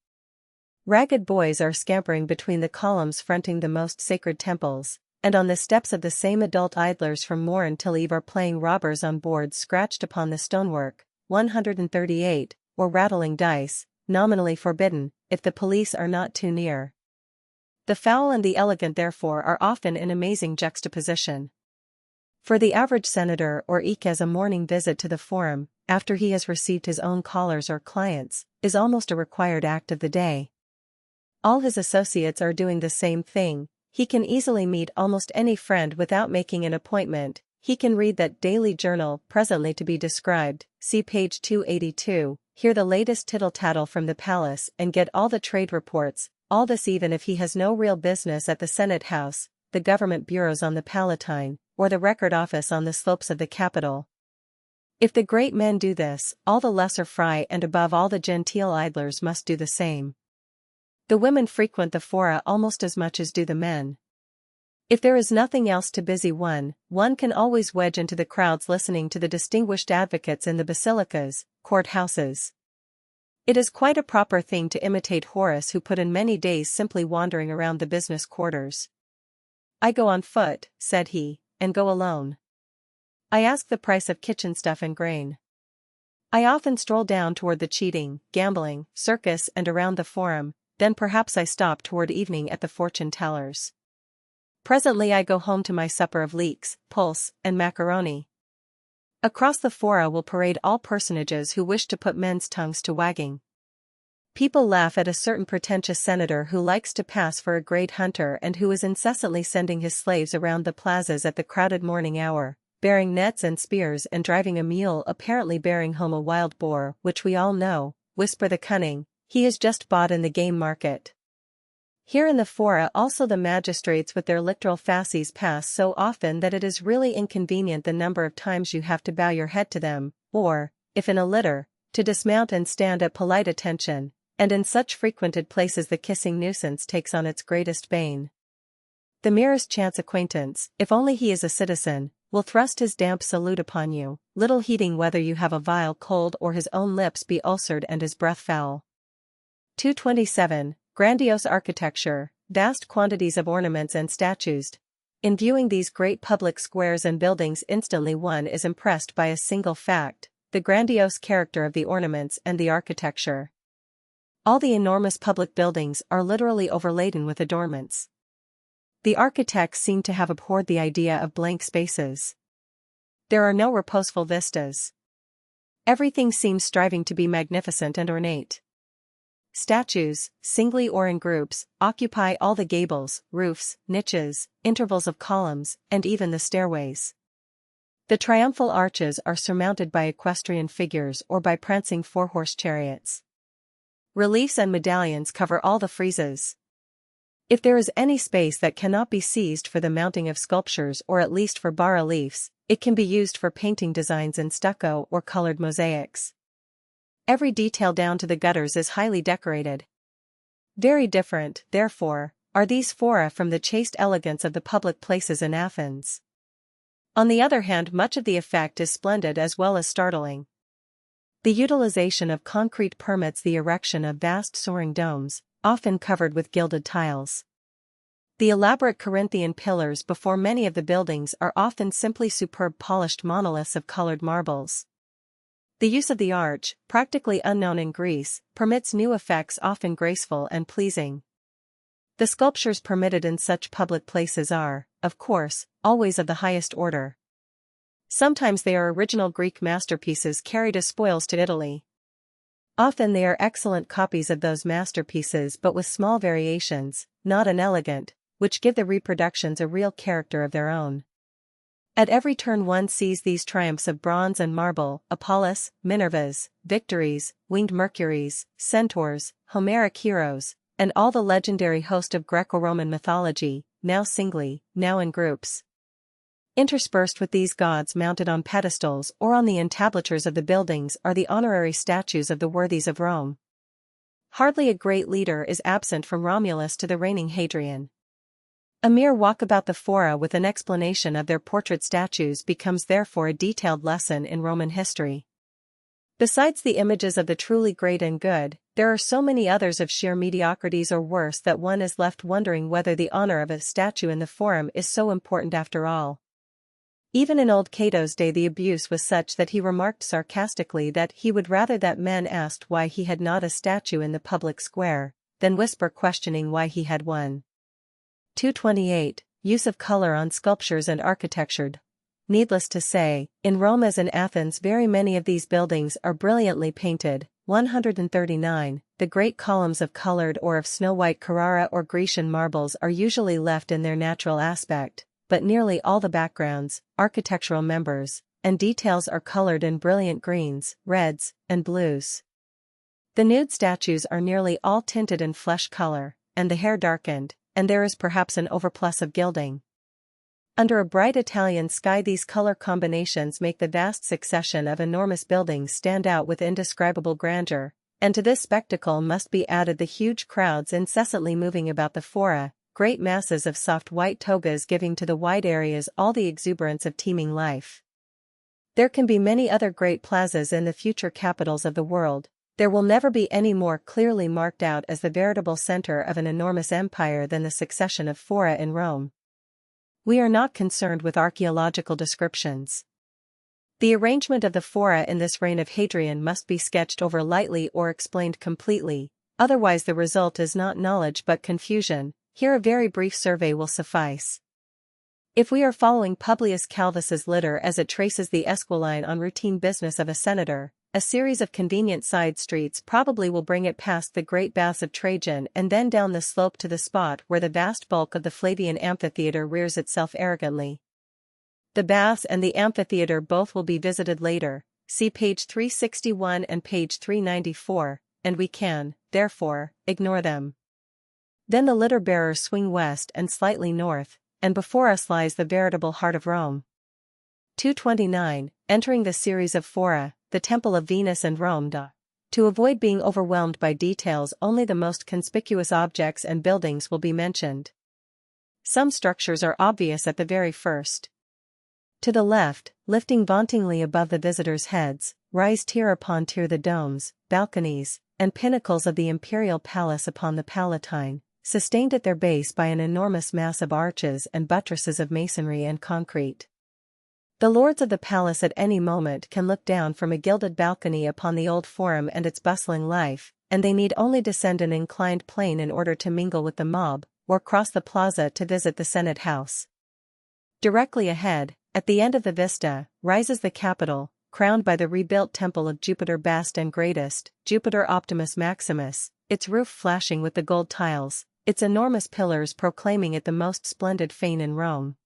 Ragged boys are scampering between the columns fronting the most sacred temples, and on the steps of the same adult idlers from morn till eve are playing robbers on boards scratched upon the stonework, 138, or rattling dice, nominally forbidden, if the police are not too near. The foul and the elegant therefore are often in amazing juxtaposition. For the average senator or eke as a morning visit to the Forum, after he has received his own callers or clients, is almost a required act of the day. All his associates are doing the same thing. He can easily meet almost any friend without making an appointment. He can read that daily journal presently to be described, see page 282, hear the latest tittle-tattle from the palace and get all the trade reports, all this even if he has no real business at the Senate House, the government bureaus on the Palatine, or the record office on the slopes of the Capitol. If the great men do this, all the lesser fry and above all the genteel idlers must do the same. The women frequent the fora almost as much as do the men. If there is nothing else to busy one can always wedge into the crowds listening to the distinguished advocates in the basilicas, court-houses. It is quite a proper thing to imitate Horace, who put in many days simply wandering around the business quarters. "I go on foot," said he, "and go alone. I ask the price of kitchen stuff and grain. I often stroll down toward the cheating, gambling, circus and around the Forum, then perhaps I stop toward evening at the fortune tellers. Presently I go home to my supper of leeks, pulse, and macaroni." Across the fora will parade all personages who wish to put men's tongues to wagging. People laugh at a certain pretentious senator who likes to pass for a great hunter and who is incessantly sending his slaves around the plazas at the crowded morning hour, bearing nets and spears and driving a mule apparently bearing home a wild boar, which we all know, whisper the cunning, he is just bought in the game market. Here in the fora also the magistrates with their literal fasces pass so often that it is really inconvenient the number of times you have to bow your head to them, or, if in a litter, to dismount and stand at polite attention, and in such frequented places the kissing nuisance takes on its greatest bane. The merest chance acquaintance, if only he is a citizen, will thrust his damp salute upon you, little heeding whether you have a vile cold or his own lips be ulcered and his breath foul. 227. Grandiose architecture, vast quantities of ornaments and statues. In viewing these great public squares and buildings instantly one is impressed by a single fact, the grandiose character of the ornaments and the architecture. All the enormous public buildings are literally overladen with adornments. The architects seem to have abhorred the idea of blank spaces. There are no reposeful vistas. Everything seems striving to be magnificent and ornate. Statues, singly or in groups, occupy all the gables, roofs, niches, intervals of columns, and even the stairways. The triumphal arches are surmounted by equestrian figures or by prancing four-horse chariots. Reliefs and medallions cover all the friezes. If there is any space that cannot be seized for the mounting of sculptures or at least for bas-reliefs, it can be used for painting designs in stucco or colored mosaics. Every detail down to the gutters is highly decorated. Very different, therefore, are these fora from the chaste elegance of the public places in Athens. On the other hand, much of the effect is splendid as well as startling. The utilization of concrete permits the erection of vast soaring domes, often covered with gilded tiles. The elaborate Corinthian pillars before many of the buildings are often simply superb polished monoliths of colored marbles. The use of the arch, practically unknown in Greece, permits new effects often graceful and pleasing. The sculptures permitted in such public places are, of course, always of the highest order. Sometimes they are original Greek masterpieces carried as spoils to Italy. Often they are excellent copies of those masterpieces but with small variations, not inelegant, which give the reproductions a real character of their own. At every turn one sees these triumphs of bronze and marble, Apollos, Minervas, victories, winged Mercuries, centaurs, Homeric heroes, and all the legendary host of Greco-Roman mythology, now singly, now in groups. Interspersed with these gods mounted on pedestals or on the entablatures of the buildings are the honorary statues of the worthies of Rome. Hardly a great leader is absent from Romulus to the reigning Hadrian. A mere walk about the fora with an explanation of their portrait statues becomes therefore a detailed lesson in Roman history. Besides the images of the truly great and good, there are so many others of sheer mediocrities or worse that one is left wondering whether the honor of a statue in the forum is so important after all. Even in old Cato's day the abuse was such that he remarked sarcastically that he would rather that men asked why he had not a statue in the public square, than whisper questioning why he had one. 228. Use of color on sculptures and architecture. Needless to say, in Rome as in Athens very many of these buildings are brilliantly painted. 139. The great columns of colored or of snow-white Carrara or Grecian marbles are usually left in their natural aspect, but nearly all the backgrounds, architectural members, and details are colored in brilliant greens, reds, and blues. The nude statues are nearly all tinted in flesh color, and the hair darkened, and there is perhaps an overplus of gilding. Under a bright Italian sky these color combinations make the vast succession of enormous buildings stand out with indescribable grandeur, and to this spectacle must be added the huge crowds incessantly moving about the fora, great masses of soft white togas giving to the wide areas all the exuberance of teeming life. There can be many other great plazas in the future capitals of the world. There will never be any more clearly marked out as the veritable center of an enormous empire than the succession of fora in Rome. We are not concerned with archaeological descriptions. The arrangement of the fora in this reign of Hadrian must be sketched over lightly or explained completely, otherwise the result is not knowledge but confusion. Here a very brief survey will suffice. If we are following Publius Calvus's litter as it traces the Esquiline on routine business of a senator, a series of convenient side streets probably will bring it past the great baths of Trajan and then down the slope to the spot where the vast bulk of the Flavian amphitheater rears itself arrogantly. The baths and the amphitheater both will be visited later, see page 361 and page 394, and we can, therefore, ignore them. Then the litter-bearers swing west and slightly north, and before us lies the veritable heart of Rome. 229. Entering the series of fora, the Temple of Venus and Rome. To avoid being overwhelmed by details, only the most conspicuous objects and buildings will be mentioned. Some structures are obvious at the very first. To the left, lifting vauntingly above the visitors' heads, rise tier upon tier the domes, balconies, and pinnacles of the imperial palace upon the Palatine, sustained at their base by an enormous mass of arches and buttresses of masonry and concrete. The lords of the palace at any moment can look down from a gilded balcony upon the old forum and its bustling life, and they need only descend an inclined plane in order to mingle with the mob, or cross the plaza to visit the Senate House. Directly ahead, at the end of the vista, rises the Capitol, crowned by the rebuilt temple of Jupiter Best and Greatest, Jupiter Optimus Maximus, its roof flashing with the gold tiles, its enormous pillars proclaiming it the most splendid fane in Rome.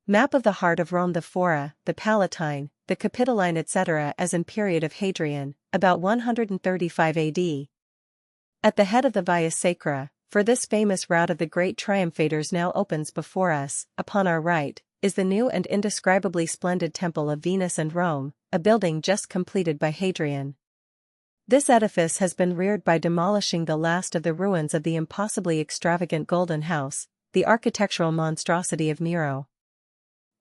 Map of the heart of Rome. The Fora, the Palatine, the Capitoline etc. as in period of Hadrian, about 135 AD. At the head of the Via Sacra, for this famous route of the great triumphators now opens before us, upon our right, is the new and indescribably splendid Temple of Venus and Rome, a building just completed by Hadrian. This edifice has been reared by demolishing the last of the ruins of the impossibly extravagant Golden House, the architectural monstrosity of Nero.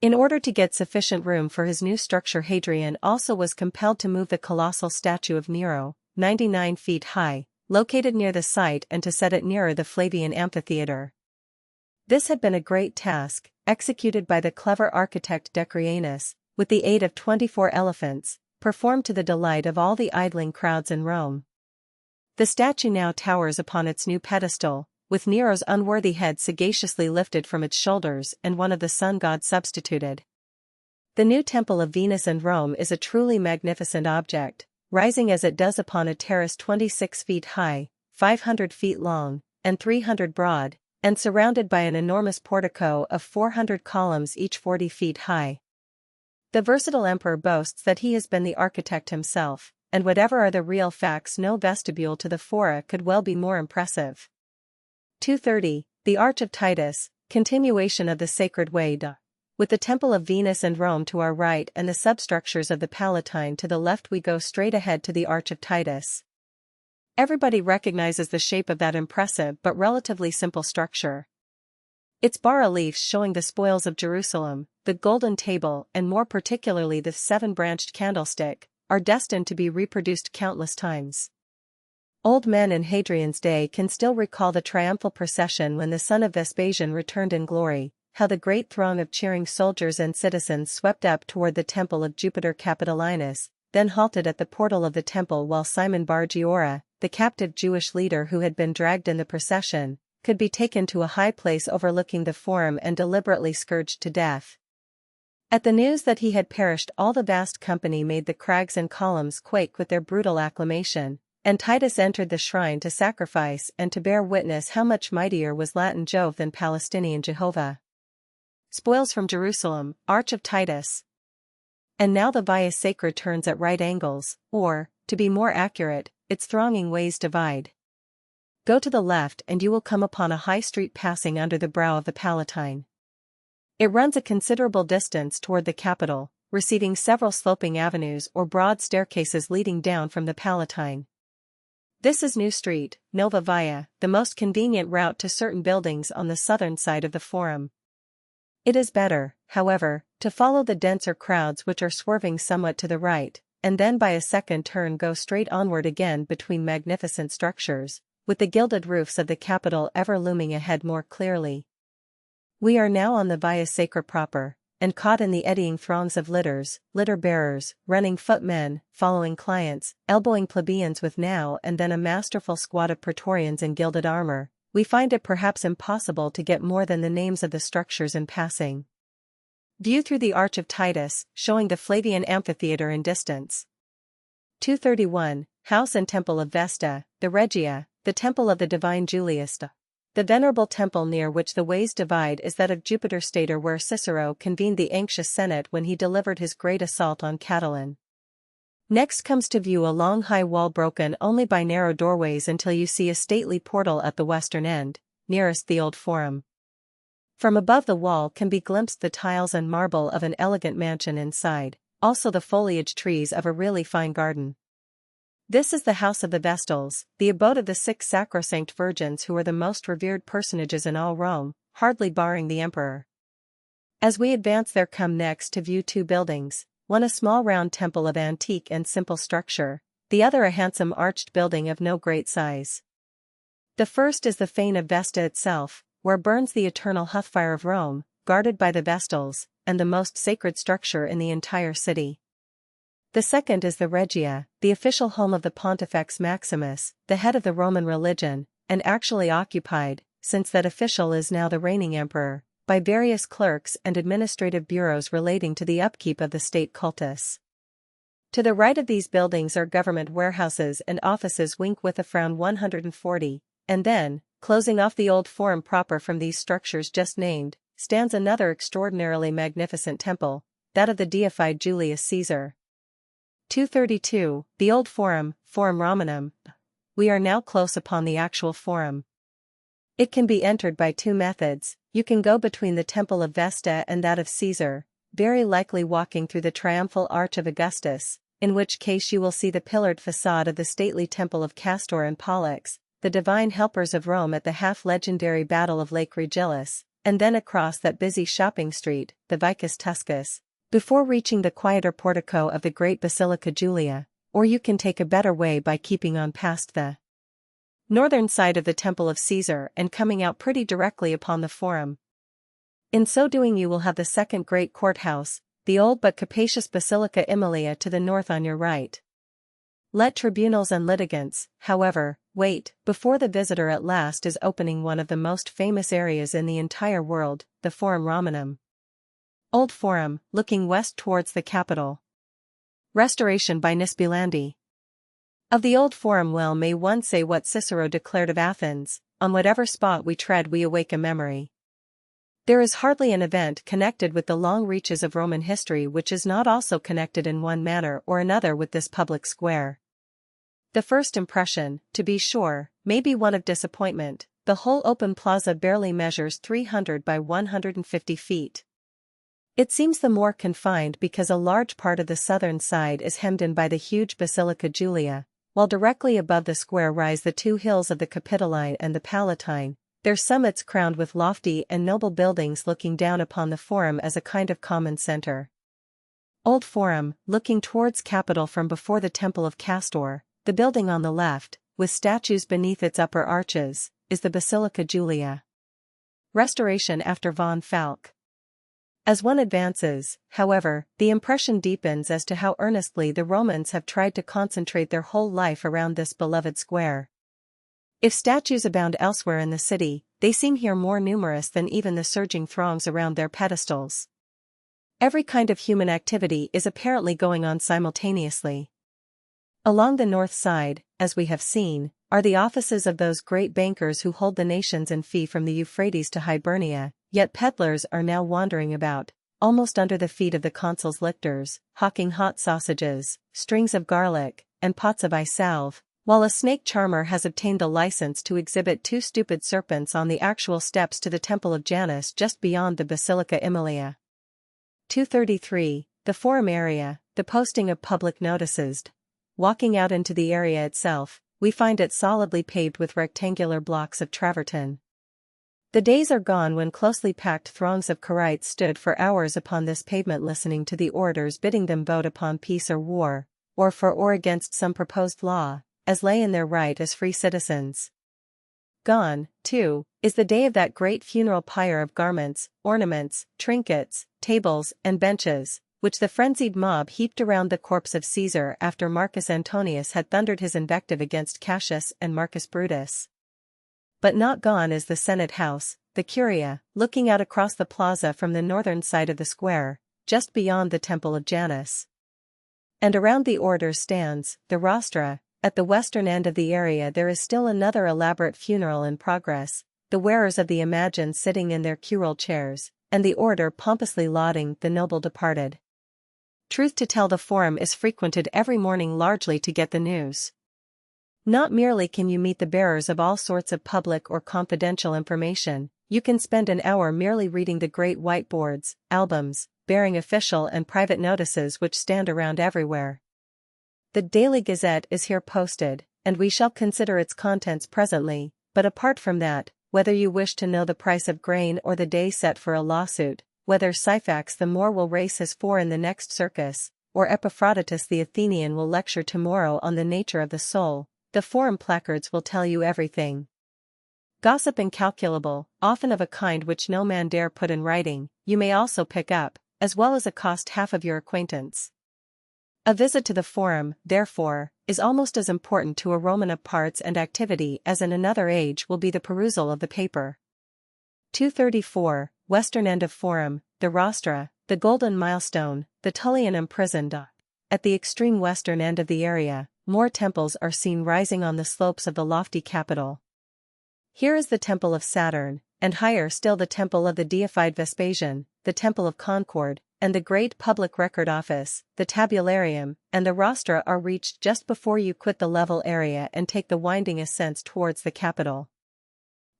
In order to get sufficient room for his new structure, Hadrian also was compelled to move the colossal statue of Nero, 99 feet high, located near the site, and to set it nearer the Flavian amphitheater. This had been a great task, executed by the clever architect Decrianus, with the aid of 24 elephants, performed to the delight of all the idling crowds in Rome. The statue now towers upon its new pedestal, with Nero's unworthy head sagaciously lifted from its shoulders and one of the sun gods substituted. The new Temple of Venus in Rome is a truly magnificent object, rising as it does upon a terrace 26 feet high, 500 feet long, and 300 broad, and surrounded by an enormous portico of 400 columns each 40 feet high. The versatile emperor boasts that he has been the architect himself, and whatever are the real facts, no vestibule to the Fora could well be more impressive. 230. The Arch of Titus, continuation of the Sacred Way. With the Temple of Venus and Rome to our right and the substructures of the Palatine to the left, we go straight ahead to the Arch of Titus. Everybody recognizes the shape of that impressive but relatively simple structure. Its bas-reliefs showing the spoils of Jerusalem, the golden table, and more particularly the 7-branched candlestick, are destined to be reproduced countless times. Old men in Hadrian's day can still recall the triumphal procession when the son of Vespasian returned in glory, how the great throng of cheering soldiers and citizens swept up toward the temple of Jupiter Capitolinus, then halted at the portal of the temple while Simon Bar Giora, the captive Jewish leader who had been dragged in the procession, could be taken to a high place overlooking the Forum and deliberately scourged to death. At the news that he had perished, all the vast company made the crags and columns quake with their brutal acclamation, and Titus entered the shrine to sacrifice and to bear witness how much mightier was Latin Jove than Palestinian Jehovah. Spoils from Jerusalem, Arch of Titus. And now the Via Sacra turns at right angles, or, to be more accurate, its thronging ways divide. Go to the left and you will come upon a high street passing under the brow of the Palatine. It runs a considerable distance toward the Capitol, receiving several sloping avenues or broad staircases leading down from the Palatine. This is New Street, Nova Via, the most convenient route to certain buildings on the southern side of the Forum. It is better, however, to follow the denser crowds which are swerving somewhat to the right, and then by a second turn go straight onward again between magnificent structures, with the gilded roofs of the Capitol ever looming ahead more clearly. We are now on the Via Sacra proper, and caught in the eddying throngs of litter-bearers, running footmen, following clients, elbowing plebeians with now and then a masterful squad of praetorians in gilded armor, we find it perhaps impossible to get more than the names of the structures in passing. View through the Arch of Titus, showing the Flavian amphitheater in distance. 231. House and Temple of Vesta, the Regia, the Temple of the Divine Julius. The venerable temple near which the ways divide is that of Jupiter Stator, where Cicero convened the anxious Senate when he delivered his great assault on Catiline. Next comes to view a long high wall broken only by narrow doorways until you see a stately portal at the western end, nearest the old Forum. From above the wall can be glimpsed the tiles and marble of an elegant mansion inside, also the foliage trees of a really fine garden. This is the house of the Vestals, the abode of the 6 sacrosanct virgins who are the most revered personages in all Rome, hardly barring the emperor. As we advance there come next to view 2 buildings, one a small round temple of antique and simple structure, the other a handsome arched building of no great size. The first is the fane of Vesta itself, where burns the eternal hearthfire of Rome, guarded by the Vestals, and the most sacred structure in the entire city. The second is the Regia, the official home of the Pontifex Maximus, the head of the Roman religion, and actually occupied, since that official is now the reigning emperor, by various clerks and administrative bureaus relating to the upkeep of the state cultus. To the right of these buildings are government warehouses and offices wink with a frown 140, and then, closing off the old Forum proper from these structures just named, stands another extraordinarily magnificent temple, that of the deified Julius Caesar. 232. The Old Forum, Forum Romanum. We are now close upon the actual Forum. It can be entered by 2 methods. You can go between the Temple of Vesta and that of Caesar, very likely walking through the triumphal arch of Augustus, in which case you will see the pillared facade of the stately temple of Castor and Pollux, the divine helpers of Rome at the half-legendary Battle of Lake Regillus, and then across that busy shopping street, the Vicus Tuscus, before reaching the quieter portico of the great Basilica Julia, or you can take a better way by keeping on past the northern side of the Temple of Caesar and coming out pretty directly upon the Forum. In so doing you will have the second great courthouse, the old but capacious Basilica Aemilia to the north on your right. Let tribunals and litigants, however, wait, before the visitor at last is opening one of the most famous areas in the entire world, the Forum Romanum. Old Forum, looking west towards the Capitol. Restoration by Nisbilandi. Of the old Forum well may one say what Cicero declared of Athens: on whatever spot we tread we awake a memory. There is hardly an event connected with the long reaches of Roman history which is not also connected in one manner or another with this public square. The first impression, to be sure, may be one of disappointment. The whole open plaza barely measures 300 by 150 feet. It seems the more confined because a large part of the southern side is hemmed in by the huge Basilica Julia, while directly above the square rise the two hills of the Capitoline and the Palatine, their summits crowned with lofty and noble buildings looking down upon the Forum as a kind of common center. Old Forum, looking towards Capitol from before the Temple of Castor, the building on the left, with statues beneath its upper arches, is the Basilica Julia. Restoration after von Falk. As one advances, however, the impression deepens as to how earnestly the Romans have tried to concentrate their whole life around this beloved square. If statues abound elsewhere in the city, they seem here more numerous than even the surging throngs around their pedestals. Every kind of human activity is apparently going on simultaneously. Along the north side, as we have seen, are the offices of those great bankers who hold the nations in fee from the Euphrates to Hibernia, yet peddlers are now wandering about, almost under the feet of the consuls' lictors, hawking hot sausages, strings of garlic, and pots of eye salve, while a snake charmer has obtained the license to exhibit two stupid serpents on the actual steps to the Temple of Janus just beyond the Basilica Aemilia. 233. The Forum area, the posting of public notices. Walking out into the area itself, we find it solidly paved with rectangular blocks of travertine. The days are gone when closely packed throngs of Quirites stood for hours upon this pavement listening to the orators bidding them vote upon peace or war, or for or against some proposed law, as lay in their right as free citizens. Gone, too, is the day of that great funeral pyre of garments, ornaments, trinkets, tables, and benches, which the frenzied mob heaped around the corpse of Caesar after Marcus Antonius had thundered his invective against Cassius and Marcus Brutus. But not gone is the Senate House, the Curia, looking out across the plaza from the northern side of the square, just beyond the Temple of Janus. And around the orators stands the rostra. At the western end of the area there is still another elaborate funeral in progress, the wearers of the Imagine sitting in their curule chairs, and the orator pompously lauding the noble departed. Truth to tell, the Forum is frequented every morning largely to get the news. Not merely can you meet the bearers of all sorts of public or confidential information, you can spend an hour merely reading the great whiteboards, albums, bearing official and private notices which stand around everywhere. The Daily Gazette is here posted, and we shall consider its contents presently, but apart from that, whether you wish to know the price of grain or the day set for a lawsuit, whether Syphax the Moor will race his four in the next circus, or Epaphroditus the Athenian will lecture tomorrow on the nature of the soul, the Forum placards will tell you everything. Gossip incalculable, often of a kind which no man dare put in writing, you may also pick up, as well as accost half of your acquaintance. A visit to the Forum, therefore, is almost as important to a Roman of parts and activity as in another age will be the perusal of the paper. 234, Western end of Forum, the Rostra, the Golden Milestone, the Tullian imprisoned. At the extreme western end of the area, more temples are seen rising on the slopes of the lofty Capitol. Here is the Temple of Saturn, and higher still the Temple of the deified Vespasian, the Temple of Concord, and the great public record office, the Tabularium, and the Rostra are reached just before you quit the level area and take the winding ascents towards the Capitol.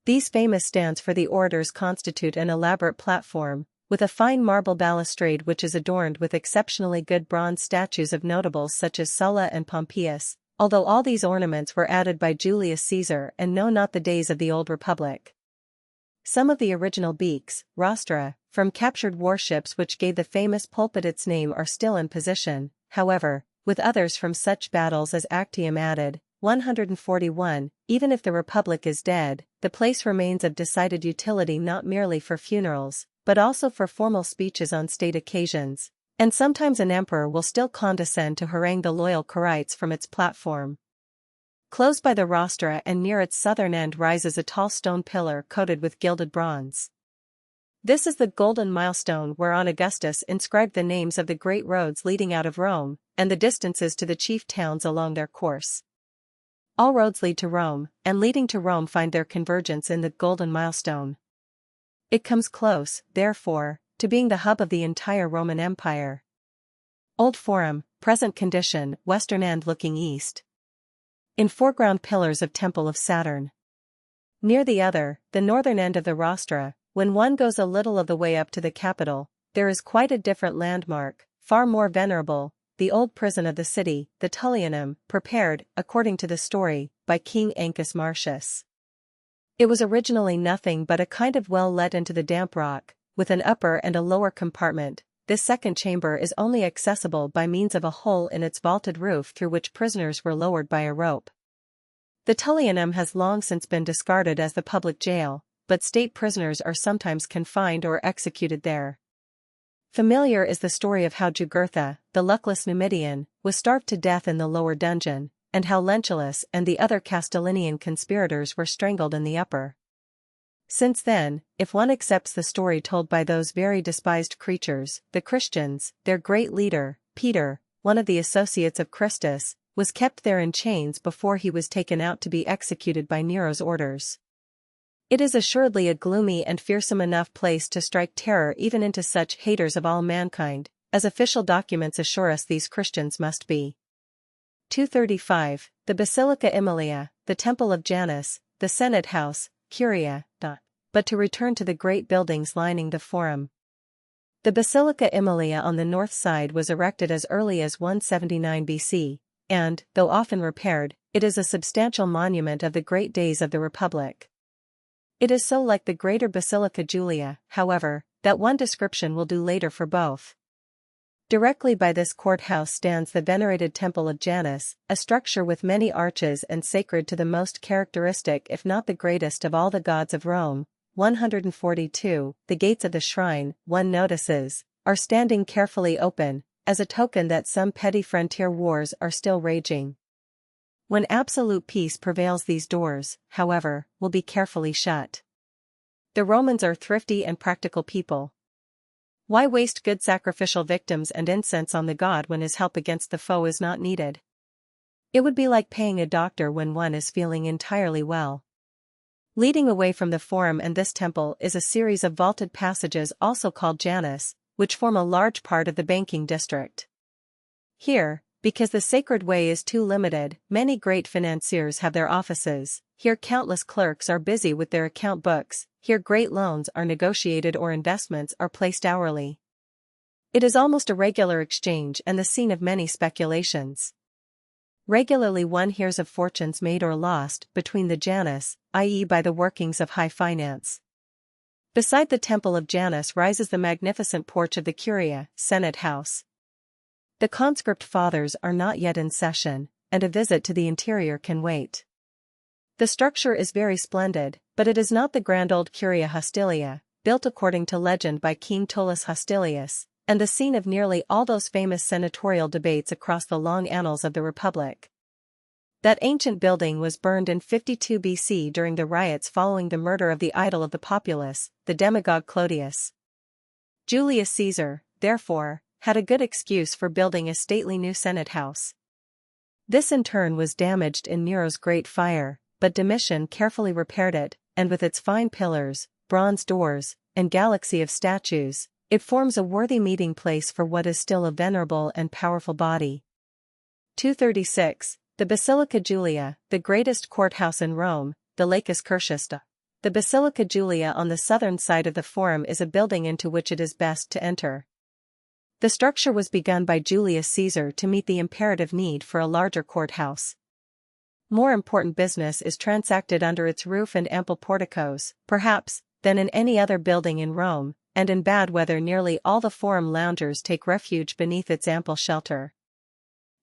These famous stands for the orators constitute an elaborate platform, with a fine marble balustrade which is adorned with exceptionally good bronze statues of notables such as Sulla and Pompeius, although all these ornaments were added by Julius Caesar and no not the days of the Old Republic. Some of the original beaks, rostra, from captured warships which gave the famous pulpit its name are still in position, however, with others from such battles as Actium added. 141, even if the Republic is dead, the place remains of decided utility not merely for funerals, but also for formal speeches on state occasions, and sometimes an emperor will still condescend to harangue the loyal Quirites from its platform. Close by the rostra and near its southern end rises a tall stone pillar coated with gilded bronze. This is the golden milestone whereon Augustus inscribed the names of the great roads leading out of Rome, and the distances to the chief towns along their course. All roads lead to Rome, and leading to Rome find their convergence in the golden milestone. It comes close, therefore, to being the hub of the entire Roman Empire. Old Forum, present condition, western end looking east. In foreground pillars of Temple of Saturn. Near the other, the northern end of the rostra, when one goes a little of the way up to the Capitol, there is quite a different landmark, far more venerable, the old prison of the city, the Tullianum, prepared, according to the story, by King Ancus Martius. It was originally nothing but a kind of well let into the damp rock, with an upper and a lower compartment. This second chamber is only accessible by means of a hole in its vaulted roof through which prisoners were lowered by a rope. The Tullianum has long since been discarded as the public jail, but state prisoners are sometimes confined or executed there. Familiar is the story of how Jugurtha, the luckless Numidian, was starved to death in the lower dungeon, and how Lentulus and the other Castellinian conspirators were strangled in the upper. Since then, if one accepts the story told by those very despised creatures, the Christians, their great leader, Peter, one of the associates of Christus, was kept there in chains before he was taken out to be executed by Nero's orders. It is assuredly a gloomy and fearsome enough place to strike terror even into such haters of all mankind, as official documents assure us these Christians must be. 235, the Basilica Aemilia, the Temple of Janus, the Senate House, Curia. But to return to the great buildings lining the Forum. The Basilica Aemilia on the north side was erected as early as 179 BC, and, though often repaired, it is a substantial monument of the great days of the Republic. It is so like the greater Basilica Julia, however, that one description will do later for both. Directly by this courthouse stands the venerated Temple of Janus, a structure with many arches and sacred to the most characteristic if not the greatest of all the gods of Rome. 142, the gates of the shrine, one notices, are standing carefully open, as a token that some petty frontier wars are still raging. When absolute peace prevails, these doors, however, will be carefully shut. The Romans are thrifty and practical people. Why waste good sacrificial victims and incense on the god when his help against the foe is not needed? It would be like paying a doctor when one is feeling entirely well. Leading away from the Forum and this temple is a series of vaulted passages also called Janus, which form a large part of the banking district. Here, because the sacred way is too limited, many great financiers have their offices. Here countless clerks are busy with their account books. Here great loans are negotiated or investments are placed hourly. It is almost a regular exchange and the scene of many speculations. Regularly one hears of fortunes made or lost between the Janus, i.e. by the workings of high finance. Beside the Temple of Janus rises the magnificent porch of the Curia, Senate House. The conscript fathers are not yet in session, and a visit to the interior can wait. The structure is very splendid, but it is not the grand old Curia Hostilia, built according to legend by King Tullus Hostilius, and the scene of nearly all those famous senatorial debates across the long annals of the Republic. That ancient building was burned in 52 BC during the riots following the murder of the idol of the populace, the demagogue Clodius. Julius Caesar, therefore, had a good excuse for building a stately new Senate house. This in turn was damaged in Nero's Great Fire, but Domitian carefully repaired it, and with its fine pillars, bronze doors, and galaxy of statues, it forms a worthy meeting place for what is still a venerable and powerful body. 236, the Basilica Julia, the greatest courthouse in Rome, the Lacus Curtius. The Basilica Julia on the southern side of the Forum is a building into which it is best to enter. The structure was begun by Julius Caesar to meet the imperative need for a larger courthouse. More important business is transacted under its roof and ample porticos, perhaps, than in any other building in Rome, and in bad weather nearly all the Forum loungers take refuge beneath its ample shelter.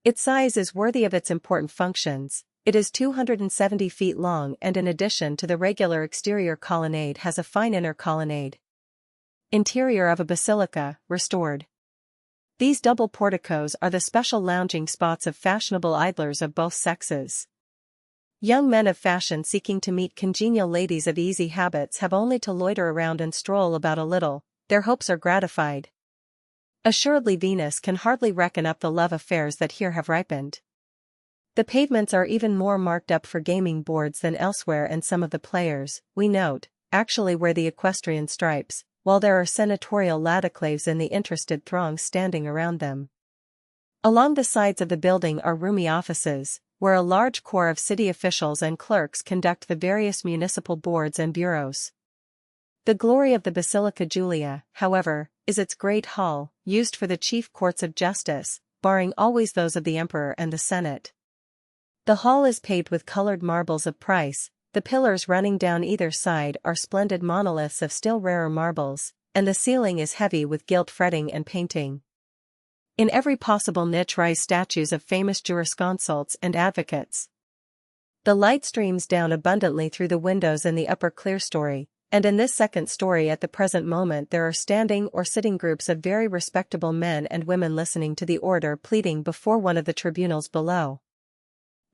Its size is worthy of its important functions. It is 270 feet long and in addition to the regular exterior colonnade has a fine inner colonnade. Interior of a basilica, restored. These double porticos are the special lounging spots of fashionable idlers of both sexes. Young men of fashion seeking to meet congenial ladies of easy habits have only to loiter around and stroll about a little, their hopes are gratified. Assuredly Venus can hardly reckon up the love affairs that here have ripened. The pavements are even more marked up for gaming boards than elsewhere and some of the players, we note, actually wear the equestrian stripes, while there are senatorial ladiclaves in the interested throngs standing around them. Along the sides of the building are roomy offices, where a large corps of city officials and clerks conduct the various municipal boards and bureaus. The glory of the Basilica Julia, however, is its great hall, used for the chief courts of justice, barring always those of the emperor and the senate. The hall is paved with colored marbles of price, the pillars running down either side are splendid monoliths of still rarer marbles, and the ceiling is heavy with gilt fretting and painting. In every possible niche rise statues of famous jurisconsults and advocates. The light streams down abundantly through the windows in the upper clerestory, and in this second story at the present moment there are standing or sitting groups of very respectable men and women listening to the orator pleading before one of the tribunals below.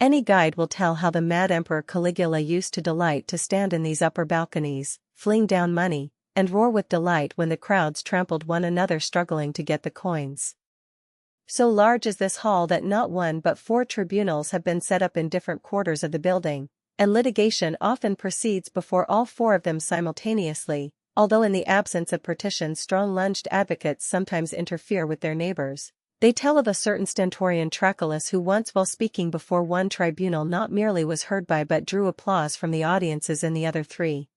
Any guide will tell how the mad Emperor Caligula used to delight to stand in these upper balconies, fling down money, and roar with delight when the crowds trampled one another struggling to get the coins. So large is this hall that not one but 4 tribunals have been set up in different quarters of the building, and litigation often proceeds before all 4 of them simultaneously, although in the absence of partitions strong-lunged advocates sometimes interfere with their neighbors. They tell of a certain stentorian Traculus who once while speaking before one tribunal not merely was heard by but drew applause from the audiences in the other 3.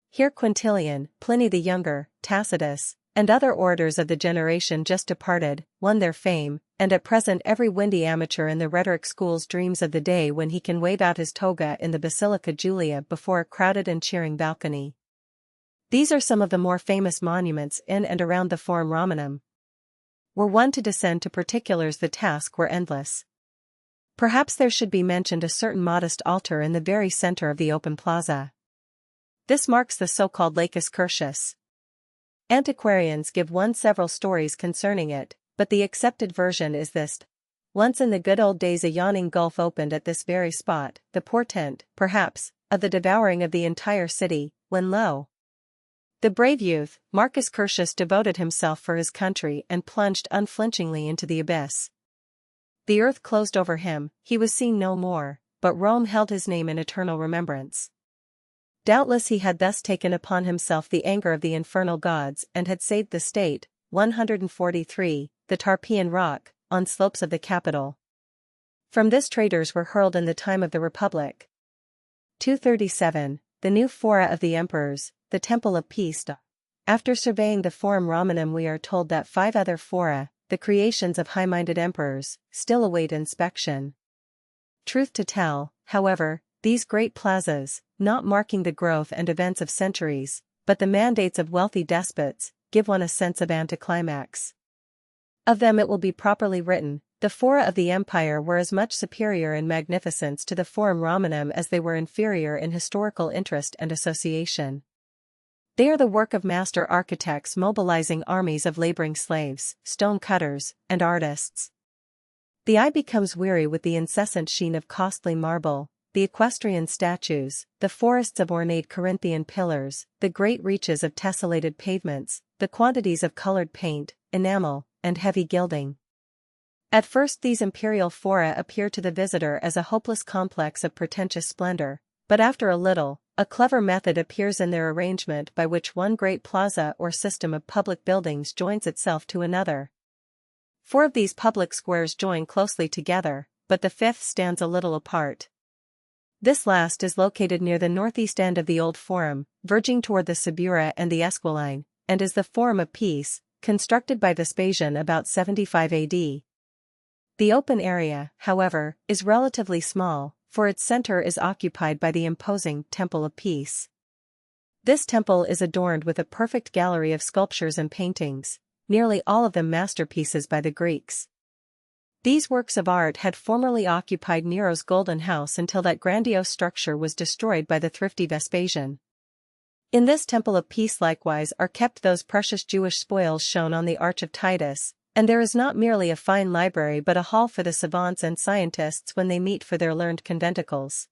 Here Quintilian, Pliny the Younger, Tacitus, and other orators of the generation just departed, won their fame, and at present every windy amateur in the rhetoric schools dreams of the day when he can wave out his toga in the Basilica Julia before a crowded and cheering balcony. These are some of the more famous monuments in and around the Forum Romanum. Were one to descend to particulars the task were endless. Perhaps there should be mentioned a certain modest altar in the very center of the open plaza. This marks the so-called Lacus Curtius. Antiquarians give one several stories concerning it, but the accepted version is this. Once in the good old days a yawning gulf opened at this very spot, the portent, perhaps, of the devouring of the entire city, when lo! The brave youth, Marcus Curtius devoted himself for his country and plunged unflinchingly into the abyss. The earth closed over him, he was seen no more, but Rome held his name in eternal remembrance. Doubtless he had thus taken upon himself the anger of the infernal gods and had saved the state. 143, the Tarpeian Rock, on slopes of the Capitol. From this traitors were hurled in the time of the Republic. 237, the new Fora of the Emperors, the Temple of Peace. After surveying the Forum Romanum we are told that 5 other fora, the creations of high-minded emperors, still await inspection. Truth to tell, however, these great plazas, not marking the growth and events of centuries, but the mandates of wealthy despots, give one a sense of anticlimax. Of them it will be properly written, the fora of the empire were as much superior in magnificence to the Forum Romanum as they were inferior in historical interest and association. They are the work of master architects mobilizing armies of laboring slaves, stone cutters, and artists. The eye becomes weary with the incessant sheen of costly marble, the equestrian statues, the forests of ornate Corinthian pillars, the great reaches of tessellated pavements, the quantities of colored paint, enamel, and heavy gilding. At first these imperial fora appear to the visitor as a hopeless complex of pretentious splendor, but after a little, a clever method appears in their arrangement by which one great plaza or system of public buildings joins itself to another. 4 of these public squares join closely together, but the 5th stands a little apart. This last is located near the northeast end of the Old Forum, verging toward the Subura and the Esquiline, and is the Forum of Peace, constructed by Vespasian about 75 AD. The open area, however, is relatively small, for its center is occupied by the imposing Temple of Peace. This temple is adorned with a perfect gallery of sculptures and paintings, nearly all of them masterpieces by the Greeks. These works of art had formerly occupied Nero's Golden House until that grandiose structure was destroyed by the thrifty Vespasian. In this Temple of Peace likewise are kept those precious Jewish spoils shown on the Arch of Titus, and there is not merely a fine library but a hall for the savants and scientists when they meet for their learned conventicles.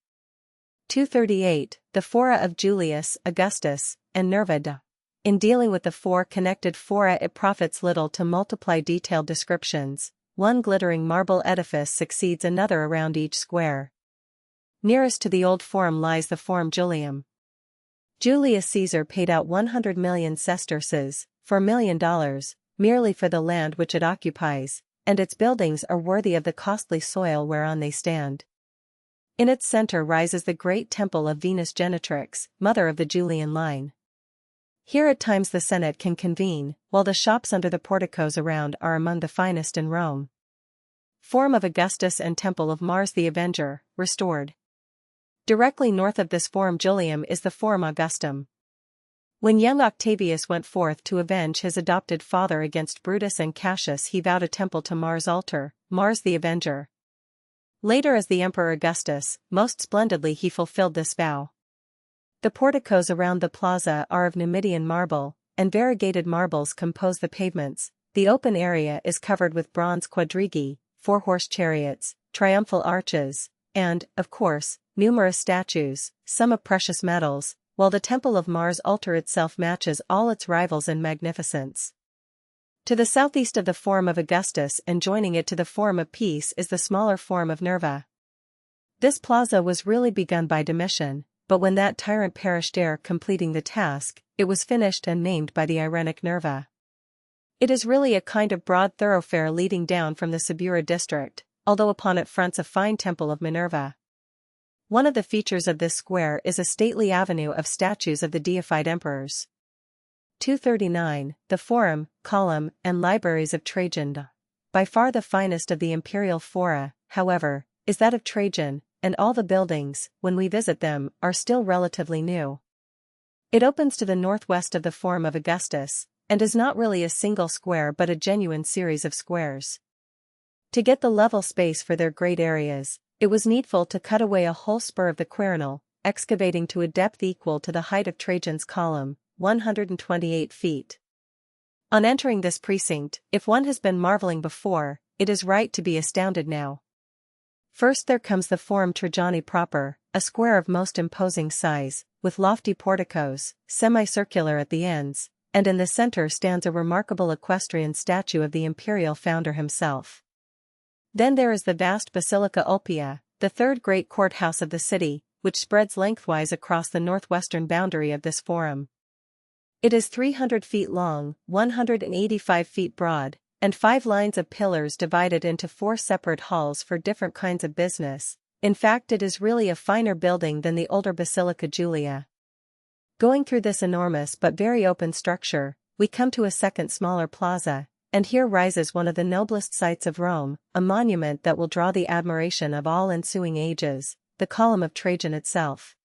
238. The Fora of Julius, Augustus, and Nerva. In dealing with the four connected fora it profits little to multiply detailed descriptions. One glittering marble edifice succeeds another around each square. Nearest to the Old Forum lies the Forum Julium. Julius Caesar paid out 100 million sesterces, $4 million, merely for the land which it occupies, and its buildings are worthy of the costly soil whereon they stand. In its center rises the great temple of Venus Genetrix, mother of the Julian line. Here at times the Senate can convene, while the shops under the porticos around are among the finest in Rome. Forum of Augustus and Temple of Mars the Avenger, restored. Directly north of this Forum Julium is the Forum Augustum. When young Octavius went forth to avenge his adopted father against Brutus and Cassius, he vowed a temple to Mars' altar, Mars the Avenger. Later as the Emperor Augustus, most splendidly he fulfilled this vow. The porticos around the plaza are of Numidian marble, and variegated marbles compose the pavements. The open area is covered with bronze quadrigi, four-horse chariots, triumphal arches, and, of course, numerous statues, some of precious metals, while the Temple of Mars altar itself matches all its rivals in magnificence. To the southeast of the Forum of Augustus and joining it to the Forum of Peace is the smaller Forum of Nerva. This plaza was really begun by Domitian, but when that tyrant perished ere completing the task, it was finished and named by the Irenic Nerva. It is really a kind of broad thoroughfare leading down from the Subura district, although upon it fronts a fine temple of Minerva. One of the features of this square is a stately avenue of statues of the deified emperors. 239. The Forum, Column, and Libraries of Trajan. By far the finest of the imperial fora, however, is that of Trajan, and all the buildings, when we visit them, are still relatively new. It opens to the northwest of the Forum of Augustus, and is not really a single square but a genuine series of squares. To get the level space for their great areas, it was needful to cut away a whole spur of the Quirinal, excavating to a depth equal to the height of Trajan's column, 128 feet. On entering this precinct, if one has been marveling before, it is right to be astounded now. First there comes the Forum Trajani proper, a square of most imposing size, with lofty porticos, semicircular at the ends, and in the center stands a remarkable equestrian statue of the imperial founder himself. Then there is the vast Basilica Ulpia, the third great courthouse of the city, which spreads lengthwise across the northwestern boundary of this forum. It is 300 feet long, 185 feet broad, and 5 lines of pillars divided into 4 separate halls for different kinds of business. In fact, it is really a finer building than the older Basilica Julia. Going through this enormous but very open structure, we come to a second smaller plaza, and here rises one of the noblest sights of Rome, a monument that will draw the admiration of all ensuing ages, the Column of Trajan itself.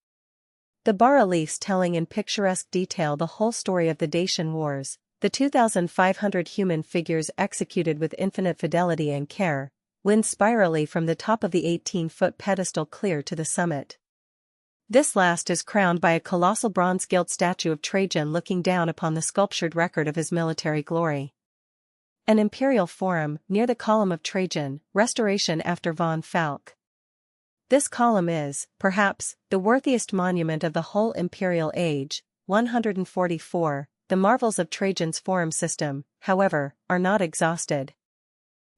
The bas-reliefs telling in picturesque detail the whole story of the Dacian Wars, the 2,500 human figures executed with infinite fidelity and care, wind spirally from the top of the 18-foot pedestal clear to the summit. This last is crowned by a colossal bronze-gilt statue of Trajan looking down upon the sculptured record of his military glory. An imperial forum, near the Column of Trajan, restoration after von Falk. This column is, perhaps, the worthiest monument of the whole imperial age. 144. The marvels of Trajan's forum system, however, are not exhausted.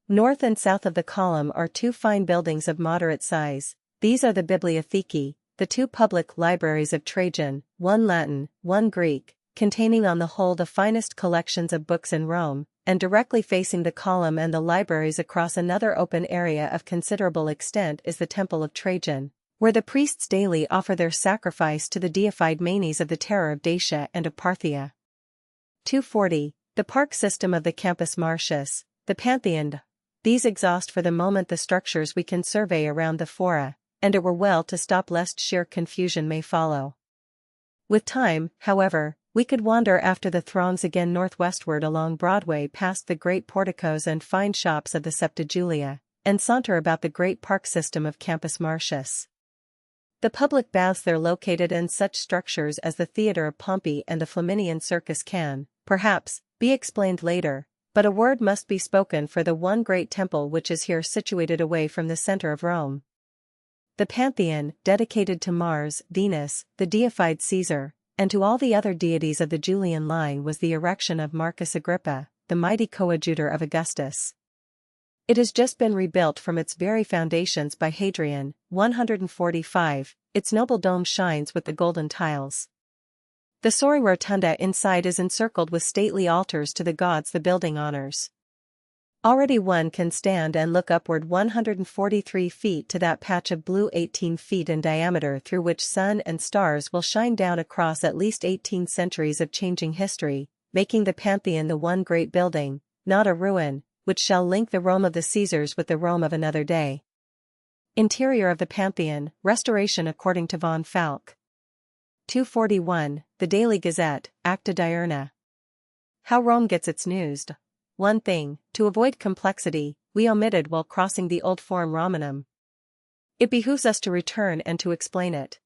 North and south of the column are 2 fine buildings of moderate size. These are the Bibliotheki, the 2 public libraries of Trajan, one Latin, one Greek, containing on the whole the finest collections of books in Rome, and directly facing the column and the libraries across another open area of considerable extent is the Temple of Trajan, where the priests daily offer their sacrifice to the deified Manes of the terror of Dacia and of Parthia. 240. The park system of the Campus Martius, the Pantheon. These exhaust for the moment the structures we can survey around the fora, and it were well to stop lest sheer confusion may follow. With time, however, we could wander after the throngs again northwestward along Broadway past the great porticos and fine shops of the Septa Julia, and saunter about the great park system of Campus Martius. The public baths there located in such structures as the Theatre of Pompey and the Flaminian Circus can, perhaps, be explained later, but a word must be spoken for the one great temple which is here situated away from the center of Rome. The Pantheon, dedicated to Mars, Venus, the deified Caesar, and to all the other deities of the Julian line, was the erection of Marcus Agrippa, the mighty coadjutor of Augustus. It has just been rebuilt from its very foundations by Hadrian, 145, its noble dome shines with the golden tiles. The Sori Rotunda inside is encircled with stately altars to the gods the building honors. Already one can stand and look upward 143 feet to that patch of blue 18 feet in diameter through which sun and stars will shine down across at least 18 centuries of changing history, making the Pantheon the one great building, not a ruin, which shall link the Rome of the Caesars with the Rome of another day. Interior of the Pantheon, restoration according to von Falk. 241, the Daily Gazette, Acta Diurna. How Rome gets its news. One thing, to avoid complexity, we omitted while crossing the old Forum Romanum. It behooves us to return and to explain it.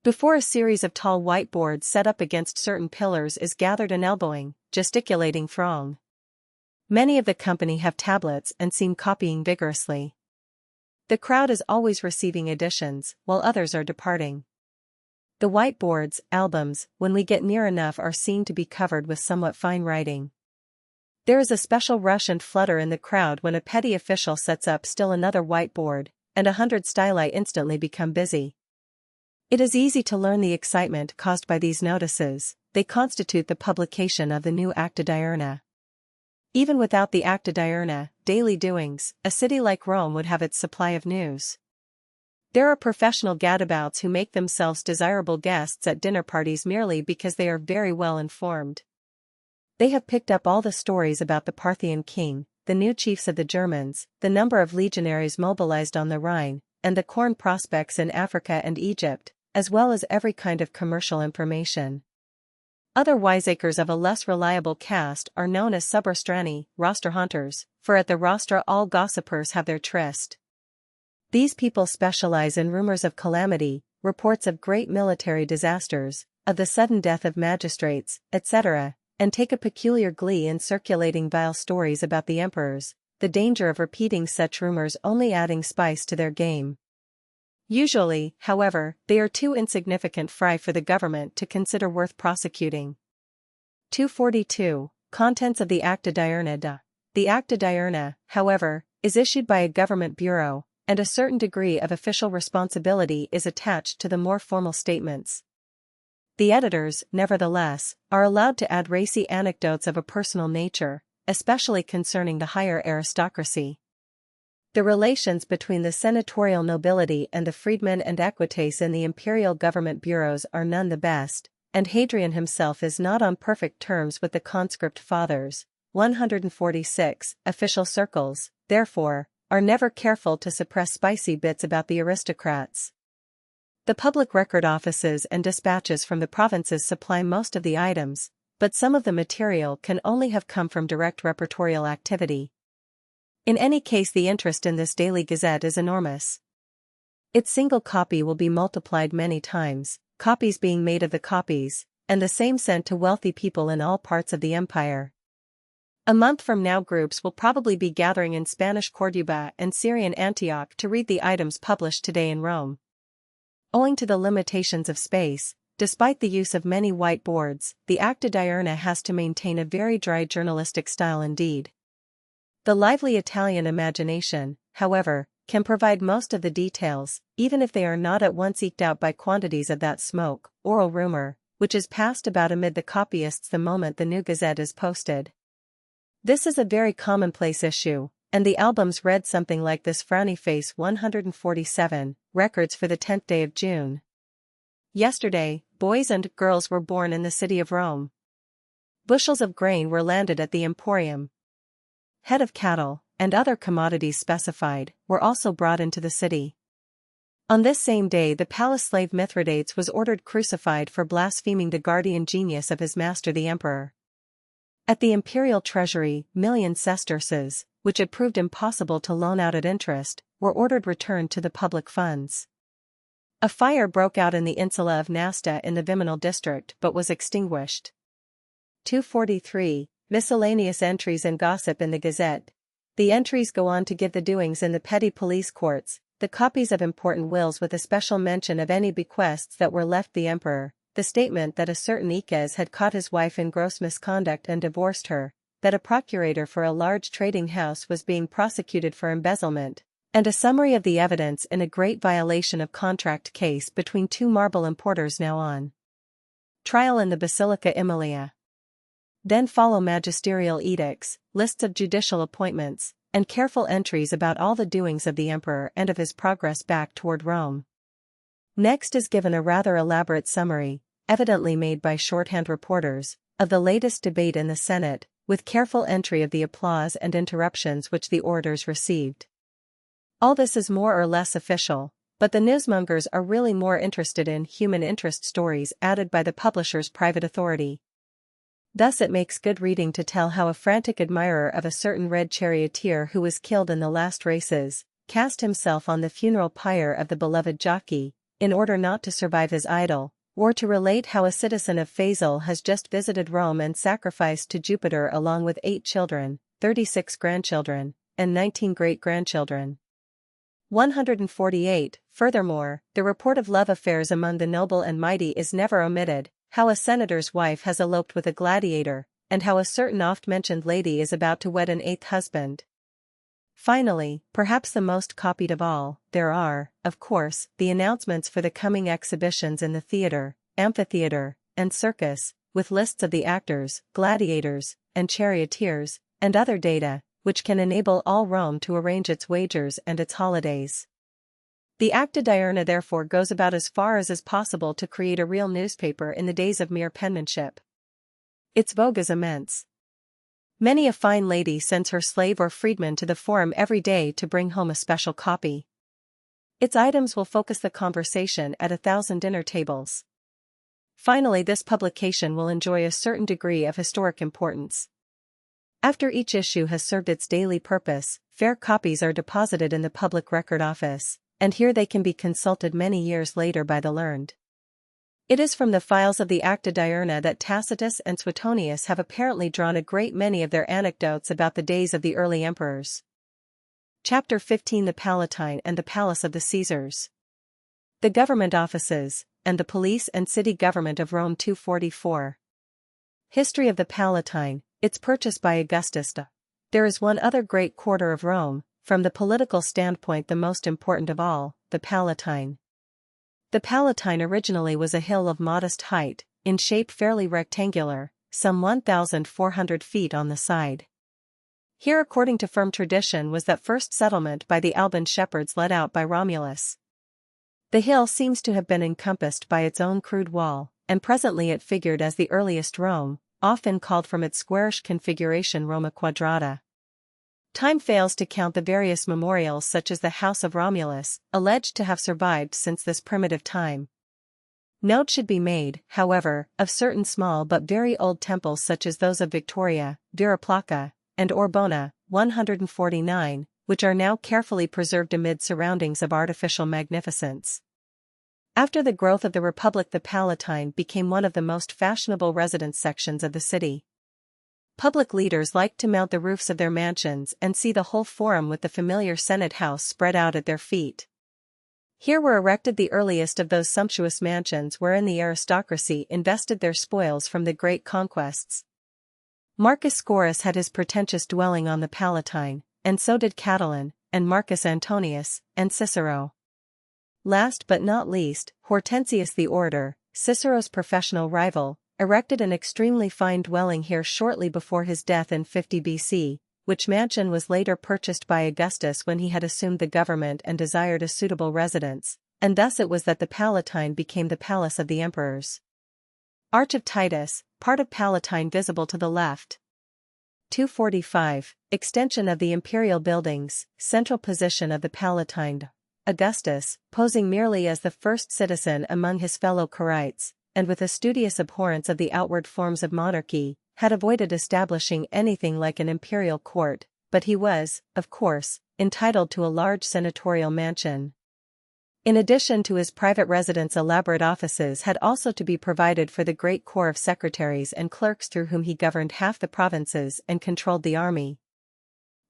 Before a series of tall whiteboards set up against certain pillars is gathered an elbowing, gesticulating throng. Many of the company have tablets and seem copying vigorously. The crowd is always receiving additions, while others are departing. The whiteboards, albums, when we get near enough are seen to be covered with somewhat fine writing. There is a special rush and flutter in the crowd when a petty official sets up still another whiteboard, and 100 styli instantly become busy. It is easy to learn the excitement caused by these notices. They constitute the publication of the new Acta Diurna. Even without the Acta Diurna, daily doings, a city like Rome would have its supply of news. There are professional gadabouts who make themselves desirable guests at dinner parties merely because they are very well informed. They have picked up all the stories about the Parthian king, the new chiefs of the Germans, the number of legionaries mobilized on the Rhine, and the corn prospects in Africa and Egypt, as well as every kind of commercial information. Other wiseacres of a less reliable caste are known as subrostrani, roster hunters, for at the rostra all gossipers have their tryst. These people specialize in rumors of calamity, reports of great military disasters, of the sudden death of magistrates, etc., and take a peculiar glee in circulating vile stories about the emperors, the danger of repeating such rumors only adding spice to their game. Usually, however, they are too insignificant fry for the government to consider worth prosecuting. 242. Contents of the Acta Diurna. The Acta Diurna, however, is issued by a government bureau, and a certain degree of official responsibility is attached to the more formal statements. The editors, nevertheless, are allowed to add racy anecdotes of a personal nature, especially concerning the higher aristocracy. The relations between the senatorial nobility and the freedmen and equites in the imperial government bureaus are none the best, and Hadrian himself is not on perfect terms with the conscript fathers. 146. Official circles, therefore, are never careful to suppress spicy bits about the aristocrats. The public record offices and dispatches from the provinces supply most of the items, but some of the material can only have come from direct repertorial activity. In any case, the interest in this daily gazette is enormous. Its single copy will be multiplied many times, copies being made of the copies, and the same sent to wealthy people in all parts of the empire. A month from now groups will probably be gathering in Spanish Corduba and Syrian Antioch to read the items published today in Rome. Owing to the limitations of space, despite the use of many whiteboards, the Acta Diurna has to maintain a very dry journalistic style indeed. The lively Italian imagination, however, can provide most of the details, even if they are not at once eked out by quantities of that smoke, oral rumor, which is passed about amid the copyists the moment the new gazette is posted. This is a very commonplace issue, and the albums read something like this: Frowny Face 147, records for the 10th day of June. Yesterday, boys and girls were born in the city of Rome. Bushels of grain were landed at the emporium. Head of cattle, and other commodities specified, were also brought into the city. On this same day the palace slave Mithridates was ordered crucified for blaspheming the guardian genius of his master the emperor. At the imperial treasury, million sesterces, which had proved impossible to loan out at interest, were ordered returned to the public funds. A fire broke out in the insula of Nasta in the Viminal district but was extinguished. 243. Miscellaneous entries and gossip in the Gazette. The entries go on to give the doings in the petty police courts, the copies of important wills with a special mention of any bequests that were left the emperor, the statement that a certain Ikes had caught his wife in gross misconduct and divorced her, that a procurator for a large trading house was being prosecuted for embezzlement, and a summary of the evidence in a great violation of contract case between two marble importers now on trial in the Basilica Emilia. Then follow magisterial edicts, lists of judicial appointments, and careful entries about all the doings of the emperor and of his progress back toward Rome. Next is given a rather elaborate summary, evidently made by shorthand reporters, of the latest debate in the Senate, with careful entry of the applause and interruptions which the orators received. All this is more or less official, but the newsmongers are really more interested in human interest stories added by the publisher's private authority. Thus it makes good reading to tell how a frantic admirer of a certain red charioteer who was killed in the last races, cast himself on the funeral pyre of the beloved jockey, in order not to survive his idol, or to relate how a citizen of Faisal has just visited Rome and sacrificed to Jupiter along with 8 children, 36 grandchildren, and 19 great-grandchildren. 148. Furthermore, the report of love affairs among the noble and mighty is never omitted, how a senator's wife has eloped with a gladiator, and how a certain oft-mentioned lady is about to wed an 8th husband. Finally, perhaps the most copied of all, there are, of course, the announcements for the coming exhibitions in the theater, amphitheater, and circus, with lists of the actors, gladiators, and charioteers, and other data, which can enable all Rome to arrange its wagers and its holidays. The Acta Diurna therefore goes about as far as is possible to create a real newspaper in the days of mere penmanship. Its vogue is immense. Many a fine lady sends her slave or freedman to the forum every day to bring home a special copy. Its items will focus the conversation at 1,000 dinner tables. Finally, this publication will enjoy a certain degree of historic importance. After each issue has served its daily purpose, fair copies are deposited in the Public Record Office, and here they can be consulted many years later by the learned. It is from the files of the Acta Diurna that Tacitus and Suetonius have apparently drawn a great many of their anecdotes about the days of the early emperors. Chapter 15. The Palatine and the Palace of the Caesars. The Government Offices, and the Police and City Government of Rome. 244. History of the Palatine, its purchase by Augustus. There is one other great quarter of Rome, from the political standpoint the most important of all, the Palatine. The Palatine originally was a hill of modest height, in shape fairly rectangular, some 1,400 feet on the side. Here, according to firm tradition, was that first settlement by the Alban shepherds led out by Romulus. The hill seems to have been encompassed by its own crude wall, and presently it figured as the earliest Rome, often called from its squarish configuration Roma Quadrata. Time fails to count the various memorials such as the House of Romulus, alleged to have survived since this primitive time. Note should be made, however, of certain small but very old temples such as those of Victoria, Viraplaca, and Orbona, 149, which are now carefully preserved amid surroundings of artificial magnificence. After the growth of the Republic, the Palatine became one of the most fashionable residence sections of the city. Public leaders liked to mount the roofs of their mansions and see the whole forum with the familiar Senate house spread out at their feet. Here were erected the earliest of those sumptuous mansions wherein the aristocracy invested their spoils from the great conquests. Marcus Scaurus had his pretentious dwelling on the Palatine, and so did Catiline, and Marcus Antonius, and Cicero. Last but not least, Hortensius the orator, Cicero's professional rival, erected an extremely fine dwelling here shortly before his death in 50 BC, which mansion was later purchased by Augustus when he had assumed the government and desired a suitable residence, and thus it was that the Palatine became the palace of the emperors. Arch of Titus, part of Palatine visible to the left. 245. Extension of the imperial buildings, central position of the Palatine. Augustus, posing merely as the first citizen among his fellow Quirites, and with a studious abhorrence of the outward forms of monarchy, had avoided establishing anything like an imperial court, but he was, of course, entitled to a large senatorial mansion. In addition to his private residence, elaborate offices had also to be provided for the great corps of secretaries and clerks through whom he governed half the provinces and controlled the army.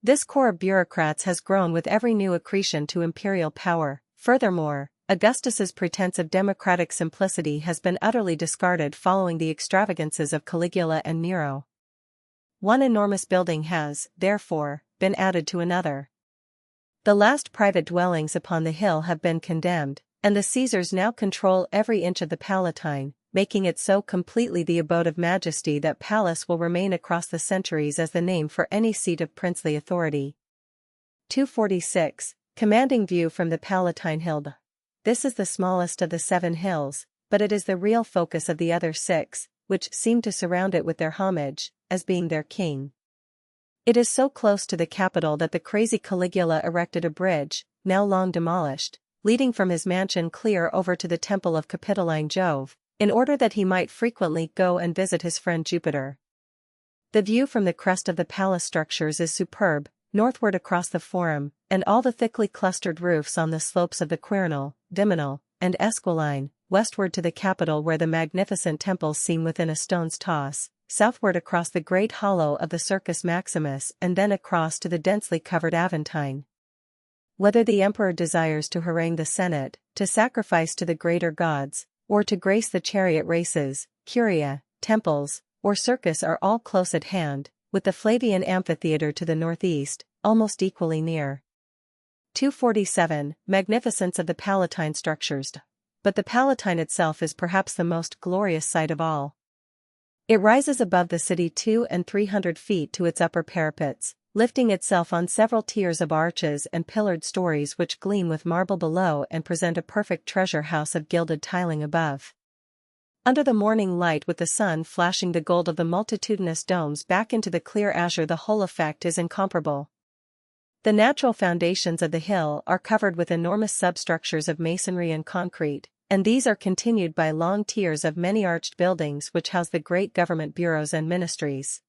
This corps of bureaucrats has grown with every new accretion to imperial power. Furthermore, Augustus's pretense of democratic simplicity has been utterly discarded following the extravagances of Caligula and Nero. One enormous building has, therefore, been added to another. The last private dwellings upon the hill have been condemned, and the Caesars now control every inch of the Palatine, making it so completely the abode of majesty that palace will remain across the centuries as the name for any seat of princely authority. 246. Commanding view from the Palatine Hill. This is the smallest of the 7 hills, but it is the real focus of the other 6, which seem to surround it with their homage, as being their king. It is so close to the capital that the crazy Caligula erected a bridge, now long demolished, leading from his mansion clear over to the temple of Capitoline Jove, in order that he might frequently go and visit his friend Jupiter. The view from the crest of the palace structures is superb, northward across the Forum, and all the thickly clustered roofs on the slopes of the Quirinal, Viminal, and Esquiline, westward to the Capitol where the magnificent temples seem within a stone's toss, southward across the great hollow of the Circus Maximus and then across to the densely covered Aventine. Whether the emperor desires to harangue the Senate, to sacrifice to the greater gods, or to grace the chariot races, curia, temples, or circus are all close at hand, with the Flavian amphitheater to the northeast, almost equally near. 247. Magnificence of the Palatine structures. But the Palatine itself is perhaps the most glorious sight of all. It rises above the city 200 and 300 feet to its upper parapets, lifting itself on several tiers of arches and pillared stories which gleam with marble below and present a perfect treasure house of gilded tiling above. Under the morning light, with the sun flashing the gold of the multitudinous domes back into the clear azure, the whole effect is incomparable. The natural foundations of the hill are covered with enormous substructures of masonry and concrete, and these are continued by long tiers of many arched buildings which house the great government bureaus and ministries.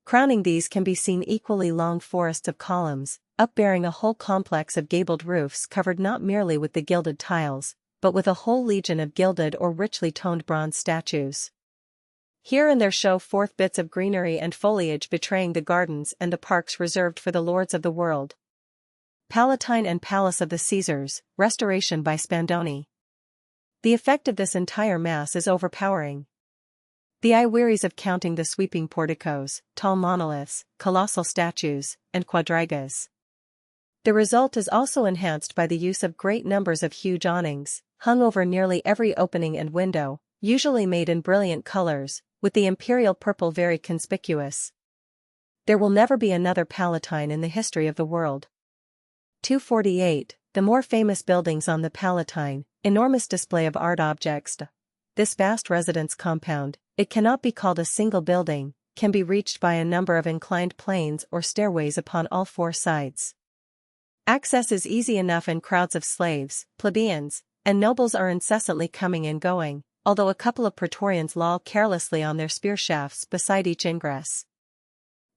Crowning these can be seen equally long forests of columns, upbearing a whole complex of gabled roofs covered not merely with the gilded tiles, but with a whole legion of gilded or richly toned bronze statues. Here and there show forth bits of greenery and foliage betraying the gardens and the parks reserved for the lords of the world. Palatine and Palace of the Caesars, restoration by Spandoni. The effect of this entire mass is overpowering. The eye wearies of counting the sweeping porticos, tall monoliths, colossal statues, and quadrigas. The result is also enhanced by the use of great numbers of huge awnings, hung over nearly every opening and window, usually made in brilliant colors, with the imperial purple very conspicuous. There will never be another Palatine in the history of the world. 248. The more famous buildings on the Palatine, enormous display of art objects. This vast residence compound, it cannot be called a single building, can be reached by a number of inclined planes or stairways upon all 4 sides. Access is easy enough, and crowds of slaves, plebeians, and nobles are incessantly coming and going, although a couple of praetorians loll carelessly on their spear shafts beside each ingress.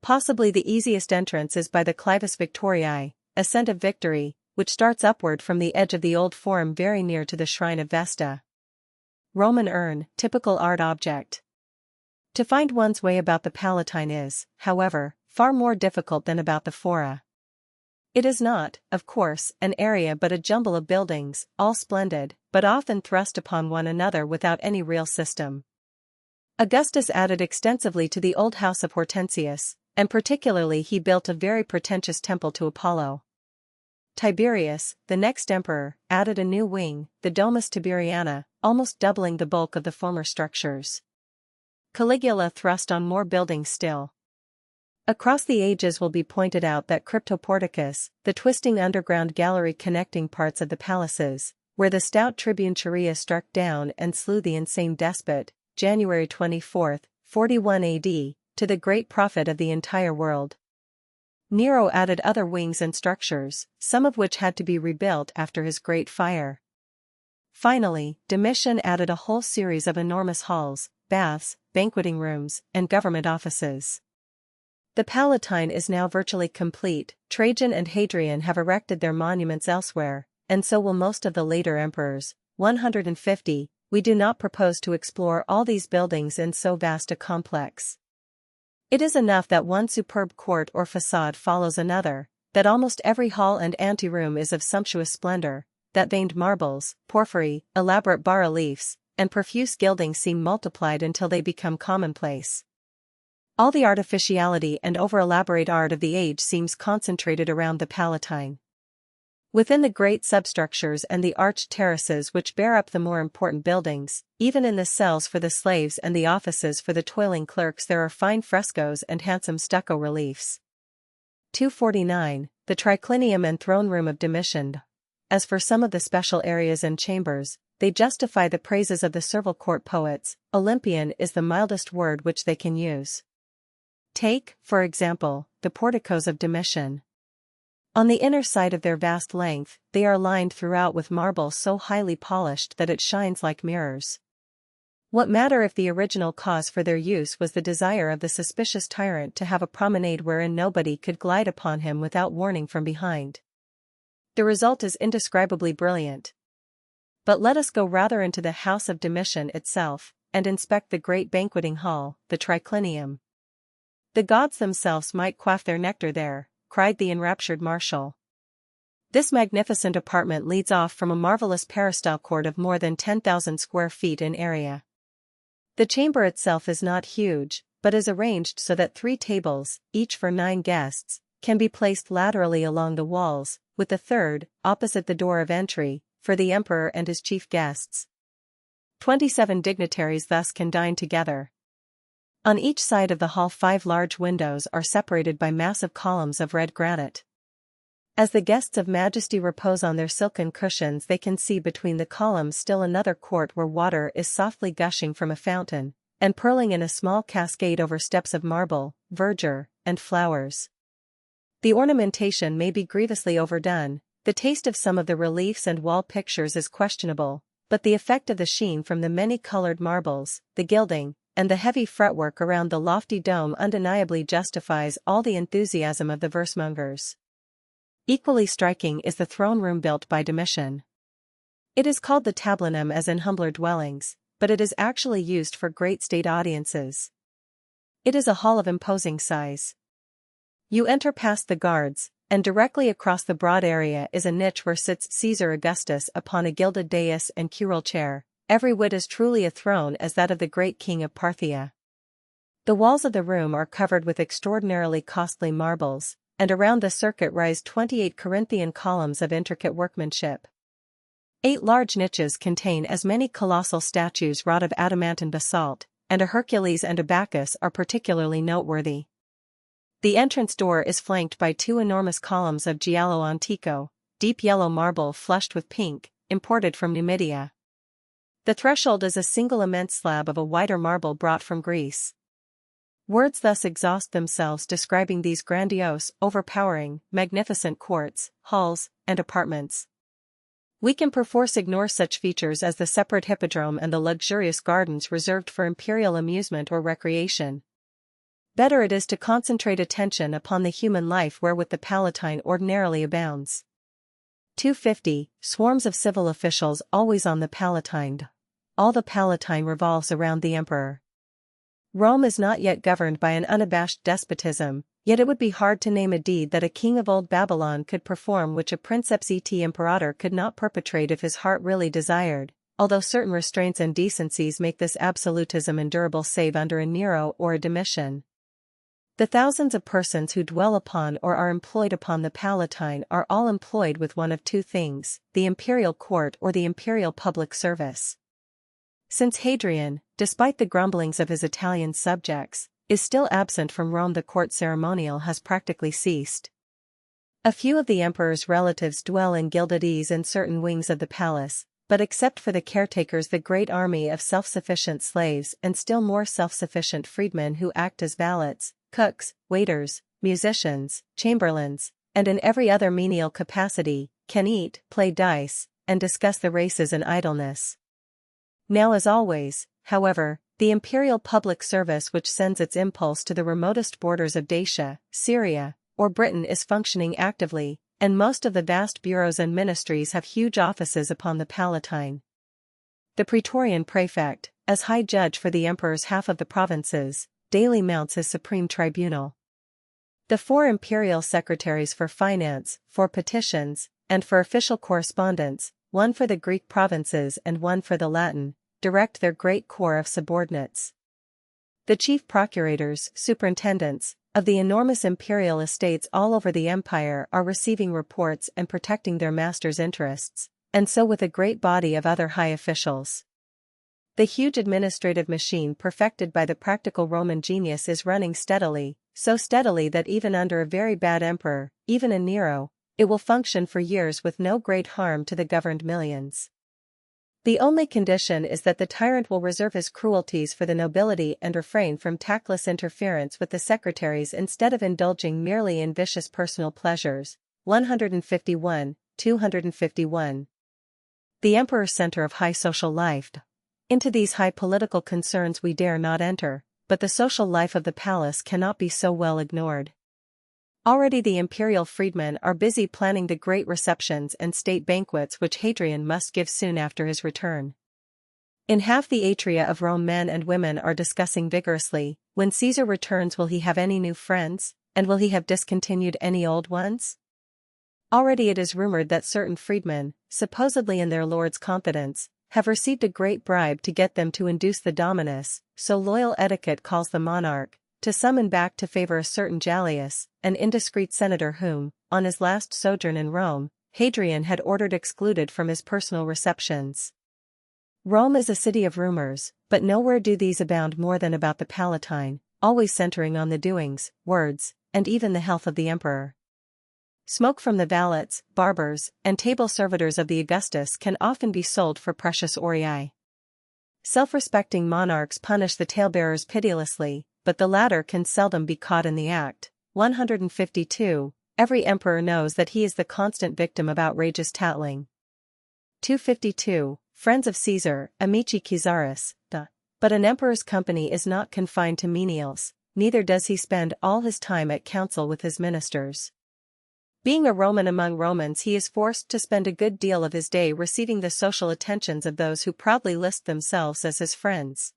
Possibly the easiest entrance is by the Clivus Victoriae, ascent of Victory, which starts upward from the edge of the old Forum very near to the shrine of Vesta. Roman urn, typical art object. To find one's way about the Palatine is, however, far more difficult than about the Fora. It is not, of course, an area but a jumble of buildings, all splendid, but often thrust upon one another without any real system. Augustus added extensively to the old house of Hortensius, and particularly he built a very pretentious temple to Apollo. Tiberius, the next emperor, added a new wing, the Domus Tiberiana, almost doubling the bulk of the former structures. Caligula thrust on more buildings still. Across the ages will be pointed out that Cryptoporticus, the twisting underground gallery connecting parts of the palaces, where the stout tribune Chaerea struck down and slew the insane despot, January 24, 41 AD, to the great profit of the entire world. Nero added other wings and structures, some of which had to be rebuilt after his great fire. Finally, Domitian added a whole series of enormous halls, baths, banqueting rooms, and government offices. The Palatine is now virtually complete. Trajan and Hadrian have erected their monuments elsewhere, and so will most of the later emperors, 150. We do not propose to explore all these buildings in so vast a complex. It is enough that one superb court or facade follows another, that almost every hall and anteroom is of sumptuous splendor, that veined marbles, porphyry, elaborate bas-reliefs, and profuse gilding seem multiplied until they become commonplace. All the artificiality and over-elaborate art of the age seems concentrated around the Palatine. Within the great substructures and the arched terraces which bear up the more important buildings, even in the cells for the slaves and the offices for the toiling clerks, there are fine frescoes and handsome stucco reliefs. 249. The triclinium and throne room of Domitian. As for some of the special areas and chambers, they justify the praises of the servile court poets. Olympian is the mildest word which they can use. Take, for example, the porticos of Domitian. On the inner side of their vast length, they are lined throughout with marble so highly polished that it shines like mirrors. What matter if the original cause for their use was the desire of the suspicious tyrant to have a promenade wherein nobody could glide upon him without warning from behind? The result is indescribably brilliant. But let us go rather into the house of Domitian itself, and inspect the great banqueting hall, the triclinium. The gods themselves might quaff their nectar there, cried the enraptured marshal. This magnificent apartment leads off from a marvelous peristyle court of more than 10,000 square feet in area. The chamber itself is not huge, but is arranged so that 3 tables, each for 9 guests, can be placed laterally along the walls, with the third, opposite the door of entry, for the emperor and his chief guests. 27 dignitaries thus can dine together. On each side of the hall 5 large windows are separated by massive columns of red granite. As the guests of majesty repose on their silken cushions, they can see between the columns still another court where water is softly gushing from a fountain, and purling in a small cascade over steps of marble, verdure, and flowers. The ornamentation may be grievously overdone, the taste of some of the reliefs and wall pictures is questionable, but the effect of the sheen from the many-colored marbles, the gilding, and the heavy fretwork around the lofty dome undeniably justifies all the enthusiasm of the versemongers. Equally striking is the throne room built by Domitian. It is called the tablinum as in humbler dwellings, but it is actually used for great state audiences. It is a hall of imposing size. You enter past the guards, and directly across the broad area is a niche where sits Caesar Augustus upon a gilded dais and curule chair, every whit as truly a throne as that of the great king of Parthia. The walls of the room are covered with extraordinarily costly marbles, and around the circuit rise 28 Corinthian columns of intricate workmanship. 8 large niches contain as many colossal statues wrought of adamantine basalt, and a Hercules and a Bacchus are particularly noteworthy. The entrance door is flanked by 2 enormous columns of giallo antico, deep yellow marble flushed with pink, imported from Numidia. The threshold is a single immense slab of a whiter marble brought from Greece. Words thus exhaust themselves describing these grandiose, overpowering, magnificent courts, halls, and apartments. We can perforce ignore such features as the separate hippodrome and the luxurious gardens reserved for imperial amusement or recreation. Better it is to concentrate attention upon the human life wherewith the Palatine ordinarily abounds. 250. Swarms of civil officials always on the Palatine. All the Palatine revolves around the emperor. Rome is not yet governed by an unabashed despotism, yet it would be hard to name a deed that a king of old Babylon could perform which a princeps et imperator could not perpetrate if his heart really desired, although certain restraints and decencies make this absolutism endurable save under a Nero or a Domitian. The thousands of persons who dwell upon or are employed upon the Palatine are all employed with one of 2 things, the imperial court or the imperial public service. Since Hadrian, despite the grumblings of his Italian subjects, is still absent from Rome. The court ceremonial has practically ceased. A few of the emperor's relatives dwell in gilded ease in certain wings of the palace, but except for the caretakers, the great army of self-sufficient slaves and still more self-sufficient freedmen who act as valets, cooks, waiters, musicians, chamberlains, and in every other menial capacity, can eat, play dice, and discuss the races in idleness. Now as always, however, the imperial public service, which sends its impulse to the remotest borders of Dacia, Syria, or Britain, is functioning actively, and most of the vast bureaus and ministries have huge offices upon the Palatine. The Praetorian Prefect, as high judge for the emperor's half of the provinces, daily mounts his supreme tribunal. The 4 imperial secretaries for finance, for petitions, and for official correspondence, one for the Greek provinces and one for the Latin, direct their great corps of subordinates. The chief procurators, superintendents, of the enormous imperial estates all over the empire are receiving reports and protecting their masters' interests, and so with a great body of other high officials. The huge administrative machine perfected by the practical Roman genius is running steadily, so steadily that even under a very bad emperor, even a Nero, it will function for years with no great harm to the governed millions. The only condition is that the tyrant will reserve his cruelties for the nobility and refrain from tactless interference with the secretaries instead of indulging merely in vicious personal pleasures. 151, 251. The emperor's center of high social life. Into these high political concerns we dare not enter, but the social life of the palace cannot be so well ignored. Already the imperial freedmen are busy planning the great receptions and state banquets which Hadrian must give soon after his return. In half the atria of Rome men and women are discussing vigorously, when Caesar returns will he have any new friends, and will he have discontinued any old ones? Already it is rumored that certain freedmen, supposedly in their lord's confidence, have received a great bribe to get them to induce the dominus, so loyal etiquette calls the monarch, to summon back to favor a certain Gallius, an indiscreet senator whom, on his last sojourn in Rome, Hadrian had ordered excluded from his personal receptions. Rome is a city of rumors, but nowhere do these abound more than about the Palatine, always centering on the doings, words, and even the health of the emperor. Smoke from the valets, barbers, and table servitors of the Augustus can often be sold for precious aurei. Self-respecting monarchs punish the talebearers pitilessly, but the latter can seldom be caught in the act. 152. Every emperor knows that he is the constant victim of outrageous tattling. 252. Friends of Caesar, amici Caesaris. But an emperor's company is not confined to menials, neither does he spend all his time at council with his ministers. Being a Roman among Romans, he is forced to spend a good deal of his day receiving the social attentions of those who proudly list themselves as his friends.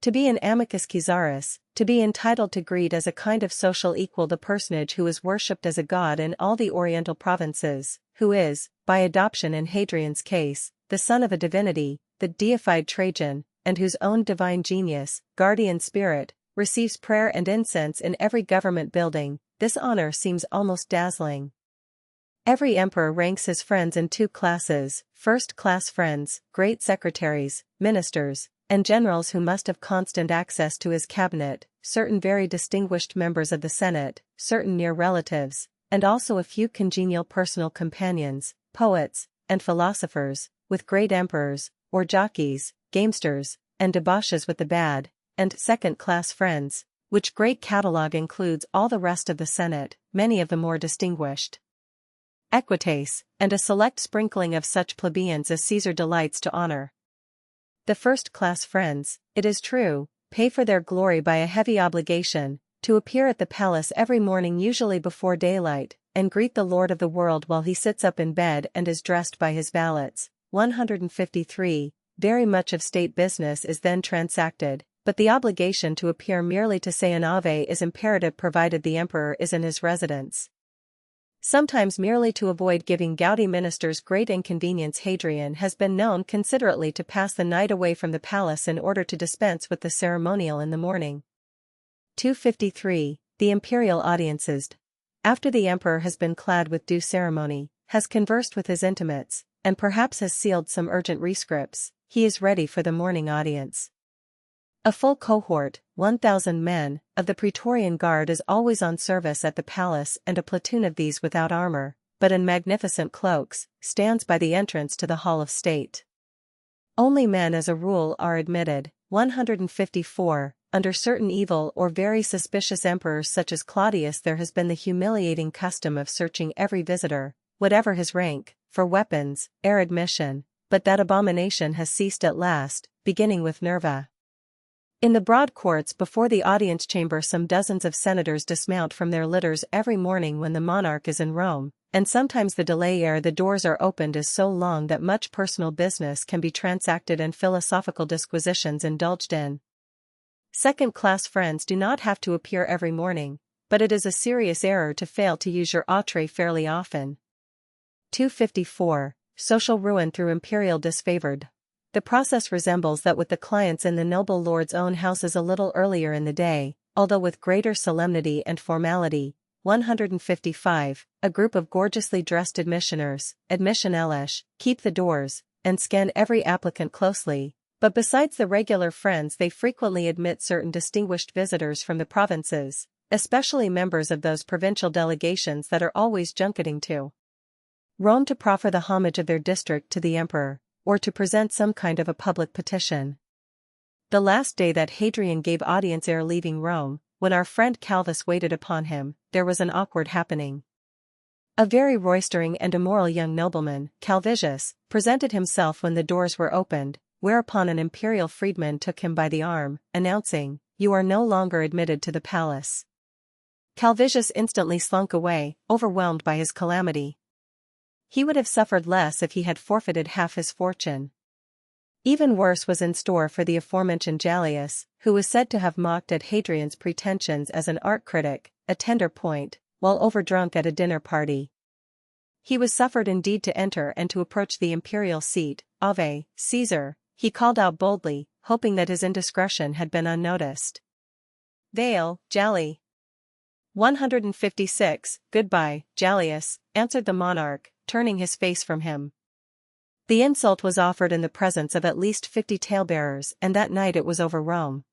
To be an amicus Caesaris, to be entitled to greet as a kind of social equal the personage who is worshipped as a god in all the Oriental provinces, who is, by adoption in Hadrian's case, the son of a divinity, the deified Trajan, and whose own divine genius, guardian spirit, receives prayer and incense in every government building, this honor seems almost dazzling. Every emperor ranks his friends in 2 classes, first-class friends, great secretaries, ministers, and generals who must have constant access to his cabinet, certain very distinguished members of the Senate, certain near relatives, and also a few congenial personal companions, poets, and philosophers, with great emperors, or jockeys, gamesters, and debauches with the bad, and second-class friends, which great catalogue includes all the rest of the Senate, many of the more distinguished. Equites, and a select sprinkling of such plebeians as Caesar delights to honor. The first-class friends, it is true, pay for their glory by a heavy obligation, to appear at the palace every morning usually before daylight, and greet the lord of the world while he sits up in bed and is dressed by his valets. 153. Very much of state business is then transacted, but the obligation to appear merely to say an Ave is imperative provided the emperor is in his residence. Sometimes merely to avoid giving gouty ministers great inconvenience, Hadrian has been known considerately to pass the night away from the palace in order to dispense with the ceremonial in the morning. 253. The imperial audiences. After the emperor has been clad with due ceremony, has conversed with his intimates, and perhaps has sealed some urgent rescripts, he is ready for the morning audience. A full cohort, 1,000 men, of the Praetorian Guard is always on service at the palace, and a platoon of these without armor, but in magnificent cloaks, stands by the entrance to the Hall of State. Only men as a rule are admitted. 154. Under certain evil or very suspicious emperors such as Claudius, there has been the humiliating custom of searching every visitor, whatever his rank, for weapons, ere admission, but that abomination has ceased at last, beginning with Nerva. In the broad courts before the audience chamber some dozens of senators dismount from their litters every morning when the monarch is in Rome, and sometimes the delay ere the doors are opened is so long that much personal business can be transacted and philosophical disquisitions indulged in. Second-class friends do not have to appear every morning, but it is a serious error to fail to use your autre fairly often. 254. Social ruin through imperial disfavored. The process resembles that with the clients in the noble lord's own houses a little earlier in the day, although with greater solemnity and formality. 155. A group of gorgeously dressed admissioners, admission-elish, keep the doors, and scan every applicant closely, but besides the regular friends they frequently admit certain distinguished visitors from the provinces, especially members of those provincial delegations that are always junketing to Rome to proffer the homage of their district to the emperor, or to present some kind of a public petition. The last day that Hadrian gave audience ere leaving Rome, when our friend Calvus waited upon him, there was an awkward happening. A very roistering and immoral young nobleman, Calvisius, presented himself when the doors were opened, whereupon an imperial freedman took him by the arm, announcing, "You are no longer admitted to the palace." Calvisius instantly slunk away, overwhelmed by his calamity. He would have suffered less if he had forfeited half his fortune. Even worse was in store for the aforementioned Gallius, who was said to have mocked at Hadrian's pretensions as an art critic, a tender point, while overdrunk at a dinner party. He was suffered indeed to enter and to approach the imperial seat. "Ave, Caesar," he called out boldly, hoping that his indiscretion had been unnoticed. "Vale, Jally." 156. "Goodbye, Gallius," answered the monarch, turning his face from him. The insult was offered in the presence of at least 50 talebearers, and that night it was over Rome.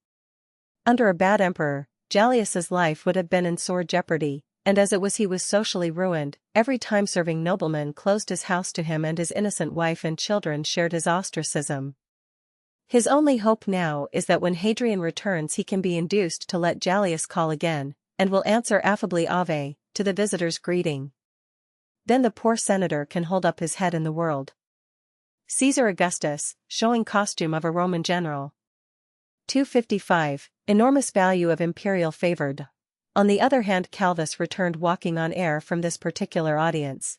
Under a bad emperor, Gallius's life would have been in sore jeopardy, and as it was he was socially ruined. Every time-serving nobleman closed his house to him and his innocent wife and children shared his ostracism. His only hope now is that when Hadrian returns he can be induced to let Gallius call again, and will answer affably "Ave" to the visitor's greeting. Then the poor senator can hold up his head in the world. Caesar Augustus, showing costume of a Roman general. 255. Enormous value of imperial favored. On the other hand, Calvus returned walking on air from this particular audience.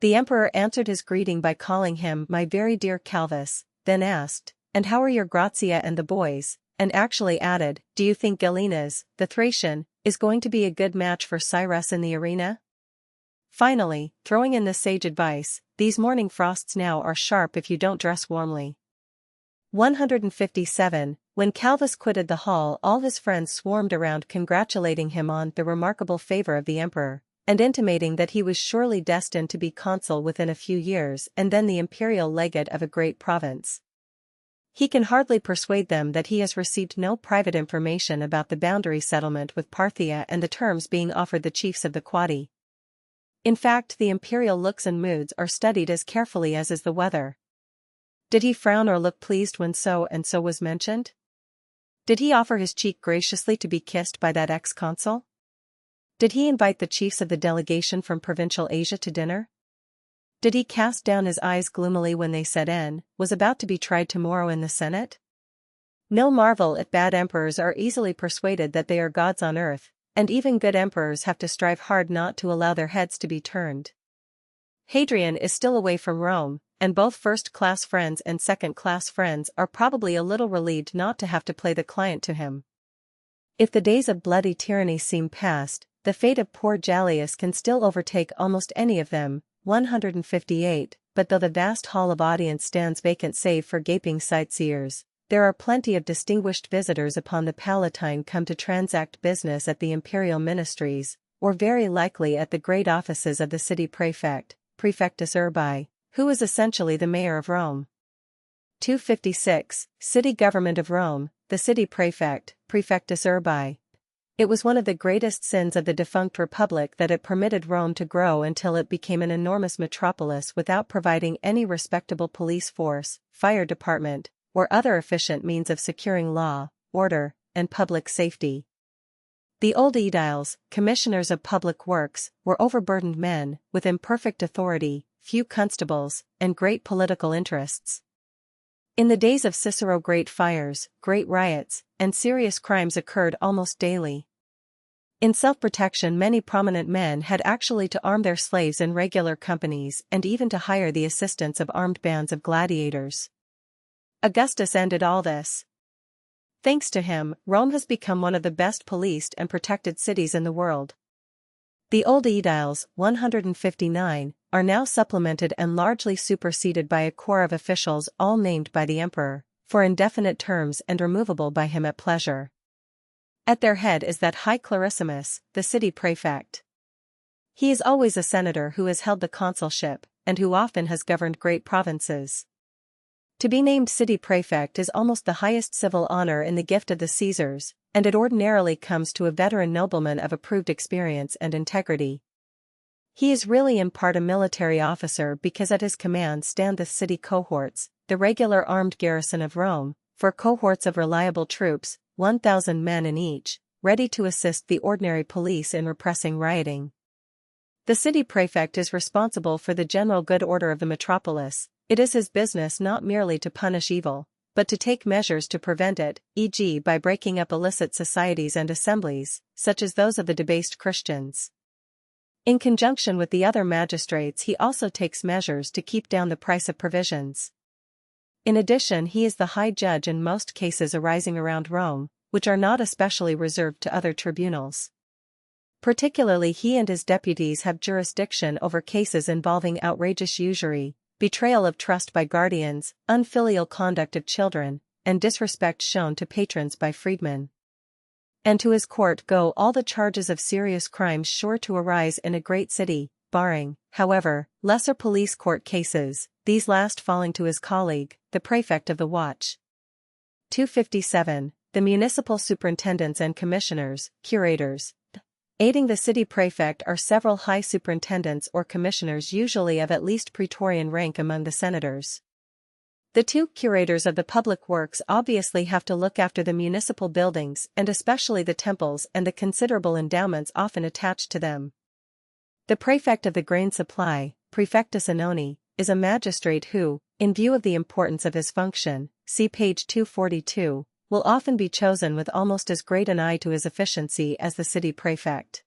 The emperor answered his greeting by calling him "my very dear Calvus," then asked, "And how are your Grazia and the boys?" and actually added, "Do you think Galenas, the Thracian, is going to be a good match for Cyrus in the arena?" Finally, throwing in the sage advice, "These morning frosts now are sharp if you don't dress warmly." 157. When Calvus quitted the hall all his friends swarmed around congratulating him on the remarkable favor of the emperor, and intimating that he was surely destined to be consul within a few years and then the imperial legate of a great province. He can hardly persuade them that he has received no private information about the boundary settlement with Parthia and the terms being offered the chiefs of the Quadi. In fact, the imperial looks and moods are studied as carefully as is the weather. Did he frown or look pleased when so and so was mentioned? Did he offer his cheek graciously to be kissed by that ex-consul? Did he invite the chiefs of the delegation from provincial Asia to dinner? Did he cast down his eyes gloomily when they said N was about to be tried tomorrow in the Senate? No marvel if bad emperors are easily persuaded that they are gods on earth, and even good emperors have to strive hard not to allow their heads to be turned. Hadrian is still away from Rome, and both first-class friends and second-class friends are probably a little relieved not to have to play the client to him. If the days of bloody tyranny seem past, the fate of poor Gallius can still overtake almost any of them. 158. But though the vast hall of audience stands vacant save for gaping sightseers, there are plenty of distinguished visitors upon the Palatine come to transact business at the imperial ministries, or very likely at the great offices of the city prefect, Prefectus Urbi, who is essentially the mayor of Rome. 256, City Government of Rome, the city prefect, Prefectus Urbi. It was one of the greatest sins of the defunct republic that it permitted Rome to grow until it became an enormous metropolis without providing any respectable police force, fire department, or other efficient means of securing law, order, and public safety. The old aediles, commissioners of public works, were overburdened men, with imperfect authority, few constables, and great political interests. In the days of Cicero, great fires, great riots, and serious crimes occurred almost daily. In self-protection, many prominent men had actually to arm their slaves in regular companies and even to hire the assistance of armed bands of gladiators. Augustus ended all this. Thanks to him, Rome has become one of the best policed and protected cities in the world. The old aediles, 159, are now supplemented and largely superseded by a corps of officials all named by the emperor, for indefinite terms and removable by him at pleasure. At their head is that high clarissimus, the city prefect. He is always a senator who has held the consulship, and who often has governed great provinces. To be named city prefect is almost the highest civil honor in the gift of the Caesars, and it ordinarily comes to a veteran nobleman of approved experience and integrity. He is really in part a military officer because at his command stand the city cohorts, the regular armed garrison of Rome, for cohorts of reliable troops, 1,000 men in each, ready to assist the ordinary police in repressing rioting. The city prefect is responsible for the general good order of the metropolis. It is his business not merely to punish evil, but to take measures to prevent it, e.g. by breaking up illicit societies and assemblies, such as those of the debased Christians. In conjunction with the other magistrates, he also takes measures to keep down the price of provisions. In addition, he is the high judge in most cases arising around Rome, which are not especially reserved to other tribunals. Particularly, he and his deputies have jurisdiction over cases involving outrageous usury, betrayal of trust by guardians, unfilial conduct of children, and disrespect shown to patrons by freedmen. And to his court go all the charges of serious crimes sure to arise in a great city, barring, however, lesser police court cases, these last falling to his colleague, the prefect of the watch. 257. The municipal superintendents and commissioners, curators. Aiding the city prefect are several high superintendents or commissioners, usually of at least praetorian rank among the senators. The two curators of the public works obviously have to look after the municipal buildings and especially the temples and the considerable endowments often attached to them. The prefect of the grain supply, Prefectus Annoni, is a magistrate who, in view of the importance of his function, see page 242, will often be chosen with almost as great an eye to his efficiency as the city prefect.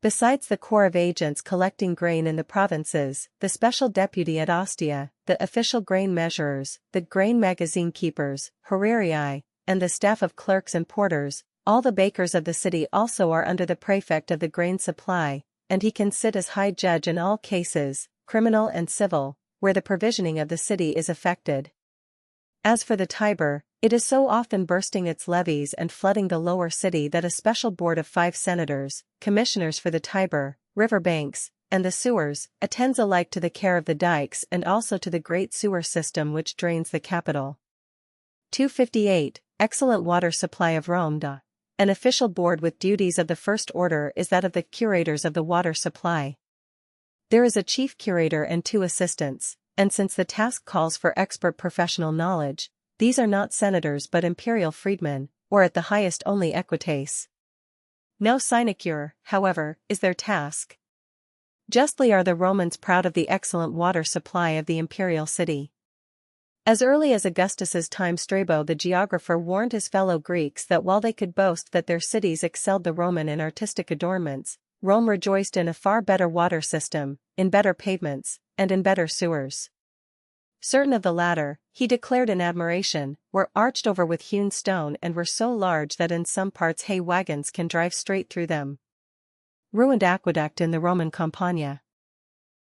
Besides the corps of agents collecting grain in the provinces, the special deputy at Ostia, the official grain measurers, the grain magazine keepers, horariae, and the staff of clerks and porters, all the bakers of the city also are under the prefect of the grain supply, and he can sit as high judge in all cases, criminal and civil, where the provisioning of the city is effected. As for the Tiber, it is so often bursting its levees and flooding the lower city that a special board of 5 senators, commissioners for the Tiber, river banks, and the sewers, attends alike to the care of the dikes and also to the great sewer system which drains the capital. 258. Excellent water supply of Rome. An official board with duties of the first order is that of the curators of the water supply. There is a chief curator and 2 assistants, and since the task calls for expert professional knowledge, these are not senators but imperial freedmen, or at the highest only equites. No sinecure, however, is their task. Justly are the Romans proud of the excellent water supply of the imperial city. As early as Augustus's time, Strabo the geographer warned his fellow Greeks that while they could boast that their cities excelled the Roman in artistic adornments, Rome rejoiced in a far better water system, in better pavements, and in better sewers. Certain of the latter, he declared in admiration, were arched over with hewn stone and were so large that in some parts hay wagons can drive straight through them. Ruined aqueduct in the Roman Campania.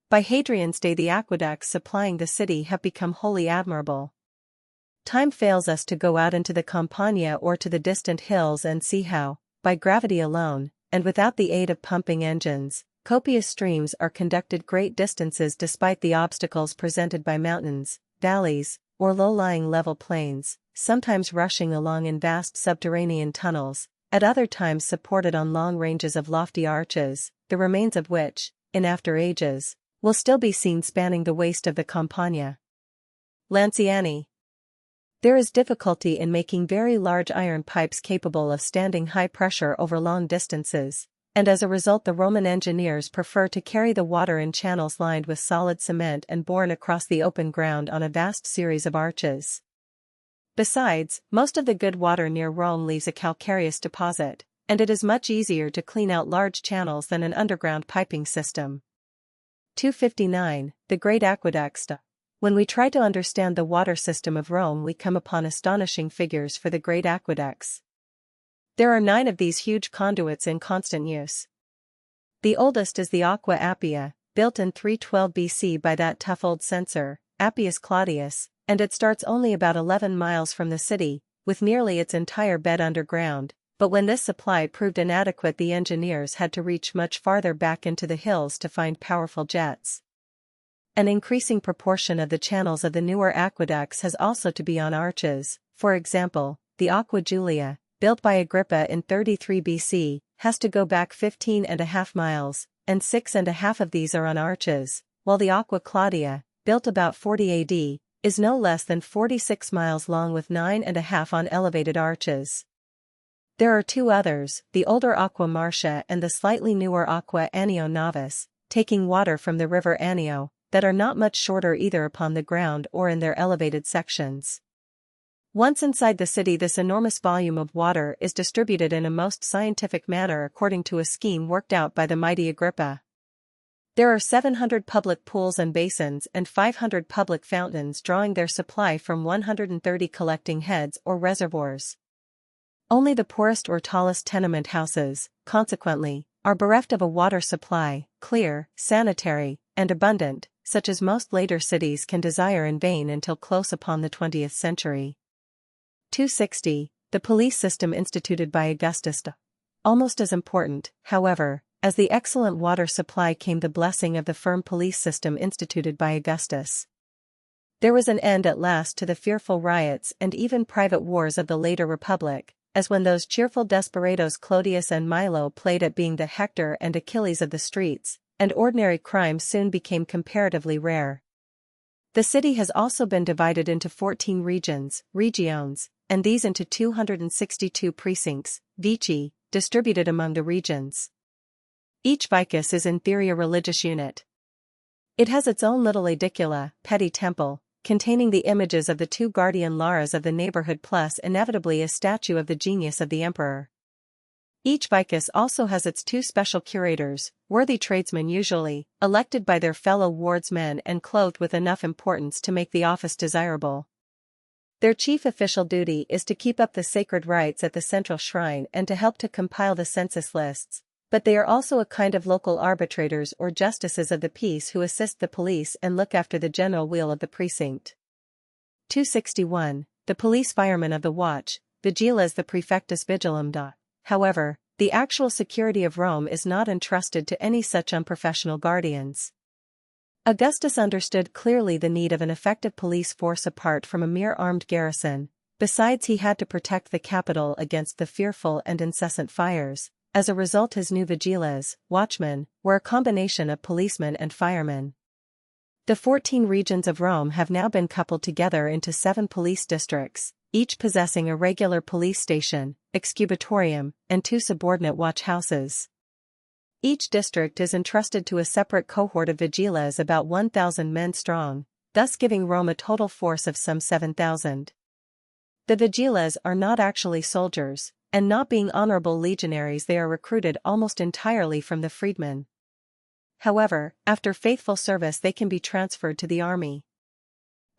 By Hadrian's day the aqueducts supplying the city have become wholly admirable. Time fails us to go out into the Campania or to the distant hills and see how, by gravity alone, and without the aid of pumping engines, copious streams are conducted great distances despite the obstacles presented by mountains, valleys, or low-lying level plains, sometimes rushing along in vast subterranean tunnels, at other times supported on long ranges of lofty arches, the remains of which, in after ages, will still be seen spanning the waste of the Campagna. Lanciani. There is difficulty in making very large iron pipes capable of standing high pressure over long distances, and as a result the Roman engineers prefer to carry the water in channels lined with solid cement and borne across the open ground on a vast series of arches. Besides, most of the good water near Rome leaves a calcareous deposit, and it is much easier to clean out large channels than an underground piping system. 259. The Great Aqueducts. When we try to understand the water system of Rome we come upon astonishing figures for the great aqueducts. There are 9 of these huge conduits in constant use. The oldest is the Aqua Appia, built in 312 BC by that tough old censor, Appius Claudius, and it starts only about 11 miles from the city, with nearly its entire bed underground, but when this supply proved inadequate the engineers had to reach much farther back into the hills to find powerful jets. An increasing proportion of the channels of the newer aqueducts has also to be on arches. For example, the Aqua Julia, built by Agrippa in 33 BC, has to go back 15.5 miles, and 6.5 of these are on arches, while the Aqua Claudia, built about 40 AD, is no less than 46 miles long with 9.5 on elevated arches. There are 2 others, the older Aqua Marcia and the slightly newer Aqua Annio Novus, taking water from the river Annio, that are not much shorter either upon the ground or in their elevated sections. Once inside the city this enormous volume of water is distributed in a most scientific manner according to a scheme worked out by the mighty Agrippa. There are 700 public pools and basins and 500 public fountains drawing their supply from 130 collecting heads or reservoirs. Only the poorest or tallest tenement houses, consequently, are bereft of a water supply, clear, sanitary, and abundant, such as most later cities can desire in vain until close upon the 20th century. 260. The police system instituted by Augustus. Almost as important, however, as the excellent water supply came the blessing of the firm police system instituted by Augustus. There was an end at last to the fearful riots and even private wars of the later Republic, as when those cheerful desperadoes Clodius and Milo played at being the Hector and Achilles of the streets, and ordinary crime soon became comparatively rare. The city has also been divided into 14 regions, regions, and these into 262 precincts, vici, distributed among the regions. Each vicus is in theory a religious unit. It has its own little edicula, petty temple, containing the images of the 2 guardian Laras of the neighborhood plus inevitably a statue of the genius of the emperor. Each vicus also has its 2 special curators, worthy tradesmen usually, elected by their fellow wardsmen and clothed with enough importance to make the office desirable. Their chief official duty is to keep up the sacred rites at the central shrine and to help to compile the census lists, but they are also a kind of local arbitrators or justices of the peace who assist the police and look after the general weal of the precinct. 261. The police firemen of the watch, vigiles the praefectus vigilum. However, the actual security of Rome is not entrusted to any such unprofessional guardians. Augustus understood clearly the need of an effective police force apart from a mere armed garrison. Besides, he had to protect the capital against the fearful and incessant fires. As a result, his new vigiles, watchmen, were a combination of policemen and firemen. The 14 regions of Rome have now been coupled together into 7 police districts, each possessing a regular police station, excubatorium, and 2 subordinate watch houses. Each district is entrusted to a separate cohort of vigiles about 1,000 men strong, thus giving Rome a total force of some 7,000. The vigiles are not actually soldiers, and not being honorable legionaries they are recruited almost entirely from the freedmen. However, after faithful service they can be transferred to the army.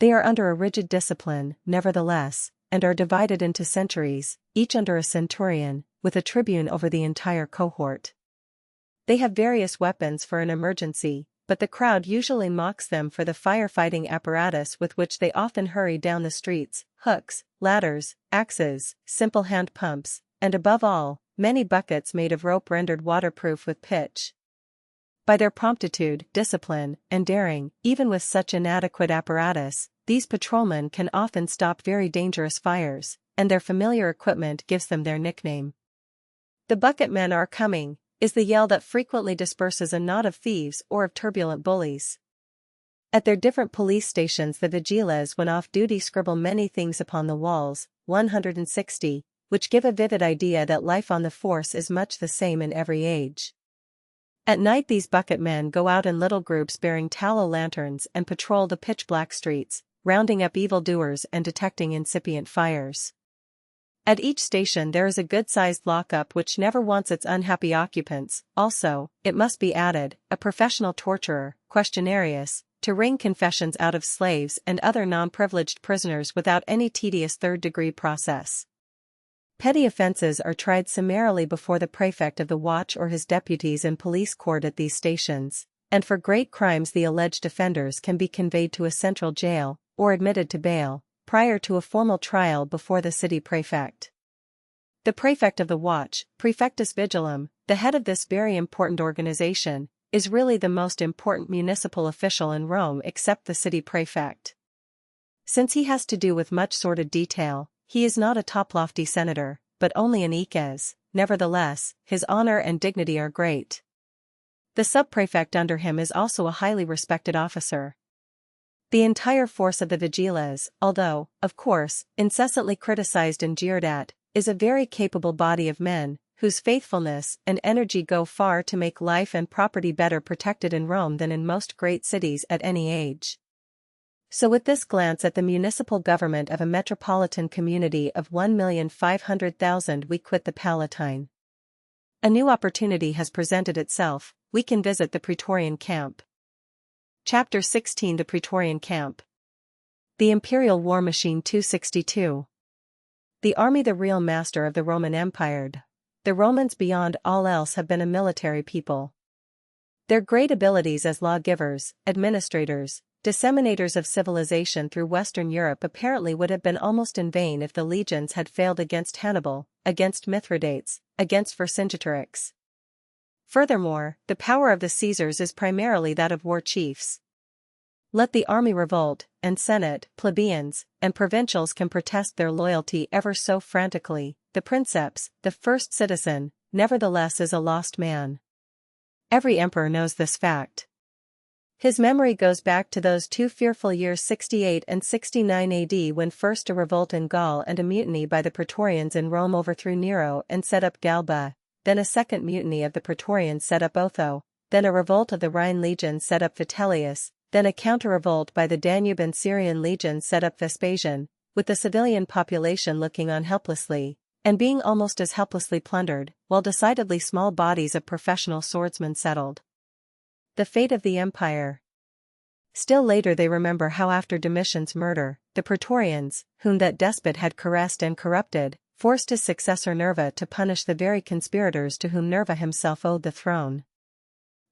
They are under a rigid discipline, nevertheless, and are divided into centuries, each under a centurion, with a tribune over the entire cohort. They have various weapons for an emergency, but the crowd usually mocks them for the firefighting apparatus with which they often hurry down the streets: hooks, ladders, axes, simple hand pumps, and above all, many buckets made of rope rendered waterproof with pitch. By their promptitude, discipline, and daring, even with such inadequate apparatus, these patrolmen can often stop very dangerous fires, and their familiar equipment gives them their nickname. "The bucket men are coming," is the yell that frequently disperses a knot of thieves or of turbulent bullies. At their different police stations the vigiles when off duty scribble many things upon the walls, 160, which give a vivid idea that life on the force is much the same in every age. At night these bucket men go out in little groups bearing tallow lanterns and patrol the pitch-black streets, rounding up evildoers and detecting incipient fires. At each station there is a good-sized lockup which never wants its unhappy occupants, also, it must be added, a professional torturer, questionarius, to wring confessions out of slaves and other non-privileged prisoners without any tedious third-degree process. Petty offenses are tried summarily before the prefect of the watch or his deputies in police court at these stations, and for great crimes the alleged offenders can be conveyed to a central jail, or admitted to bail, prior to a formal trial before the city prefect. The prefect of the watch, prefectus vigilum, the head of this very important organization, is really the most important municipal official in Rome except the city prefect. Since he has to do with much sordid detail, he is not a top-lofty senator, but only an eques, nevertheless, his honor and dignity are great. The sub-prefect under him is also a highly respected officer. The entire force of the vigiles, although, of course, incessantly criticized and jeered at, is a very capable body of men, whose faithfulness and energy go far to make life and property better protected in Rome than in most great cities at any age. So with this glance at the municipal government of a metropolitan community of 1,500,000 we quit the Palatine. A new opportunity has presented itself, we can visit the Praetorian camp. Chapter 16 The Praetorian Camp. The Imperial War Machine 262. The army the real master of the Roman Empire. The Romans beyond all else have been a military people. Their great abilities as lawgivers, administrators, disseminators of civilization through Western Europe apparently would have been almost in vain if the legions had failed against Hannibal, against Mithridates, against Vercingetorix. Furthermore, the power of the Caesars is primarily that of war chiefs. Let the army revolt, and senate, plebeians, and provincials can protest their loyalty ever so frantically, the princeps, the first citizen, nevertheless is a lost man. Every emperor knows this fact. His memory goes back to those two fearful years 68 and 69 AD when first a revolt in Gaul and a mutiny by the Praetorians in Rome overthrew Nero and set up Galba, then a second mutiny of the Praetorians set up Otho, then a revolt of the Rhine legions set up Vitellius, then a counter-revolt by the Danube and Syrian legions set up Vespasian, with the civilian population looking on helplessly, and being almost as helplessly plundered, while decidedly small bodies of professional swordsmen settled the fate of the empire. Still later they remember how after Domitian's murder, the Praetorians, whom that despot had caressed and corrupted, forced his successor Nerva to punish the very conspirators to whom Nerva himself owed the throne.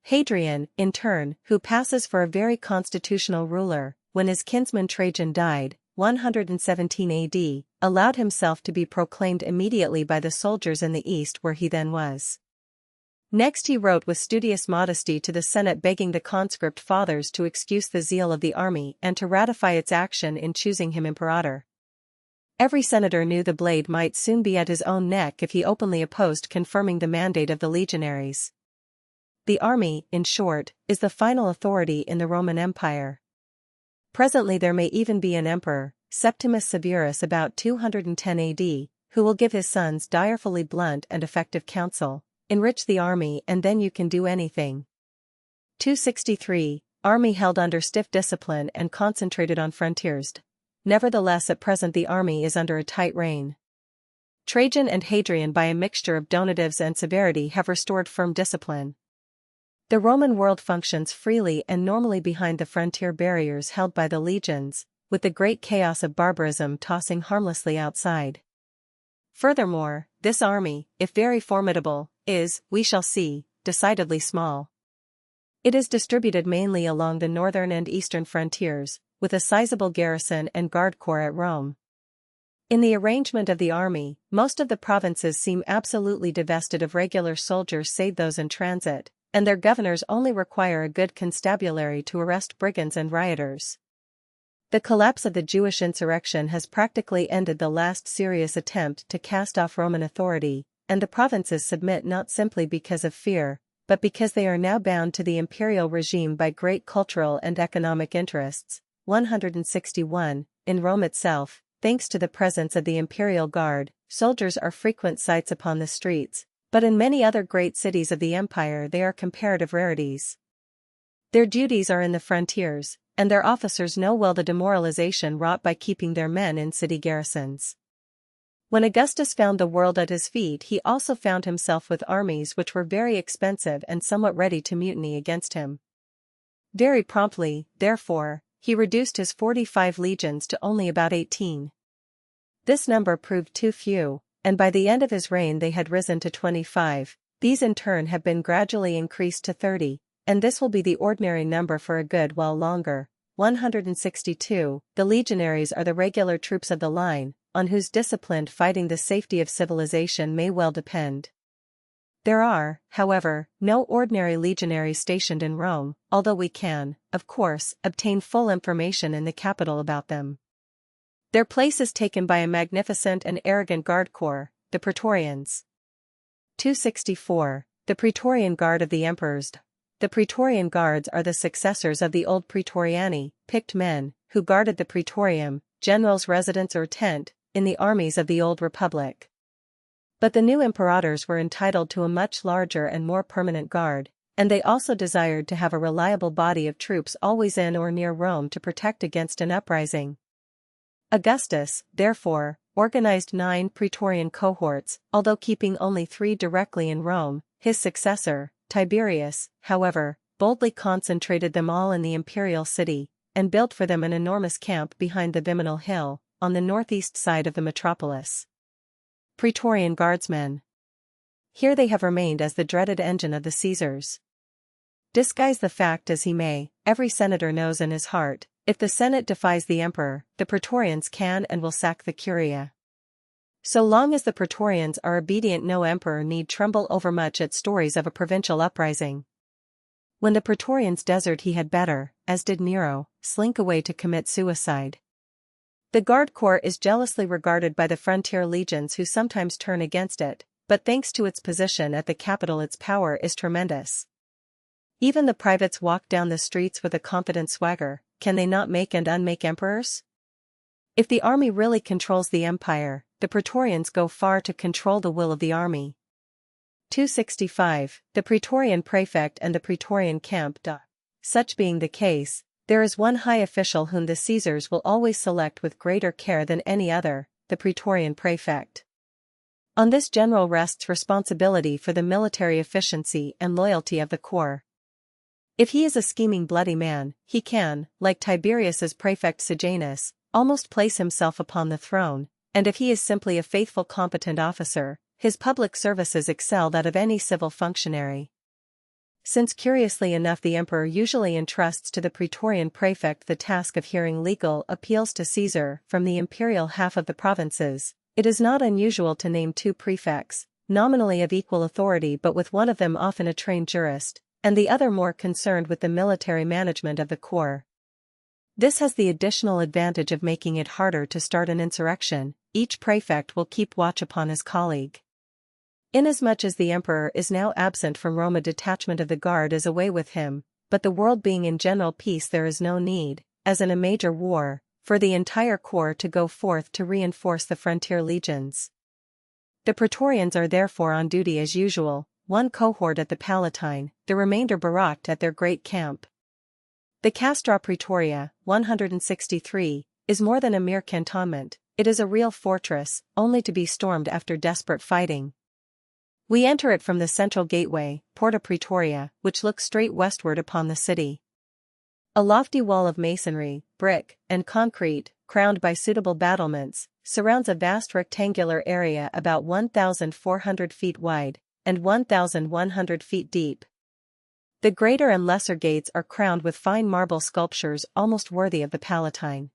Hadrian, in turn, who passes for a very constitutional ruler, when his kinsman Trajan died, 117 AD, allowed himself to be proclaimed immediately by the soldiers in the east where he then was. Next he wrote with studious modesty to the Senate begging the conscript fathers to excuse the zeal of the army and to ratify its action in choosing him imperator. Every senator knew the blade might soon be at his own neck if he openly opposed confirming the mandate of the legionaries. The army, in short, is the final authority in the Roman Empire. Presently there may even be an emperor, Septimus Severus about 210 AD, who will give his sons direfully blunt and effective counsel, enrich the army and then you can do anything. 263, army held under stiff discipline and concentrated on frontiers. Nevertheless at present the army is under a tight rein. Trajan and Hadrian by a mixture of donatives and severity have restored firm discipline. The Roman world functions freely and normally behind the frontier barriers held by the legions, with the great chaos of barbarism tossing harmlessly outside. Furthermore, this army, if very formidable, is, we shall see, decidedly small. It is distributed mainly along the northern and eastern frontiers, with a sizable garrison and guard corps at Rome. In the arrangement of the army, most of the provinces seem absolutely divested of regular soldiers save those in transit, and their governors only require a good constabulary to arrest brigands and rioters. The collapse of the Jewish insurrection has practically ended the last serious attempt to cast off Roman authority, and the provinces submit not simply because of fear, but because they are now bound to the imperial regime by great cultural and economic interests. 161. In Rome itself, thanks to the presence of the imperial guard, soldiers are frequent sights upon the streets, but in many other great cities of the empire they are comparative rarities. Their duties are in the frontiers, and their officers know well the demoralization wrought by keeping their men in city garrisons. When Augustus found the world at his feet, he also found himself with armies which were very expensive and somewhat ready to mutiny against him. Very promptly, therefore, he reduced his 45 legions to only about 18. This number proved too few, and by the end of his reign they had risen to 25. These in turn have been gradually increased to 30, and this will be the ordinary number for a good while longer. 162. The legionaries are the regular troops of the line, on whose disciplined fighting the safety of civilization may well depend. There are, however, no ordinary legionaries stationed in Rome, although we can, of course, obtain full information in the capital about them. Their place is taken by a magnificent and arrogant guard corps, the Praetorians. 264. The Praetorian Guard of the Emperors. The Praetorian Guards are the successors of the old Praetoriani, picked men, who guarded the Praetorium, general's residence or tent, in the armies of the old Republic. But the new imperators were entitled to a much larger and more permanent guard, and they also desired to have a reliable body of troops always in or near Rome to protect against an uprising. Augustus, therefore, organized 9 Praetorian cohorts, although keeping only 3 directly in Rome. His successor, Tiberius, however, boldly concentrated them all in the imperial city, and built for them an enormous camp behind the Viminal Hill, on the northeast side of the metropolis. Praetorian Guardsmen. Here they have remained as the dreaded engine of the Caesars. Disguise the fact as he may, every senator knows in his heart, if the Senate defies the emperor, the Praetorians can and will sack the Curia. So long as the Praetorians are obedient, no emperor need tremble overmuch at stories of a provincial uprising. When the Praetorians desert, he had better, as did Nero, slink away to commit suicide. The Guard Corps is jealously regarded by the frontier legions who sometimes turn against it, but thanks to its position at the capital its power is tremendous. Even the privates walk down the streets with a confident swagger. Can they not make and unmake emperors? If the army really controls the empire, the Praetorians go far to control the will of the army. 265. The Praetorian Prefect and the Praetorian Camp. Such being the case, there is one high official whom the Caesars will always select with greater care than any other, the Praetorian Prefect. On this general rests responsibility for the military efficiency and loyalty of the corps. If he is a scheming bloody man, he can, like Tiberius's prefect Sejanus, almost place himself upon the throne, and if he is simply a faithful competent officer, his public services excel that of any civil functionary. Since curiously enough the emperor usually entrusts to the Praetorian Prefect the task of hearing legal appeals to Caesar from the imperial half of the provinces, it is not unusual to name 2 prefects, nominally of equal authority but with one of them often a trained jurist, and the other more concerned with the military management of the corps. This has the additional advantage of making it harder to start an insurrection. Each prefect will keep watch upon his colleague. Inasmuch as the emperor is now absent from Rome, a detachment of the guard is away with him, but the world being in general peace, there is no need, as in a major war, for the entire corps to go forth to reinforce the frontier legions. The Praetorians are therefore on duty as usual, 1 cohort at the Palatine, the remainder baracked at their great camp. The Castra Praetoria, 163, is more than a mere cantonment, it is a real fortress, only to be stormed after desperate fighting. We enter it from the central gateway, Porta Praetoria, which looks straight westward upon the city. A lofty wall of masonry, brick, and concrete, crowned by suitable battlements, surrounds a vast rectangular area about 1,400 feet wide, and 1,100 feet deep. The greater and lesser gates are crowned with fine marble sculptures almost worthy of the Palatine.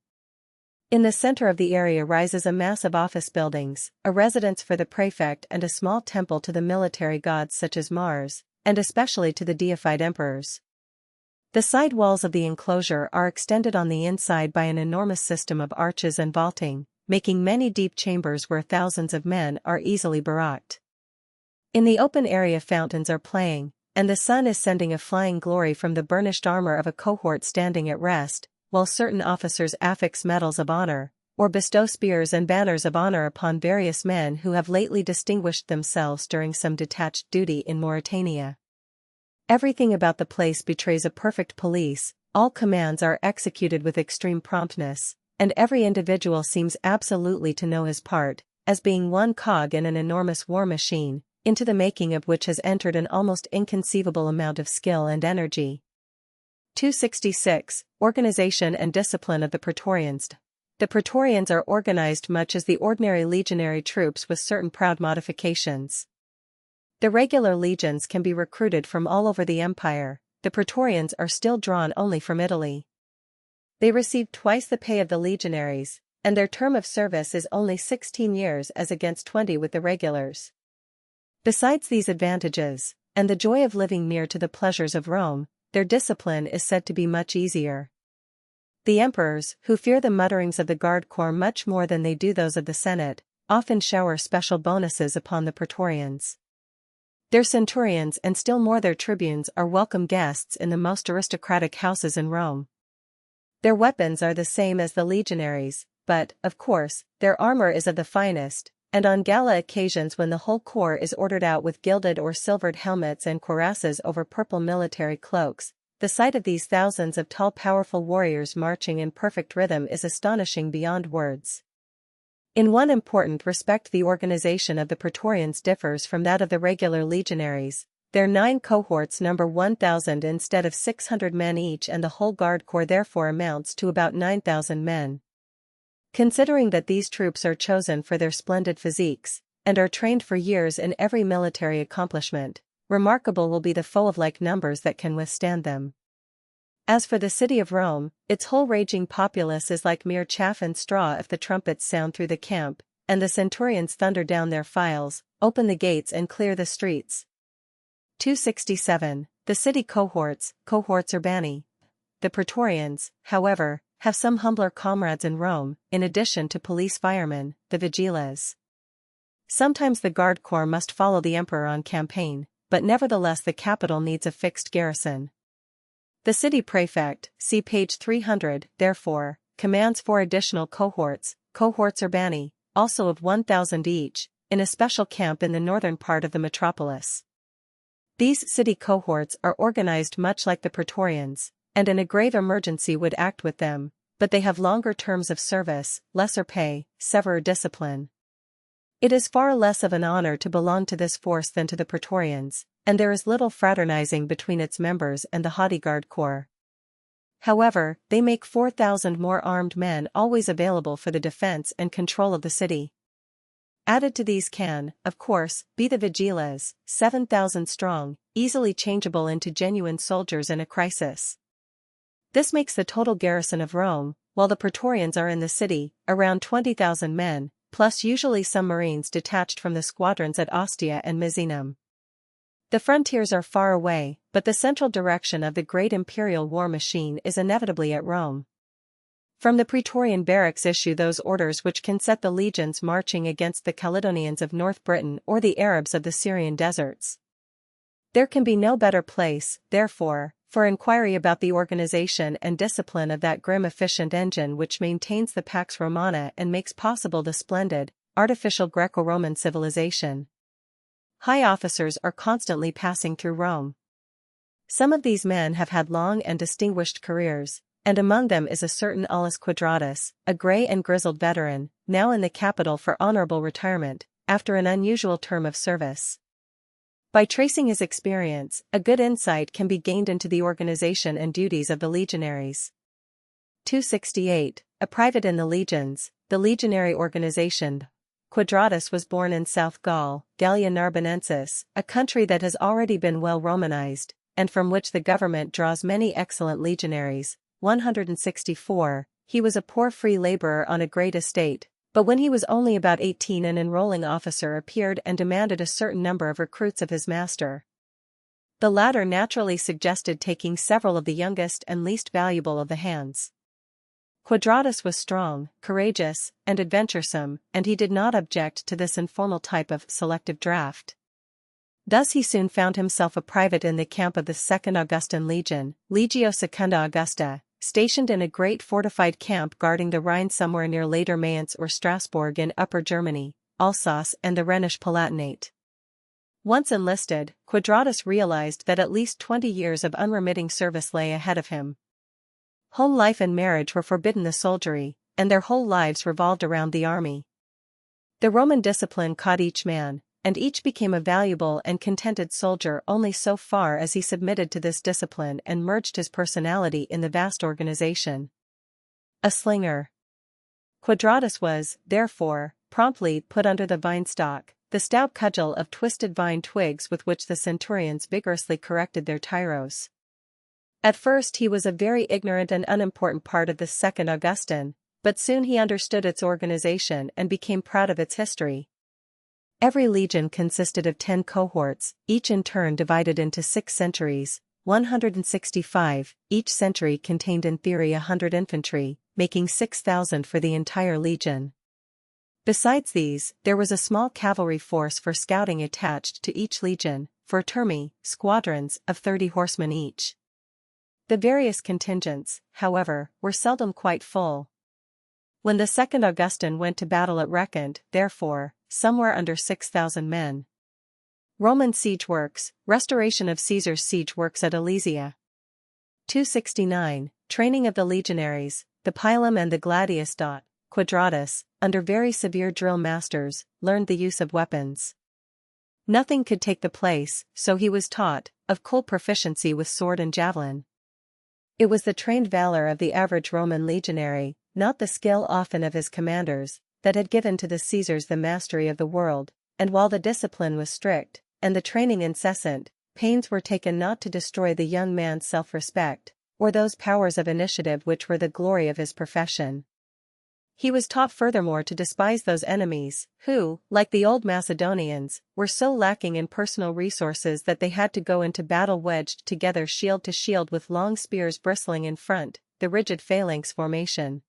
In the center of the area rises a mass of office buildings, a residence for the prefect and a small temple to the military gods such as Mars, and especially to the deified emperors. The side walls of the enclosure are extended on the inside by an enormous system of arches and vaulting, making many deep chambers where thousands of men are easily baracked. In the open area fountains are playing, and the sun is sending a flying glory from the burnished armor of a cohort standing at rest, while certain officers affix medals of honor, or bestow spears and banners of honor upon various men who have lately distinguished themselves during some detached duty in Mauritania. Everything about the place betrays a perfect police, all commands are executed with extreme promptness, and every individual seems absolutely to know his part, as being one cog in an enormous war machine, into the making of which has entered an almost inconceivable amount of skill and energy. 266. Organization and discipline of the Praetorians. The Praetorians are organized much as the ordinary legionary troops with certain proud modifications. The regular legions can be recruited from all over the empire, the Praetorians are still drawn only from Italy. They receive twice the pay of the legionaries, and their term of service is only 16 years as against 20 with the regulars. Besides these advantages, and the joy of living near to the pleasures of Rome, their discipline is said to be much easier. The emperors, who fear the mutterings of the guard corps much more than they do those of the Senate, often shower special bonuses upon the Praetorians. Their centurions and still more their tribunes are welcome guests in the most aristocratic houses in Rome. Their weapons are the same as the legionaries, but, of course, their armor is of the finest, and on gala occasions when the whole corps is ordered out with gilded or silvered helmets and cuirasses over purple military cloaks, the sight of these thousands of tall powerful warriors marching in perfect rhythm is astonishing beyond words. In one important respect the organization of the Praetorians differs from that of the regular legionaries. Their 9 cohorts number 1,000 instead of 600 men each, and the whole guard corps therefore amounts to about 9,000 men. Considering that these troops are chosen for their splendid physiques, and are trained for years in every military accomplishment, remarkable will be the foe of like numbers that can withstand them. As for the city of Rome, its whole raging populace is like mere chaff and straw if the trumpets sound through the camp, and the centurions thunder down their files, open the gates and clear the streets. 267. The city cohorts urbani. The Praetorians, however, have some humbler comrades in Rome, in addition to police firemen, the vigiles. Sometimes the guard corps must follow the emperor on campaign, but nevertheless the capital needs a fixed garrison. The city prefect, see page 300, therefore, commands 4 additional cohorts urbani, also of 1,000 each, in a special camp in the northern part of the metropolis. These city cohorts are organized much like the Praetorians, and in a grave emergency would act with them, but they have longer terms of service, lesser pay, severer discipline. It is far less of an honor to belong to this force than to the Praetorians, and there is little fraternizing between its members and the haughty guard corps. However, they make 4,000 more armed men always available for the defense and control of the city. Added to these can, of course, be the vigiles, 7,000 strong, easily changeable into genuine soldiers in a crisis. This makes the total garrison of Rome, while the Praetorians are in the city, around 20,000 men, plus usually some marines detached from the squadrons at Ostia and Misenum. The frontiers are far away, but the central direction of the great imperial war machine is inevitably at Rome. From the Praetorian barracks issue those orders which can set the legions marching against the Caledonians of North Britain or the Arabs of the Syrian deserts. There can be no better place, therefore, for inquiry about the organization and discipline of that grim efficient engine which maintains the Pax Romana and makes possible the splendid, artificial Greco-Roman civilization. High officers are constantly passing through Rome. Some of these men have had long and distinguished careers, and among them is a certain Aulus Quadratus, a grey and grizzled veteran, now in the capital for honorable retirement, after an unusual term of service. By tracing his experience, a good insight can be gained into the organization and duties of the legionaries. 268. A private in the legions, the legionary organization. Quadratus was born in South Gaul, Gallia Narbonensis, a country that has already been well Romanized, and from which the government draws many excellent legionaries. 164. He was a poor free laborer on a great estate, but when he was only about 18 an enrolling officer appeared and demanded a certain number of recruits of his master. The latter naturally suggested taking several of the youngest and least valuable of the hands. Quadratus was strong, courageous, and adventuresome, and he did not object to this informal type of selective draft. Thus he soon found himself a private in the camp of the 2nd Augustan Legion, Legio Secunda Augusta, stationed in a great fortified camp guarding the Rhine somewhere near later Mayence or Strasbourg in Upper Germany, Alsace and the Rhenish Palatinate. Once enlisted, Quadratus realized that at least 20 years of unremitting service lay ahead of him. Home life and marriage were forbidden the soldiery, and their whole lives revolved around the army. The Roman discipline caught each man, and each became a valuable and contented soldier only so far as he submitted to this discipline and merged his personality in the vast organization. A slinger. Quadratus was, therefore, promptly put under the vine stock, the stout cudgel of twisted vine twigs with which the centurions vigorously corrected their tyros. At first he was a very ignorant and unimportant part of the 2nd Augustan, but soon he understood its organization and became proud of its history. Every legion consisted of 10 cohorts, each in turn divided into 6 centuries, 165, each century contained in theory 100 infantry, making 6,000 for the entire legion. Besides these, there was a small cavalry force for scouting attached to each legion, for turmi, squadrons of 30 horsemen each. The various contingents, however, were seldom quite full. When the 2nd Augustan went to battle it reckoned, therefore, somewhere under 6,000 men. Roman siege works, restoration of Caesar's siege works at Alesia. 269, training of the legionaries, the pilum and the gladius. Quadratus, under very severe drill masters, learned the use of weapons. Nothing could take the place, so he was taught, of cool proficiency with sword and javelin. It was the trained valor of the average Roman legionary, not the skill often of his commanders, that had given to the Caesars the mastery of the world, and while the discipline was strict, and the training incessant, pains were taken not to destroy the young man's self-respect, or those powers of initiative which were the glory of his profession. He was taught furthermore to despise those enemies, who, like the old Macedonians, were so lacking in personal resources that they had to go into battle wedged together shield to shield with long spears bristling in front, the rigid phalanx formation.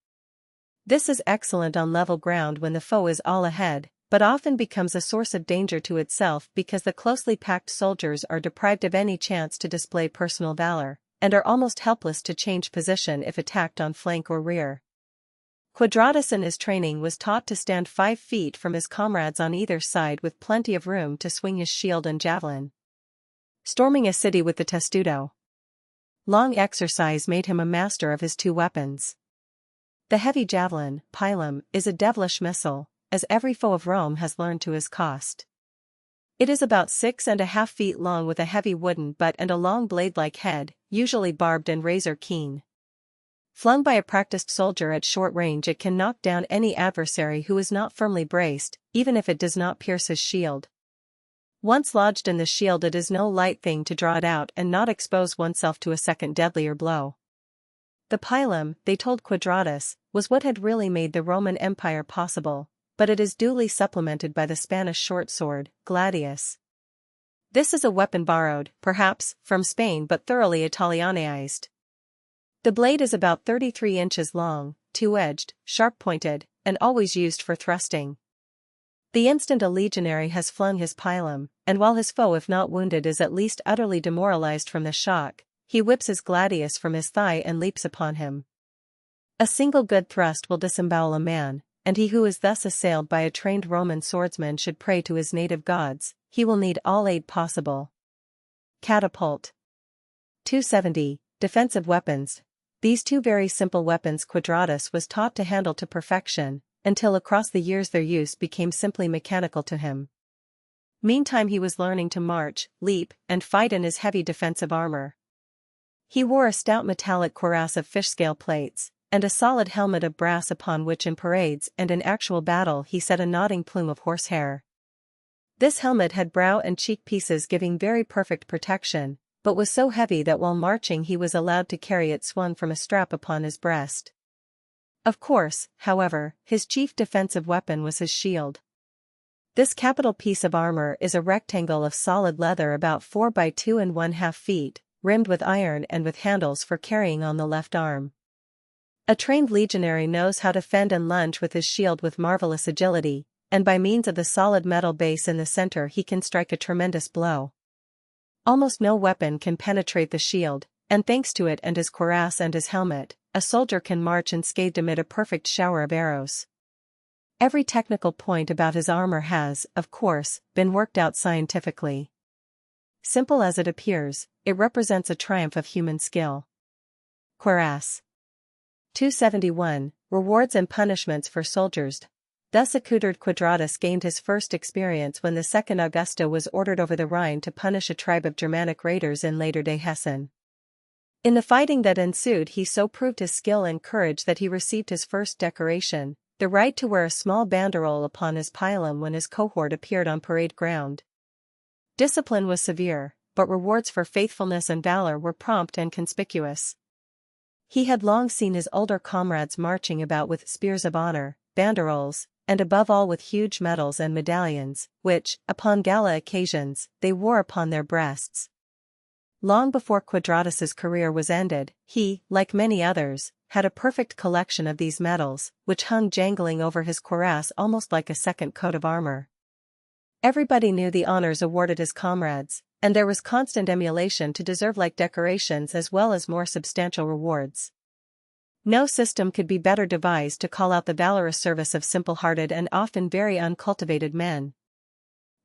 This is excellent on level ground when the foe is all ahead, but often becomes a source of danger to itself because the closely packed soldiers are deprived of any chance to display personal valor, and are almost helpless to change position if attacked on flank or rear. Quadratus in his training was taught to stand 5 feet from his comrades on either side with plenty of room to swing his shield and javelin. Storming a city with the testudo. Long exercise made him a master of his 2 weapons. The heavy javelin, pilum, is a devilish missile, as every foe of Rome has learned to his cost. It is about 6.5 feet long with a heavy wooden butt and a long blade-like head, usually barbed and razor-keen. Flung by a practiced soldier at short range it can knock down any adversary who is not firmly braced, even if it does not pierce his shield. Once lodged in the shield it is no light thing to draw it out and not expose oneself to a second deadlier blow. The pilum, they told Quadratus, was what had really made the Roman Empire possible, but it is duly supplemented by the Spanish short sword, gladius. This is a weapon borrowed, perhaps, from Spain but thoroughly Italianized. The blade is about 33 inches long, 2-edged, sharp-pointed, and always used for thrusting. The instant a legionary has flung his pilum, and while his foe if not wounded is at least utterly demoralized from the shock, he whips his gladius from his thigh and leaps upon him. A single good thrust will disembowel a man, and he who is thus assailed by a trained Roman swordsman should pray to his native gods, he will need all aid possible. Catapult. 270, defensive weapons. These 2 very simple weapons Quadratus was taught to handle to perfection, until across the years their use became simply mechanical to him. Meantime he was learning to march, leap, and fight in his heavy defensive armor. He wore a stout metallic cuirass of fish-scale plates, and a solid helmet of brass upon which in parades and in actual battle he set a nodding plume of horsehair. This helmet had brow and cheek pieces giving very perfect protection, but was so heavy that while marching he was allowed to carry it swung from a strap upon his breast. Of course, however, his chief defensive weapon was his shield. This capital piece of armor is a rectangle of solid leather about 4 by 2½ feet, rimmed with iron and with handles for carrying on the left arm. A trained legionary knows how to fend and lunge with his shield with marvelous agility, and by means of the solid metal base in the center he can strike a tremendous blow. Almost no weapon can penetrate the shield, and thanks to it and his cuirass and his helmet, a soldier can march unscathed amid a perfect shower of arrows. Every technical point about his armor has, of course, been worked out scientifically. Simple as it appears, it represents a triumph of human skill. Cuirass. 271. Rewards and punishments for soldiers. Thus accoutred Quadratus gained his first experience when the second Augusta was ordered over the Rhine to punish a tribe of Germanic raiders in later-day Hessen. In the fighting that ensued he so proved his skill and courage that he received his first decoration, the right to wear a small banderole upon his pilum when his cohort appeared on parade ground. Discipline was severe, but rewards for faithfulness and valor were prompt and conspicuous. He had long seen his older comrades marching about with spears of honor, banderoles, and above all with huge medals and medallions, which, upon gala occasions, they wore upon their breasts. Long before Quadratus's career was ended, he, like many others, had a perfect collection of these medals, which hung jangling over his cuirass almost like a second coat of armor. Everybody knew the honors awarded his comrades, and there was constant emulation to deserve like decorations as well as more substantial rewards. No system could be better devised to call out the valorous service of simple-hearted and often very uncultivated men.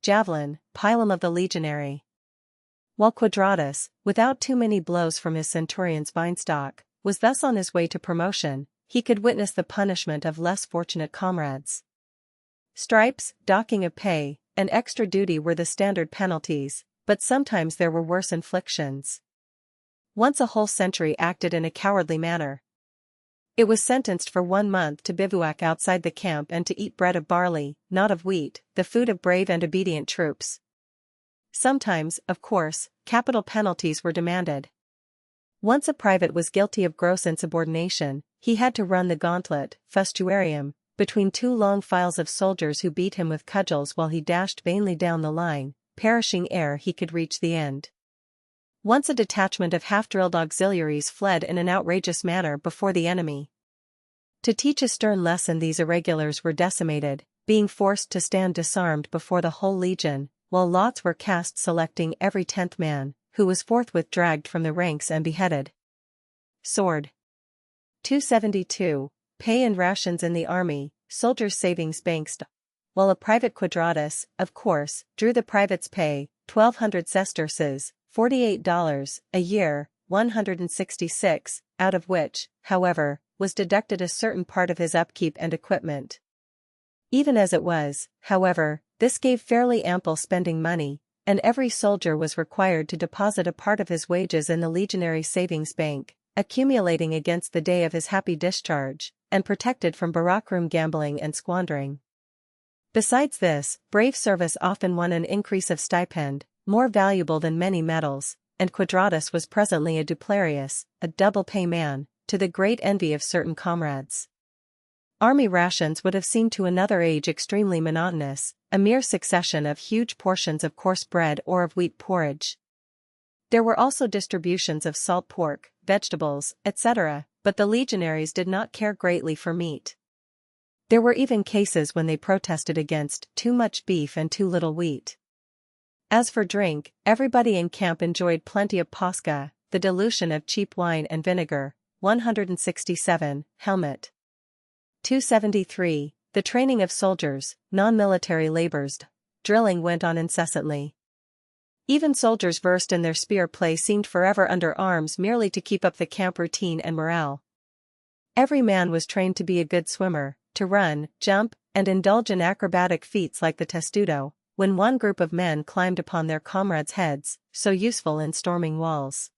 Javelin, pilum of the legionary. While Quadratus, without too many blows from his centurion's vinestock, was thus on his way to promotion, he could witness the punishment of less fortunate comrades. Stripes, docking of pay, and extra duty were the standard penalties, but sometimes there were worse inflictions. Once a whole century acted in a cowardly manner. It was sentenced for 1 month to bivouac outside the camp and to eat bread of barley, not of wheat, the food of brave and obedient troops. Sometimes, of course, capital penalties were demanded. Once a private was guilty of gross insubordination, he had to run the gauntlet, fustuarium, between 2 long files of soldiers who beat him with cudgels while he dashed vainly down the line, perishing ere he could reach the end. Once a detachment of half-drilled auxiliaries fled in an outrageous manner before the enemy. To teach a stern lesson these irregulars were decimated, being forced to stand disarmed before the whole legion, while lots were cast selecting every 10th man, who was forthwith dragged from the ranks and beheaded. Sword. 272. Pay and rations in the army, soldiers' savings banks. While a private Quadratus, of course, drew the private's pay, 1,200 sesterces, $48 a year, 166, out of which, however, was deducted a certain part of his upkeep and equipment. Even as it was, however, this gave fairly ample spending money, and every soldier was required to deposit a part of his wages in the legionary savings bank, accumulating against the day of his happy discharge, and protected from barrack-room gambling and squandering. Besides this, brave service often won an increase of stipend, more valuable than many medals, and Quadratus was presently a duplarius, a double-pay man, to the great envy of certain comrades. Army rations would have seemed to another age extremely monotonous, a mere succession of huge portions of coarse bread or of wheat porridge. There were also distributions of salt pork, vegetables, etc., but the legionaries did not care greatly for meat. There were even cases when they protested against too much beef and too little wheat. As for drink, everybody in camp enjoyed plenty of posca, the dilution of cheap wine and vinegar. 167, helmet. 273, the training of soldiers, non-military labors. Drilling went on incessantly. Even soldiers versed in their spear play seemed forever under arms merely to keep up the camp routine and morale. Every man was trained to be a good swimmer, to run, jump, and indulge in acrobatic feats like the testudo, when one group of men climbed upon their comrades' heads, so useful in storming walls.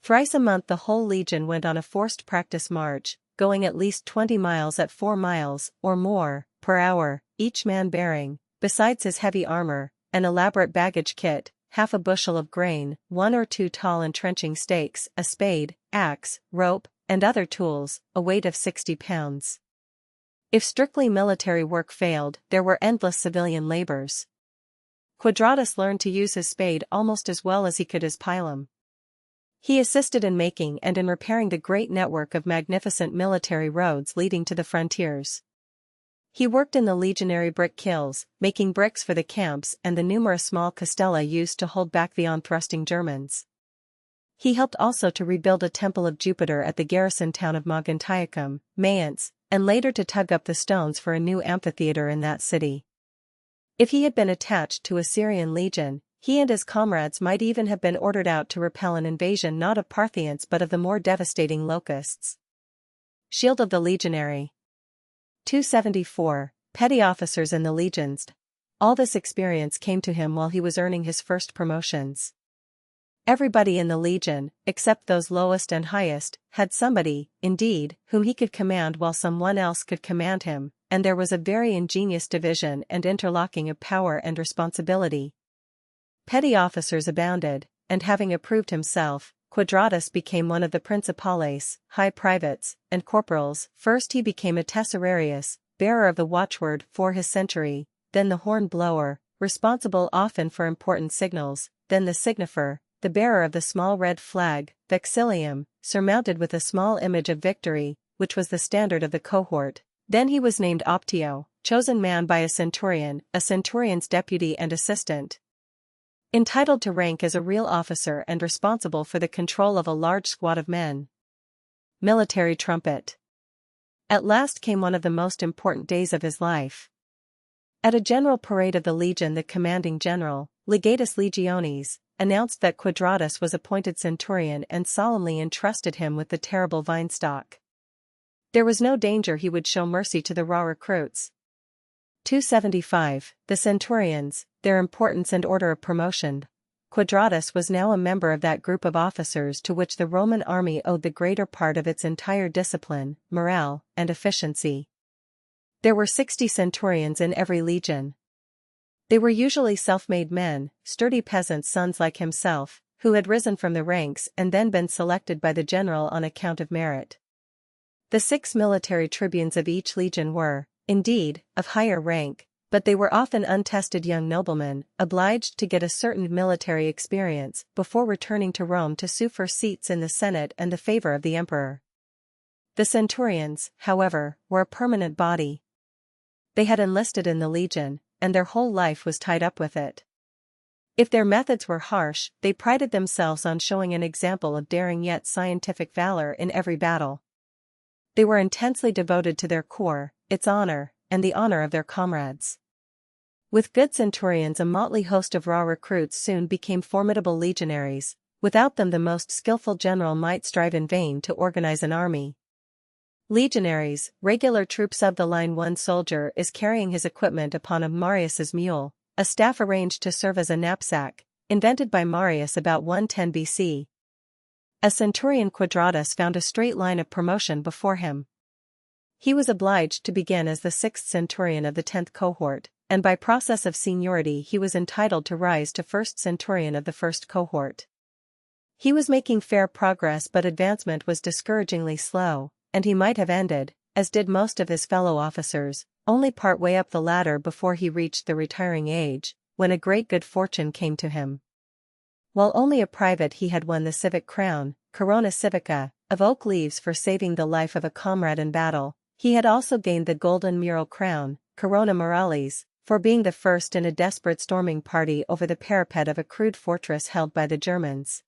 Thrice a month the whole legion went on a forced practice march, going at least 20 miles at 4 miles, or more, per hour, each man bearing, besides his heavy armor, an elaborate baggage kit, half a bushel of grain, 1 or 2 tall entrenching stakes, a spade, axe, rope, and other tools, a weight of 60 pounds. If strictly military work failed, there were endless civilian labors. Quadratus learned to use his spade almost as well as he could his pilum. He assisted in making and in repairing the great network of magnificent military roads leading to the frontiers. He worked in the legionary brick kilns, making bricks for the camps and the numerous small castella used to hold back the on-thrusting Germans. He helped also to rebuild a temple of Jupiter at the garrison town of Mogontiacum, Mayence, and later to tug up the stones for a new amphitheater in that city. If he had been attached to a Syrian legion, he and his comrades might even have been ordered out to repel an invasion not of Parthians but of the more devastating locusts. Shield of the Legionary. 274. Petty officers in the legions. All this experience came to him while he was earning his first promotions. Everybody in the legion, except those lowest and highest, had somebody, indeed, whom he could command while someone else could command him, and there was a very ingenious division and interlocking of power and responsibility. Petty officers abounded, and having approved himself, Quadratus became one of the principales, high privates, and corporals. First he became a tesserarius, bearer of the watchword for his century, then the horn blower, responsible often for important signals, then the signifer, the bearer of the small red flag, vexillium, surmounted with a small image of victory, which was the standard of the cohort. Then he was named optio, chosen man by a centurion's deputy and assistant. Entitled to rank as a real officer and responsible for the control of a large squad of men. Military trumpet. At last came one of the most important days of his life. At a general parade of the legion, the commanding general, legatus legionis, announced that Quadratus was appointed centurion and solemnly entrusted him with the terrible vinestalk. There was no danger he would show mercy to the raw recruits. 275. The centurions, their importance and order of promotion. Quadratus was now a member of that group of officers to which the Roman army owed the greater part of its entire discipline, morale, and efficiency. There were 60 centurions in every legion. They were usually self-made men, sturdy peasants' sons like himself, who had risen from the ranks and then been selected by the general on account of merit. The 6 military tribunes of each legion were, indeed, of higher rank, but they were often untested young noblemen, obliged to get a certain military experience before returning to Rome to sue for seats in the Senate and the favor of the emperor. The centurions, however, were a permanent body. They had enlisted in the legion, and their whole life was tied up with it. If their methods were harsh, they prided themselves on showing an example of daring yet scientific valor in every battle. They were intensely devoted to their corps, its honor, and the honor of their comrades. With good centurions, a motley host of raw recruits soon became formidable legionaries. Without them the most skillful general might strive in vain to organize an army. Legionaries, regular troops of the line. One soldier is carrying his equipment upon a Marius's mule, a staff arranged to serve as a knapsack, invented by Marius about 110 BC. A centurion. Quadratus found a straight line of promotion before him. He was obliged to begin as the 6th centurion of the 10th cohort, and by process of seniority he was entitled to rise to 1st centurion of the 1st cohort. He was making fair progress, but advancement was discouragingly slow, and he might have ended, as did most of his fellow officers, only part way up the ladder before he reached the retiring age, when a great good fortune came to him. While only a private he had won the civic crown, corona civica, of oak leaves for saving the life of a comrade in battle. He had also gained the golden mural crown, corona muralis, for being the first in a desperate storming party over the parapet of a crude fortress held by the Germans.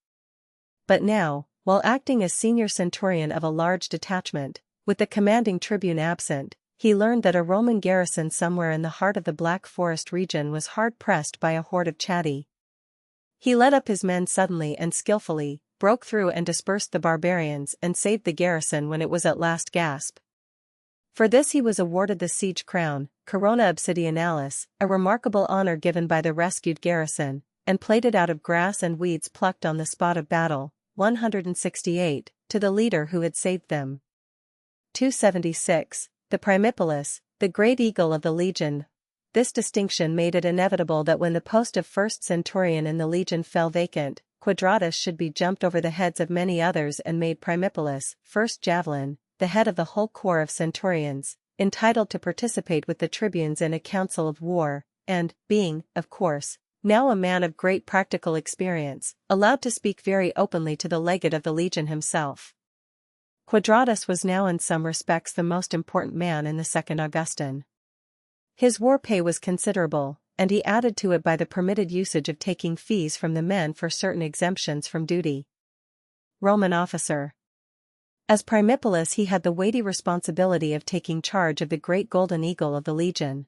But now, while acting as senior centurion of a large detachment, with the commanding tribune absent, he learned that a Roman garrison somewhere in the heart of the Black Forest region was hard pressed by a horde of Chatti. He led up his men suddenly and skillfully, broke through and dispersed the barbarians and saved the garrison when it was at last gasped. For this he was awarded the siege crown, corona obsidianalis, a remarkable honor given by the rescued garrison, and plated out of grass and weeds plucked on the spot of battle, 168, to the leader who had saved them. 276. The Primipalus, the great eagle of the legion. This distinction made it inevitable that when the post of 1st centurion in the legion fell vacant, Quadratus should be jumped over the heads of many others and made Primipalus, 1st javelin, the head of the whole corps of centurions, entitled to participate with the tribunes in a council of war, and, being, of course, now a man of great practical experience, allowed to speak very openly to the legate of the legion himself. Quadratus was now in some respects the most important man in the Second Augustan. His war pay was considerable, and he added to it by the permitted usage of taking fees from the men for certain exemptions from duty. Roman officer. As Primipalus he had the weighty responsibility of taking charge of the great golden eagle of the legion.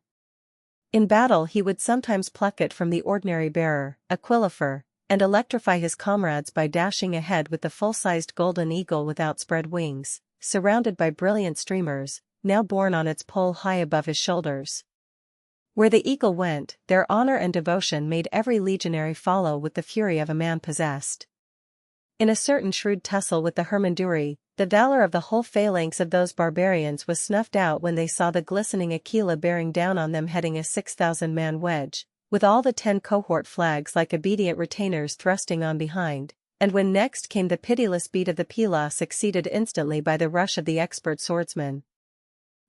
In battle he would sometimes pluck it from the ordinary bearer, Aquilifer, and electrify his comrades by dashing ahead with the full-sized golden eagle with outspread wings, surrounded by brilliant streamers, now borne on its pole high above his shoulders. Where the eagle went, their honor and devotion made every legionary follow with the fury of a man possessed. In a certain shrewd tussle with the Hermunduri, the valor of the whole phalanx of those barbarians was snuffed out when they saw the glistening Aquila bearing down on them heading a 6,000-man wedge, with all the 10 cohort flags like obedient retainers thrusting on behind, and when next came the pitiless beat of the pila succeeded instantly by the rush of the expert swordsman.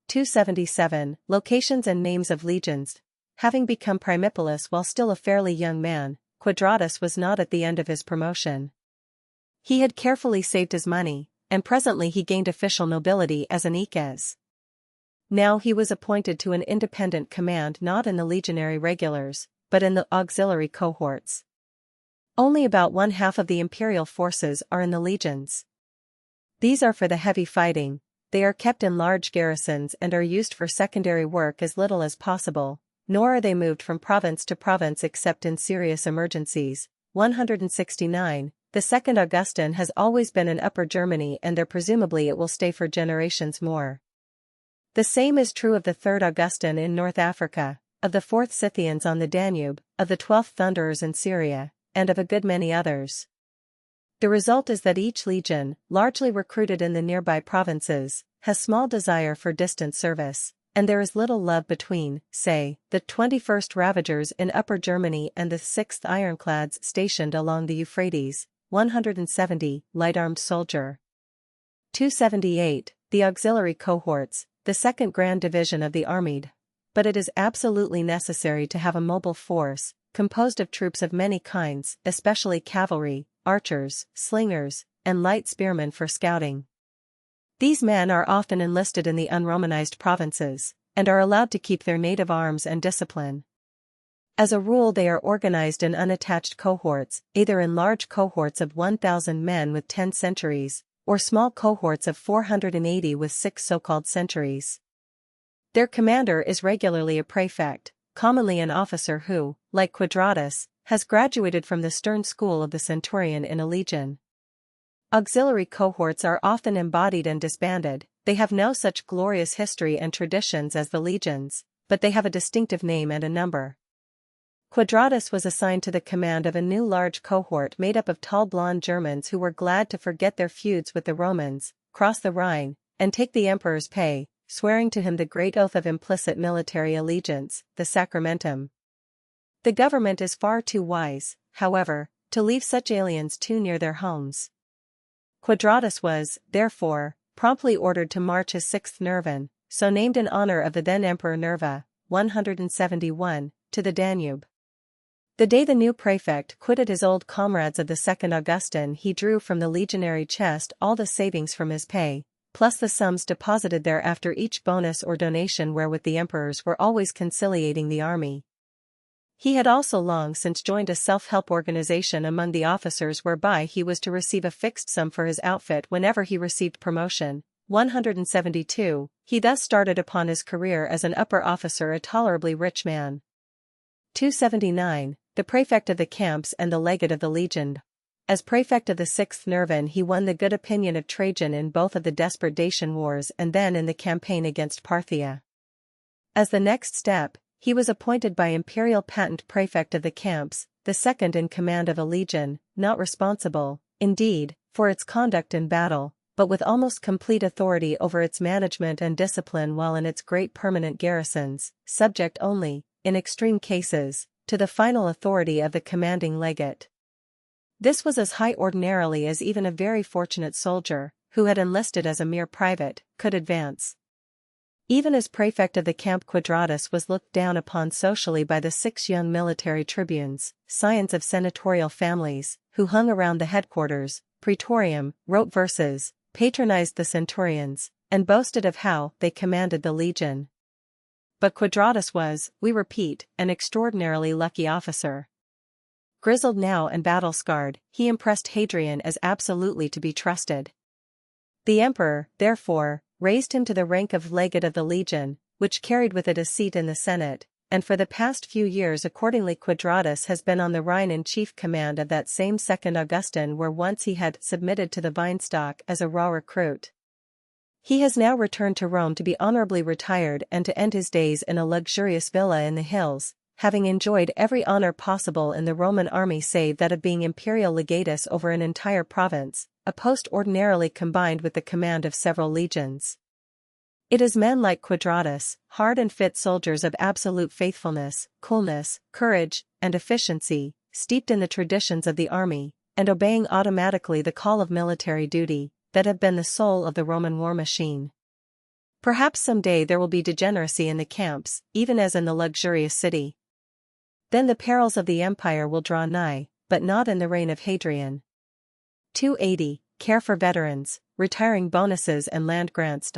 277. Locations and names of legions. Having become Primipalus while still a fairly young man, Quadratus was not at the end of his promotion. He had carefully saved his money, and presently he gained official nobility as an eques. Now he was appointed to an independent command not in the legionary regulars, but in the auxiliary cohorts. Only about 1/2 of the imperial forces are in the legions. These are for the heavy fighting. They are kept in large garrisons and are used for secondary work as little as possible, nor are they moved from province to province except in serious emergencies. 169. The Second Augustan has always been in Upper Germany and there presumably it will stay for generations more. The same is true of the Third Augustan in North Africa, of the Fourth Scythians on the Danube, of the 12th Thunderers in Syria, and of a good many others. The result is that each legion, largely recruited in the nearby provinces, has small desire for distant service, and there is little love between, say, the 21st Ravagers in Upper Germany and the 6th Ironclads stationed along the Euphrates. 170, light-armed soldier. 278, the auxiliary cohorts, the second grand division of the army. But it is absolutely necessary to have a mobile force, composed of troops of many kinds, especially cavalry, archers, slingers, and light spearmen for scouting. These men are often enlisted in the unromanized provinces, and are allowed to keep their native arms and discipline. As a rule they are organized in unattached cohorts, either in large cohorts of 1,000 men with 10 centuries, or small cohorts of 480 with 6 so-called centuries. Their commander is regularly a prefect, commonly an officer who, like Quadratus, has graduated from the Stearns school of the centurion in a legion. Auxiliary cohorts are often embodied and disbanded. They have no such glorious history and traditions as the legions, but they have a distinctive name and a number. Quadratus was assigned to the command of a new large cohort made up of tall blonde Germans who were glad to forget their feuds with the Romans, cross the Rhine, and take the emperor's pay, swearing to him the great oath of implicit military allegiance, the sacramentum. The government is far too wise, however, to leave such aliens too near their homes. Quadratus was, therefore, promptly ordered to march his 6th Nervan, so named in honor of the then Emperor Nerva, 171, to the Danube. The day the new prefect quitted his old comrades of the Second Augustan he drew from the legionary chest all the savings from his pay, plus the sums deposited there after each bonus or donation wherewith the emperors were always conciliating the army. He had also long since joined a self-help organization among the officers whereby he was to receive a fixed sum for his outfit whenever he received promotion. 172, he thus started upon his career as an upper officer, a tolerably rich man. 279, the prefect of the camps and the legate of the legion. As prefect of the 6th Nervan he won the good opinion of Trajan in both of the desperate Dacian wars and then in the campaign against Parthia. As the next step, he was appointed by imperial patent prefect of the camps, the second in command of a legion, not responsible, indeed, for its conduct in battle, but with almost complete authority over its management and discipline while in its great permanent garrisons, subject only, in extreme cases, to the final authority of the commanding legate. This was as high ordinarily as even a very fortunate soldier, who had enlisted as a mere private, could advance. Even as prefect of the camp, Quadratus was looked down upon socially by the 6 young military tribunes, scions of senatorial families, who hung around the headquarters, praetorium, wrote verses, patronized the centurions, and boasted of how they commanded the legion. But Quadratus was, we repeat, an extraordinarily lucky officer. Grizzled now and battle-scarred, he impressed Hadrian as absolutely to be trusted. The emperor, therefore, raised him to the rank of legate of the legion, which carried with it a seat in the Senate, and for the past few years accordingly Quadratus has been on the Rhine in chief command of that same Second Augustan where once he had submitted to the Vinestock as a raw recruit. He has now returned to Rome to be honorably retired and to end his days in a luxurious villa in the hills, having enjoyed every honor possible in the Roman army save that of being imperial legatus over an entire province, a post ordinarily combined with the command of several legions. It is men like Quadratus, hard and fit soldiers of absolute faithfulness, coolness, courage, and efficiency, steeped in the traditions of the army, and obeying automatically the call of military duty, that have been the soul of the Roman war machine. Perhaps some day there will be degeneracy in the camps, even as in the luxurious city. Then the perils of the empire will draw nigh, but not in the reign of Hadrian. 280. Care for veterans, retiring bonuses and land grants.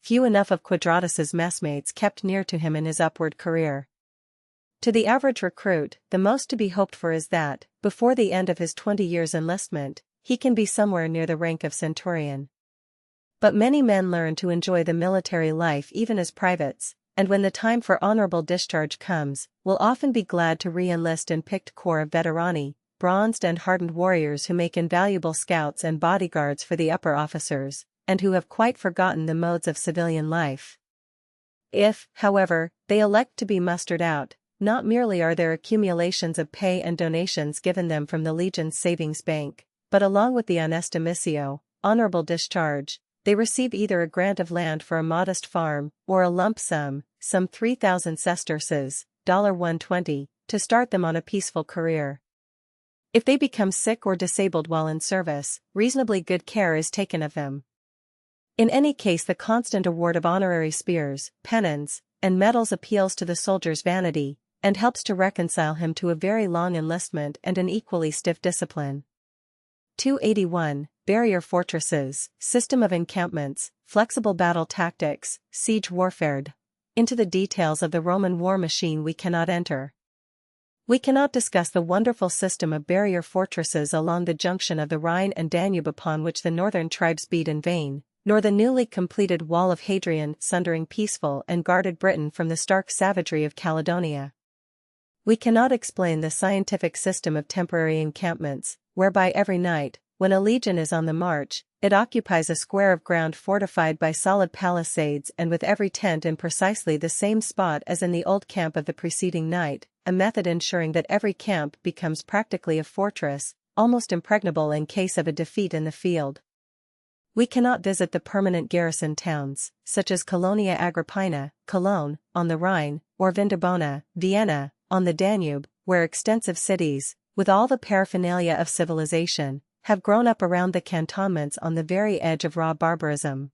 Few enough of Quadratus's messmates kept near to him in his upward career. To the average recruit, the most to be hoped for is that, before the end of his 20 years' enlistment, he can be somewhere near the rank of centurion. But many men learn to enjoy the military life even as privates, and when the time for honorable discharge comes, will often be glad to re-enlist in picked corps of veterani, bronzed and hardened warriors who make invaluable scouts and bodyguards for the upper officers, and who have quite forgotten the modes of civilian life. If, however, they elect to be mustered out, not merely are there accumulations of pay and donations given them from the legion's savings bank, but along with the onestimitio, honorable discharge, they receive either a grant of land for a modest farm, or a lump sum, some 3,000 sesterces, $120, to start them on a peaceful career. If they become sick or disabled while in service, reasonably good care is taken of them. In any case, the constant award of honorary spears, pennons, and medals appeals to the soldier's vanity, and helps to reconcile him to a very long enlistment and an equally stiff discipline. 281. Barrier fortresses, system of encampments, flexible battle tactics, siege warfare. Into the details of the Roman war machine we cannot enter. We cannot discuss the wonderful system of barrier fortresses along the junction of the Rhine and Danube upon which the northern tribes beat in vain, nor the newly completed wall of Hadrian sundering peaceful and guarded Britain from the stark savagery of Caledonia. We cannot explain the scientific system of temporary encampments, whereby every night, when a legion is on the march, it occupies a square of ground fortified by solid palisades and with every tent in precisely the same spot as in the old camp of the preceding night, a method ensuring that every camp becomes practically a fortress, almost impregnable in case of a defeat in the field. We cannot visit the permanent garrison towns, such as Colonia Agrippina, Cologne, on the Rhine, or Vindobona, Vienna, on the Danube, where extensive cities, with all the paraphernalia of civilization, have grown up around the cantonments on the very edge of raw barbarism.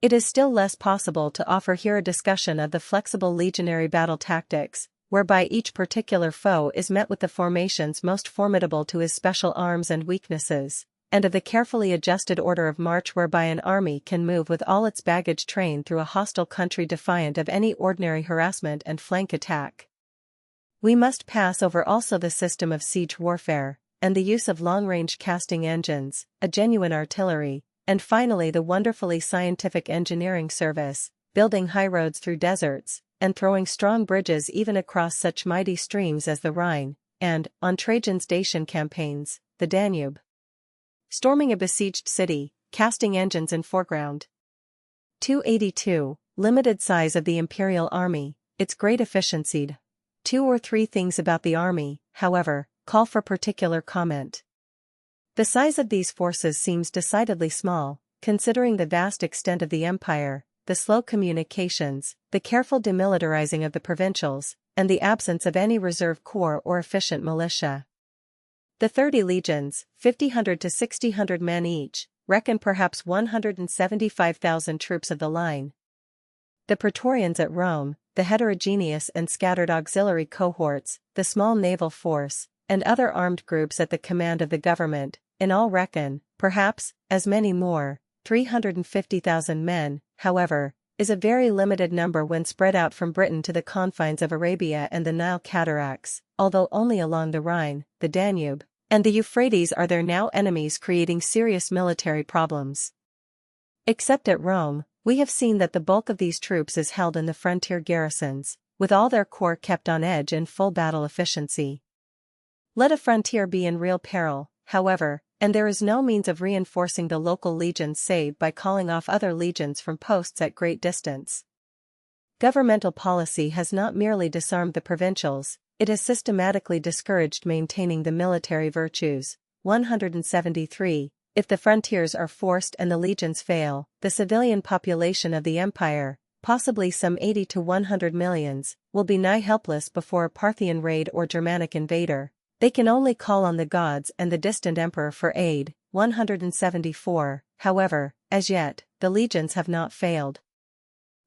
It is still less possible to offer here a discussion of the flexible legionary battle tactics, whereby each particular foe is met with the formations most formidable to his special arms and weaknesses, and of the carefully adjusted order of march whereby an army can move with all its baggage train through a hostile country defiant of any ordinary harassment and flank attack. We must pass over also the system of siege warfare, and the use of long-range casting engines, a genuine artillery, and finally the wonderfully scientific engineering service, building highroads through deserts, and throwing strong bridges even across such mighty streams as the Rhine, and, on Trajan's Dacian campaigns, the Danube. Storming a besieged city, casting engines in foreground. 282. Limited size of the imperial army, its great efficiency. 2 or 3 things about the army, however, call for particular comment. The size of these forces seems decidedly small, considering the vast extent of the empire, the slow communications, the careful demilitarizing of the provincials, and the absence of any reserve corps or efficient militia. The 30 legions, 50,000 to 60,000 men each, reckon perhaps 175,000 troops of the line. The praetorians at Rome, the heterogeneous and scattered auxiliary cohorts, the small naval force, and other armed groups at the command of the government, in all reckon, perhaps, as many more, 350,000 men, however, is a very limited number when spread out from Britain to the confines of Arabia and the Nile cataracts, although only along the Rhine, the Danube, and the Euphrates are their now enemies, creating serious military problems. Except at Rome, we have seen that the bulk of these troops is held in the frontier garrisons, with all their corps kept on edge in full battle efficiency. Let a frontier be in real peril, however, and there is no means of reinforcing the local legions save by calling off other legions from posts at great distance. Governmental policy has not merely disarmed the provincials, it has systematically discouraged maintaining the military virtues. 173. If the frontiers are forced and the legions fail, the civilian population of the empire, possibly some 80 to 100 millions, will be nigh helpless before a Parthian raid or Germanic invader. They can only call on the gods and the distant emperor for aid. 174. However, as yet, the legions have not failed.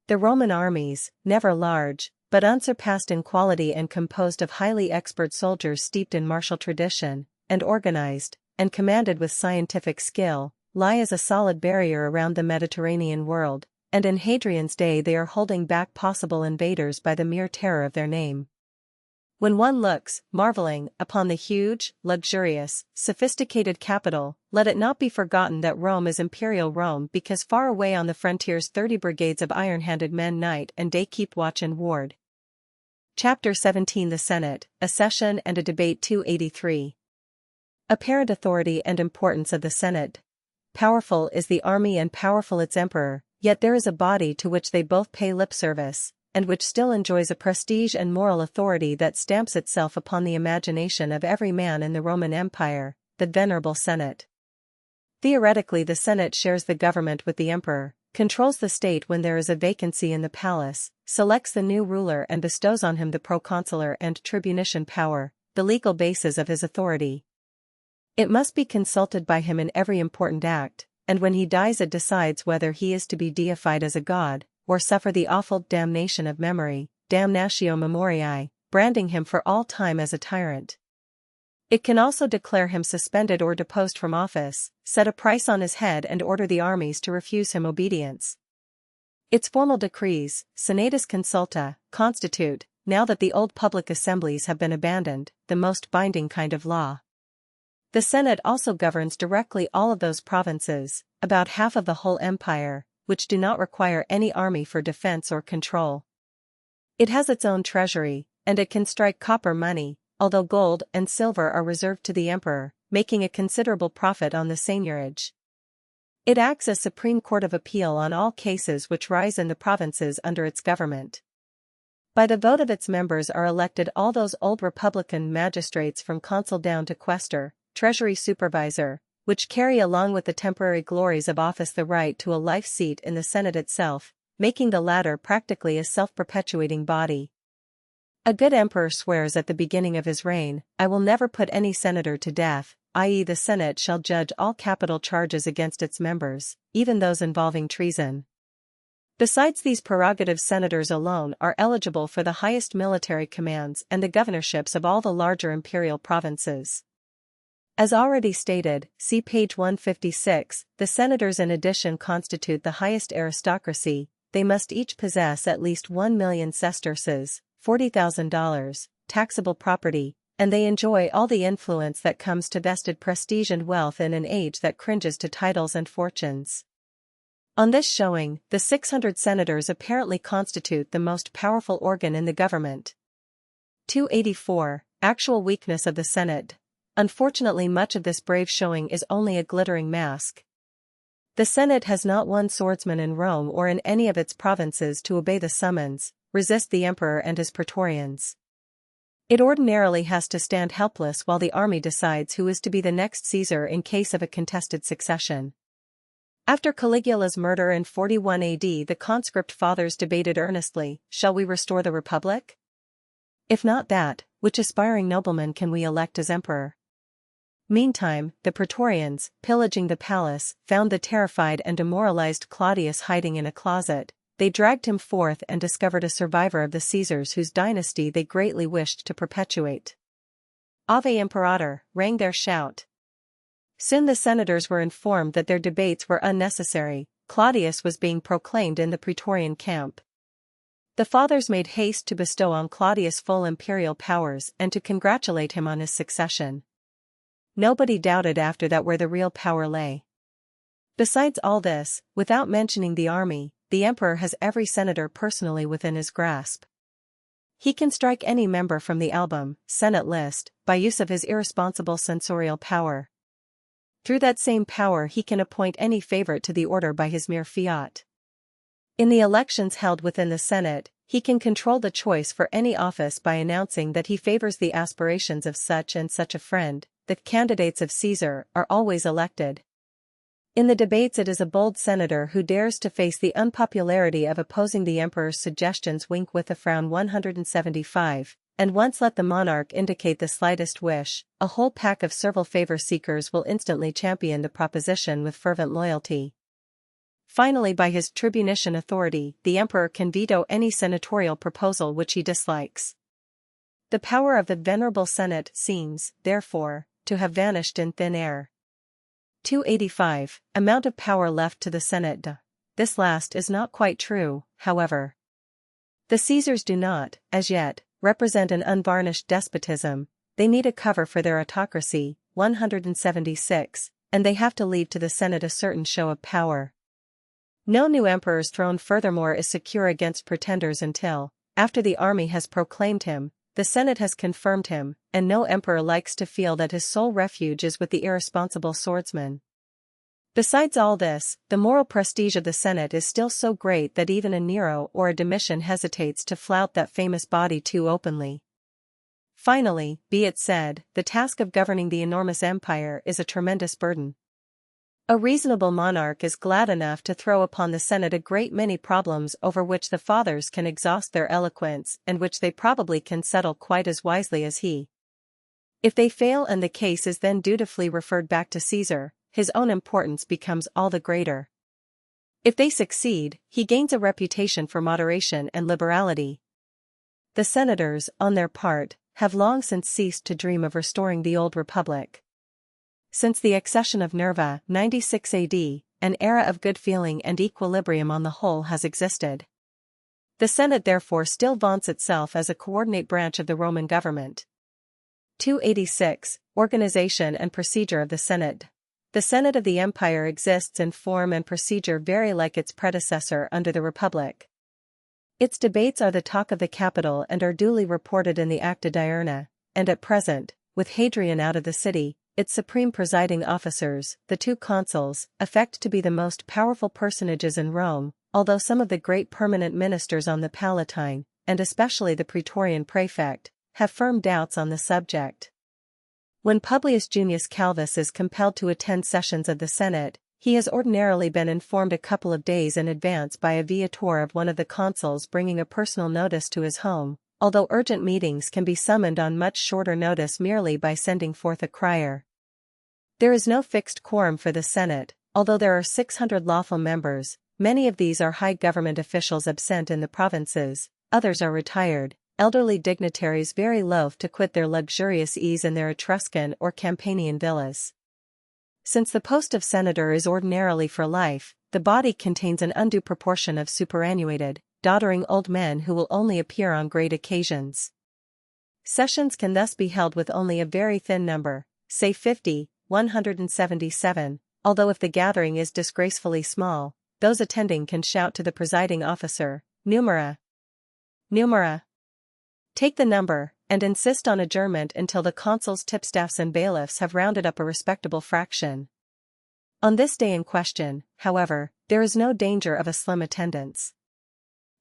The Roman armies, never large, but unsurpassed in quality and composed of highly expert soldiers steeped in martial tradition, and organized, and commanded with scientific skill, lie as a solid barrier around the Mediterranean world, and in Hadrian's day they are holding back possible invaders by the mere terror of their name. When one looks, marveling, upon the huge, luxurious, sophisticated capital, let it not be forgotten that Rome is imperial Rome because far away on the frontiers 30 brigades of iron-handed men night and day keep watch and ward. Chapter 17 The Senate, a Session and a Debate 283. Apparent authority and importance of the Senate. Powerful is the army and powerful its emperor, yet there is a body to which they both pay lip service, and which still enjoys a prestige and moral authority that stamps itself upon the imagination of every man in the Roman Empire, the venerable Senate. Theoretically, the Senate shares the government with the emperor, controls the state when there is a vacancy in the palace, selects the new ruler and bestows on him the proconsular and tribunician power, the legal basis of his authority. It must be consulted by him in every important act, and when he dies it decides whether he is to be deified as a god, or suffer the awful damnation of memory, damnatio memoriae, branding him for all time as a tyrant. It can also declare him suspended or deposed from office, set a price on his head and order the armies to refuse him obedience. Its formal decrees, senatus consulta, constitute, now that the old public assemblies have been abandoned, the most binding kind of law. The Senate also governs directly all of those provinces, about half of the whole empire, which do not require any army for defense or control. It has its own treasury, and it can strike copper money, although gold and silver are reserved to the emperor, making a considerable profit on the seigniorage. It acts as supreme court of appeal on all cases which rise in the provinces under its government. By the vote of its members are elected all those old republican magistrates from consul down to quaestor, treasury supervisor, which carry along with the temporary glories of office the right to a life seat in the Senate itself, making the latter practically a self-perpetuating body. A good emperor swears at the beginning of his reign, "I will never put any senator to death," i.e. the Senate shall judge all capital charges against its members, even those involving treason. Besides these prerogatives, senators alone are eligible for the highest military commands and the governorships of all the larger imperial provinces. As already stated, see page 156, the senators in addition constitute the highest aristocracy. They must each possess at least 1,000,000 sesterces, $40,000, taxable property, and they enjoy all the influence that comes to vested prestige and wealth in an age that cringes to titles and fortunes. On this showing, the 600 senators apparently constitute the most powerful organ in the government. 284. Actual weakness of the Senate. Unfortunately, much of this brave showing is only a glittering mask. The Senate has not one swordsman in Rome or in any of its provinces to obey the summons, resist the emperor and his praetorians. It ordinarily has to stand helpless while the army decides who is to be the next Caesar in case of a contested succession. After Caligula's murder in 41 AD, the conscript fathers debated earnestly, shall we restore the republic? If not that, which aspiring nobleman can we elect as emperor? Meantime, the praetorians, pillaging the palace, found the terrified and demoralized Claudius hiding in a closet, they dragged him forth and discovered a survivor of the Caesars whose dynasty they greatly wished to perpetuate. "Ave Imperator!" rang their shout. Soon the senators were informed that their debates were unnecessary. Claudius was being proclaimed in the Praetorian camp. The fathers made haste to bestow on Claudius full imperial powers and to congratulate him on his succession. Nobody doubted after that where the real power lay. Besides all this, without mentioning the army, the emperor has every senator personally within his grasp. He can strike any member from the album, Senate list, by use of his irresponsible censorial power. Through that same power he can appoint any favorite to the order by his mere fiat. In the elections held within the Senate, he can control the choice for any office by announcing that he favors the aspirations of such and such a friend. The candidates of Caesar are always elected. In the debates it is a bold senator who dares to face the unpopularity of opposing the emperor's suggestions. Wink with a frown. 175, and once let the monarch indicate the slightest wish, a whole pack of servile favor seekers will instantly champion the proposition with fervent loyalty. Finally, by his tribunician authority, the emperor can veto any senatorial proposal which he dislikes. The power of the venerable Senate seems, therefore, to have vanished in thin air. 285. Amount of power left to the Senate. This last is not quite true, however. The Caesars do not, as yet, represent an unvarnished despotism. They need a cover for their autocracy. 176, and they have to leave to the Senate a certain show of power. No new emperor's throne furthermore is secure against pretenders until, after the army has proclaimed him, the Senate has confirmed him, and no emperor likes to feel that his sole refuge is with the irresponsible swordsman. Besides all this, the moral prestige of the Senate is still so great that even a Nero or a Domitian hesitates to flout that famous body too openly. Finally, be it said, the task of governing the enormous empire is a tremendous burden. A reasonable monarch is glad enough to throw upon the Senate a great many problems over which the fathers can exhaust their eloquence and which they probably can settle quite as wisely as he. If they fail and the case is then dutifully referred back to Caesar, his own importance becomes all the greater. If they succeed, he gains a reputation for moderation and liberality. The senators, on their part, have long since ceased to dream of restoring the old republic. Since the accession of Nerva, 96 AD, an era of good feeling and equilibrium on the whole has existed. The Senate therefore still vaunts itself as a coordinate branch of the Roman government. 286. Organization and procedure of the Senate. The Senate of the Empire exists in form and procedure very like its predecessor under the Republic. Its debates are the talk of the capital and are duly reported in the Acta Diurna, and at present, with Hadrian out of the city, its supreme presiding officers, the two consuls, affect to be the most powerful personages in Rome, although some of the great permanent ministers on the Palatine, and especially the Praetorian prefect, have firm doubts on the subject. When Publius Junius Calvus is compelled to attend sessions of the Senate, he has ordinarily been informed a couple of days in advance by a viator of one of the consuls bringing a personal notice to his home, although urgent meetings can be summoned on much shorter notice merely by sending forth a crier. There is no fixed quorum for the Senate, although there are 600 lawful members. Many of these are high government officials absent in the provinces, others are retired, elderly dignitaries very loath to quit their luxurious ease in their Etruscan or Campanian villas. Since the post of senator is ordinarily for life, the body contains an undue proportion of superannuated, doddering old men who will only appear on great occasions. Sessions can thus be held with only a very thin number, say 50, 177, although if the gathering is disgracefully small, those attending can shout to the presiding officer, "Numera! Numera!" Take the number, and insist on adjournment until the consuls, tipstaffs and bailiffs have rounded up a respectable fraction. On this day in question, however, there is no danger of a slim attendance.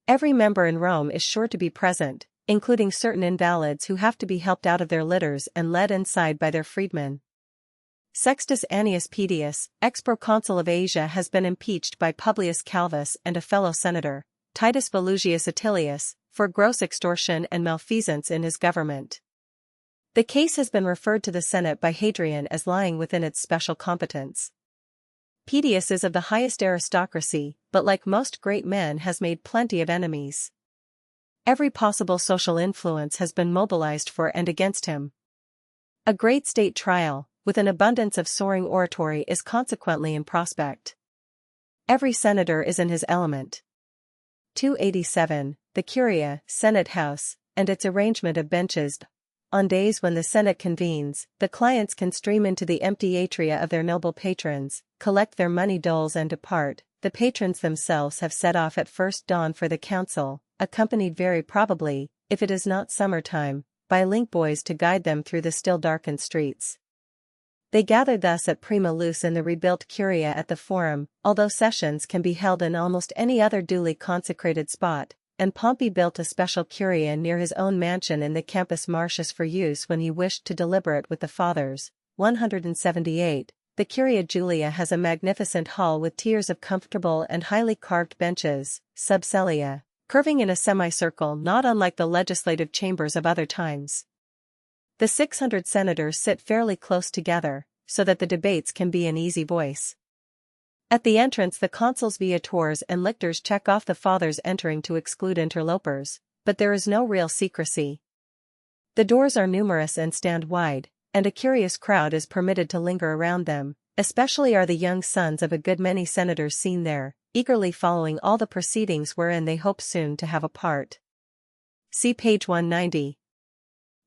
Every member in Rome is sure to be present, including certain invalids who have to be helped out of their litters and led inside by their freedmen. Sextus Annius Pedius, ex-proconsul of Asia, has been impeached by Publius Calvus and a fellow senator, Titus Volusius Attilius, for gross extortion and malfeasance in his government. The case has been referred to the Senate by Hadrian as lying within its special competence. Pedius is of the highest aristocracy, but like most great men has made plenty of enemies. Every possible social influence has been mobilized for and against him. A great state trial, with an abundance of soaring oratory, is consequently in prospect. Every senator is in his element. 287. The Curia, Senate House, and its arrangement of benches. On days when the Senate convenes, the clients can stream into the empty atria of their noble patrons, collect their money doles and depart. The patrons themselves have set off at first dawn for the council, accompanied very probably, if it is not summertime, by link boys to guide them through the still darkened streets. They gather thus at prima luce in the rebuilt Curia at the Forum, although sessions can be held in almost any other duly consecrated spot, and Pompey built a special Curia near his own mansion in the Campus Martius for use when he wished to deliberate with the Fathers. 178. The Curia Julia has a magnificent hall with tiers of comfortable and highly carved benches, subcellia, curving in a semicircle not unlike the legislative chambers of other times. The 600 senators sit fairly close together, so that the debates can be in easy voice. At the entrance the consuls viators and lictors check off the Fathers entering to exclude interlopers, but there is no real secrecy. The doors are numerous and stand wide, and a curious crowd is permitted to linger around them, especially are the young sons of a good many senators seen there, eagerly following all the proceedings wherein they hope soon to have a part. See page 190.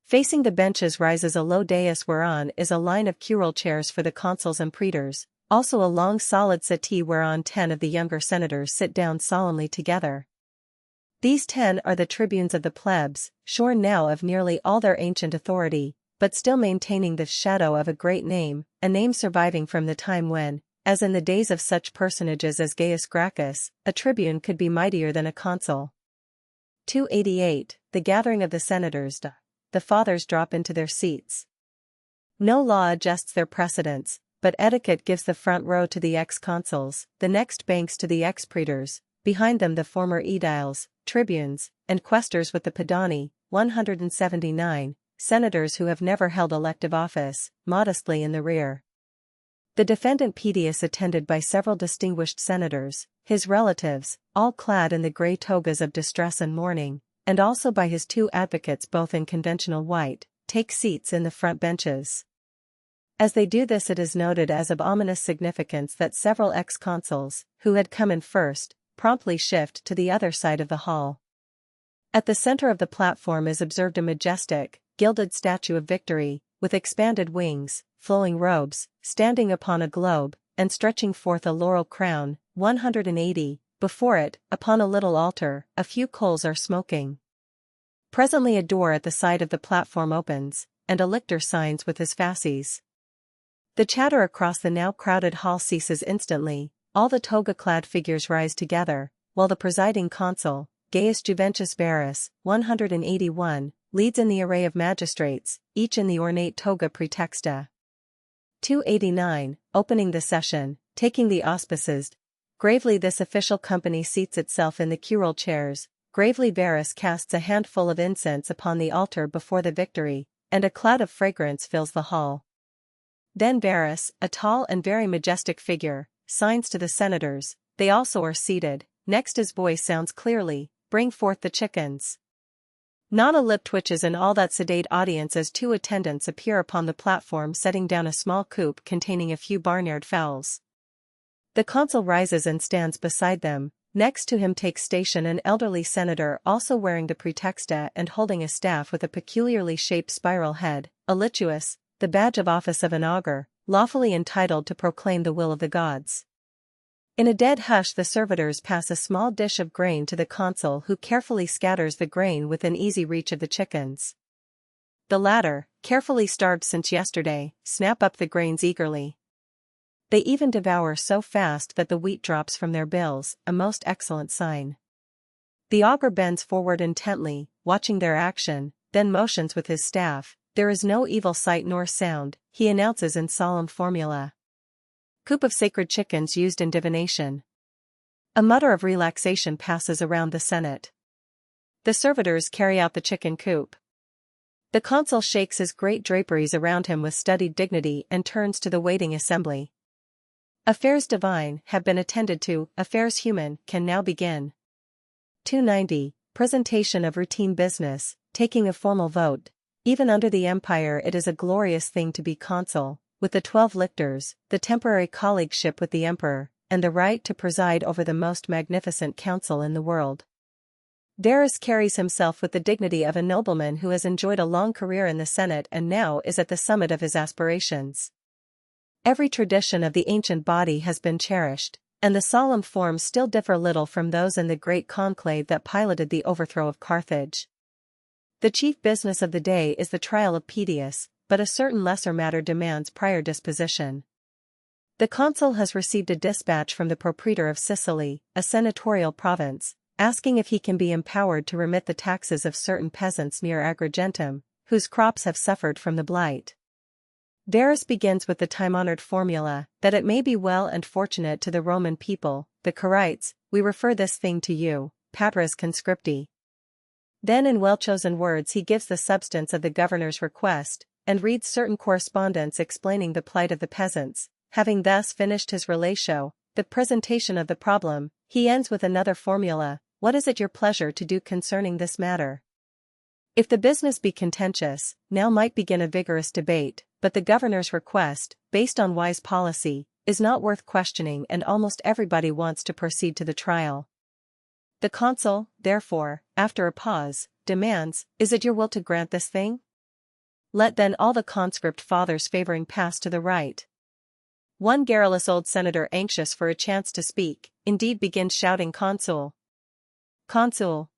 Facing the benches rises a low dais whereon is a line of curule chairs for the consuls and praetors, also a long solid settee whereon 10 of the younger senators sit down solemnly together. These 10 are the tribunes of the plebs, shorn now of nearly all their ancient authority, but still maintaining the shadow of a great name, a name surviving from the time when, as in the days of such personages as Gaius Gracchus, a tribune could be mightier than a consul. 288. The gathering of the senators. The Fathers drop into their seats. No law adjusts their precedence, but etiquette gives the front row to the ex-consuls, the next banks to the ex-praetors, behind them the former aediles, tribunes, and quaestors with the pedani. 179. Senators who have never held elective office, modestly in the rear. The defendant Pedius attended by several distinguished senators, his relatives, all clad in the grey togas of distress and mourning, and also by his 2 advocates both in conventional white, take seats in the front benches. As they do this it is noted as of ominous significance that several ex-consuls, who had come in first, promptly shift to the other side of the hall. At the center of the platform is observed a majestic, gilded statue of Victory, with expanded wings, flowing robes, standing upon a globe, and stretching forth a laurel crown. 180. Before it, upon a little altar, a few coals are smoking. Presently a door at the side of the platform opens, and a lictor signs with his fasces. The chatter across the now crowded hall ceases instantly, all the toga-clad figures rise together, while the presiding consul, Gaius Juventus Verus, 181, leads in the array of magistrates, each in the ornate toga praetexta. 289. Opening the session, taking the auspices. Gravely this official company seats itself in the curule chairs, gravely Verus casts a handful of incense upon the altar before the Victory, and a cloud of fragrance fills the hall. Then Verus, a tall and very majestic figure, signs to the senators, they also are seated. Next his voice sounds clearly, "Bring forth the chickens." Not a lip twitches in all that sedate audience as 2 attendants appear upon the platform setting down a small coop containing a few barnyard fowls. The consul rises and stands beside them. Next to him takes station an elderly senator also wearing the praetexta and holding a staff with a peculiarly shaped spiral head, a lituus, the badge of office of an augur, lawfully entitled to proclaim the will of the gods. In a dead hush the servitors pass a small dish of grain to the consul, who carefully scatters the grain within easy reach of the chickens. The latter, carefully starved since yesterday, snap up the grains eagerly. They even devour so fast that the wheat drops from their bills, a most excellent sign. The augur bends forward intently, watching their action, then motions with his staff. There is no evil sight nor sound, he announces in solemn formula. Coop of sacred chickens used in divination. A mutter of relaxation passes around the Senate. The servitors carry out the chicken coop. The consul shakes his great draperies around him with studied dignity and turns to the waiting assembly. Affairs divine have been attended to, affairs human can now begin. 290. Presentation of routine business, taking a formal vote. Even under the empire it is a glorious thing to be consul, with the 12 lictors, the temporary colleagueship with the emperor, and the right to preside over the most magnificent council in the world. Verus carries himself with the dignity of a nobleman who has enjoyed a long career in the Senate and now is at the summit of his aspirations. Every tradition of the ancient body has been cherished, and the solemn forms still differ little from those in the great conclave that piloted the overthrow of Carthage. The chief business of the day is the trial of Pedius, but a certain lesser matter demands prior disposition. The consul has received a dispatch from the propraetor of Sicily, a senatorial province, asking if he can be empowered to remit the taxes of certain peasants near Agrigentum, whose crops have suffered from the blight. Verus begins with the time-honored formula, that it may be well and fortunate to the Roman people, the Carites, we refer this thing to you, Patras Conscripti. Then in well-chosen words he gives the substance of the governor's request, and reads certain correspondence explaining the plight of the peasants. Having thus finished his relatio, the presentation of the problem, he ends with another formula, what is it your pleasure to do concerning this matter? If the business be contentious, now might begin a vigorous debate, but the governor's request, based on wise policy, is not worth questioning and almost everybody wants to proceed to the trial. The consul, therefore, after a pause, demands, is it your will to grant this thing? Let then all the conscript fathers favoring pass to the right. One garrulous old senator anxious for a chance to speak, indeed begins shouting Consul! Consul!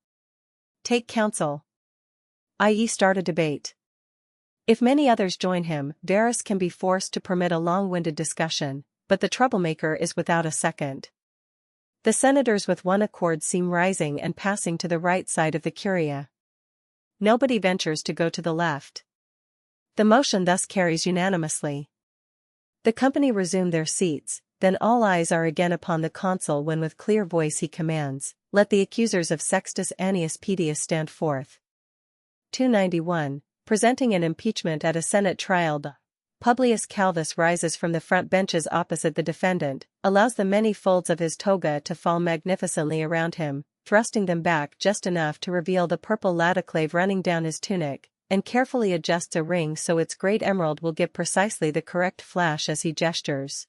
Take counsel! I.e. start a debate. If many others join him, Verus can be forced to permit a long-winded discussion, but the troublemaker is without a second. The senators with one accord seem rising and passing to the right side of the curia. Nobody ventures to go to the left. The motion thus carries unanimously. The company resume their seats, then all eyes are again upon the consul when with clear voice he commands, let the accusers of Sextus Annius Pedius stand forth. 291. Presenting an impeachment at a Senate trial. Publius Calvus rises from the front benches opposite the defendant, allows the many folds of his toga to fall magnificently around him, thrusting them back just enough to reveal the purple latticlave running down his tunic, and carefully adjusts a ring so its great emerald will give precisely the correct flash as he gestures.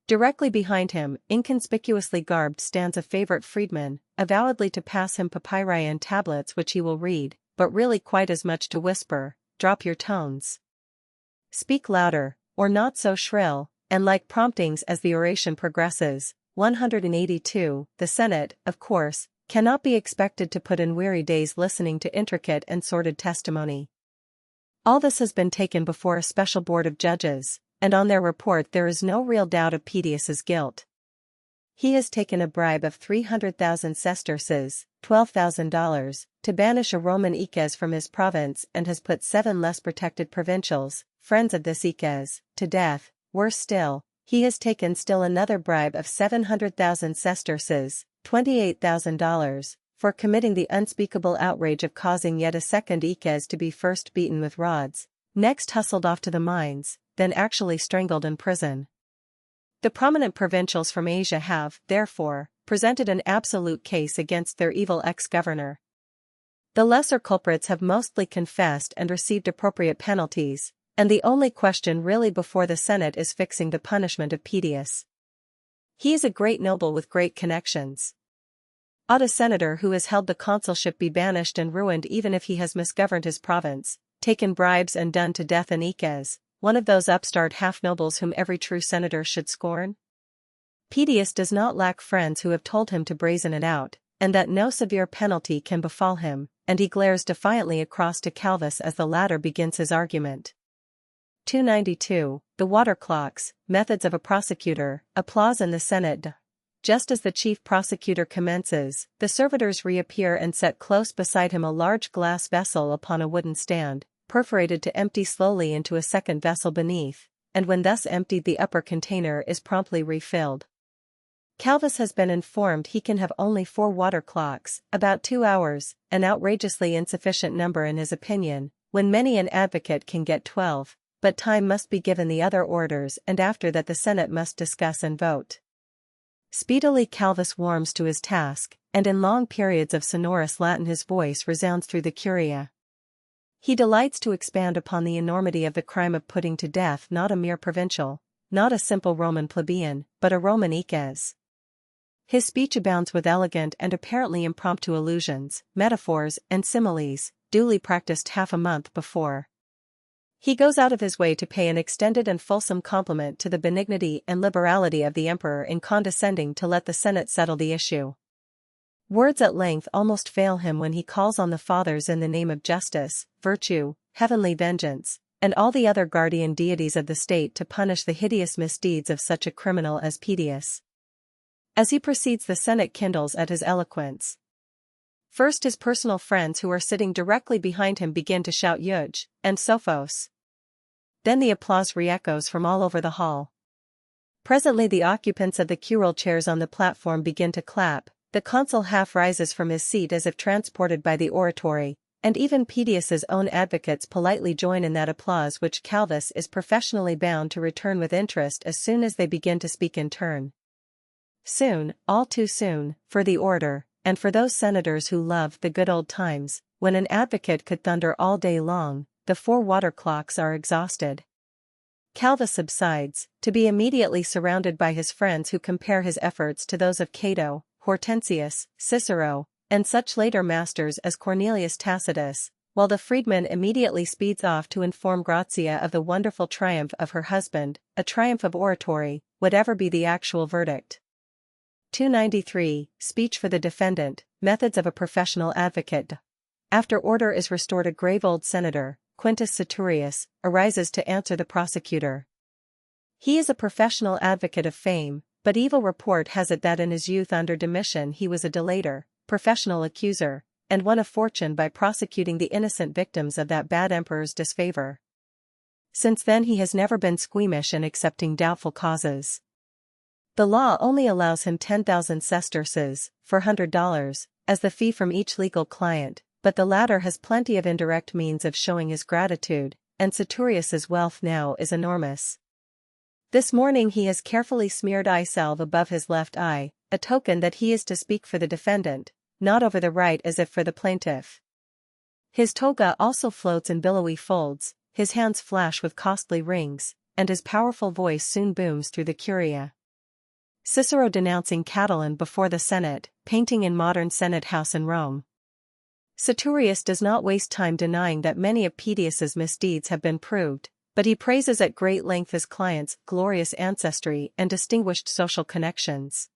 Directly behind him, inconspicuously garbed, stands a favorite freedman, avowedly to pass him papyri and tablets which he will read, but really quite as much to whisper, drop your tones. Speak louder, or not so shrill, and like promptings as the oration progresses. 182. The Senate, of course, cannot be expected to put in weary days listening to intricate and sordid testimony. All this has been taken before a special board of judges, and on their report there is no real doubt of Pedius's guilt. He has taken a bribe of 300,000 sesterces, $12,000, to banish a Roman eques from his province and has put 7 less protected provincials, friends of this eques, to death. Worse still, he has taken still another bribe of 700,000 sesterces, $28,000, for committing the unspeakable outrage of causing yet a second eques to be first beaten with rods, next hustled off to the mines, then actually strangled in prison. The prominent provincials from Asia have, therefore, presented an absolute case against their evil ex-governor. The lesser culprits have mostly confessed and received appropriate penalties, and the only question really before the Senate is fixing the punishment of Pedius. He is a great noble with great connections. Ought a senator who has held the consulship be banished and ruined even if he has misgoverned his province, taken bribes and done to death an eques, one of those upstart half-nobles whom every true senator should scorn? Pedius does not lack friends who have told him to brazen it out, and that no severe penalty can befall him, and he glares defiantly across to Calvus as the latter begins his argument. 292. The water clocks, methods of a prosecutor, applause in the Senate. Just as the chief prosecutor commences, the servitors reappear and set close beside him a large glass vessel upon a wooden stand, perforated to empty slowly into a second vessel beneath, and when thus emptied the upper container is promptly refilled. Calvus has been informed he can have only 4 water clocks, about 2 hours, an outrageously insufficient number in his opinion, when many an advocate can get 12, but time must be given the other orators, and after that the Senate must discuss and vote. Speedily Calvus warms to his task, and in long periods of sonorous Latin his voice resounds through the Curia. He delights to expand upon the enormity of the crime of putting to death not a mere provincial, not a simple Roman plebeian, but a Roman eques. His speech abounds with elegant and apparently impromptu allusions, metaphors, and similes, duly practiced half a month before. He goes out of his way to pay an extended and fulsome compliment to the benignity and liberality of the emperor in condescending to let the Senate settle the issue. Words at length almost fail him when he calls on the fathers in the name of justice, virtue, heavenly vengeance, and all the other guardian deities of the state to punish the hideous misdeeds of such a criminal as Pedius. As he proceeds, the Senate kindles at his eloquence. First his personal friends who are sitting directly behind him begin to shout Euge and Sophos. Then the applause re-echoes from all over the hall. Presently the occupants of the curule chairs on the platform begin to clap, the consul half rises from his seat as if transported by the oratory, and even Pedius's own advocates politely join in that applause which Calvus is professionally bound to return with interest as soon as they begin to speak in turn. Soon, all too soon, for the orator, and for those senators who love the good old times, when an advocate could thunder all day long, the 4 water clocks are exhausted. Calvus subsides, to be immediately surrounded by his friends who compare his efforts to those of Cato, Hortensius, Cicero, and such later masters as Cornelius Tacitus, while the freedman immediately speeds off to inform Grazia of the wonderful triumph of her husband, a triumph of oratory, whatever be the actual verdict. 293, Speech for the defendant, Methods of a professional advocate. After order is restored, a grave old senator, Quintus Saturius, arises to answer the prosecutor. He is a professional advocate of fame, but evil report has it that in his youth under Domitian he was a delator, professional accuser, and won a fortune by prosecuting the innocent victims of that bad emperor's disfavor. Since then he has never been squeamish in accepting doubtful causes. The law only allows him 10,000 sesterces, $400, as the fee from each legal client, but the latter has plenty of indirect means of showing his gratitude, and Saturius's wealth now is enormous. This morning he has carefully smeared eye salve above his left eye, a token that he is to speak for the defendant, not over the right as if for the plaintiff. His toga also floats in billowy folds, his hands flash with costly rings, and his powerful voice soon booms through the Curia. Cicero denouncing Catiline before the Senate, painting in modern Senate house in Rome. Saturius does not waste time denying that many of Pedius's misdeeds have been proved, but he praises at great length his client's glorious ancestry and distinguished social connections.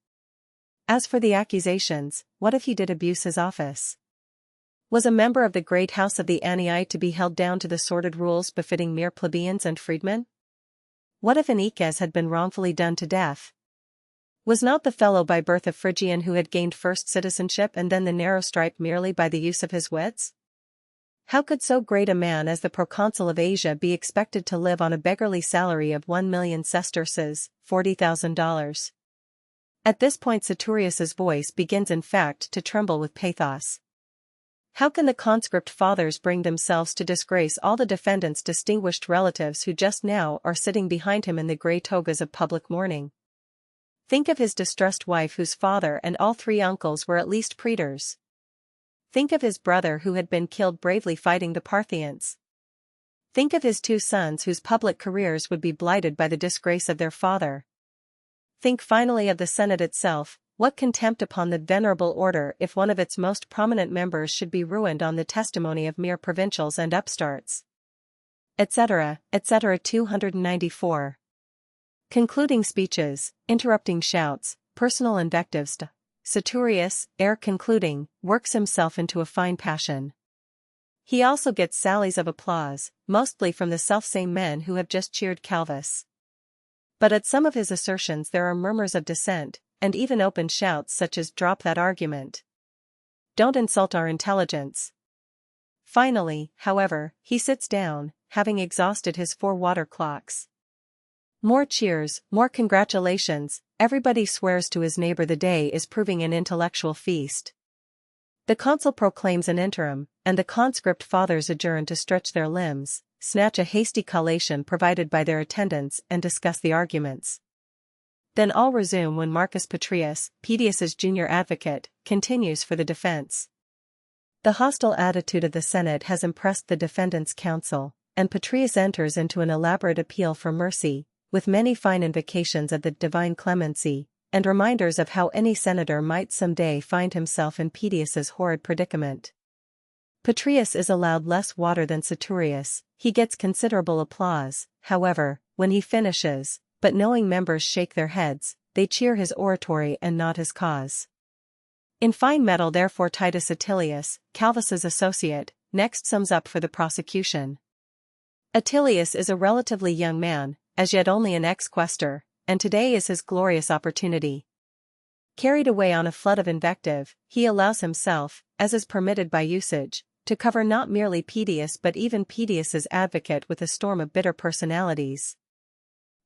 As for the accusations, what if he did abuse his office? Was a member of the great house of the Anii to be held down to the sordid rules befitting mere plebeians and freedmen? What if an eques had been wrongfully done to death? Was not the fellow by birth a Phrygian who had gained first citizenship and then the narrow stripe merely by the use of his wits? How could so great a man as the proconsul of Asia be expected to live on a beggarly salary of 1,000,000 sesterces, $40,000? At this point Saturius's voice begins in fact to tremble with pathos. How can the conscript fathers bring themselves to disgrace all the defendant's distinguished relatives who just now are sitting behind him in the grey togas of public mourning? Think of his distressed wife whose father and all 3 uncles were at least praetors. Think of his brother who had been killed bravely fighting the Parthians. Think of his 2 sons whose public careers would be blighted by the disgrace of their father. Think finally of the Senate itself. What contempt upon the venerable order if one of its most prominent members should be ruined on the testimony of mere provincials and upstarts. Etc., etc. 294. Concluding speeches, interrupting shouts, personal invectives. Saturius, ere concluding, works himself into a fine passion. He also gets sallies of applause, mostly from the selfsame men who have just cheered Calvus. But at some of his assertions there are murmurs of dissent, and even open shouts such as "Drop that argument. Don't insult our intelligence." Finally, however, he sits down, having exhausted his 4 water clocks. More cheers, more congratulations, everybody swears to his neighbor the day is proving an intellectual feast. The consul proclaims an interim, and the conscript fathers adjourn to stretch their limbs, snatch a hasty collation provided by their attendants and discuss the arguments. Then all resume when Marcus Petreius, Pedius's junior advocate, continues for the defense. The hostile attitude of the Senate has impressed the defendant's counsel, and Petreius enters into an elaborate appeal for mercy, with many fine invocations of the divine clemency, and reminders of how any senator might someday find himself in Pedius's horrid predicament. Petreius is allowed less water than Saturius. He gets considerable applause, however, when he finishes, but knowing members shake their heads, they cheer his oratory and not his cause. In fine metal therefore Titus Attilius, Calvus's associate, next sums up for the prosecution. Attilius is a relatively young man, as yet only an ex-quaestor, and today is his glorious opportunity. Carried away on a flood of invective, he allows himself, as is permitted by usage, to cover not merely Pedius but even Pedius's advocate with a storm of bitter personalities.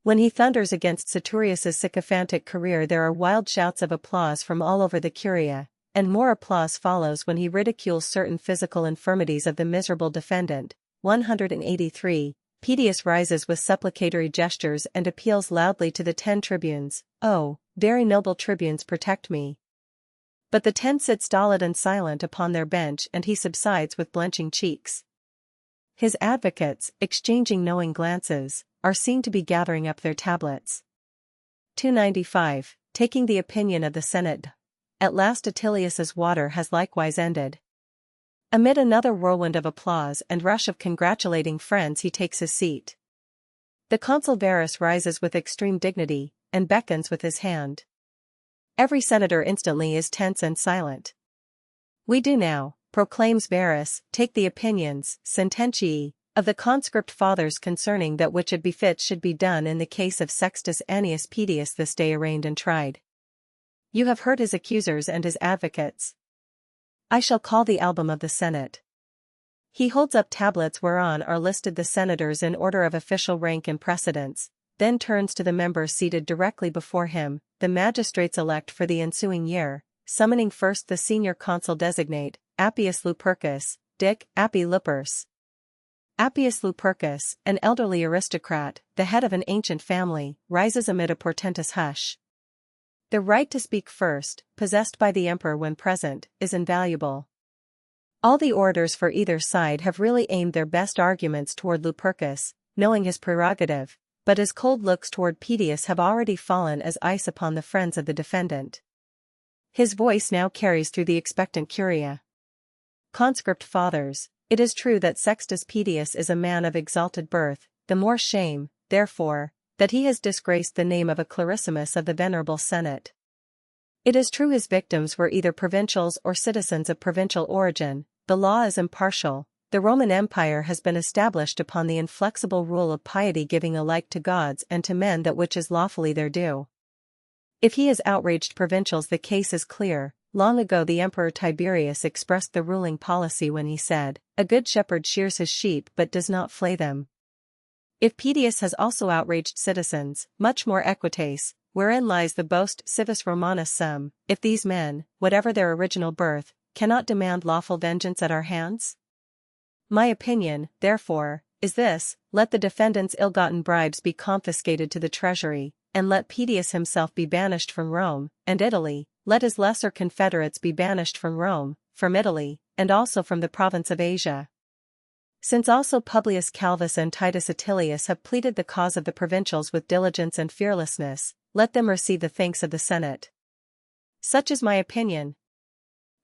When he thunders against Saturius's sycophantic career there are wild shouts of applause from all over the Curia, and more applause follows when he ridicules certain physical infirmities of the miserable defendant. 183. Pedius rises with supplicatory gestures and appeals loudly to the 10 tribunes, "Oh, very noble tribunes, protect me." But the 10 sit stolid and silent upon their bench and he subsides with blenching cheeks. His advocates, exchanging knowing glances, are seen to be gathering up their tablets. 295. Taking the opinion of the Senate. At last Attilius's water has likewise ended. Amid another whirlwind of applause and rush of congratulating friends he takes his seat. The consul Verus rises with extreme dignity, and beckons with his hand. Every senator instantly is tense and silent. "We do now," proclaims Verus, "take the opinions, sententiae, of the conscript fathers concerning that which it befits should be done in the case of Sextus Annius Pedius this day arraigned and tried. You have heard his accusers and his advocates. I shall call the album of the Senate." He holds up tablets whereon are listed the senators in order of official rank and precedence, then turns to the members seated directly before him, the magistrates elect for the ensuing year, summoning first the senior consul designate, Appius Lupercus, Dic. Appi Lupers. Appius Lupercus, an elderly aristocrat, the head of an ancient family, rises amid a portentous hush. The right to speak first, possessed by the emperor when present, is invaluable. All the orators for either side have really aimed their best arguments toward Lupercus, knowing his prerogative, but his cold looks toward Pedius have already fallen as ice upon the friends of the defendant. His voice now carries through the expectant Curia. "Conscript fathers, it is true that Sextus Pedius is a man of exalted birth, the more shame, therefore, that he has disgraced the name of a Clarissimus of the venerable Senate. It is true his victims were either provincials or citizens of provincial origin, the law is impartial, the Roman Empire has been established upon the inflexible rule of piety giving alike to gods and to men that which is lawfully their due. If he has outraged provincials the case is clear. Long ago the Emperor Tiberius expressed the ruling policy when he said, 'A good shepherd shears his sheep but does not flay them.' If Pedius has also outraged citizens, much more equites, wherein lies the boast civis Romanus sum, if these men, whatever their original birth, cannot demand lawful vengeance at our hands? My opinion, therefore, is this: let the defendant's ill-gotten bribes be confiscated to the treasury, and let Pedius himself be banished from Rome, and Italy. Let his lesser confederates be banished from Rome, from Italy, and also from the province of Asia. Since also Publius Calvus and Titus Attilius have pleaded the cause of the provincials with diligence and fearlessness, let them receive the thanks of the Senate. Such is my opinion."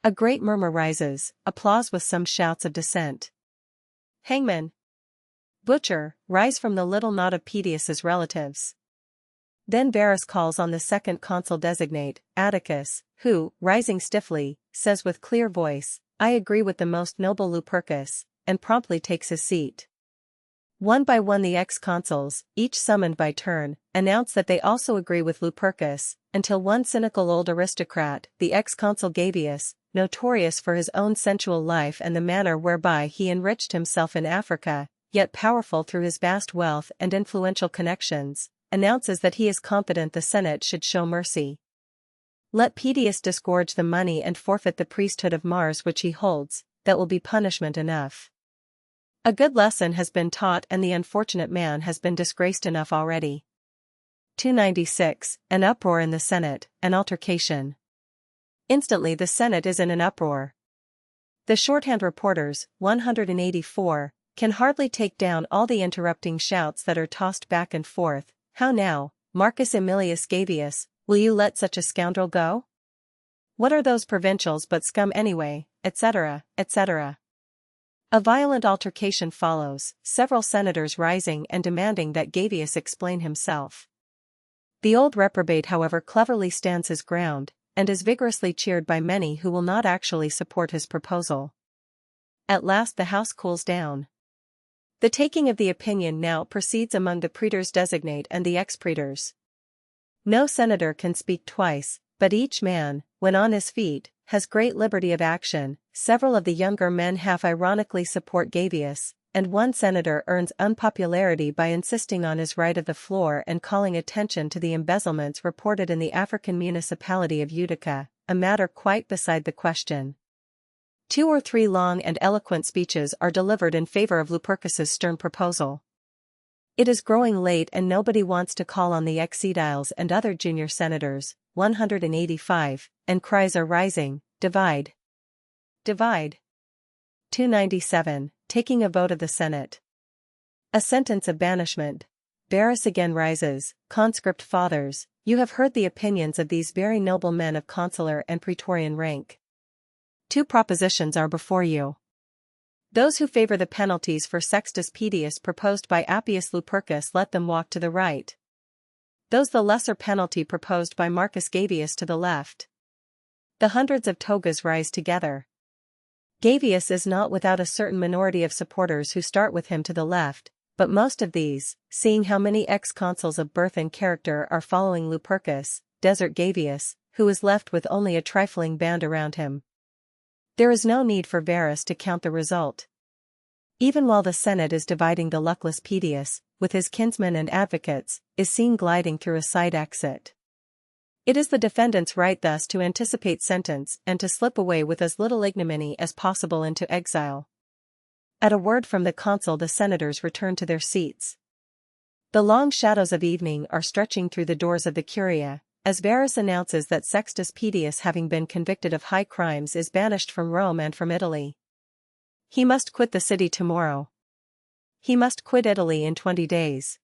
A great murmur rises, applause with some shouts of dissent. "Hangman! Butcher!" rise from the little knot of Pedius's relatives. Then Verus calls on the second consul designate, Atticus, who, rising stiffly, says with clear voice, "I agree with the most noble Lupercus," and promptly takes his seat. One by one the ex-consuls, each summoned by turn, announce that they also agree with Lupercus, until one cynical old aristocrat, the ex-consul Gavius, notorious for his own sensual life and the manner whereby he enriched himself in Africa, yet powerful through his vast wealth and influential connections, announces that he is confident the Senate should show mercy. Let Pedius disgorge the money and forfeit the priesthood of Mars which he holds, that will be punishment enough. A good lesson has been taught and the unfortunate man has been disgraced enough already. 296. An uproar in the Senate, an altercation. Instantly the Senate is in an uproar. The shorthand reporters, 184, can hardly take down all the interrupting shouts that are tossed back and forth. How now, Marcus Aemilius Gavius, will you let such a scoundrel go? What are those provincials but scum anyway, etc., etc. A violent altercation follows, several senators rising and demanding that Gavius explain himself. The old reprobate however cleverly stands his ground, and is vigorously cheered by many who will not actually support his proposal. At last the House cools down. The taking of the opinion now proceeds among the praetors designate and the ex-praetors. No senator can speak twice, but each man, when on his feet, has great liberty of action. Several of the younger men half-ironically support Gavius, and one senator earns unpopularity by insisting on his right of the floor and calling attention to the embezzlements reported in the African municipality of Utica, a matter quite beside the question. 2 or 3 long and eloquent speeches are delivered in favor of Lupercus's stern proposal. It is growing late and nobody wants to call on the ex-ediles and other junior senators, 185, and cries are rising, divide. Divide. 297, taking a vote of the Senate. A sentence of banishment. Varus again rises, conscript fathers, you have heard the opinions of these very noble men of consular and praetorian rank. 2 propositions are before you. Those who favor the penalties for Sextus Pedius proposed by Appius Lupercus, let them walk to the right. Those the lesser penalty proposed by Marcus Gavius to the left. The hundreds of togas rise together. Gavius is not without a certain minority of supporters who start with him to the left, but most of these, seeing how many ex-consuls of birth and character are following Lupercus, desert Gavius, who is left with only a trifling band around him. There is no need for Varus to count the result. Even while the Senate is dividing, the luckless Pedius, with his kinsmen and advocates, is seen gliding through a side exit. It is the defendant's right thus to anticipate sentence and to slip away with as little ignominy as possible into exile. At a word from the consul the senators return to their seats. The long shadows of evening are stretching through the doors of the Curia, as Varus announces that Sextus Pedius, having been convicted of high crimes, is banished from Rome and from Italy. He must quit the city tomorrow. He must quit Italy in 20 days.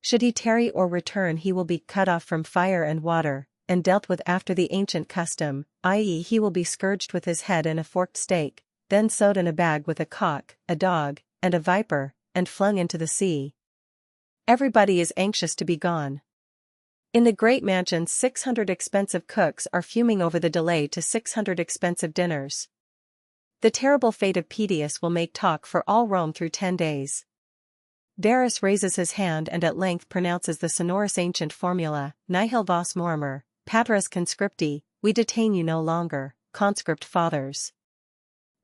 Should he tarry or return, he will be cut off from fire and water, and dealt with after the ancient custom, i.e., he will be scourged with his head in a forked stake, then sewed in a bag with a cock, a dog, and a viper, and flung into the sea. Everybody is anxious to be gone. In the great mansion 600 expensive cooks are fuming over the delay to 600 expensive dinners. The terrible fate of Pedius will make talk for all Rome through 10 days. Varus raises his hand and at length pronounces the sonorous ancient formula, nihil vos morimer, patres conscripti, we detain you no longer, conscript fathers.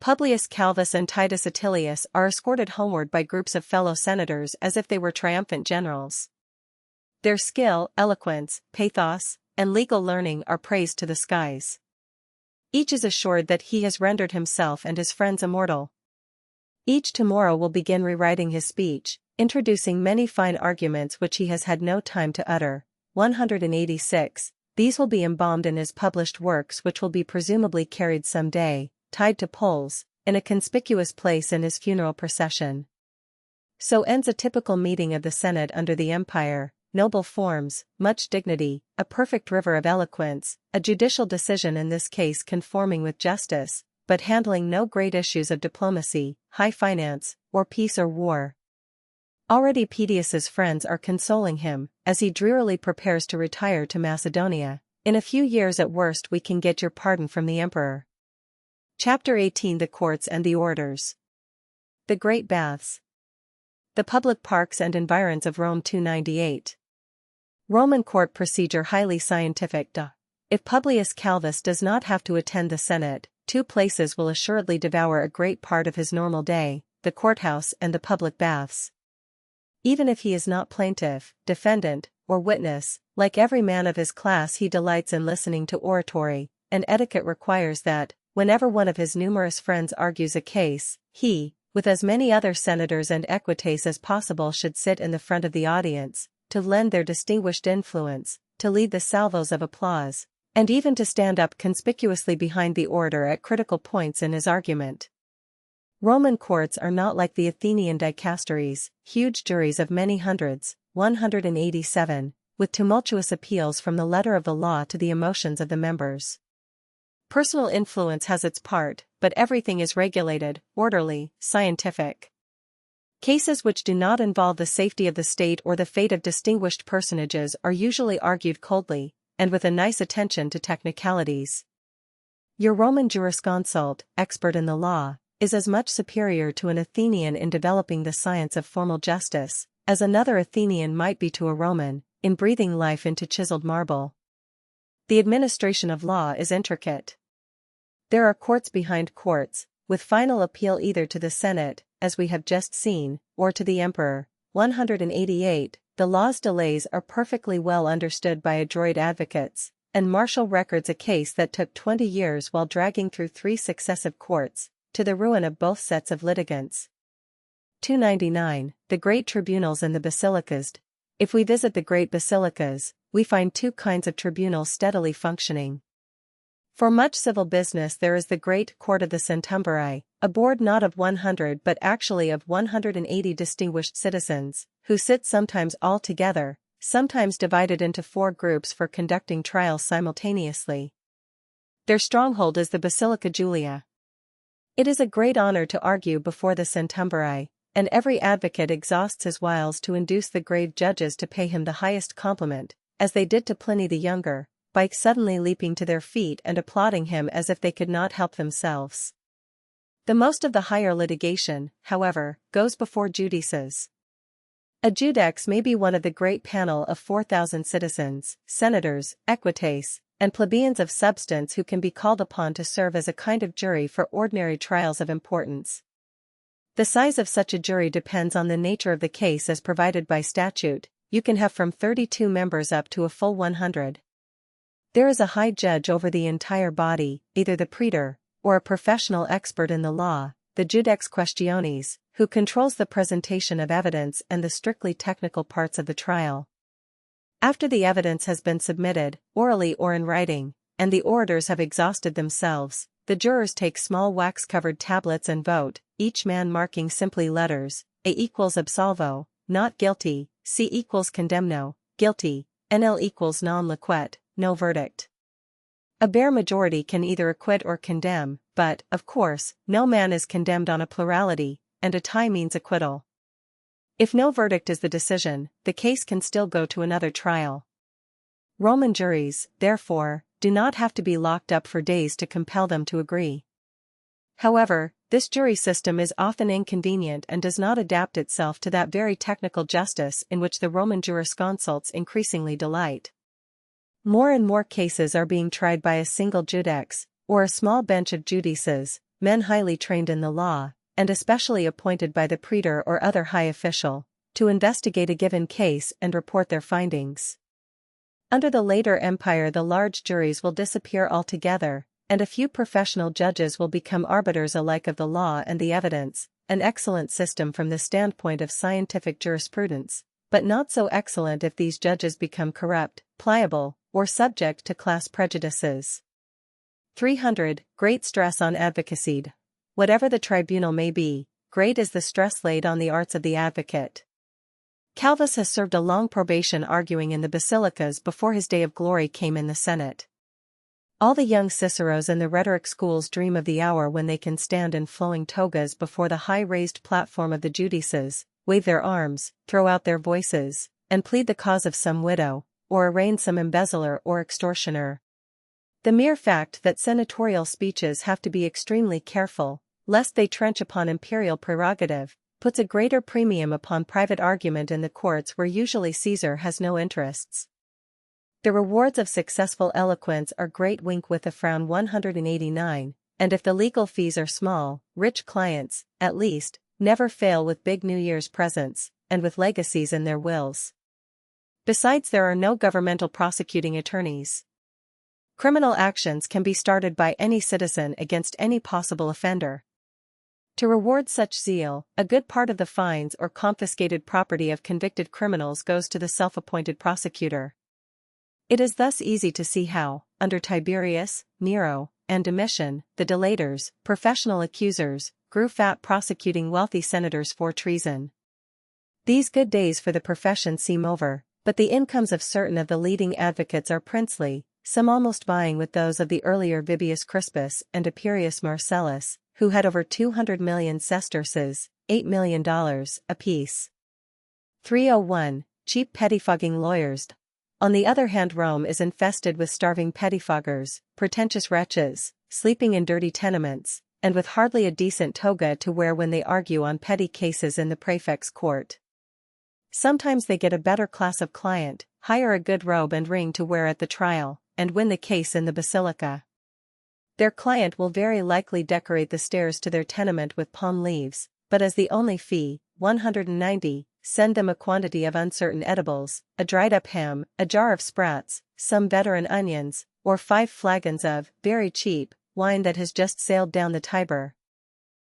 Publius Calvus and Titus Attilius are escorted homeward by groups of fellow senators as if they were triumphant generals. Their skill, eloquence, pathos, and legal learning are praised to the skies. Each is assured that he has rendered himself and his friends immortal. Each tomorrow will begin rewriting his speech, introducing many fine arguments which he has had no time to utter. 186. These will be embalmed in his published works, which will be presumably carried some day, tied to poles, in a conspicuous place in his funeral procession. So ends a typical meeting of the Senate under the Empire. Noble forms, much dignity, a perfect river of eloquence, a judicial decision in this case conforming with justice, but handling no great issues of diplomacy, high finance, or peace or war. Already Pedius's friends are consoling him, as he drearily prepares to retire to Macedonia. In a few years at worst we can get your pardon from the emperor. Chapter 18, the Courts and the Orators. The Great Baths. The public parks and environs of Rome. 298. Roman court procedure highly scientific. If Publius Calvus does not have to attend the Senate, 2 places will assuredly devour a great part of his normal day, the courthouse and the public baths. Even if he is not plaintiff, defendant, or witness, like every man of his class he delights in listening to oratory, and etiquette requires that, whenever one of his numerous friends argues a case, he, with as many other senators and equites as possible should sit in the front of the audience, to lend their distinguished influence, to lead the salvos of applause, and even to stand up conspicuously behind the orator at critical points in his argument. Roman courts are not like the Athenian dicasteries, huge juries of many hundreds, 187, with tumultuous appeals from the letter of the law to the emotions of the members. Personal influence has its part, but everything is regulated, orderly, scientific. Cases which do not involve the safety of the state or the fate of distinguished personages are usually argued coldly, and with a nice attention to technicalities. Your Roman jurisconsult, expert in the law, is as much superior to an Athenian in developing the science of formal justice, as another Athenian might be to a Roman, in breathing life into chiseled marble. The administration of law is intricate. There are courts behind courts, with final appeal either to the Senate, as we have just seen, or to the Emperor. 188. The law's delays are perfectly well understood by adroit advocates, and Marshall records a case that took 20 years while dragging through 3 successive courts, to the ruin of both sets of litigants. 299. The great tribunals in the basilicas. If we visit the great basilicas, we find 2 kinds of tribunals steadily functioning. For much civil business there is the great court of the centumbri, a board not of 100 but actually of 180 distinguished citizens, who sit sometimes all together, sometimes divided into 4 groups for conducting trials simultaneously. Their stronghold is the Basilica Julia. It is a great honor to argue before the centumbri, and every advocate exhausts his wiles to induce the grave judges to pay him the highest compliment, as they did to Pliny the Younger, by suddenly leaping to their feet and applauding him as if they could not help themselves. The most of the higher litigation, however, goes before judices. A judex may be one of the great panel of 4,000 citizens, senators, equites, and plebeians of substance who can be called upon to serve as a kind of jury for ordinary trials of importance. The size of such a jury depends on the nature of the case as provided by statute. You can have from 32 members up to a full 100. There is a high judge over the entire body, either the praetor, or a professional expert in the law, the judex questionis, who controls the presentation of evidence and the strictly technical parts of the trial. After the evidence has been submitted, orally or in writing, and the orators have exhausted themselves, the jurors take small wax-covered tablets and vote, each man marking simply letters, A equals absolvo, not guilty, C equals condemno, guilty, NL equals non liquet, no verdict. A bare majority can either acquit or condemn, but, of course, no man is condemned on a plurality, and a tie means acquittal. If no verdict is the decision, the case can still go to another trial. Roman juries, therefore, do not have to be locked up for days to compel them to agree. However, this jury system is often inconvenient and does not adapt itself to that very technical justice in which the Roman jurisconsults increasingly delight. More and more cases are being tried by a single judex, or a small bench of judices, men highly trained in the law, and especially appointed by the praetor or other high official, to investigate a given case and report their findings. Under the later empire the large juries will disappear altogether, and a few professional judges will become arbiters alike of the law and the evidence, an excellent system from the standpoint of scientific jurisprudence, but not so excellent if these judges become corrupt, pliable, or subject to class prejudices. 300. Great stress on advocacy. Whatever the tribunal may be, great is the stress laid on the arts of the advocate. Calvus has served a long probation arguing in the basilicas before his day of glory came in the Senate. All the young Ciceros in the rhetoric schools dream of the hour when they can stand in flowing togas before the high-raised platform of the judices, wave their arms, throw out their voices, and plead the cause of some widow, or arraign some embezzler or extortioner. The mere fact that senatorial speeches have to be extremely careful, lest they trench upon imperial prerogative, puts a greater premium upon private argument in the courts where usually Caesar has no interests. The rewards of successful eloquence are great. Wink with a frown. 189, and if the legal fees are small, rich clients, at least, never fail with big New Year's presents, and with legacies in their wills. Besides, there are no governmental prosecuting attorneys. Criminal actions can be started by any citizen against any possible offender. To reward such zeal, a good part of the fines or confiscated property of convicted criminals goes to the self-appointed prosecutor. It is thus easy to see how, under Tiberius, Nero, and Domitian, the delators, professional accusers, grew fat prosecuting wealthy senators for treason. These good days for the profession seem over, but the incomes of certain of the leading advocates are princely, some almost vying with those of the earlier Vibius Crispus and Appius Marcellus, who had over 200 million sesterces, $8 million, apiece. 301. Cheap pettifogging lawyers. On the other hand, Rome is infested with starving pettifoggers, pretentious wretches, sleeping in dirty tenements, and with hardly a decent toga to wear when they argue on petty cases in the prefect's court. Sometimes they get a better class of client, hire a good robe and ring to wear at the trial, and win the case in the basilica. Their client will very likely decorate the stairs to their tenement with palm leaves, but as the only fee, 190, send them a quantity of uncertain edibles, a dried-up ham, a jar of sprats, some veteran onions, or 5 flagons of, very cheap, wine that has just sailed down the Tiber.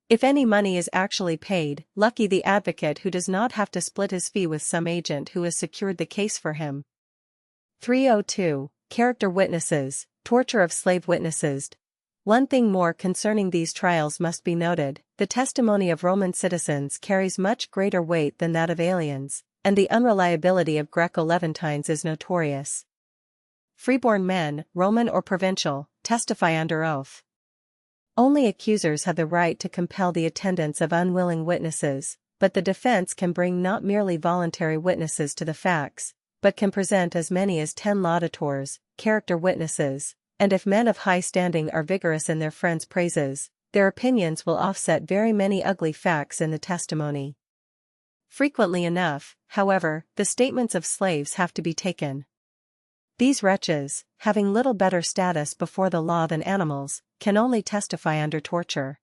If any money is actually paid, lucky the advocate who does not have to split his fee with some agent who has secured the case for him. 302. Character witnesses, torture of slave witnesses. One thing more concerning these trials must be noted: the testimony of Roman citizens carries much greater weight than that of aliens, and the unreliability of Greco-Levantines is notorious. Freeborn men, Roman or provincial, testify under oath. Only accusers have the right to compel the attendance of unwilling witnesses, but the defense can bring not merely voluntary witnesses to the facts, but can present as many as 10 laudators, character witnesses, and if men of high standing are vigorous in their friends' praises, their opinions will offset very many ugly facts in the testimony. Frequently enough, however, the statements of slaves have to be taken. These wretches, having little better status before the law than animals, can only testify under torture.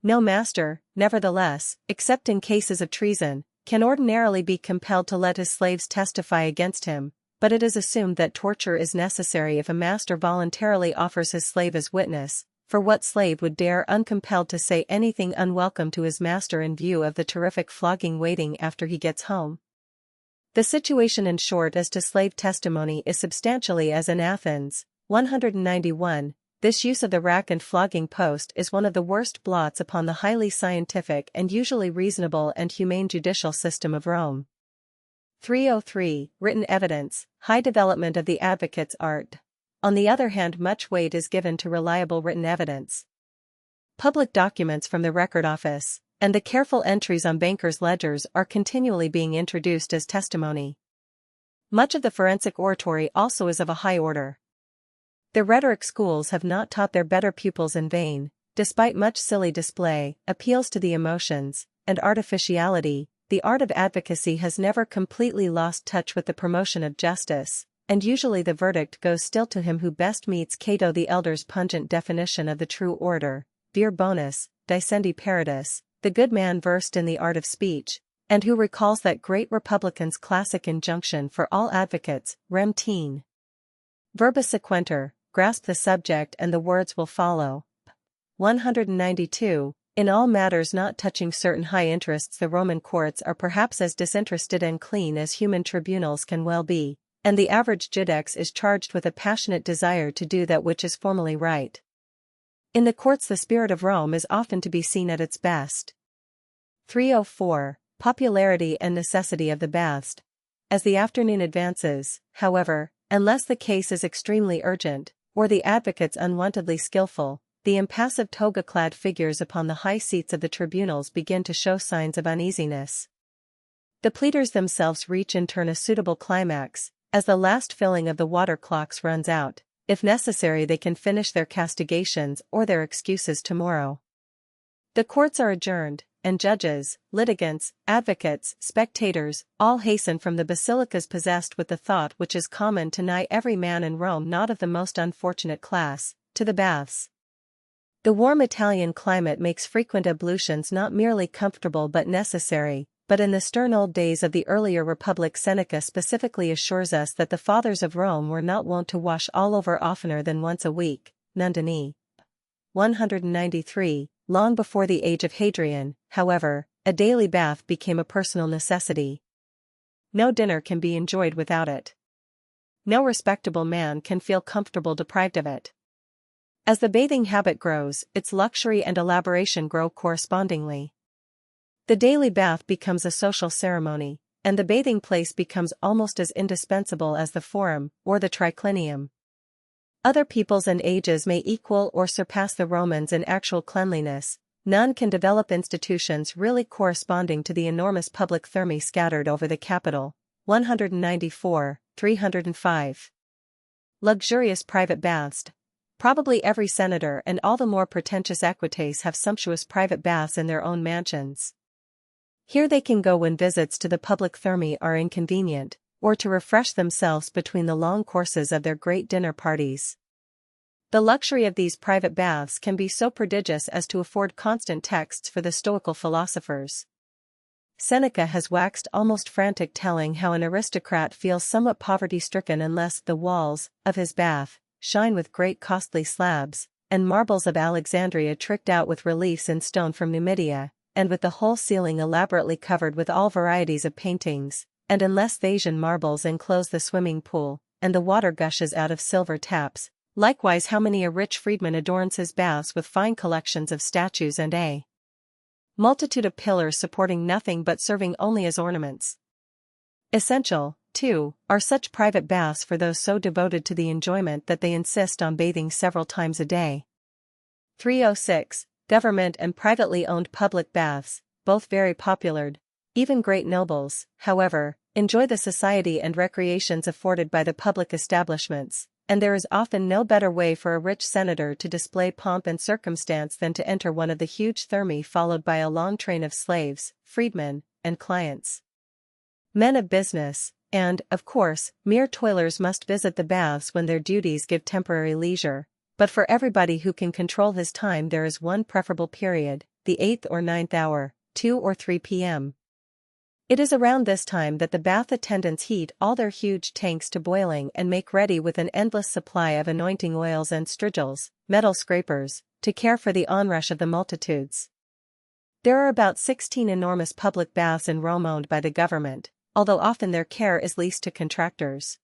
No master, nevertheless, except in cases of treason, can ordinarily be compelled to let his slaves testify against him, but it is assumed that torture is necessary if a master voluntarily offers his slave as witness, for what slave would dare uncompelled to say anything unwelcome to his master in view of the terrific flogging waiting after he gets home? The situation in short as to slave testimony is substantially as in Athens. 191. This use of the rack and flogging post is one of the worst blots upon the highly scientific and usually reasonable and humane judicial system of Rome. 303. Written evidence, high development of the advocate's art. On the other hand, much weight is given to reliable written evidence. Public documents from the record office, and the careful entries on bankers' ledgers are continually being introduced as testimony. Much of the forensic oratory also is of a high order. The rhetoric schools have not taught their better pupils in vain, despite much silly display, appeals to the emotions, and artificiality. The art of advocacy has never completely lost touch with the promotion of justice, and usually the verdict goes still to him who best meets Cato the Elder's pungent definition of the true orator, vir bonus, dicendi paratus, the good man versed in the art of speech, and who recalls that great Republican's classic injunction for all advocates, rem tene. Verba sequenter, grasp the subject and the words will follow. 192. In all matters not touching certain high interests, the Roman courts are perhaps as disinterested and clean as human tribunals can well be, and the average judex is charged with a passionate desire to do that which is formally right. In the courts the spirit of Rome is often to be seen at its best. 304. Popularity and necessity of the baths. As the afternoon advances, however, unless the case is extremely urgent, or the advocates unwontedly skillful, the impassive toga-clad figures upon the high seats of the tribunals begin to show signs of uneasiness. The pleaders themselves reach in turn a suitable climax, as the last filling of the water clocks runs out. If necessary, they can finish their castigations or their excuses tomorrow. The courts are adjourned, and judges, litigants, advocates, spectators, all hasten from the basilicas possessed with the thought which is common to nigh every man in Rome not of the most unfortunate class, to the baths. The warm Italian climate makes frequent ablutions not merely comfortable but necessary, but in the stern old days of the earlier republic Seneca specifically assures us that the fathers of Rome were not wont to wash all over oftener than once a week. Nundini. 193. Long before the age of Hadrian, however, a daily bath became a personal necessity. No dinner can be enjoyed without it. No respectable man can feel comfortable deprived of it. As the bathing habit grows, its luxury and elaboration grow correspondingly. The daily bath becomes a social ceremony, and the bathing place becomes almost as indispensable as the forum or the triclinium. Other peoples and ages may equal or surpass the Romans in actual cleanliness. None can develop institutions really corresponding to the enormous public thermae scattered over the capital. 194, 305. Luxurious private baths. Probably every senator and all the more pretentious equites have sumptuous private baths in their own mansions. Here they can go when visits to the public thermae are inconvenient, or to refresh themselves between the long courses of their great dinner parties. The luxury of these private baths can be so prodigious as to afford constant texts for the Stoical philosophers. Seneca has waxed almost frantic telling how an aristocrat feels somewhat poverty-stricken unless the walls of his bath shine with great costly slabs, and marbles of Alexandria tricked out with reliefs in stone from Numidia, and with the whole ceiling elaborately covered with all varieties of paintings, and unless Thasian marbles enclose the swimming pool, and the water gushes out of silver taps. Likewise how many a rich freedman adorns his baths with fine collections of statues and a multitude of pillars supporting nothing but serving only as ornaments. Essential, too, are such private baths for those so devoted to the enjoyment that they insist on bathing several times a day. 306. Government and privately owned public baths, both very popular. Even great nobles, however, enjoy the society and recreations afforded by the public establishments, and there is often no better way for a rich senator to display pomp and circumstance than to enter one of the huge thermae followed by a long train of slaves, freedmen, and clients. Men of business, and, of course, mere toilers must visit the baths when their duties give temporary leisure, but for everybody who can control his time there is one preferable period, the 8th or 9th hour, 2 or 3 p.m. It is around this time that the bath attendants heat all their huge tanks to boiling and make ready with an endless supply of anointing oils and strigils, metal scrapers, to care for the onrush of the multitudes. There are about 16 enormous public baths in Rome owned by the government, although often their care is leased to contractors.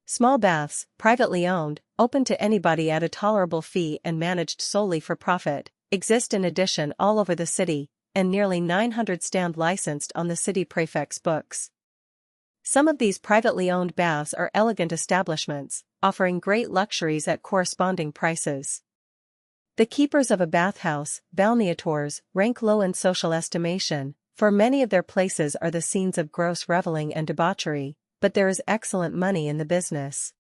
Small baths, privately owned, open to anybody at a tolerable fee and managed solely for profit, exist in addition all over the city, and nearly 900 stand licensed on the city prefect's books. Some of these privately owned baths are elegant establishments, offering great luxuries at corresponding prices. The keepers of a bathhouse, balneators, rank low in social estimation, for many of their places are the scenes of gross reveling and debauchery, but there is excellent money in the business.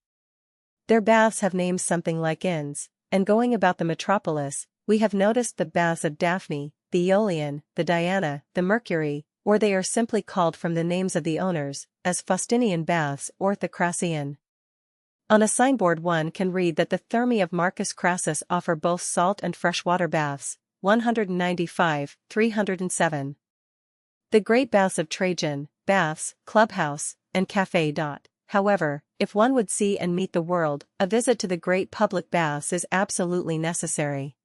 Their baths have names something like inns, and going about the metropolis, we have noticed the baths of Daphne, the Aeolian, the Diana, the Mercury, or they are simply called from the names of the owners, as Faustinian baths or Thracian. On a signboard one can read that the thermae of Marcus Crassus offer both salt and freshwater baths, 195, 307. The great baths of Trajan, baths, clubhouse, and café. However, if one would see and meet the world, a visit to the great public baths is absolutely necessary.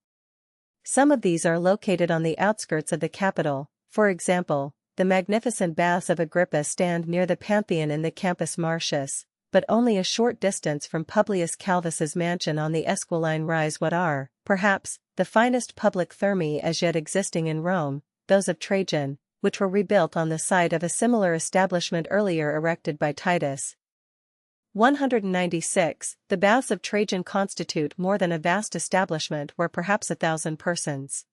Some of these are located on the outskirts of the capital. For example, the magnificent baths of Agrippa stand near the Pantheon in the Campus Martius, but only a short distance from Publius Calvus's mansion on the Esquiline rise what are, perhaps, the finest public thermae as yet existing in Rome, those of Trajan, which were rebuilt on the site of a similar establishment earlier erected by Titus. 196. The baths of Trajan constitute more than a vast establishment where perhaps 1,000 persons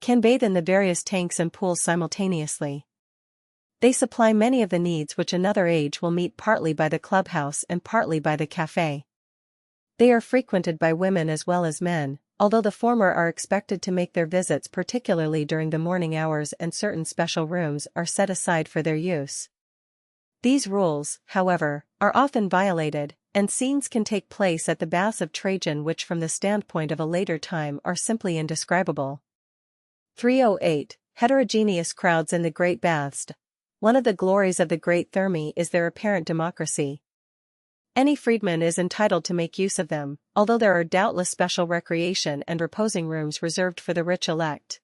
can bathe in the various tanks and pools simultaneously. They supply many of the needs which another age will meet partly by the clubhouse and partly by the café. They are frequented by women as well as men, although the former are expected to make their visits particularly during the morning hours and certain special rooms are set aside for their use. These rules, however, are often violated, and scenes can take place at the baths of Trajan which from the standpoint of a later time are simply indescribable. 308. Heterogeneous crowds in the great baths. One of the glories of the great thermae is their apparent democracy. Any freedman is entitled to make use of them, although there are doubtless special recreation and reposing rooms reserved for the rich elect.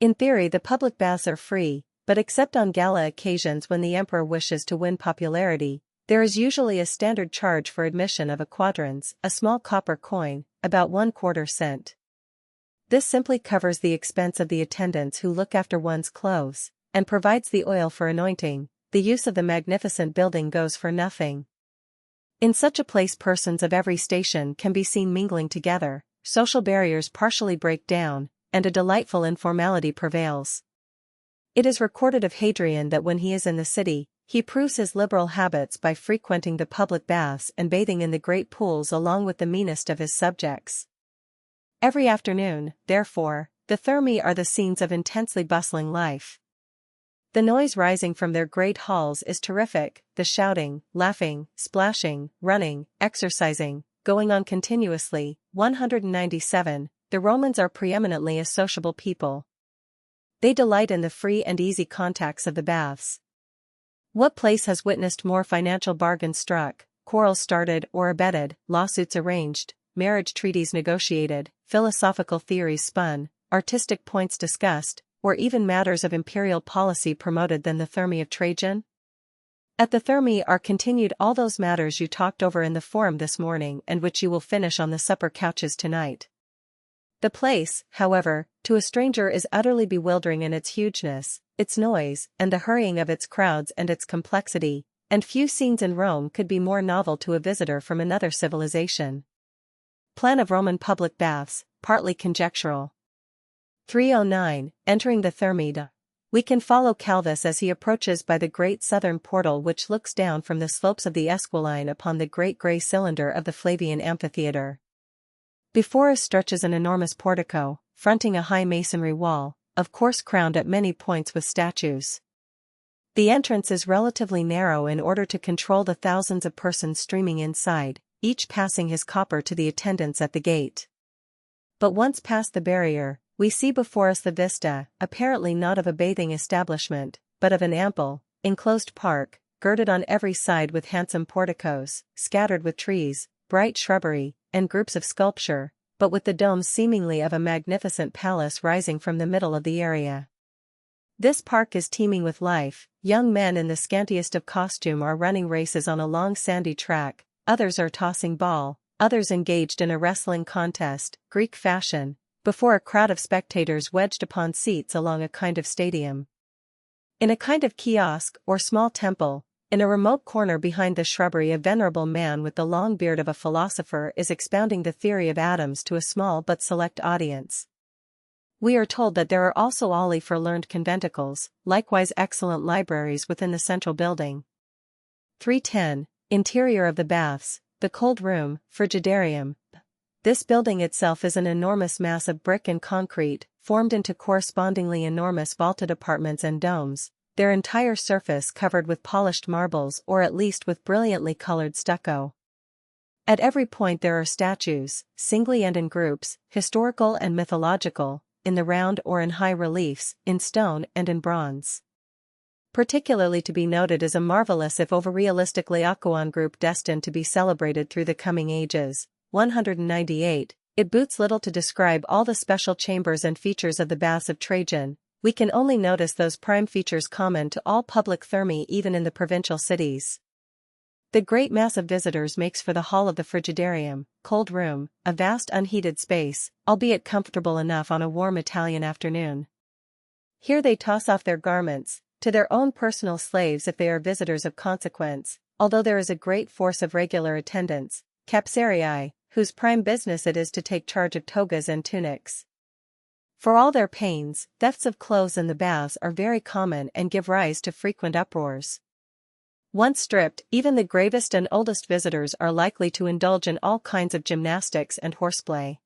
In theory, the public baths are free, but except on gala occasions when the emperor wishes to win popularity, there is usually a standard charge for admission of a quadrans, a small copper coin, about 1/4 cent. This simply covers the expense of the attendants who look after one's clothes, and provides the oil for anointing. The use of the magnificent building goes for nothing. In such a place persons of every station can be seen mingling together, social barriers partially break down, and a delightful informality prevails. It is recorded of Hadrian that when he is in the city, he proves his liberal habits by frequenting the public baths and bathing in the great pools along with the meanest of his subjects. Every afternoon, therefore, the Thermae are the scenes of intensely bustling life. The noise rising from their great halls is terrific, the shouting, laughing, splashing, running, exercising, going on continuously. 197. The Romans are preeminently a sociable people. They delight in the free and easy contacts of the baths. What place has witnessed more financial bargains struck, quarrels started or abetted, lawsuits arranged, marriage treaties negotiated, philosophical theories spun, artistic points discussed, or even matters of imperial policy promoted than the Thermae of Trajan? At the Thermae are continued all those matters you talked over in the forum this morning and which you will finish on the supper couches tonight. The place, however, to a stranger is utterly bewildering in its hugeness, its noise, and the hurrying of its crowds and its complexity, and few scenes in Rome could be more novel to a visitor from another civilization. Plan of Roman public baths, partly conjectural. 309. Entering the Thermae. We can follow Calvus as he approaches by the great southern portal which looks down from the slopes of the Esquiline upon the great grey cylinder of the Flavian amphitheatre. Before us stretches an enormous portico, fronting a high masonry wall, of course crowned at many points with statues. The entrance is relatively narrow in order to control the thousands of persons streaming inside, each passing his copper to the attendants at the gate. But once past the barrier, we see before us the vista, apparently not of a bathing establishment, but of an ample, enclosed park, girded on every side with handsome porticos, scattered with trees, bright shrubbery, and groups of sculpture, but with the domes seemingly of a magnificent palace rising from the middle of the area. This park is teeming with life. Young men in the scantiest of costume are running races on a long sandy track, others are tossing ball, others engaged in a wrestling contest, Greek fashion, before a crowd of spectators wedged upon seats along a kind of stadium. In a kind of kiosk or small temple, in a remote corner behind the shrubbery, a venerable man with the long beard of a philosopher is expounding the theory of atoms to a small but select audience. We are told that there are also olli for learned conventicles, likewise excellent libraries within the central building. 310. Interior of the baths, the cold room, frigidarium. This building itself is an enormous mass of brick and concrete, formed into correspondingly enormous vaulted apartments and domes, their entire surface covered with polished marbles or at least with brilliantly colored stucco. At every point there are statues, singly and in groups, historical and mythological, in the round or in high reliefs, in stone and in bronze. Particularly to be noted is a marvelous if over-realistic Laocoon group destined to be celebrated through the coming ages. 198. It boots little to describe all the special chambers and features of the baths of Trajan. We can only notice those prime features common to all public Thermae even in the provincial cities. The great mass of visitors makes for the hall of the frigidarium, cold room, a vast unheated space, albeit comfortable enough on a warm Italian afternoon. Here they toss off their garments, to their own personal slaves if they are visitors of consequence, although there is a great force of regular attendants, capsarii, whose prime business it is to take charge of togas and tunics. For all their pains, thefts of clothes in the baths are very common and give rise to frequent uproars. Once stripped, even the gravest and oldest visitors are likely to indulge in all kinds of gymnastics and horseplay.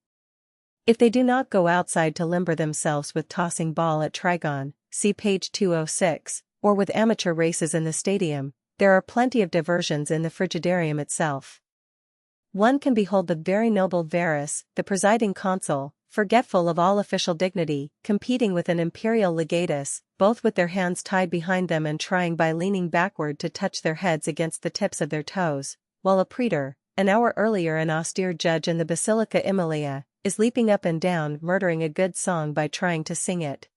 If they do not go outside to limber themselves with tossing ball at Trigon, see page 206, or with amateur races in the stadium, there are plenty of diversions in the frigidarium itself. One can behold the very noble Varus, the presiding consul, forgetful of all official dignity, competing with an imperial legatus, both with their hands tied behind them and trying by leaning backward to touch their heads against the tips of their toes, while a praetor, an hour earlier an austere judge in the Basilica Emilia, is leaping up and down murdering a good song by trying to sing it.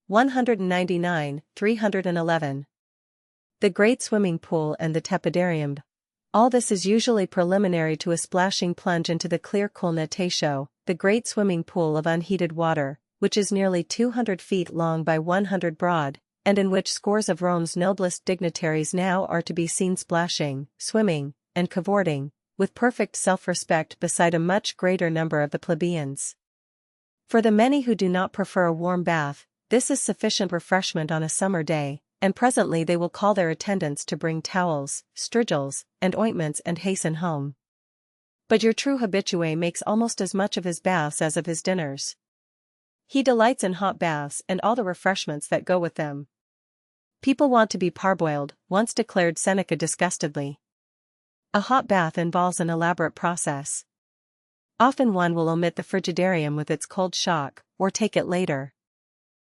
199, 311. The Great Swimming Pool and the Tepidarium. All this is usually preliminary to a splashing plunge into the clear cool Natatio, the great swimming pool of unheated water, which is nearly 200 feet long by 100 broad, and in which scores of Rome's noblest dignitaries now are to be seen splashing, swimming, and cavorting, with perfect self-respect beside a much greater number of the plebeians. For the many who do not prefer a warm bath, this is sufficient refreshment on a summer day, and presently they will call their attendants to bring towels, strigils, and ointments and hasten home. But your true habitué makes almost as much of his baths as of his dinners. He delights in hot baths and all the refreshments that go with them. People want to be parboiled, once declared Seneca disgustedly. A hot bath involves an elaborate process. Often one will omit the frigidarium with its cold shock, or take it later.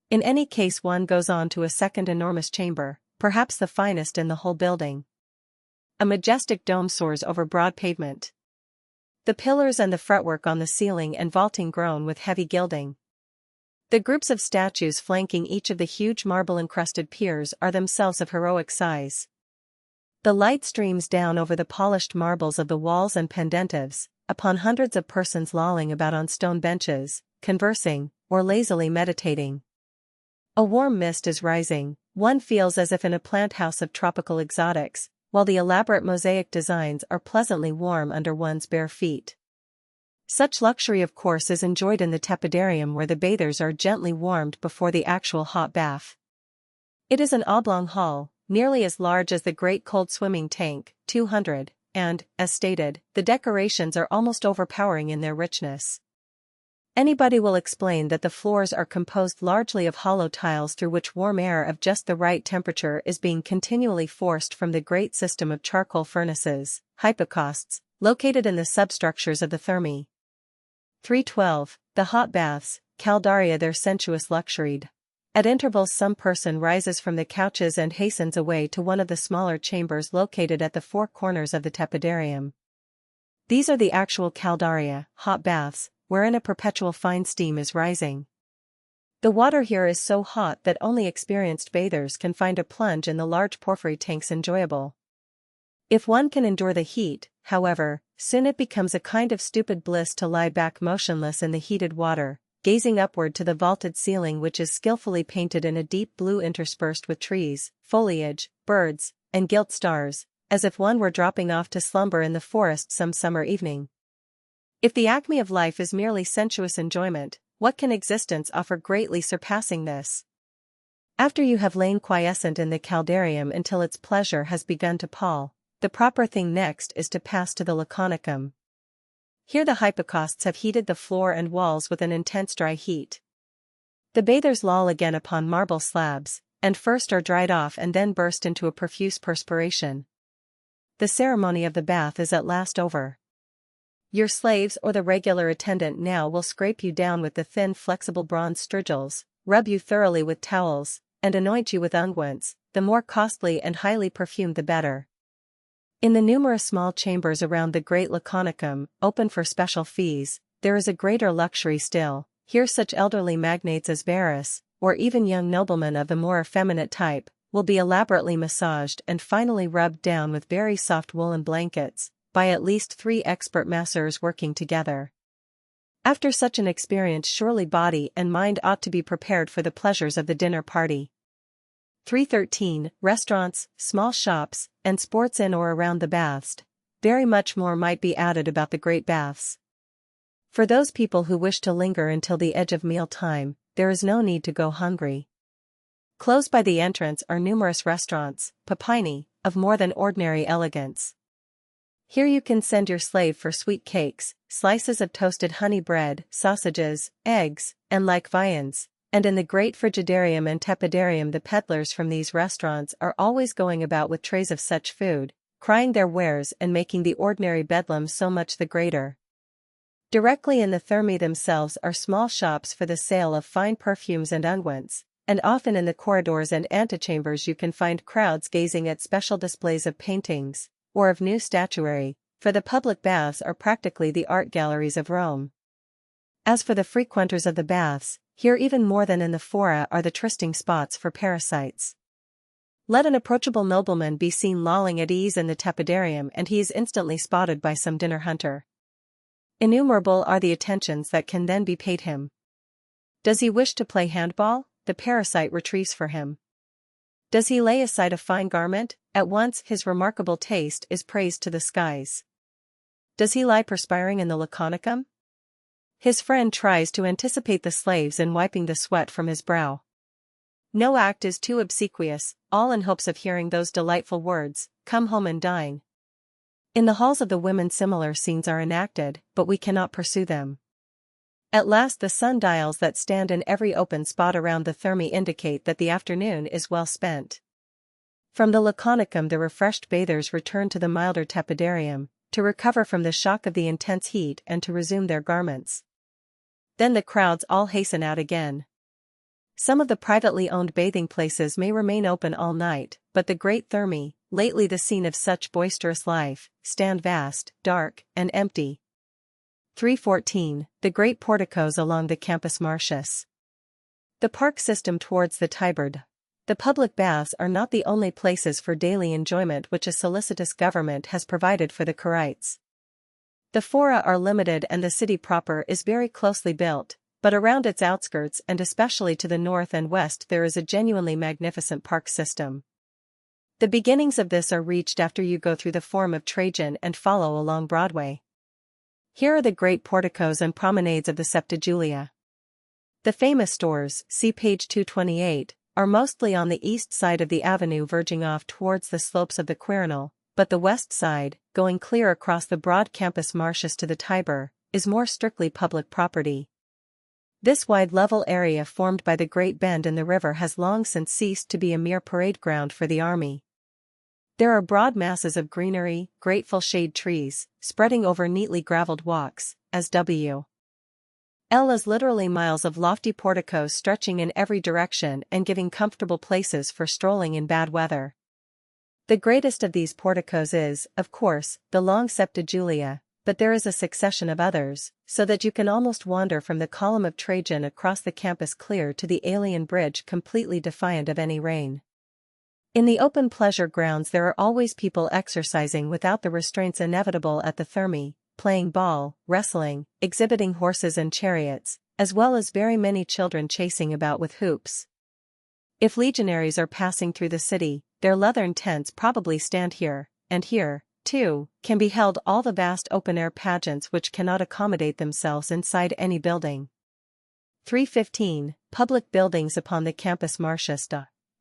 In any case one goes on to a second enormous chamber, perhaps the finest in the whole building. A majestic dome soars over broad pavement. The pillars and the fretwork on the ceiling and vaulting grown with heavy gilding. The groups of statues flanking each of the huge marble-encrusted piers are themselves of heroic size. The light streams down over the polished marbles of the walls and pendentives, upon hundreds of persons lolling about on stone benches, conversing, or lazily meditating. A warm mist is rising, one feels as if in a plant house of tropical exotics, while the elaborate mosaic designs are pleasantly warm under one's bare feet. Such luxury of course is enjoyed in the tepidarium where the bathers are gently warmed before the actual hot bath. It is an oblong hall, nearly as large as the great cold swimming tank, 200, and, as stated, the decorations are almost overpowering in their richness. Anybody will explain that the floors are composed largely of hollow tiles through which warm air of just the right temperature is being continually forced from the great system of charcoal furnaces, hypocausts, located in the substructures of the thermae. 312. The hot baths, caldaria their sensuous luxuried. At intervals some person rises from the couches and hastens away to one of the smaller chambers located at the four corners of the tepidarium. These are the actual caldaria, hot baths, wherein a perpetual fine steam is rising. The water here is so hot that only experienced bathers can find a plunge in the large porphyry tanks enjoyable. If one can endure the heat, however, soon it becomes a kind of stupid bliss to lie back motionless in the heated water, gazing upward to the vaulted ceiling which is skillfully painted in a deep blue interspersed with trees, foliage, birds, and gilt stars, as if one were dropping off to slumber in the forest some summer evening. If the acme of life is merely sensuous enjoyment, what can existence offer greatly surpassing this? After you have lain quiescent in the caldarium until its pleasure has begun to pall, the proper thing next is to pass to the laconicum. Here the hypocausts have heated the floor and walls with an intense dry heat. The bathers loll again upon marble slabs, and first are dried off and then burst into a profuse perspiration. The ceremony of the bath is at last over. Your slaves or the regular attendant now will scrape you down with the thin flexible bronze strigils, rub you thoroughly with towels, and anoint you with unguents, the more costly and highly perfumed the better. In the numerous small chambers around the great laconicum, open for special fees, there is a greater luxury still. Here such elderly magnates as Varus, or even young noblemen of the more effeminate type, will be elaborately massaged and finally rubbed down with very soft woolen blankets, by at least 3 expert masseurs working together. After such an experience surely body and mind ought to be prepared for the pleasures of the dinner party. 313. Restaurants, small shops, and sports in or around the baths. Very much more might be added about the great baths. For those people who wish to linger until the edge of meal time, there is no need to go hungry. Close by the entrance are numerous restaurants, papyni, of more than ordinary elegance. Here you can send your slave for sweet cakes, slices of toasted honey bread, sausages, eggs, and like viands, and in the great frigidarium and tepidarium the peddlers from these restaurants are always going about with trays of such food, crying their wares and making the ordinary bedlam so much the greater. Directly in the thermae themselves are small shops for the sale of fine perfumes and unguents, and often in the corridors and antechambers you can find crowds gazing at special displays of paintings, or of new statuary, for the public baths are practically the art galleries of Rome. As for the frequenters of the baths, here even more than in the fora are the trysting spots for parasites. Let an approachable nobleman be seen lolling at ease in the tepidarium and he is instantly spotted by some dinner hunter. Innumerable are the attentions that can then be paid him. Does he wish to play handball? The parasite retrieves for him. Does he lay aside a fine garment? At once his remarkable taste is praised to the skies. Does he lie perspiring in the laconicum? His friend tries to anticipate the slaves in wiping the sweat from his brow. No act is too obsequious, all in hopes of hearing those delightful words, "Come home and dine." In the halls of the women similar scenes are enacted, but we cannot pursue them. At last the sundials that stand in every open spot around the thermae indicate that the afternoon is well spent. From the laconicum the refreshed bathers return to the milder tepidarium, to recover from the shock of the intense heat and to resume their garments. Then the crowds all hasten out again. Some of the privately owned bathing places may remain open all night, but the great thermae, lately the scene of such boisterous life, stand vast, dark, and empty. 314. The great porticos along the Campus Martius. The park system towards the Tiber. The public baths are not the only places for daily enjoyment which a solicitous government has provided for the Quirites. The fora are limited and the city proper is very closely built, but around its outskirts and especially to the north and west there is a genuinely magnificent park system. The beginnings of this are reached after you go through the Forum of Trajan and follow along Broadway. Here are the great porticos and promenades of the Septijulia. The famous stores, see page 228, are mostly on the east side of the avenue verging off towards the slopes of the Quirinal, but the west side, going clear across the broad Campus Martius to the Tiber, is more strictly public property. This wide level area formed by the great bend in the river has long since ceased to be a mere parade ground for the army. There are broad masses of greenery, grateful shade trees, spreading over neatly graveled walks, as W. L is literally miles of lofty porticos stretching in every direction and giving comfortable places for strolling in bad weather. The greatest of these porticos is, of course, the long Septijulia, but there is a succession of others, so that you can almost wander from the column of Trajan across the campus clear to the Aelian bridge completely defiant of any rain. In the open pleasure grounds there are always people exercising without the restraints inevitable at the thermae, playing ball, wrestling, exhibiting horses and chariots, as well as very many children chasing about with hoops. If legionaries are passing through the city, their leathern tents probably stand here, and here, too, can be held all the vast open-air pageants which cannot accommodate themselves inside any building. 315. Public buildings upon the Campus Martius.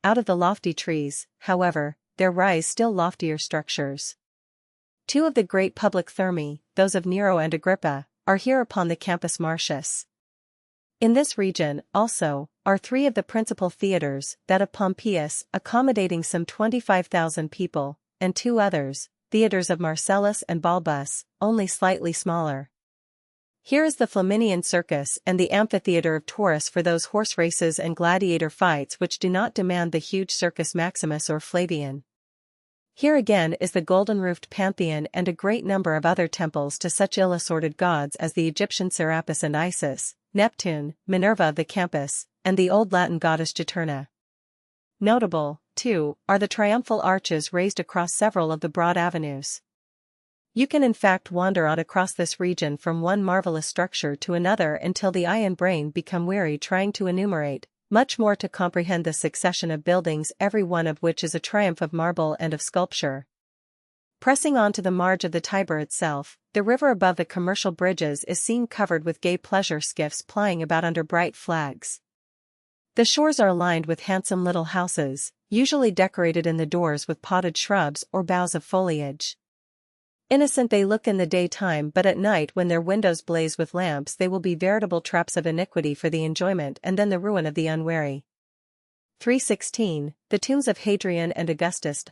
Out of the lofty trees, however, there rise still loftier structures. Two of the great public thermae, those of Nero and Agrippa, are here upon the Campus Martius. In this region, also, are three of the principal theatres, that of Pompeius, accommodating some 25,000 people, and two others, theatres of Marcellus and Balbus, only slightly smaller. Here is the Flaminian Circus and the amphitheatre of Taurus for those horse races and gladiator fights which do not demand the huge Circus Maximus or Flavian. Here again is the golden-roofed Pantheon and a great number of other temples to such ill-assorted gods as the Egyptian Serapis and Isis, Neptune, Minerva of the Campus, and the old Latin goddess Juturna. Notable, too, are the triumphal arches raised across several of the broad avenues. You can in fact wander on across this region from one marvelous structure to another until the eye and brain become weary trying to enumerate, much more to comprehend the succession of buildings every one of which is a triumph of marble and of sculpture. Pressing on to the marge of the Tiber itself, the river above the commercial bridges is seen covered with gay pleasure skiffs plying about under bright flags. The shores are lined with handsome little houses, usually decorated in the doors with potted shrubs or boughs of foliage. Innocent they look in the daytime, but at night when their windows blaze with lamps they will be veritable traps of iniquity for the enjoyment and then the ruin of the unwary. 316. The tombs of Hadrian and Augustus.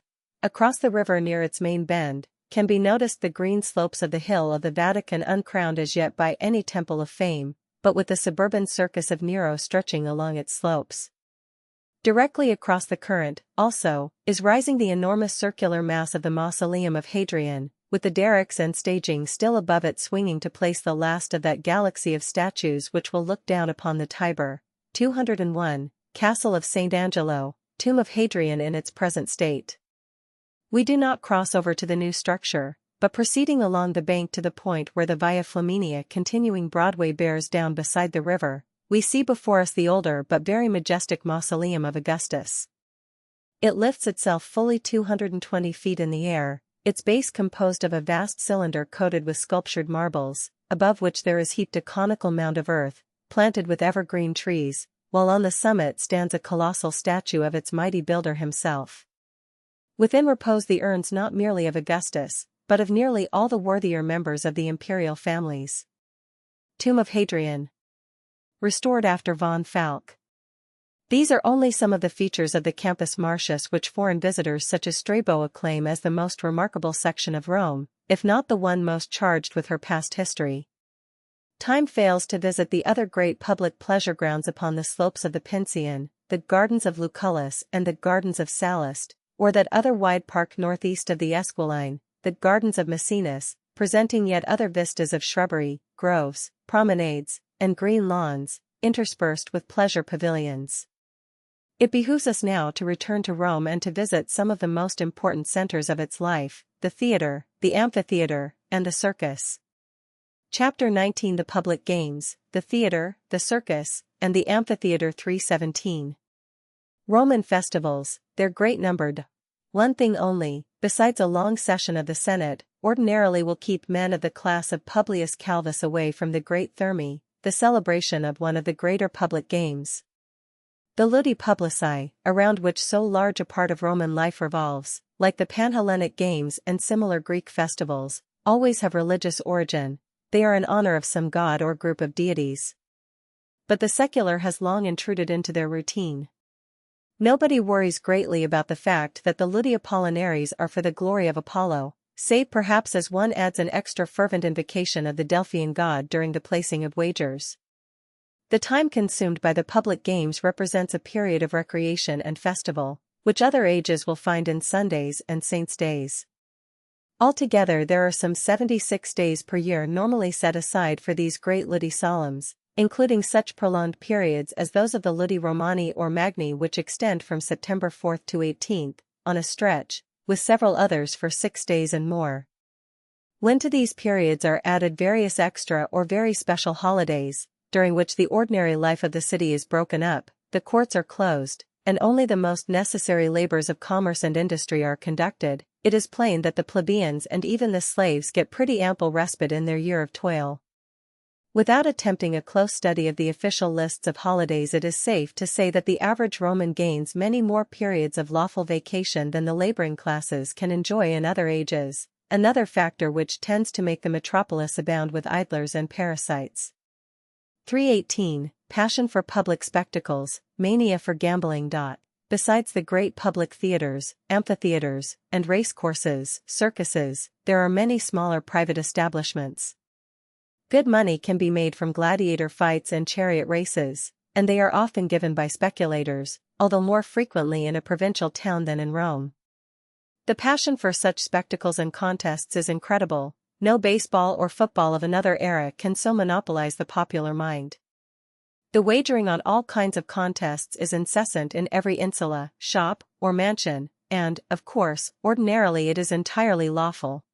Across the river near its main bend, can be noticed the green slopes of the hill of the Vatican uncrowned as yet by any temple of fame, but with the suburban circus of Nero stretching along its slopes. Directly across the current, also, is rising the enormous circular mass of the Mausoleum of Hadrian, with the derricks and staging still above it swinging to place the last of that galaxy of statues which will look down upon the Tiber. 201, Castle of St. Angelo, Tomb of Hadrian in its present state. We do not cross over to the new structure, but proceeding along the bank to the point where the Via Flaminia continuing Broadway bears down beside the river, we see before us the older but very majestic mausoleum of Augustus. It lifts itself fully 220 feet in the air, its base composed of a vast cylinder coated with sculptured marbles, above which there is heaped a conical mound of earth, planted with evergreen trees, while on the summit stands a colossal statue of its mighty builder himself. Within repose the urns not merely of Augustus, but of nearly all the worthier members of the imperial families. Tomb of Hadrian. Restored after von Falk. These are only some of the features of the Campus Martius which foreign visitors such as Strabo acclaim as the most remarkable section of Rome, if not the one most charged with her past history. Time fails to visit the other great public pleasure grounds upon the slopes of the Pincian, the gardens of Lucullus and the gardens of Sallust, or that other wide park northeast of the Esquiline, the gardens of Maecenas, presenting yet other vistas of shrubbery, groves, promenades, and green lawns, interspersed with pleasure pavilions. It behooves us now to return to Rome and to visit some of the most important centers of its life, the theater, the amphitheater, and the circus. Chapter 19 The Public Games, the Theater, the Circus, and the Amphitheater 317. Roman festivals, their great numbered. One thing only, besides a long session of the Senate, ordinarily will keep men of the class of Publius Calvus away from the great Thermae, the celebration of one of the greater public games. The Ludi Publici, around which so large a part of Roman life revolves, like the Panhellenic Games and similar Greek festivals, always have religious origin. They are in honor of some god or group of deities. But the secular has long intruded into their routine. Nobody worries greatly about the fact that the Ludi Apollinaries are for the glory of Apollo, save perhaps as one adds an extra fervent invocation of the Delphian god during the placing of wagers. The time consumed by the public games represents a period of recreation and festival, which other ages will find in Sundays and saints' days. Altogether there are some 76 days per year normally set aside for these great Ludi Solemns, including such prolonged periods as those of the Ludi Romani or Magni which extend from September 4th to 18th, on a stretch, with several others for 6 days and more. When to these periods are added various extra or very special holidays, during which the ordinary life of the city is broken up, the courts are closed, and only the most necessary labors of commerce and industry are conducted, it is plain that the plebeians and even the slaves get pretty ample respite in their year of toil. Without attempting a close study of the official lists of holidays, it is safe to say that the average Roman gains many more periods of lawful vacation than the laboring classes can enjoy in other ages, another factor which tends to make the metropolis abound with idlers and parasites. 318. Passion for public spectacles, mania for gambling. Besides the great public theaters, amphitheaters, and racecourses, circuses, there are many smaller private establishments. Good money can be made from gladiator fights and chariot races, and they are often given by speculators, although more frequently in a provincial town than in Rome. The passion for such spectacles and contests is incredible. No baseball or football of another era can so monopolize the popular mind. The wagering on all kinds of contests is incessant in every insula, shop, or mansion, and, of course, ordinarily it is entirely lawful.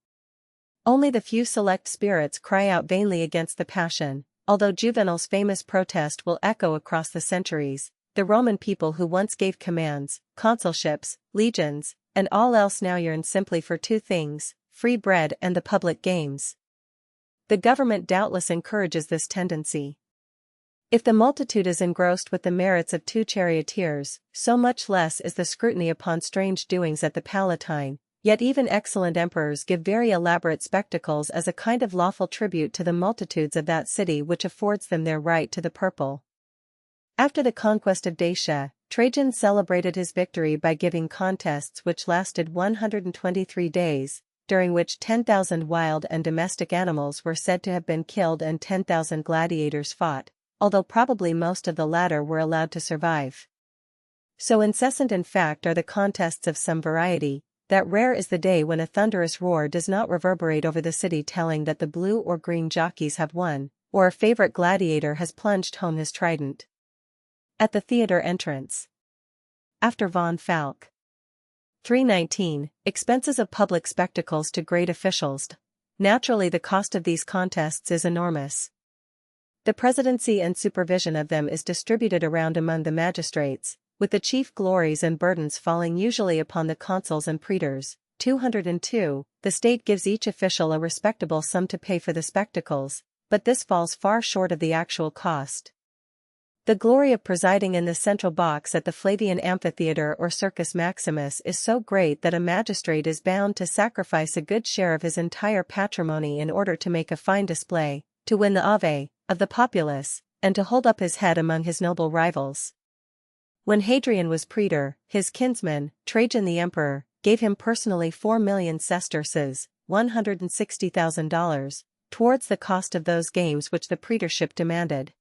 Only the few select spirits cry out vainly against the passion, although Juvenal's famous protest will echo across the centuries. The Roman people who once gave commands, consulships, legions, and all else now yearn simply for two things: free bread and the public games. The government doubtless encourages this tendency. If the multitude is engrossed with the merits of two charioteers, so much less is the scrutiny upon strange doings at the Palatine. Yet even excellent emperors give very elaborate spectacles as a kind of lawful tribute to the multitudes of that city which affords them their right to the purple. After the conquest of Dacia, Trajan celebrated his victory by giving contests which lasted 123 days, during which 10,000 wild and domestic animals were said to have been killed and 10,000 gladiators fought, although probably most of the latter were allowed to survive. So incessant in fact are the contests of some variety, that rare is the day when a thunderous roar does not reverberate over the city telling that the blue or green jockeys have won, or a favorite gladiator has plunged home his trident. At the theater entrance. After von Falk. 319. Expenses of public spectacles to great officials. Naturally the cost of these contests is enormous. The presidency and supervision of them is distributed around among the magistrates, with the chief glories and burdens falling usually upon the consuls and praetors. 202. The state gives each official a respectable sum to pay for the spectacles, but this falls far short of the actual cost. The glory of presiding in the central box at the Flavian Amphitheatre or Circus Maximus is so great that a magistrate is bound to sacrifice a good share of his entire patrimony in order to make a fine display, to win the ave of the populace, and to hold up his head among his noble rivals. When Hadrian was praetor, his kinsman, Trajan the emperor, gave him personally 4,000,000 sesterces, $160,000, towards the cost of those games which the praetorship demanded.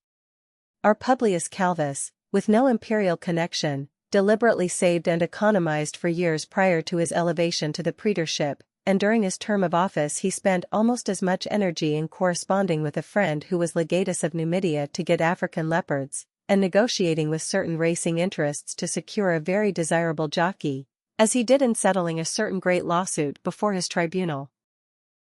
Our Publius Calvus, with no imperial connection, deliberately saved and economized for years prior to his elevation to the praetorship, and during his term of office he spent almost as much energy in corresponding with a friend who was legatus of Numidia to get African leopards, and negotiating with certain racing interests to secure a very desirable jockey, as he did in settling a certain great lawsuit before his tribunal.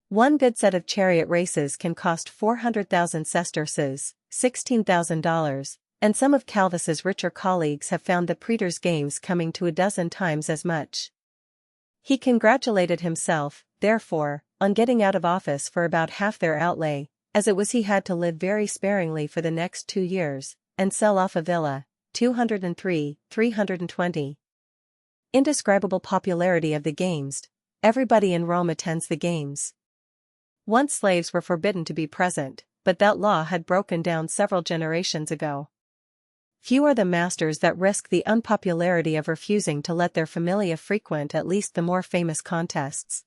One good set of chariot races can cost 400,000 sesterces, $16,000, and some of Calvus's richer colleagues have found the praetor's games coming to a dozen times as much. He congratulated himself, therefore, on getting out of office for about half their outlay, as it was he had to live very sparingly for the next 2 years, and sell off a villa. 203, 320. Indescribable popularity of the games. Everybody in Rome attends the games. Once slaves were forbidden to be present, but that law had broken down several generations ago. Few are the masters that risk the unpopularity of refusing to let their familia frequent at least the more famous contests.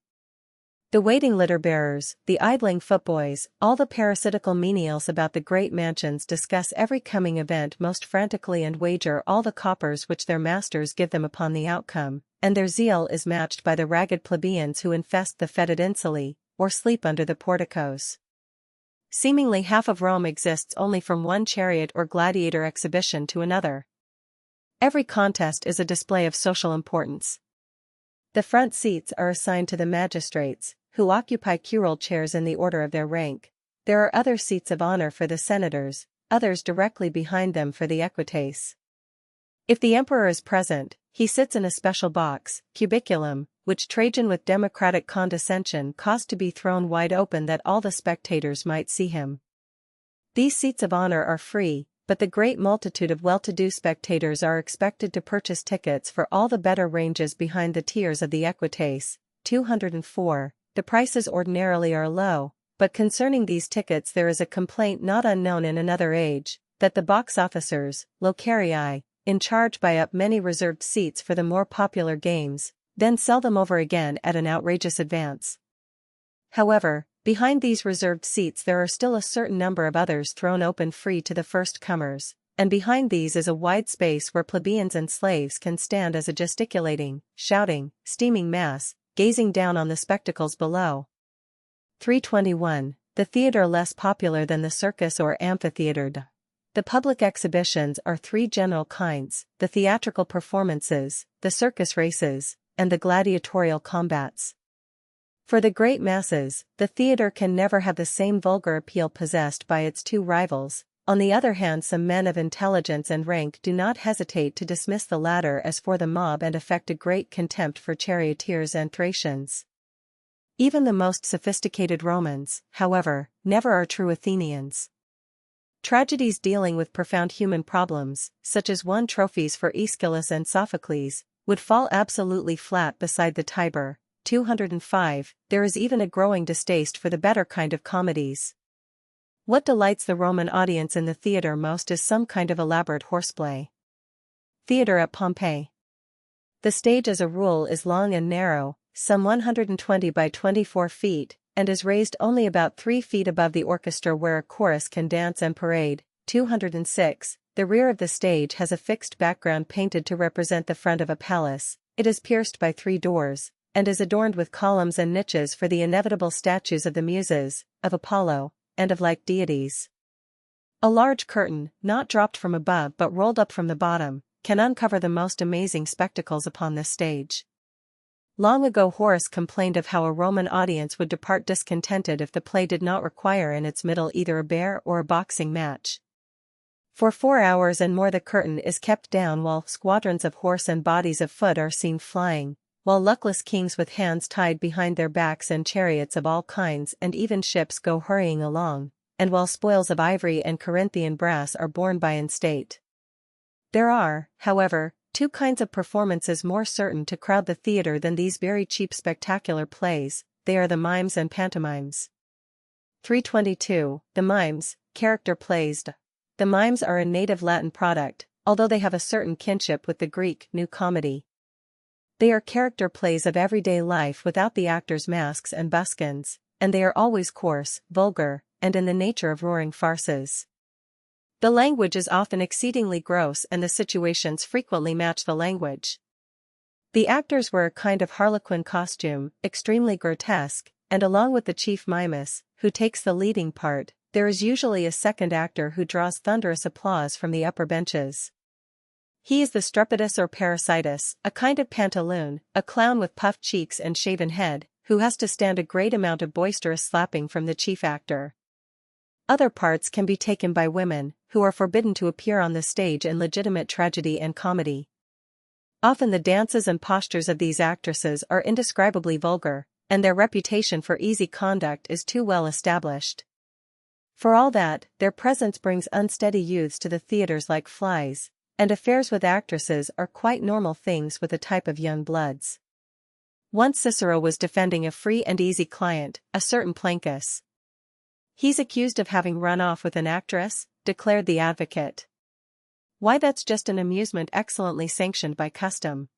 The waiting litter-bearers, the idling footboys, all the parasitical menials about the great mansions discuss every coming event most frantically and wager all the coppers which their masters give them upon the outcome, and their zeal is matched by the ragged plebeians who infest the fetid insulae, or sleep under the porticos. Seemingly half of Rome exists only from one chariot or gladiator exhibition to another. Every contest is a display of social importance. The front seats are assigned to the magistrates, who occupy curule chairs in the order of their rank. There are other seats of honor for the senators, others directly behind them for the equites. If the emperor is present, he sits in a special box, cubiculum, which Trajan with democratic condescension caused to be thrown wide open that all the spectators might see him. These seats of honor are free, but the great multitude of well-to-do spectators are expected to purchase tickets for all the better ranges behind the tiers of the equites. 204. The prices ordinarily are low, but concerning these tickets there is a complaint not unknown in another age, that the box officers, locarii, in charge buy up many reserved seats for the more popular games, then sell them over again at an outrageous advance. However, behind these reserved seats there are still a certain number of others thrown open free to the first comers, and behind these is a wide space where plebeians and slaves can stand as a gesticulating, shouting, steaming mass, gazing down on the spectacles below. 321. The theatre less popular than the circus or amphitheatre. The public exhibitions are 3 general kinds: the theatrical performances, the circus races, and the gladiatorial combats. For the great masses, the theatre can never have the same vulgar appeal possessed by its 2 rivals. On the other hand, some men of intelligence and rank do not hesitate to dismiss the latter as for the mob and affect a great contempt for charioteers and Thracians. Even the most sophisticated Romans, however, never are true Athenians. Tragedies dealing with profound human problems, such as won trophies for Aeschylus and Sophocles, would fall absolutely flat beside the Tiber. 205. There is even a growing distaste for the better kind of comedies. What delights the Roman audience in the theatre most is some kind of elaborate horseplay. Theatre at Pompeii. The stage as a rule is long and narrow, some 120 by 24 feet, and is raised only about 3 feet above the orchestra where a chorus can dance and parade. 206. the rear of the stage has a fixed background painted to represent the front of a palace. It is pierced by 3 doors, and is adorned with columns and niches for the inevitable statues of the Muses, of Apollo, and of like deities. A large curtain, not dropped from above but rolled up from the bottom, can uncover the most amazing spectacles upon this stage. Long ago Horace complained of how a Roman audience would depart discontented if the play did not require in its middle either a bear or a boxing match. For 4 hours and more the curtain is kept down while squadrons of horse and bodies of foot are seen flying, while luckless kings with hands tied behind their backs and chariots of all kinds and even ships go hurrying along, and while spoils of ivory and Corinthian brass are borne by in state. There are, however, 2 kinds of performances more certain to crowd the theater than these very cheap spectacular plays. They are the mimes and pantomimes. 322. The mimes, character plays. The mimes are a native Latin product, although they have a certain kinship with the Greek New Comedy. They are character plays of everyday life without the actors' masks and buskins, and they are always coarse, vulgar, and in the nature of roaring farces. The language is often exceedingly gross and the situations frequently match the language. The actors wear a kind of harlequin costume, extremely grotesque, and along with the chief mimus, who takes the leading part, there is usually a second actor who draws thunderous applause from the upper benches. He is the strepitus or parasitus, a kind of pantaloon, a clown with puffed cheeks and shaven head, who has to stand a great amount of boisterous slapping from the chief actor. Other parts can be taken by women, who are forbidden to appear on the stage in legitimate tragedy and comedy. Often the dances and postures of these actresses are indescribably vulgar, and their reputation for easy conduct is too well established. For all that, their presence brings unsteady youths to the theaters like flies, and affairs with actresses are quite normal things with a type of young bloods. Once Cicero was defending a free and easy client, a certain Plancus. "He's accused of having run off with an actress," declared the advocate. "Why, that's just an amusement excellently sanctioned by custom."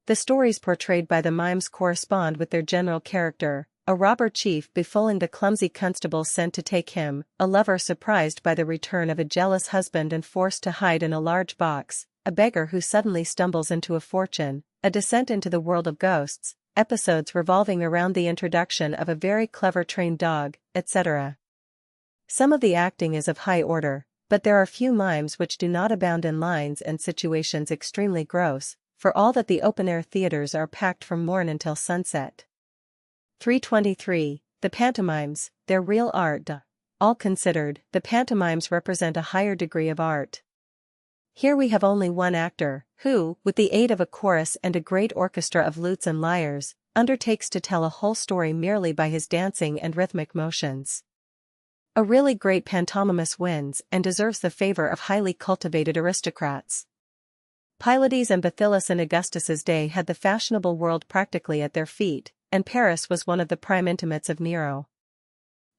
The stories portrayed by the mimes correspond with their general character: a robber chief befooling the clumsy constables sent to take him, a lover surprised by the return of a jealous husband and forced to hide in a large box, a beggar who suddenly stumbles into a fortune, a descent into the world of ghosts, episodes revolving around the introduction of a very clever trained dog, etc. Some of the acting is of high order, but there are few mimes which do not abound in lines and situations extremely gross, for all that the open-air theaters are packed from morn until sunset. 323. The pantomimes, their real art. All considered, the pantomimes represent a higher degree of art. Here we have only one actor, who, with the aid of a chorus and a great orchestra of lutes and lyres, undertakes to tell a whole story merely by his dancing and rhythmic motions. A really great pantomimist wins and deserves the favor of highly cultivated aristocrats. Pylades and Bathyllus in Augustus's day had the fashionable world practically at their feet, and Paris was one of the prime intimates of Nero.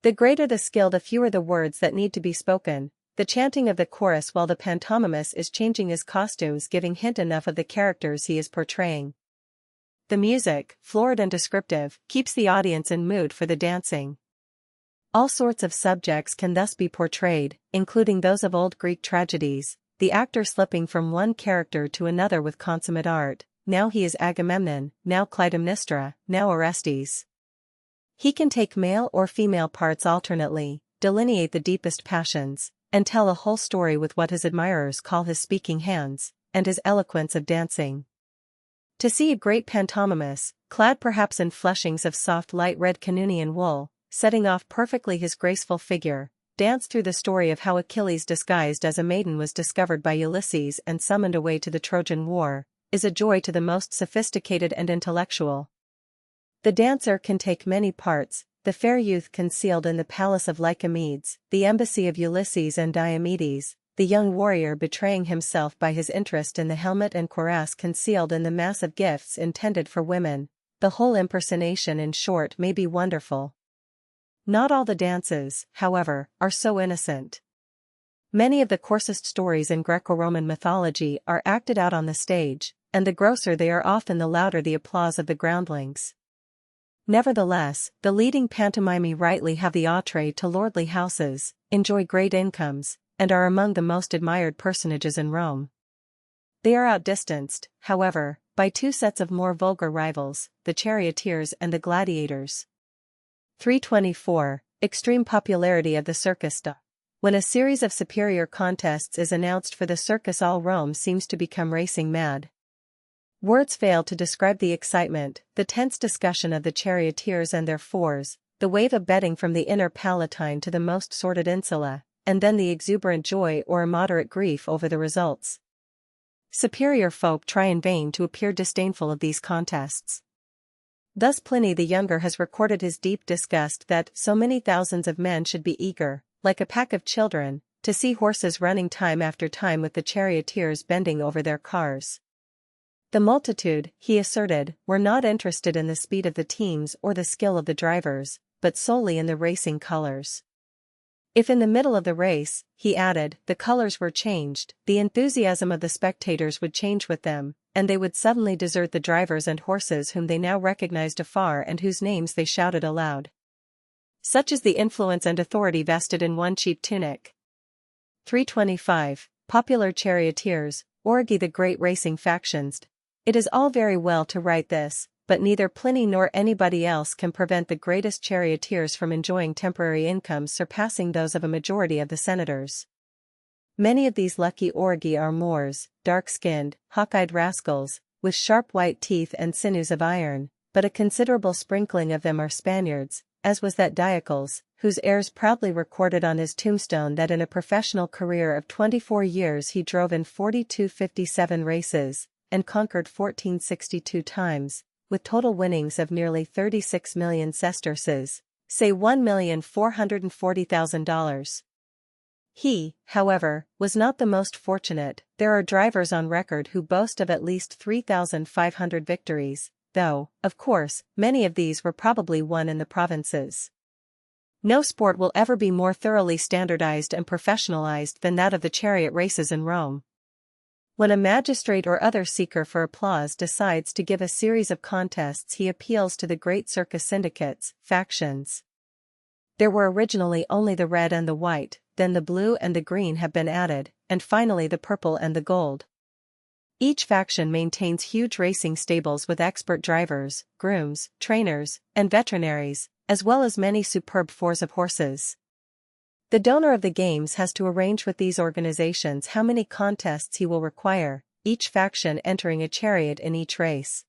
The greater the skill, the fewer the words that need to be spoken, the chanting of the chorus while the pantomimist is changing his costumes giving hint enough of the characters he is portraying. The music, florid and descriptive, keeps the audience in mood for the dancing. All sorts of subjects can thus be portrayed, including those of old Greek tragedies, the actor slipping from one character to another with consummate art. Now he is Agamemnon, now Clytemnestra, now Orestes. He can take male or female parts alternately, delineate the deepest passions, and tell a whole story with what his admirers call his speaking hands, and his eloquence of dancing. To see a great pantomimist, clad perhaps in fleshings of soft light red Canunian wool, setting off perfectly his graceful figure, dance through the story of how Achilles disguised as a maiden was discovered by Ulysses and summoned away to the Trojan War, is a joy to the most sophisticated and intellectual. The dancer can take many parts: the fair youth concealed in the palace of Lycomedes, the embassy of Ulysses and Diomedes, the young warrior betraying himself by his interest in the helmet and cuirass concealed in the mass of gifts intended for women. The whole impersonation, in short, may be wonderful. Not all the dances, however, are so innocent. Many of the coarsest stories in Greco-Roman mythology are acted out on the stage, and the grosser they are often the louder the applause of the groundlings. Nevertheless, the leading pantomime rightly have the entree to lordly houses, enjoy great incomes, and are among the most admired personages in Rome. They are outdistanced, however, by two sets of more vulgar rivals, the charioteers and the gladiators. 324. Extreme popularity of the circus. When a series of superior contests is announced for the circus, all Rome seems to become racing mad. Words fail to describe the excitement, the tense discussion of the charioteers and their fours, the wave of betting from the inner Palatine to the most sordid insula, and then the exuberant joy or immoderate grief over the results. Superior folk try in vain to appear disdainful of these contests. Thus Pliny the Younger has recorded his deep disgust that so many thousands of men should be eager, like a pack of children, to see horses running time after time with the charioteers bending over their cars. The multitude, he asserted, were not interested in the speed of the teams or the skill of the drivers, but solely in the racing colors. If in the middle of the race, he added, the colors were changed, the enthusiasm of the spectators would change with them, and they would suddenly desert the drivers and horses whom they now recognized afar and whose names they shouted aloud. Such is the influence and authority vested in one cheap tunic. 325. Popular charioteers, orgi, the great racing factions. It is all very well to write this, but neither Pliny nor anybody else can prevent the greatest charioteers from enjoying temporary incomes surpassing those of a majority of the senators. Many of these lucky orgi are Moors, dark-skinned, hawk-eyed rascals, with sharp white teeth and sinews of iron, but a considerable sprinkling of them are Spaniards, as was that Diocles, whose heirs proudly recorded on his tombstone that in a professional career of 24 years he drove in 4257 races, and conquered 1462 times, with total winnings of nearly 36 million sesterces, say $1,440,000. He, however, was not the most fortunate. There are drivers on record who boast of at least 3,500 victories, though, of course, many of these were probably won in the provinces. No sport will ever be more thoroughly standardized and professionalized than that of the chariot races in Rome. When a magistrate or other seeker for applause decides to give a series of contests, he appeals to the great circus syndicates, factions. There were originally only the red and the white, then the blue and the green have been added, and finally the purple and the gold. Each faction maintains huge racing stables with expert drivers, grooms, trainers, and veterinaries, as well as many superb fours of horses. The donor of the games has to arrange with these organizations how many contests he will require, each faction entering a chariot in each race.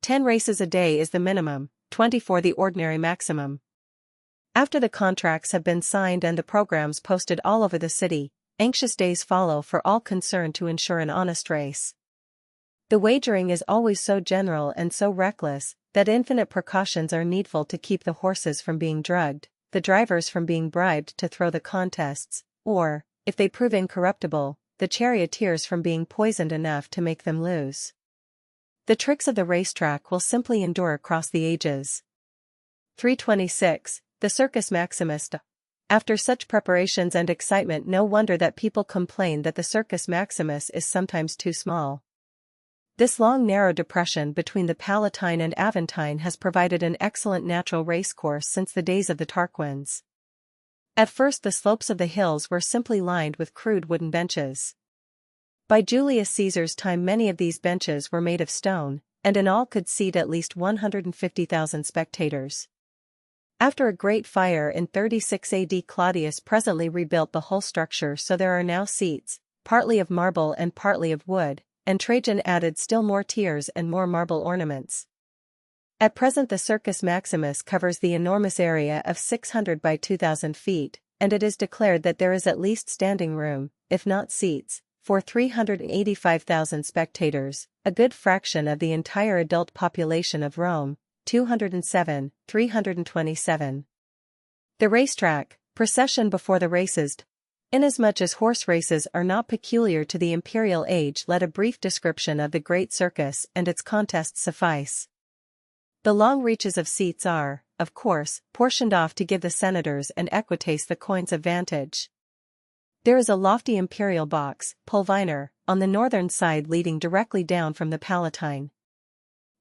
10 races a day is the minimum, 24 the ordinary maximum. After the contracts have been signed and the programs posted all over the city, anxious days follow for all concerned to ensure an honest race. The wagering is always so general and so reckless that infinite precautions are needful to keep the horses from being drugged, the drivers from being bribed to throw the contests, or, if they prove incorruptible, the charioteers from being poisoned enough to make them lose. The tricks of the racetrack will simply endure across the ages. 326. The Circus Maximus. After such preparations and excitement, no wonder that people complain that the Circus Maximus is sometimes too small. This long narrow depression between the Palatine and Aventine has provided an excellent natural racecourse since the days of the Tarquins. At first the slopes of the hills were simply lined with crude wooden benches. By Julius Caesar's time many of these benches were made of stone, and in all could seat at least 150,000 spectators. After a great fire in 36 AD, Claudius presently rebuilt the whole structure, so there are now seats, partly of marble and partly of wood, and Trajan added still more tiers and more marble ornaments. At present the Circus Maximus covers the enormous area of 600 by 2,000 feet, and it is declared that there is at least standing room, if not seats, for 385,000 spectators, a good fraction of the entire adult population of Rome, 327. The racetrack, procession before the races. Inasmuch as horse races are not peculiar to the imperial age, let a brief description of the great circus and its contests suffice. The long reaches of seats are, of course, portioned off to give the senators and equites the coigns of vantage. There is a lofty imperial box, pulvinar, on the northern side leading directly down from the Palatine.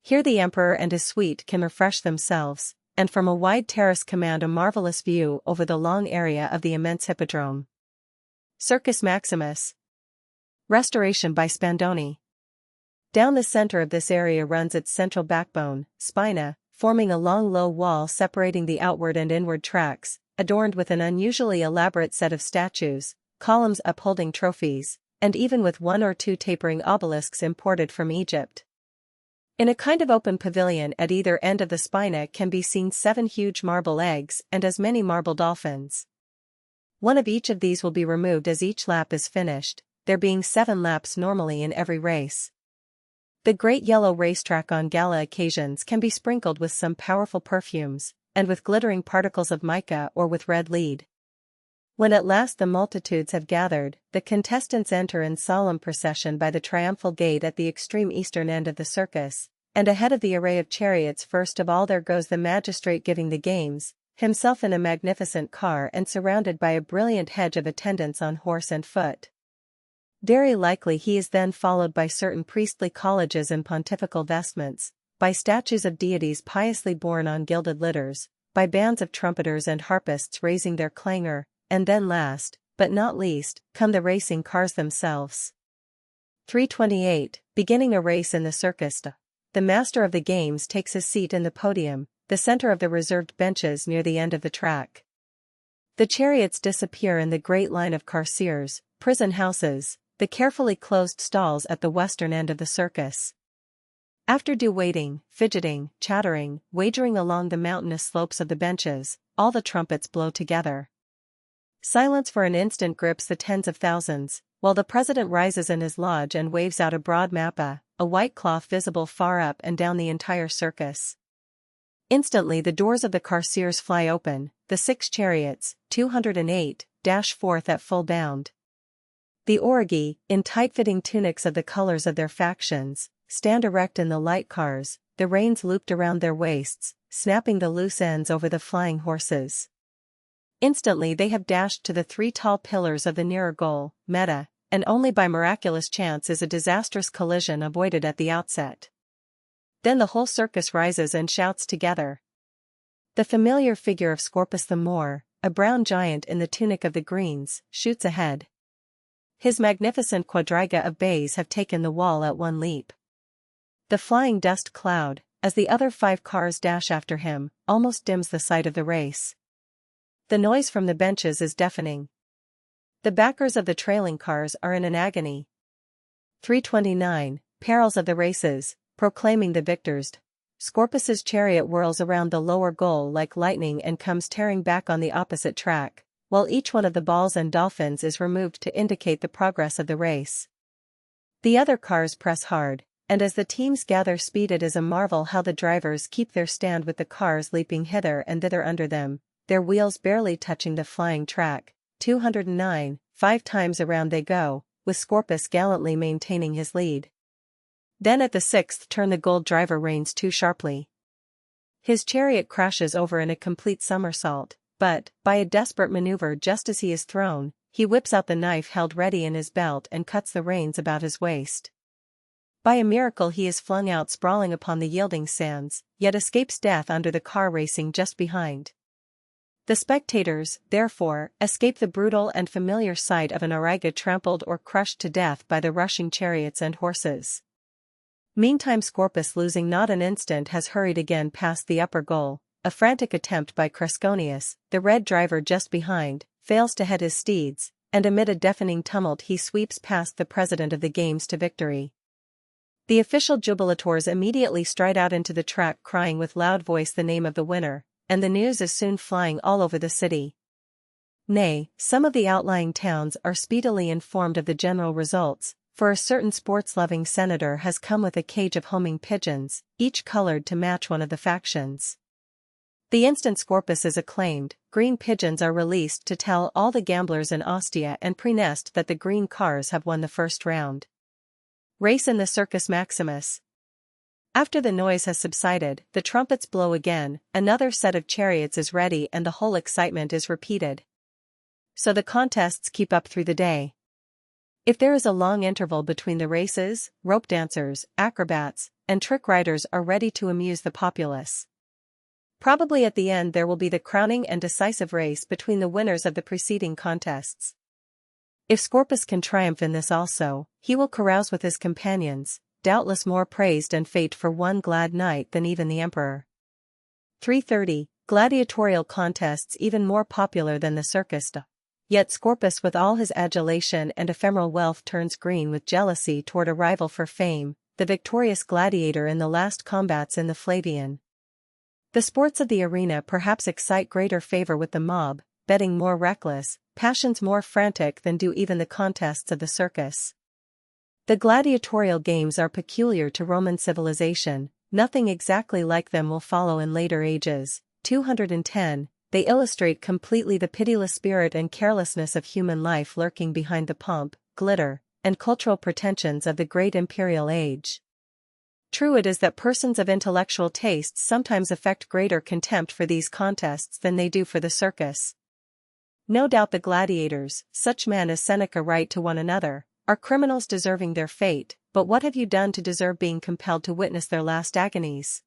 Here the emperor and his suite can refresh themselves, and from a wide terrace command a marvelous view over the long area of the immense hippodrome. Circus Maximus. Restoration by Spandoni. Down the center of this area runs its central backbone, spina, forming a long low wall separating the outward and inward tracts, adorned with an unusually elaborate set of statues, columns upholding trophies, and even with one or two tapering obelisks imported from Egypt. In a kind of open pavilion at either end of the spina can be seen 7 huge marble eggs and as many marble dolphins. One of each of these will be removed as each lap is finished, there being 7 laps normally in every race. The great yellow racetrack on gala occasions can be sprinkled with some powerful perfumes, and with glittering particles of mica or with red lead. When at last the multitudes have gathered, the contestants enter in solemn procession by the triumphal gate at the extreme eastern end of the circus, and ahead of the array of chariots first of all there goes the magistrate giving the games, himself in a magnificent car and surrounded by a brilliant hedge of attendants on horse and foot. Very likely he is then followed by certain priestly colleges in pontifical vestments, by statues of deities piously borne on gilded litters, by bands of trumpeters and harpists raising their clangor, and then last, but not least, come the racing cars themselves. 328, beginning a race in the circus. The master of the games takes his seat in the podium, the center of the reserved benches near the end of the track. The chariots disappear in the great line of carceres, prison houses, the carefully closed stalls at the western end of the circus. After due waiting, fidgeting, chattering, wagering along the mountainous slopes of the benches, all the trumpets blow together. Silence for an instant grips the tens of thousands, while the president rises in his lodge and waves out a broad mappa, a white cloth visible far up and down the entire circus. Instantly the doors of the carceres fly open, the 6 chariots, 208, dash forth at full bound. The orgi, in tight-fitting tunics of the colors of their factions, stand erect in the light cars, the reins looped around their waists, snapping the loose ends over the flying horses. Instantly they have dashed to the 3 tall pillars of the nearer goal, meta, and only by miraculous chance is a disastrous collision avoided at the outset. Then the whole circus rises and shouts together. The familiar figure of Scorpus the Moor, a brown giant in the tunic of the greens, shoots ahead. His magnificent quadriga of bays have taken the wall at one leap. The flying dust cloud, as the other 5 cars dash after him, almost dims the sight of the race. The noise from the benches is deafening. The backers of the trailing cars are in an agony. 329, perils of the races, proclaiming the victors. Scorpus's chariot whirls around the lower goal like lightning and comes tearing back on the opposite track, while each one of the balls and dolphins is removed to indicate the progress of the race. The other cars press hard, and as the teams gather speed it is a marvel how the drivers keep their stand with the cars leaping hither and thither under them, their wheels barely touching the flying track. 209, 5 times around they go, with Scorpus gallantly maintaining his lead. Then at the 6th turn the gold driver reins too sharply. His chariot crashes over in a complete somersault, but, by a desperate maneuver just as he is thrown, he whips out the knife held ready in his belt and cuts the reins about his waist. By a miracle he is flung out sprawling upon the yielding sands, yet escapes death under the car racing just behind. The spectators, therefore, escape the brutal and familiar sight of an auriga trampled or crushed to death by the rushing chariots and horses. Meantime Scorpus, losing not an instant, has hurried again past the upper goal. A frantic attempt by Cresconius, the red driver just behind, fails to head his steeds, and amid a deafening tumult he sweeps past the president of the games to victory. The official jubilators immediately stride out into the track crying with loud voice the name of the winner, and the news is soon flying all over the city. Nay, some of the outlying towns are speedily informed of the general results, for a certain sports-loving senator has come with a cage of homing pigeons, each colored to match one of the factions. The instant Scorpus is acclaimed, green pigeons are released to tell all the gamblers in Ostia and Praeneste that the green cars have won the first round. Race in the Circus Maximus. After the noise has subsided, the trumpets blow again, another set of chariots is ready and the whole excitement is repeated. So the contests keep up through the day. If there is a long interval between the races, rope dancers, acrobats, and trick riders are ready to amuse the populace. Probably at the end there will be the crowning and decisive race between the winners of the preceding contests. If Scorpus can triumph in this also, he will carouse with his companions, doubtless more praised and fate for one glad night than even the emperor. 330. Gladiatorial contests even more popular than the circus. Yet Scorpus with all his adulation and ephemeral wealth turns green with jealousy toward a rival for fame, the victorious gladiator in the last combats in the Flavian. The sports of the arena perhaps excite greater favor with the mob, betting more reckless, passions more frantic than do even the contests of the circus. The gladiatorial games are peculiar to Roman civilization, nothing exactly like them will follow in later ages. 210. They illustrate completely the pitiless spirit and carelessness of human life lurking behind the pomp, glitter, and cultural pretensions of the great imperial age. True it is that persons of intellectual tastes sometimes affect greater contempt for these contests than they do for the circus. No doubt the gladiators, such men as Seneca write to one another, are criminals deserving their fate, but what have you done to deserve being compelled to witness their last agonies?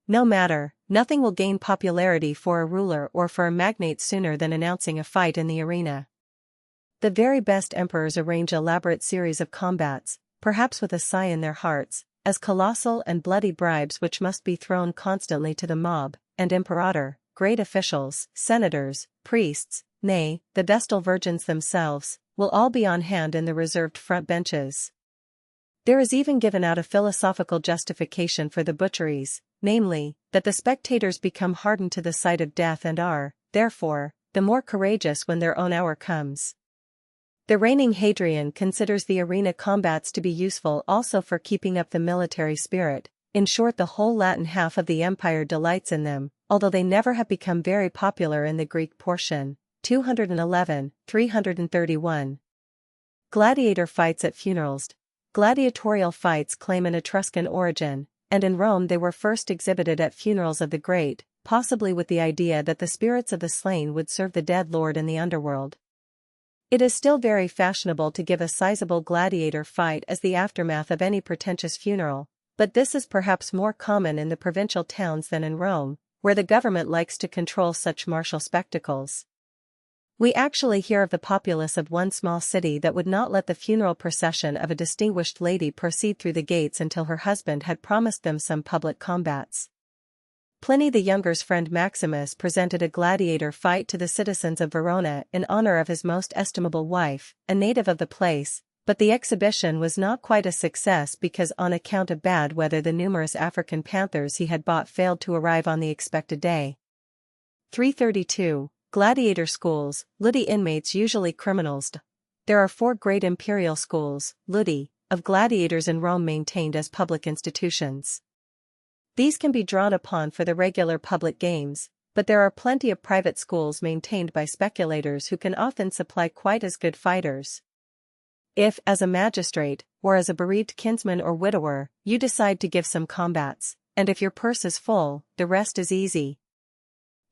No matter, nothing will gain popularity for a ruler or for a magnate sooner than announcing a fight in the arena. The very best emperors arrange elaborate series of combats, perhaps with a sigh in their hearts, as colossal and bloody bribes which must be thrown constantly to the mob, and imperator, great officials, senators, priests, nay, the Vestal virgins themselves, will all be on hand in the reserved front benches. There is even given out a philosophical justification for the butcheries, namely, that the spectators become hardened to the sight of death and are, therefore, the more courageous when their own hour comes. The reigning Hadrian considers the arena combats to be useful also for keeping up the military spirit. In short, the whole Latin half of the empire delights in them, although they never have become very popular in the Greek portion. 211, 331. Gladiator fights at funerals. Gladiatorial fights claim an Etruscan origin, and in Rome they were first exhibited at funerals of the great, possibly with the idea that the spirits of the slain would serve the dead lord in the underworld. It is still very fashionable to give a sizable gladiator fight as the aftermath of any pretentious funeral, but this is perhaps more common in the provincial towns than in Rome, where the government likes to control such martial spectacles. We actually hear of the populace of one small city that would not let the funeral procession of a distinguished lady proceed through the gates until her husband had promised them some public combats. Pliny the Younger's friend Maximus presented a gladiator fight to the citizens of Verona in honor of his most estimable wife, a native of the place, but the exhibition was not quite a success because on account of bad weather the numerous African panthers he had bought failed to arrive on the expected day. 332. Gladiator schools, ludi inmates usually criminals. There are 4 great imperial schools, ludi, of gladiators in Rome maintained as public institutions. These can be drawn upon for the regular public games, but there are plenty of private schools maintained by speculators who can often supply quite as good fighters. If, as a magistrate, or as a bereaved kinsman or widower, you decide to give some combats, and if your purse is full, the rest is easy.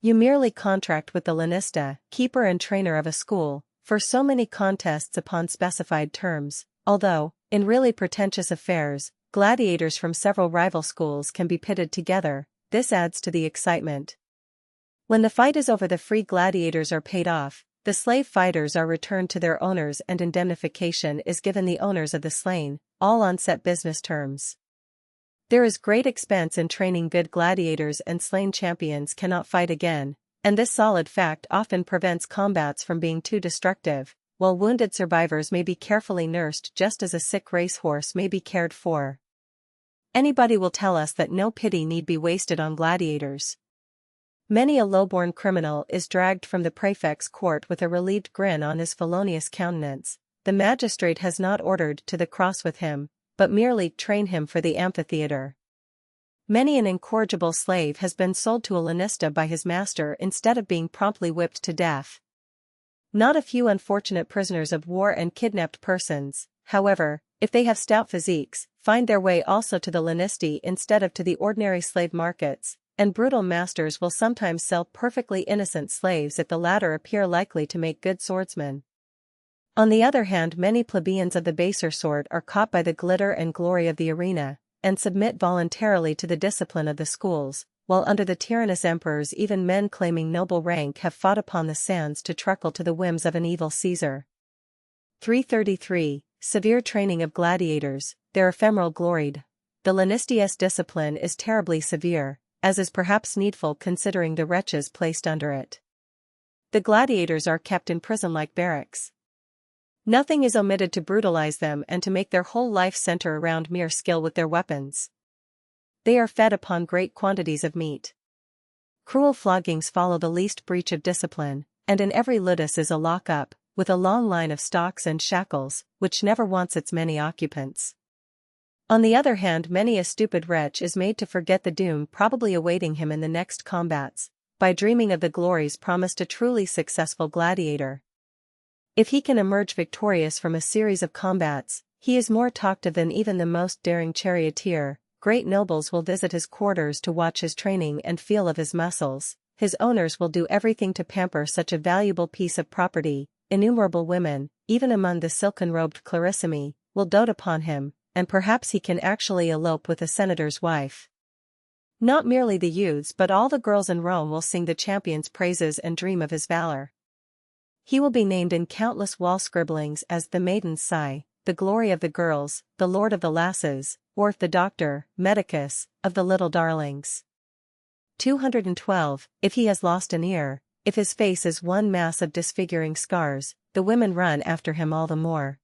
You merely contract with the lanista, keeper and trainer of a school, for so many contests upon specified terms, although, in really pretentious affairs, gladiators from several rival schools can be pitted together. This adds to the excitement. When the fight is over, the free gladiators are paid off, the slave fighters are returned to their owners and indemnification is given the owners of the slain, all on set business terms. There is great expense in training good gladiators, and slain champions cannot fight again, and this solid fact often prevents combats from being too destructive, while wounded survivors may be carefully nursed just as a sick racehorse may be cared for. Anybody will tell us that no pity need be wasted on gladiators. Many a low-born criminal is dragged from the prefect's court with a relieved grin on his felonious countenance. The magistrate has not ordered to the cross with him, but merely train him for the amphitheater. Many an incorrigible slave has been sold to a lanista by his master instead of being promptly whipped to death. Not a few unfortunate prisoners of war and kidnapped persons, however, if they have stout physiques, find their way also to the lanisti instead of to the ordinary slave markets, and brutal masters will sometimes sell perfectly innocent slaves if the latter appear likely to make good swordsmen. On the other hand, many plebeians of the baser sort are caught by the glitter and glory of the arena, and submit voluntarily to the discipline of the schools, while under the tyrannous emperors even men claiming noble rank have fought upon the sands to truckle to the whims of an evil Caesar. 333. Severe training of gladiators, their ephemeral gloried. The Lanistius discipline is terribly severe, as is perhaps needful considering the wretches placed under it. The gladiators are kept in prison-like barracks. Nothing is omitted to brutalize them and to make their whole life center around mere skill with their weapons. They are fed upon great quantities of meat. Cruel floggings follow the least breach of discipline, and in every ludus is a lock-up, with a long line of stocks and shackles, which never wants its many occupants. On the other hand, many a stupid wretch is made to forget the doom probably awaiting him in the next combats, by dreaming of the glories promised a truly successful gladiator. If he can emerge victorious from a series of combats, he is more talked of than even the most daring charioteer. Great nobles will visit his quarters to watch his training and feel of his muscles. His owners will do everything to pamper such a valuable piece of property. Innumerable women, even among the silken-robed clarissimi, will dote upon him, and perhaps he can actually elope with a senator's wife. Not merely the youths but all the girls in Rome will sing the champion's praises and dream of his valor. He will be named in countless wall scribblings as the maiden's sigh, the glory of the girls, the lord of the lasses, or the doctor, medicus, of the little darlings. 212. If he has lost an ear, if his face is one mass of disfiguring scars, the women run after him all the more.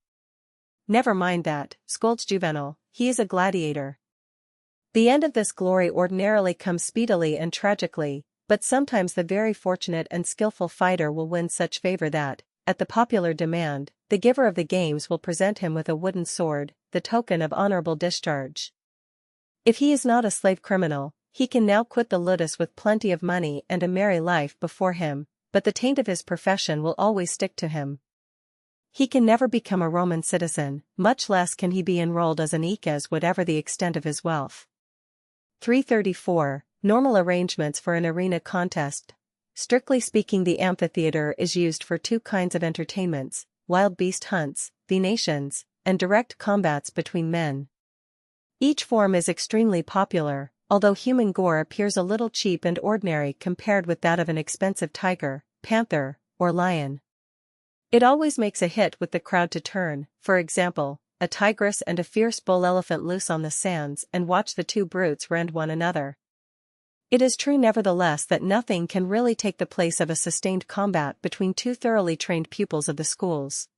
Never mind that, scolds Juvenal, he is a gladiator. The end of this glory ordinarily comes speedily and tragically, but sometimes the very fortunate and skillful fighter will win such favor that, at the popular demand, the giver of the games will present him with a wooden sword, the token of honorable discharge. If he is not a slave criminal, he can now quit the ludus with plenty of money and a merry life before him, but the taint of his profession will always stick to him. He can never become a Roman citizen, much less can he be enrolled as an eques whatever the extent of his wealth. 334. Normal arrangements for an arena contest. Strictly speaking, the amphitheater is used for two kinds of entertainments: wild beast hunts, venations, and direct combats between men. Each form is extremely popular, although human gore appears a little cheap and ordinary compared with that of an expensive tiger, panther, or lion. It always makes a hit with the crowd to turn, for example, a tigress and a fierce bull elephant loose on the sands and watch the two brutes rend one another. It is true nevertheless that nothing can really take the place of a sustained combat between two thoroughly trained pupils of the schools.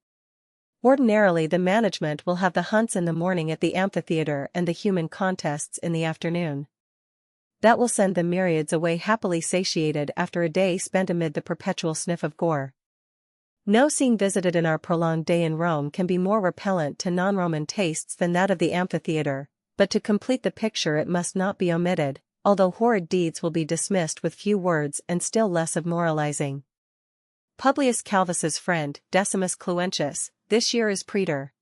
Ordinarily the management will have the hunts in the morning at the amphitheater and the human contests in the afternoon. That will send the myriads away happily satiated after a day spent amid the perpetual sniff of gore. No scene visited in our prolonged day in Rome can be more repellent to non-Roman tastes than that of the amphitheater, but to complete the picture it must not be omitted, although horrid deeds will be dismissed with few words and still less of moralizing. Publius Calvus's friend, Decimus Cluentius, this year is praetor.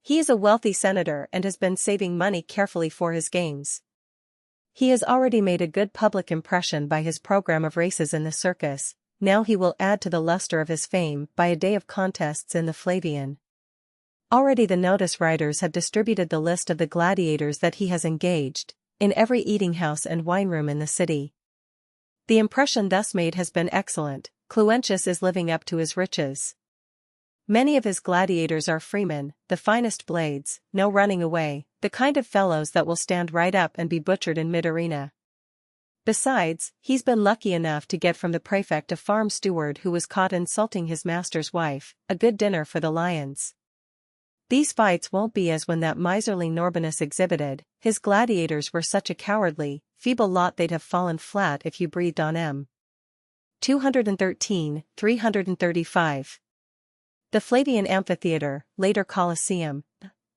He is a wealthy senator and has been saving money carefully for his games. He has already made a good public impression by his program of races in the circus. Now he will add to the luster of his fame by a day of contests in the Flavian. Already the notice writers have distributed the list of the gladiators that he has engaged, in every eating-house and wine-room in the city. The impression thus made has been excellent. Cluentius is living up to his riches. Many of his gladiators are freemen, the finest blades, no running away, the kind of fellows that will stand right up and be butchered in mid-arena. Besides, he's been lucky enough to get from the prefect a farm steward who was caught insulting his master's wife, a good dinner for the lions. These fights won't be as when that miserly Norbanus exhibited. His gladiators were such a cowardly, feeble lot they'd have fallen flat if you breathed on 'em. 213, 335. The Flavian Amphitheater, later Colosseum.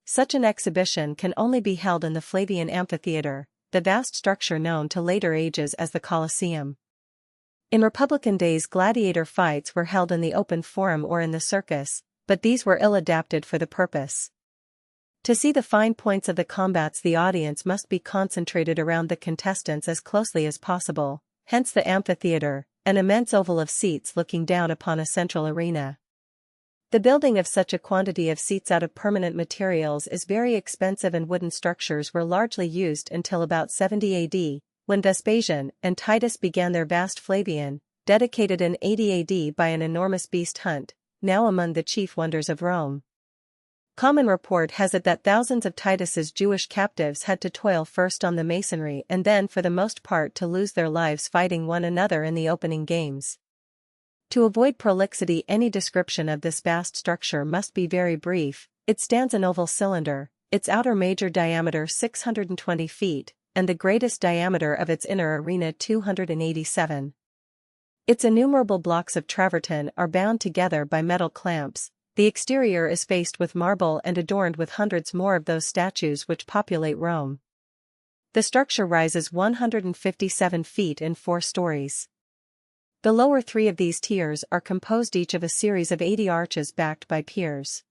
Such an exhibition can only be held in the Flavian Amphitheater, the vast structure known to later ages as the Colosseum. In Republican days gladiator fights were held in the open forum or in the circus, but these were ill-adapted for the purpose. To see the fine points of the combats the audience must be concentrated around the contestants as closely as possible, hence the amphitheater, an immense oval of seats looking down upon a central arena. The building of such a quantity of seats out of permanent materials is very expensive, and wooden structures were largely used until about 70 AD, when Vespasian and Titus began their vast Flavian, dedicated in 80 AD by an enormous beast hunt, now among the chief wonders of Rome. Common report has it that thousands of Titus's Jewish captives had to toil first on the masonry and then for the most part to lose their lives fighting one another in the opening games. To avoid prolixity, any description of this vast structure must be very brief. It stands an oval cylinder, its outer major diameter 620 feet, and the greatest diameter of its inner arena 287. Its innumerable blocks of travertine are bound together by metal clamps. The exterior is faced with marble and adorned with hundreds more of those statues which populate Rome. The structure rises 157 feet in 4 stories. The lower 3 of these tiers are composed each of a series of 80 arches backed by piers.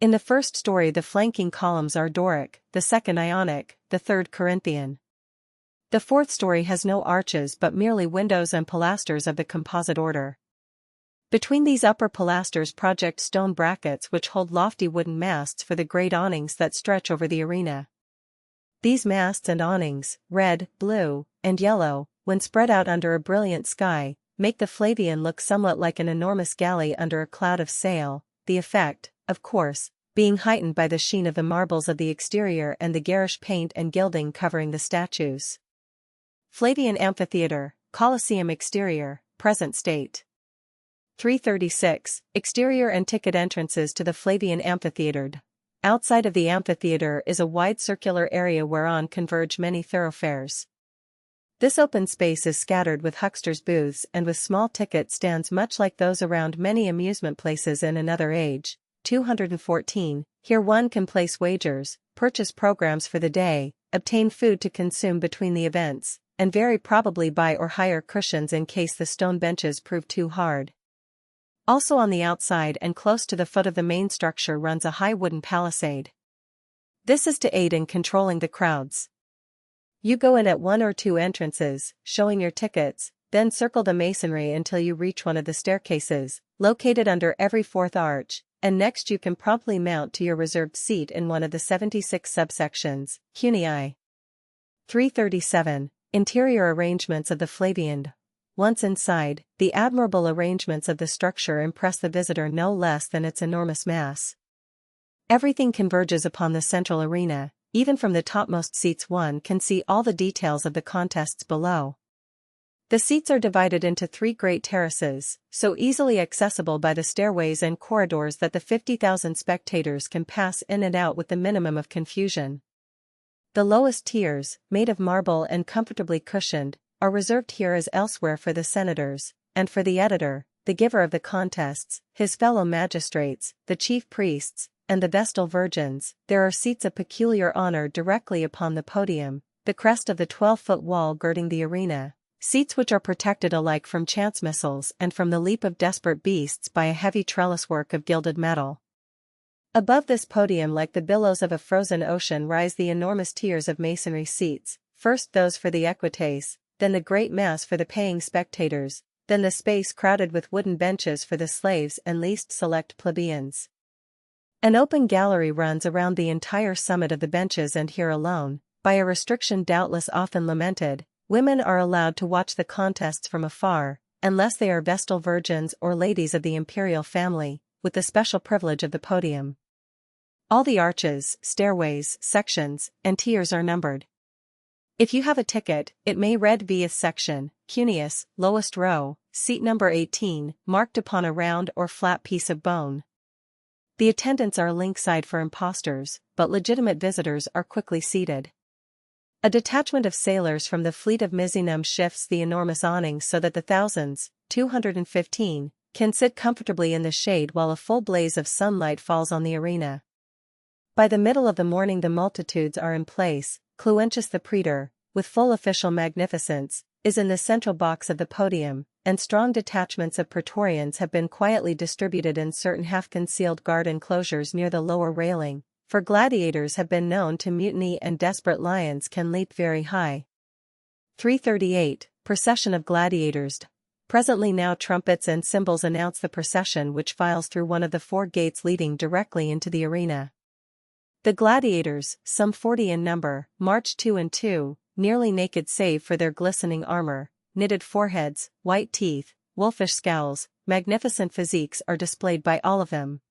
In the first story the flanking columns are Doric, the second Ionic, the third Corinthian. The fourth story has no arches but merely windows and pilasters of the composite order. Between these upper pilasters project stone brackets which hold lofty wooden masts for the great awnings that stretch over the arena. These masts and awnings, red, blue, and yellow, when spread out under a brilliant sky, make the Flavian look somewhat like an enormous galley under a cloud of sail, the effect, of course, being heightened by the sheen of the marbles of the exterior and the garish paint and gilding covering the statues. Flavian Amphitheater, Colosseum exterior, present state. 336, exterior and ticket entrances to the Flavian Amphitheater. Outside of the amphitheater is a wide circular area whereon converge many thoroughfares. This open space is scattered with hucksters' booths and with small ticket stands much like those around many amusement places in another age. 214, here one can place wagers, purchase programs for the day, obtain food to consume between the events, and very probably buy or hire cushions in case the stone benches prove too hard. Also on the outside and close to the foot of the main structure runs a high wooden palisade. This is to aid in controlling the crowds. You go in at 1 or 2 entrances, showing your tickets, then circle the masonry until you reach one of the staircases, located under every 4th arch, and next you can promptly mount to your reserved seat in one of the 76 subsections, cunei. 337, interior arrangements of the Flavian. Once inside, the admirable arrangements of the structure impress the visitor no less than its enormous mass. Everything converges upon the central arena, even from the topmost seats one can see all the details of the contests below. The seats are divided into 3 great terraces, so easily accessible by the stairways and corridors that the 50,000 spectators can pass in and out with the minimum of confusion. The lowest tiers, made of marble and comfortably cushioned, are reserved here as elsewhere for the senators, and for the editor, the giver of the contests, his fellow magistrates, the chief priests, and the Vestal Virgins. There are seats of peculiar honor directly upon the podium, the crest of the 12-foot wall girding the arena, seats which are protected alike from chance missiles and from the leap of desperate beasts by a heavy trellis work of gilded metal. Above this podium, like the billows of a frozen ocean, rise the enormous tiers of masonry seats, first those for the equites, then the great mass for the paying spectators, then the space crowded with wooden benches for the slaves and least select plebeians. An open gallery runs around the entire summit of the benches, and here alone, by a restriction doubtless often lamented, women are allowed to watch the contests from afar, unless they are Vestal Virgins or ladies of the imperial family, with the special privilege of the podium. All the arches, stairways, sections, and tiers are numbered. If you have a ticket, it may read Vius section, cuneus, lowest row, seat number 18, marked upon a round or flat piece of bone. The attendants are linkside for impostors, but legitimate visitors are quickly seated. A detachment of sailors from the fleet of Misenum shifts the enormous awnings so that the thousands, 215, can sit comfortably in the shade while a full blaze of sunlight falls on the arena. By the middle of the morning the multitudes are in place. Cluentius the praetor, with full official magnificence, is in the central box of the podium, and strong detachments of praetorians have been quietly distributed in certain half-concealed guard enclosures near the lower railing, for gladiators have been known to mutiny and desperate lions can leap very high. 338, procession of gladiators. Presently now trumpets and cymbals announce the procession which files through one of the 4 gates leading directly into the arena. The gladiators, some 40 in number, march 2 and 2, nearly naked save for their glistening armor, knitted foreheads, white teeth, wolfish scowls, magnificent physiques are displayed by all of them.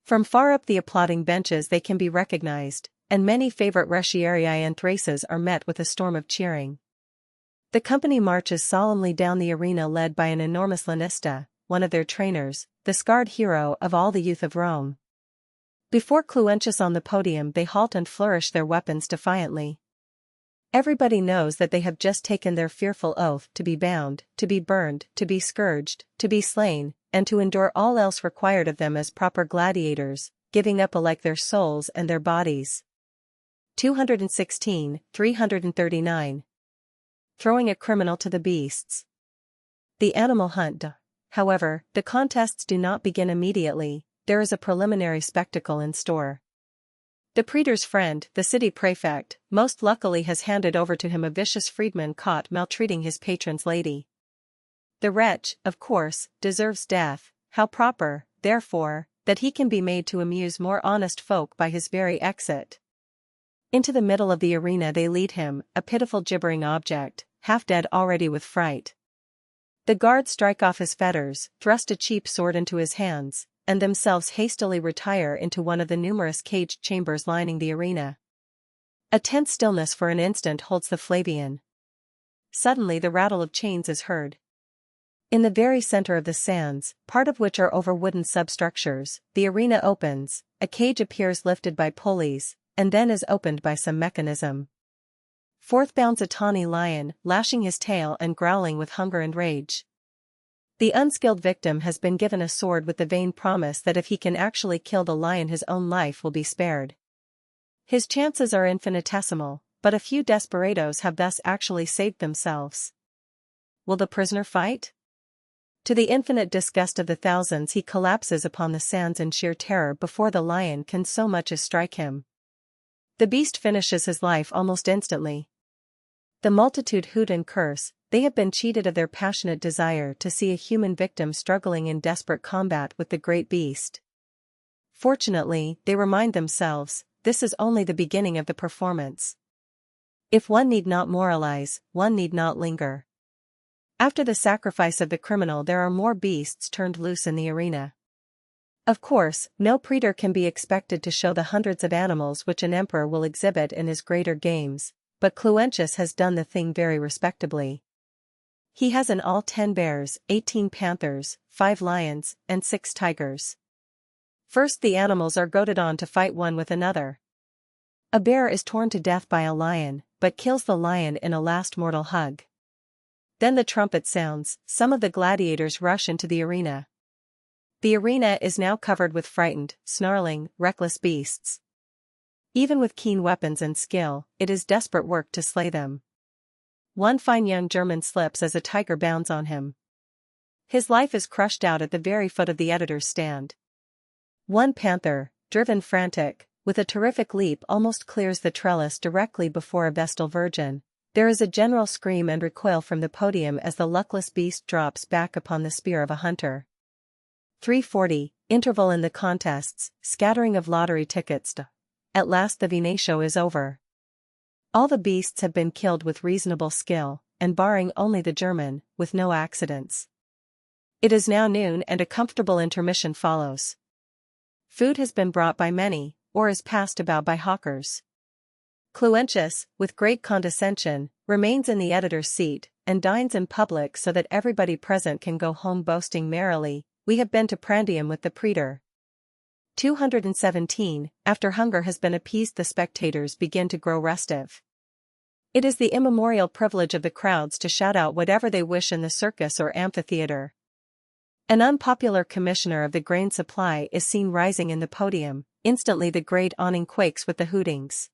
From far up the applauding benches they can be recognized, and many favorite retiarii and thraces are met with a storm of cheering. The company marches solemnly down the arena led by an enormous lanista, one of their trainers, the scarred hero of all the youth of Rome. Before Cluentius on the podium they halt and flourish their weapons defiantly. Everybody knows that they have just taken their fearful oath to be bound, to be burned, to be scourged, to be slain, and to endure all else required of them as proper gladiators, giving up alike their souls and their bodies. 216, 339. Throwing a criminal to the beasts. The animal hunt. However, the contests do not begin immediately, there is a preliminary spectacle in store. The praetor's friend, the city prefect, most luckily has handed over to him a vicious freedman caught maltreating his patron's lady. The wretch, of course, deserves death, how proper, therefore, that he can be made to amuse more honest folk by his very exit. Into the middle of the arena they lead him, a pitiful gibbering object, half dead already with fright. The guards strike off his fetters, thrust a cheap sword into his hands, and themselves hastily retire into one of the numerous caged chambers lining the arena. A tense stillness for an instant holds the Flavian. Suddenly the rattle of chains is heard. In the very center of the sands, part of which are over wooden substructures, the arena opens, a cage appears lifted by pulleys, and then is opened by some mechanism. Forth bounds a tawny lion, lashing his tail and growling with hunger and rage. The unskilled victim has been given a sword with the vain promise that if he can actually kill the lion his own life will be spared. His chances are infinitesimal, but a few desperadoes have thus actually saved themselves. Will the prisoner fight? To the infinite disgust of the thousands he collapses upon the sands in sheer terror before the lion can so much as strike him. The beast finishes his life almost instantly. The multitude hoot and curse, they have been cheated of their passionate desire to see a human victim struggling in desperate combat with the great beast. Fortunately, they remind themselves, this is only the beginning of the performance. If one need not moralize, one need not linger. After the sacrifice of the criminal there are more beasts turned loose in the arena. Of course, no praetor can be expected to show the hundreds of animals which an emperor will exhibit in his greater games, but Cluentius has done the thing very respectably. He has in all 10 bears, 18 panthers, 5 lions, and 6 tigers. First the animals are goaded on to fight one with another. A bear is torn to death by a lion, but kills the lion in a last mortal hug. Then the trumpet sounds, some of the gladiators rush into the arena. The arena is now covered with frightened, snarling, reckless beasts. Even with keen weapons and skill, it is desperate work to slay them. One fine young German slips as a tiger bounds on him. His life is crushed out at the very foot of the editor's stand. One panther, driven frantic, with a terrific leap almost clears the trellis directly before a Vestal Virgin. There is a general scream and recoil from the podium as the luckless beast drops back upon the spear of a hunter. 3:40, interval in the contests, scattering of lottery tickets. At last the Venatio is over. All the beasts have been killed with reasonable skill, and barring only the German, with no accidents. It is now noon and a comfortable intermission follows. Food has been brought by many, or is passed about by hawkers. Cluentius, with great condescension, remains in the editor's seat, and dines in public so that everybody present can go home boasting merrily, "We have been to Prandium with the praetor." 217, after hunger has been appeased the spectators begin to grow restive. It is the immemorial privilege of the crowds to shout out whatever they wish in the circus or amphitheater. An unpopular commissioner of the grain supply is seen rising in the podium, instantly the great awning quakes with the hootings.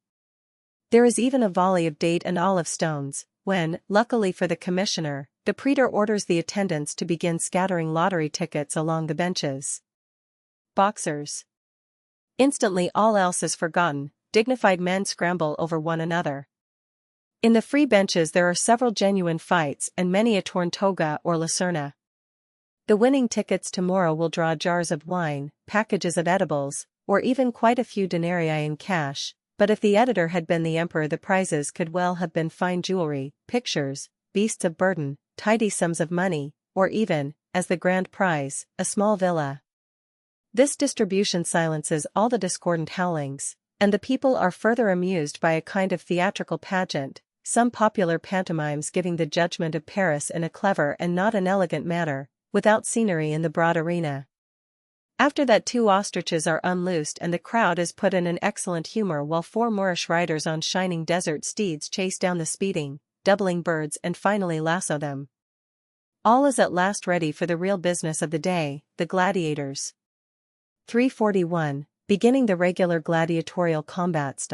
There is even a volley of date and olive stones, when, luckily for the commissioner, the praetor orders the attendants to begin scattering lottery tickets along the benches. Boxers. Instantly all else is forgotten, dignified men scramble over one another. In the free benches there are several genuine fights and many a torn toga or lacerna. The winning tickets tomorrow will draw jars of wine, packages of edibles, or even quite a few denarii in cash, but if the editor had been the emperor the prizes could well have been fine jewelry, pictures, beasts of burden, tidy sums of money, or even, as the grand prize, a small villa. This distribution silences all the discordant howlings, and the people are further amused by a kind of theatrical pageant, some popular pantomimes giving the judgment of Paris in a clever and not an elegant manner, without scenery in the broad arena. After that 2 ostriches are unloosed and the crowd is put in an excellent humor while 4 Moorish riders on shining desert steeds chase down the speeding, doubling birds and finally lasso them. All is at last ready for the real business of the day, the gladiators. 341. Beginning the regular gladiatorial combats.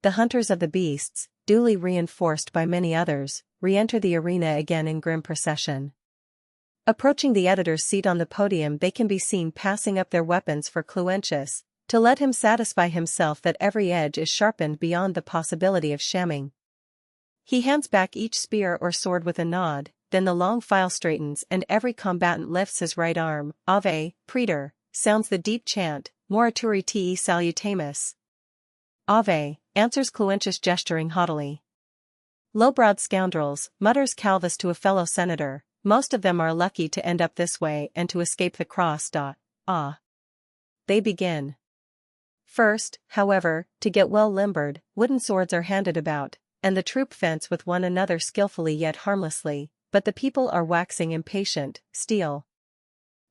The hunters of the beasts, duly reinforced by many others, re-enter the arena again in grim procession. Approaching the editor's seat on the podium, they can be seen passing up their weapons for Cluentius, to let him satisfy himself that every edge is sharpened beyond the possibility of shamming. He hands back each spear or sword with a nod, then the long file straightens and every combatant lifts his right arm. Ave, praetor, sounds the deep chant, Morituri te salutamus. Ave, answers Cluentius gesturing haughtily. Low-browed scoundrels, mutters Calvus to a fellow senator, most of them are lucky to end up this way and to escape the cross. They begin. First, however, to get well limbered, wooden swords are handed about, and the troop fence with one another skillfully yet harmlessly, but the people are waxing impatient. Steel!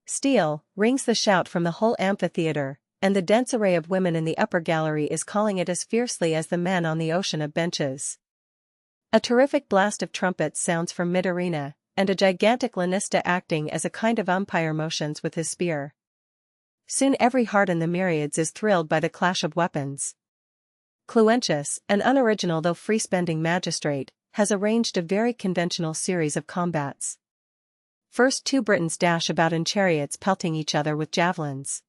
Steel! Rings the shout from the whole amphitheater, and the dense array of women in the upper gallery is calling it as fiercely as the men on the ocean of benches. A terrific blast of trumpets sounds from mid-arena, and a gigantic lanista acting as a kind of umpire motions with his spear. Soon every heart in the myriads is thrilled by the clash of weapons. Cluentius, an unoriginal though free-spending magistrate, has arranged a very conventional series of combats. First 2 Britons dash about in chariots pelting each other with javelins.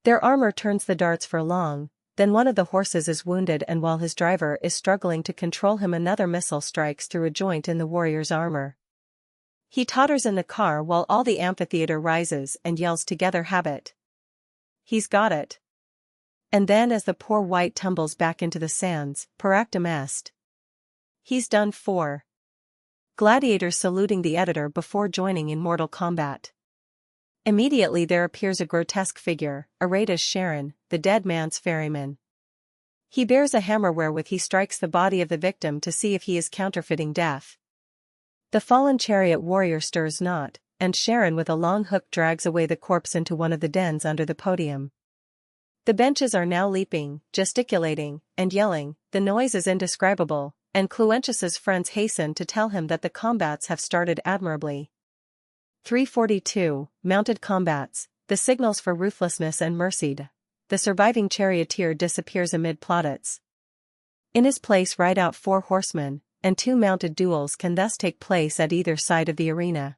Their armor turns the darts for long, then one of the horses is wounded and while his driver is struggling to control him another missile strikes through a joint in the warrior's armor. He totters in the car while all the amphitheater rises and yells together, "Have it! He's got it!" And then as the poor wight tumbles back into the sands, "Paractum est! He's done for!" Gladiators saluting the editor before joining in mortal combat. Immediately there appears a grotesque figure, arrayed as Charon, the dead man's ferryman. He bears a hammer wherewith he strikes the body of the victim to see if he is counterfeiting death. The fallen chariot warrior stirs not, and Charon with a long hook drags away the corpse into one of the dens under the podium. The benches are now leaping, gesticulating, and yelling, the noise is indescribable, and Cluentius's friends hasten to tell him that the combats have started admirably. 342. Mounted combats, the signals for ruthlessness and mercy. The surviving charioteer disappears amid plaudits. In his place ride out 4 horsemen, and 2 mounted duels can thus take place at either side of the arena.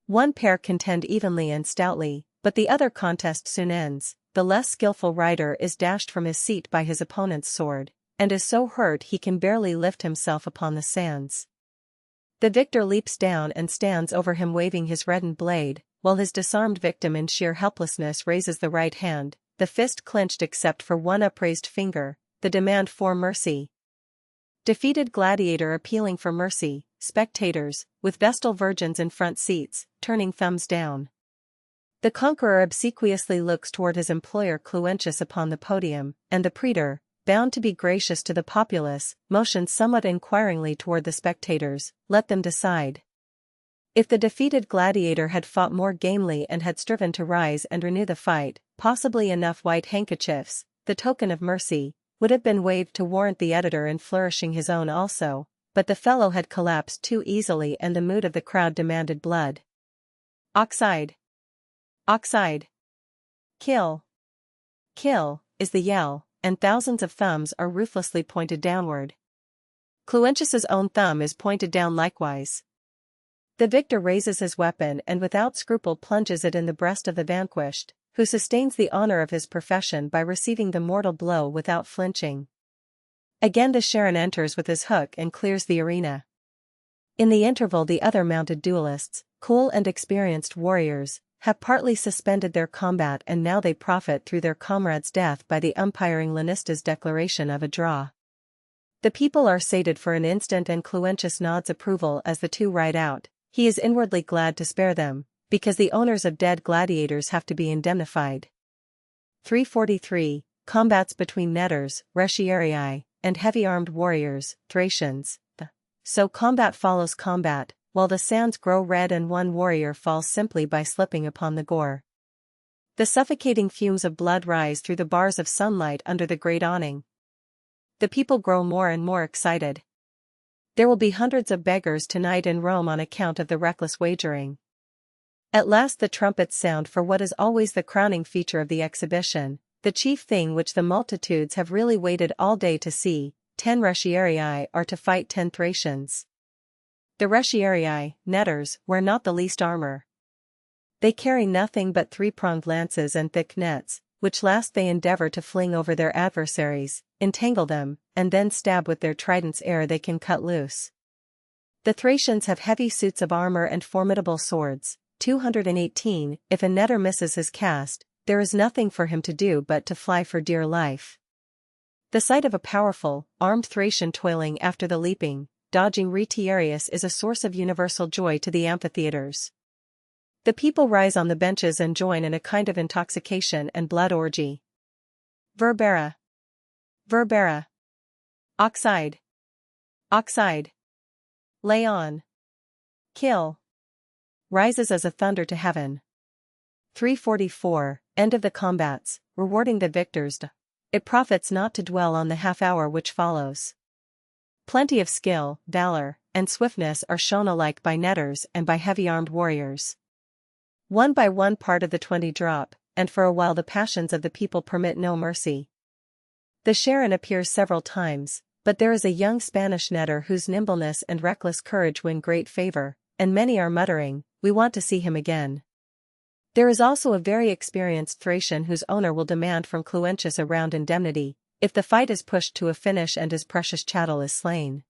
One pair contend evenly and stoutly, but the other contest soon ends. The less skillful rider is dashed from his seat by his opponent's sword, and is so hurt he can barely lift himself upon the sands. The victor leaps down and stands over him waving his reddened blade, while his disarmed victim in sheer helplessness raises the right hand, the fist clenched except for one upraised finger, the demand for mercy. Defeated gladiator appealing for mercy, spectators, with vestal virgins in front seats, turning thumbs down. The conqueror obsequiously looks toward his employer Cluentius upon the podium, and the praetor, bound to be gracious to the populace, motions somewhat inquiringly toward the spectators, let them decide. If the defeated gladiator had fought more gamely and had striven to rise and renew the fight, possibly enough white handkerchiefs, the token of mercy, would have been waved to warrant the editor in flourishing his own also, but the fellow had collapsed too easily and the mood of the crowd demanded blood. Oxide! Oxide! Kill! Kill! Is the yell, and thousands of thumbs are ruthlessly pointed downward. Cluentius's own thumb is pointed down likewise. The victor raises his weapon and without scruple plunges it in the breast of the vanquished, who sustains the honor of his profession by receiving the mortal blow without flinching. Again the Charon enters with his hook and clears the arena. In the interval the other mounted duelists, cool and experienced warriors, have partly suspended their combat and now they profit through their comrade's death by the umpiring Lanista's declaration of a draw. The people are sated for an instant and Cluentius nods approval as the 2 ride out. He is inwardly glad to spare them, because the owners of dead gladiators have to be indemnified. 343. Combats between netters, retiarii, and heavy-armed warriors, Thracians. So combat follows combat, while the sands grow red and one warrior falls simply by slipping upon the gore. The suffocating fumes of blood rise through the bars of sunlight under the great awning. The people grow more and more excited. There will be hundreds of beggars tonight in Rome on account of the reckless wagering. At last the trumpets sound for what is always the crowning feature of the exhibition, the chief thing which the multitudes have really waited all day to see. 10 retiarii are to fight 10 Thracians. The retiarii, netters, wear not the least armor. They carry nothing but 3-pronged lances and thick nets, which last they endeavor to fling over their adversaries, entangle them, and then stab with their tridents ere they can cut loose. The Thracians have heavy suits of armor and formidable swords, 218. If a netter misses his cast, there is nothing for him to do but to fly for dear life. The sight of a powerful, armed Thracian toiling after the leaping, dodging retiarius is a source of universal joy to the amphitheaters. The people rise on the benches and join in a kind of intoxication and blood orgy. Verbera. Verbera. Oxide. Oxide. Lay on. Kill. Rises as a thunder to heaven. 344. End of the combats, rewarding the victors. It profits not to dwell on the half-hour which follows. Plenty of skill, valor, and swiftness are shown alike by netters and by heavy-armed warriors. One by one part of the 20 drop, and for a while the passions of the people permit no mercy. The Charon appears several times, but there is a young Spanish netter whose nimbleness and reckless courage win great favor, and many are muttering, "We want to see him again." There is also a very experienced Thracian whose owner will demand from Cluentius a round indemnity, if the fight is pushed to a finish and his precious chattel is slain.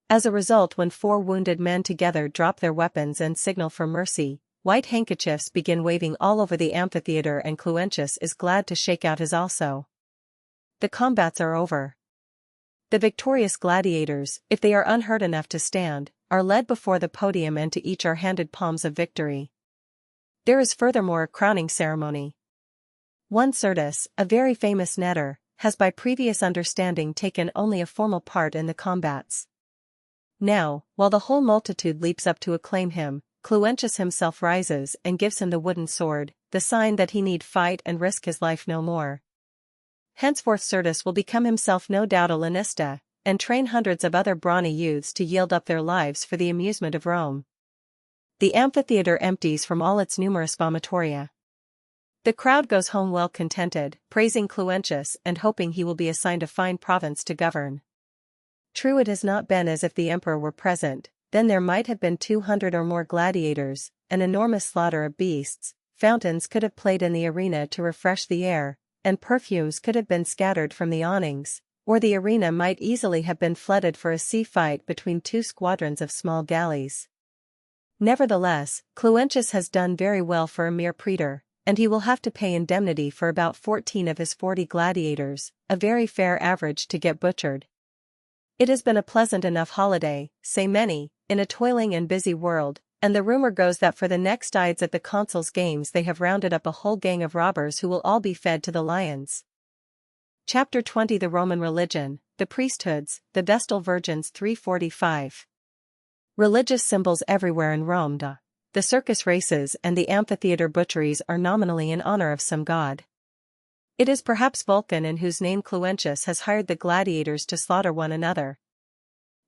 As a result, when 4 wounded men together drop their weapons and signal for mercy, white handkerchiefs begin waving all over the amphitheater and Cluentius is glad to shake out his also. The combats are over. The victorious gladiators, if they are unhurt enough to stand, are led before the podium and to each are handed palms of victory. There is furthermore a crowning ceremony. One Certus, a very famous netter, has by previous understanding taken only a formal part in the combats. Now, while the whole multitude leaps up to acclaim him, Cluentius himself rises and gives him the wooden sword, the sign that he need fight and risk his life no more. Henceforth Certus will become himself no doubt a lanista, and train hundreds of other brawny youths to yield up their lives for the amusement of Rome. The amphitheater empties from all its numerous vomitoria. The crowd goes home well contented, praising Cluentius and hoping he will be assigned a fine province to govern. True, it has not been as if the emperor were present, then there might have been 200 or more gladiators, an enormous slaughter of beasts, fountains could have played in the arena to refresh the air, and perfumes could have been scattered from the awnings, or the arena might easily have been flooded for a sea fight between 2 squadrons of small galleys. Nevertheless, Cluentius has done very well for a mere praetor, and he will have to pay indemnity for about 14 of his 40 gladiators, a very fair average to get butchered. It has been a pleasant enough holiday, say many, in a toiling and busy world, and the rumor goes that for the next Ides at the consuls' games they have rounded up a whole gang of robbers who will all be fed to the lions. Chapter 20. The Roman Religion, the Priesthoods, the Vestal Virgins. 345. Religious symbols everywhere in Rome. The circus races and the amphitheater butcheries are nominally in honor of some god. It is perhaps Vulcan, in whose name Cluentius has hired the gladiators to slaughter one another.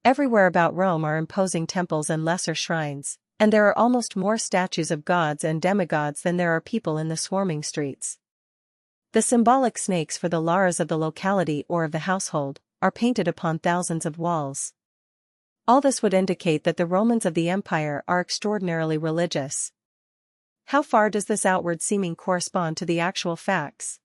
Everywhere about Rome are imposing temples and lesser shrines, and there are almost more statues of gods and demigods than there are people in the swarming streets. The symbolic snakes for the Laras of the locality or of the household are painted upon thousands of walls. All this would indicate that the Romans of the empire are extraordinarily religious. How far does this outward seeming correspond to the actual facts?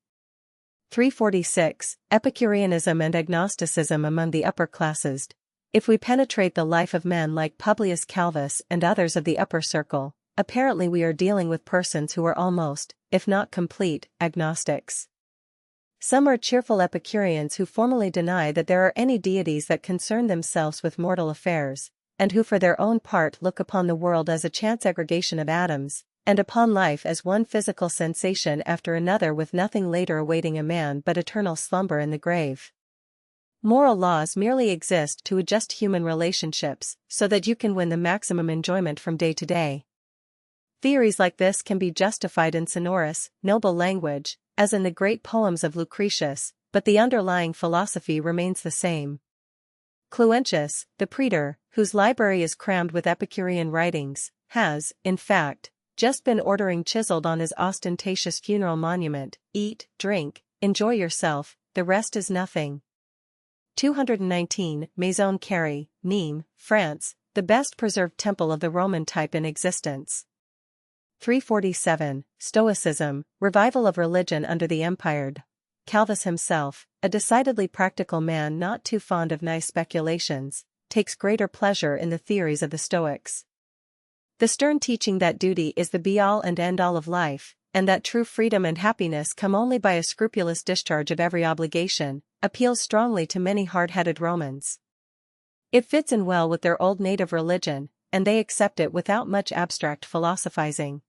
346. Epicureanism and agnosticism among the upper classes. If we penetrate the life of men like Publius Calvus and others of the upper circle, apparently we are dealing with persons who are almost, if not complete, agnostics. Some are cheerful Epicureans who formally deny that there are any deities that concern themselves with mortal affairs, and who for their own part look upon the world as a chance aggregation of atoms, and upon life as one physical sensation after another with nothing later awaiting a man but eternal slumber in the grave. Moral laws merely exist to adjust human relationships so that you can win the maximum enjoyment from day to day. Theories like this can be justified in sonorous, noble language, as in the great poems of Lucretius, but the underlying philosophy remains the same. Cluentius, the praetor, whose library is crammed with Epicurean writings, has, in fact, just been ordering chiseled on his ostentatious funeral monument, "Eat, drink, enjoy yourself, the rest is nothing." 219 Maison Carré, Nîmes, France, the best preserved temple of the Roman type in existence. 347 Stoicism, revival of religion under the Empire. Calvus himself, a decidedly practical man not too fond of nice speculations, takes greater pleasure in the theories of the Stoics. The stern teaching that duty is the be-all and end-all of life, and that true freedom and happiness come only by a scrupulous discharge of every obligation, appeals strongly to many hard-headed Romans. It fits in well with their old native religion, and they accept it without much abstract philosophizing.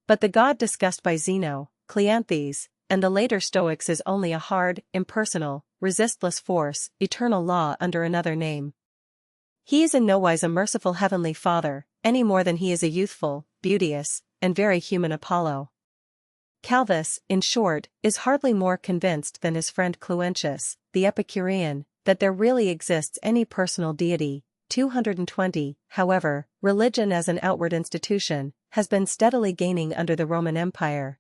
But the God discussed by Zeno, Cleanthes, and the later Stoics is only a hard, impersonal, resistless force, eternal law under another name. He is in nowise a merciful heavenly Father, any more than he is a youthful, beauteous, and very human Apollo. Calvus, in short, is hardly more convinced than his friend Cluentius, the Epicurean, that there really exists any personal deity. 220, however, religion as an outward institution, has been steadily gaining under the Roman Empire.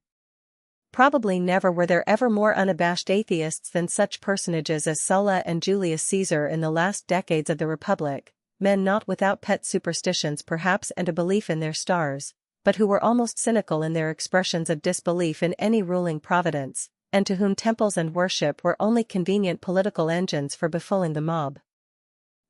Probably never were there ever more unabashed atheists than such personages as Sulla and Julius Caesar in the last decades of the Republic, men not without pet superstitions perhaps and a belief in their stars, but who were almost cynical in their expressions of disbelief in any ruling providence, and to whom temples and worship were only convenient political engines for befooling the mob.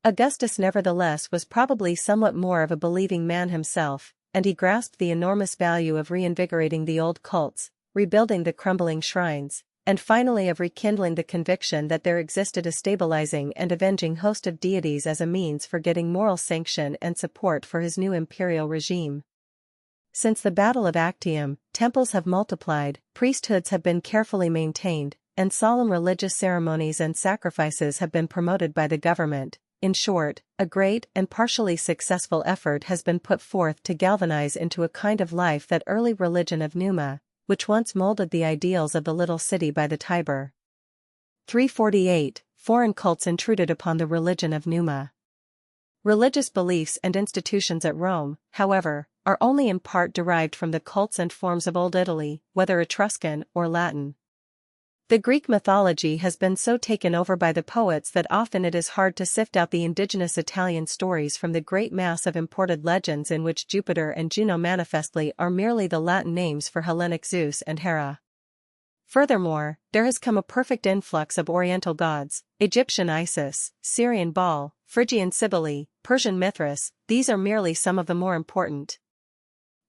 Augustus nevertheless was probably somewhat more of a believing man himself, and he grasped the enormous value of reinvigorating the old cults, rebuilding the crumbling shrines, and finally of rekindling the conviction that there existed a stabilizing and avenging host of deities as a means for getting moral sanction and support for his new imperial regime. Since the Battle of Actium, temples have multiplied, priesthoods have been carefully maintained, and solemn religious ceremonies and sacrifices have been promoted by the government. In short, a great and partially successful effort has been put forth to galvanize into a kind of life that early religion of Numa, which once molded the ideals of the little city by the Tiber. 348 Foreign cults intruded upon the religion of Numa. Religious beliefs and institutions at Rome, however, are only in part derived from the cults and forms of Old Italy, whether Etruscan or Latin. The Greek mythology has been so taken over by the poets that often it is hard to sift out the indigenous Italian stories from the great mass of imported legends in which Jupiter and Juno manifestly are merely the Latin names for Hellenic Zeus and Hera. Furthermore, there has come a perfect influx of Oriental gods, Egyptian Isis, Syrian Baal, Phrygian Cybele, Persian Mithras. These are merely some of the more important.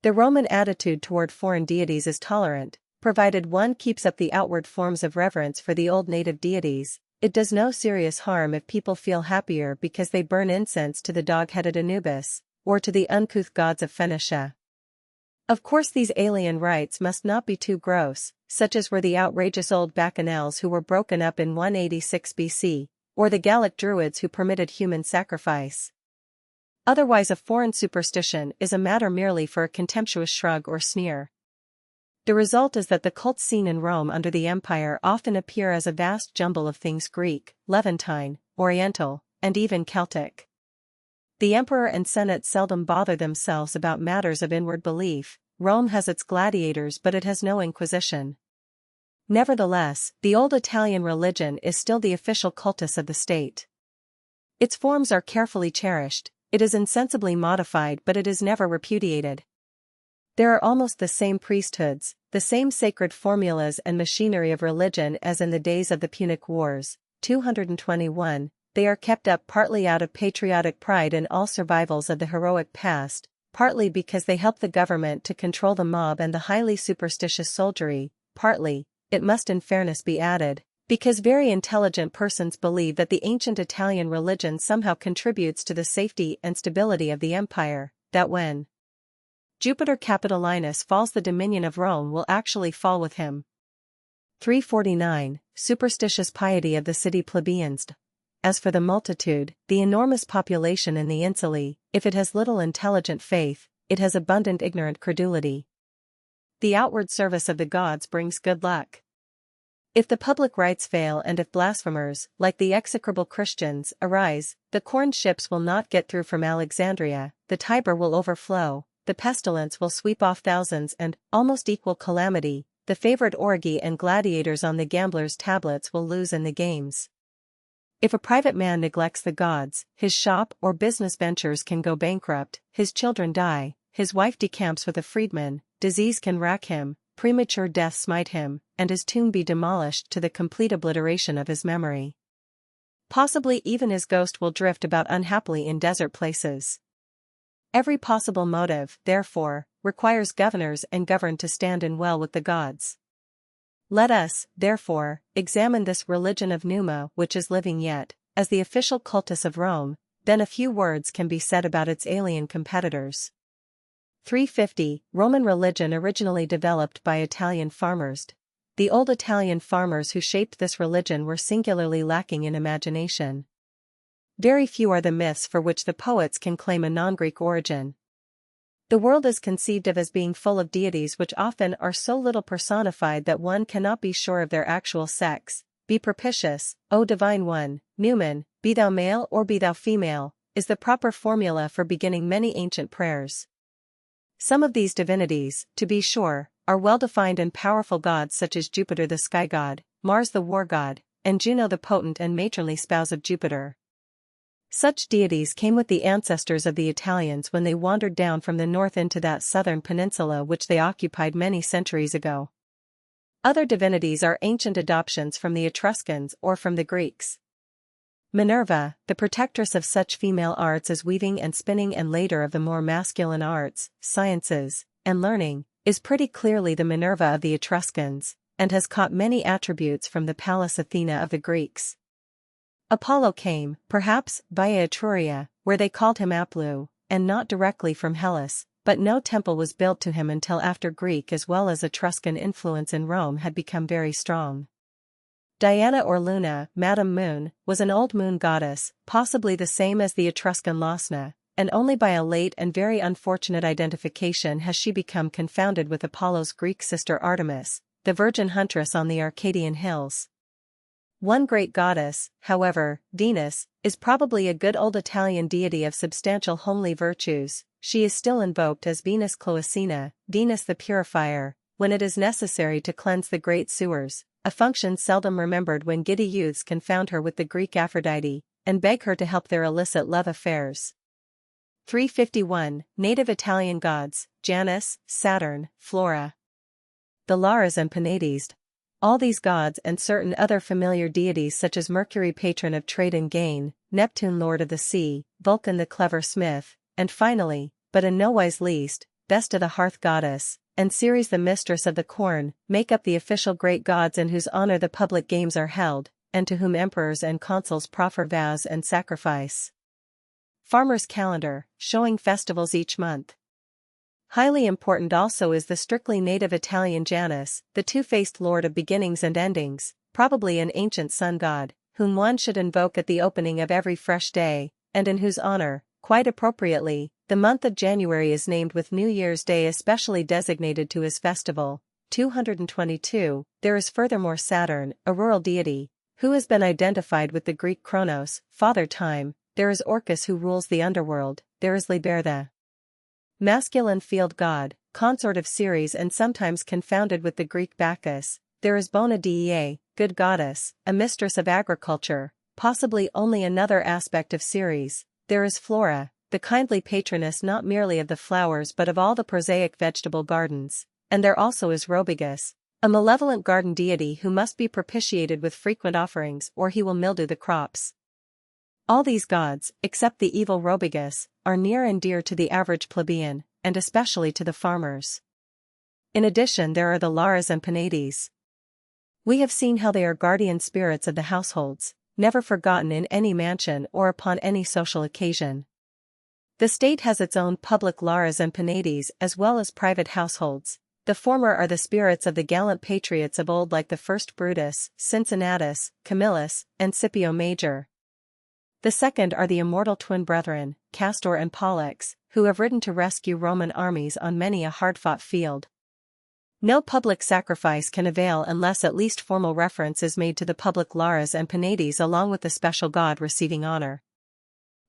The Roman attitude toward foreign deities is tolerant. Provided one keeps up the outward forms of reverence for the old native deities, it does no serious harm if people feel happier because they burn incense to the dog-headed Anubis, or to the uncouth gods of Phoenicia. Of course these alien rites must not be too gross, such as were the outrageous old Bacchanals who were broken up in 186 BC, or the Gallic Druids who permitted human sacrifice. Otherwise a foreign superstition is a matter merely for a contemptuous shrug or sneer. The result is that the cults seen in Rome under the Empire often appear as a vast jumble of things Greek, Levantine, Oriental, and even Celtic. The emperor and senate seldom bother themselves about matters of inward belief. Rome has its gladiators but it has no inquisition. Nevertheless, the old Italian religion is still the official cultus of the state. Its forms are carefully cherished, it is insensibly modified but it is never repudiated. There are almost the same priesthoods, the same sacred formulas and machinery of religion as in the days of the Punic Wars. 221, they are kept up partly out of patriotic pride in all survivals of the heroic past, partly because they help the government to control the mob and the highly superstitious soldiery, partly, it must in fairness be added, Because very intelligent persons believe that the ancient Italian religion somehow contributes to the safety and stability of the empire, that when Jupiter Capitolinus falls, the dominion of Rome will actually fall with him. 349. Superstitious piety of the city plebeians. As for the multitude, the enormous population in the insulae, if it has little intelligent faith, it has abundant ignorant credulity. The outward service of the gods brings good luck. If the public rites fail and if blasphemers, like the execrable Christians, arise, the corn ships will not get through from Alexandria, the Tiber will overflow, the pestilence will sweep off thousands, and, almost equal calamity, the favorite orgy and gladiators on the gamblers' tablets will lose in the games. If a private man neglects the gods, his shop or business ventures can go bankrupt, his children die, his wife decamps with a freedman, disease can rack him, premature death smite him, and his tomb be demolished to the complete obliteration of his memory. Possibly even his ghost will drift about unhappily in desert places. Every possible motive, therefore, requires governors and governed to stand in well with the gods. Let us, therefore, examine this religion of Numa, which is living yet, as the official cultus of Rome, then a few words can be said about its alien competitors. 350. Roman religion originally developed by Italian farmers. The old Italian farmers who shaped this religion were singularly lacking in imagination. Very few are the myths for which the poets can claim a non-Greek origin. The world is conceived of as being full of deities which often are so little personified that one cannot be sure of their actual sex. Be propitious, O Divine One, Numen, be thou male or be thou female, is the proper formula for beginning many ancient prayers. Some of these divinities, to be sure, are well-defined and powerful gods such as Jupiter the sky god, Mars the war god, and Juno the potent and matronly spouse of Jupiter. Such deities came with the ancestors of the Italians when they wandered down from the north into that southern peninsula which they occupied many centuries ago. Other divinities are ancient adoptions from the Etruscans or from the Greeks. Minerva, the protectress of such female arts as weaving and spinning and later of the more masculine arts, sciences, and learning, is pretty clearly the Minerva of the Etruscans, and has caught many attributes from the Pallas Athena of the Greeks. Apollo came, perhaps, via Etruria, where they called him Aplu, and not directly from Hellas, but no temple was built to him until after Greek as well as Etruscan influence in Rome had become very strong. Diana or Luna, Madam Moon, was an old moon goddess, possibly the same as the Etruscan Lasna, and only by a late and very unfortunate identification has she become confounded with Apollo's Greek sister Artemis, the virgin huntress on the Arcadian hills. One great goddess, however, Venus, is probably a good old Italian deity of substantial homely virtues. She is still invoked as Venus Cloacina, Venus the purifier, when it is necessary to cleanse the great sewers, a function seldom remembered when giddy youths confound her with the Greek Aphrodite, and beg her to help their illicit love affairs. 351. Native Italian gods, Janus, Saturn, Flora. The Lares and Penates. All these gods and certain other familiar deities such as Mercury patron of trade and gain, Neptune lord of the sea, Vulcan the clever smith, and finally, but in no wise least, Vesta the hearth goddess, and Ceres the mistress of the corn, make up the official great gods in whose honor the public games are held, and to whom emperors and consuls proffer vows and sacrifice. Farmer's calendar, showing festivals each month. Highly important also is the strictly native Italian Janus, the two-faced lord of beginnings and endings, probably an ancient sun god, whom one should invoke at the opening of every fresh day, and in whose honor, quite appropriately, the month of January is named with New Year's Day especially designated to his festival. 222. There is furthermore Saturn, a rural deity, who has been identified with the Greek Chronos, father time. There is Orcus who rules the underworld. There is Liber the masculine field god, consort of Ceres and sometimes confounded with the Greek Bacchus. There is Bona Dea, good goddess, a mistress of agriculture, possibly only another aspect of Ceres. There is Flora, the kindly patroness not merely of the flowers but of all the prosaic vegetable gardens, and there also is Robigus, a malevolent garden deity who must be propitiated with frequent offerings or he will mildew the crops. All these gods, except the evil Robigus, are near and dear to the average plebeian, and especially to the farmers. In addition there are the Lares and Penates. We have seen how they are guardian spirits of the households, never forgotten in any mansion or upon any social occasion. The state has its own public lares and penates as well as private households. The former are the spirits of the gallant patriots of old like the first Brutus, Cincinnatus, Camillus, and Scipio Major. The second are the immortal twin brethren, Castor and Pollux, who have ridden to rescue Roman armies on many a hard-fought field. No public sacrifice can avail unless at least formal reference is made to the public lares and penates along with the special god receiving honor.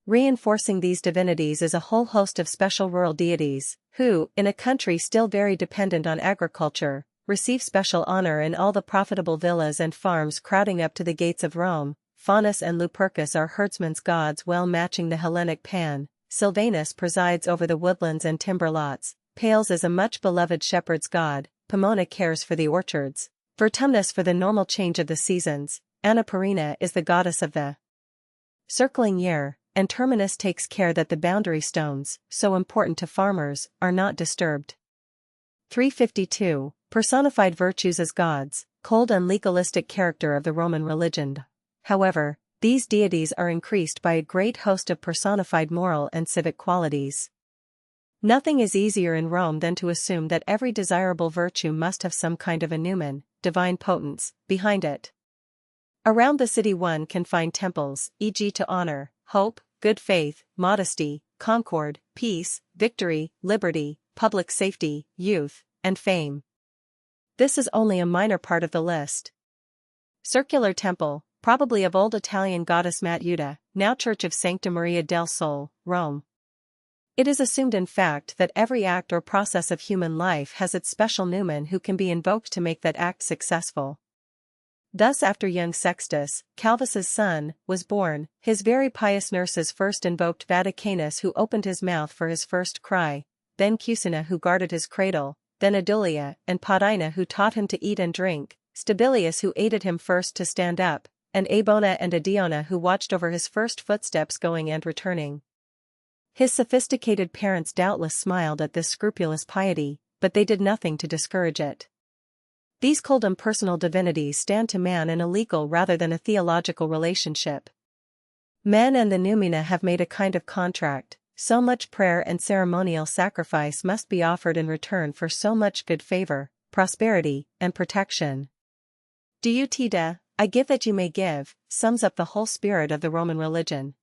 Reinforcing these divinities is a whole host of special rural deities, who, in a country still very dependent on agriculture, receive special honor in all the profitable villas and farms crowding up to the gates of Rome. Faunus and Lupercus are herdsmen's gods well matching the Hellenic Pan, Silvanus presides over the woodlands and timber lots, Pales is a much-beloved shepherd's god, Pomona cares for the orchards, Vertumnus for the normal change of the seasons, Annaparina is the goddess of the circling year, and Terminus takes care that the boundary stones, so important to farmers, are not disturbed. 352. Personified virtues as gods, cold and legalistic character of the Roman religion. However, these deities are increased by a great host of personified moral and civic qualities. Nothing is easier in Rome than to assume that every desirable virtue must have some kind of a numen, divine potence, behind it. Around the city one can find temples, e.g. to honor, hope, good faith, modesty, concord, peace, victory, liberty, public safety, youth, and fame. This is only a minor part of the list. Circular temple, probably of old Italian goddess Matuta, now Church of Sancta Maria del Sole, Rome. It is assumed in fact that every act or process of human life has its special numen who can be invoked to make that act successful. Thus after young Sextus, Calvis's son, was born, his very pious nurses first invoked Vaticanus who opened his mouth for his first cry, then Cusina who guarded his cradle, then Adulia and Podina who taught him to eat and drink, Stabilius who aided him first to stand up, and Abona and Adiona who watched over his first footsteps going and returning. His sophisticated parents doubtless smiled at this scrupulous piety, but they did nothing to discourage it. These cold impersonal divinities stand to man in a legal rather than a theological relationship. Men and the noumena have made a kind of contract, so much prayer and ceremonial sacrifice must be offered in return for so much good favor, prosperity, and protection. Diutida, I give that you may give, sums up the whole spirit of the Roman religion.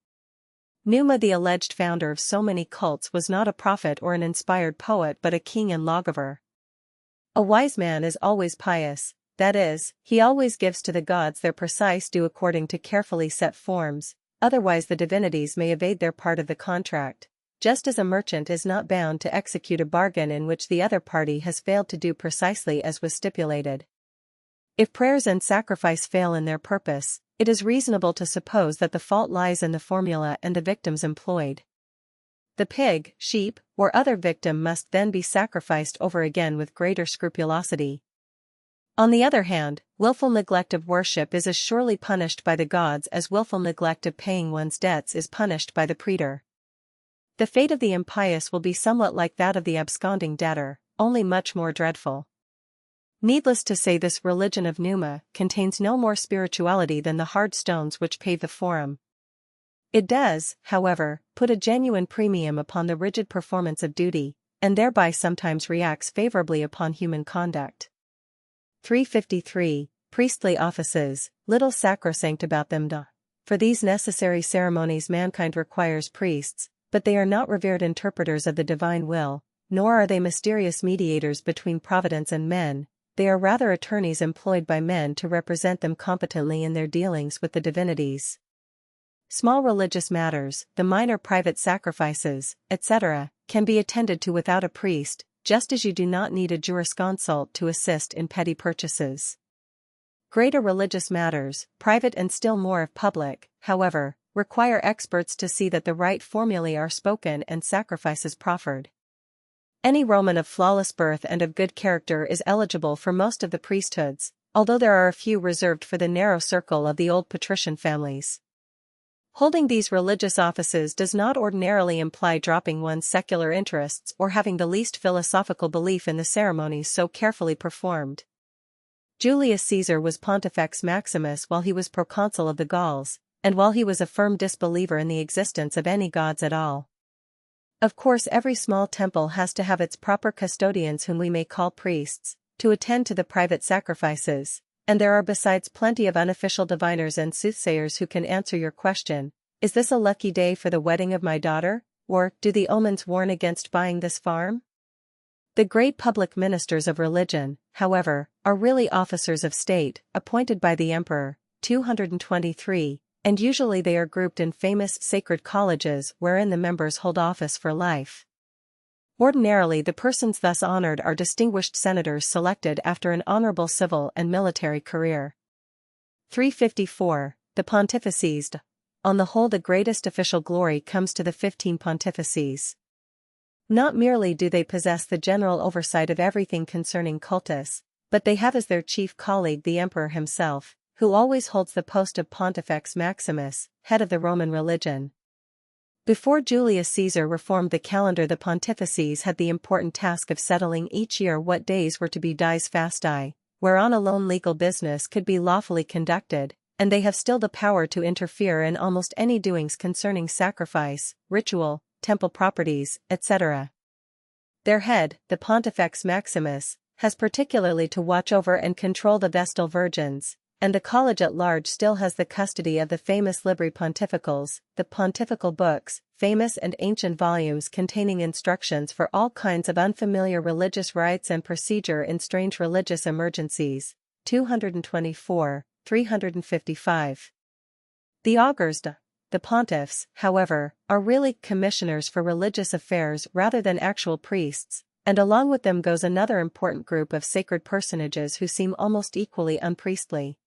Numa, the alleged founder of so many cults, was not a prophet or an inspired poet but a king and lawgiver. A wise man is always pious, that is, he always gives to the gods their precise due according to carefully set forms, otherwise the divinities may evade their part of the contract, just as a merchant is not bound to execute a bargain in which the other party has failed to do precisely as was stipulated. If prayers and sacrifice fail in their purpose, it is reasonable to suppose that the fault lies in the formula and the victims employed. The pig, sheep, or other victim must then be sacrificed over again with greater scrupulosity. On the other hand, willful neglect of worship is as surely punished by the gods as willful neglect of paying one's debts is punished by the praetor. The fate of the impious will be somewhat like that of the absconding debtor, only much more dreadful. Needless to say, this religion of Numa contains no more spirituality than the hard stones which pave the forum. It does, however, put a genuine premium upon the rigid performance of duty, and thereby sometimes reacts favorably upon human conduct. 353. Priestly offices, little sacrosanct about them. For these necessary ceremonies mankind requires priests, but they are not revered interpreters of the divine will, nor are they mysterious mediators between providence and men, they are rather attorneys employed by men to represent them competently in their dealings with the divinities. Small religious matters, the minor private sacrifices, etc., can be attended to without a priest, just as you do not need a jurisconsult to assist in petty purchases. Greater religious matters, private and still more if public, however, require experts to see that the right formulae are spoken and sacrifices proffered. Any Roman of flawless birth and of good character is eligible for most of the priesthoods, although there are a few reserved for the narrow circle of the old patrician families. Holding these religious offices does not ordinarily imply dropping one's secular interests or having the least philosophical belief in the ceremonies so carefully performed. Julius Caesar was Pontifex Maximus while he was proconsul of the Gauls, and while he was a firm disbeliever in the existence of any gods at all. Of course, every small temple has to have its proper custodians, whom we may call priests, to attend to the private sacrifices, and there are besides plenty of unofficial diviners and soothsayers who can answer your question: is this a lucky day for the wedding of my daughter, or do the omens warn against buying this farm? The great public ministers of religion, however, are really officers of state, appointed by the emperor, 223, and usually they are grouped in famous sacred colleges wherein the members hold office for life. Ordinarily, the persons thus honored are distinguished senators selected after an honorable civil and military career. 354. The Pontifices. On the whole, the greatest official glory comes to the 15 pontifices. Not merely do they possess the general oversight of everything concerning cultus, but they have as their chief colleague the emperor himself, who always holds the post of Pontifex Maximus, head of the Roman religion. Before Julius Caesar reformed the calendar, the pontifices had the important task of settling each year what days were to be dies fasti, whereon alone legal business could be lawfully conducted, and they have still the power to interfere in almost any doings concerning sacrifice, ritual, temple properties, etc. Their head, the Pontifex Maximus, has particularly to watch over and control the Vestal Virgins, and the college at large still has the custody of the famous Libri Pontificals, the pontifical books, famous and ancient volumes containing instructions for all kinds of unfamiliar religious rites and procedure in strange religious emergencies. 224, 355. The augurs, the pontiffs, however, are really commissioners for religious affairs rather than actual priests, and along with them goes another important group of sacred personages who seem almost equally unpriestly.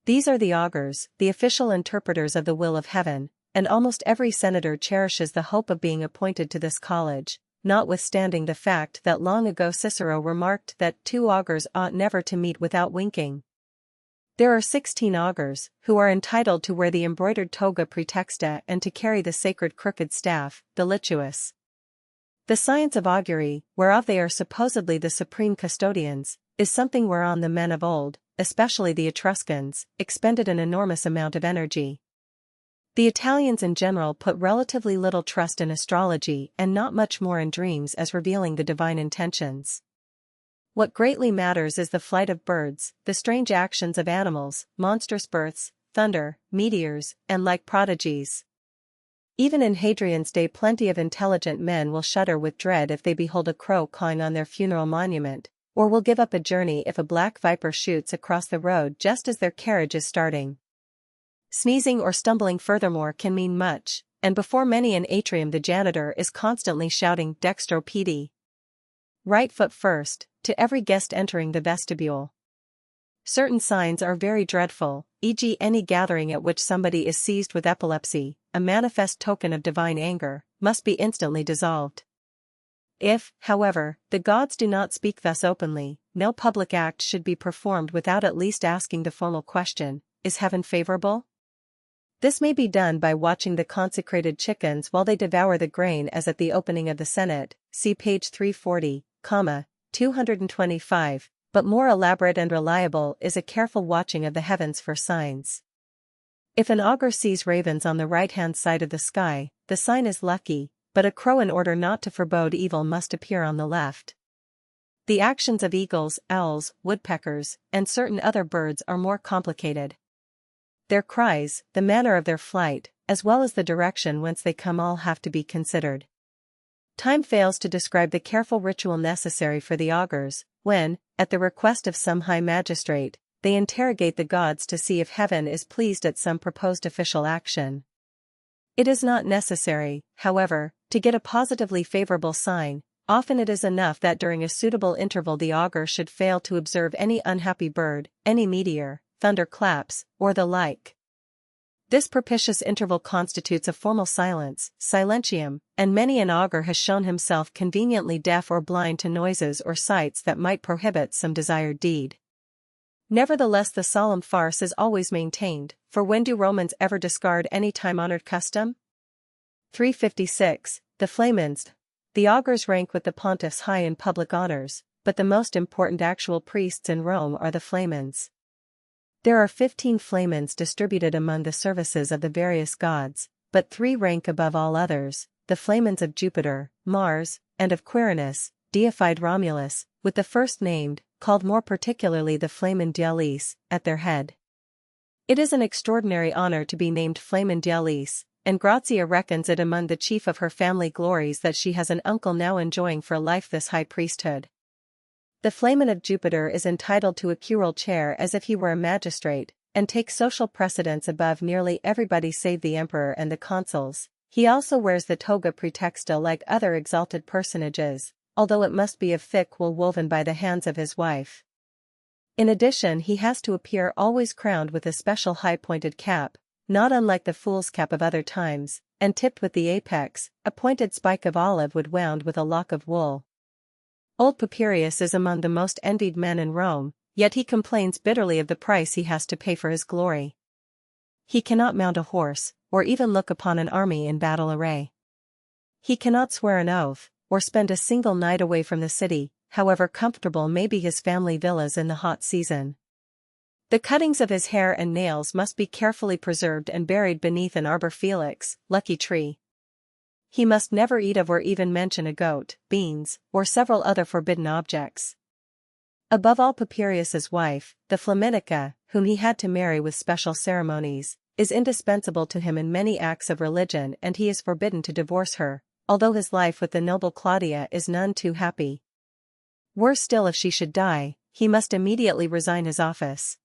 These are the augurs, the official interpreters of the will of heaven, and almost every senator cherishes the hope of being appointed to this college, notwithstanding the fact that long ago Cicero remarked that 2 augurs ought never to meet without winking. There are 16 augurs, who are entitled to wear the embroidered toga praetexta and to carry the sacred crooked staff, the lituus. The science of augury, whereof they are supposedly the supreme custodians, is something whereon the men of old, especially the Etruscans, expended an enormous amount of energy. The Italians in general put relatively little trust in astrology and not much more in dreams as revealing the divine intentions. What greatly matters is the flight of birds, the strange actions of animals, monstrous births, thunder, meteors, and like prodigies. Even in Hadrian's day plenty of intelligent men will shudder with dread if they behold a crow cawing on their funeral monument, or will give up a journey if a black viper shoots across the road just as their carriage is starting. Sneezing or stumbling furthermore can mean much, and before many an atrium the janitor is constantly shouting dextro pedi, right foot first, to every guest entering the vestibule. Certain signs are very dreadful, e.g. any gathering at which somebody is seized with epilepsy, a manifest token of divine anger, must be instantly dissolved. If, however, the gods do not speak thus openly, no public act should be performed without at least asking the formal question, is heaven favorable? This may be done by watching the consecrated chickens while they devour the grain as at the opening of the Senate, see page 340, 225, but more elaborate and reliable is a careful watching of the heavens for signs. If an augur sees ravens on the right-hand side of the sky, the sign is lucky, but a crow in order not to forebode evil must appear on the left. The actions of eagles, owls, woodpeckers, and certain other birds are more complicated. Their cries, the manner of their flight, as well as the direction whence they come all have to be considered. Time fails to describe the careful ritual necessary for the augurs, when, at the request of some high magistrate, they interrogate the gods to see if heaven is pleased at some proposed official action. It is not necessary, however, to get a positively favorable sign. Often it is enough that during a suitable interval the augur should fail to observe any unhappy bird, any meteor, thunderclaps, or the like. This propitious interval constitutes a formal silence, silentium, and many an augur has shown himself conveniently deaf or blind to noises or sights that might prohibit some desired deed. Nevertheless, the solemn farce is always maintained, for when do Romans ever discard any time-honored custom? 356. The Flamens. The augurs rank with the pontiffs high in public honors, but the most important actual priests in Rome are the flamens. There are 15 flamens distributed among the services of the various gods, but 3 rank above all others: the flamens of Jupiter, Mars, and of Quirinus, deified Romulus, with the first named, called more particularly the Flamen Dialis, at their head. It is an extraordinary honor to be named Flamen Dialis, and Grazia reckons it among the chief of her family glories that she has an uncle now enjoying for life this high priesthood. The Flamen of Jupiter is entitled to a curule chair as if he were a magistrate, and takes social precedence above nearly everybody save the emperor and the consuls. He also wears the toga praetexta like other exalted personages, although it must be of thick wool woven by the hands of his wife. In addition, he has to appear always crowned with a special high-pointed cap, not unlike the fool's cap of other times, and tipped with the apex, a pointed spike of olive wood wound with a lock of wool. Old Papirius is among the most envied men in Rome, yet he complains bitterly of the price he has to pay for his glory. He cannot mount a horse, or even look upon an army in battle array. He cannot swear an oath, or spend a single night away from the city, however comfortable may be his family villas in the hot season. The cuttings of his hair and nails must be carefully preserved and buried beneath an arbor felix, lucky tree. He must never eat of or even mention a goat, beans, or several other forbidden objects. Above all, Papirius's wife, the Flaminica, whom he had to marry with special ceremonies, is indispensable to him in many acts of religion, and he is forbidden to divorce her, although his life with the noble Claudia is none too happy. Worse still, if she should die, he must immediately resign his office.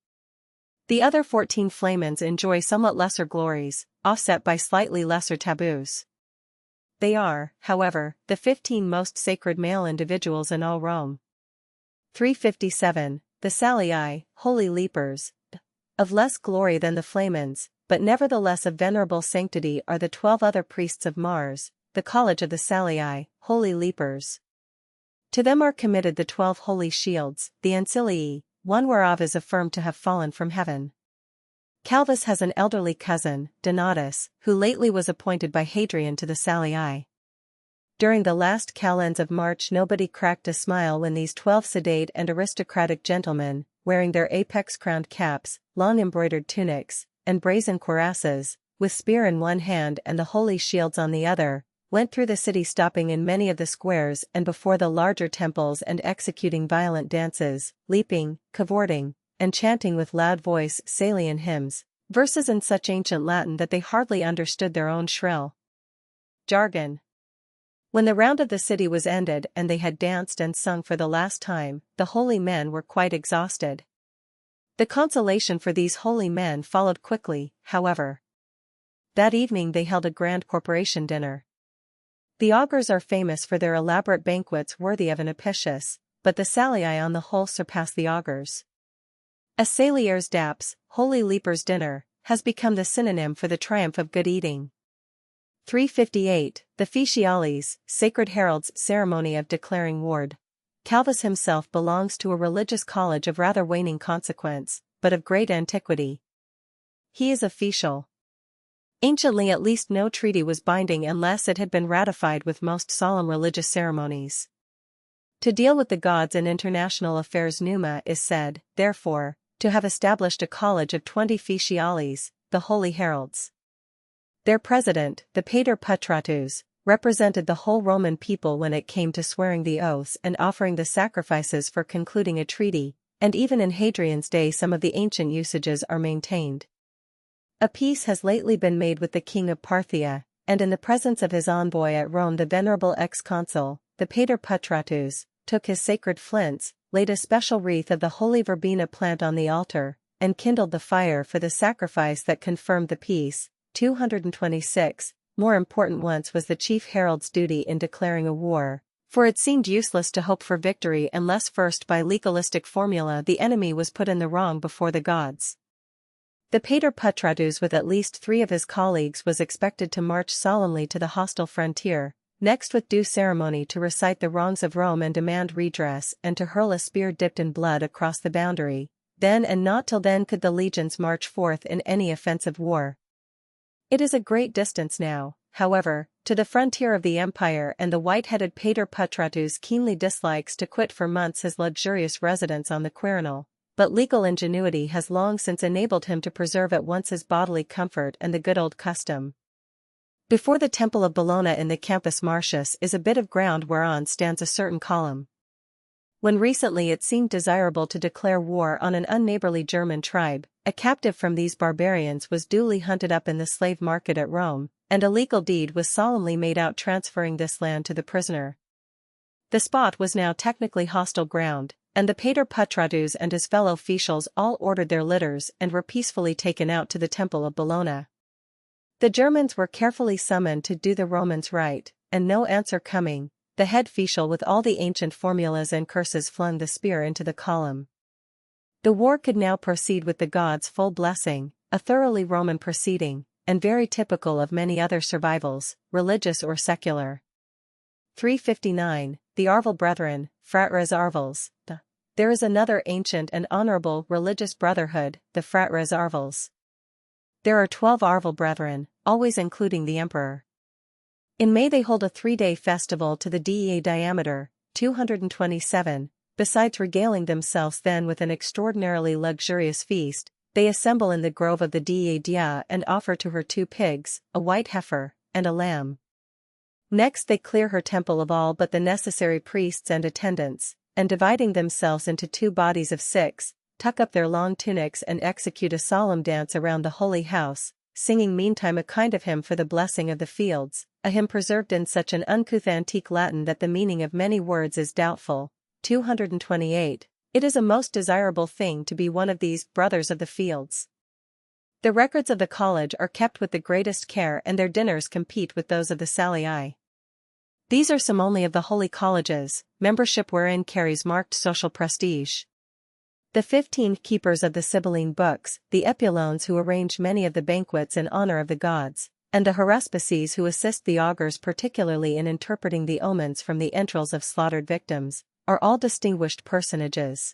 The other 14 flamens enjoy somewhat lesser glories, offset by slightly lesser taboos. They are, however, the 15 most sacred male individuals in all Rome. 357. The Salii, holy leapers. Of less glory than the flamens, but nevertheless of venerable sanctity, are the 12 other priests of Mars, the college of the Salii, holy leapers. To them are committed the 12 holy shields, the Ancilii, one whereof is affirmed to have fallen from heaven. Calvus has an elderly cousin, Donatus, who lately was appointed by Hadrian to the Salii. During the last calends of March nobody cracked a smile when these 12 sedate and aristocratic gentlemen, wearing their apex-crowned caps, long embroidered tunics, and brazen cuirasses, with spear in one hand and the holy shields on the other, went through the city, stopping in many of the squares and before the larger temples and executing violent dances, leaping, cavorting, and chanting with loud voice Salian hymns, verses in such ancient Latin that they hardly understood their own shrill jargon. When the round of the city was ended and they had danced and sung for the last time, the holy men were quite exhausted. The consolation for these holy men followed quickly, however. That evening they held a grand corporation dinner. The augurs are famous for their elaborate banquets worthy of an Apicius, but the Salii on the whole surpass the augurs. A Salier's daps, holy leapers' dinner, has become the synonym for the triumph of good eating. 358. The Officiales, sacred heralds, ceremony of declaring ward. Calvus himself belongs to a religious college of rather waning consequence, but of great antiquity. He is official. Anciently at least no treaty was binding unless it had been ratified with most solemn religious ceremonies. To deal with the gods in international affairs, Numa is said, therefore, to have established a college of 20 Officiales, the holy heralds. Their president, the Pater Patratus, represented the whole Roman people when it came to swearing the oaths and offering the sacrifices for concluding a treaty, and even in Hadrian's day some of the ancient usages are maintained. A peace has lately been made with the king of Parthia, and in the presence of his envoy at Rome, the venerable ex-consul, the Pater Patratus, took his sacred flints, laid a special wreath of the holy verbena plant on the altar, and kindled the fire for the sacrifice that confirmed the peace. 226. More important once was the chief herald's duty in declaring a war, for it seemed useless to hope for victory unless first by legalistic formula the enemy was put in the wrong before the gods. The Pater Patratus with at least 3 of his colleagues was expected to march solemnly to the hostile frontier, next with due ceremony to recite the wrongs of Rome and demand redress, and to hurl a spear dipped in blood across the boundary. Then and not till then could the legions march forth in any offensive war. It is a great distance now, however, to the frontier of the empire, and the white-headed Pater Patratus keenly dislikes to quit for months his luxurious residence on the Quirinal, but legal ingenuity has long since enabled him to preserve at once his bodily comfort and the good old custom. Before the Temple of Bellona in the Campus Martius is a bit of ground whereon stands a certain column. When recently it seemed desirable to declare war on an unneighborly German tribe, a captive from these barbarians was duly hunted up in the slave market at Rome, and a legal deed was solemnly made out transferring this land to the prisoner. The spot was now technically hostile ground, and the Pater Patratus and his fellow officials all ordered their litters and were peacefully taken out to the Temple of Bellona. The Germans were carefully summoned to do the Romans right, and no answer coming, the head official with all the ancient formulas and curses flung the spear into the column. The war could now proceed with the gods' full blessing, a thoroughly Roman proceeding, and very typical of many other survivals, religious or secular. 359. The Arval Brethren, Fratres Arvals. There is another ancient and honorable religious brotherhood, the Fratres Arvals. There are 12 Arval Brethren, always including the emperor. In May they hold a 3-day festival to the Dei Diameter, 227, besides regaling themselves then with an extraordinarily luxurious feast, they assemble in the grove of the Dei Dia and offer to her 2 pigs, a white heifer, and a lamb. Next they clear her temple of all but the necessary priests and attendants, and dividing themselves into 2 bodies of 6, tuck up their long tunics and execute a solemn dance around the holy house, singing meantime a kind of hymn for the blessing of the fields, a hymn preserved in such an uncouth antique Latin that the meaning of many words is doubtful. 228. It is a most desirable thing to be one of these brothers of the fields. The records of the college are kept with the greatest care and their dinners compete with those of the Salii. These are some only of the holy colleges, membership wherein carries marked social prestige. The 15 keepers of the Sibylline books, the Epulones who arrange many of the banquets in honor of the gods, and the Haruspices who assist the augurs particularly in interpreting the omens from the entrails of slaughtered victims, are all distinguished personages.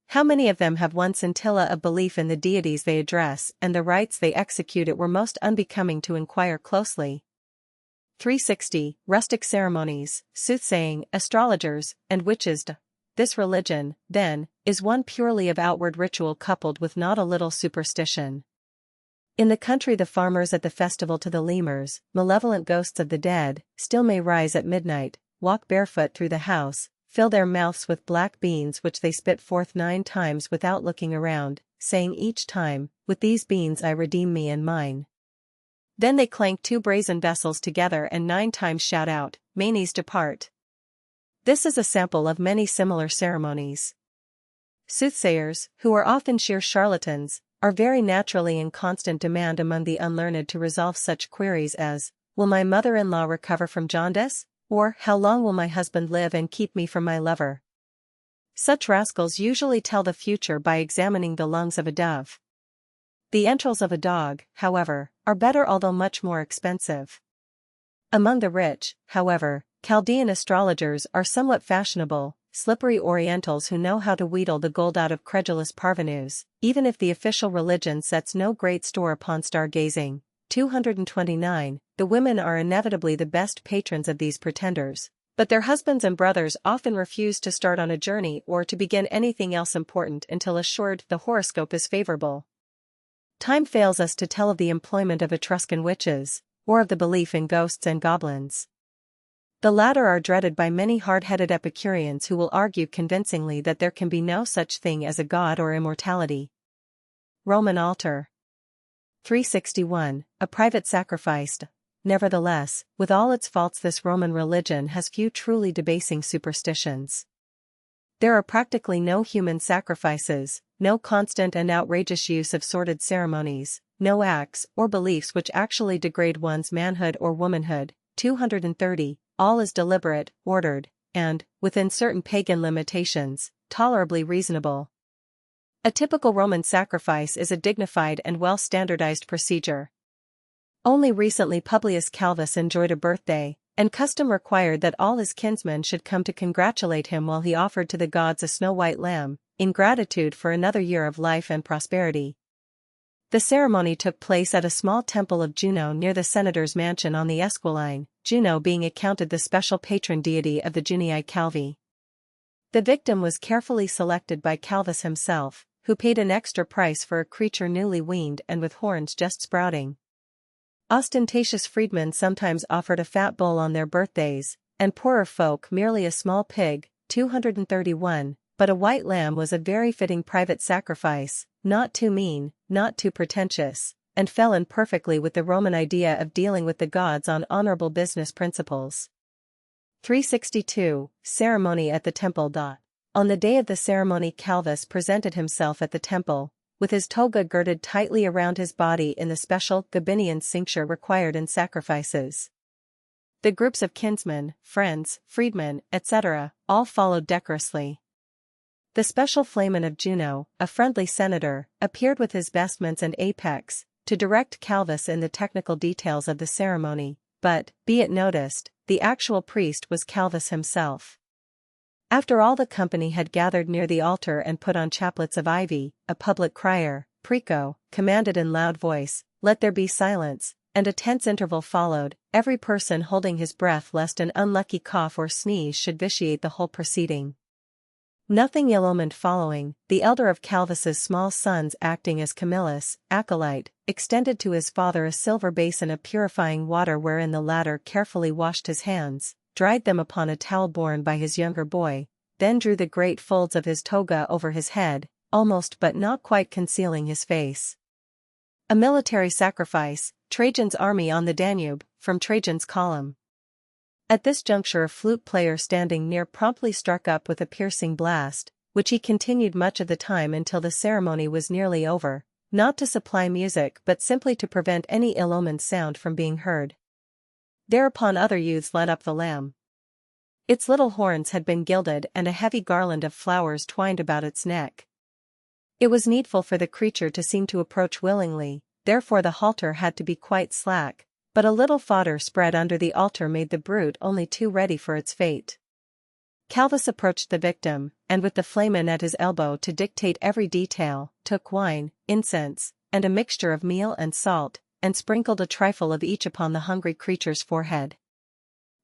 How many of them have one scintilla of belief in the deities they address and the rites they execute? It were most unbecoming to inquire closely. 360. Rustic ceremonies, soothsaying, astrologers, and witches. This religion, then, is one purely of outward ritual coupled with not a little superstition. In the country the farmers at the festival to the lemurs, malevolent ghosts of the dead, still may rise at midnight, walk barefoot through the house, fill their mouths with black beans which they spit forth 9 times without looking around, saying each time, "With these beans I redeem me and mine." Then they clank 2 brazen vessels together and 9 times shout out, "Manes depart." This is a sample of many similar ceremonies. Soothsayers, who are often sheer charlatans, are very naturally in constant demand among the unlearned to resolve such queries as, "Will my mother-in-law recover from jaundice?" or "How long will my husband live and keep me from my lover?" Such rascals usually tell the future by examining the lungs of a dove. The entrails of a dog, however, are better although much more expensive. Among the rich, however, Chaldean astrologers are somewhat fashionable, slippery Orientals who know how to wheedle the gold out of credulous parvenus, even if the official religion sets no great store upon stargazing. 229. The women are inevitably the best patrons of these pretenders, but their husbands and brothers often refuse to start on a journey or to begin anything else important until assured the horoscope is favorable. Time fails us to tell of the employment of Etruscan witches, or of the belief in ghosts and goblins. The latter are dreaded by many hard-headed Epicureans who will argue convincingly that there can be no such thing as a god or immortality. Roman altar. 361. A private sacrifice. Nevertheless, with all its faults this Roman religion has few truly debasing superstitions. There are practically no human sacrifices, no constant and outrageous use of sordid ceremonies, no acts or beliefs which actually degrade one's manhood or womanhood. 230. All is deliberate, ordered, and, within certain pagan limitations, tolerably reasonable. A typical Roman sacrifice is a dignified and well-standardized procedure. Only recently Publius Calvus enjoyed a birthday, and custom required that all his kinsmen should come to congratulate him while he offered to the gods a snow-white lamb, in gratitude for another year of life and prosperity. The ceremony took place at a small temple of Juno near the senator's mansion on the Esquiline, Juno being accounted the special patron deity of the Junii Calvi. The victim was carefully selected by Calvus himself, who paid an extra price for a creature newly weaned and with horns just sprouting. Ostentatious freedmen sometimes offered a fat bull on their birthdays, and poorer folk merely a small pig, 231, but a white lamb was a very fitting private sacrifice, not too mean, not too pretentious, and fell in perfectly with the Roman idea of dealing with the gods on honorable business principles. 362, Ceremony at the Temple. On the day of the ceremony Calvus presented himself at the temple, with his toga girded tightly around his body in the special Gabinian cincture required in sacrifices. The groups of kinsmen, friends, freedmen, etc., all followed decorously. The special flamen of Juno, a friendly senator, appeared with his vestments and apex, to direct Calvus in the technical details of the ceremony, but, be it noticed, the actual priest was Calvus himself. After all the company had gathered near the altar and put on chaplets of ivy, a public crier, Preco, commanded in loud voice, "Let there be silence," and a tense interval followed, every person holding his breath lest an unlucky cough or sneeze should vitiate the whole proceeding. Nothing ill-omened following, the elder of Calvus's small sons acting as Camillus, acolyte, extended to his father a silver basin of purifying water wherein the latter carefully washed his hands, dried them upon a towel borne by his younger boy, then drew the great folds of his toga over his head, almost but not quite concealing his face. A military sacrifice, Trajan's army on the Danube, from Trajan's column. At this juncture a flute player standing near promptly struck up with a piercing blast, which he continued much of the time until the ceremony was nearly over, not to supply music but simply to prevent any ill-omened sound from being heard. Thereupon other youths led up the lamb. Its little horns had been gilded and a heavy garland of flowers twined about its neck. It was needful for the creature to seem to approach willingly, therefore the halter had to be quite slack, but a little fodder spread under the altar made the brute only too ready for its fate. Calvus approached the victim, and with the flamen at his elbow to dictate every detail, took wine, incense, and a mixture of meal and salt, and sprinkled a trifle of each upon the hungry creature's forehead.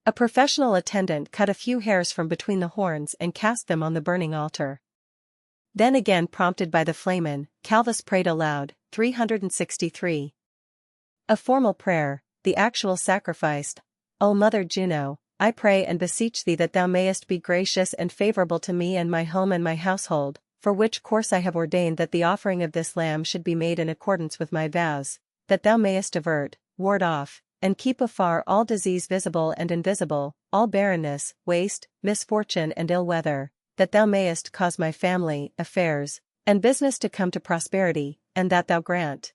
A professional attendant cut a few hairs from between the horns and cast them on the burning altar. Then again prompted by the flamen, Calvus prayed aloud, 363. A formal prayer, the actual sacrifice. O Mother Juno, I pray and beseech thee that thou mayest be gracious and favorable to me and my home and my household, for which course I have ordained that the offering of this lamb should be made in accordance with my vows, that thou mayest avert, ward off, and keep afar all disease visible and invisible, all barrenness, waste, misfortune and ill weather, that thou mayest cause my family, affairs, and business to come to prosperity, and that thou grant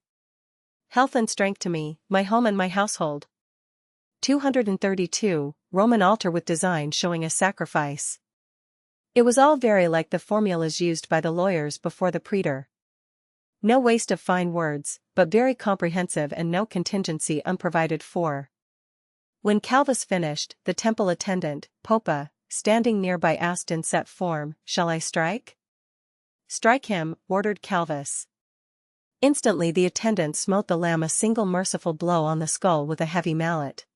health and strength to me, my home and my household. 232, Roman altar with design showing a sacrifice. It was all very like the formulas used by the lawyers before the praetor. No waste of fine words, but very comprehensive and no contingency unprovided for. When Calvus finished, the temple attendant, Popa, standing nearby asked in set form, "Shall I strike?" "Strike him," ordered Calvus. Instantly the attendant smote the lamb a single merciful blow on the skull with a heavy mallet.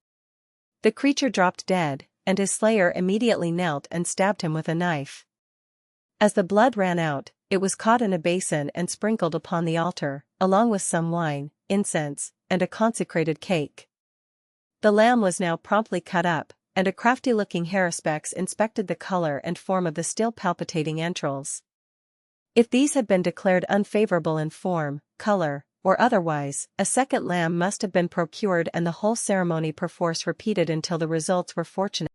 The creature dropped dead, and his slayer immediately knelt and stabbed him with a knife. As the blood ran out, it was caught in a basin and sprinkled upon the altar, along with some wine, incense, and a consecrated cake. The lamb was now promptly cut up, and a crafty-looking haruspex inspected the color and form of the still palpitating entrails. If these had been declared unfavorable in form, color, or otherwise, a second lamb must have been procured and the whole ceremony perforce repeated until the results were fortunate.